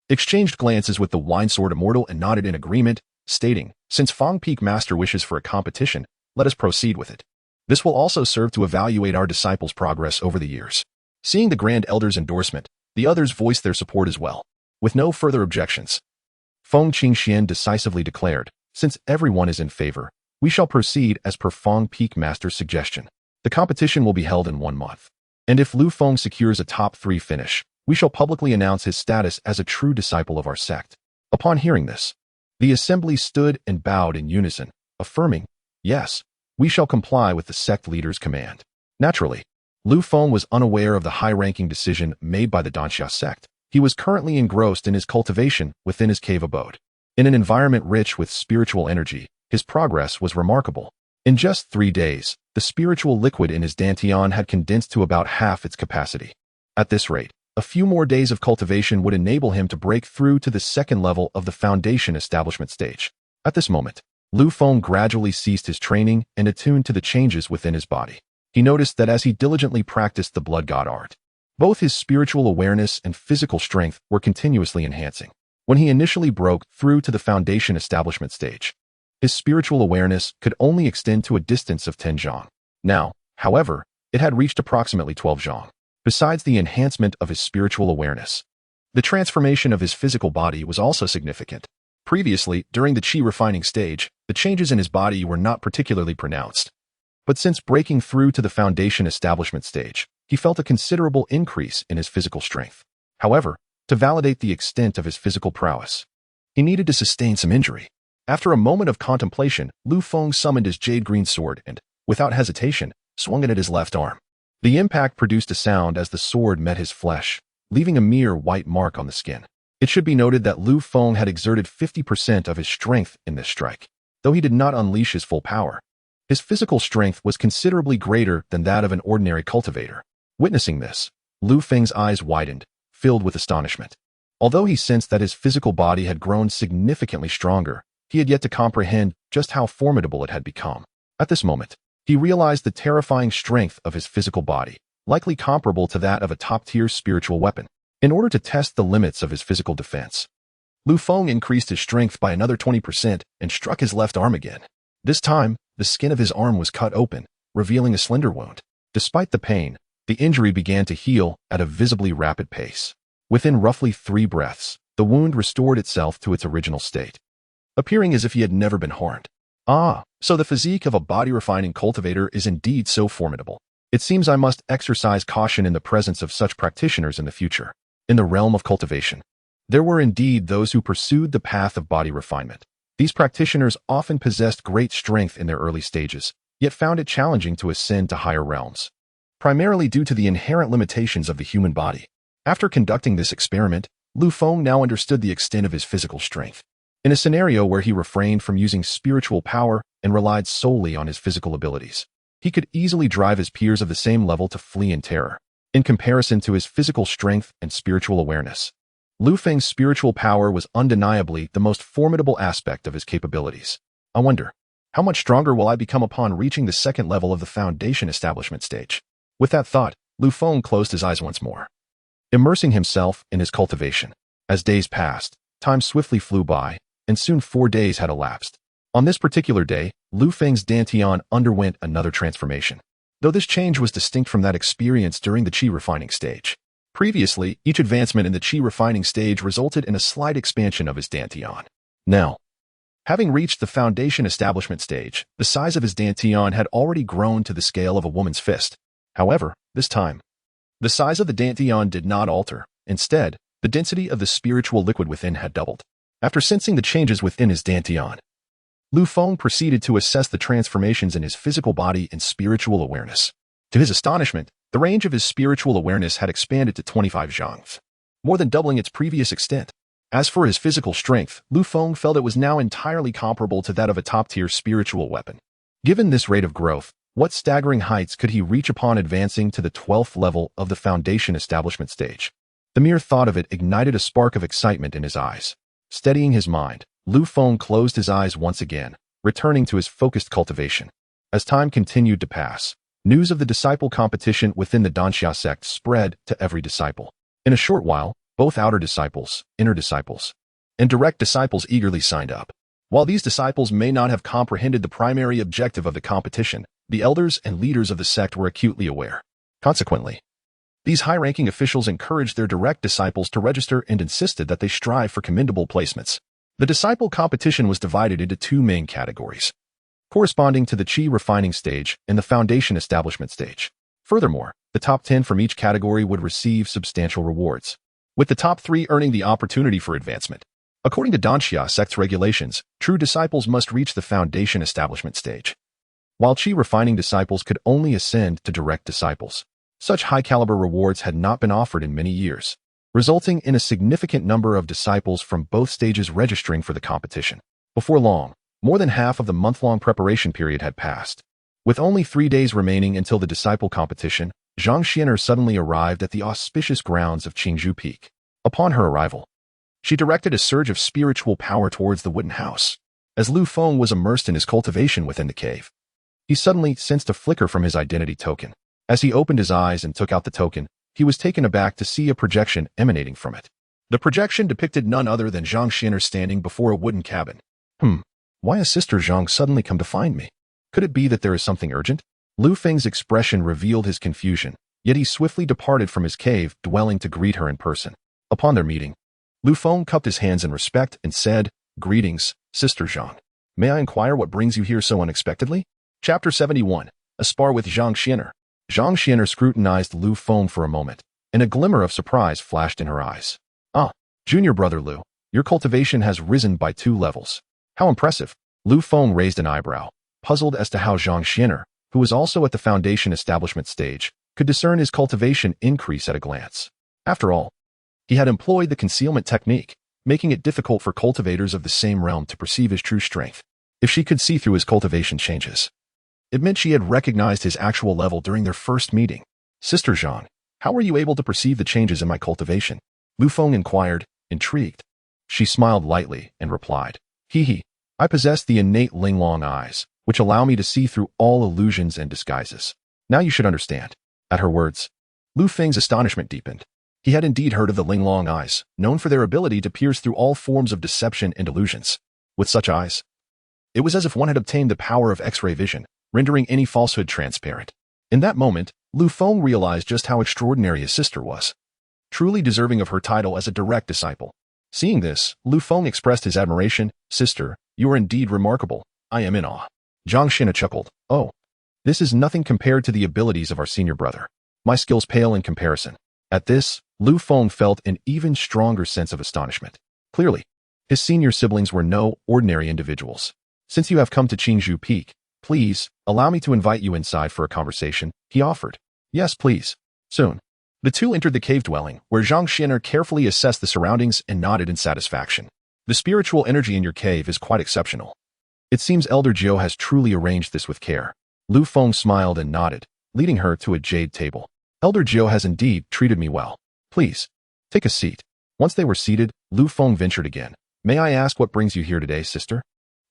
exchanged glances with the Wine-Sword Immortal and nodded in agreement, stating, "Since Feng Peak Master wishes for a competition, let us proceed with it. This will also serve to evaluate our disciples' progress over the years." Seeing the Grand Elder's endorsement, the others voiced their support as well. With no further objections, Feng Qingxian decisively declared, "Since everyone is in favor, we shall proceed as per Feng Peak Master's suggestion. The competition will be held in 1 month. And if Lu Feng secures a top 3 finish, we shall publicly announce his status as a true disciple of our sect." Upon hearing this, the assembly stood and bowed in unison, affirming, "Yes, we shall comply with the sect leader's command." Naturally, Lu Feng was unaware of the high-ranking decision made by the Xianxia sect. He was currently engrossed in his cultivation within his cave abode. In an environment rich with spiritual energy, his progress was remarkable. In just 3 days, the spiritual liquid in his dantian had condensed to about half its capacity. At this rate, a few more days of cultivation would enable him to break through to the second level of the foundation establishment stage. At this moment, Lu Feng gradually ceased his training and attuned to the changes within his body. He noticed that as he diligently practiced the blood god art, both his spiritual awareness and physical strength were continuously enhancing. When he initially broke through to the foundation establishment stage, His spiritual awareness could only extend to a distance of 10 zhang. Now, however, it had reached approximately 12 zhang. Besides the enhancement of his spiritual awareness, the transformation of his physical body was also significant. Previously, during the qi refining stage, the changes in his body were not particularly pronounced. But since breaking through to the foundation establishment stage, he felt a considerable increase in his physical strength. However, to validate the extent of his physical prowess, he needed to sustain some injury. After a moment of contemplation, Feng summoned his jade green sword and, without hesitation, swung it at his left arm. The impact produced a sound as the sword met his flesh, leaving a mere white mark on the skin. It should be noted that Feng had exerted 50% of his strength in this strike. Though he did not unleash his full power, his physical strength was considerably greater than that of an ordinary cultivator. Witnessing this, Feng's eyes widened, filled with astonishment. Although he sensed that his physical body had grown significantly stronger, he had yet to comprehend just how formidable it had become. At this moment, he realized the terrifying strength of his physical body, likely comparable to that of a top-tier spiritual weapon. In order to test the limits of his physical defense, Feng increased his strength by another 20% and struck his left arm again. This time, the skin of his arm was cut open, revealing a slender wound. Despite the pain, the injury began to heal at a visibly rapid pace. Within roughly 3 breaths, the wound restored itself to its original state, appearing as if he had never been harmed. Ah, so the physique of a body-refining cultivator is indeed so formidable. It seems I must exercise caution in the presence of such practitioners in the future. In the realm of cultivation, there were indeed those who pursued the path of body refinement. These practitioners often possessed great strength in their early stages, yet found it challenging to ascend to higher realms, primarily due to the inherent limitations of the human body. After conducting this experiment, Feng now understood the extent of his physical strength. In a scenario where he refrained from using spiritual power and relied solely on his physical abilities, he could easily drive his peers of the same level to flee in terror. In comparison to his physical strength and spiritual awareness, Feng's spiritual power was undeniably the most formidable aspect of his capabilities. I wonder, how much stronger will I become upon reaching the second level of the foundation establishment stage? With that thought, Feng closed his eyes once more, immersing himself in his cultivation. As days passed, time swiftly flew by, and soon 4 days had elapsed. On this particular day, Feng's dantian underwent another transformation, though this change was distinct from that experienced during the qi refining stage. Previously, each advancement in the qi refining stage resulted in a slight expansion of his dantian. Now, having reached the foundation establishment stage, the size of his dantian had already grown to the scale of a woman's fist. However, this time, the size of the dantian did not alter. Instead, the density of the spiritual liquid within had doubled. After sensing the changes within his dantian, Feng proceeded to assess the transformations in his physical body and spiritual awareness. To his astonishment, the range of his spiritual awareness had expanded to 25 zhangs, more than doubling its previous extent. As for his physical strength, Feng felt it was now entirely comparable to that of a top-tier spiritual weapon. Given this rate of growth, what staggering heights could he reach upon advancing to the 12th level of the foundation establishment stage? The mere thought of it ignited a spark of excitement in his eyes. Steadying his mind, Feng closed his eyes once again, returning to his focused cultivation. As time continued to pass, news of the disciple competition within the Danxia sect spread to every disciple. In a short while, both outer disciples, inner disciples, and direct disciples eagerly signed up. While these disciples may not have comprehended the primary objective of the competition, the elders and leaders of the sect were acutely aware. Consequently, these high-ranking officials encouraged their direct disciples to register and insisted that they strive for commendable placements. The disciple competition was divided into 2 main categories, corresponding to the qi refining stage and the foundation establishment stage. Furthermore, the top 10 from each category would receive substantial rewards, with the top 3 earning the opportunity for advancement. According to Danxia sect's regulations, true disciples must reach the foundation establishment stage, while qi refining disciples could only ascend to direct disciples. Such high-caliber rewards had not been offered in many years, resulting in a significant number of disciples from both stages registering for the competition. Before long, more than half of the month-long preparation period had passed. With only 3 days remaining until the disciple competition, Xianxianer suddenly arrived at the auspicious grounds of Qingzhou Peak. Upon her arrival, she directed a surge of spiritual power towards the wooden house. As Feng was immersed in his cultivation within the cave, he suddenly sensed a flicker from his identity token. As he opened his eyes and took out the token, he was taken aback to see a projection emanating from it. The projection depicted none other than Xianxianer standing before a wooden cabin. Why has Sister Zhang suddenly come to find me? Could it be that there is something urgent? Lu Feng's expression revealed his confusion, yet he swiftly departed from his cave dwelling to greet her in person. Upon their meeting, Lu Feng cupped his hands in respect and said, "Greetings, Sister Zhang. May I inquire what brings you here so unexpectedly?" Chapter 71. A Spar with Xianxianer. Xianxianer scrutinized Lu Feng for a moment, and a glimmer of surprise flashed in her eyes. "Ah, junior brother Lu, your cultivation has risen by 2 levels. How impressive." Lu Feng raised an eyebrow, puzzled as to how Xianxianer, who was also at the foundation establishment stage, could discern his cultivation increase at a glance. After all, he had employed the concealment technique, making it difficult for cultivators of the same realm to perceive his true strength. If she could see through his cultivation changes, it meant she had recognized his actual level during their first meeting. "Sister Zhang, how were you able to perceive the changes in my cultivation?" Lu Feng inquired, intrigued. She smiled lightly and replied, "Hee, I possess the innate Linglong eyes, which allow me to see through all illusions and disguises. Now you should understand." At her words, Lu Feng's astonishment deepened. He had indeed heard of the Linglong eyes, known for their ability to pierce through all forms of deception and illusions. With such eyes, it was as if one had obtained the power of X-ray vision, rendering any falsehood transparent. In that moment, Lu Feng realized just how extraordinary his sister was, truly deserving of her title as a direct disciple. Seeing this, Lu Feng expressed his admiration. "Sister, you are indeed remarkable. I am in awe." Xianxiaaudiobooks chuckled. "Oh, this is nothing compared to the abilities of our senior brother. My skills pale in comparison." At this, Lu Feng felt an even stronger sense of astonishment. Clearly, his senior siblings were no ordinary individuals. "Since you have come to Qingzhou Peak, please, allow me to invite you inside for a conversation," he offered. "Yes, please." Soon, the two entered the cave dwelling, where Xianxianer carefully assessed the surroundings and nodded in satisfaction. "The spiritual energy in your cave is quite exceptional. It seems Elder Jiu has truly arranged this with care." Lu Feng smiled and nodded, leading her to a jade table. "Elder Jiu has indeed treated me well. Please, take a seat." Once they were seated, Lu Feng ventured again. "May I ask what brings you here today, sister?"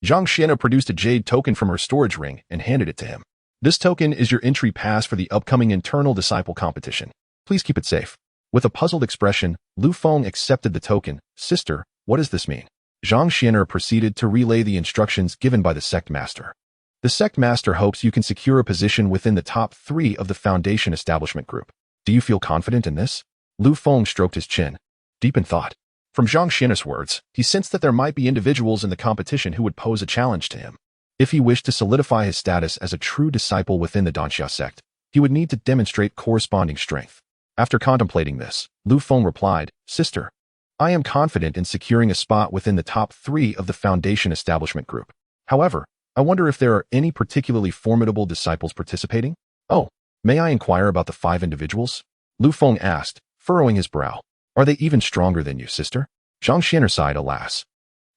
Xianxiaaudiobooks produced a jade token from her storage ring and handed it to him. "This token is your entry pass for the upcoming internal disciple competition. Please keep it safe." With a puzzled expression, Lu Feng accepted the token. "Sister, what does this mean?" Xianxiaaudiobooks proceeded to relay the instructions given by the sect master. "The sect master hopes you can secure a position within the top 3 of the foundation establishment group. Do you feel confident in this?" Lu Feng stroked his chin, deep in thought. From Xianxiaaudiobooks' words, he sensed that there might be individuals in the competition who would pose a challenge to him. If he wished to solidify his status as a true disciple within the Danxia sect, he would need to demonstrate corresponding strength. After contemplating this, Lu Feng replied, "Sister, I am confident in securing a spot within the top 3 of the foundation establishment group. However, I wonder if there are any particularly formidable disciples participating?" "Oh, may I inquire about the 5 individuals?" Lu Feng asked, furrowing his brow. "Are they even stronger than you, sister?" Xianxiaaudiobooks sighed, "Alas,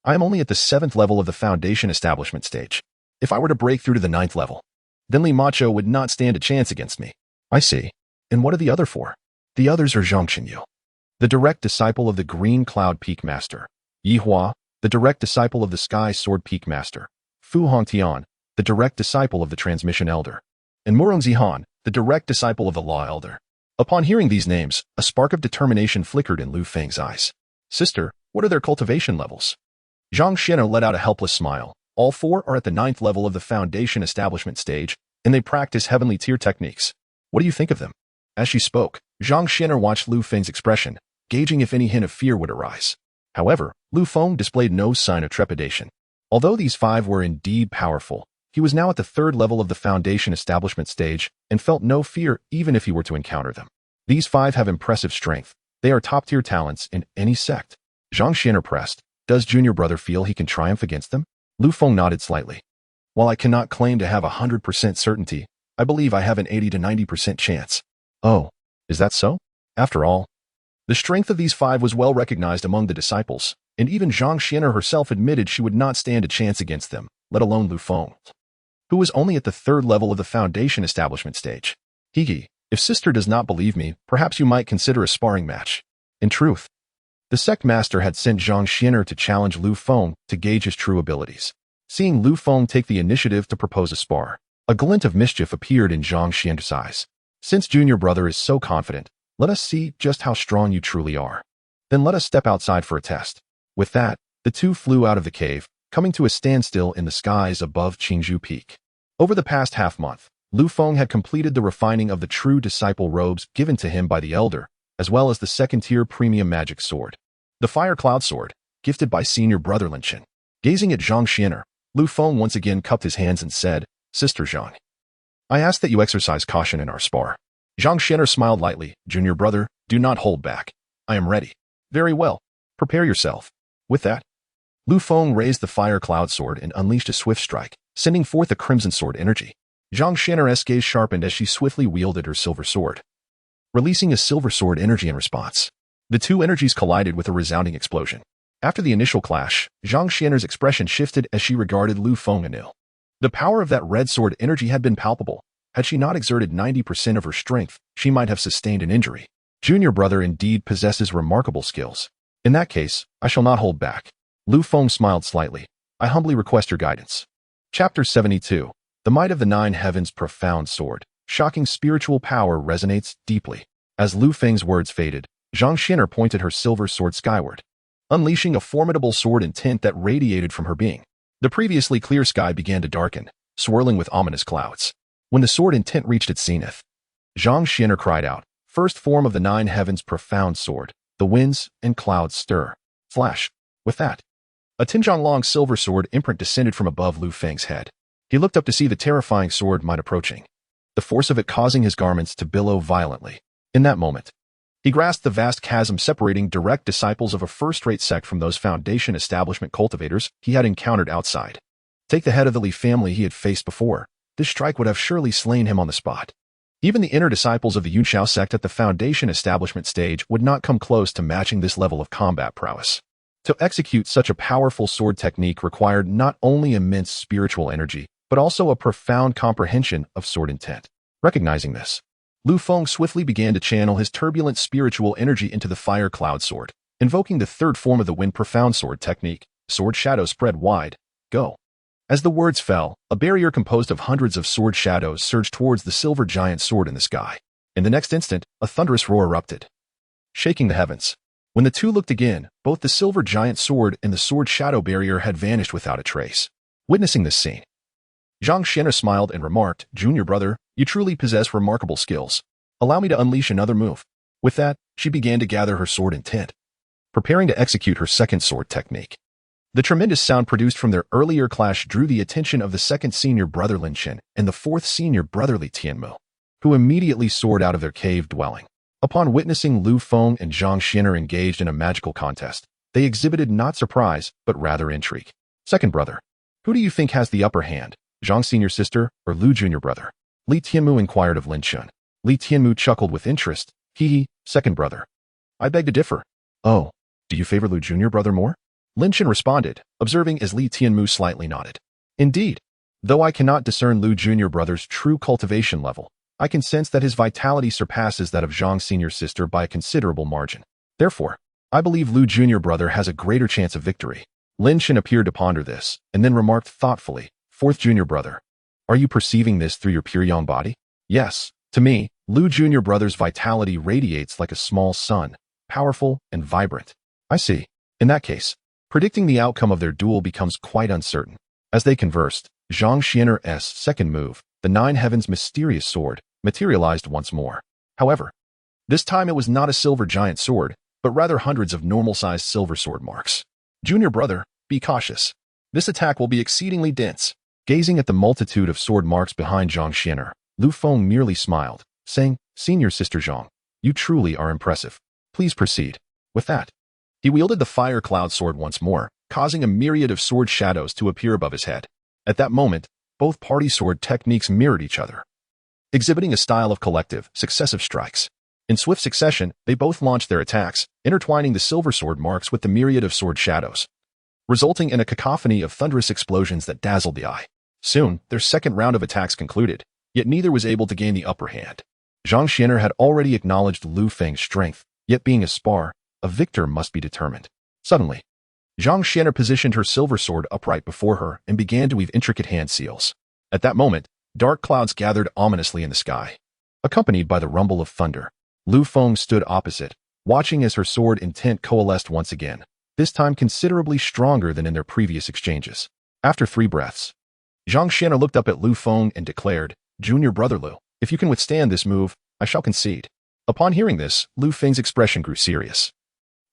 I am only at the 7th level of the foundation establishment stage. If I were to break through to the 9th level, then Li Macho would not stand a chance against me." "I see. And what are the other 4? "The others are Xianxiaaudiobooks, the direct disciple of the Green Cloud Peak Master; Yi Hua, the direct disciple of the Sky Sword Peak Master; Fu Hongtian, the direct disciple of the Transmission Elder; and Murong Zihan, the direct disciple of the Law Elder." Upon hearing these names, a spark of determination flickered in Lu Feng's eyes. "Sister, what are their cultivation levels?" Xianxiaaudiobooks let out a helpless smile. "All 4 are at the 9th level of the foundation establishment stage, and they practice heavenly tier techniques. What do you think of them?" As she spoke, Xianxiaaudiobooks watched Lu Feng's expression, gauging if any hint of fear would arise. However, Lu Feng displayed no sign of trepidation. Although these 5 were indeed powerful, he was now at the 3rd level of the foundation establishment stage and felt no fear even if he were to encounter them. "These 5 have impressive strength. They are top-tier talents in any sect." Xianxiaaudiobooks pressed. "Does junior brother feel he can triumph against them?" Lu Feng nodded slightly. "While I cannot claim to have 100% certainty, I believe I have an 80 to 90% chance." "Oh, is that so?" After all, the strength of these 5 was well recognized among the disciples, and even Xianxiaaudiobooks herself admitted she would not stand a chance against them, let alone Lu Feng, who was only at the 3rd level of the foundation establishment stage. "Higi, if sister does not believe me, perhaps you might consider a sparring match." In truth, the sect master had sent Xianxiaaudiobooks to challenge Lu Feng to gauge his true abilities. Seeing Lu Feng take the initiative to propose a spar, a glint of mischief appeared in Xianxiaaudiobooks' eyes. "Since junior brother is so confident, let us see just how strong you truly are. Then let us step outside for a test." With that, the two flew out of the cave, coming to a standstill in the skies above Qingzhou Peak. Over the past half-month, Lu Feng had completed the refining of the true disciple robes given to him by the Elder, as well as the second-tier premium magic sword, the Fire Cloud Sword, gifted by senior brother Lin Chen. Gazing at Zhang Xianer, Lu Feng once again cupped his hands and said, "Sister Zhang, I ask that you exercise caution in our spar." Zhang Xianer smiled lightly. "Junior brother, do not hold back. I am ready." "Very well. Prepare yourself." With that, Lu Feng raised the Fire Cloud Sword and unleashed a swift strike, sending forth a crimson sword energy. Zhang Xianer's gaze sharpened as she swiftly wielded her silver sword, releasing a silver sword energy in response. The two energies collided with a resounding explosion. After the initial clash, Zhang Xianer's expression shifted as she regarded Lu Feng anew. The power of that red sword energy had been palpable. Had she not exerted 90% of her strength, she might have sustained an injury. Junior brother indeed possesses remarkable skills. In that case, I shall not hold back. Lu Feng smiled slightly. I humbly request your guidance. Chapter 72. The Might of the Nine Heavens Profound Sword. Shocking spiritual power resonates deeply. As Lu Feng's words faded, Zhang Xianer pointed her silver sword skyward, unleashing a formidable sword intent that radiated from her being. The previously clear sky began to darken, swirling with ominous clouds. When the sword intent reached its zenith, Zhang Xianer cried out, "First form of the Nine Heavens Profound Sword, the winds and clouds stir." Flash. With that, a Tinjiang-long silver sword imprint descended from above Lu Feng's head. He looked up to see the terrifying sword might approaching, the force of it causing his garments to billow violently. In that moment, he grasped the vast chasm separating direct disciples of a first-rate sect from those Foundation establishment cultivators he had encountered outside. Take the head of the Li family he had faced before, this strike would have surely slain him on the spot. Even the inner disciples of the Yunxiao sect at the Foundation establishment stage would not come close to matching this level of combat prowess. To execute such a powerful sword technique required not only immense spiritual energy, but also a profound comprehension of sword intent. Recognizing this, Lu Feng swiftly began to channel his turbulent spiritual energy into the Fire Cloud Sword, invoking the third form of the Wind Profound Sword technique, Sword Shadow Spread Wide, Go. As the words fell, a barrier composed of hundreds of sword shadows surged towards the silver giant sword in the sky. In the next instant, a thunderous roar erupted, shaking the heavens. When the two looked again, both the silver giant sword and the sword shadow barrier had vanished without a trace. Witnessing this scene, Zhang Xianer smiled and remarked, "Junior brother, you truly possess remarkable skills. Allow me to unleash another move." With that, she began to gather her sword intent, preparing to execute her second sword technique. The tremendous sound produced from their earlier clash drew the attention of the second senior brother Lin Chen and the fourth senior brother Li Tianmu, who immediately soared out of their cave dwelling. Upon witnessing Lu Feng and Zhang Xianer engaged in a magical contest, they exhibited not surprise, but rather intrigue. "Second brother, who do you think has the upper hand, Zhang senior sister or Lu junior brother?" Li Tianmu inquired of Lin Chen. Li Tianmu chuckled with interest. "Hee, second brother. I beg to differ." "Oh, do you favor Lu junior brother more?" Lin Chen responded, observing as Li Tianmu slightly nodded. "Indeed. Though I cannot discern Lu junior brother's true cultivation level, I can sense that his vitality surpasses that of Zhang senior sister by a considerable margin. Therefore, I believe Lu junior brother has a greater chance of victory." Lin Chen appeared to ponder this, and then remarked thoughtfully, "Fourth junior brother, are you perceiving this through your pure yang body?" "Yes. To me, Lu junior brother's vitality radiates like a small sun, powerful and vibrant." "I see. In that case, predicting the outcome of their duel becomes quite uncertain." As they conversed, Zhang Xianer's second move, the Nine Heavens Mysterious Sword, materialized once more. However, this time it was not a silver giant sword, but rather hundreds of normal-sized silver sword marks. "Junior brother, be cautious. This attack will be exceedingly dense." Gazing at the multitude of sword marks behind Zhang Xianer, Lu Feng merely smiled, saying, "Senior sister Zhang, you truly are impressive. Please proceed." With that, he wielded the Fire Cloud Sword once more, causing a myriad of sword shadows to appear above his head. At that moment, both party sword techniques mirrored each other, exhibiting a style of collective, successive strikes. In swift succession, they both launched their attacks, intertwining the silver sword marks with the myriad of sword shadows, resulting in a cacophony of thunderous explosions that dazzled the eye. Soon, their second round of attacks concluded, yet neither was able to gain the upper hand. Zhang Xianer had already acknowledged Lu Feng's strength, yet being a spar, a victor must be determined. Suddenly, Zhang Xianer positioned her silver sword upright before her and began to weave intricate hand seals. At that moment, dark clouds gathered ominously in the sky. Accompanied by the rumble of thunder, Lu Feng stood opposite, watching as her sword intent coalesced once again, this time considerably stronger than in their previous exchanges. After 3 breaths, Xianxianer looked up at Lu Feng and declared, "Junior brother Lu, if you can withstand this move, I shall concede." Upon hearing this, Lu Feng's expression grew serious,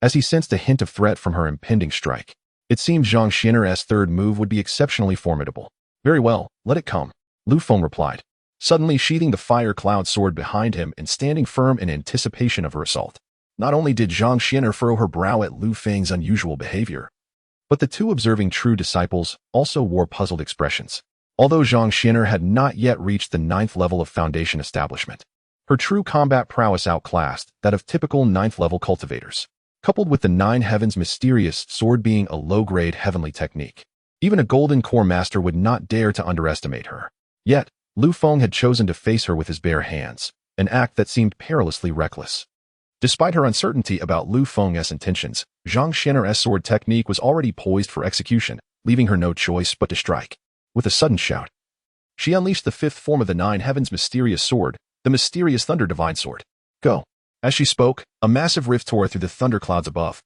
as he sensed a hint of threat from her impending strike. It seemed Xianxianer's third move would be exceptionally formidable. "Very well, let it come," Lu Feng replied, suddenly sheathing the fire cloud sword behind him and standing firm in anticipation of her assault. Not only did Xianxianer furrow her brow at Lu Feng's unusual behavior, but the 2 observing true disciples also wore puzzled expressions. Although Xianxianer had not yet reached the 9th level of foundation establishment, her true combat prowess outclassed that of typical 9th level cultivators, coupled with the 9 heavens mysterious sword being a low-grade heavenly technique. Even a golden core master would not dare to underestimate her. Yet, Lu Feng had chosen to face her with his bare hands, an act that seemed perilously reckless. Despite her uncertainty about Lu Feng's intentions, Xianxianer's sword technique was already poised for execution, leaving her no choice but to strike. With a sudden shout, she unleashed the 5th form of the 9 heavens mysterious sword, the mysterious Thunder Divine Sword. "Go." As she spoke, a massive rift tore through the thunderclouds above,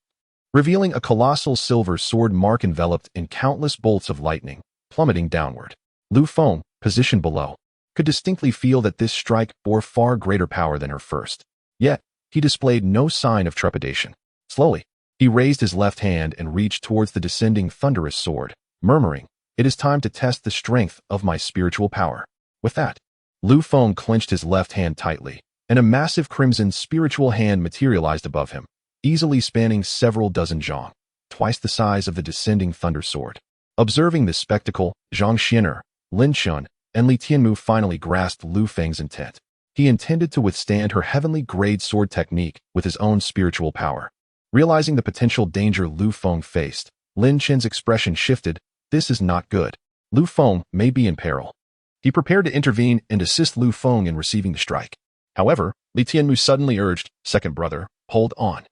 revealing a colossal silver sword mark enveloped in countless bolts of lightning, plummeting downward. Lu Feng, positioned below, could distinctly feel that this strike bore far greater power than her first. Yet, he displayed no sign of trepidation. Slowly, he raised his left hand and reached towards the descending thunderous sword, murmuring, "It is time to test the strength of my spiritual power." With that, Lu Feng clenched his left hand tightly, and a massive crimson spiritual hand materialized above him, easily spanning several dozen zhang, twice the size of the descending thunder sword. Observing this spectacle, Xianxianer, Lin Chun, and Li Tianmu finally grasped Lu Feng's intent. He intended to withstand her heavenly grade sword technique with his own spiritual power. Realizing the potential danger Lu Feng faced, Lin Chen's expression shifted. "This is not good. Lu Feng may be in peril." He prepared to intervene and assist Lu Feng in receiving the strike. However, Li Tianmu suddenly urged, "Second brother, hold on.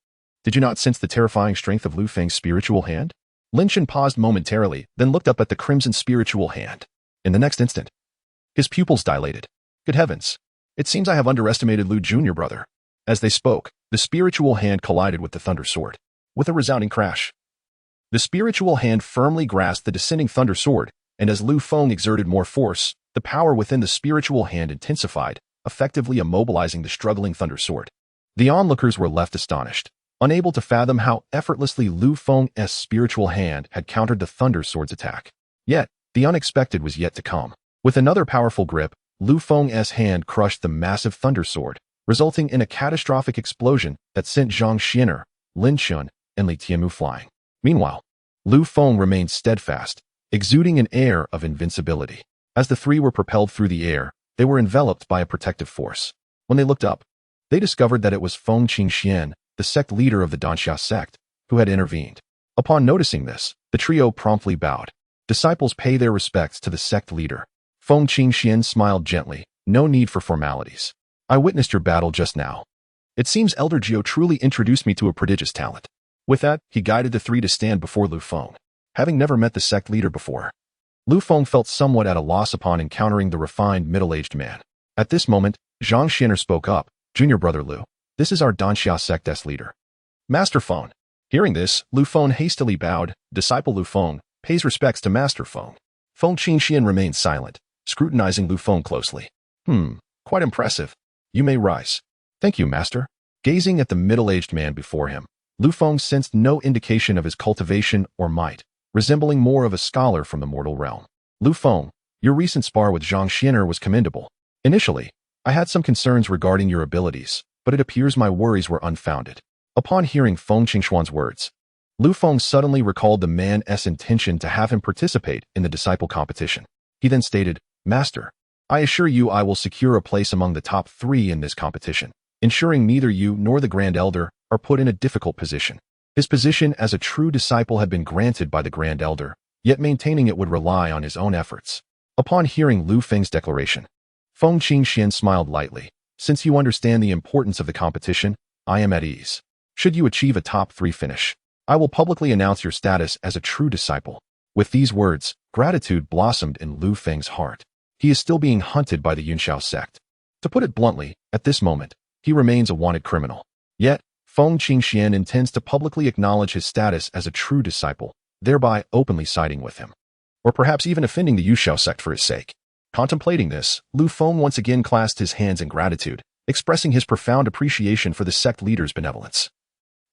Did you not sense the terrifying strength of Lu Feng's spiritual hand?" Lin Chen paused momentarily, then looked up at the crimson spiritual hand. In the next instant, his pupils dilated. "Good heavens! It seems I have underestimated Lu Junior brother." As they spoke, the spiritual hand collided with the thunder sword. With a resounding crash, the spiritual hand firmly grasped the descending thunder sword, and as Lu Feng exerted more force, the power within the spiritual hand intensified, effectively immobilizing the struggling thunder sword. The onlookers were left astonished, unable to fathom how effortlessly Lu Feng's spiritual hand had countered the thunder sword's attack. Yet, the unexpected was yet to come. With another powerful grip, Lu Feng's hand crushed the massive thunder sword, resulting in a catastrophic explosion that sent Xianxianer, Lin Chun, and Li Tianmu flying. Meanwhile, Lu Feng remained steadfast, exuding an air of invincibility. As the 3 were propelled through the air, they were enveloped by a protective force. When they looked up, they discovered that it was Feng Qingxian, the sect leader of the Danxia sect, who had intervened. Upon noticing this, the trio promptly bowed. Disciples pay their respects to the sect leader. Feng Qingxian smiled gently. "No need for formalities. I witnessed your battle just now. It seems Elder Jiu truly introduced me to a prodigious talent." With that, he guided the 3 to stand before Lu Feng. Having never met the sect leader before, Lu Feng felt somewhat at a loss upon encountering the refined middle-aged man. At this moment, Xianxianer spoke up, "Junior brother Lu, this is our Danxia sect's leader, Master Feng." Hearing this, Lu Feng hastily bowed. Disciple Lu Feng pays respects to Master Feng. Feng Qingxian remained silent, scrutinizing Lu Feng closely. Quite impressive. You may rise." "Thank you, Master." Gazing at the middle-aged man before him, Lu Feng sensed no indication of his cultivation or might, resembling more of a scholar from the mortal realm. "Lu Feng, your recent spar with Xianxianer was commendable. Initially, I had some concerns regarding your abilities, but it appears my worries were unfounded." Upon hearing Feng Qingxuan's words, Lu Feng suddenly recalled the man's intention to have him participate in the disciple competition. He then stated, "Master, I assure you I will secure a place among the top 3 in this competition, ensuring neither you nor the Grand Elder are put in a difficult position." His position as a true disciple had been granted by the Grand Elder, yet maintaining it would rely on his own efforts. Upon hearing Lu Feng's declaration, Feng Qingxian smiled lightly. "Since you understand the importance of the competition, I am at ease. Should you achieve a top 3 finish, I will publicly announce your status as a true disciple." With these words, gratitude blossomed in Lu Feng's heart. He is still being hunted by the Yunxiao sect. To put it bluntly, at this moment, he remains a wanted criminal. Yet, Feng Qingxian intends to publicly acknowledge his status as a true disciple, thereby openly siding with him. Or perhaps even offending the Yuxiao sect for his sake. Contemplating this, Lu Feng once again clasped his hands in gratitude, expressing his profound appreciation for the sect leader's benevolence,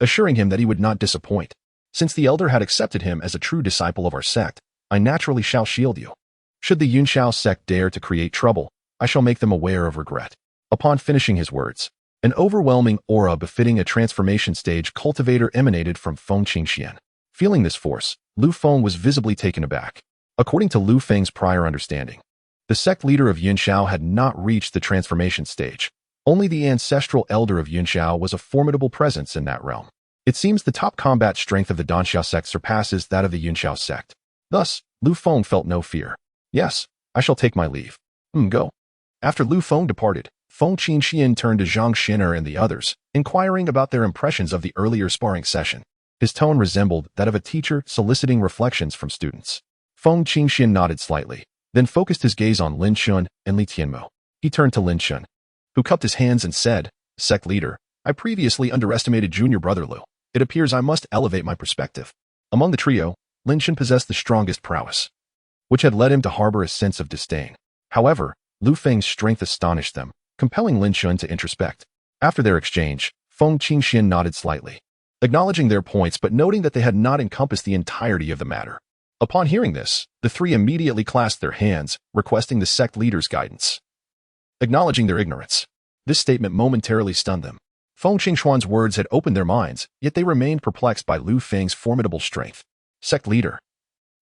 assuring him that he would not disappoint. Since the elder had accepted him as a true disciple of our sect, I naturally shall shield you. Should the Xianxiao sect dare to create trouble, I shall make them aware of regret. Upon finishing his words, an overwhelming aura befitting a transformation stage cultivator emanated from Feng Qingxian. Feeling this force, Lu Feng was visibly taken aback. According to Lu Feng's prior understanding, the sect leader of Yunxiao had not reached the transformation stage. Only the ancestral elder of Yunxiao was a formidable presence in that realm. It seems the top combat strength of the Danxiao sect surpasses that of the Yunxiao sect. Thus, Lu Feng felt no fear. Yes, I shall take my leave. Go. After Lu Feng departed, Feng Qingxian turned to Zhang Xiner and the others, inquiring about their impressions of the earlier sparring session. His tone resembled that of a teacher soliciting reflections from students. Feng Qingxian nodded slightly, then focused his gaze on Lin Xun and Li Tianmu. He turned to Lin Xun, who cupped his hands and said, "Sect leader, I previously underestimated junior brother Lu. It appears I must elevate my perspective." Among the trio, Lin Xun possessed the strongest prowess, which had led him to harbor a sense of disdain. However, Lu Feng's strength astonished them, compelling Lin Xun to introspect. After their exchange, Feng Qingxian nodded slightly, acknowledging their points but noting that they had not encompassed the entirety of the matter. Upon hearing this, the three immediately clasped their hands, requesting the sect leader's guidance. Acknowledging their ignorance, this statement momentarily stunned them. Feng Qingxuan's words had opened their minds, yet they remained perplexed by Lu Feng's formidable strength. Sect leader.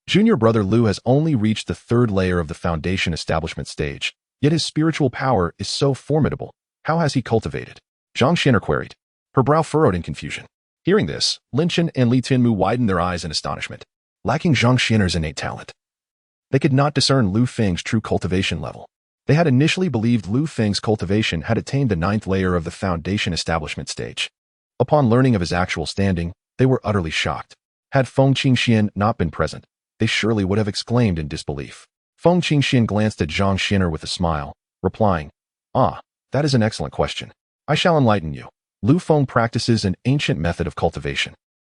Junior brother Lu has only reached the third layer of the foundation establishment stage, yet his spiritual power is so formidable. How has he cultivated? Zhang Xiner queried, her brow furrowed in confusion. Hearing this, Lin Xun and Li Tianmu widened their eyes in astonishment. Lacking Zhang Xiner's innate talent, they could not discern Lu Feng's true cultivation level. They had initially believed Lu Feng's cultivation had attained the 9th layer of the foundation establishment stage. Upon learning of his actual standing, they were utterly shocked. Had Feng Qingxian not been present, they surely would have exclaimed in disbelief. Feng Qingxian glanced at Zhang Xiner with a smile, replying, that is an excellent question. I shall enlighten you. Lu Feng practices an ancient method of cultivation.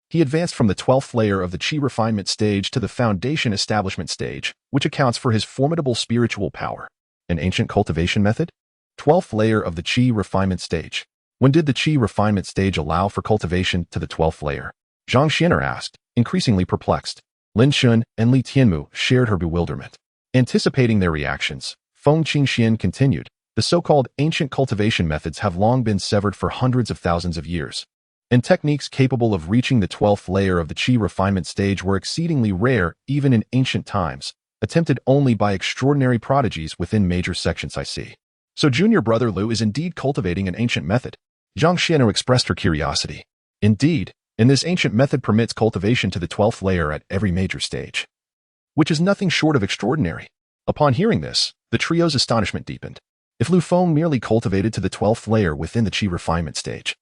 He advanced from the 12th layer of the Qi refinement stage to the foundation establishment stage, which accounts for his formidable spiritual power. An ancient cultivation method? 12th layer of the Qi refinement stage. When did the Qi refinement stage allow for cultivation to the 12th layer? Zhang Xiner asked, increasingly perplexed. Lin Xun and Li Tianmu shared her bewilderment. Anticipating their reactions, Feng Qingxian continued, the so-called ancient cultivation methods have long been severed for hundreds of thousands of years, and techniques capable of reaching the 12th layer of the Qi refinement stage were exceedingly rare even in ancient times, attempted only by extraordinary prodigies within major sections I see. So junior brother Lu is indeed cultivating an ancient method. Zhang Xian'er expressed her curiosity. Indeed, and this ancient method permits cultivation to the 12th layer at every major stage, which is nothing short of extraordinary. Upon hearing this, the trio's astonishment deepened. If Lu Feng merely cultivated to the 12th layer within the Qi refinement stage,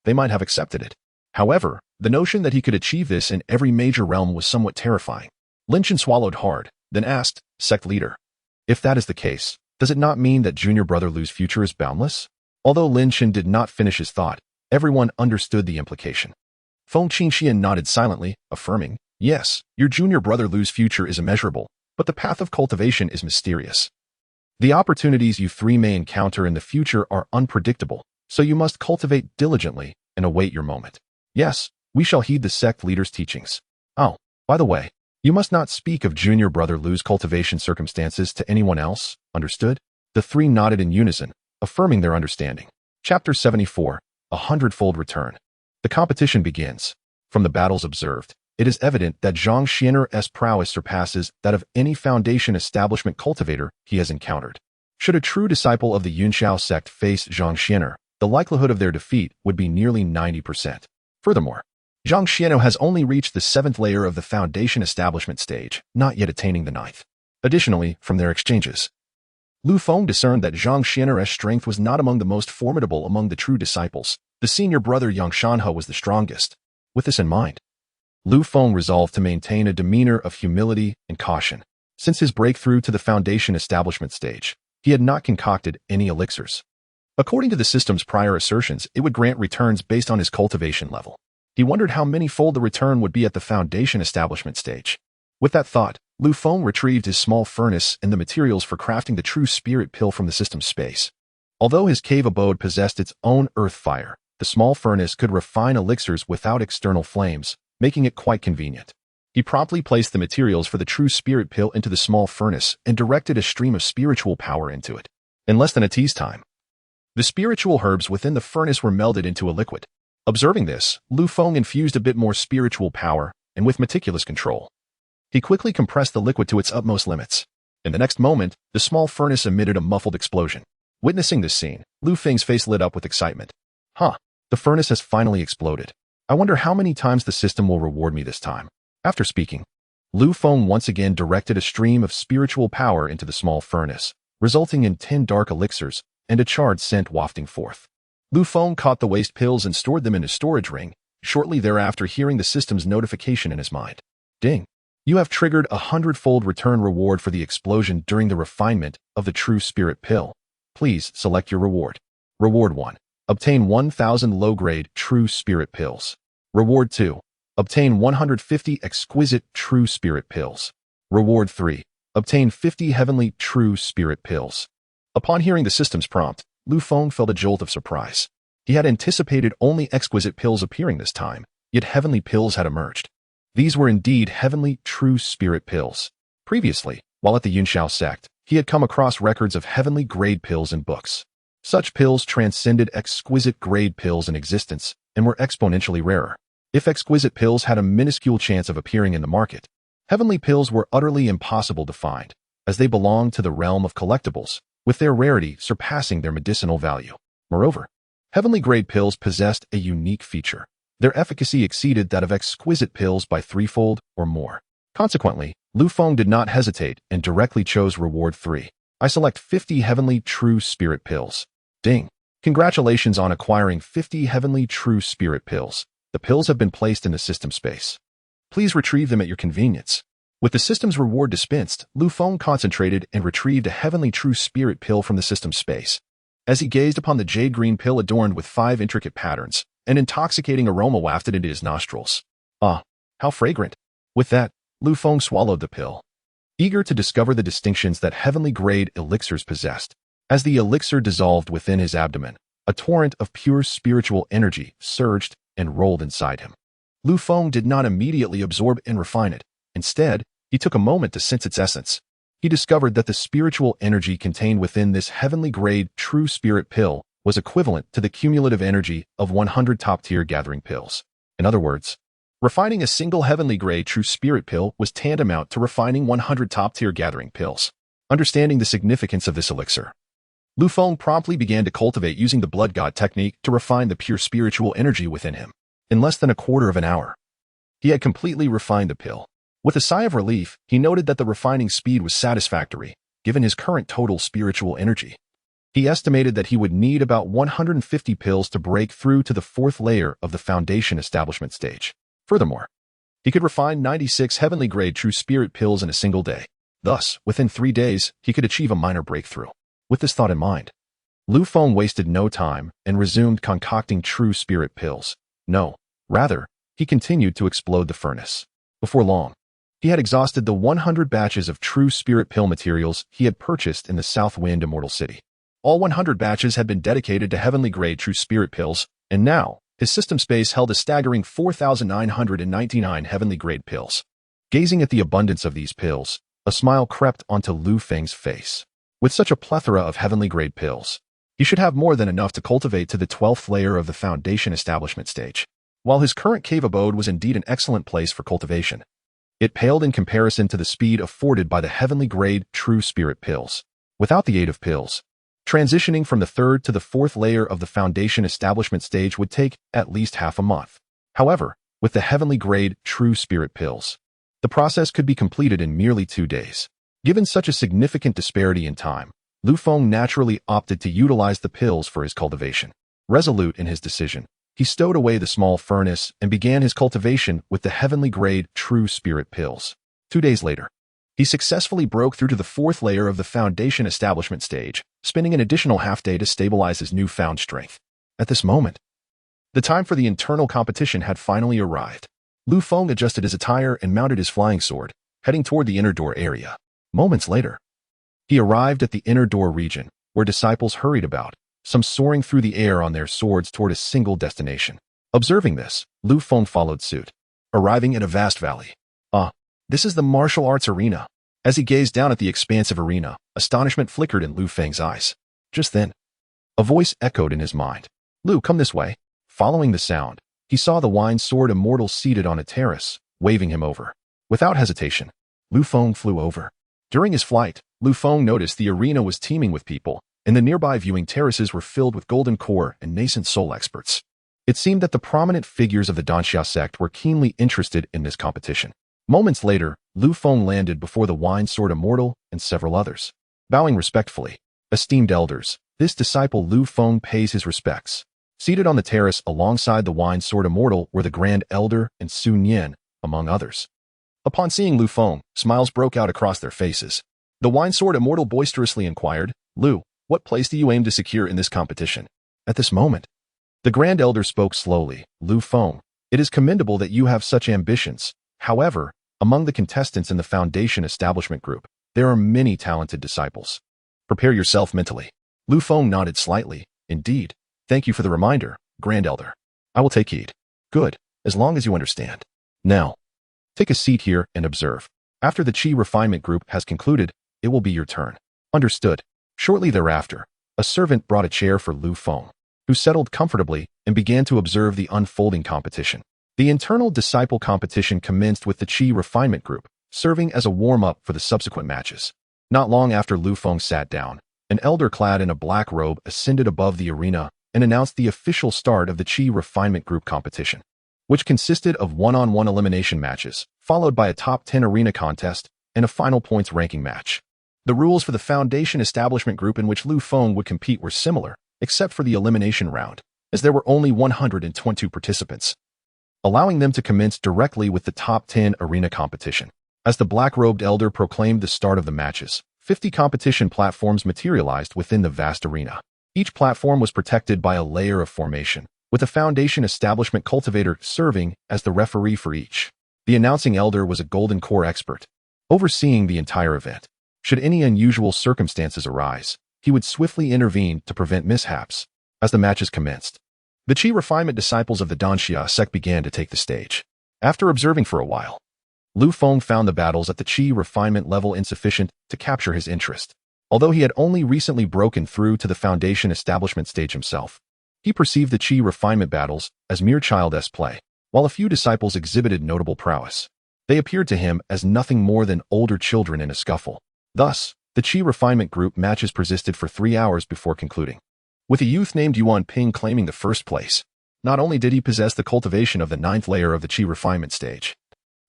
they might have accepted it. However, the notion that he could achieve this in every major realm was somewhat terrifying. Lin Xun swallowed hard, then asked, sect leader, if that is the case, does it not mean that junior brother Lu's future is boundless? Although Lin Xun did not finish his thought, everyone understood the implication. Feng Qingxian nodded silently, affirming, yes, your junior brother Lu's future is immeasurable, but the path of cultivation is mysterious. The opportunities you three may encounter in the future are unpredictable, so you must cultivate diligently and await your moment. Yes, we shall heed the sect leader's teachings. Oh, by the way, you must not speak of junior brother Lu's cultivation circumstances to anyone else, understood? The three nodded in unison, affirming their understanding. Chapter 74, A Hundredfold Return. The competition begins. From the battles observed, it is evident that Zhang Xiner's prowess surpasses that of any foundation establishment cultivator he has encountered. Should a true disciple of the Yunxiao sect face Zhang Xiner, the likelihood of their defeat would be nearly 90%. Furthermore, Zhang Xiano has only reached the 7th layer of the foundation establishment stage, not yet attaining the 9th. Additionally, from their exchanges, Lu Feng discerned that Zhang Xiner's strength was not among the most formidable among the true disciples. The senior brother Yangshanhe was the strongest. With this in mind, Lu Feng resolved to maintain a demeanor of humility and caution. Since his breakthrough to the foundation establishment stage, he had not concocted any elixirs. According to the system's prior assertions, it would grant returns based on his cultivation level. He wondered how many-fold the return would be at the foundation establishment stage. With that thought, Feng retrieved his small furnace and the materials for crafting the true spirit pill from the system's space. Although his cave abode possessed its own earth fire, the small furnace could refine elixirs without external flames, making it quite convenient. He promptly placed the materials for the true spirit pill into the small furnace and directed a stream of spiritual power into it. In less than a tea's time, the spiritual herbs within the furnace were melded into a liquid. Observing this, Feng infused a bit more spiritual power, and with meticulous control, he quickly compressed the liquid to its utmost limits. In the next moment, the small furnace emitted a muffled explosion. Witnessing this scene, Feng's face lit up with excitement. The furnace has finally exploded. I wonder how many times the system will reward me this time. After speaking, Feng once again directed a stream of spiritual power into the small furnace, resulting in 10 dark elixirs and a charred scent wafting forth. Feng caught the waste pills and stored them in his storage ring, shortly thereafter hearing the system's notification in his mind. Ding! You have triggered a 100-fold return reward for the explosion during the refinement of the true spirit pill. Please select your reward. Reward 1. Obtain 1,000 low-grade true spirit pills. Reward 2. Obtain 150 exquisite true spirit pills. Reward 3. Obtain 50 heavenly true spirit pills. Upon hearing the system's prompt, Feng felt a jolt of surprise. He had anticipated only exquisite pills appearing this time, yet heavenly pills had emerged. These were indeed heavenly true spirit pills. Previously, while at the Xianxiao sect, he had come across records of heavenly grade pills in books. Such pills transcended exquisite grade pills in existence and were exponentially rarer. If exquisite pills had a minuscule chance of appearing in the market, heavenly pills were utterly impossible to find, as they belonged to the realm of collectibles, with their rarity surpassing their medicinal value. Moreover, heavenly grade pills possessed a unique feature. Their efficacy exceeded that of exquisite pills by 3-fold or more. Consequently, Feng did not hesitate and directly chose reward 3. I select 50 heavenly true spirit pills. Ding! Congratulations on acquiring 50 heavenly true spirit pills. The pills have been placed in the system space. Please retrieve them at your convenience. With the system's reward dispensed, Feng concentrated and retrieved a heavenly true spirit pill from the system space. As he gazed upon the jade green pill adorned with 5 intricate patterns, an intoxicating aroma wafted into his nostrils. Ah, how fragrant! With that, Feng swallowed the pill, eager to discover the distinctions that heavenly grade elixirs possessed. As the elixir dissolved within his abdomen, a torrent of pure spiritual energy surged and rolled inside him. Feng did not immediately absorb and refine it. Instead, he took a moment to sense its essence. He discovered that the spiritual energy contained within this heavenly grade true spirit pill was equivalent to the cumulative energy of 100 top-tier gathering pills. In other words, refining a single heavenly grade true spirit pill was tantamount to refining 100 top-tier gathering pills. Understanding the significance of this elixir, Feng promptly began to cultivate using the blood god technique to refine the pure spiritual energy within him. In less than a quarter of an hour, he had completely refined the pill. With a sigh of relief, he noted that the refining speed was satisfactory, given his current total spiritual energy. He estimated that he would need about 150 pills to break through to the 4th layer of the foundation establishment stage. Furthermore, he could refine 96 heavenly grade true spirit pills in a single day. Thus, within 3 days, he could achieve a minor breakthrough. With this thought in mind, Feng wasted no time and resumed concocting true spirit pills. No, rather, he continued to explode the furnace. Before long, he had exhausted the 100 batches of true spirit pill materials he had purchased in the Southwind Immortal City. All 100 batches had been dedicated to heavenly grade true spirit pills, and now, his system space held a staggering 4,999 heavenly grade pills. Gazing at the abundance of these pills, a smile crept onto Feng's face. With such a plethora of heavenly grade pills, he should have more than enough to cultivate to the 12th layer of the foundation establishment stage. While his current cave abode was indeed an excellent place for cultivation, it paled in comparison to the speed afforded by the heavenly grade true spirit pills. Without the aid of pills, transitioning from the 3rd to the 4th layer of the foundation establishment stage would take at least half a month. However, with the heavenly grade true spirit pills, the process could be completed in merely 2 days. Given such a significant disparity in time, Feng naturally opted to utilize the pills for his cultivation. Resolute in his decision, he stowed away the small furnace and began his cultivation with the heavenly grade true spirit pills. 2 days later, He successfully broke through to the fourth layer of the foundation establishment stage, spending an additional half-day to stabilize his newfound strength. At this moment, the time for the internal competition had finally arrived. Lu Feng adjusted his attire and mounted his flying sword, heading toward the inner door area. Moments later, he arrived at the inner door region, where disciples hurried about, some soaring through the air on their swords toward a single destination. Observing this, Lu Feng followed suit, arriving at a vast valley. This is the martial arts arena. As he gazed down at the expansive arena, astonishment flickered in Lu Feng's eyes. Just then, a voice echoed in his mind. Lu, come this way. Following the sound, he saw the wine sword immortal seated on a terrace, waving him over. Without hesitation, Lu Feng flew over. During his flight, Lu Feng noticed the arena was teeming with people, and the nearby viewing terraces were filled with golden core and nascent soul experts. It seemed that the prominent figures of the Xianxia sect were keenly interested in this competition. Moments later, Lu Feng landed before the wine sword immortal and several others. Bowing respectfully, esteemed elders, this disciple Lu Feng pays his respects. Seated on the terrace alongside the wine sword immortal were the Grand Elder and Sun Yin, among others. Upon seeing Lu Feng, smiles broke out across their faces. The wine sword immortal boisterously inquired, Lu, what place do you aim to secure in this competition? At this moment, the Grand Elder spoke slowly. Lu Feng, it is commendable that you have such ambitions. However, among the contestants in the Foundation Establishment Group, there are many talented disciples. Prepare yourself mentally. Lu Feng nodded slightly. Indeed. Thank you for the reminder, Grand Elder. I will take heed. Good, as long as you understand. Now, take a seat here and observe. After the Qi refinement group has concluded, it will be your turn. Understood. Shortly thereafter, a servant brought a chair for Lu Feng, who settled comfortably and began to observe the unfolding competition. The internal disciple competition commenced with the Qi refinement group, serving as a warm-up for the subsequent matches. Not long after Lu Feng sat down, an elder clad in a black robe ascended above the arena and announced the official start of the Qi refinement group competition, which consisted of one-on-one elimination matches, followed by a top 10 arena contest and a final points ranking match. The rules for the Foundation Establishment Group in which Lu Feng would compete were similar, except for the elimination round, as there were only 122 participants, allowing them to commence directly with the top 10 arena competition. As the black-robed elder proclaimed the start of the matches, 50 competition platforms materialized within the vast arena. Each platform was protected by a layer of formation, with the Foundation Establishment Cultivator serving as the referee for each. The announcing elder was a golden core expert, overseeing the entire event. Should any unusual circumstances arise, he would swiftly intervene to prevent mishaps. As the matches commenced, the Qi refinement disciples of the Xianxia sect began to take the stage. After observing for a while, Lu Feng found the battles at the Qi refinement level insufficient to capture his interest. Although he had only recently broken through to the Foundation Establishment stage himself, he perceived the Qi refinement battles as mere childish play. While a few disciples exhibited notable prowess, they appeared to him as nothing more than older children in a scuffle. Thus, the Qi refinement group matches persisted for 3 hours before concluding, with a youth named Yuan Ping claiming the first place. Not only did he possess the cultivation of the 9th layer of the Qi refinement stage,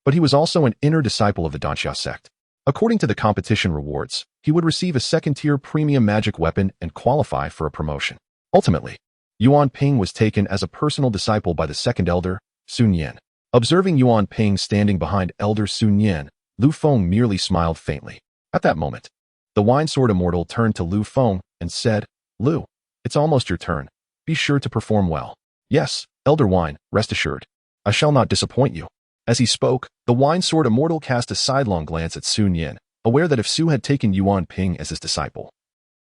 but he was also an inner disciple of the Xianxia sect. According to the competition rewards, he would receive a second-tier premium magic weapon and qualify for a promotion. Ultimately, Yuan Ping was taken as a personal disciple by the second elder, Sun Yin. Observing Yuan Ping standing behind Elder Sun Yin, Lu Feng merely smiled faintly. At that moment, the wine sword immortal turned to Lu Feng and said, Lu, it's almost your turn. Be sure to perform well. Yes, Elder Wine, rest assured. I shall not disappoint you. As he spoke, the wine sword immortal cast a sidelong glance at Sun Yin, aware that if Su had taken Yuan Ping as his disciple,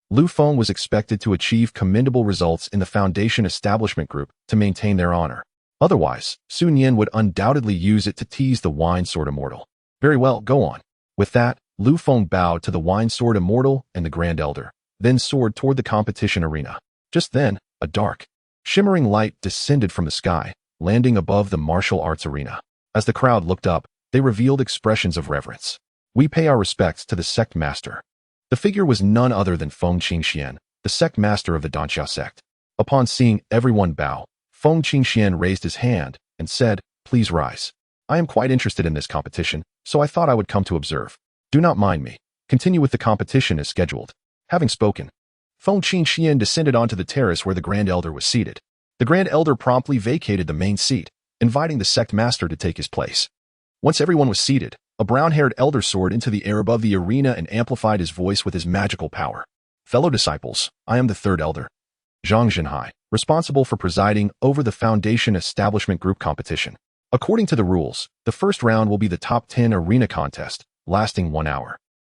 Lu Feng was expected to achieve commendable results in the Foundation Establishment Group to maintain their honor. Otherwise, Sun Yin would undoubtedly use it to tease the wine sword immortal. Very well, go on. With that, Lu Feng bowed to the wine sword immortal and the Grand Elder, then soared toward the competition arena. Just then, a dark, shimmering light descended from the sky, landing above the martial arts arena. As the crowd looked up, they revealed expressions of reverence. We pay our respects to the sect master. The figure was none other than Feng Qingxian, the sect master of the Xianxia sect. Upon seeing everyone bow, Feng Qingxian raised his hand and said, Please rise. I am quite interested in this competition, so I thought I would come to observe. Do not mind me. Continue with the competition as scheduled. Having spoken, Feng Qingxian descended onto the terrace where the Grand Elder was seated. The Grand Elder promptly vacated the main seat, inviting the sect master to take his place. Once everyone was seated, A brown-haired elder soared into the air above the arena and amplified his voice with his magical power. Fellow disciples, I am the third elder, Xianxiai, responsible for presiding over the Foundation Establishment Group competition. According to the rules, the first round will be the top 10 arena contest, lasting 1 hour.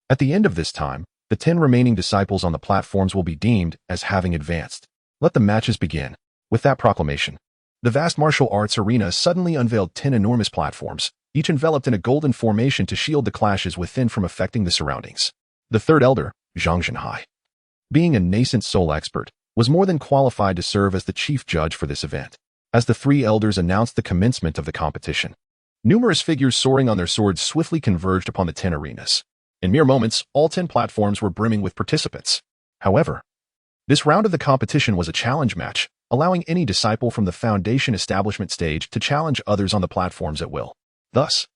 At the end of this time, the 10 remaining disciples on the platforms will be deemed as having advanced. Let the matches begin. With that proclamation, the vast martial arts arena suddenly unveiled 10 enormous platforms, each enveloped in a golden formation to shield the clashes within from affecting the surroundings. The third elder, Xianxiai, being a nascent soul expert, was more than qualified to serve as the chief judge for this event. As the three elders announced the commencement of the competition, numerous figures soaring on their swords swiftly converged upon the 10 arenas. In mere moments, all 10 platforms were brimming with participants. However, this round of the competition was a challenge match, allowing any disciple from the Foundation Establishment stage to challenge others on the platforms at will. Thus,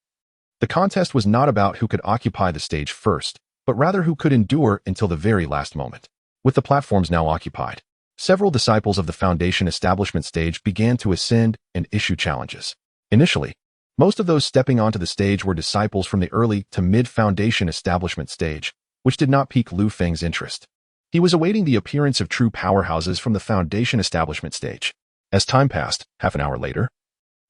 the contest was not about who could occupy the stage first, but rather who could endure until the very last moment. With the platforms now occupied, several disciples of the Foundation Establishment stage began to ascend and issue challenges. Initially, most of those stepping onto the stage were disciples from the early to mid-Foundation Establishment stage, which did not pique Lu Feng's interest. He was awaiting the appearance of true powerhouses from the Foundation Establishment stage. As time passed, half an hour later,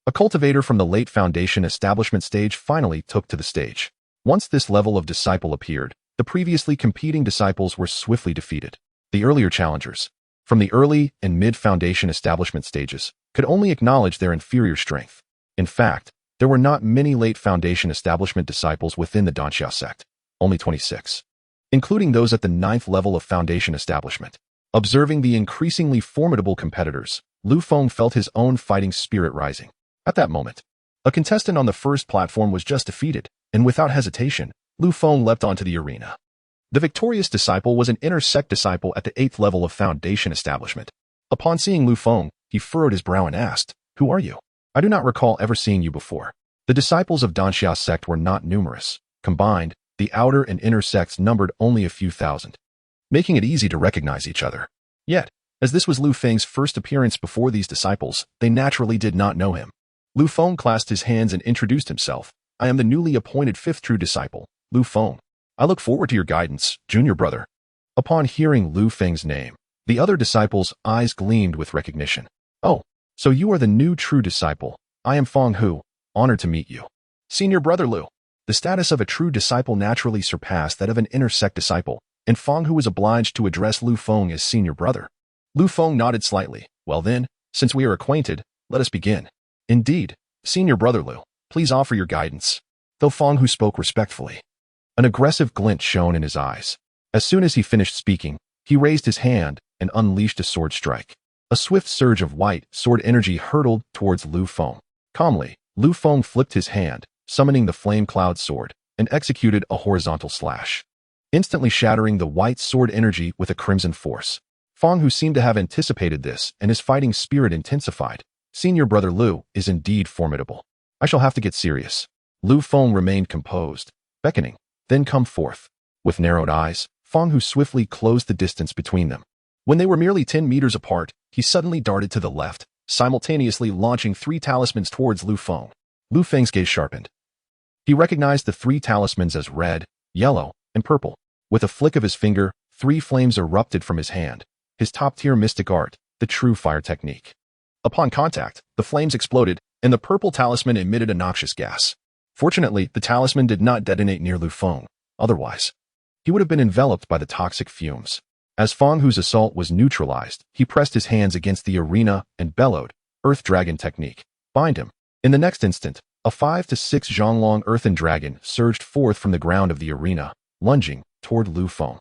a cultivator from the late Foundation Establishment stage finally took to the stage. Once this level of disciple appeared, the previously competing disciples were swiftly defeated. The earlier challengers, from the early and mid-Foundation Establishment stages, could only acknowledge their inferior strength. In fact, there were not many late Foundation Establishment disciples within the Danxia sect, only 26, including those at the 9th level of Foundation Establishment. Observing the increasingly formidable competitors, Lu Feng felt his own fighting spirit rising. At that moment, a contestant on the first platform was just defeated, and without hesitation, Lu Feng leapt onto the arena. The victorious disciple was an inner sect disciple at the 8th level of Foundation Establishment. Upon seeing Lu Feng, he furrowed his brow and asked, "Who are you? I do not recall ever seeing you before." The disciples of Danxia sect were not numerous. Combined, the outer and inner sects numbered only a few thousand, making it easy to recognize each other. Yet, as this was Lu Feng's first appearance before these disciples, they naturally did not know him. Lu Feng clasped his hands and introduced himself. "I am the newly appointed 5th true disciple, Lu Feng. I look forward to your guidance, junior brother." Upon hearing Lu Feng's name, the other disciples' eyes gleamed with recognition. "Oh, so you are the new true disciple. I am Feng Hu, honored to meet you." "Senior brother Lu." The status of a true disciple naturally surpassed that of an inner sect disciple, and Feng Hu was obliged to address Lu Feng as senior brother. Lu Feng nodded slightly. "Well then, since we are acquainted, let us begin." "Indeed, senior brother Lu, please offer your guidance." Though Feng Hu spoke respectfully, an aggressive glint shone in his eyes. As soon as he finished speaking, he raised his hand and unleashed a sword strike. A swift surge of white sword energy hurtled towards Lu Feng. Calmly, Lu Feng flipped his hand, summoning the flame cloud sword, and executed a horizontal slash, instantly shattering the white sword energy with a crimson force. Feng Hu seemed to have anticipated this, and his fighting spirit intensified. "Senior brother Lu is indeed formidable. I shall have to get serious." Lu Feng remained composed, beckoning, "Then come forth." With narrowed eyes, Feng Hu swiftly closed the distance between them. When they were merely 10 meters apart, he suddenly darted to the left, simultaneously launching 3 talismans towards Lu Feng. Lu Feng's gaze sharpened. He recognized the 3 talismans as red, yellow, and purple. With a flick of his finger, 3 flames erupted from his hand, his top-tier mystic art, the true fire technique. Upon contact, the flames exploded, and the purple talisman emitted a noxious gas. Fortunately, the talisman did not detonate near Lu Feng. Otherwise, he would have been enveloped by the toxic fumes. As Feng Hu's assault was neutralized, he pressed his hands against the arena and bellowed, "Earth Dragon Technique. Bind him." In the next instant, a 5 to 6 zhang-long earthen dragon surged forth from the ground of the arena, lunging toward Lu Feng.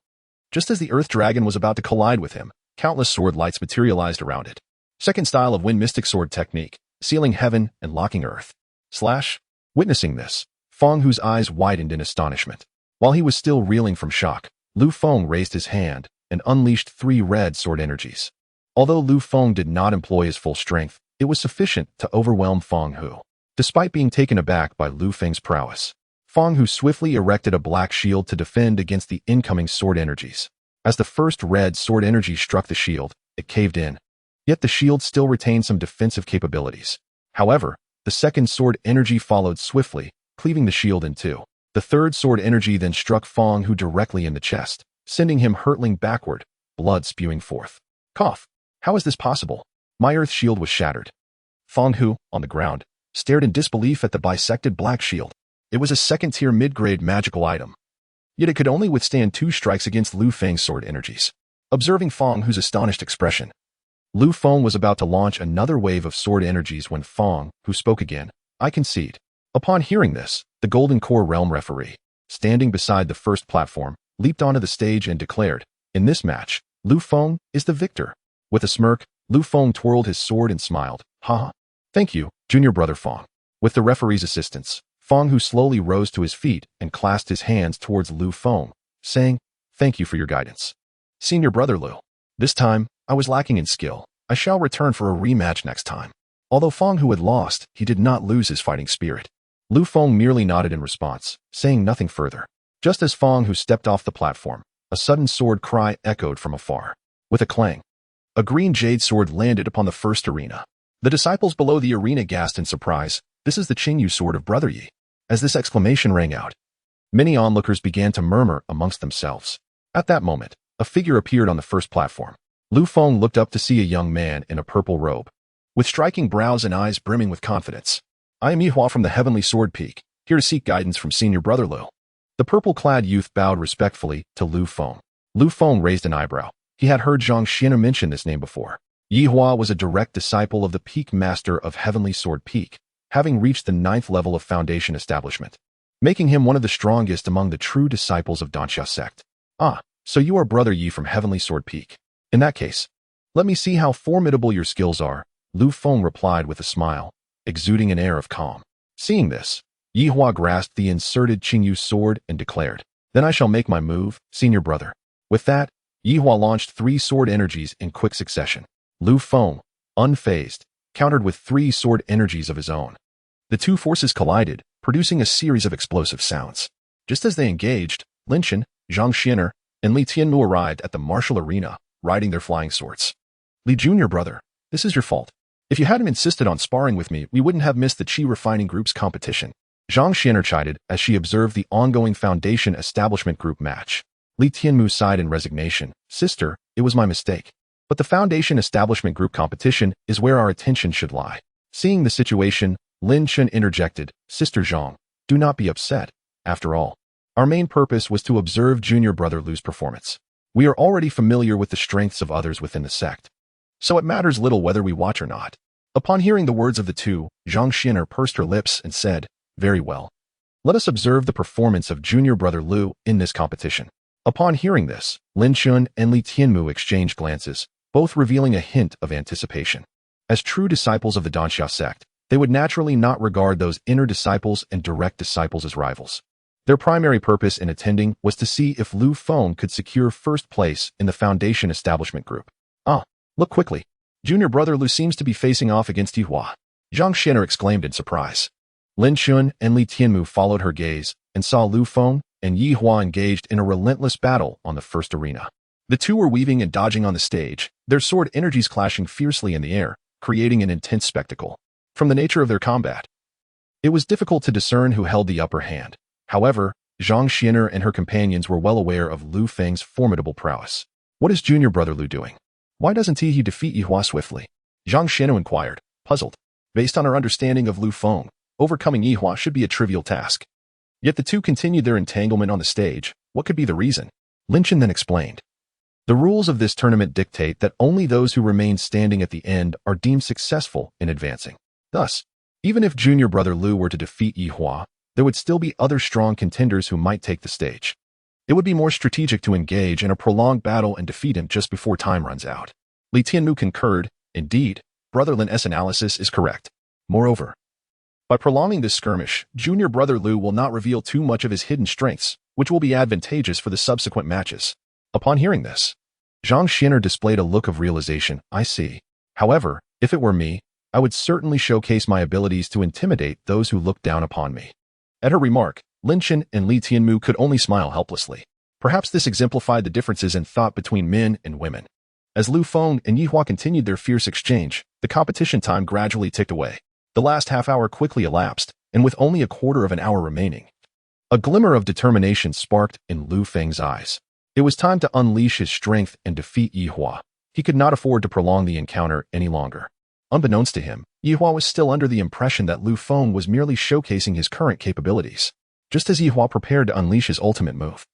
Just as the Earth Dragon was about to collide with him, countless sword lights materialized around it. Second style of Wind Mystic Sword technique, sealing heaven and locking earth. Slash. Witnessing this, Feng Hu's eyes widened in astonishment. While he was still reeling from shock, Lu Feng raised his hand and unleashed 3 red sword energies. Although Lu Feng did not employ his full strength, it was sufficient to overwhelm Feng Hu. Despite being taken aback by Lu Feng's prowess, Feng Hu swiftly erected a black shield to defend against the incoming sword energies. As the first red sword energy struck the shield, it caved in. Yet the shield still retained some defensive capabilities. However, the second sword energy followed swiftly, cleaving the shield in 2. The third sword energy then struck Feng Hu directly in the chest, sending him hurtling backward, blood spewing forth. Cough. How is this possible? My earth shield was shattered. Feng Hu, on the ground, stared in disbelief at the bisected black shield. It was a second-tier mid-grade magical item. Yet it could only withstand 2 strikes against Lu Feng's sword energies. Observing Feng Hu's astonished expression, Lu Feng was about to launch another wave of sword energies when Feng Hu spoke again. I concede. Upon hearing this, the Golden Core Realm referee, standing beside the first platform, leaped onto the stage and declared, in this match, Lu Feng is the victor. With a smirk, Lu Feng twirled his sword and smiled. Ha! Thank you, junior brother Feng. With the referee's assistance, Feng Hu slowly rose to his feet and clasped his hands towards Lu Feng, saying, thank you for your guidance. Senior brother Lu. This time, I was lacking in skill. I shall return for a rematch next time. Although Feng Hu had lost, he did not lose his fighting spirit. Lu Feng merely nodded in response, saying nothing further. Just as Feng Hu stepped off the platform, a sudden sword cry echoed from afar. With a clang, a green jade sword landed upon the first arena. The disciples below the arena gasped in surprise. This is the Qingyu sword of Brother Yi. As this exclamation rang out, many onlookers began to murmur amongst themselves. At that moment, a figure appeared on the first platform. Lu Feng looked up to see a young man in a purple robe, with striking brows and eyes brimming with confidence. I am Yihua from the Heavenly Sword Peak, here to seek guidance from senior brother Lu. The purple-clad youth bowed respectfully to Lu Feng. Lu Feng raised an eyebrow. He had heard Xianxia mention this name before. Yihua was a direct disciple of the Peak Master of Heavenly Sword Peak, having reached the 9th level of Foundation establishment, making him one of the strongest among the true disciples of Xianxia sect. Ah, so you are Brother Yi from Heavenly Sword Peak. In that case, let me see how formidable your skills are, Lu Feng replied with a smile, exuding an air of calm. Seeing this, Yihua grasped the inserted Qingyu sword and declared, then I shall make my move, senior brother. With that, Yihua launched 3 sword energies in quick succession. Lu Feng, unfazed, countered with 3 sword energies of his own. The 2 forces collided, producing a series of explosive sounds. Just as they engaged, Linchen, Zhang Xianer, and Li Tianmu arrived at the martial arena, riding their flying swords. Li junior brother, this is your fault. If you hadn't insisted on sparring with me, we wouldn't have missed the Qi Refining Group's competition. Zhang Xianer chided as she observed the ongoing Foundation Establishment Group match. Li Tianmu sighed in resignation. Sister, it was my mistake. But the Foundation Establishment Group competition is where our attention should lie. Seeing the situation, Lin Chen interjected, Sister Zhang, do not be upset. After all, our main purpose was to observe junior brother Lu's performance. We are already familiar with the strengths of others within the sect, so it matters little whether we watch or not. Upon hearing the words of the 2, Zhang Xianer pursed her lips and said, very well. Let us observe the performance of junior brother Lu in this competition. Upon hearing this, Lin Chun and Li Tianmu exchanged glances, both revealing a hint of anticipation. As true disciples of the Xianxia sect, they would naturally not regard those inner disciples and direct disciples as rivals. Their primary purpose in attending was to see if Lu Feng could secure first place in the Foundation Establishment Group. Ah, look quickly. Junior brother Lu seems to be facing off against Yihua. Zhang Xianer exclaimed in surprise. Lin Chun and Li Tianmu followed her gaze and saw Lu Feng and Yihua engaged in a relentless battle on the first arena. The 2 were weaving and dodging on the stage, their sword energies clashing fiercely in the air, creating an intense spectacle. From the nature of their combat, it was difficult to discern who held the upper hand. However, Zhang Xianer and her companions were well aware of Lu Feng's formidable prowess. What is junior brother Lu doing? Why doesn't he defeat Yihua swiftly? Zhang Xianer inquired, puzzled. Based on her understanding of Lu Feng, overcoming Yihua should be a trivial task. Yet the 2 continued their entanglement on the stage. What could be the reason? Lin Chen then explained. The rules of this tournament dictate that only those who remain standing at the end are deemed successful in advancing. Thus, even if junior brother Lu were to defeat Yihua, there would still be other strong contenders who might take the stage. It would be more strategic to engage in a prolonged battle and defeat him just before time runs out. Li Tianmu concurred. Indeed, Brother Lin's analysis is correct. Moreover, by prolonging this skirmish, junior brother Lu will not reveal too much of his hidden strengths, which will be advantageous for the subsequent matches. Upon hearing this, Zhang Xianer displayed a look of realization. I see. However, if it were me, I would certainly showcase my abilities to intimidate those who look down upon me. At her remark, Lin Chen and Li Tianmu could only smile helplessly. Perhaps this exemplified the differences in thought between men and women. As Lu Feng and Yihua continued their fierce exchange, the competition time gradually ticked away. The last half hour quickly elapsed, and with only a quarter of an hour remaining, A glimmer of determination sparked in Lu Feng's eyes. It was time to unleash his strength and defeat Yihua. He could not afford to prolong the encounter any longer. Unbeknownst to him, Yihua was still under the impression that Lu Feng was merely showcasing his current capabilities. Just as Yihua prepared to unleash his ultimate move,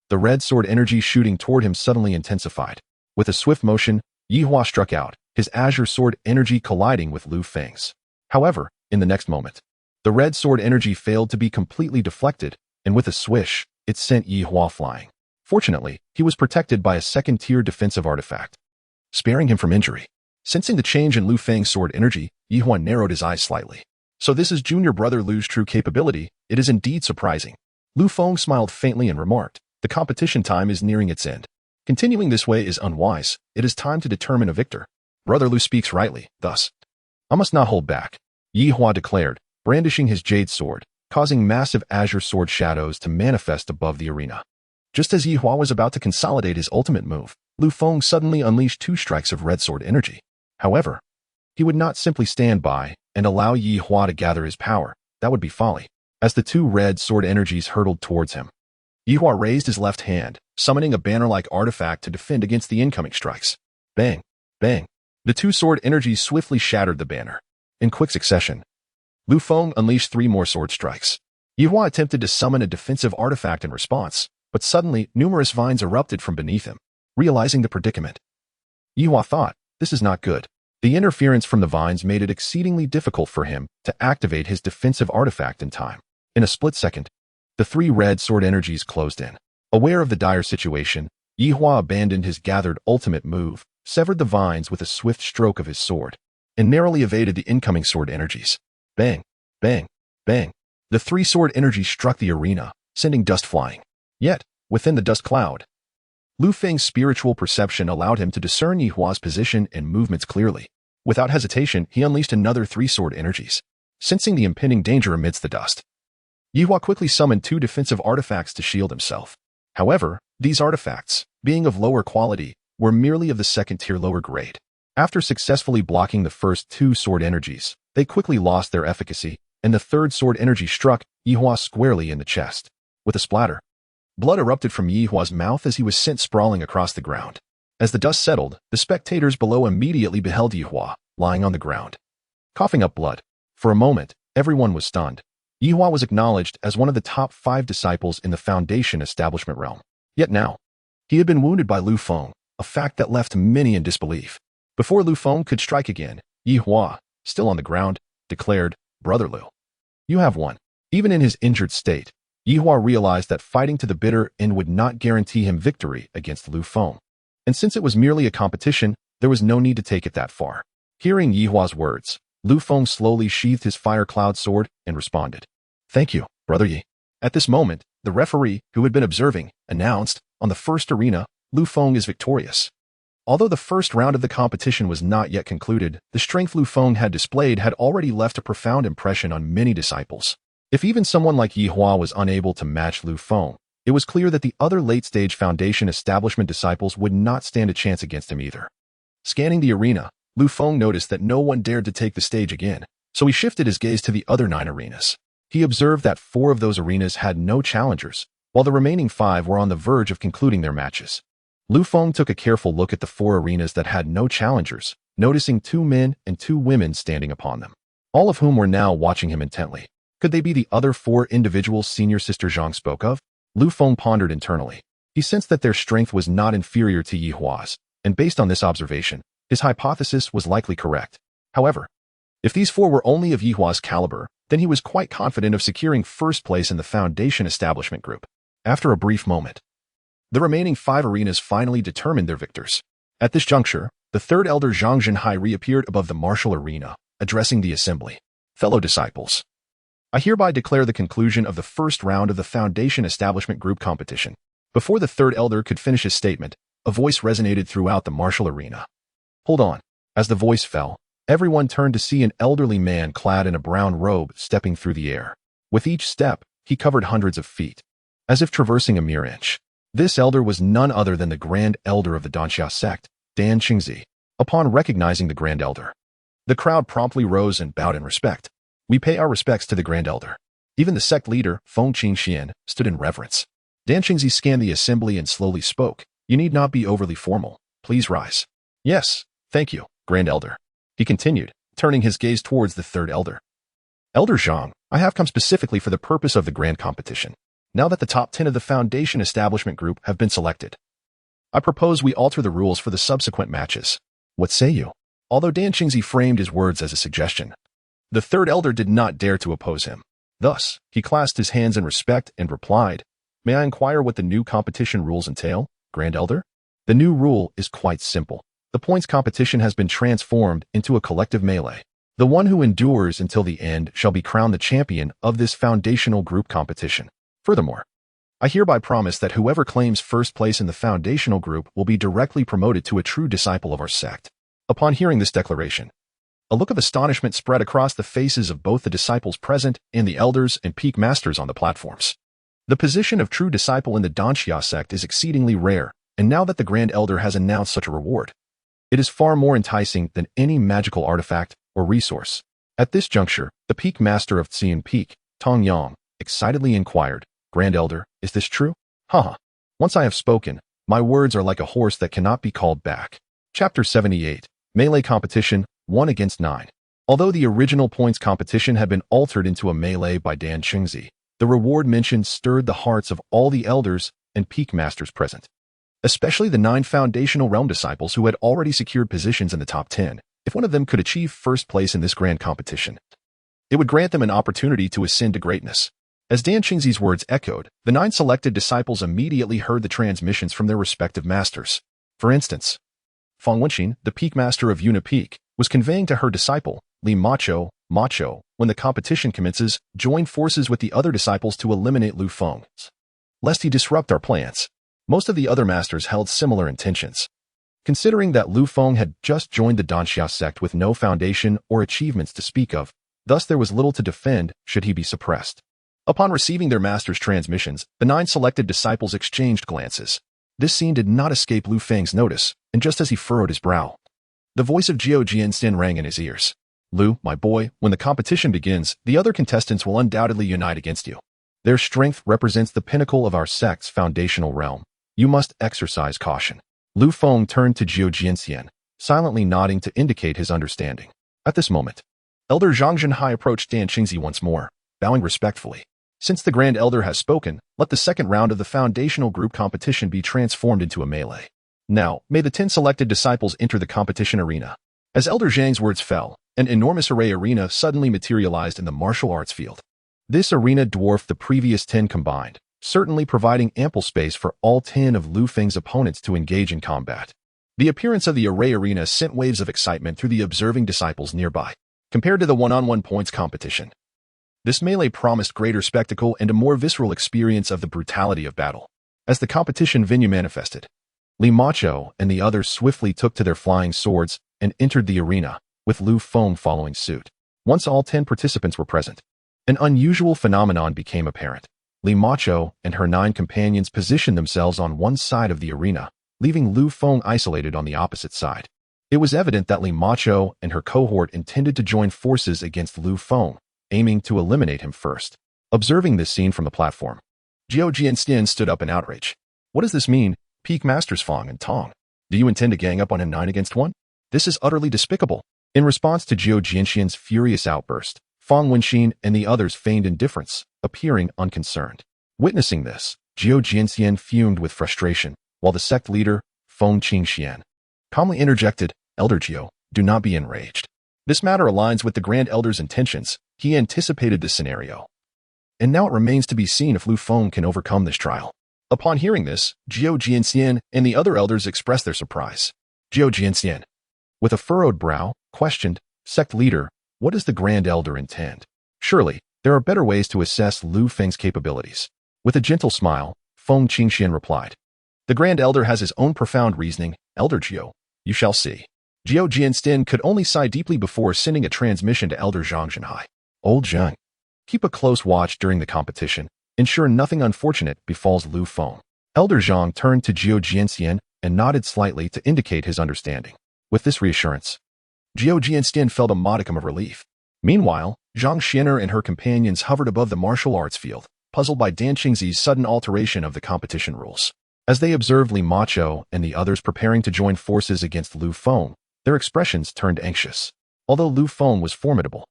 the red sword energy shooting toward him suddenly intensified. With a swift motion, Yihua struck out, his azure sword energy colliding with Lu Feng's. However, in the next moment, the red sword energy failed to be completely deflected, and with a swish, it sent Yihua flying. Fortunately, he was protected by a second-tier defensive artifact, sparing him from injury. Sensing the change in Lu Feng's sword energy, Yihua narrowed his eyes slightly. So this is junior brother Lu's true capability. It is indeed surprising. Lu Feng smiled faintly and remarked, the competition time is nearing its end. Continuing this way is unwise. It is time to determine a victor. Brother Lu speaks rightly, thus. I must not hold back, Yihua declared, brandishing his jade sword, causing massive azure sword shadows to manifest above the arena. Just as Yihua was about to consolidate his ultimate move, Lu Feng suddenly unleashed 2 strikes of red sword energy. However, he would not simply stand by and allow Yihua to gather his power. That would be folly. As the 2 red sword energies hurtled towards him, Yihua raised his left hand, summoning a banner-like artifact to defend against the incoming strikes. Bang! Bang! The 2 sword energies swiftly shattered the banner. In quick succession, Lu Feng unleashed 3 more sword strikes. Yihua attempted to summon a defensive artifact in response, but suddenly numerous vines erupted from beneath him. Realizing the predicament, Yihua thought, this is not good. The interference from the vines made it exceedingly difficult for him to activate his defensive artifact in time. In a split second, the 3 red sword energies closed in. Aware of the dire situation, Yihua abandoned his gathered ultimate move, severed the vines with a swift stroke of his sword, and narrowly evaded the incoming sword energies. Bang! Bang! Bang! The 3 sword energies struck the arena, sending dust flying. Yet, within the dust cloud, Lu Feng's spiritual perception allowed him to discern Yihua's position and movements clearly. Without hesitation, he unleashed another 3 sword energies. Sensing the impending danger amidst the dust, Yihua quickly summoned 2 defensive artifacts to shield himself. However, these artifacts, being of lower quality, were merely of the second-tier lower grade. After successfully blocking the first 2 sword energies, they quickly lost their efficacy, and the 3rd sword energy struck Yihua squarely in the chest. With a splatter, blood erupted from Yihua's mouth as he was sent sprawling across the ground. As the dust settled, the spectators below immediately beheld Yihua, lying on the ground, coughing up blood. For a moment, everyone was stunned. Yihua was acknowledged as one of the top 5 disciples in the Foundation establishment realm. Yet now, he had been wounded by Lu Feng, a fact that left many in disbelief. Before Lu Feng could strike again, Yihua, still on the ground, declared, Brother Lu, you have won. Even in his injured state, Yihua realized that fighting to the bitter end would not guarantee him victory against Lu Feng. And since it was merely a competition, there was no need to take it that far. Hearing Yihua's words, Lu Feng slowly sheathed his fire cloud sword and responded, Thank you, Brother Yi. At this moment, the referee, who had been observing, announced, on the first arena, Lu Feng is victorious. Although the first round of the competition was not yet concluded, the strength Lu Feng had displayed had already left a profound impression on many disciples. If even someone like Yihua was unable to match Lu Feng, it was clear that the other late-stage Foundation establishment disciples would not stand a chance against him either. Scanning the arena, Lu Feng noticed that no one dared to take the stage again, so he shifted his gaze to the other 9 arenas. He observed that 4 of those arenas had no challengers, while the remaining 5 were on the verge of concluding their matches. Lu Feng took a careful look at the 4 arenas that had no challengers, noticing 2 men and 2 women standing upon them, all of whom were now watching him intently. Could they be the other 4 individuals Senior Sister Zhang spoke of? Lu Feng pondered internally. He sensed that their strength was not inferior to Yihua's, and based on this observation, his hypothesis was likely correct. However, if these 4 were only of Yihua's caliber, then he was quite confident of securing first place in the Foundation establishment group. After a brief moment, the remaining 5 arenas finally determined their victors. At this juncture, the 3rd Elder Zhang Zhenhai reappeared above the martial arena, addressing the assembly. Fellow disciples, I hereby declare the conclusion of the first round of the Foundation Establishment Group competition. Before the 3rd Elder could finish his statement, a voice resonated throughout the martial arena. Hold on. As the voice fell, everyone turned to see an elderly man clad in a brown robe stepping through the air. With each step, he covered hundreds of feet, as if traversing a mere inch. This elder was none other than the Grand Elder of the Danxia sect, Dan Qingzi. Upon recognizing the Grand Elder, the crowd promptly rose and bowed in respect. We pay our respects to the Grand Elder. Even the sect leader, Feng stood in reverence. Dan Qingzi scanned the assembly and slowly spoke. You need not be overly formal. Please rise. Yes, thank you, Grand Elder. He continued, turning his gaze towards the third elder. Elder Zhang, I have come specifically for the purpose of the grand competition. Now that the top 10 of the Foundation Establishment Group have been selected, I propose we alter the rules for the subsequent matches. What say you? Although Dan Qingzi framed his words as a suggestion, the third elder did not dare to oppose him. Thus, he clasped his hands in respect and replied, May I inquire what the new competition rules entail, Grand Elder? The new rule is quite simple. The points competition has been transformed into a collective melee. The one who endures until the end shall be crowned the champion of this foundational group competition. Furthermore, I hereby promise that whoever claims first place in the foundational group will be directly promoted to a true disciple of our sect. Upon hearing this declaration, a look of astonishment spread across the faces of both the disciples present and the elders and peak masters on the platforms. The position of true disciple in the Xianxia sect is exceedingly rare, and now that the Grand Elder has announced such a reward, it is far more enticing than any magical artifact or resource. At this juncture, the peak master of Xian Peak, Tong Yang, excitedly inquired, Grand Elder, is this true? Haha. Once I have spoken, my words are like a horse that cannot be called back. Chapter 78, Melee Competition, 1 against 9. Although the original points competition had been altered into a melee by Dan Qingzi, the reward mentioned stirred the hearts of all the elders and peak masters present, especially the 9 foundational realm disciples who had already secured positions in the top 10. If one of them could achieve first place in this grand competition, it would grant them an opportunity to ascend to greatness. As Dan Qingzi's words echoed, the 9 selected disciples immediately heard the transmissions from their respective masters. For instance, Feng Wenxin, the peak master of Yuna Peak, was conveying to her disciple, Li Macho, when the competition commences, join forces with the other disciples to eliminate Lu Feng, lest he disrupt our plans. Most of the other masters held similar intentions. Considering that Lu Feng had just joined the Xianxia sect with no foundation or achievements to speak of, thus there was little to defend should he be suppressed. Upon receiving their master's transmissions, the 9 selected disciples exchanged glances. This scene did not escape Lu Feng's notice, and just as he furrowed his brow, the voice of Jiao Jianxin rang in his ears. Lu, my boy, when the competition begins, the other contestants will undoubtedly unite against you. Their strength represents the pinnacle of our sect's foundational realm. You must exercise caution. Lu Feng turned to Jiao Jianxin, silently nodding to indicate his understanding. At this moment, Elder Zhang Zhenhai approached Dan Qingzi once more, bowing respectfully. Since the Grand Elder has spoken, let the second round of the foundational group competition be transformed into a melee. Now, may the 10 selected disciples enter the competition arena. As Elder Zhang's words fell, an enormous array arena suddenly materialized in the martial arts field. This arena dwarfed the previous 10 combined, certainly providing ample space for all 10 of Lu Feng's opponents to engage in combat. The appearance of the array arena sent waves of excitement through the observing disciples nearby. Compared to the one-on-one points competition, this melee promised greater spectacle and a more visceral experience of the brutality of battle. As the competition venue manifested, Li Macho and the others swiftly took to their flying swords and entered the arena, with Lu Feng following suit. Once all 10 participants were present, an unusual phenomenon became apparent. Li Macho and her 9 companions positioned themselves on one side of the arena, leaving Lu Feng isolated on the opposite side. It was evident that Li Macho and her cohort intended to join forces against Lu Feng, aiming to eliminate him first. Observing this scene from the platform, Jiao Jianxin stood up in outrage. What does this mean, Peak Masters Feng and Tong? Do you intend to gang up on him 9 against 1? This is utterly despicable. In response to Jiao Jianxin's furious outburst, Feng Wenxin and the others feigned indifference, appearing unconcerned. Witnessing this, Jiao Jianxin fumed with frustration, while the sect leader, Feng Qingxian, calmly interjected, Elder Jiao, do not be enraged. This matter aligns with the Grand Elder's intentions. He anticipated this scenario. And now it remains to be seen if Lu Feng can overcome this trial. Upon hearing this, Jiao Jianxin and the other elders expressed their surprise. Jiao Jianxin, with a furrowed brow, questioned, Sect leader, what does the Grand Elder intend? Surely, there are better ways to assess Lu Feng's capabilities. With a gentle smile, Feng Qingxian replied, the Grand Elder has his own profound reasoning. Elder Jiao, you shall see. Jiao Jianxin could only sigh deeply before sending a transmission to Elder Zhang Zhenhai. Old Zhang, keep a close watch during the competition. Ensure nothing unfortunate befalls Lu Feng. Elder Zhang turned to Jiao Jianxin and nodded slightly to indicate his understanding. With this reassurance, Jiao Jianxin felt a modicum of relief. Meanwhile, Xianxia and her companions hovered above the martial arts field, puzzled by Dan Qingzi's sudden alteration of the competition rules. As they observed Li Macho and the others preparing to join forces against Lu Feng, their expressions turned anxious. Although Lu Feng was formidable,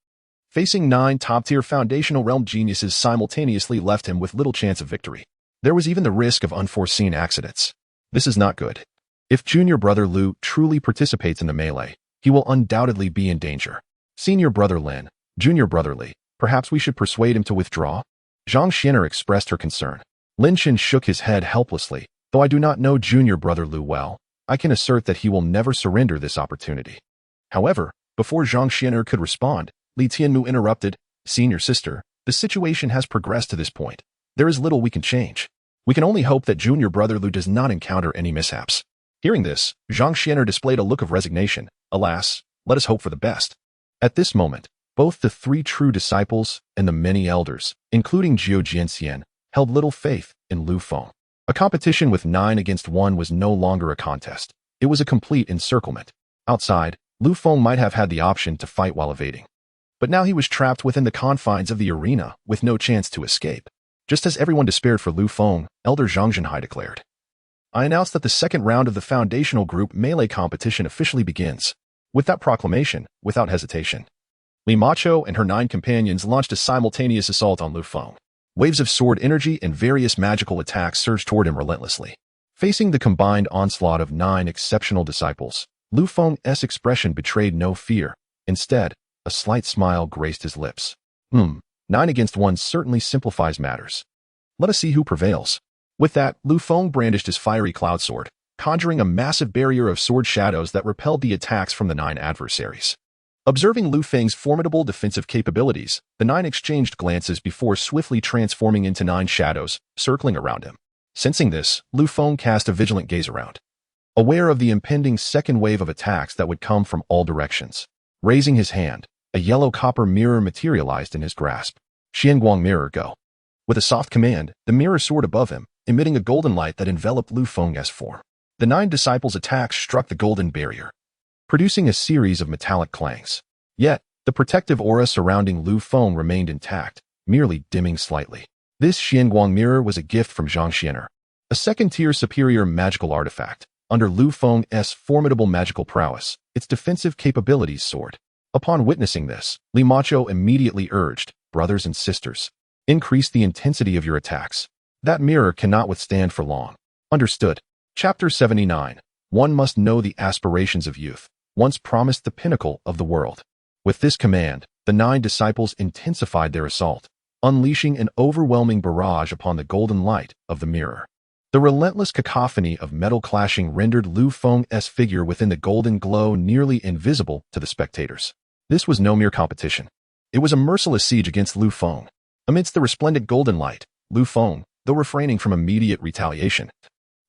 facing 9 top-tier foundational realm geniuses simultaneously left him with little chance of victory. There was even the risk of unforeseen accidents. This is not good. If junior brother Lu truly participates in the melee, he will undoubtedly be in danger. Senior brother Lin, junior brother Li, perhaps we should persuade him to withdraw? Zhang Xian'er expressed her concern. Lin Chen shook his head helplessly. Though I do not know junior brother Lu well, I can assert that he will never surrender this opportunity. However, before Zhang Xian'er could respond, Li Tianmu interrupted. Senior sister, the situation has progressed to this point. There is little we can change. We can only hope that junior brother Lu does not encounter any mishaps. Hearing this, Zhang Xian'er displayed a look of resignation. Alas, let us hope for the best. At this moment, both the 3 true disciples and the many elders, including Jiu Jianxian, held little faith in Lu Feng. A competition with 9 against 1 was no longer a contest. It was a complete encirclement. Outside, Lu Feng might have had the option to fight while evading. But now he was trapped within the confines of the arena with no chance to escape. Just as everyone despaired for Lu Feng, Elder Zhang Zhenhai declared, I announce that the second round of the foundational group melee competition officially begins. With that proclamation, without hesitation, Li Macho and her 9 companions launched a simultaneous assault on Lu Feng. Waves of sword energy and various magical attacks surged toward him relentlessly. Facing the combined onslaught of 9 exceptional disciples, Lu Feng's expression betrayed no fear. Instead, a slight smile graced his lips. 9 against 1 certainly simplifies matters. Let us see who prevails. With that, Lu Feng brandished his fiery cloud sword, conjuring a massive barrier of sword shadows that repelled the attacks from the 9 adversaries. Observing Lu Feng's formidable defensive capabilities, the 9 exchanged glances before swiftly transforming into 9 shadows, circling around him. Sensing this, Lu Feng cast a vigilant gaze around, aware of the impending second wave of attacks that would come from all directions. Raising his hand, a yellow copper mirror materialized in his grasp. Xianguang mirror, go. With a soft command, the mirror soared above him, emitting a golden light that enveloped Lu Feng's form. The 9 disciples' attacks struck the golden barrier, producing a series of metallic clangs. Yet, the protective aura surrounding Lu Feng remained intact, merely dimming slightly. This Xianguang mirror was a gift from Zhang Xian'er, a second-tier superior magical artifact. Under Lu Feng's formidable magical prowess, its defensive capabilities soared. Upon witnessing this, Li Macho immediately urged, brothers and sisters, increase the intensity of your attacks. That mirror cannot withstand for long. Understood. Chapter 79. One must know the aspirations of youth, once promised the pinnacle of the world. With this command, the 9 disciples intensified their assault, unleashing an overwhelming barrage upon the golden light of the mirror. The relentless cacophony of metal clashing rendered Lu Feng's figure within the golden glow nearly invisible to the spectators. This was no mere competition. It was a merciless siege against Lu Feng. Amidst the resplendent golden light, Lu Feng, though refraining from immediate retaliation,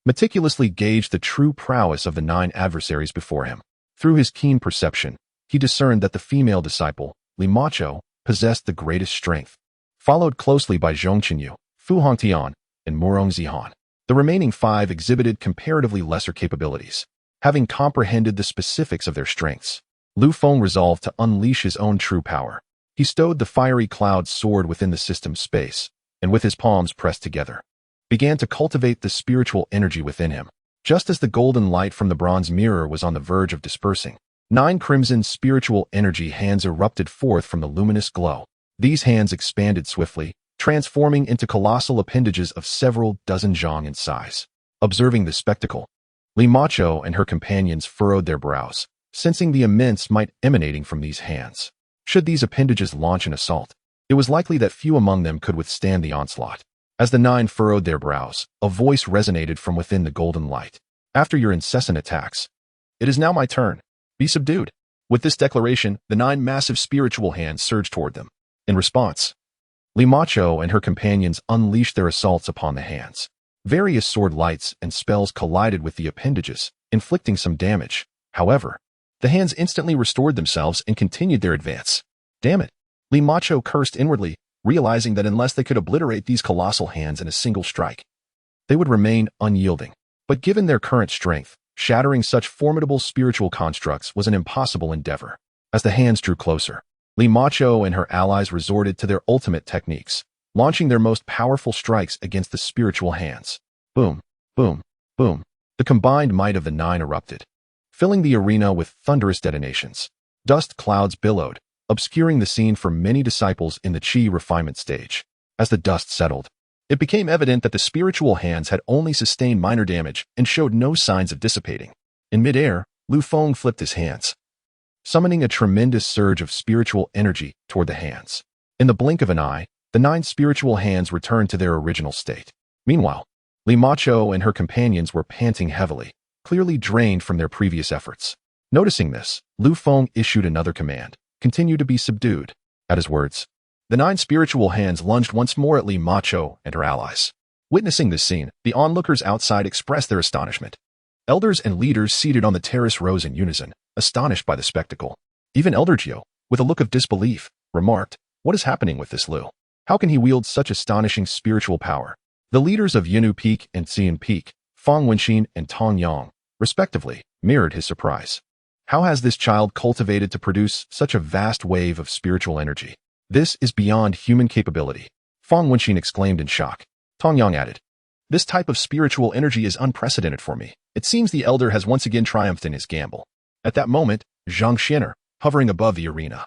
meticulously gauged the true prowess of the 9 adversaries before him. Through his keen perception, he discerned that the female disciple, Li Macho, possessed the greatest strength, followed closely by Zhong Qinyu, Fu Hongtian, and Murong Zihan. The remaining 5 exhibited comparatively lesser capabilities. Having comprehended the specifics of their strengths, Lu Feng resolved to unleash his own true power. He stowed the fiery cloud sword within the system's space, and with his palms pressed together, began to cultivate the spiritual energy within him. Just as the golden light from the bronze mirror was on the verge of dispersing, 9 crimson spiritual energy hands erupted forth from the luminous glow. These hands expanded swiftly, transforming into colossal appendages of several dozen zhang in size. Observing the spectacle, Li Macho and her companions furrowed their brows, sensing the immense might emanating from these hands. Should these appendages launch an assault, it was likely that few among them could withstand the onslaught. As the 9 furrowed their brows, a voice resonated from within the golden light. After your incessant attacks, it is now my turn. Be subdued. With this declaration, the 9 massive spiritual hands surged toward them. In response, Li Macho and her companions unleashed their assaults upon the hands. Various sword lights and spells collided with the appendages, inflicting some damage. However, the hands instantly restored themselves and continued their advance. Damn it! Li Macho cursed inwardly, realizing that unless they could obliterate these colossal hands in a single strike, they would remain unyielding. But given their current strength, shattering such formidable spiritual constructs was an impossible endeavor. As the hands drew closer, Li Macho and her allies resorted to their ultimate techniques, launching their most powerful strikes against the spiritual hands. Boom, boom, boom. The combined might of the nine erupted, filling the arena with thunderous detonations. Dust clouds billowed, obscuring the scene for many disciples in the Qi refinement stage. As the dust settled, it became evident that the spiritual hands had only sustained minor damage and showed no signs of dissipating. In midair, Lu Feng flipped his hands, summoning a tremendous surge of spiritual energy toward the hands. In the blink of an eye, the nine spiritual hands returned to their original state. Meanwhile, Li Macho and her companions were panting heavily, clearly drained from their previous efforts. Noticing this, Lu Feng issued another command: continue to be subdued. At his words, the nine spiritual hands lunged once more at Li Macho and her allies. Witnessing this scene, the onlookers outside expressed their astonishment. Elders and leaders seated on the terrace rose in unison, astonished by the spectacle. Even Elder Jiu, with a look of disbelief, remarked, "What is happening with this Lu? How can he wield such astonishing spiritual power?" The leaders of Yinu Peak and Xian Peak, Feng Wenxin and Tong Yang, respectively, mirrored his surprise. How has this child cultivated to produce such a vast wave of spiritual energy? This is beyond human capability, Feng Wenxin exclaimed in shock. Tong Yang added, "This type of spiritual energy is unprecedented for me. It seems the elder has once again triumphed in his gamble." At that moment, Zhang Xianer, hovering above the arena,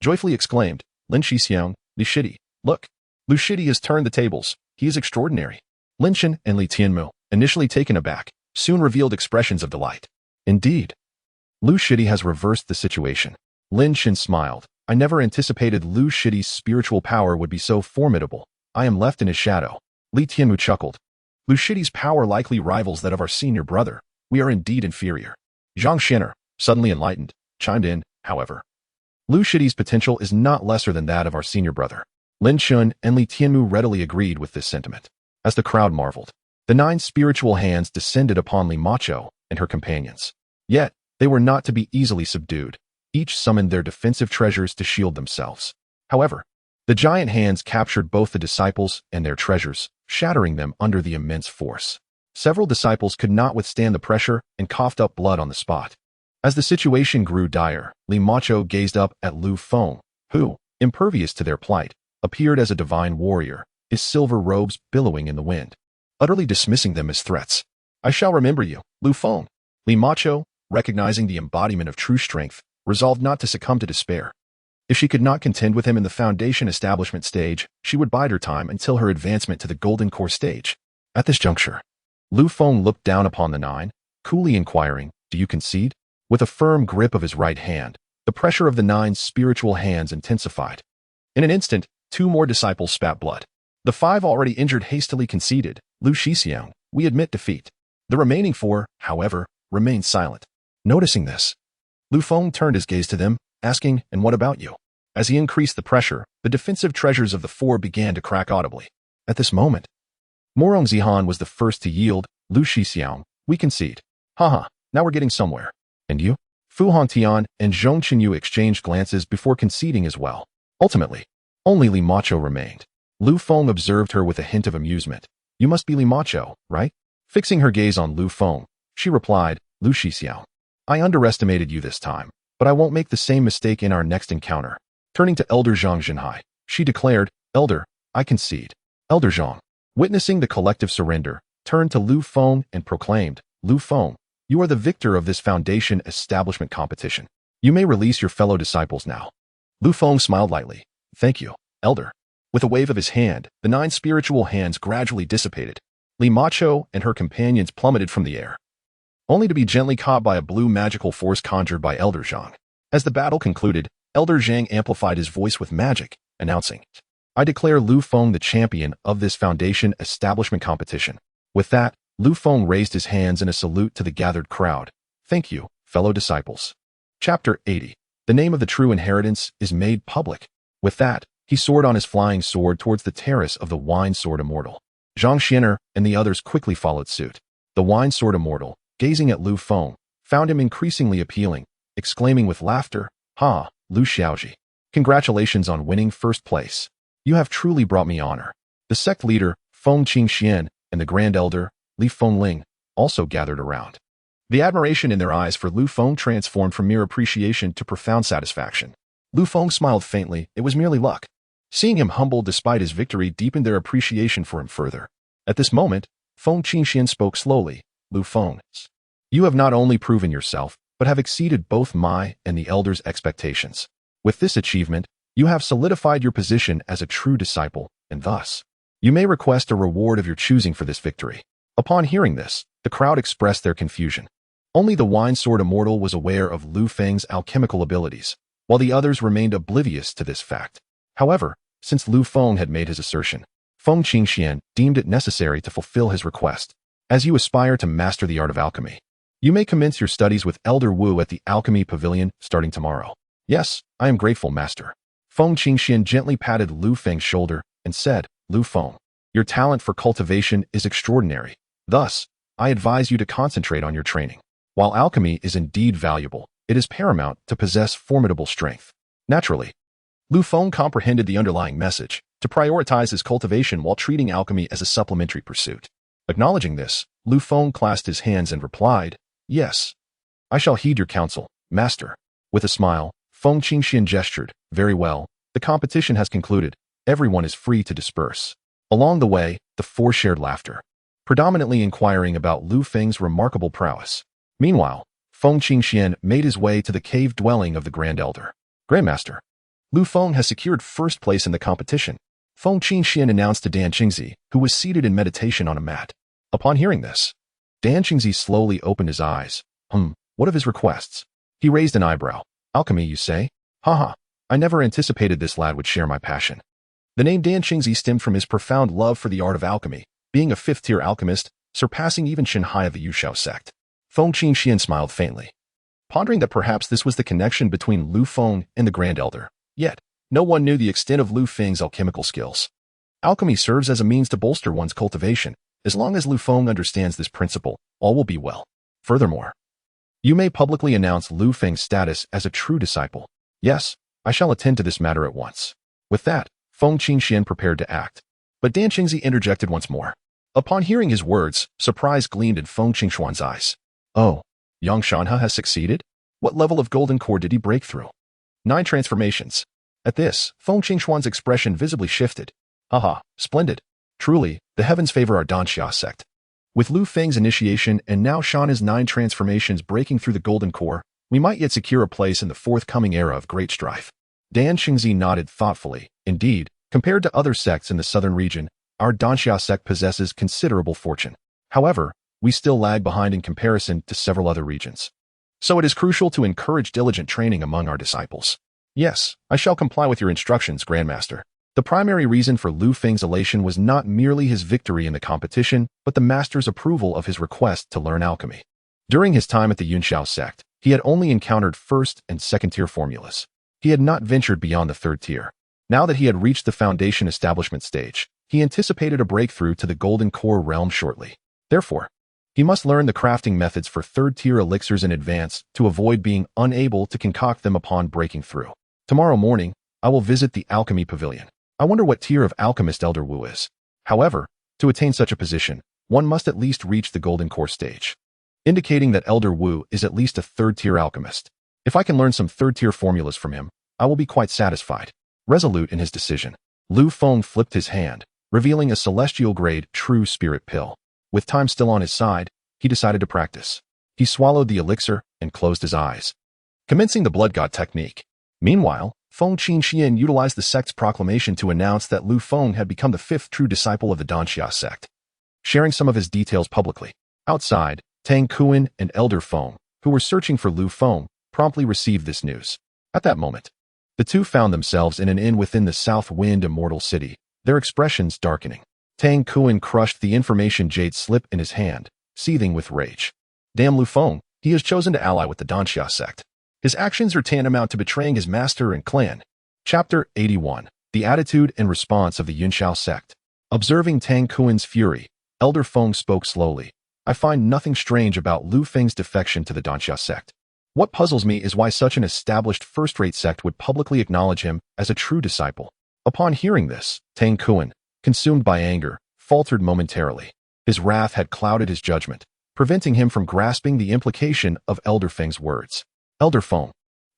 joyfully exclaimed, "Lin Shixiang, Li Shidi, look! Lu Shidi has turned the tables. He is extraordinary." Lin Shen and Li Tianmu, initially taken aback, soon revealed expressions of delight. "Indeed, Lu Shidi has reversed the situation." Lin Shen smiled. "I never anticipated Lu Shidi's spiritual power would be so formidable. I am left in his shadow." Li Tianmu chuckled. "Lu Shidi's power likely rivals that of our senior brother. We are indeed inferior." Zhang Xianer, suddenly enlightened, chimed in, however. "Lu Shidi's potential is not lesser than that of our senior brother." Lin Shun and Li Tianmu readily agreed with this sentiment. As the crowd marveled, the nine spiritual hands descended upon Li Macho and her companions. Yet, they were not to be easily subdued. Each summoned their defensive treasures to shield themselves. However, the giant hands captured both the disciples and their treasures, shattering them under the immense force. Several disciples could not withstand the pressure and coughed up blood on the spot. As the situation grew dire, Li Macho gazed up at Lu Feng, who, impervious to their plight, appeared as a divine warrior, his silver robes billowing in the wind, utterly dismissing them as threats. "I shall remember you, Lu Feng." Li Macho, recognizing the embodiment of true strength, resolved not to succumb to despair. If she could not contend with him in the foundation establishment stage, she would bide her time until her advancement to the golden core stage. At this juncture, Lu Feng looked down upon the nine, coolly inquiring, "Do you concede?" With a firm grip of his right hand, the pressure of the nine spiritual hands intensified. In an instant, two more disciples spat blood. The five already injured hastily conceded, "Lu Shixiang, we admit defeat." The remaining four, however, remained silent. Noticing this, Lu Feng turned his gaze to them, asking, "And what about you?" As he increased the pressure, the defensive treasures of the four began to crack audibly. At this moment, Morong Zihan was the first to yield. "Lu Shixiang, we concede." "Haha, now we're getting somewhere." "And you?" Fu Hantian and Zhong Qinyu exchanged glances before conceding as well. Ultimately, only Li Macho remained. Lu Feng observed her with a hint of amusement. "You must be Li Macho, right?" Fixing her gaze on Lu Feng, she replied, "Lu Shixiang, I underestimated you this time, but I won't make the same mistake in our next encounter." Turning to Elder Zhang Zhenhai, she declared, "Elder, I concede." Elder Zhang, witnessing the collective surrender, turned to Lu Feng and proclaimed, "Lu Feng, you are the victor of this foundation establishment competition. You may release your fellow disciples now." Lu Feng smiled lightly. "Thank you, Elder." With a wave of his hand, the nine spiritual hands gradually dissipated. Li Macho and her companions plummeted from the air, only to be gently caught by a blue magical force conjured by Elder Zhang. As the battle concluded, Elder Zhang amplified his voice with magic, announcing, "I declare Lu Feng the champion of this foundation establishment competition." With that, Lu Feng raised his hands in a salute to the gathered crowd. "Thank you, fellow disciples." Chapter 80. The name of the true inheritance is made public. With that, he soared on his flying sword towards the terrace of the Wine Sword Immortal. Zhang Xianer and the others quickly followed suit. The Wine Sword Immortal, gazing at Lu Feng, found him increasingly appealing, exclaiming with laughter, "Ha, Lu Xiaoji. Congratulations on winning first place. You have truly brought me honor." The sect leader, Feng Qingxian, and the Grand Elder, Li Fengling, also gathered around. The admiration in their eyes for Lu Feng transformed from mere appreciation to profound satisfaction. Lu Feng smiled faintly. It was merely luck. Seeing him humbled despite his victory deepened their appreciation for him further. At this moment, Feng Qingxian spoke slowly. Lu Feng, you have not only proven yourself, but have exceeded both my and the elders' expectations. With this achievement, you have solidified your position as a true disciple, and thus, you may request a reward of your choosing for this victory. Upon hearing this, the crowd expressed their confusion. Only the wine-sword immortal was aware of Lu Feng's alchemical abilities, while the others remained oblivious to this fact. However, since Lu Feng had made his assertion, Feng Qingxian deemed it necessary to fulfill his request. As you aspire to master the art of alchemy, you may commence your studies with Elder Wu at the Alchemy Pavilion starting tomorrow. Yes, I am grateful, Master. Feng Qingxian gently patted Lu Feng's shoulder and said, Lu Feng, your talent for cultivation is extraordinary. Thus, I advise you to concentrate on your training. While alchemy is indeed valuable, it is paramount to possess formidable strength. Naturally, Lu Feng comprehended the underlying message, to prioritize his cultivation while treating alchemy as a supplementary pursuit. Acknowledging this, Lu Feng clasped his hands and replied, Yes, I shall heed your counsel, Master. With a smile, Feng Qingxian gestured, Very well, the competition has concluded. Everyone is free to disperse. Along the way, the four shared laughter, predominantly inquiring about Lu Feng's remarkable prowess. Meanwhile, Feng Qingxian made his way to the cave dwelling of the Grand Elder. Grandmaster, Lu Feng has secured first place in the competition. Feng Qingxian announced to Dan Qingzi, who was seated in meditation on a mat. Upon hearing this, Dan Qingzi slowly opened his eyes. What of his requests? He raised an eyebrow. Alchemy, you say? Haha, I never anticipated this lad would share my passion. The name Dan Qingzi stemmed from his profound love for the art of alchemy, being a fifth-tier alchemist, surpassing even Shanhai of the Yuxiao sect. Feng Qingxian smiled faintly, pondering that perhaps this was the connection between Lu Feng and the Grand Elder. Yet, no one knew the extent of Lu Feng's alchemical skills. Alchemy serves as a means to bolster one's cultivation. As long as Lu Feng understands this principle, all will be well. Furthermore, you may publicly announce Lu Feng's status as a true disciple. Yes, I shall attend to this matter at once. With that, Feng Qingxian prepared to act. But Dan Qingzi interjected once more. Upon hearing his words, surprise gleamed in Feng Qingxuan's eyes. Oh, young Shanha has succeeded? What level of golden core did he break through? 9 transformations. At this, Feng Qingxuan's expression visibly shifted. Haha, splendid. Truly, the heavens favor our Danxia sect. With Lu Feng's initiation and now Shanha's 9 transformations breaking through the golden core, we might yet secure a place in the forthcoming era of great strife. Dan Qingzi nodded thoughtfully. Indeed, compared to other sects in the southern region, our Danxia sect possesses considerable fortune. However, we still lag behind in comparison to several other regions. So it is crucial to encourage diligent training among our disciples. Yes, I shall comply with your instructions, Grandmaster. The primary reason for Lu Feng's elation was not merely his victory in the competition, but the master's approval of his request to learn alchemy. During his time at the Yuxiao sect, he had only encountered first and second-tier formulas. He had not ventured beyond the third tier. Now that he had reached the foundation establishment stage, he anticipated a breakthrough to the golden core realm shortly. Therefore, he must learn the crafting methods for third-tier elixirs in advance to avoid being unable to concoct them upon breaking through. Tomorrow morning, I will visit the Alchemy Pavilion. I wonder what tier of alchemist Elder Wu is. However, to attain such a position, one must at least reach the golden core stage, indicating that Elder Wu is at least a third-tier alchemist. If I can learn some third-tier formulas from him, I will be quite satisfied. Resolute in his decision, Lu Feng flipped his hand, revealing a celestial-grade true spirit pill. With time still on his side, he decided to practice. He swallowed the elixir and closed his eyes, commencing the blood god technique. Meanwhile, Feng Qingxian utilized the sect's proclamation to announce that Lu Feng had become the 5th true disciple of the Danxia sect, sharing some of his details publicly. Outside, Tang Kuan and Elder Feng, who were searching for Lu Feng, promptly received this news. At that moment, the two found themselves in an inn within the South Wind Immortal City, their expressions darkening. Tang Kuan crushed the information jade slip in his hand, seething with rage. Damn Lu Feng, he has chosen to ally with the Danxia sect. His actions are tantamount to betraying his master and clan. Chapter 81. The Attitude and Response of the Yunxiao Sect. Observing Tang Kuan's fury, Elder Feng spoke slowly. I find nothing strange about Lu Feng's defection to the Danxia sect. What puzzles me is why such an established first-rate sect would publicly acknowledge him as a true disciple. Upon hearing this, Tang Kuan, consumed by anger, faltered momentarily. His wrath had clouded his judgment, preventing him from grasping the implication of Elder Feng's words. Elder Feng,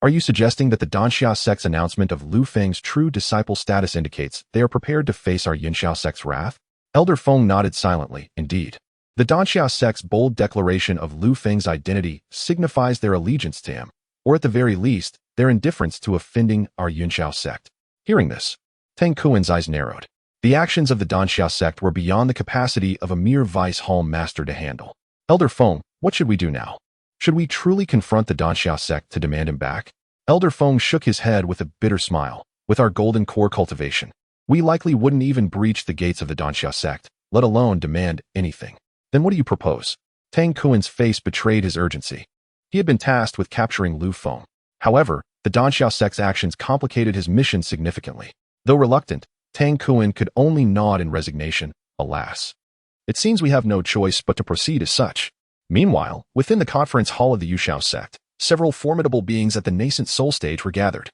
Are you suggesting that the Danxia sect's announcement of Lu Feng's true disciple status indicates they are prepared to face our Yunxiao sect's wrath? Elder Feng nodded silently. Indeed. The Danxia sect's bold declaration of Lu Feng's identity signifies their allegiance to him, or at the very least, their indifference to offending our Yunxiao sect. Hearing this, Tang Kuan's eyes narrowed. The actions of the Danxia sect were beyond the capacity of a mere vice hall master to handle. Elder Feng, what should we do now? Should we truly confront the Danxia sect to demand him back? Elder Feng shook his head with a bitter smile. With our golden core cultivation, we likely wouldn't even breach the gates of the Danxia sect, let alone demand anything. Then what do you propose? Tang Kuan's face betrayed his urgency. He had been tasked with capturing Lu Feng. However, the Danxia sect's actions complicated his mission significantly. Though reluctant, Tang Kuan could only nod in resignation. Alas, it seems we have no choice but to proceed as such. Meanwhile, within the conference hall of the Yuxiao sect, several formidable beings at the nascent soul stage were gathered,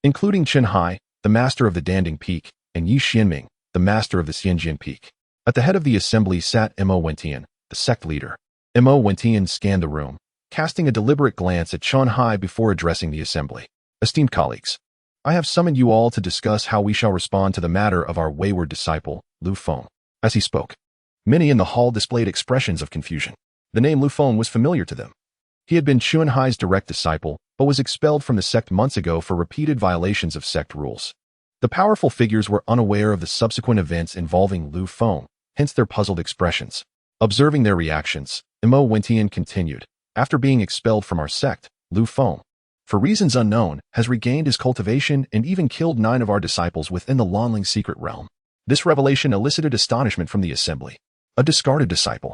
including Chen Hai, the master of the Danding Peak, and Yi Xianming, the master of the Xianjian Peak. At the head of the assembly sat Mo Wentian, the sect leader. Mo Wentian scanned the room, casting a deliberate glance at Chen Hai before addressing the assembly. Esteemed colleagues, I have summoned you all to discuss how we shall respond to the matter of our wayward disciple, Lu Feng. As he spoke, many in the hall displayed expressions of confusion. The name Lu Feng was familiar to them. He had been Chen Hai's direct disciple, but was expelled from the sect months ago for repeated violations of sect rules. The powerful figures were unaware of the subsequent events involving Lu Feng, hence their puzzled expressions. Observing their reactions, Mo Wentian continued, after being expelled from our sect, Lu Feng, for reasons unknown, has regained his cultivation and even killed 9 of our disciples within the Lonling secret realm. This revelation elicited astonishment from the assembly. A discarded disciple,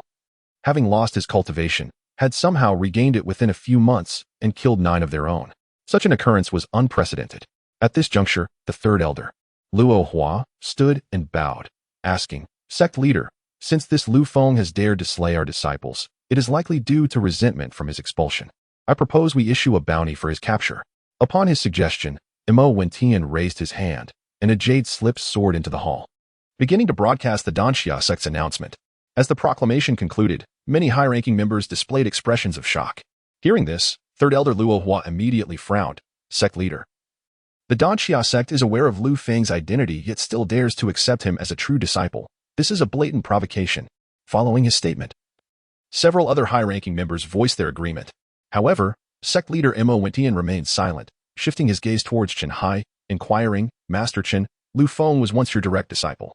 having lost his cultivation, had somehow regained it within a few months and killed 9 of their own. Such an occurrence was unprecedented. At this juncture, the third elder, Luo Hua, stood and bowed, asking, Sect leader, since this Lu Feng has dared to slay our disciples, it is likely due to resentment from his expulsion. I propose we issue a bounty for his capture. Upon his suggestion, Mo Wentian raised his hand, and a jade slip soared into the hall, beginning to broadcast the Danxia sect's announcement. As the proclamation concluded, many high-ranking members displayed expressions of shock. Hearing this, third elder Luo Hua immediately frowned. Sect leader, the Danxia sect is aware of Lu Feng's identity yet still dares to accept him as a true disciple. This is a blatant provocation. Following his statement, several other high-ranking members voiced their agreement. However, sect leader Mo Wentian remained silent, shifting his gaze towards Chen Hai, inquiring, Master Chen, Lu Feng was once your direct disciple.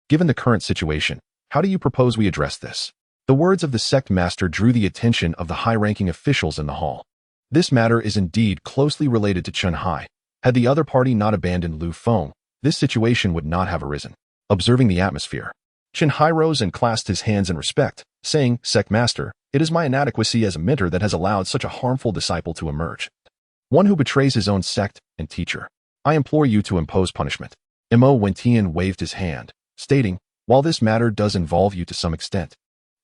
Given the current situation, how do you propose we address this? The words of the sect master drew the attention of the high-ranking officials in the hall. This matter is indeed closely related to Chen Hai. Had the other party not abandoned Lu Feng, this situation would not have arisen. Observing the atmosphere, Chen Hai rose and clasped his hands in respect, saying, Sect master, it is my inadequacy as a mentor that has allowed such a harmful disciple to emerge. One who betrays his own sect and teacher. I implore you to impose punishment. Mo Wentian waved his hand, stating, while this matter does involve you to some extent,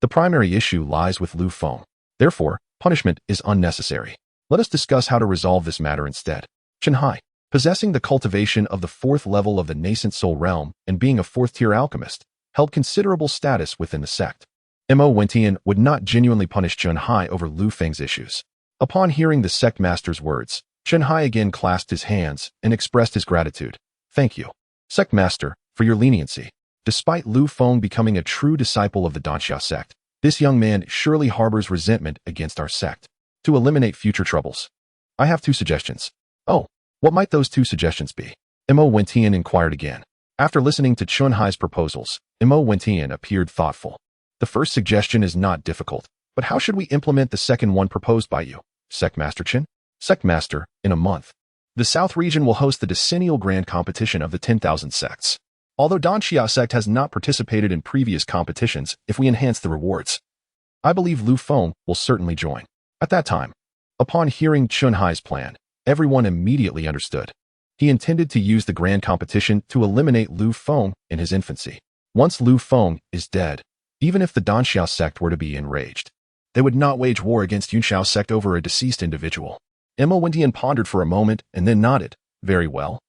the primary issue lies with Lu Feng. Therefore, punishment is unnecessary. Let us discuss how to resolve this matter instead. Chen Hai, possessing the cultivation of the 4th level of the nascent soul realm and being a 4th-tier alchemist, held considerable status within the sect. Mo Wentian would not genuinely punish Chen Hai over Lu Feng's issues. Upon hearing the sect master's words, Chen Hai again clasped his hands and expressed his gratitude. Thank you, sect master, for your leniency. Despite Lu Feng becoming a true disciple of the Danxia sect, this young man surely harbors resentment against our sect. To eliminate future troubles, I have 2 suggestions. Oh, what might those 2 suggestions be? Mo Wentian inquired again. After listening to Chen Hai's proposals, Mo Wentian appeared thoughtful. The first suggestion is not difficult, but how should we implement the second one proposed by you, Sect Master Chen? Sect Master, in a month, the South region will host the decennial grand competition of the 10,000 sects. Although Danxia sect has not participated in previous competitions, if we enhance the rewards, I believe Lu Feng will certainly join. At that time, upon hearing Chen Hai's plan, everyone immediately understood. He intended to use the grand competition to eliminate Lu Feng in his infancy. Once Lu Feng is dead, even if the Danxia sect were to be enraged, they would not wage war against Yunxiao sect over a deceased individual. Mo Wentian pondered for a moment and then nodded. Very well.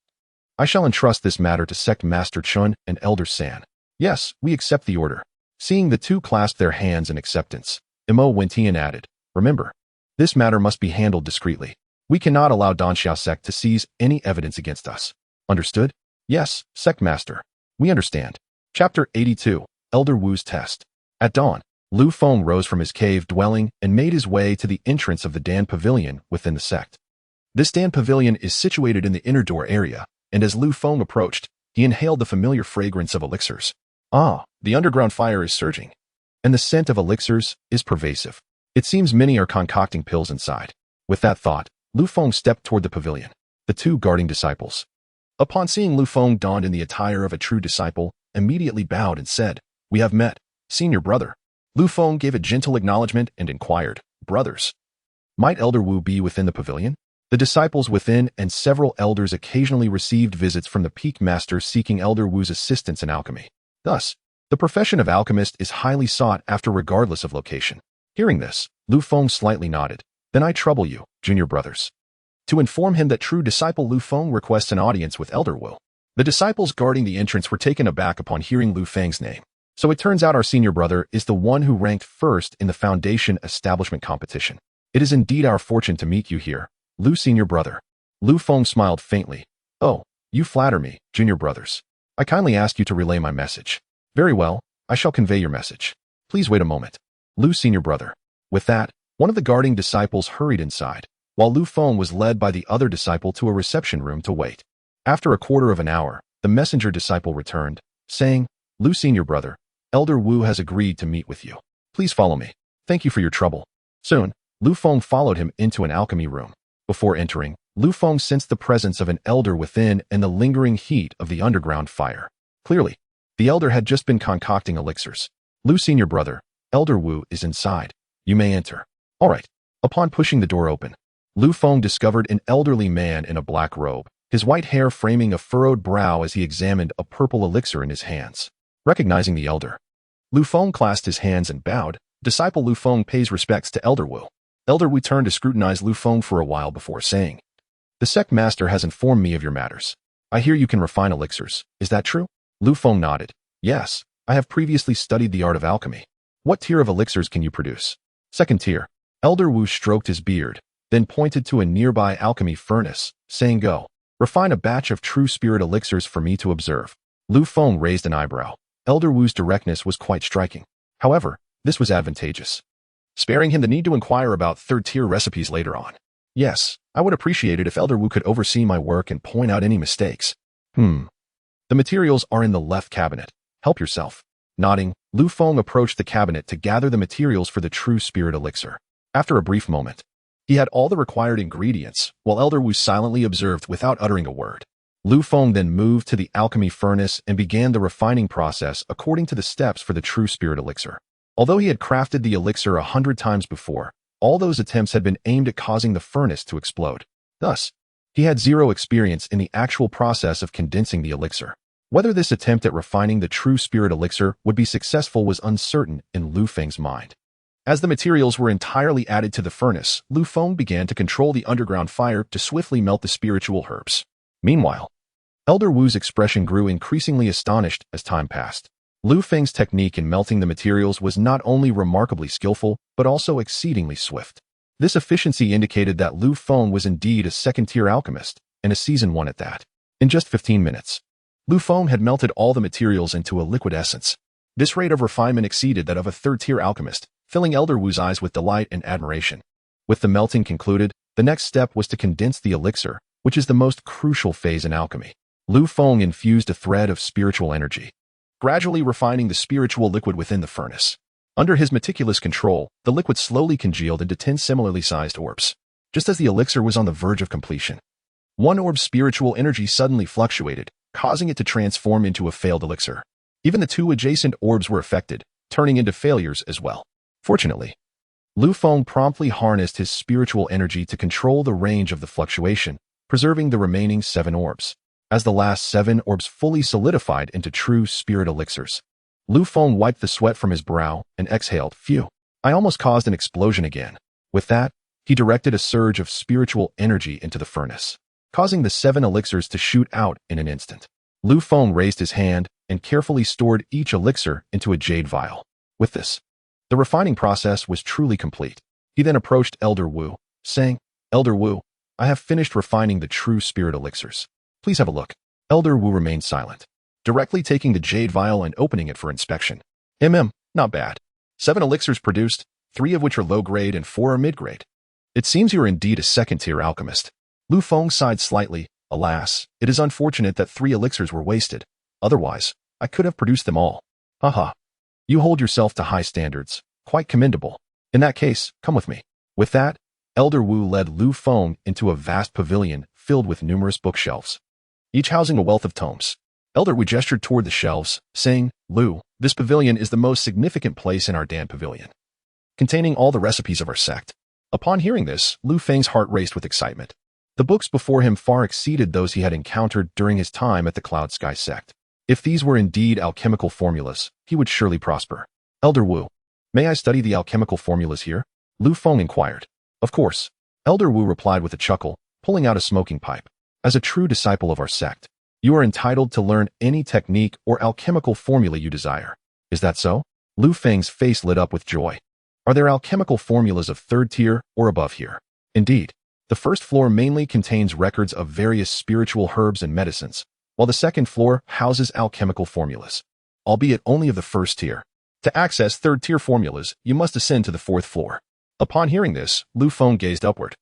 I shall entrust this matter to Sect Master Chun and Elder San. Yes, we accept the order. Seeing the 2 clasp their hands in acceptance, Mo Wentian added, remember, this matter must be handled discreetly. We cannot allow Danxia sect to seize any evidence against us. Understood? Yes, sect master. We understand. Chapter 82, Elder Wu's Test. At dawn, Lu Feng rose from his cave dwelling and made his way to the entrance of the Dan Pavilion within the sect. This Dan Pavilion is situated in the inner door area, and as Lu Feng approached, he inhaled the familiar fragrance of elixirs. Ah, the underground fire is surging, and the scent of elixirs is pervasive. It seems many are concocting pills inside. With that thought, Lu Feng stepped toward the pavilion. The two guarding disciples, upon seeing Lu Feng donned in the attire of a true disciple, immediately bowed and said, "We have met, senior brother." Lu Feng gave a gentle acknowledgement and inquired, "Brothers, might Elder Wu be within the pavilion?" The disciples within and several elders occasionally received visits from the peak master seeking Elder Wu's assistance in alchemy. Thus, the profession of alchemist is highly sought after regardless of location. Hearing this, Lu Feng slightly nodded. "Then I trouble you, junior brothers, to inform him that true disciple Lu Feng requests an audience with Elder Wu." The disciples guarding the entrance were taken aback upon hearing Lu Feng's name. So it turns out our senior brother is the one who ranked first in the Foundation Establishment competition. It is indeed our fortune to meet you here, Lu senior brother. Lu Feng smiled faintly. "Oh, you flatter me, junior brothers. I kindly ask you to relay my message." "Very well, I shall convey your message. Please wait a moment." Lu senior brother. With that, one of the guarding disciples hurried inside, while Lu Feng was led by the other disciple to a reception room to wait. After a quarter of an hour, the messenger disciple returned, saying, "Lu senior brother, Elder Wu has agreed to meet with you. Please follow me. Thank you for your trouble." Soon, Lu Feng followed him into an alchemy room. Before entering, Lu Feng sensed the presence of an elder within and the lingering heat of the underground fire. Clearly, the elder had just been concocting elixirs. "Lu senior brother, Elder Wu is inside. You may enter." "All right." Upon pushing the door open, Lu Feng discovered an elderly man in a black robe, his white hair framing a furrowed brow as he examined a purple elixir in his hands. Recognizing the elder, Lu Feng clasped his hands and bowed. Disciple Lu Feng pays respects to Elder Wu. Elder Wu turned to scrutinize Lu Feng for a while before saying, "The sect master has informed me of your matters. I hear you can refine elixirs. Is that true?" Lu Feng nodded. "Yes, I have previously studied the art of alchemy." "What tier of elixirs can you produce?" "Second tier." Elder Wu stroked his beard, then pointed to a nearby alchemy furnace, saying, "Go. Refine a batch of true spirit elixirs for me to observe." Lu Feng raised an eyebrow. Elder Wu's directness was quite striking. However, this was advantageous, sparing him the need to inquire about third-tier recipes later on. "Yes, I would appreciate it if Elder Wu could oversee my work and point out any mistakes." The materials are in the left cabinet. Help yourself." Nodding, Lu Feng approached the cabinet to gather the materials for the true spirit elixir. After a brief moment, he had all the required ingredients, while Elder Wu silently observed without uttering a word. Lu Feng then moved to the alchemy furnace and began the refining process according to the steps for the true spirit elixir. Although he had crafted the elixir 100 times before, all those attempts had been aimed at causing the furnace to explode. Thus, he had zero experience in the actual process of condensing the elixir. Whether this attempt at refining the true spirit elixir would be successful was uncertain in Lu Feng's mind. As the materials were entirely added to the furnace, Lu Feng began to control the underground fire to swiftly melt the spiritual herbs. Meanwhile, Elder Wu's expression grew increasingly astonished as time passed. Lu Feng's technique in melting the materials was not only remarkably skillful, but also exceedingly swift. This efficiency indicated that Lu Feng was indeed a second-tier alchemist, and a seasoned one at that. In just 15 minutes, Lu Feng had melted all the materials into a liquid essence. This rate of refinement exceeded that of a third-tier alchemist, filling Elder Wu's eyes with delight and admiration. With the melting concluded, the next step was to condense the elixir, which is the most crucial phase in alchemy. Lu Feng infused a thread of spiritual energy, gradually refining the spiritual liquid within the furnace. Under his meticulous control, the liquid slowly congealed into 10 similarly sized orbs. Just as the elixir was on the verge of completion, one orb's spiritual energy suddenly fluctuated, causing it to transform into a failed elixir. Even the two adjacent orbs were affected, turning into failures as well. Fortunately, Lu Feng promptly harnessed his spiritual energy to control the range of the fluctuation, preserving the remaining 7 orbs. As the last 7 orbs fully solidified into true spirit elixirs, Lu Feng wiped the sweat from his brow and exhaled, "Phew, I almost caused an explosion again." With that, he directed a surge of spiritual energy into the furnace, causing the 7 elixirs to shoot out in an instant. Lu Feng raised his hand and carefully stored each elixir into a jade vial. With this, the refining process was truly complete. He then approached Elder Wu, saying, "Elder Wu, I have finished refining the true spirit elixirs. Please have a look. Elder Wu remained silent, directly taking the jade vial and opening it for inspection. Not bad. 7 elixirs produced, 3 of which are low-grade and 4 are mid-grade. It seems you are indeed a second-tier alchemist. Lu Feng sighed slightly. Alas, it is unfortunate that 3 elixirs were wasted. Otherwise, I could have produced them all. Haha. You hold yourself to high standards. Quite commendable. In that case, come with me. With that, Elder Wu led Lu Feng into a vast pavilion filled with numerous bookshelves, each housing a wealth of tomes. Elder Wu gestured toward the shelves, saying, Lu, this pavilion is the most significant place in our Dan Pavilion, containing all the recipes of our sect. Upon hearing this, Lu Feng's heart raced with excitement. The books before him far exceeded those he had encountered during his time at the Cloud Sky sect. If these were indeed alchemical formulas, he would surely prosper. Elder Wu, may I study the alchemical formulas here? Lu Feng inquired. Of course. Elder Wu replied with a chuckle, pulling out a smoking pipe. As a true disciple of our sect, you are entitled to learn any technique or alchemical formula you desire. Is that so? Lu Feng's face lit up with joy. Are there alchemical formulas of 3rd tier or above here? Indeed. The first floor mainly contains records of various spiritual herbs and medicines, while the second floor houses alchemical formulas, albeit only of the 1st tier. To access 3rd tier formulas, you must ascend to the 4th floor. Upon hearing this, Lu Feng gazed upward,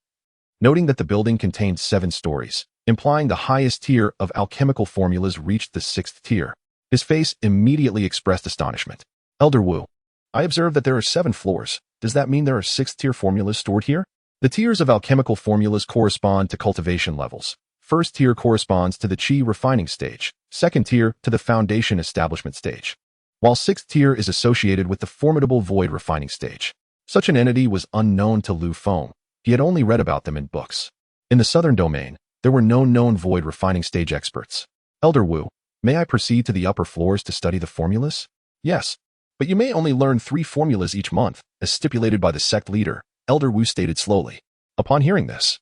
noting that the building contained 7 stories, implying the highest tier of alchemical formulas reached the 6th tier. His face immediately expressed astonishment. Elder Wu, I observe that there are 7 floors. Does that mean there are 6th tier formulas stored here? The tiers of alchemical formulas correspond to cultivation levels. 1st tier corresponds to the Qi refining stage, 2nd tier to the foundation establishment stage, while 6th tier is associated with the formidable void refining stage. Such an entity was unknown to Lu Feng. He had only read about them in books. In the southern domain, there were no known void refining stage experts. Elder Wu, may I proceed to the upper floors to study the formulas? Yes, but you may only learn 3 formulas each month, as stipulated by the sect leader, Elder Wu stated slowly. Upon hearing this,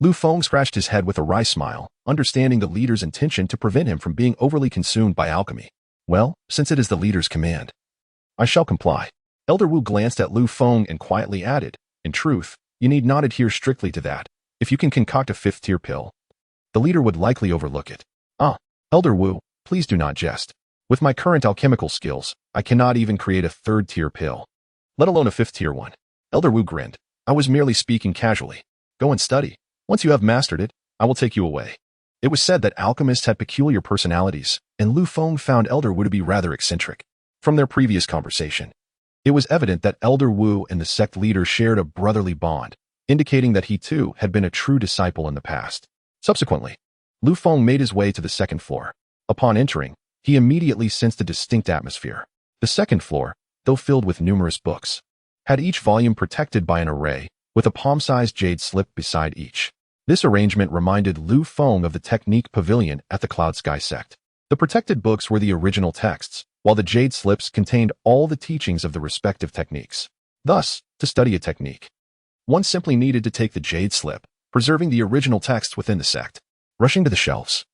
Lu Feng scratched his head with a wry smile, understanding the leader's intention to prevent him from being overly consumed by alchemy. Well, since it is the leader's command, I shall comply. Elder Wu glanced at Lu Feng and quietly added, in truth, you need not adhere strictly to that. If you can concoct a 5th tier pill, the leader would likely overlook it. Elder Wu, please do not jest. With my current alchemical skills, I cannot even create a 3rd tier pill, let alone a 5th tier one. Elder Wu grinned. I was merely speaking casually. Go and study. Once you have mastered it, I will take you away. It was said that alchemists had peculiar personalities, and Lu Feng found Elder Wu to be rather eccentric. From their previous conversation, it was evident that Elder Wu and the sect leader shared a brotherly bond, indicating that he too had been a true disciple in the past. Subsequently, Lu Feng made his way to the 2nd floor. Upon entering, he immediately sensed a distinct atmosphere. The 2nd floor, though filled with numerous books, had each volume protected by an array, with a palm-sized jade slip beside each. This arrangement reminded Lu Feng of the technique pavilion at the Cloud Sky sect. The protected books were the original texts, while the jade slips contained all the teachings of the respective techniques. Thus, to study a technique, one simply needed to take the jade slip, preserving the original texts within the sect. Rushing to the shelves,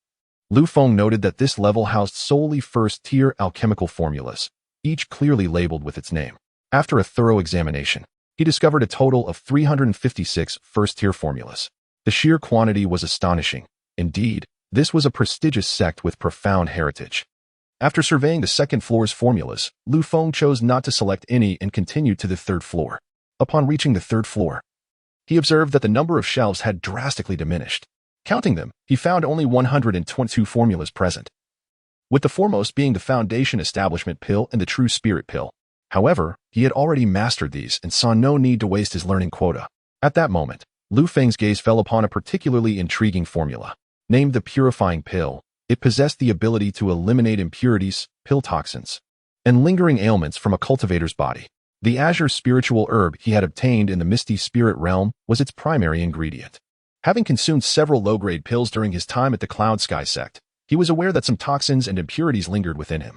Lu Feng noted that this level housed solely 1st tier alchemical formulas, each clearly labeled with its name. After a thorough examination, he discovered a total of 356 1st tier formulas. The sheer quantity was astonishing. Indeed, this was a prestigious sect with profound heritage. After surveying the 2nd floor's formulas, Lu Feng chose not to select any and continued to the 3rd floor. Upon reaching the 3rd floor, he observed that the number of shelves had drastically diminished. Counting them, he found only 122 formulas present, with the foremost being the Foundation Establishment Pill and the True Spirit Pill. However, he had already mastered these and saw no need to waste his learning quota. At that moment, Lu Feng's gaze fell upon a particularly intriguing formula. Named the Purifying Pill, it possessed the ability to eliminate impurities, pill toxins, and lingering ailments from a cultivator's body. The azure spiritual herb he had obtained in the misty spirit realm was its primary ingredient. Having consumed several low-grade pills during his time at the Cloud Sky sect, he was aware that some toxins and impurities lingered within him.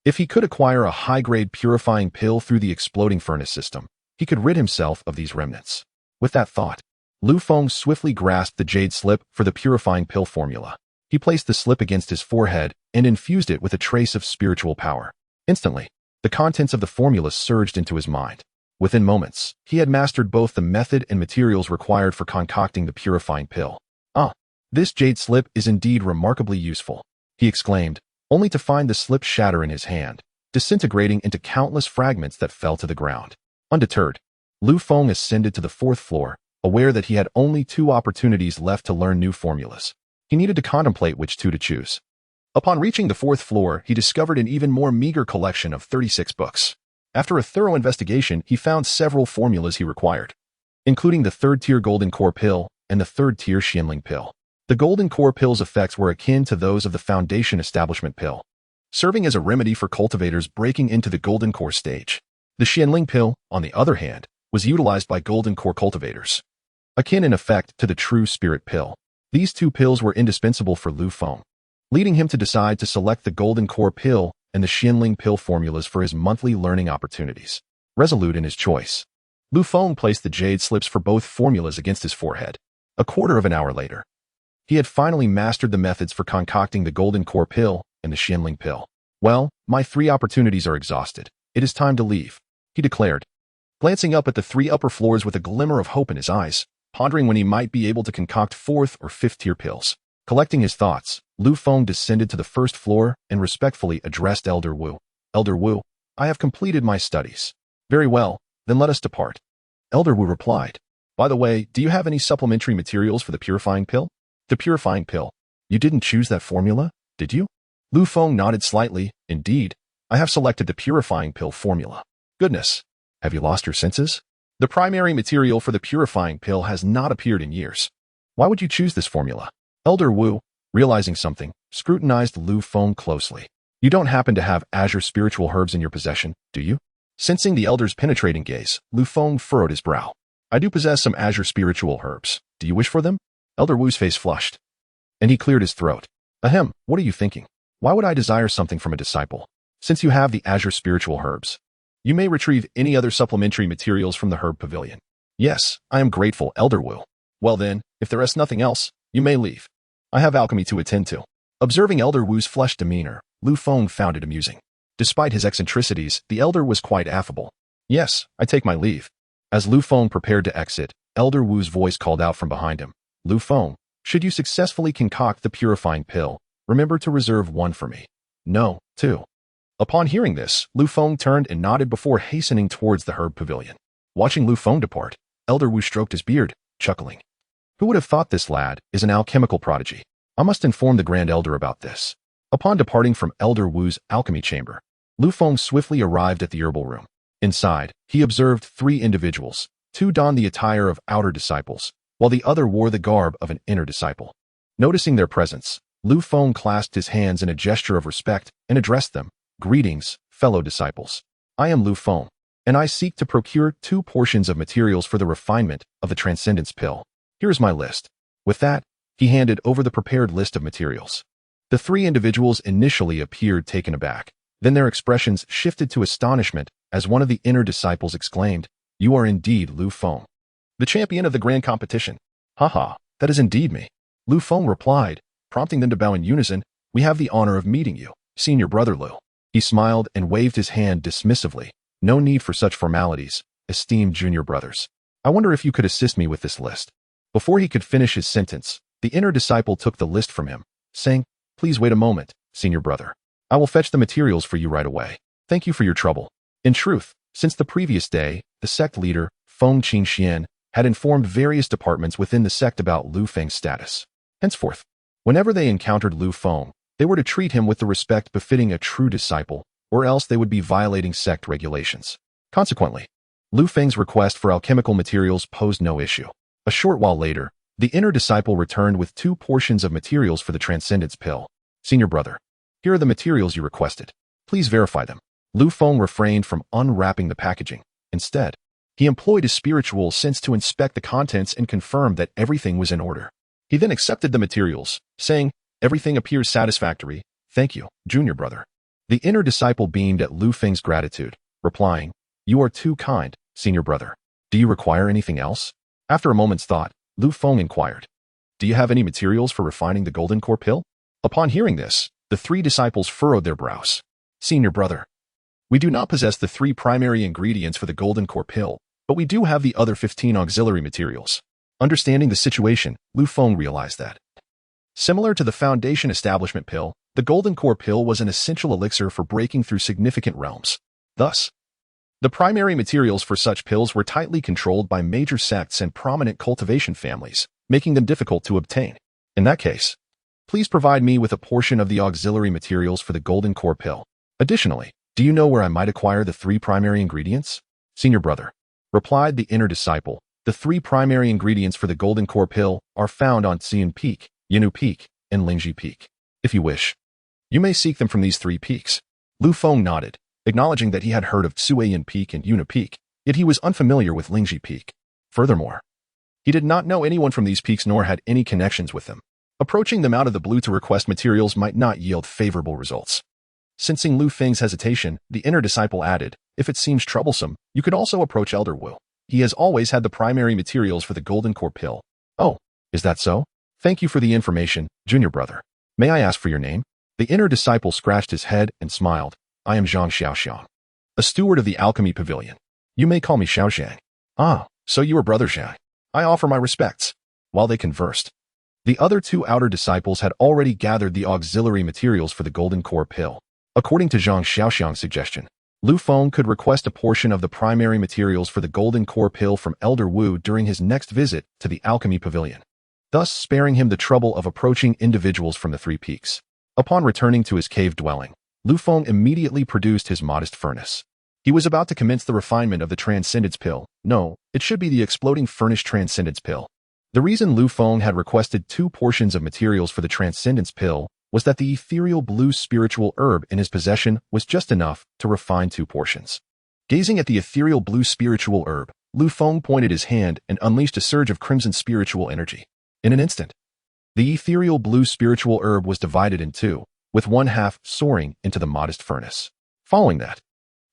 If he could acquire a high-grade purifying pill through the exploding furnace system, he could rid himself of these remnants. With that thought, Lu Feng swiftly grasped the jade slip for the purifying pill formula. He placed the slip against his forehead and infused it with a trace of spiritual power. Instantly, the contents of the formula surged into his mind. Within moments, he had mastered both the method and materials required for concocting the purifying pill. "Ah, this jade slip is indeed remarkably useful," he exclaimed, only to find the slip shatter in his hand, disintegrating into countless fragments that fell to the ground. Undeterred, Lu Feng ascended to the 4th floor, aware that he had only 2 opportunities left to learn new formulas. He needed to contemplate which 2 to choose. Upon reaching the 4th floor, he discovered an even more meager collection of 36 books. After a thorough investigation, he found several formulas he required, including the 3rd-tier Golden Core Pill and the 3rd-tier Xianling Pill. The Golden Core Pill's effects were akin to those of the Foundation Establishment Pill, serving as a remedy for cultivators breaking into the Golden Core stage. The Xianling Pill, on the other hand, was utilized by Golden Core cultivators, akin in effect to the True Spirit Pill. These 2 pills were indispensable for Lu Feng, leading him to decide to select the Golden Core Pill and the Xianling Pill formulas for his monthly learning opportunities. Resolute in his choice, Lu Feng placed the jade slips for both formulas against his forehead. A quarter of an hour later, he had finally mastered the methods for concocting the Golden Core Pill and the Xianling Pill. "Well, my 3 opportunities are exhausted. It is time to leave," he declared, glancing up at the 3 upper floors with a glimmer of hope in his eyes, pondering when he might be able to concoct 4th or 5th-tier pills. Collecting his thoughts, Lu Feng descended to the 1st floor and respectfully addressed Elder Wu. "Elder Wu, I have completed my studies." "Very well, then let us depart." Elder Wu replied. "By the way, do you have any supplementary materials for the purifying pill?" "The purifying pill. You didn't choose that formula, did you?" Lu Feng nodded slightly. "Indeed, I have selected the purifying pill formula." "Goodness, have you lost your senses? The primary material for the purifying pill has not appeared in years. Why would you choose this formula?" Elder Wu, realizing something, scrutinized Lu Feng closely. "You don't happen to have azure spiritual herbs in your possession, do you?" Sensing the elder's penetrating gaze, Lu Feng furrowed his brow. "I do possess some azure spiritual herbs. Do you wish for them?" Elder Wu's face flushed, and he cleared his throat. "Ahem, what are you thinking? Why would I desire something from a disciple? Since you have the azure spiritual herbs, you may retrieve any other supplementary materials from the herb pavilion." "Yes, I am grateful, Elder Wu." "Well then, if there is nothing else, you may leave. I have alchemy to attend to." Observing Elder Wu's flushed demeanor, Lu Feng found it amusing. Despite his eccentricities, the elder was quite affable. "Yes, I take my leave." As Lu Feng prepared to exit, Elder Wu's voice called out from behind him. "Lu Feng, should you successfully concoct the purifying pill, remember to reserve 1 for me." "No, 2. Upon hearing this, Lu Feng turned and nodded before hastening towards the herb pavilion. Watching Lu Feng depart, Elder Wu stroked his beard, chuckling. "Who would have thought this lad is an alchemical prodigy? I must inform the Grand Elder about this." Upon departing from Elder Wu's alchemy chamber, Lu Feng swiftly arrived at the herbal room. Inside, he observed 3 individuals. 2 donned the attire of outer disciples, while the other wore the garb of an inner disciple. Noticing their presence, Lu Feng clasped his hands in a gesture of respect and addressed them. "Greetings, fellow disciples. I am Lu Feng, and I seek to procure 2 portions of materials for the refinement of the Transcendence Pill. Here is my list." With that, he handed over the prepared list of materials. The 3 individuals initially appeared taken aback. Then their expressions shifted to astonishment as one of the inner disciples exclaimed, "You are indeed Lu Feng, the champion of the grand competition." "Haha, that is indeed me," Lu Feng replied, prompting them to bow in unison. "We have the honor of meeting you, senior brother Lu." He smiled and waved his hand dismissively. "No need for such formalities, esteemed junior brothers. I wonder if you could assist me with this list." Before he could finish his sentence, the inner disciple took the list from him, saying, "Please wait a moment, senior brother. I will fetch the materials for you right away. Thank you for your trouble." In truth, since the previous day, the sect leader, Feng Qingxian, had informed various departments within the sect about Lu Feng's status. Henceforth, whenever they encountered Lu Feng, they were to treat him with the respect befitting a true disciple, or else they would be violating sect regulations. Consequently, Lu Feng's request for alchemical materials posed no issue. A short while later, the inner disciple returned with 2 portions of materials for the Transcendence Pill. "Senior brother, here are the materials you requested. Please verify them." Lu Feng refrained from unwrapping the packaging. Instead, he employed his spiritual sense to inspect the contents and confirm that everything was in order. He then accepted the materials, saying, "Everything appears satisfactory. Thank you, junior brother." The inner disciple beamed at Lu Feng's gratitude, replying, "You are too kind, senior brother. Do you require anything else?" After a moment's thought, Lu Feng inquired, "Do you have any materials for refining the Golden Core Pill?" Upon hearing this, the 3 disciples furrowed their brows. "Senior brother, We do not possess the 3 primary ingredients for the golden core pill, but we do have the other 15 auxiliary materials. Understanding the situation, Lu Feng realized that, similar to the Foundation Establishment pill, the golden core pill was an essential elixir for breaking through significant realms. Thus, the primary materials for such pills were tightly controlled by major sects and prominent cultivation families, making them difficult to obtain. In that case, please provide me with a portion of the auxiliary materials for the golden core pill. Additionally, do you know where I might acquire the 3 primary ingredients? Senior brother, replied the inner disciple. The 3 primary ingredients for the golden core pill are found on Xian Peak, Yinu Peak, and Lingji Peak. If you wish, you may seek them from these 3 peaks. Lu Feng nodded, acknowledging that he had heard of Suayan Peak and Yuna Peak, yet he was unfamiliar with Lingji Peak. Furthermore, he did not know anyone from these peaks nor had any connections with them. Approaching them out of the blue to request materials might not yield favorable results. Sensing Lu Feng's hesitation, the inner disciple added, if it seems troublesome, you could also approach Elder Wu. He has always had the primary materials for the golden core pill. Oh, is that so? Thank you for the information, junior brother. May I ask for your name? The inner disciple scratched his head and smiled. I am Xianxiaaudiobooks, a steward of the Alchemy Pavilion. You may call me Xiaoxiang. Ah, so you are brother Xiang. I offer my respects. While they conversed, the other 2 outer disciples had already gathered the auxiliary materials for the golden core pill. According to Zhang Xiaoxiang's suggestion, Lu Feng could request a portion of the primary materials for the golden core pill from Elder Wu during his next visit to the Alchemy Pavilion, thus sparing him the trouble of approaching individuals from the 3 peaks. Upon returning to his cave dwelling, Lu Feng immediately produced his modest furnace. He was about to commence the refinement of the Transcendence Pill. No, it should be the Exploding Furnished Transcendence Pill. The reason Lu Feng had requested 2 portions of materials for the Transcendence Pill was that the ethereal blue spiritual herb in his possession was just enough to refine 2 portions. Gazing at the ethereal blue spiritual herb, Lu Feng pointed his hand and unleashed a surge of crimson spiritual energy. In an instant, the ethereal blue spiritual herb was divided in 2, with 1/2 soaring into the modest furnace. Following that,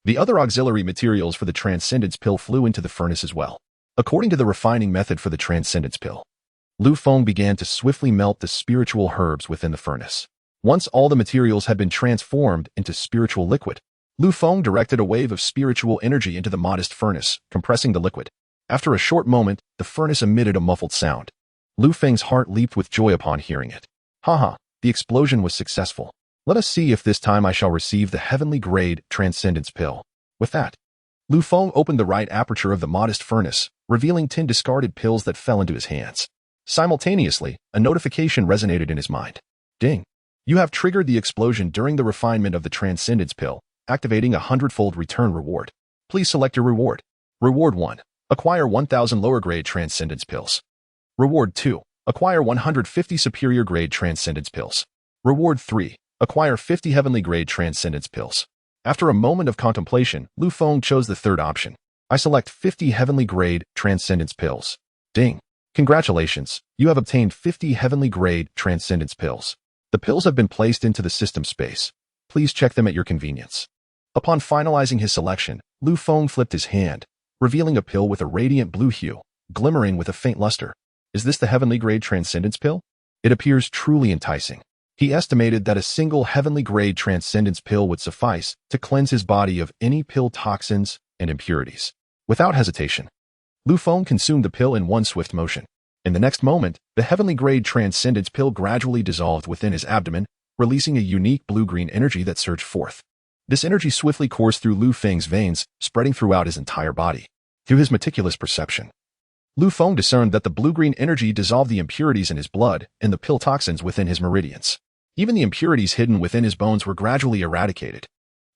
the other auxiliary materials for the Transcendence Pill flew into the furnace as well. According to the refining method for the Transcendence Pill, Lu Feng began to swiftly melt the spiritual herbs within the furnace. Once all the materials had been transformed into spiritual liquid, Lu Feng directed a wave of spiritual energy into the modest furnace, compressing the liquid. After a short moment, the furnace emitted a muffled sound. Lu Feng's heart leaped with joy upon hearing it. Haha, the explosion was successful. Let us see if this time I shall receive the heavenly grade Transcendence Pill. With that, Lu Feng opened the right aperture of the modest furnace, revealing 10 discarded pills that fell into his hands. Simultaneously, a notification resonated in his mind. Ding! You have triggered the explosion during the refinement of the Transcendence Pill, activating a 100-fold return reward. Please select your reward. Reward 1. Acquire 1,000 lower-grade Transcendence Pills. Reward 2. Acquire 150 superior-grade Transcendence Pills. Reward 3. Acquire 50 heavenly-grade Transcendence Pills. After a moment of contemplation, Lu Feng chose the third option. I select 50 heavenly-grade Transcendence Pills. Ding! Congratulations, you have obtained 50 heavenly-grade Transcendence Pills. The pills have been placed into the system space. Please check them at your convenience. Upon finalizing his selection, Lu Feng flipped his hand, revealing a pill with a radiant blue hue, glimmering with a faint luster. Is this the heavenly-grade Transcendence Pill? It appears truly enticing. He estimated that a single heavenly-grade Transcendence Pill would suffice to cleanse his body of any pill toxins and impurities. Without hesitation, Lu Feng consumed the pill in one swift motion. In the next moment, the heavenly-grade Transcendence Pill gradually dissolved within his abdomen, releasing a unique blue-green energy that surged forth. This energy swiftly coursed through Lu Feng's veins, spreading throughout his entire body. Through his meticulous perception, Lu Feng discerned that the blue-green energy dissolved the impurities in his blood and the pill toxins within his meridians. Even the impurities hidden within his bones were gradually eradicated.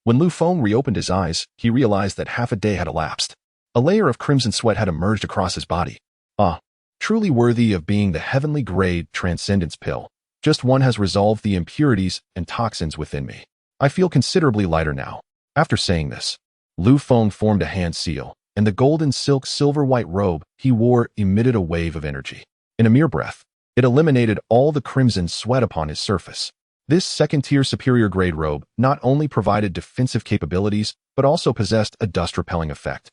When Lu Feng reopened his eyes, he realized that half a day had elapsed. A layer of crimson sweat had emerged across his body. Ah, truly worthy of being the heavenly-grade Transcendence Pill. Just one has resolved the impurities and toxins within me. I feel considerably lighter now. After saying this, Lu Feng formed a hand seal, and the golden silk silver-white robe he wore emitted a wave of energy. In a mere breath, it eliminated all the crimson sweat upon his surface. This second-tier superior-grade robe not only provided defensive capabilities, but also possessed a dust-repelling effect.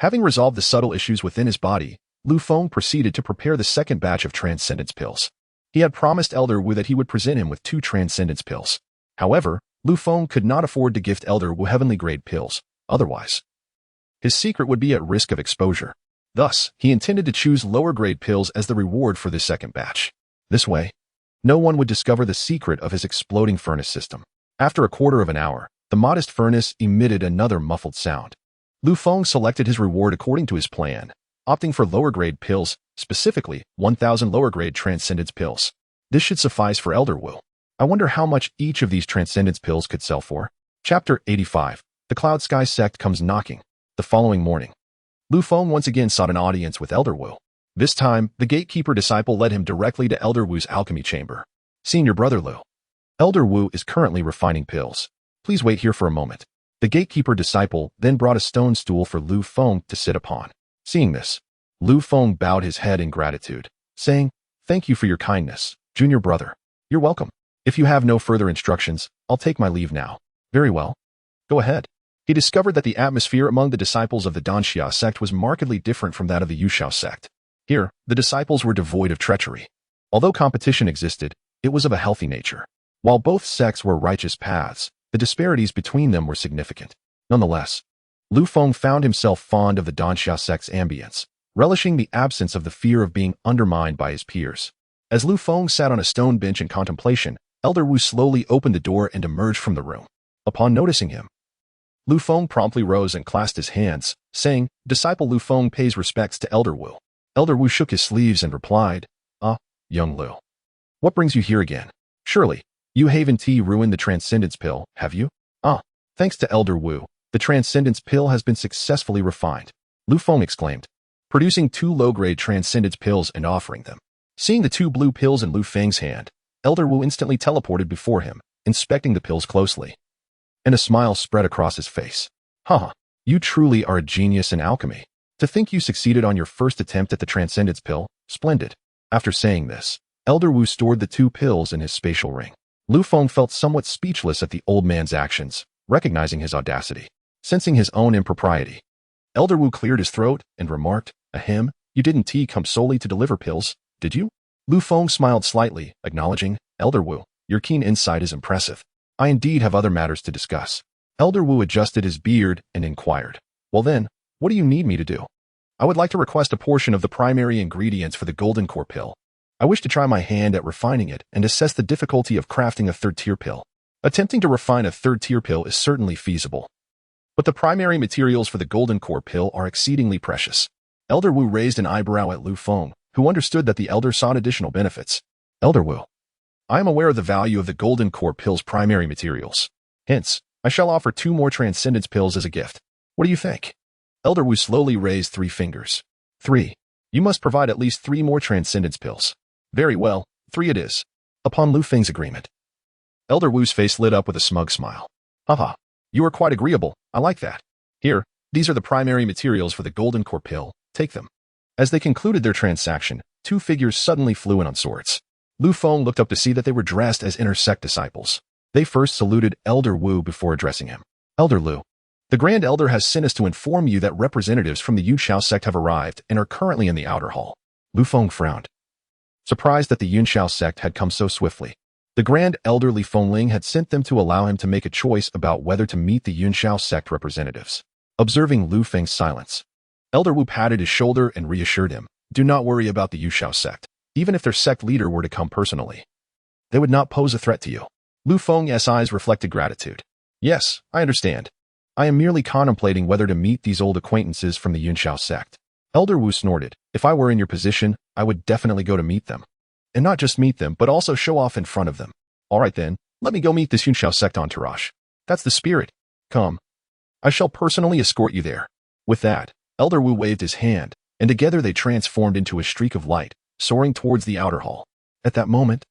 Having resolved the subtle issues within his body, Lu Feng proceeded to prepare the second batch of Transcendence Pills. He had promised Elder Wu that he would present him with 2 Transcendence Pills. However, Lu Feng could not afford to gift Elder Wu heavenly-grade pills, otherwise his secret would be at risk of exposure. Thus, he intended to choose lower-grade pills as the reward for this second batch. This way, no one would discover the secret of his exploding furnace system. After a quarter of an hour, the modest furnace emitted another muffled sound. Lu Feng selected his reward according to his plan, opting for lower-grade pills, specifically 1,000 lower-grade transcendence pills. This should suffice for Elder Wu. I wonder how much each of these transcendence pills could sell for. Chapter 85. The Cloud Sky Sect Comes Knocking. The following morning, Lu Feng once again sought an audience with Elder Wu. This time, the gatekeeper disciple led him directly to Elder Wu's alchemy chamber. Senior Brother Lu. Elder Wu is currently refining pills. Please wait here for a moment. The gatekeeper disciple then brought a stone stool for Lu Feng to sit upon. Seeing this, Lu Feng bowed his head in gratitude, saying, "Thank you for your kindness, junior brother. You're welcome. If you have no further instructions, I'll take my leave now." "Very well. Go ahead." He discovered that the atmosphere among the disciples of the Danxia sect was markedly different from that of the Yuxiao sect. Here, the disciples were devoid of treachery. Although competition existed, it was of a healthy nature. While both sects were righteous paths, the disparities between them were significant. Nonetheless, Lu Feng found himself fond of the Danxia sect's ambience, relishing the absence of the fear of being undermined by his peers. As Lu Feng sat on a stone bench in contemplation, Elder Wu slowly opened the door and emerged from the room. Upon noticing him, Lu Feng promptly rose and clasped his hands, saying, "Disciple Lu Feng pays respects to Elder Wu." Elder Wu shook his sleeves and replied, "Ah, young Lu. What brings you here again? Surely, you haven't ruined the transcendence pill, have you?" "Ah, thanks to Elder Wu, the transcendence pill has been successfully refined," Lu Feng exclaimed, producing 2 low-grade transcendence pills and offering them. Seeing the 2 blue pills in Lu Feng's hand, Elder Wu instantly teleported before him, inspecting the pills closely. And a smile spread across his face. "Haha, you truly are a genius in alchemy. To think you succeeded on your first attempt at the transcendence pill, splendid." After saying this, Elder Wu stored the 2 pills in his spatial ring. Lu Feng felt somewhat speechless at the old man's actions, recognizing his audacity. Sensing his own impropriety, Elder Wu cleared his throat and remarked, "Ahem, you didn't come solely to deliver pills, did you?" Lu Feng smiled slightly, acknowledging, "Elder Wu, your keen insight is impressive. I indeed have other matters to discuss." Elder Wu adjusted his beard and inquired, "Well then, what do you need me to do?" "I would like to request a portion of the primary ingredients for the golden core pill. I wish to try my hand at refining it and assess the difficulty of crafting a 3rd-tier pill. Attempting to refine a 3rd-tier pill is certainly feasible, but the primary materials for the golden core pill are exceedingly precious." Elder Wu raised an eyebrow at Lu Feng, who understood that the elder sought additional benefits. "Elder Wu, I am aware of the value of the golden core pill's primary materials. Hence, I shall offer 2 more transcendence pills as a gift. What do you think?" Elder Wu slowly raised 3 fingers. 3. You must provide at least 3 more transcendence pills." "Very well, 3 it is." Upon Lu Feng's agreement, Elder Wu's face lit up with a smug smile. "Haha, you are quite agreeable. I like that. Here, these are the primary materials for the golden core pill. Take them." As they concluded their transaction, 2 figures suddenly flew in on swords. Lu Feng looked up to see that they were dressed as inner sect disciples. They first saluted Elder Wu before addressing him. "Elder Lu, the Grand Elder has sent us to inform you that representatives from the Yuxiao sect have arrived and are currently in the outer hall." Lu Feng frowned, surprised that the Yuxiao sect had come so swiftly. The Grand Elder Li Fengling had sent them to allow him to make a choice about whether to meet the Yuxiao sect representatives. Observing Lu Feng's silence, Elder Wu patted his shoulder and reassured him, "Do not worry about the Yuxiao sect. Even if their sect leader were to come personally, they would not pose a threat to you." Lu Feng's eyes reflected gratitude. "Yes, I understand. I am merely contemplating whether to meet these old acquaintances from the Yuxiao sect." Elder Wu snorted, "If I were in your position, I would definitely go to meet them. And not just meet them, but also show off in front of them. All right then, let me go meet this Yuxiao sect entourage. That's the spirit. Come. I shall personally escort you there." With that, Elder Wu waved his hand, and together they transformed into a streak of light, soaring towards the outer hall. At that moment,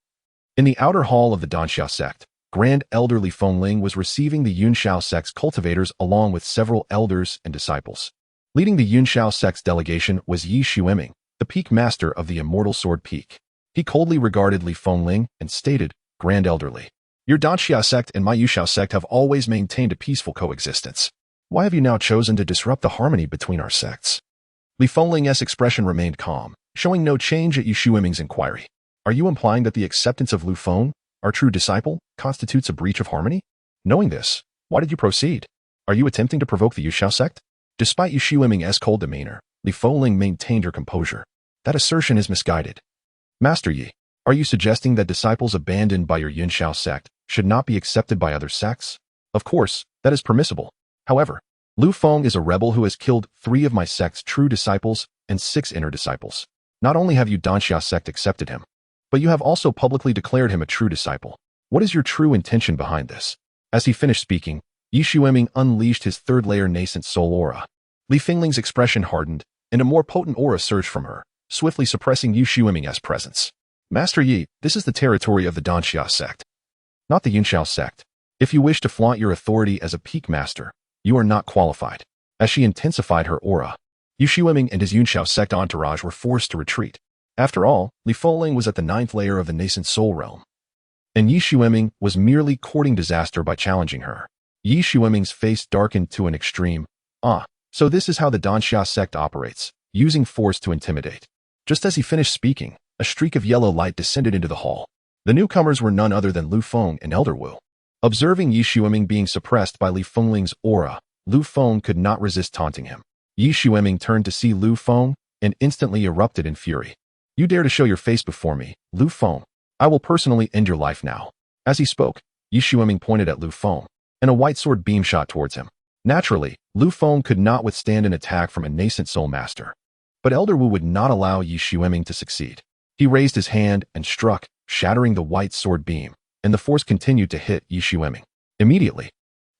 in the outer hall of the Danxia sect, Grand Elder Li Fengling was receiving the Yuxiao sect's cultivators along with several elders and disciples. Leading the Yuxiao sect's delegation was Yi Xueming, the peak master of the Immortal Sword Peak. He coldly regarded Li Fengling and stated, "Grand Elderly, your Danxia sect and my Yuxiao sect have always maintained a peaceful coexistence. Why have you now chosen to disrupt the harmony between our sects?" Li Fengling's expression remained calm, showing no change at Yi Xueming's inquiry. "Are you implying that the acceptance of Lu Feng, our true disciple, constitutes a breach of harmony?" Knowing this, why did you proceed? Are you attempting to provoke the Yuxiao sect? Despite Yu Shuiming's cold demeanor, Li Fengling maintained her composure. That assertion is misguided. Master Yi, are you suggesting that disciples abandoned by your Xianxiao sect should not be accepted by other sects? Of course, that is permissible. However, Lu Feng is a rebel who has killed 3 of my sect's true disciples and 6 inner disciples. Not only have you Danxia sect accepted him, but you have also publicly declared him a true disciple. What is your true intention behind this? As he finished speaking, Yi Shuiming unleashed his third-layer nascent soul aura. Li Fengling's expression hardened, and a more potent aura surged from her, swiftly suppressing Yi Shuiming's presence. Master Yi, this is the territory of the Danxia sect, not the Xianxiao sect. If you wish to flaunt your authority as a peak master, you are not qualified. As she intensified her aura, Yi Shuiming and his Xianxiao sect entourage were forced to retreat. After all, Li Fengling was at the 9th layer of the nascent soul realm, and Yi Shuiming was merely courting disaster by challenging her. Yi Shuiming's face darkened to an extreme. So this is how the Danxia sect operates, using force to intimidate. Just as he finished speaking, a streak of yellow light descended into the hall. The newcomers were none other than Lu Feng and Elder Wu. Observing Yi Shuiming being suppressed by Li Fengling's aura, Lu Feng could not resist taunting him. Yi Shuiming turned to see Lu Feng and instantly erupted in fury. You dare to show your face before me, Lu Feng? I will personally end your life now. As he spoke, Yi Shuiming pointed at Lu Feng, and a white sword beam shot towards him. Naturally, Lu Feng could not withstand an attack from a nascent soul master. But Elder Wu would not allow Yi Shuiming to succeed. He raised his hand and struck, shattering the white sword beam, and the force continued to hit Yi Shuiming. Immediately,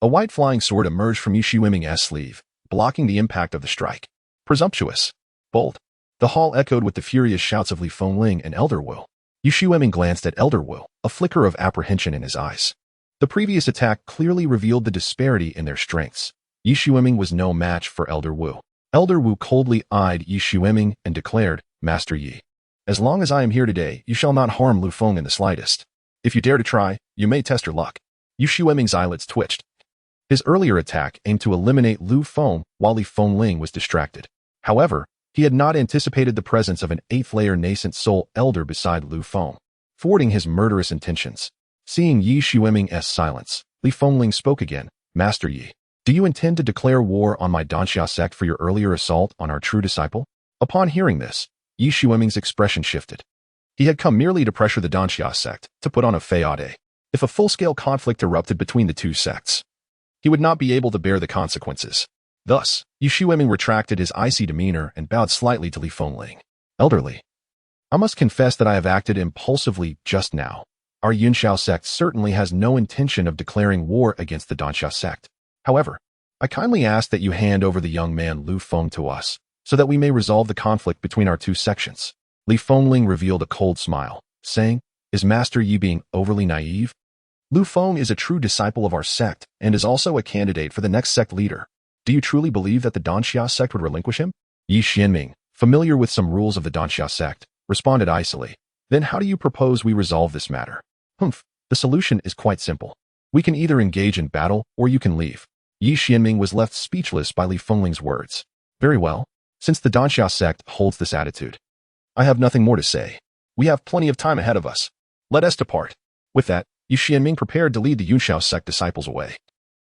a white flying sword emerged from Yi Shuiming's sleeve, blocking the impact of the strike. Presumptuous. Bold. The hall echoed with the furious shouts of Li Fengling and Elder Wu. Yi Shuiming glanced at Elder Wu, a flicker of apprehension in his eyes. The previous attack clearly revealed the disparity in their strengths. Yi Shuiming was no match for Elder Wu. Elder Wu coldly eyed Yi Shuiming and declared, Master Yi, as long as I am here today, you shall not harm Lu Feng in the slightest. If you dare to try, you may test your luck. Yi Shuiming's eyelids twitched. His earlier attack aimed to eliminate Lu Feng while Li Fengling was distracted. However, he had not anticipated the presence of an 8th-layer nascent soul elder beside Lu Feng, thwarting his murderous intentions. Seeing Yi Shuiming's silence, Li Fengling spoke again, Master Yi, do you intend to declare war on my Danxia sect for your earlier assault on our true disciple? Upon hearing this, Yi Shuiming's expression shifted. He had come merely to pressure the Danxia sect to put on a fayade. If a full-scale conflict erupted between the two sects, he would not be able to bear the consequences. Thus, Yi Shuiming retracted his icy demeanor and bowed slightly to Li Fengling. Elderly, I must confess that I have acted impulsively just now. Our Xianxiao sect certainly has no intention of declaring war against the Danxia sect. However, I kindly ask that you hand over the young man Lu Feng to us, so that we may resolve the conflict between our two sections. Li Fengling revealed a cold smile, saying, Is Master Yi being overly naive? Lu Feng is a true disciple of our sect and is also a candidate for the next sect leader. Do you truly believe that the Danxia sect would relinquish him? Yi Shuiming, familiar with some rules of the Danxia sect, responded icily. Then how do you propose we resolve this matter? The solution is quite simple. We can either engage in battle or you can leave. Yi Shuiming was left speechless by Li Fengling's words. Very well. Since the Danxia sect holds this attitude, I have nothing more to say. We have plenty of time ahead of us. Let us depart. With that, Yi Shuiming prepared to lead the Xianxiao sect disciples away.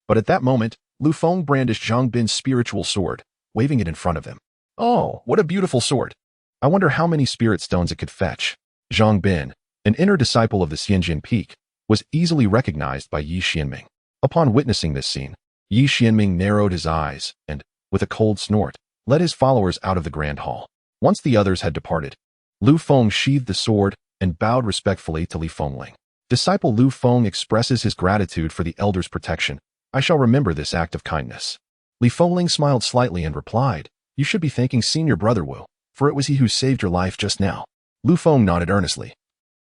But at that moment, Lu Feng brandished Zhang Bin's spiritual sword, waving it in front of him. Oh, what a beautiful sword. I wonder how many spirit stones it could fetch. Zhang Bin, an inner disciple of the Xianjin Peak, was easily recognized by Yi Shuiming. Upon witnessing this scene, Yi Shuiming narrowed his eyes and, with a cold snort, led his followers out of the grand hall. Once the others had departed, Lu Feng sheathed the sword and bowed respectfully to Li Fengling. Disciple Lu Feng expresses his gratitude for the elder's protection. I shall remember this act of kindness. Li Fengling smiled slightly and replied, You should be thanking Senior Brother Wu, for it was he who saved your life just now. Lu Feng nodded earnestly,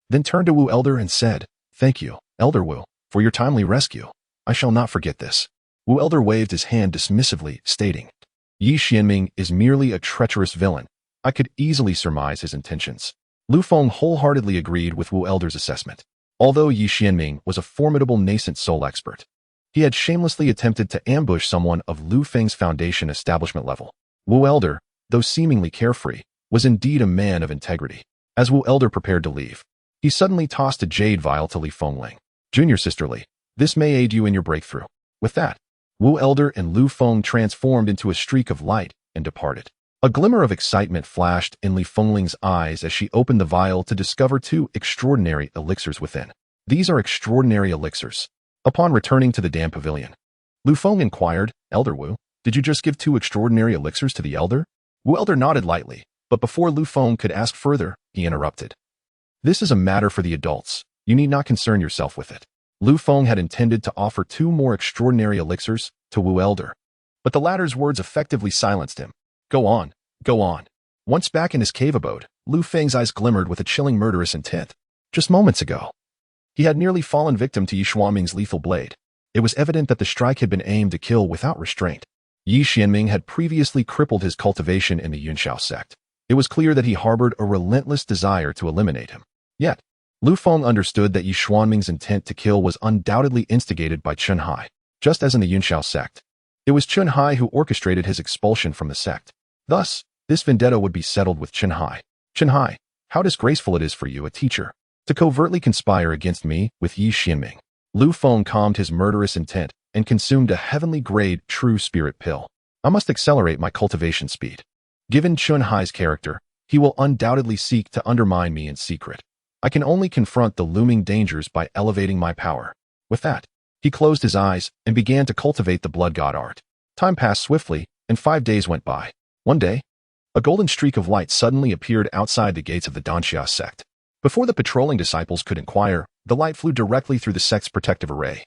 then turned to Wu Elder and said, Thank you, Elder Wu, for your timely rescue. I shall not forget this. Wu Elder waved his hand dismissively, stating, Yi Shuiming is merely a treacherous villain. I could easily surmise his intentions. Lu Feng wholeheartedly agreed with Wu Elder's assessment. Although Yi Shuiming was a formidable nascent soul expert, he had shamelessly attempted to ambush someone of Lu Feng's foundation establishment level. Wu Elder, though seemingly carefree, was indeed a man of integrity. As Wu Elder prepared to leave, he suddenly tossed a jade vial to Li Fengling. Junior sisterly, This may aid you in your breakthrough. With that, Wu Elder and Lu Feng transformed into a streak of light and departed. A glimmer of excitement flashed in Li Fengling's eyes as she opened the vial to discover 2 extraordinary elixirs within. These are extraordinary elixirs. Upon returning to the Dam Pavilion, Lu Feng inquired, Elder Wu, did you just give 2 extraordinary elixirs to the Elder? Wu Elder nodded lightly, but before Lu Feng could ask further, he interrupted. This is a matter for the adults. You need not concern yourself with it. Lu Feng had intended to offer 2 more extraordinary elixirs to Wu Elder, but the latter's words effectively silenced him. Go on, go on. Once back in his cave abode, Lu Feng's eyes glimmered with a chilling murderous intent. Just moments ago, he had nearly fallen victim to Yi Xuanming's lethal blade. It was evident that the strike had been aimed to kill without restraint. Yi Xuanming had previously crippled his cultivation in the Yunxiao sect. It was clear that he harbored a relentless desire to eliminate him. Yet, Lu Feng understood that Yi Xuanming's intent to kill was undoubtedly instigated by Chen Hai, just as in the Yunxiao sect. It was Chen Hai who orchestrated his expulsion from the sect. Thus, this vendetta would be settled with Chen Hai. Chen Hai, how disgraceful it is for you, a teacher, to covertly conspire against me with Yi Xuanming. Lu Feng calmed his murderous intent and consumed a heavenly-grade true spirit pill. I must accelerate my cultivation speed. Given Chen Hai's character, he will undoubtedly seek to undermine me in secret. I can only confront the looming dangers by elevating my power. With that, he closed his eyes and began to cultivate the blood god art. Time passed swiftly, and 5 days went by. One day, a golden streak of light suddenly appeared outside the gates of the Danxia sect. Before the patrolling disciples could inquire, the light flew directly through the sect's protective array,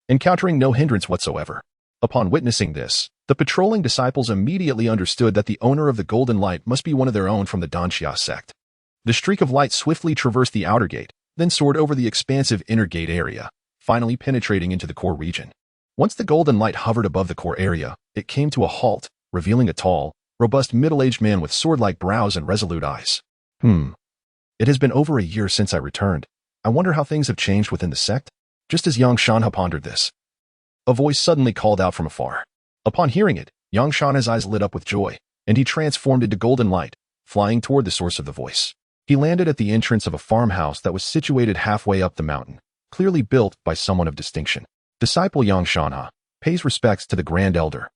encountering no hindrance whatsoever. Upon witnessing this, the patrolling disciples immediately understood that the owner of the golden light must be one of their own from the Danxia sect. The streak of light swiftly traversed the outer gate, then soared over the expansive inner gate area, finally penetrating into the core region. Once the golden light hovered above the core area, it came to a halt, revealing a tall, robust middle-aged man with sword-like brows and resolute eyes. It has been over a year since I returned. I wonder how things have changed within the sect? Just as Xianxia pondered this, a voice suddenly called out from afar. Upon hearing it, Xianxia's eyes lit up with joy, and he transformed into golden light, flying toward the source of the voice. He landed at the entrance of a farmhouse that was situated halfway up the mountain, clearly built by someone of distinction. Disciple Xianxia pays respects to the Grand Elder,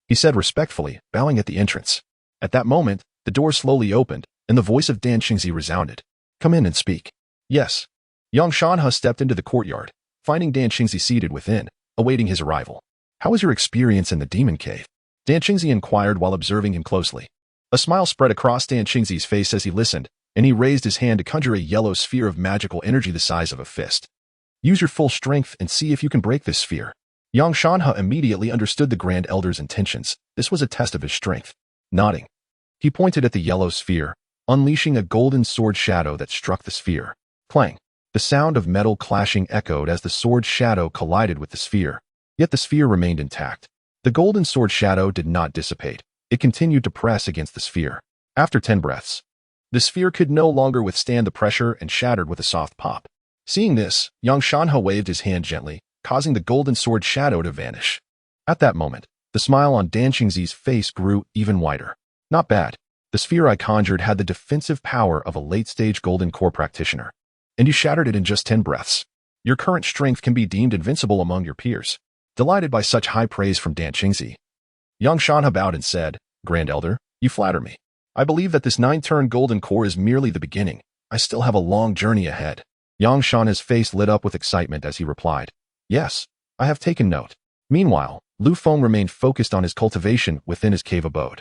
he said respectfully, bowing at the entrance. At that moment, the door slowly opened, and the voice of Dan Xingzi resounded. Come in and speak. Yes. Xianxia stepped into the courtyard, finding Dan Xingzi seated within, awaiting his arrival. How was your experience in the demon cave? Dan Xingzi inquired while observing him closely. A smile spread across Dan Xingzi's face as he listened, and he raised his hand to conjure a yellow sphere of magical energy the size of a fist. Use your full strength and see if you can break this sphere. Xianxia immediately understood the Grand Elder's intentions. This was a test of his strength. Nodding, he pointed at the yellow sphere, unleashing a golden sword shadow that struck the sphere. Clang! The sound of metal clashing echoed as the sword shadow collided with the sphere. Yet the sphere remained intact. The golden sword shadow did not dissipate. It continued to press against the sphere. After 10 breaths, the sphere could no longer withstand the pressure and shattered with a soft pop. Seeing this, Xianxia waved his hand gently, causing the golden sword shadow to vanish. At that moment, the smile on Dan Xingzi's face grew even wider. Not bad. The sphere I conjured had the defensive power of a late-stage golden core practitioner, and you shattered it in just 10 breaths. Your current strength can be deemed invincible among your peers. Delighted by such high praise from Dan Xingzi, Xianxia bowed and said, Grand Elder, you flatter me. I believe that this 9-turn golden core is merely the beginning. I still have a long journey ahead. Xianxia's face lit up with excitement as he replied, Yes, I have taken note. Meanwhile, Lu Feng remained focused on his cultivation within his cave abode,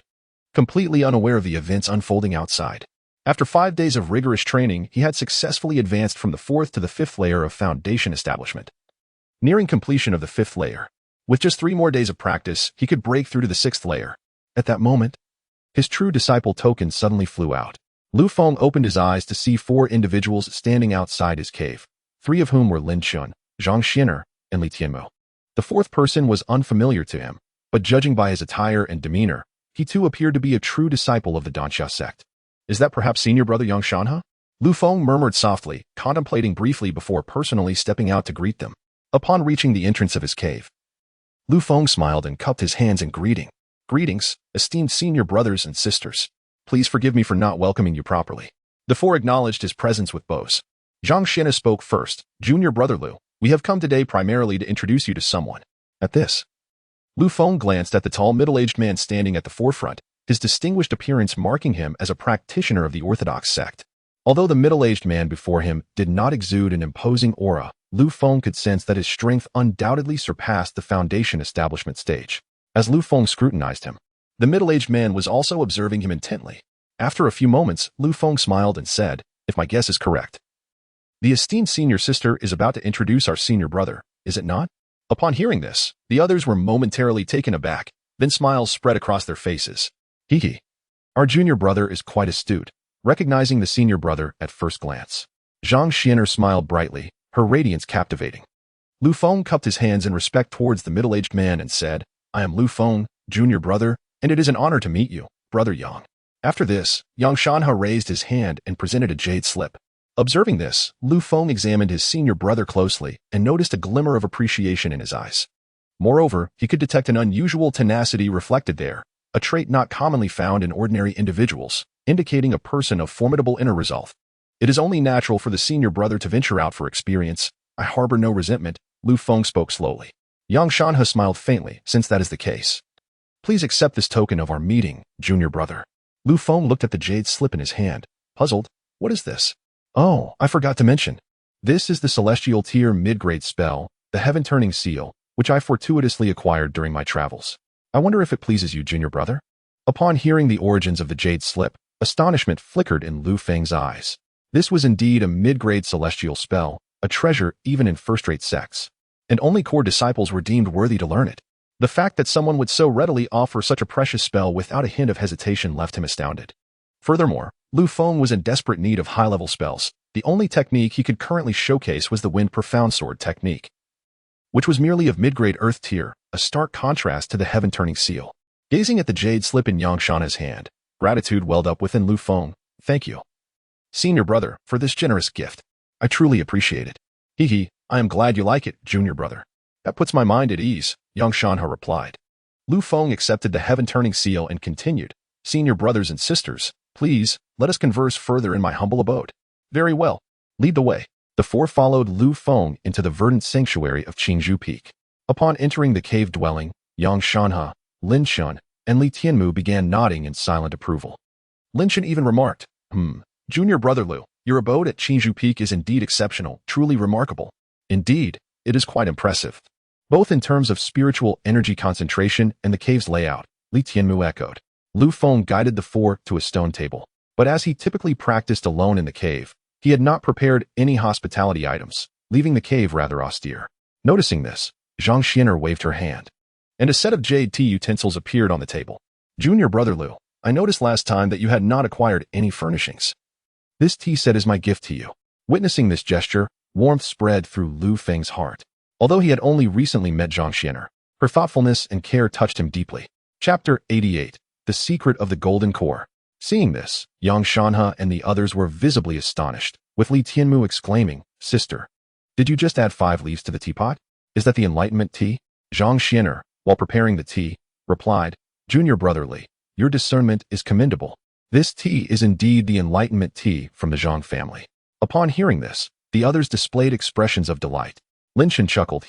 completely unaware of the events unfolding outside. After 5 days of rigorous training, he had successfully advanced from the 4th to the 5th layer of foundation establishment, nearing completion of the 5th layer. With just 3 more days of practice, he could break through to the 6th layer. At that moment, his true disciple token suddenly flew out. Lu Feng opened his eyes to see 4 individuals standing outside his cave, 3 of whom were Lin Chun, Zhang Xianer, and Li Tianmo. The 4th person was unfamiliar to him, but judging by his attire and demeanor, he too appeared to be a true disciple of the Danxia sect. Is that perhaps senior brother Xianxia? Lu Feng murmured softly, contemplating briefly before personally stepping out to greet them. Upon reaching the entrance of his cave, Lu Feng smiled and cupped his hands in greeting. Greetings, esteemed senior brothers and sisters. Please forgive me for not welcoming you properly. The 4 acknowledged his presence with bows. Zhang Xianer spoke first. Junior brother Lu, We have come today primarily to introduce you to someone. At this, Lu Feng glanced at the tall middle-aged man standing at the forefront, his distinguished appearance marking him as a practitioner of the orthodox sect. Although the middle-aged man before him did not exude an imposing aura, Lu Feng could sense that his strength undoubtedly surpassed the foundation establishment stage. As Lu Feng scrutinized him, the middle-aged man was also observing him intently. After a few moments, Lu Feng smiled and said, "If my guess is correct, the esteemed senior sister is about to introduce our senior brother, is it not?" Upon hearing this, the others were momentarily taken aback, then smiles spread across their faces. Hee. Our junior brother is quite astute, recognizing the senior brother at first glance. Xianxianer smiled brightly, her radiance captivating. Lu Feng cupped his hands in respect towards the middle-aged man and said, "I am Lu Feng, junior brother, and it is an honor to meet you, brother Yang." After this, Xianxianha raised his hand and presented a jade slip. Observing this, Lu Feng examined his senior brother closely and noticed a glimmer of appreciation in his eyes. Moreover, he could detect an unusual tenacity reflected there, a trait not commonly found in ordinary individuals, indicating a person of formidable inner resolve. "It is only natural for the senior brother to venture out for experience. I harbor no resentment," Lu Feng spoke slowly. Xianxianha smiled faintly, "Since that is the case, please accept this token of our meeting, junior brother." Lu Feng looked at the jade slip in his hand, puzzled. "What is this?" "Oh, I forgot to mention. This is the celestial tier mid-grade spell, the heaven-turning seal, which I fortuitously acquired during my travels. I wonder if it pleases you, junior brother?" Upon hearing the origins of the jade slip, astonishment flickered in Lu Feng's eyes. This was indeed a mid-grade celestial spell, a treasure even in first-rate sects, and only core disciples were deemed worthy to learn it. The fact that someone would so readily offer such a precious spell without a hint of hesitation left him astounded. Furthermore, Lu Feng was in desperate need of high-level spells. The only technique he could currently showcase was the Wind Profound Sword technique, which was merely of mid-grade earth tier, a stark contrast to the heaven-turning seal. Gazing at the jade slip in Xianxia's hand, gratitude welled up within Lu Feng. "Thank you, senior brother, for this generous gift. I truly appreciate it." "Hee, I am glad you like it, junior brother. That puts my mind at ease," Xianxianha replied. Lu Feng accepted the heaven-turning seal and continued, "Senior brothers and sisters, please, let us converse further in my humble abode." "Very well. Lead the way." The four followed Lu Feng into the verdant sanctuary of Qingzhou Peak. Upon entering the cave dwelling, Xianxianha, Lin Shun, and Li Tianmu began nodding in silent approval. Lin Shun even remarked, "Junior brother Lu, your abode at Qingzhou Peak is indeed exceptional, truly remarkable. Indeed, it is quite impressive, both in terms of spiritual energy concentration and the cave's layout," Li Tianmu echoed. Lu Feng guided the four to a stone table, but as he typically practiced alone in the cave, he had not prepared any hospitality items, leaving the cave rather austere. Noticing this, Xianxianer waved her hand, and a set of jade tea utensils appeared on the table. "Junior brother Lu, I noticed last time that you had not acquired any furnishings. This tea set is my gift to you." Witnessing this gesture, warmth spread through Lu Feng's heart. Although he had only recently met Xianxianer, her thoughtfulness and care touched him deeply. Chapter 88. The Secret of the Golden Core. Seeing this, Xianxianha and the others were visibly astonished, with Li Tianmu exclaiming, "Sister, did you just add 5 leaves to the teapot? Is that the enlightenment tea?" Xianxianer, while preparing the tea, replied, "Junior brother Li, your discernment is commendable. This tea is indeed the enlightenment tea from the Zhang family." Upon hearing this, the others displayed expressions of delight. Lin Shen chuckled,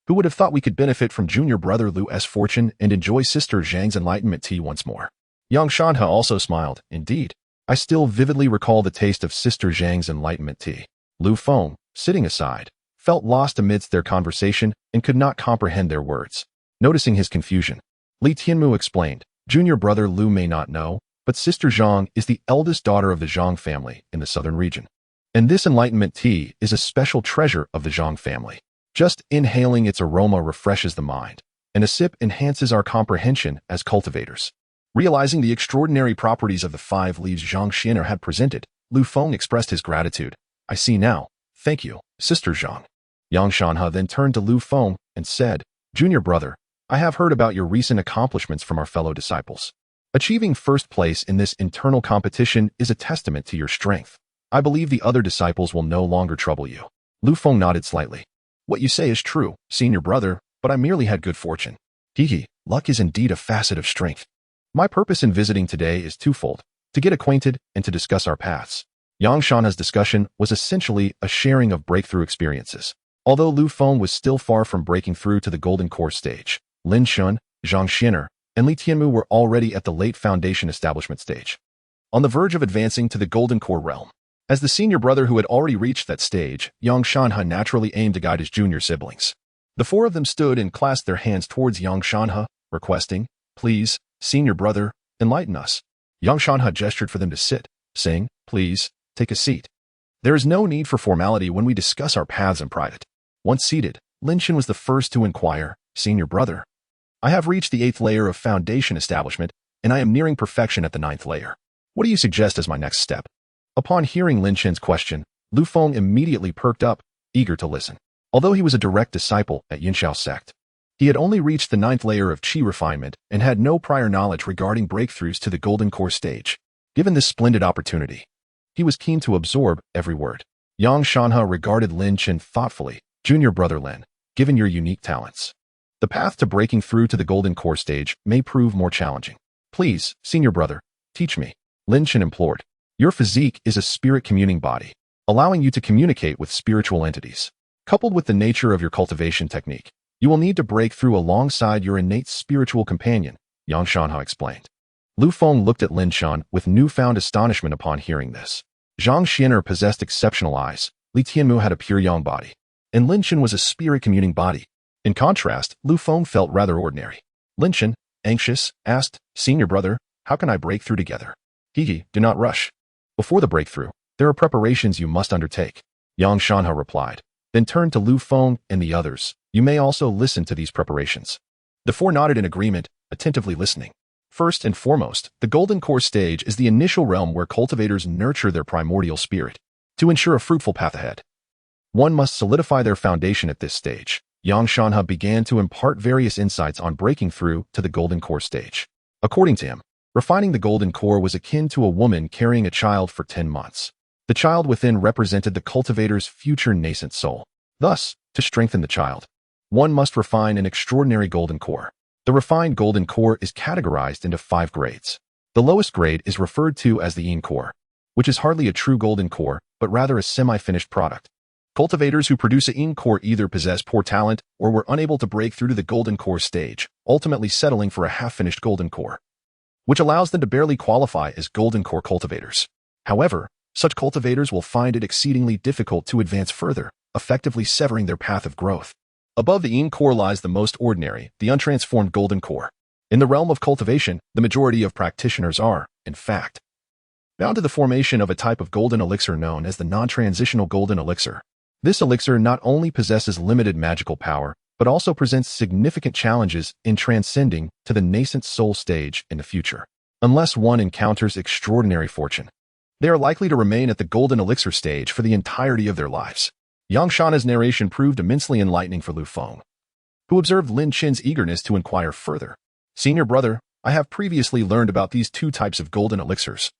"Who would have thought we could benefit from junior brother Lu's fortune and enjoy sister Zhang's enlightenment tea once more?" Xianxianha also smiled. "Indeed, I still vividly recall the taste of sister Zhang's enlightenment tea." Lu Feng, sitting aside, felt lost amidst their conversation and could not comprehend their words. Noticing his confusion, Li Tianmu explained, "Junior brother Lu may not know, but sister Zhang is the eldest daughter of the Zhang family in the southern region. And this enlightenment tea is a special treasure of the Zhang family. Just inhaling its aroma refreshes the mind, and a sip enhances our comprehension as cultivators." Realizing the extraordinary properties of the 5 leaves Xianxianer had presented, Lu Feng expressed his gratitude. "I see now. Thank you, Sister Zhang." Xianxianha then turned to Lu Feng and said, "Junior brother, I have heard about your recent accomplishments from our fellow disciples. Achieving first place in this internal competition is a testament to your strength. I believe the other disciples will no longer trouble you." Lu Feng nodded slightly. "What you say is true, senior brother, but I merely had good fortune. Luck is indeed a facet of strength. My purpose in visiting today is twofold: to get acquainted and to discuss our paths." Xianxia's discussion was essentially a sharing of breakthrough experiences. Although Lu Feng was still far from breaking through to the golden core stage, Lin Xun, Zhang Xian'er, and Li Tianmu were already at the late foundation establishment stage, on the verge of advancing to the golden core realm. As the senior brother who had already reached that stage, Yang Shanhe naturally aimed to guide his junior siblings. The four of them stood and clasped their hands towards Yang Shanhe, requesting, "Please, senior brother, enlighten us." Yang Shanhe gestured for them to sit, saying, "Please, take a seat. There is no need for formality when we discuss our paths in private." Once seated, Lin Xun was the first to inquire, "Senior brother, I have reached the 8th layer of foundation establishment, and I am nearing perfection at the 9th layer. What do you suggest as my next step?" Upon hearing Lin Xun's question, Lu Feng immediately perked up, eager to listen. Although he was a direct disciple at Yinxiao sect, he had only reached the 9th layer of qi refinement and had no prior knowledge regarding breakthroughs to the golden core stage. Given this splendid opportunity, he was keen to absorb every word. Yang Shanhe regarded Lin Xun thoughtfully. "Junior brother Lin, given your unique talents, the path to breaking through to the golden core stage may prove more challenging. Please, senior brother, teach me," Lin Xun implored. "Your physique is a spirit communing body, allowing you to communicate with spiritual entities. Coupled with the nature of your cultivation technique, you will need to break through alongside your innate spiritual companion," Yang Shanhe explained. Lu Feng looked at Lin Xun with newfound astonishment upon hearing this. Zhang Xian'er possessed exceptional eyes, Li Tianmu had a pure yang body, and Lin Xun was a spirit communing body. In contrast, Lu Feng felt rather ordinary. Lin Xun, anxious, asked, "Senior brother, how can I break through together?" "Do not rush. Before the breakthrough, there are preparations you must undertake," Yang Shanhe replied, then turned to Lu Feng and the others. "You may also listen to these preparations." The four nodded in agreement, attentively listening. First and foremost, the golden core stage is the initial realm where cultivators nurture their primordial spirit. To ensure a fruitful path ahead, one must solidify their foundation at this stage. Yang Shanhe began to impart various insights on breaking through to the golden core stage. According to him, refining the golden core was akin to a woman carrying a child for 10 months. The child within represented the cultivator's future nascent soul. Thus, to strengthen the child, one must refine an extraordinary golden core. The refined golden core is categorized into 5 grades. The lowest grade is referred to as the Yin core, which is hardly a true golden core, but rather a semi-finished product. Cultivators who produce a Yin core either possess poor talent or were unable to break through to the golden core stage, ultimately settling for a half-finished golden core, which allows them to barely qualify as golden core cultivators. However, such cultivators will find it exceedingly difficult to advance further, effectively severing their path of growth. Above the Yin core lies the most ordinary, the untransformed golden core. In the realm of cultivation, the majority of practitioners are, in fact, bound to the formation of a type of golden elixir known as the non-transitional golden elixir. This elixir not only possesses limited magical power, but also presents significant challenges in transcending to the nascent soul stage in the future. Unless one encounters extraordinary fortune, they are likely to remain at the golden elixir stage for the entirety of their lives. Yang Shanhe's narration proved immensely enlightening for Lu Feng, who observed Lin Xun's eagerness to inquire further. "Senior brother, I have previously learned about these 2 types of golden elixirs,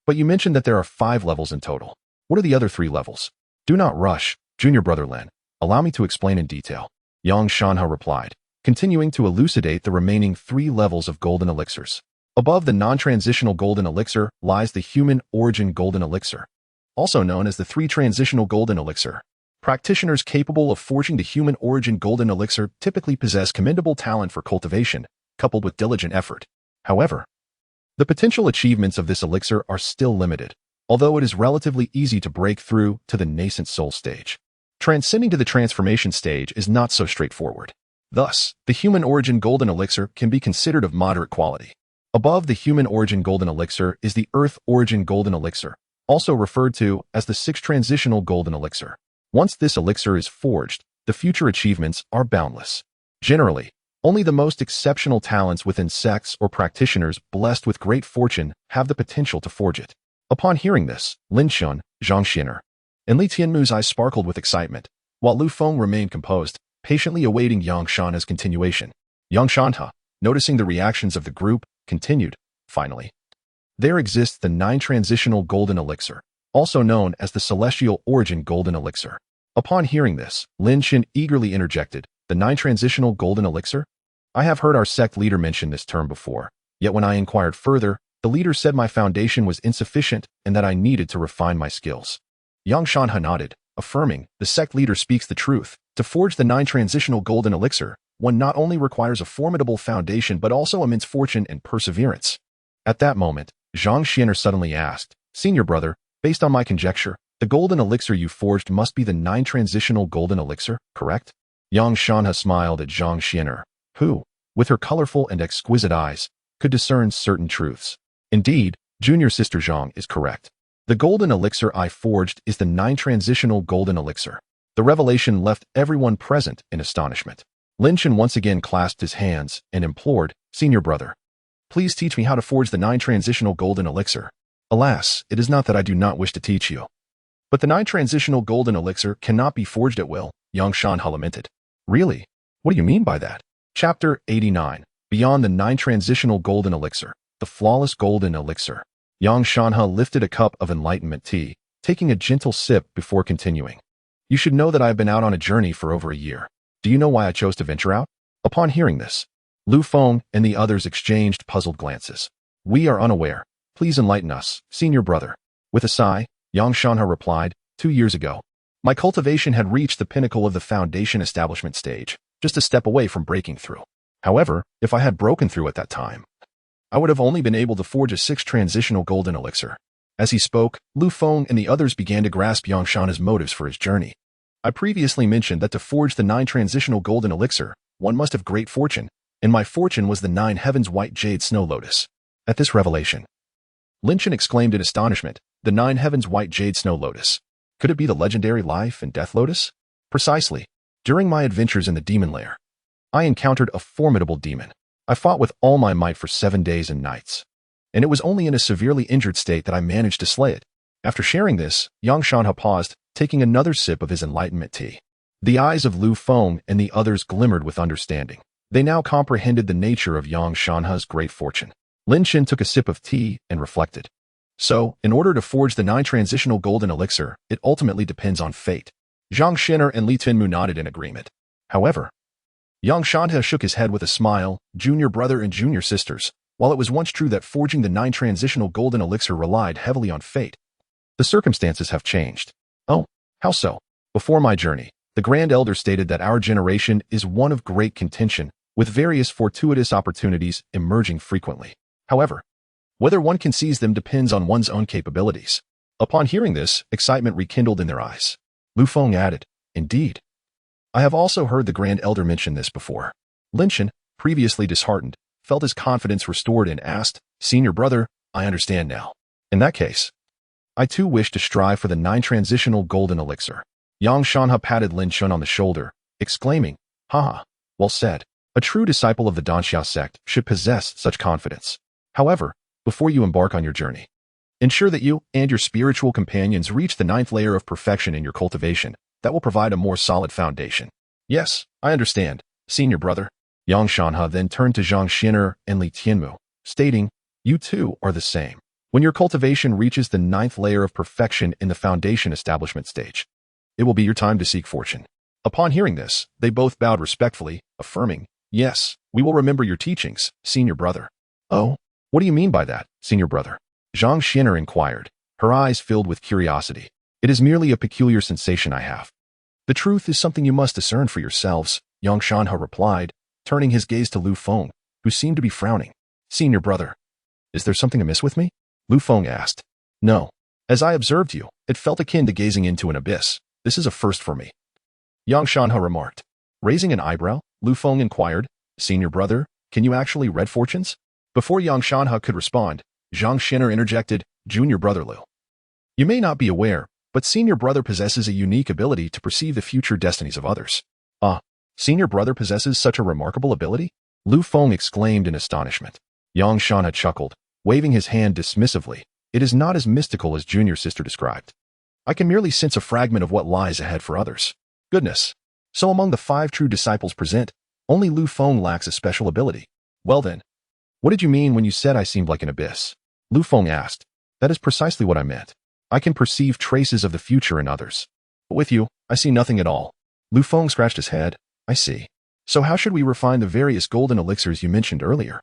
but you mentioned that there are 5 levels in total. What are the other 3 levels?" "Do not rush, junior brother Lin. Allow me to explain in detail," Yang Shanhe replied, continuing to elucidate the remaining 3 levels of golden elixirs. Above the non-transitional golden elixir lies the human origin golden elixir, also known as the 3-transitional golden elixir. Practitioners capable of forging the human origin golden elixir typically possess commendable talent for cultivation, coupled with diligent effort. However, the potential achievements of this elixir are still limited, although it is relatively easy to break through to the nascent soul stage. Transcending to the transformation stage is not so straightforward. Thus, the human origin golden elixir can be considered of moderate quality. Above the human origin golden elixir is the earth origin golden elixir, also referred to as the 6-transitional golden elixir. Once this elixir is forged, the future achievements are boundless. Generally, only the most exceptional talents within sects or practitioners blessed with great fortune have the potential to forge it. Upon hearing this, Lin Xun, Zhang Xian'er, and Li Tianmu's eyes sparkled with excitement, while Lu Feng remained composed, patiently awaiting Yang Shanhe's continuation. Yang Shanhe, noticing the reactions of the group, continued, "Finally, there exists the 9-transitional golden elixir, also known as the celestial origin golden elixir." Upon hearing this, Lin Xun eagerly interjected, "The 9-transitional golden elixir? I have heard our sect leader mention this term before, yet when I inquired further, the leader said my foundation was insufficient and that I needed to refine my skills." Yang Shanhe nodded, affirming, "The sect leader speaks the truth. To forge the 9 transitional golden elixir, one not only requires a formidable foundation but also immense fortune and perseverance. At that moment, Xianxianer suddenly asked, Senior brother, based on my conjecture, the golden elixir you forged must be the 9 transitional golden elixir, correct? Xianxiaaudiobooks smiled at Xianxianer, who, with her colorful and exquisite eyes, could discern certain truths. Indeed, junior sister Xiang is correct. The golden elixir I forged is the 9 transitional golden elixir. The revelation left everyone present in astonishment. Lin Chen once again clasped his hands and implored, Senior brother, please teach me how to forge the 9 transitional golden elixir. Alas, it is not that I do not wish to teach you. But the 9 transitional golden elixir cannot be forged at will, Xianxiaaudiobooks lamented. Really? What do you mean by that? Chapter 89. Beyond the 9 transitional golden elixir, the flawless golden elixir. Xianxiaaudiobooks lifted a cup of enlightenment tea, taking a gentle sip before continuing. You should know that I have been out on a journey for over a year. Do you know why I chose to venture out? Upon hearing this, Feng and the others exchanged puzzled glances. We are unaware. Please enlighten us, senior brother. With a sigh, Xianxiaaudiobooks replied, 2 years ago, my cultivation had reached the pinnacle of the foundation establishment stage, just a step away from breaking through. However, if I had broken through at that time, I would have only been able to forge a 6 transitional golden elixir. As he spoke, Feng and the others began to grasp Xianxiaaudiobooks' motives for his journey. I previously mentioned that to forge the 9 transitional golden elixir, one must have great fortune, and my fortune was the 9 heavens white jade snow lotus. At this revelation, Lin Chen exclaimed in astonishment, the 9 heavens white jade snow lotus. Could it be the legendary life and death lotus? Precisely. During my adventures in the demon lair, I encountered a formidable demon. I fought with all my might for 7 days and nights, and it was only in a severely injured state that I managed to slay it. After sharing this, Xianxiaaudiobooks paused, taking another sip of his enlightenment tea. The eyes of Feng and the others glimmered with understanding. They now comprehended the nature of Xianxiaaudiobooks' great fortune. Lin Chen took a sip of tea and reflected. So, in order to forge the 9 transitional golden elixir, it ultimately depends on fate. Zhang Xiner and Li Tinmu nodded in agreement. However, Xianxiaaudiobooks shook his head with a smile, junior brother and junior sisters. While it was once true that forging the 9 transitional golden elixir relied heavily on fate, the circumstances have changed. Oh, how so? Before my journey, the Grand Elder stated that our generation is one of great contention, with various fortuitous opportunities emerging frequently. However, whether one can seize them depends on one's own capabilities. Upon hearing this, excitement rekindled in their eyes. Feng added, indeed. I have also heard the Grand Elder mention this before. Lin Chen, previously disheartened, felt his confidence restored and asked, Senior brother, I understand now. In that case, I too wish to strive for the 9 transitional golden elixir. Xianxiaaudiobooks patted Lin Chen on the shoulder, exclaiming, haha, well said. A true disciple of the Danxiao sect should possess such confidence. However, before you embark on your journey, ensure that you and your spiritual companions reach the 9th layer of perfection in your cultivation. That will provide a more solid foundation. Yes, I understand, senior brother. Xianxiaaudiobooks then turned to Zhang Xiner and Li Tinmu, stating, you too are the same. When your cultivation reaches the 9th layer of perfection in the foundation establishment stage, it will be your time to seek fortune. Upon hearing this, they both bowed respectfully, affirming, yes, we will remember your teachings, senior brother. Oh, what do you mean by that, senior brother? Zhang Xiner inquired, her eyes filled with curiosity. It is merely a peculiar sensation I have. The truth is something you must discern for yourselves, Xianxiaaudiobooks replied, turning his gaze to Feng, who seemed to be frowning. Senior brother, is there something amiss with me? Feng asked. No. As I observed you, it felt akin to gazing into an abyss. This is a first for me. Xianxiaaudiobooks remarked. Raising an eyebrow, Feng inquired, Senior brother, can you actually read fortunes? Before Xianxiaaudiobooks could respond, Zhang Xiner interjected, Junior brother Lu. You may not be aware, but senior brother possesses a unique ability to perceive the future destinies of others. Ah, senior brother possesses such a remarkable ability? Feng exclaimed in astonishment. Xianxiaaudiobooks chuckled, waving his hand dismissively. It is not as mystical as junior sister described. I can merely sense a fragment of what lies ahead for others. Goodness. So among the 5 true disciples present, only Feng lacks a special ability. Well then, what did you mean when you said I seemed like an abyss? Feng asked. That is precisely what I meant. I can perceive traces of the future in others. But with you, I see nothing at all. Feng scratched his head. I see. So how should we refine the various golden elixirs you mentioned earlier?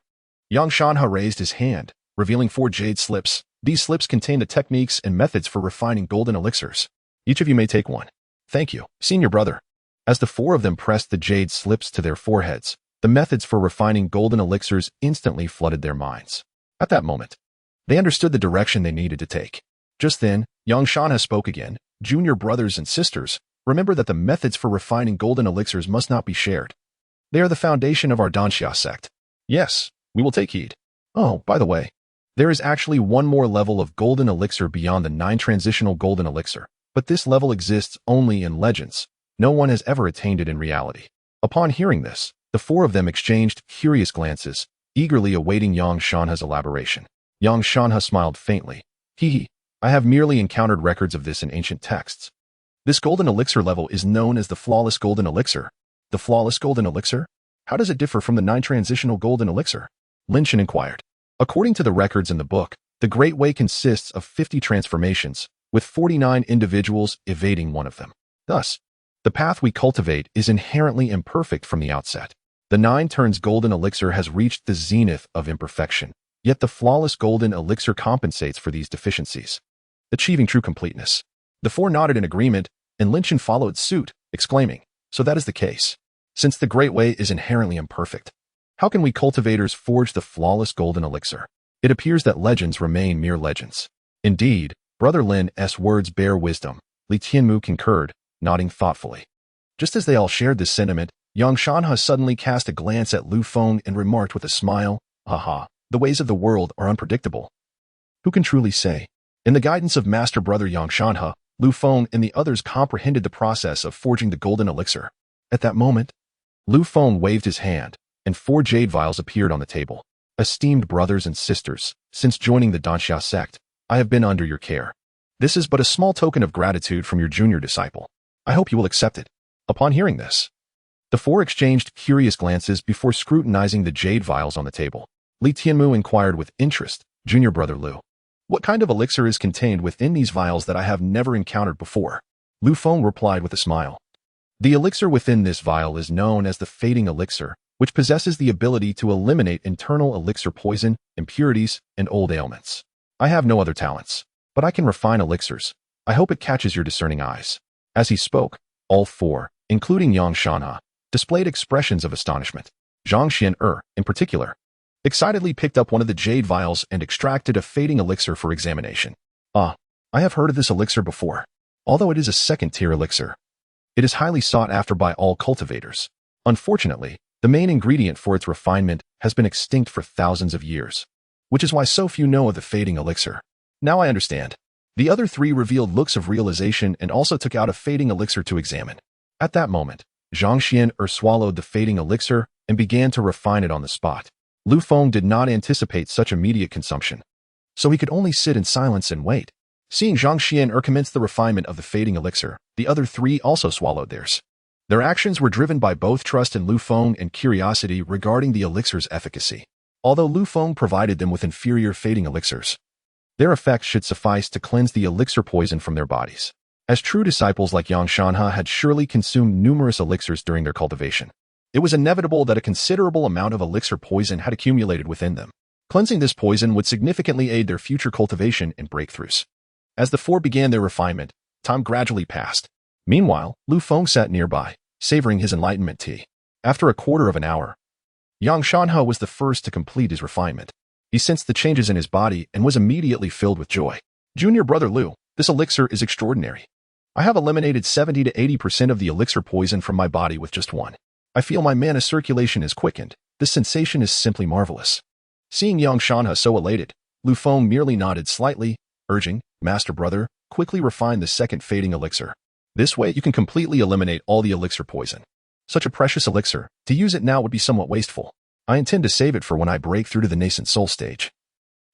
Xianxiaaudiobooks raised his hand, revealing 4 jade slips. These slips contain the techniques and methods for refining golden elixirs. Each of you may take one. Thank you, senior brother. As the four of them pressed the jade slips to their foreheads, the methods for refining golden elixirs instantly flooded their minds. At that moment, they understood the direction they needed to take. Just then, Xianxia spoke again. Junior brothers and sisters, remember that the methods for refining golden elixirs must not be shared. They are the foundation of our Danxia sect. Yes, we will take heed. Oh, by the way, there is actually one more level of golden elixir beyond the 9 transitional golden elixir, but this level exists only in legends. No one has ever attained it in reality. Upon hearing this, the four of them exchanged curious glances, eagerly awaiting Xianxia's elaboration. Xianxia smiled faintly. I have merely encountered records of this in ancient texts. This golden elixir level is known as the flawless golden elixir. The flawless golden elixir? How does it differ from the 9 transitional golden elixir? Lin Chen inquired. According to the records in the book, the Great Way consists of 50 transformations, with 49 individuals evading one of them. Thus, the path we cultivate is inherently imperfect from the outset. The 9 turns golden elixir has reached the zenith of imperfection, yet the flawless golden elixir compensates for these deficiencies, achieving true completeness. The four nodded in agreement, and Lin Chen followed suit, exclaiming, so that is the case. Since the Great Way is inherently imperfect, how can we cultivators forge the flawless golden elixir? It appears that legends remain mere legends. Indeed, Brother Lin's words bear wisdom. Li Tianmu concurred, nodding thoughtfully. Just as they all shared this sentiment, Xianxia suddenly cast a glance at Lu Feng and remarked with a smile, the ways of the world are unpredictable. Who can truly say? In the guidance of Master Brother Xianxia, Lu Feng and the others comprehended the process of forging the golden elixir. At that moment, Lu Feng waved his hand, and 4 jade vials appeared on the table. Esteemed brothers and sisters, since joining the Danxia sect, I have been under your care. This is but a small token of gratitude from your junior disciple. I hope you will accept it. Upon hearing this, the 4 exchanged curious glances before scrutinizing the jade vials on the table. Li Tianmu inquired with interest, Junior Brother Lu, what kind of elixir is contained within these vials that I have never encountered before? Lu Feng replied with a smile. The elixir within this vial is known as the fading elixir, which possesses the ability to eliminate internal elixir poison, impurities, and old ailments. I have no other talents, but I can refine elixirs. I hope it catches your discerning eyes. As he spoke, all 4, including Xianxia, displayed expressions of astonishment. Zhang Xian, in particular, excitedly picked up one of the jade vials and extracted a fading elixir for examination. I have heard of this elixir before. Although it is a second-tier elixir, it is highly sought after by all cultivators. Unfortunately, the main ingredient for its refinement has been extinct for thousands of years, which is why so few know of the fading elixir. Now I understand. The other 3 revealed looks of realization and also took out a fading elixir to examine. At that moment, Zhang Xian swallowed the fading elixir and began to refine it on the spot. Lu Feng did not anticipate such immediate consumption, so he could only sit in silence and wait. Seeing Zhang Xian commence the refinement of the fading elixir, the other 3 also swallowed theirs. Their actions were driven by both trust in Lu Feng and curiosity regarding the elixir's efficacy. Although Lu Feng provided them with inferior fading elixirs, their effects should suffice to cleanse the elixir poison from their bodies. As true disciples like Xianxia had surely consumed numerous elixirs during their cultivation, it was inevitable that a considerable amount of elixir poison had accumulated within them. Cleansing this poison would significantly aid their future cultivation and breakthroughs. As the 4 began their refinement, time gradually passed. Meanwhile, Lu Feng sat nearby, savoring his enlightenment tea. After a quarter of an hour, Xianxia was the first to complete his refinement. He sensed the changes in his body and was immediately filled with joy. Junior Brother Lu, this elixir is extraordinary. I have eliminated 70 to 80% of the elixir poison from my body with just one. I feel my mana circulation is quickened. This sensation is simply marvelous. Seeing Xianxia so elated, Lu Feng merely nodded slightly, urging, Master Brother, quickly refine the second fading elixir. This way you can completely eliminate all the elixir poison. Such a precious elixir, to use it now would be somewhat wasteful. I intend to save it for when I break through to the nascent soul stage,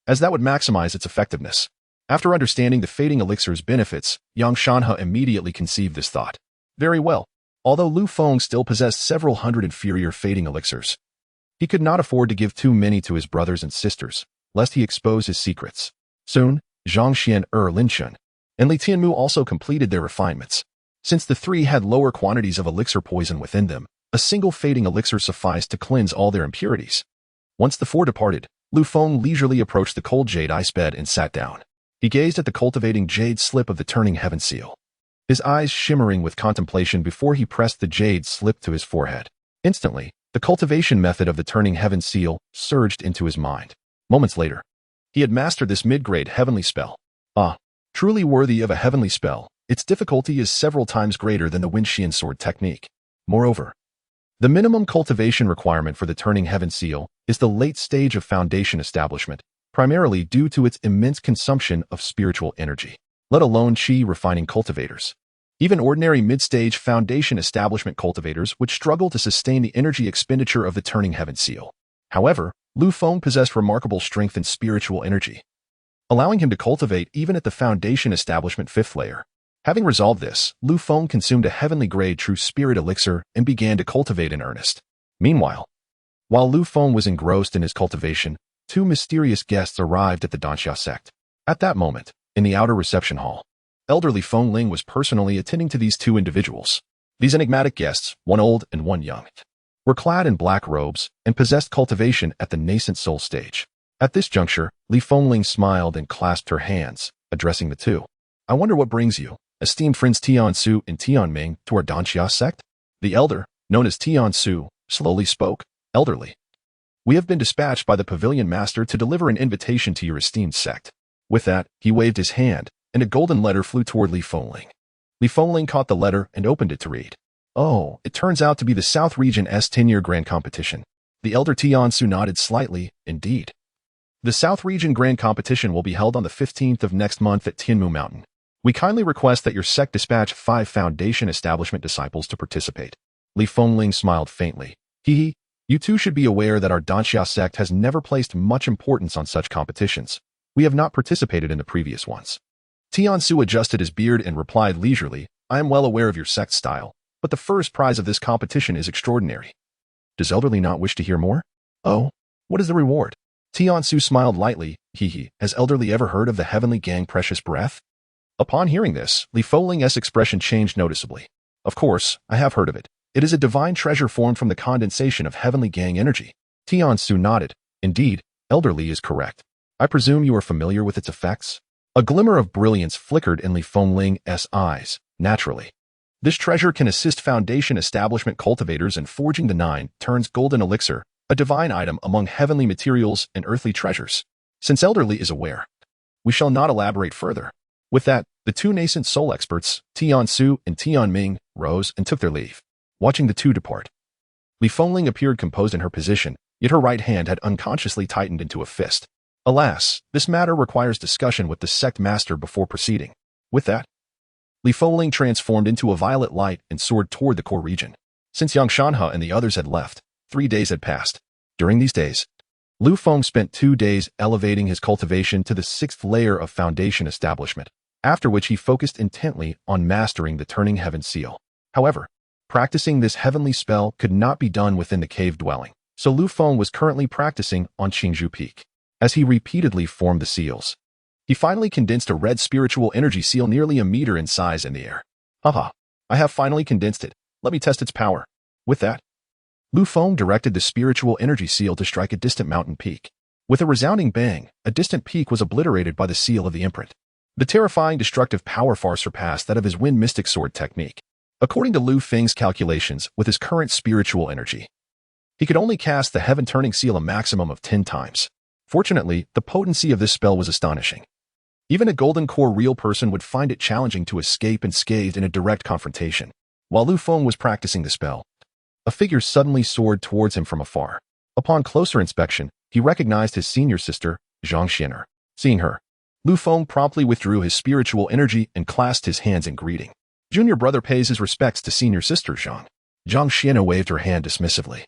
as that would maximize its effectiveness. After understanding the fading elixir's benefits, Xianxia immediately conceived this thought. Very well. Although Lu Feng still possessed several hundred inferior fading elixirs, he could not afford to give too many to his brothers and sisters, lest he expose his secrets. Soon, Zhang Xian, Lin Chen, and Li Tianmu also completed their refinements. Since the 3 had lower quantities of elixir poison within them, a single fading elixir sufficed to cleanse all their impurities. Once the 4 departed, Lu Feng leisurely approached the cold jade ice bed and sat down. He gazed at the cultivating jade slip of the turning heaven seal. his eyes shimmering with contemplation before he pressed the jade slip to his forehead. Instantly, the cultivation method of the turning heaven seal surged into his mind. Moments later, he had mastered this mid-grade heavenly spell. Truly worthy of a heavenly spell, its difficulty is several times greater than the Winxian sword technique. Moreover, the minimum cultivation requirement for the turning heaven seal is the late stage of foundation establishment, primarily due to its immense consumption of spiritual energy, let alone chi refining cultivators. Even ordinary mid-stage foundation establishment cultivators would struggle to sustain the energy expenditure of the turning heaven seal. However, Lu Feng possessed remarkable strength and spiritual energy, allowing him to cultivate even at the foundation establishment 5th layer. Having resolved this, Lu Feng consumed a heavenly grade true spirit elixir and began to cultivate in earnest. Meanwhile, while Lu Feng was engrossed in his cultivation, 2 mysterious guests arrived at the Danxia sect. At that moment, in the outer reception hall, elderly Feng Ling was personally attending to these 2 individuals. These enigmatic guests, one old and one young, were clad in black robes and possessed cultivation at the nascent soul stage. At this juncture, Li Fengling smiled and clasped her hands, addressing the 2. I wonder what brings you, esteemed friends Tiansu and Tianming, to our Danxia sect? The elder, known as Tiansu, slowly spoke. Elderly, we have been dispatched by the pavilion master to deliver an invitation to your esteemed sect. With that, he waved his hand, and a golden letter flew toward Li Fengling. Li Fengling caught the letter and opened it to read. Oh, it turns out to be the South Region S 10-year Grand Competition. The elder Tiansu nodded slightly. Indeed. The South Region Grand Competition will be held on the 15th of next month at Tianmu Mountain. We kindly request that your sect dispatch 5 foundation establishment disciples to participate. Li Fengling smiled faintly. You too should be aware that our Danxia sect has never placed much importance on such competitions. We have not participated in the previous ones. Tiansu adjusted his beard and replied leisurely, I am well aware of your sect's style, but the first prize of this competition is extraordinary. Does elderly not wish to hear more? Oh, what is the reward? Tiansu smiled lightly. Has elderly ever heard of the heavenly gang precious breath? Upon hearing this, Li Fengling's expression changed noticeably. Of course, I have heard of it. It is a divine treasure formed from the condensation of heavenly gang energy. Tiansu nodded. Indeed, elderly is correct. I presume you are familiar with its effects? A glimmer of brilliance flickered in Li Fengling's eyes. Naturally, this treasure can assist foundation establishment cultivators in forging the 9 turns golden elixir, a divine item among heavenly materials and earthly treasures. Since elderly is aware, we shall not elaborate further. With that, the 2 nascent soul experts, Tiansu and Tianming, rose and took their leave. Watching the 2 depart, Li Fengling appeared composed in her position, yet her right hand had unconsciously tightened into a fist. Alas, this matter requires discussion with the sect master before proceeding. With that, Li Fengling transformed into a violet light and soared toward the core region. Since Xianxiaaudiobooks and the others had left, 3 days had passed. During these days, Lu Feng spent 2 days elevating his cultivation to the 6th layer of foundation establishment, after which he focused intently on mastering the turning heaven seal. However, practicing this heavenly spell could not be done within the cave dwelling, so Lu Feng was currently practicing on Qingzhou Peak. As he repeatedly formed the seals, he finally condensed a red spiritual energy seal nearly a meter in size in the air. I have finally condensed it. Let me test its power. With that, Lu Feng directed the spiritual energy seal to strike a distant mountain peak. With a resounding bang, a distant peak was obliterated by the seal of the imprint. The terrifying destructive power far surpassed that of his wind mystic sword technique. According to Lu Feng's calculations, with his current spiritual energy, he could only cast the heaven-turning seal a maximum of 10 times. Fortunately, the potency of this spell was astonishing. Even a golden core real person would find it challenging to escape unscathed in a direct confrontation. While Lu Feng was practicing the spell, a figure suddenly soared towards him from afar. Upon closer inspection, he recognized his senior sister, Xianxiaaudiobooks. Seeing her, Lu Feng promptly withdrew his spiritual energy and clasped his hands in greeting. Junior brother pays his respects to senior sister Zhang. Xianxiaaudiobooks waved her hand dismissively.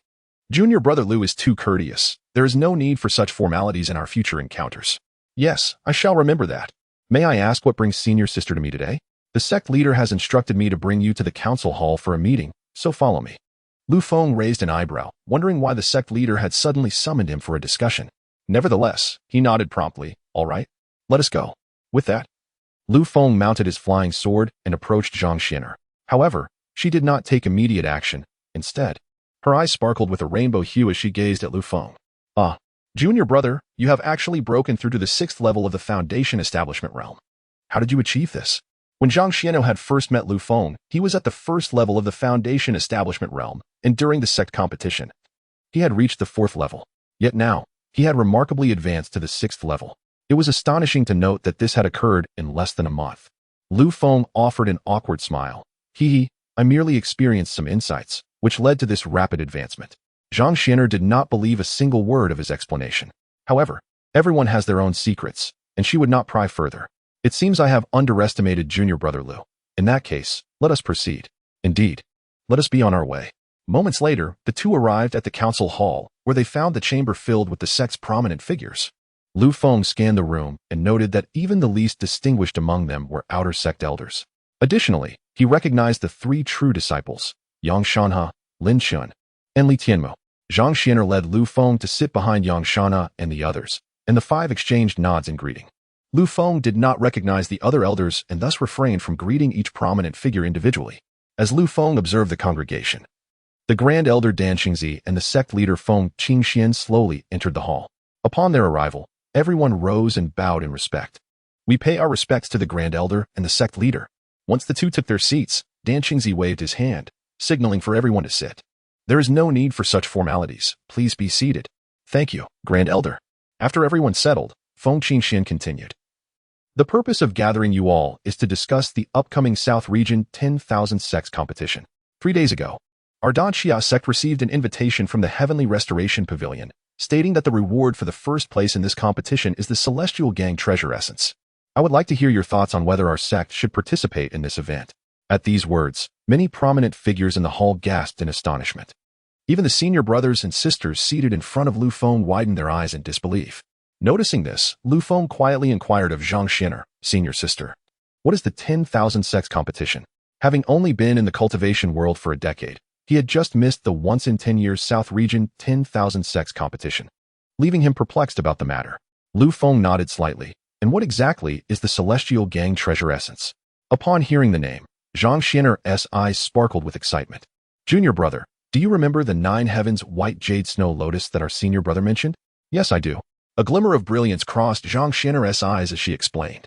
Junior brother Lu is too courteous. There is no need for such formalities in our future encounters. Yes, I shall remember that. May I ask what brings senior sister to me today? The sect leader has instructed me to bring you to the council hall for a meeting, so follow me. Lu Feng raised an eyebrow, wondering why the sect leader had suddenly summoned him for a discussion. Nevertheless, he nodded promptly. All right, let us go. With that, Lu Feng mounted his flying sword and approached Xianxiaaudiobooks. However, she did not take immediate action. Instead, her eyes sparkled with a rainbow hue as she gazed at Lu Feng. Junior brother, you have actually broken through to the 6th level of the foundation establishment realm. How did you achieve this? When Zhang Xianxiao had first met Lu Feng, he was at the first level of the Foundation Establishment realm, and during the sect competition, he had reached the 4th level. Yet now, he had remarkably advanced to the 6th level. It was astonishing to note that this had occurred in less than a month. Lu Feng offered an awkward smile. I merely experienced some insights, which led to this rapid advancement. Zhang Xianxiao did not believe a single word of his explanation. However, everyone has their own secrets, and she would not pry further. It seems I have underestimated junior brother Lu. In that case, let us proceed. Indeed. Let us be on our way. Moments later, the two arrived at the council hall, where they found the chamber filled with the sect's prominent figures. Lu Feng scanned the room and noted that even the least distinguished among them were outer sect elders. Additionally, he recognized the 3 true disciples, Yang Shanha, Lin Xun, and Li Tianmu. Zhang Xianxiao led Lu Feng to sit behind Yang Shanha and the others, and the 5 exchanged nods in greeting. Lu Feng did not recognize the other elders and thus refrained from greeting each prominent figure individually. As Lu Feng observed the congregation, the Grand Elder Dan Xingzi and the sect leader Feng Qingxian slowly entered the hall. Upon their arrival, everyone rose and bowed in respect. We pay our respects to the Grand Elder and the sect leader. Once the two took their seats, Dan Xingzi waved his hand, signaling for everyone to sit. There is no need for such formalities. Please be seated. Thank you, Grand Elder. After everyone settled, Feng Qingxian continued. The purpose of gathering you all is to discuss the upcoming South Region 10,000 Sects competition. 3 days ago, our Danxia sect received an invitation from the Heavenly Restoration Pavilion, stating that the reward for the first place in this competition is the Celestial Gang Treasure Essence. I would like to hear your thoughts on whether our sect should participate in this event. At these words, many prominent figures in the hall gasped in astonishment. Even the senior brothers and sisters seated in front of Lu Feng widened their eyes in disbelief. Noticing this, Lu Feng quietly inquired of Zhang Xianxiao, senior sister. What is the 10,000 Sects competition? Having only been in the cultivation world for a decade, he had just missed the once-in-10 years South Region 10,000 Sects competition, leaving him perplexed about the matter. Lu Feng nodded slightly. And what exactly is the Celestial Gang Treasure Essence? Upon hearing the name, Zhang Xianxiao's eyes sparkled with excitement. Junior brother, do you remember the 9 heavens white jade snow lotus that our senior brother mentioned? Yes, I do. A glimmer of brilliance crossed Zhang Xianxiao's eyes as she explained.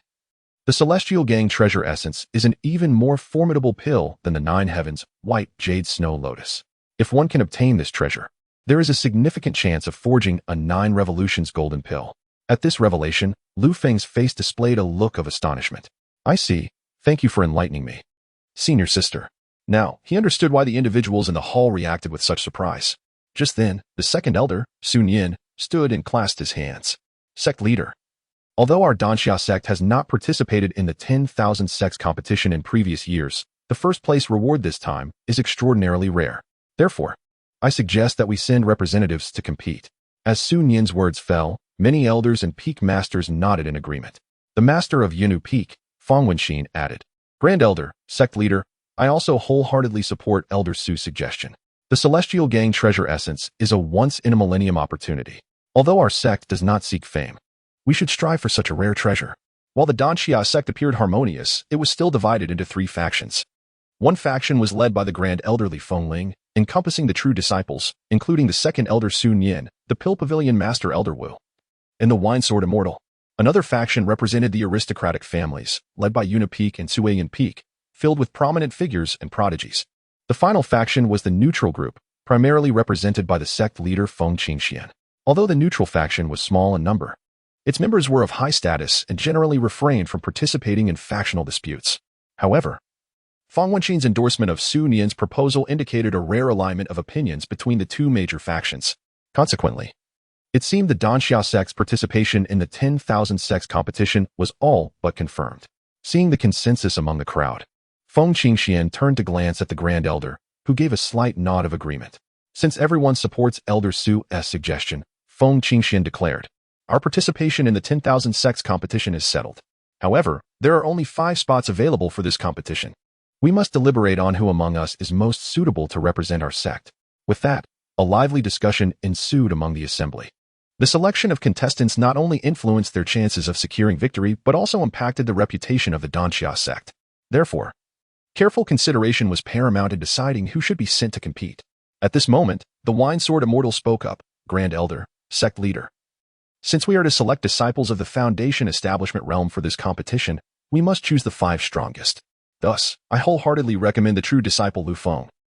The Celestial Gang Treasure Essence is an even more formidable pill than the 9 heavens white jade snow lotus. If one can obtain this treasure, there is a significant chance of forging a 9 revolutions golden pill. At this revelation, Lu Feng's face displayed a look of astonishment. I see. Thank you for enlightening me. Senior sister. Now, he understood why the individuals in the hall reacted with such surprise. Just then, the second elder, Sun Yin, stood and clasped his hands. Sect leader. Although our Danxia sect has not participated in the 10,000 Sects competition in previous years, the first place reward this time is extraordinarily rare. Therefore, I suggest that we send representatives to compete. As Sun Yin's words fell, many elders and peak masters nodded in agreement. The master of Yinu Peak, Feng Wenxin, added, Grand Elder, sect leader, I also wholeheartedly support Elder Su's suggestion. The Celestial Gang Treasure Essence is a once-in-a-millennium opportunity. Although our sect does not seek fame, we should strive for such a rare treasure. While the Danxia sect appeared harmonious, it was still divided into 3 factions. One faction was led by the Grand Elder Li Fengling, encompassing the true disciples, including the second Elder Sun Yin, the Pill Pavilion Master Elder Wu, and the Wine Sword Immortal. Another faction represented the aristocratic families, led by Yuna Peak and Suiyin Peak, filled with prominent figures and prodigies. The final faction was the neutral group, primarily represented by the sect leader Feng Qingxian. Although the neutral faction was small in number, its members were of high status and generally refrained from participating in factional disputes. However, Feng Wenxin's endorsement of Sun Yin's proposal indicated a rare alignment of opinions between the 2 major factions. Consequently, it seemed the Danxia sect's participation in the 10,000 Sects competition was all but confirmed. Seeing the consensus among the crowd, Feng Qingxian turned to glance at the Grand Elder, who gave a slight nod of agreement. Since everyone supports Elder Su's suggestion, Feng Qingxian declared, our participation in the 10,000 Sects competition is settled. However, there are only 5 spots available for this competition. We must deliberate on who among us is most suitable to represent our sect. With that, a lively discussion ensued among the assembly. The selection of contestants not only influenced their chances of securing victory, but also impacted the reputation of the Danxia sect. Therefore, careful consideration was paramount in deciding who should be sent to compete. At this moment, the Wine Sword Immortal spoke up, Grand Elder, sect leader. Since we are to select disciples of the Foundation Establishment realm for this competition, we must choose the 5 strongest. Thus, I wholeheartedly recommend the true disciple Lu Feng.